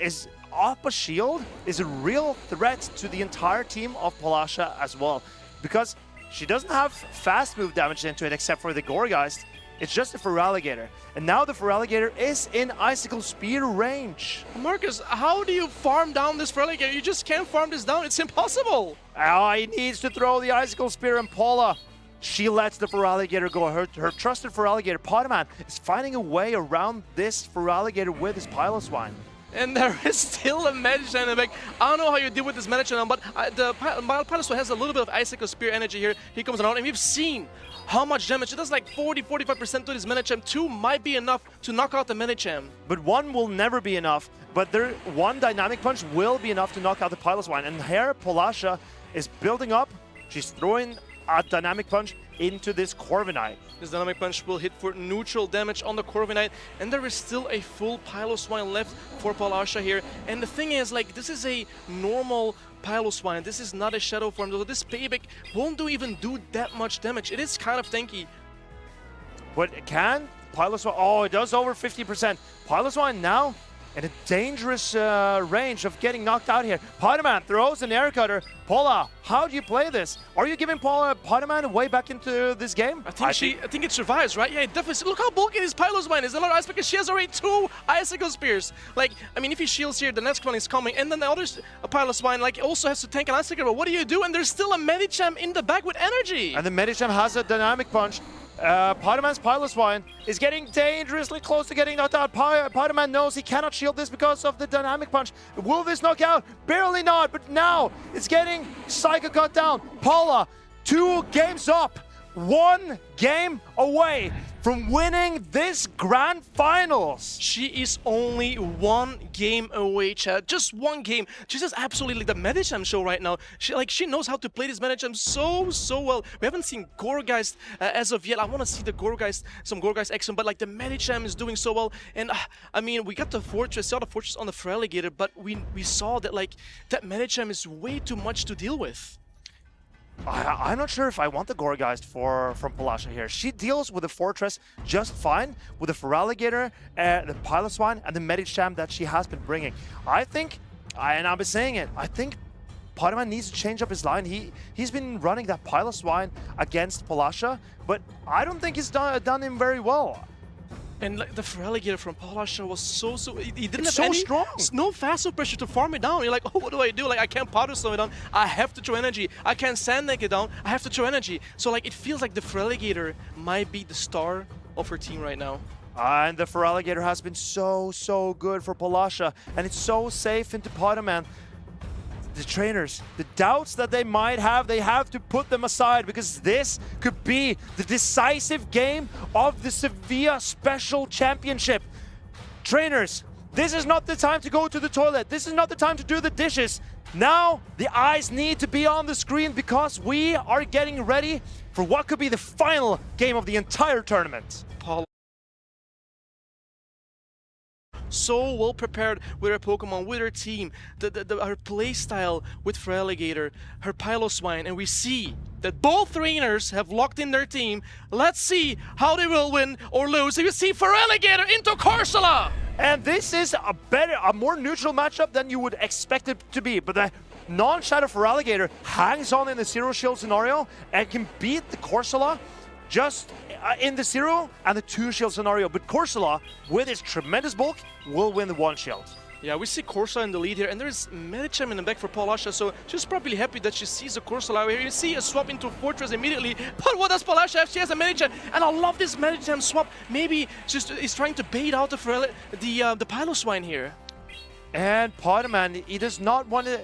is up a shield, is a real threat to the entire team of Polasha as well, because she doesn't have fast move damage into it except for the Gourgeist. It's just a Feraligatr. And now the Feraligatr is in Icicle Spear range. Marcus, how do you farm down this Feraligatr? You just can't farm this down. It's impossible. Oh, he needs to throw the Icicle Spear, and Pola She lets the Feraligatr go. Her trusted Feraligatr, Pokémon, is finding a way around this Feraligatr with his Piloswine. And there is still a Medicham in the back. I don't know how you deal with this Medicham, but the Piloswine has a little bit of Icicle Spear energy here. He comes around, and we've seen how much damage. It does like 40-45% to this Medicham. 2 might be enough to knock out the Medicham. But 1 will never be enough. But 1 Dynamic Punch will be enough to knock out the Piloswine. And here, Polasha is building up. She's throwing a Dynamic Punch into this Corviknight. This Dynamic Punch will hit for neutral damage on the Corviknight, and there is still a full Piloswine left for Polasha here. And the thing is, like, this is a normal Piloswine. This is not a Shadow form, so this Payback won't even do that much damage. It is kind of tanky. But can Piloswine... Oh, it does over 50%. Piloswine now in a dangerous range of getting knocked out here. Pokémon throws an Air Cutter. Pola, how do you play this? Are you giving Pokémon way back into this game? I think it survives, right? Yeah, it definitely. Look how bulky this Piloswine is. A lot of ice because she has already 2 Icicle Spears. Like, I mean, if he shields here, the next one is coming, and then the other Piloswine like also has to tank an Icicle. But what do you do? And there's still a Medicham in the back with energy. And the Medicham has a Dynamic Punch. Pokémon's Piloswine is getting dangerously close to getting knocked out. Pokémon knows he cannot shield this because of the Dynamic Punch. Will this knock out? Barely not, but now it's getting Psycho cut down. Paula, 2 games up. 1 game away from winning this Grand Finals. She is only 1 game away, Chad. Just 1 game. She's just absolutely like the Medicham show right now. She knows how to play this Medicham so well. We haven't seen Gourgeist as of yet. I want to see the some Gourgeist action, but like the Medicham is doing so well. And I mean, we got the Fortress, saw the Fortress on the Feraligatr, but we saw that like that Medicham is way too much to deal with. I'm not sure if I want the Gourgeist from Polasha here. She deals with the Fortress just fine with the Feraligatr, the Piloswine, and the Medicham that she has been bringing. I think, and I've been saying it, I think Pokémon needs to change up his line. He's been running that Piloswine against Polasha, but I don't think he's done him very well. And like, the Feraligatr from Polasha was so he didn't have so any strong. No fast pressure to farm it down. You're like, oh, what do I do? Like, I can't powder slow it down. I have to throw energy. I can't sand neck it down. I have to throw energy. So like, it feels like the Feraligatr might be the star of her team right now. And the Feraligatr has been so good for Polasha, and it's so safe into Pokémon. The trainers, the doubts that they might have, they have to put them aside because this could be the decisive game of the Seville Special Championship. Trainers, this is not the time to go to the toilet. This is not the time to do the dishes. Now, the eyes need to be on the screen because we are getting ready for what could be the final game of the entire tournament. So well prepared with her Pokemon, with her team, her playstyle with Feraligatr, her Piloswine, and we see that both trainers have locked in their team. Let's see how they will win or lose. You see Feraligatr into Corsola! And this is a more neutral matchup than you would expect it to be, but the non-Shadow Feraligatr hangs on in the zero shield scenario and can beat the Corsola just in the 0 and the 2 shield scenario. But Corsola, with its tremendous bulk, will win the 1 shield. Yeah, we see Corsola in the lead here, and there's Medicham in the back for Polasha, so she's probably happy that she sees a Corsola over here. You see a swap into Fortress immediately, but what does Polasha have? She has a Medicham, and I love this Medicham swap. Maybe he's trying to bait out the Piloswine here. And Pokémon, he does not want to...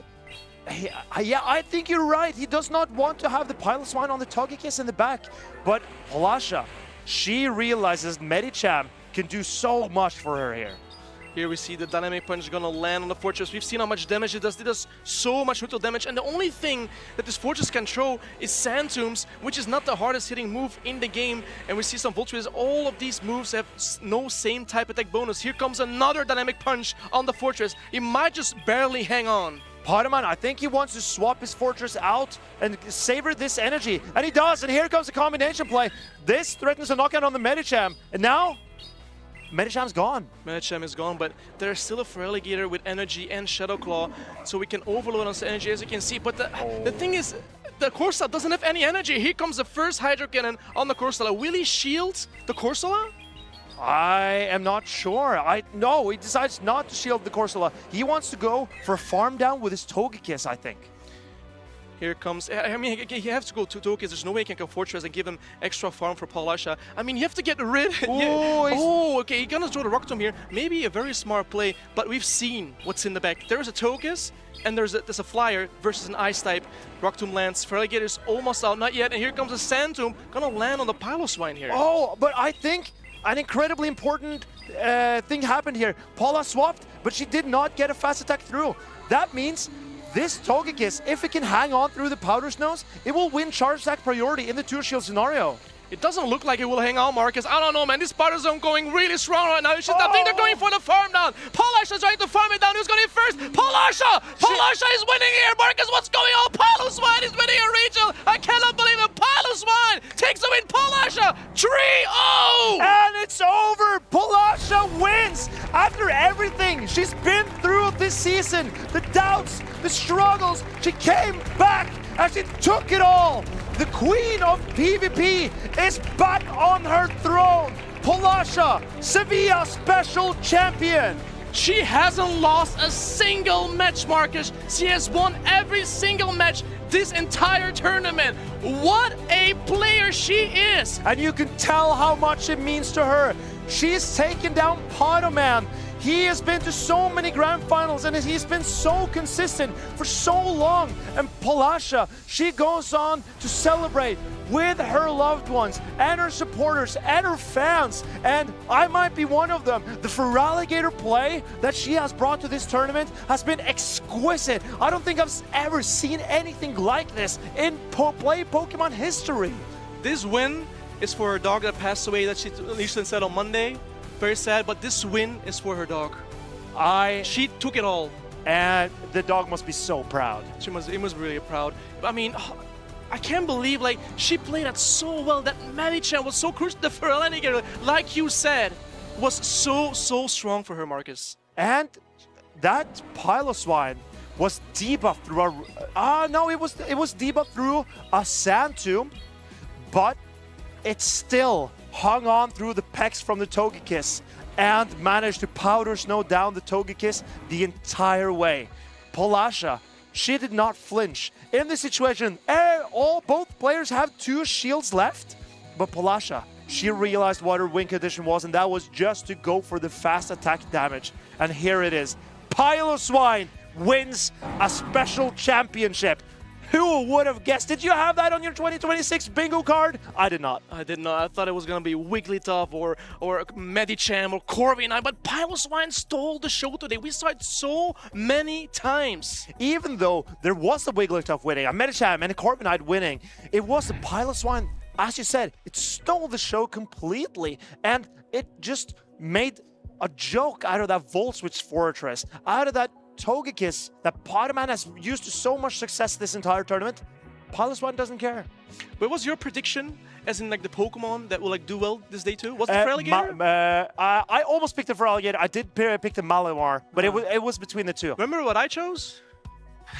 Yeah, I think you're right. He does not want to have the Piloswine on the Togekiss in the back. But Polasha, she realizes Medicham can do so much for her here. Here we see the Dynamic Punch gonna land on the Fortress. We've seen how much damage it does. It does so much neutral damage. And the only thing that this Fortress can throw is Sand Tombs, which is not the hardest hitting move in the game. And we see some Voltrees. All of these moves have no same type attack bonus. Here comes another Dynamic Punch on the Fortress. He might just barely hang on. Pokémon, I think he wants to swap his Fortress out and savor this energy. And he does, and here comes the combination play. This threatens a knockout on the Medicham. And now, Medicham's gone. Medicham is gone, but there's still a Feraligatr with energy and Shadow Claw, so we can overload on the energy, as you can see. But the thing is, the Corsola doesn't have any energy. Here comes the first Hydro Cannon on the Corsola. Will he shield the Corsola? I am not sure. No, he decides not to shield the Corsola. He wants to go for a farm down with his Togekiss, I think. Here comes, I mean, he has to go to Togekiss. There's no way he can go Fortress and give him extra farm for Palasha. I mean, you have to get rid. Oh, okay, he's gonna throw the Rock Tomb here. Maybe a very smart play, but we've seen what's in the back. There's a Togekiss, and there's a Flyer versus an Ice type. Rock Tomb lands. Feraligator's almost out, not yet. And here comes a Sand Tomb, gonna land on the Piloswine here. Oh, but I think an incredibly important thing happened here. Paula swapped, but she did not get a fast attack through. That means this Togekiss, if it can hang on through the Powder Snows, it will win charge attack priority in the 2-shield scenario. It doesn't look like it will hang on, Marcus. I don't know, man. This Powder Zone going really strong right now. I think they're going for the farm down. Palasha's trying to farm it down. Who's going in first? Palasha! Palasha is winning here. Marcus, what's going on? Piloswine is winning a regional. I cannot believe it. Piloswine takes the win. Palasha 3-0! And it's over. Palasha wins after everything she's been through this season. The doubts, the struggles. She came back and she took it all. The queen of PvP is back on her throne. Palasha, Seville Special Champion. She hasn't lost a single match, Marcus. She has won every single match this entire tournament. What a player she is. And you can tell how much it means to her. She's taken down Pokémon. He has been to so many grand finals and he's been so consistent for so long. And Palasha, she goes on to celebrate with her loved ones and her supporters and her fans. And I might be one of them. The Feraligator play that she has brought to this tournament has been exquisite. I don't think I've ever seen anything like this in play Pokemon history. This win is for her dog that passed away that she initially said on Monday. Very sad, but this win is for her dog. She took it all. And the dog must be so proud. He must be really proud. I mean, I can't believe, like, she played that so well. That Medicham was so crucial. The Feraligator, like you said, was so strong for her, Marcus. And that Piloswine was debuffed through a... no, it was debuffed through a Sand Tomb, but it still hung on through the pecs from the Togekiss and managed to Powder Snow down the Togekiss the entire way. Palasha, she did not flinch. In this situation, both players have 2 shields left, but Palasha, she realized what her win condition was, and that was just to go for the fast attack damage. And here it is. Piloswine wins a special championship. Who would have guessed? Did you have that on your 2026 bingo card? I did not. I did not. I thought it was going to be Wigglytuff or Medicham or Corviknight, but Piloswine stole the show today. We saw it so many times. Even though there was a Wigglytuff winning, a Medicham and a Corviknight winning, it was the Piloswine, as you said, it stole the show completely, and it just made a joke out of that Volt Switch Fortress, out of that Togekiss that Pokémon has used to so much success this entire tournament. Piloswine doesn't care. But what's your prediction, as in like the Pokemon that will like do well this day too? Was it Feraligator? I almost picked the Feraligator. I did pick the Malamar, but it was between the two. Remember what I chose?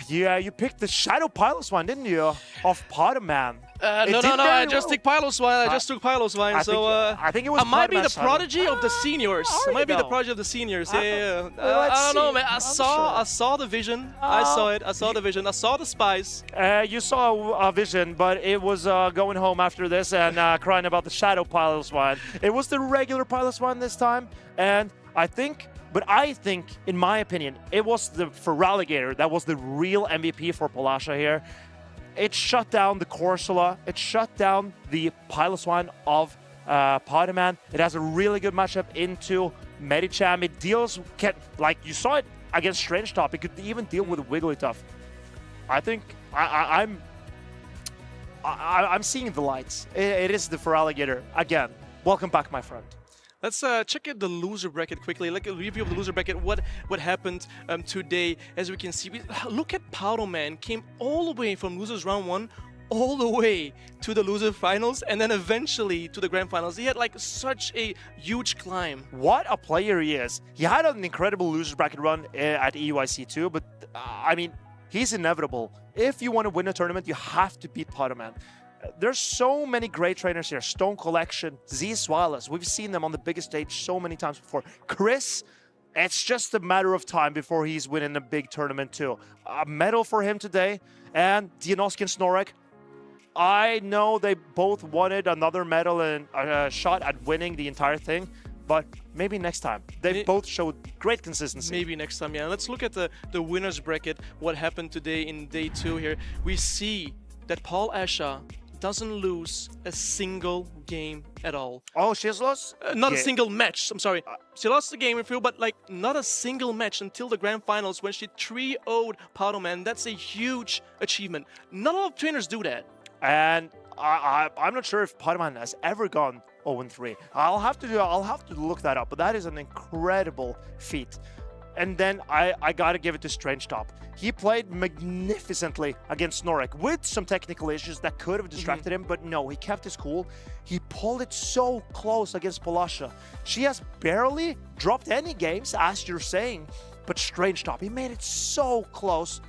Yeah, you picked the Shadow Piloswine, didn't you? Of Pokémon. No, I just took Piloswine. I just took Piloswine. I think it was. I might be the prodigy of the seniors. I might be the prodigy of the seniors. Yeah. I don't know, man. I saw the vision. I saw it. I saw the vision. I saw the spice. You saw a vision, but it was going home after this and crying about the Shadow Piloswine. It was the regular Piloswine this time, and I think, in my opinion, it was the Feraligator that was the real MVP for Palasha here. It shut down the Corsola. It shut down the Piloswine of Pokémon. It has a really good matchup into Medicham. It deals, like you saw it against Strange Top. It could even deal with Wigglytuff. I think I'm seeing the lights. It is the Feraligator again. Welcome back, my friend. Let's check out the loser bracket quickly. Like a review of the loser bracket. What happened today? As we can see, look at Powderman. Came all the way from losers round 1 all the way to the loser finals, and then eventually to the grand finals. He had like such a huge climb. What a player he is. He had an incredible loser bracket run at EUIC too, but I mean, he's inevitable. If you want to win a tournament, you have to beat Powderman. There's so many great trainers here. Stone Collection, Z Swallows. We've seen them on the biggest stage so many times before. Chris, It's just a matter of time before he's winning a big tournament too. A medal for him today, and Dianoski and Snorek. I know they both wanted another medal and a shot at winning the entire thing, but maybe next time. They both showed great consistency. Maybe next time, yeah. Let's look at the winner's bracket, what happened today in day 2 here. We see that Paul Asha doesn't lose a single game at all. Oh, she has lost? Not a single match, I'm sorry. She lost the game in field, but like not a single match until the grand finals when she 3-0'd Padoman. That's a huge achievement. Not a lot of trainers do that. And I'm not sure if Padoman has ever gone 0-3. I'll have to look that up, but that is an incredible feat. And then I gotta give it to Strange Top. He played magnificently against Snorek with some technical issues that could have distracted him, but no, he kept his cool. He pulled it so close against Polasha. She has barely dropped any games, as you're saying, but Strange Top, he made it so close.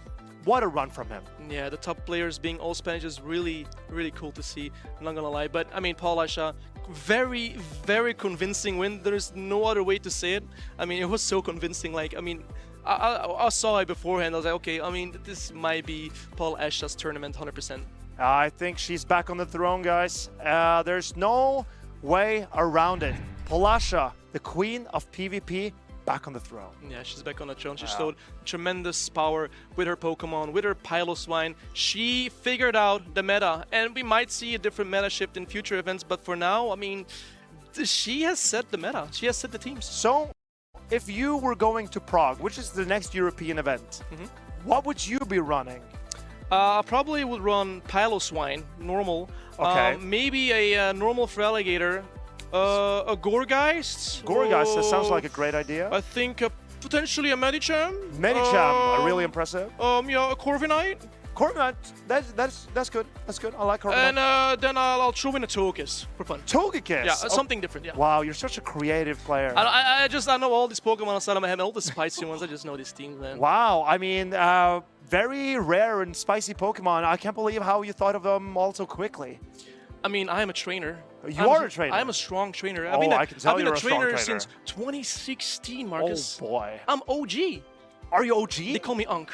What a run from him. Yeah, the top players being all Spanish is really, really cool to see. I'm not gonna lie, but I mean, Paul Asha, very, very convincing win. There's no other way to say it. I mean, it was so convincing. Like, I mean, I saw it beforehand. I was like, okay, I mean, this might be Paul Asha's tournament, 100%. I think she's back on the throne, guys. There's no way around it. Polasha, the queen of PvP, back on the throne. Yeah, she's back on the throne. She showed tremendous power with her Pokemon, with her Piloswine. She figured out the meta, and we might see a different meta shift in future events, but for now, I mean, she has set the meta. She has set the teams. So, if you were going to Prague, which is the next European event, what would you be running? I probably would run Piloswine, normal. Okay. Maybe a normal Feraligatr. A Gourgeist. Gourgeist, that sounds like a great idea. I think potentially a Medicham. Medicham, really impressive. Yeah, a Corviknight. Corviknight, that's good. That's good. I like Corviknight. And then I'll throw in a Togekiss for fun. Togekiss? Yeah, something different. Yeah. Wow, you're such a creative player. I know all these Pokemon outside of my head, all the spicy ones. I just know these teams, man. Wow, I mean, very rare and spicy Pokemon. I can't believe how you thought of them all so quickly. I mean, I am a trainer. You are a trainer? I'm a strong trainer. Oh, I can tell I've been you're a a strong trainer since 2016, Marcus. Oh, boy. I'm OG. Are you OG? They call me Unk.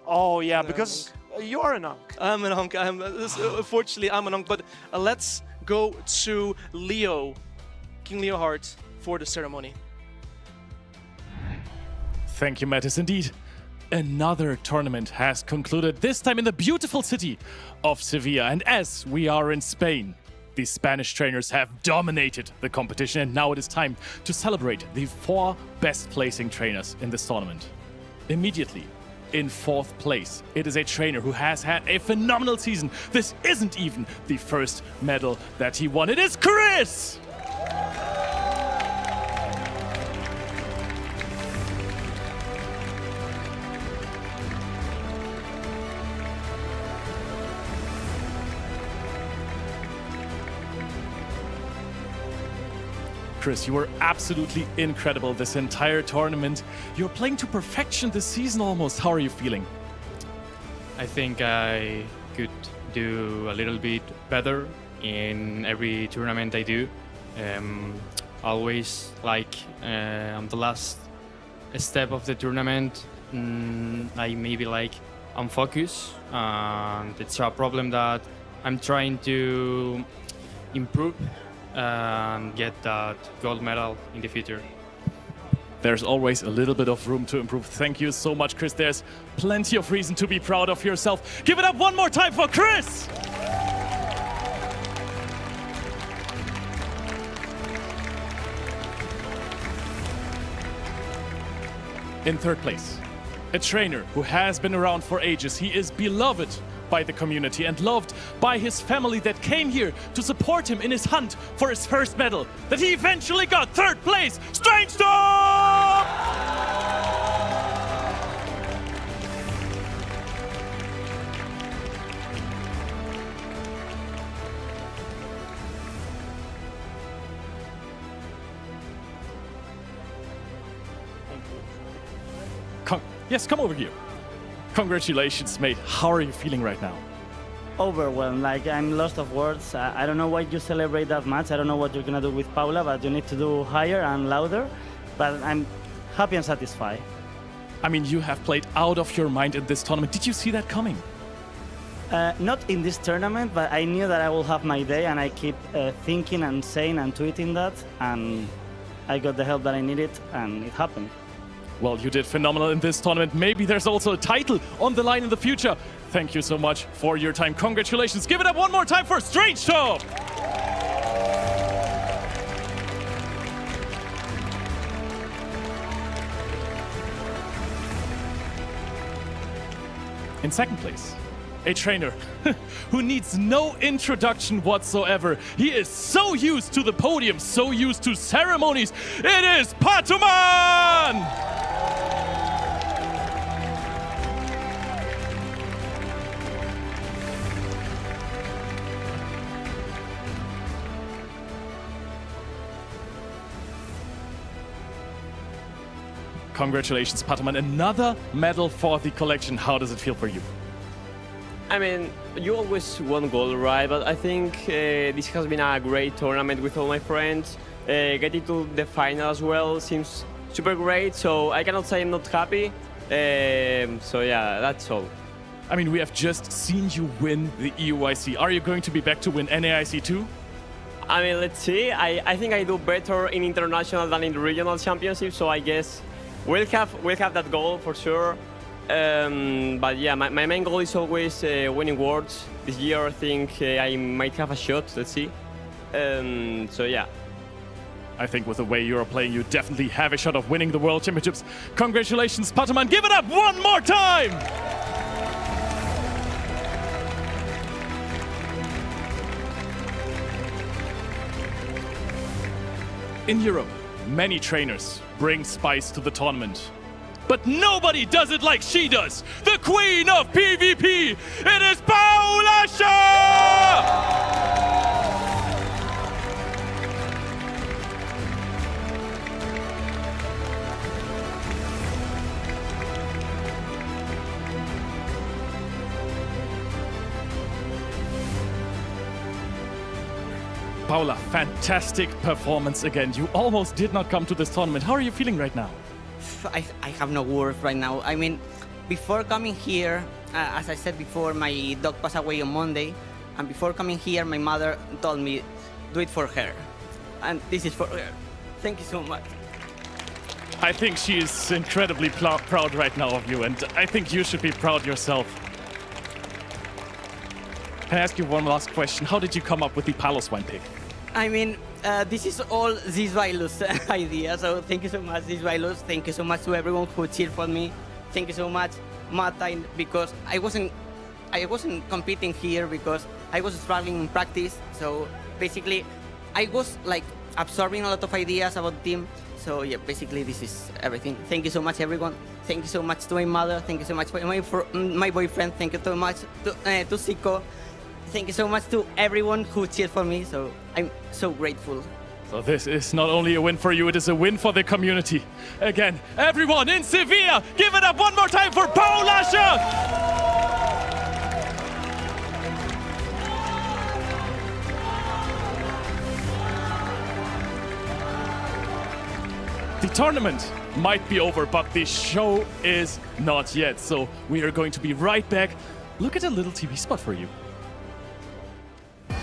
Oh, yeah, because you are an Unk. I'm an Unk. Unfortunately, I'm an Unk. But let's go to Leo, King Leohart, for the ceremony. Thank you, Mattis. Indeed, another tournament has concluded, this time in the beautiful city of Sevilla. And as we are in Spain, the Spanish trainers have dominated the competition, and now it is time to celebrate the 4 best placing trainers in this tournament. Immediately, in 4th place, it is a trainer who has had a phenomenal season. This isn't even the first medal that he won. It is Chris! Chris, you were absolutely incredible this entire tournament. You're playing to perfection this season almost. How are you feeling? I think I could do a little bit better in every tournament I do. Always like on the last step of the tournament, I maybe like unfocus. And it's a problem that I'm trying to improve and get that gold medal in the future. There's always a little bit of room to improve. Thank you so much, Chris. There's plenty of reason to be proud of yourself. Give it up one more time for Chris! In 3rd place, a trainer who has been around for ages. He is beloved by the community and loved by his family that came here to support him in his hunt for his first medal that he eventually got. 3rd place, Strange Top! Yes, come over here. Congratulations, mate. How are you feeling right now? Overwhelmed, like I'm lost of words. I don't know why you celebrate that much. I don't know what you're gonna do with Paula, but you need to do higher and louder. But I'm happy and satisfied. I mean, you have played out of your mind in this tournament. Did you see that coming? Not in this tournament, but I knew that I will have my day, and I keep thinking and saying and tweeting that, and I got the help that I needed, and it happened. Well, you did phenomenal in this tournament. Maybe there's also a title on the line in the future. Thank you so much for your time. Congratulations. Give it up one more time for Strange Show. In second place, a trainer who needs no introduction whatsoever. He is so used to the podium, so used to ceremonies. It is Pokémon! Congratulations, Pataman. Another medal for the collection. How does it feel for you? I mean, you always want gold, right? But I think this has been a great tournament with all my friends. Getting to the final as well seems super great, so I cannot say I'm not happy. So yeah, that's all. I mean, we have just seen you win the EUIC. Are you going to be back to win NAIC too? I mean, let's see. I think I do better in international than in the regional championship, so I guess we'll have that goal for sure. But yeah, my main goal is always winning Worlds. This year, I think I might have a shot. Let's see. So yeah. I think with the way you're playing, you definitely have a shot of winning the World Championships. Congratulations, Pataman. Give it up one more time! In Europe, many trainers bring spice to the tournament. But nobody does it like she does! The queen of PvP! It is Paulasha! Paula, fantastic performance again. You almost did not come to this tournament. How are you feeling right now? I have no words right now. I mean, before coming here, as I said before, my dog passed away on Monday. And before coming here, my mother told me, do it for her. And this is for her. Thank you so much. I think she is incredibly proud right now of you, and I think you should be proud yourself. Can I ask you one last question? How did you come up with the Palos wine pick? I mean, this is all Zizvailus' idea, so thank you so much, Zizvailus. Thank you so much to everyone who cheered for me. Thank you so much, Martin, because I wasn't competing here because I was struggling in practice. So basically, I was like absorbing a lot of ideas about the team. So yeah, basically this is everything. Thank you so much, everyone. Thank you so much to my mother. Thank you so much for my boyfriend. Thank you so much to Zico. Thank you so much to everyone who cheered for me, so I'm so grateful. So this is not only a win for you, it is a win for the community. Again, everyone in Sevilla, give it up one more time for Paulasha! The tournament might be over, but the show is not yet. So we are going to be right back. Look at a little TV spot for you.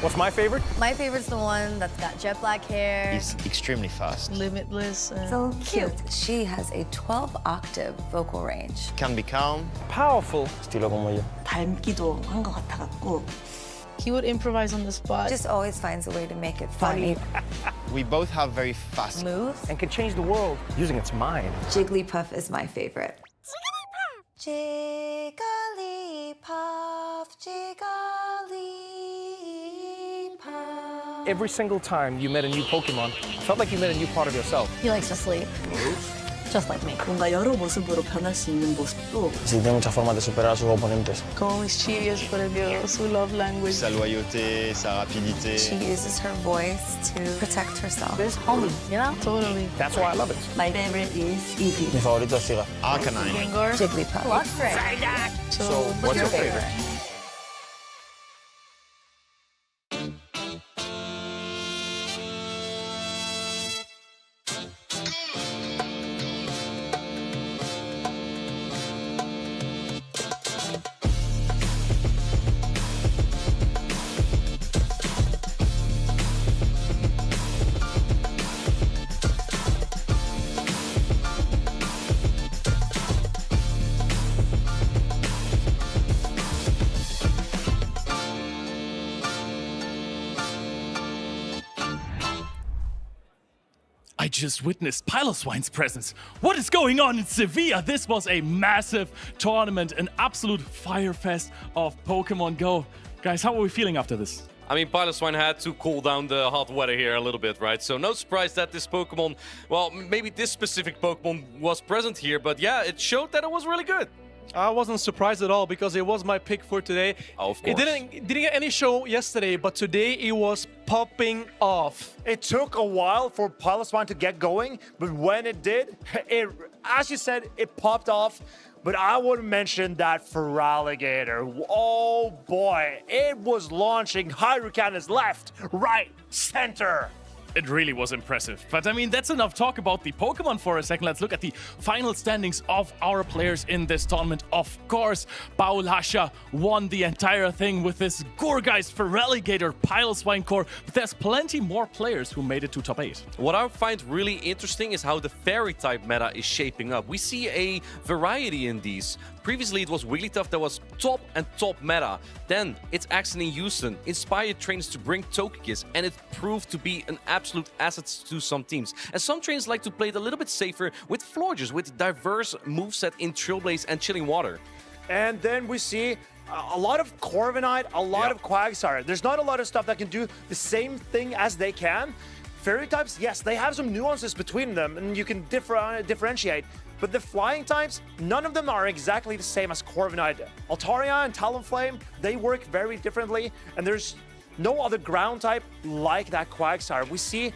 What's my favorite? My favorite's the one that's got jet black hair. He's extremely fast. Limitless. So cute. She has a 12-octave vocal range. Can be calm. Powerful. Estilo como yo. 닮기도 한 것 같아갖고. He would improvise on the spot. Just always finds a way to make it funny. We both have very fast moves. and can change the world using its mind. Jigglypuff is my favorite. Jigglypuff, Jigglypuff. Every single time you met a new Pokemon, it felt like you met a new part of yourself. He likes to sleep. Just like me. 뭔가 여러 모습으로 변할 수 있는 모습도. Sí, tiene muchas formas de superar a sus oponentes. Como mis chivias, por Dios, su love language. Sa loyauté, sa rapidité. She uses her voice to protect herself. It's homey, you know? Totally. That's why I love it. My favorite is Eevee. Mi favorito es Arcanine. Gengar. Jigglypuff. So, what's your favorite? I just witnessed Piloswine's presence. What is going on in Sevilla? This was a massive tournament, an absolute firefest of Pokemon Go. Guys, how are we feeling after this? I mean, Piloswine had to cool down the hot weather here a little bit, right? So no surprise that this Pokemon, well, maybe this specific Pokemon was present here, but yeah, it showed that it was really good. I wasn't surprised at all because it was my pick for today. Oh, of course. It didn't get any show yesterday, but today it was popping off. It took a while for Piloswine to get going, but when it did, as you said, it popped off. But I would mention that Feraligatr. Oh boy, it was launching Hydro Cannons left, right, center. It really was impressive. But I mean, that's enough talk about the Pokemon for a second. Let's look at the final standings of our players in this tournament. Of course, Paulasha won the entire thing with this Gourgeist, Feraligatr, Piloswine core. But there's plenty more players who made it to top 8. What I find really interesting is how the Fairy-type meta is shaping up. We see a variety in these. Previously, it was Wigglytuff that was top and top meta. Then, it's Axton and Houston inspired trains to bring Togekiss, and it proved to be an absolute asset to some teams. And some trains like to play it a little bit safer with Florges, with diverse moveset in Trailblaze and Chilling Water. And then we see a lot of Corviknight, a lot of Quagsire. There's not a lot of stuff that can do the same thing as they can. Fairy types, yes, they have some nuances between them, and you can differentiate. But the flying types, none of them are exactly the same as Corviknight. Altaria and Talonflame, they work very differently, and there's no other ground type like that Quagsire. We see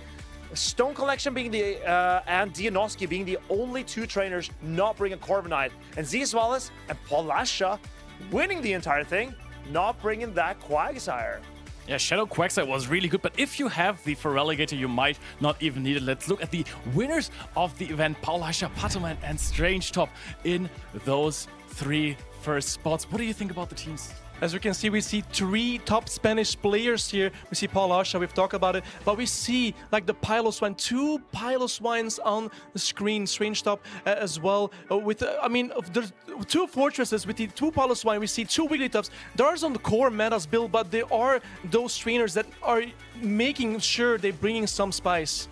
Stone Collection being and Dianoski being the only two trainers not bringing Corviknight, and Zwalis and Paulasha winning the entire thing, not bringing that Quagsire. Yeah, Shadow Quagsire was really good, but if you have the Feraligatr, you might not even need it. Let's look at the winners of the event, Paulasha, Patoman, and Strange Top in those 3 first spots. What do you think about the teams? As you can see, we see 3 top Spanish players here. We see Paulasha, we've talked about it, but we see like the Piloswine, 2 Piloswines on the screen, Strange Top as well. There's 2 Fortresses with the 2 Piloswine, we see 2 Wigglytuffs. There are some core metas built, but there are those trainers that are making sure they're bringing some spice.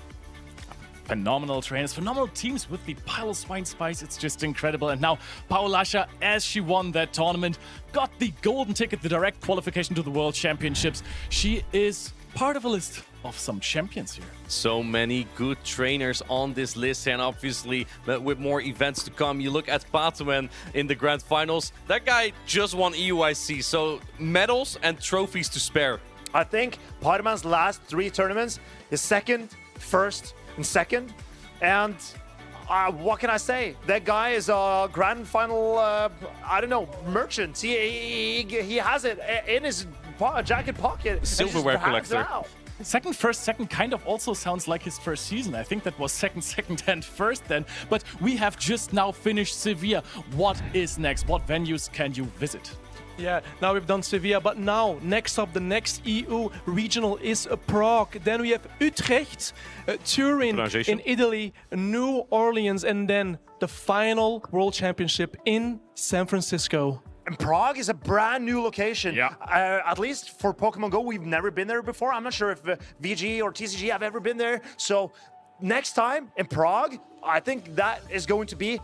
Phenomenal trainers, phenomenal teams with the Piloswine spice. It's just incredible. And now Paulasha, as she won that tournament, got the golden ticket, the direct qualification to the World Championships. She is part of a list of some champions here. So many good trainers on this list, and obviously with more events to come. You look at Patoman in the grand finals. That guy just won EUIC, so medals and trophies to spare. I think Patoman's last 3 tournaments is second, first, and second, and what can I say? That guy is a grand final, I don't know, merchant. He has it in his jacket pocket. Silverware collector. Second, first, second kind of also sounds like his first season. I think that was second, and first then. But we have just now finished Sevilla. What is next? What venues can you visit? Yeah, now we've done Sevilla, but now, next up, the next EU regional is Prague. Then we have Utrecht, Turin in Italy, New Orleans, and then the final World Championship in San Francisco. And Prague is a brand new location. Yeah. At least for Pokemon Go, we've never been there before. I'm not sure if VG or TCG have ever been there. So next time in Prague, I think that is going to be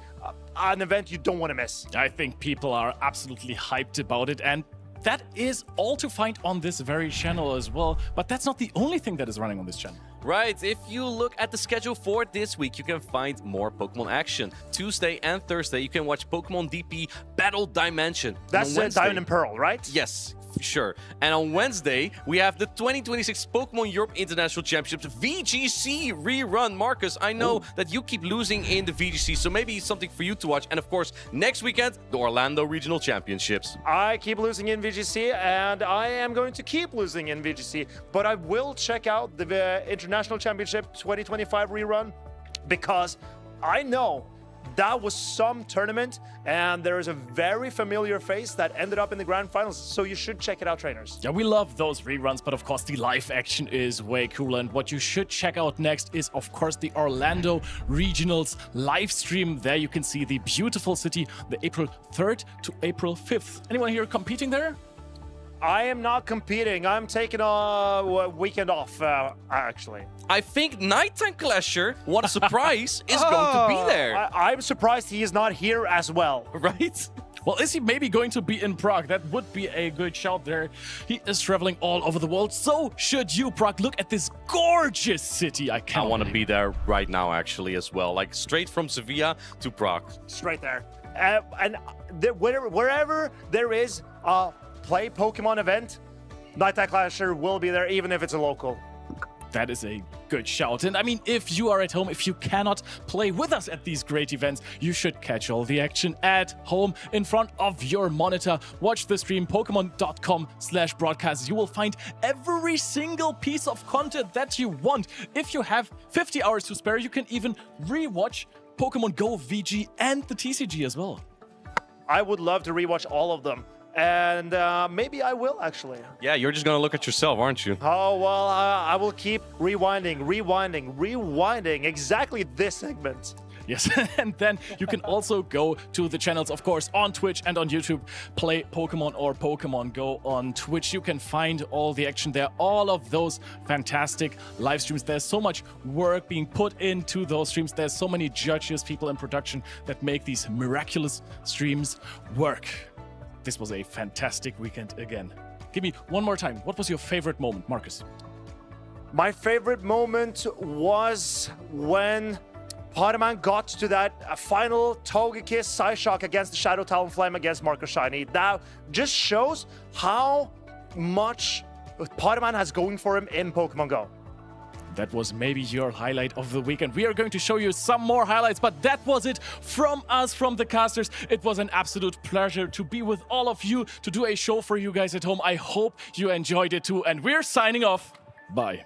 an event you don't want to miss. I think people are absolutely hyped about it, and that is all to find on this very channel as well. But that's not the only thing that is running on this channel. Right, if you look at the schedule for this week, you can find more Pokemon action. Tuesday and Thursday, you can watch Pokemon DP Battle Dimension. That's Diamond and Pearl, right? Yes, sure. And on Wednesday, we have the 2026 Pokemon Europe International Championships VGC rerun. Marcus, I know that you keep losing in the VGC, so maybe it's something for you to watch. And of course, next weekend, the Orlando Regional Championships. I keep losing in VGC, and I am going to keep losing in VGC, but I will check out the International Championship 2025 rerun, because I know that was some tournament, and there is a very familiar face that ended up in the grand finals, so you should check it out, trainers. Yeah, we love those reruns, but of course the live action is way cooler, and what you should check out next is of course the Orlando Regionals live stream. There you can see the beautiful city, the April 3rd to April 5th. Anyone here competing there? I am not competing. I'm taking a weekend off, actually. I think Nighttime Clasher, what a surprise, is going to be there. I'm surprised he is not here as well. Right? Well, is he maybe going to be in Prague? That would be a good shout there. He is traveling all over the world. So should you, Prague. Look at this gorgeous city. I want to be there right now, actually, as well. Like, straight from Sevilla to Prague. Straight there. And wherever there is a Play Pokemon event, Nighttime Clasher will be there, even if it's a local. That is a good shout. And I mean, if you are at home, if you cannot play with us at these great events, you should catch all the action at home in front of your monitor. Watch the stream, pokemon.com/broadcast. You will find every single piece of content that you want. If you have 50 hours to spare, you can even rewatch Pokemon GO, VG, and the TCG as well. I would love to rewatch all of them. And maybe I will, actually. Yeah, you're just going to look at yourself, aren't you? Oh, well, I will keep rewinding exactly this segment. Yes, and then you can also go to the channels, of course, on Twitch and on YouTube. Play Pokemon or Pokemon Go on Twitch. You can find all the action there, all of those fantastic live streams. There's so much work being put into those streams. There's so many judges, people in production that make these miraculous streams work. This was a fantastic weekend again. Give me one more time. What was your favorite moment, Marcus? My favorite moment was when Pokémon got to that final Togekiss Psyshock against the Shadow Talonflame against Marco Shiny. That just shows how much Pokémon has going for him in Pokemon Go. That was maybe your highlight of the weekend. We are going to show you some more highlights, but that was it from us, from the casters. It was an absolute pleasure to be with all of you, to do a show for you guys at home. I hope you enjoyed it too, and we're signing off. Bye.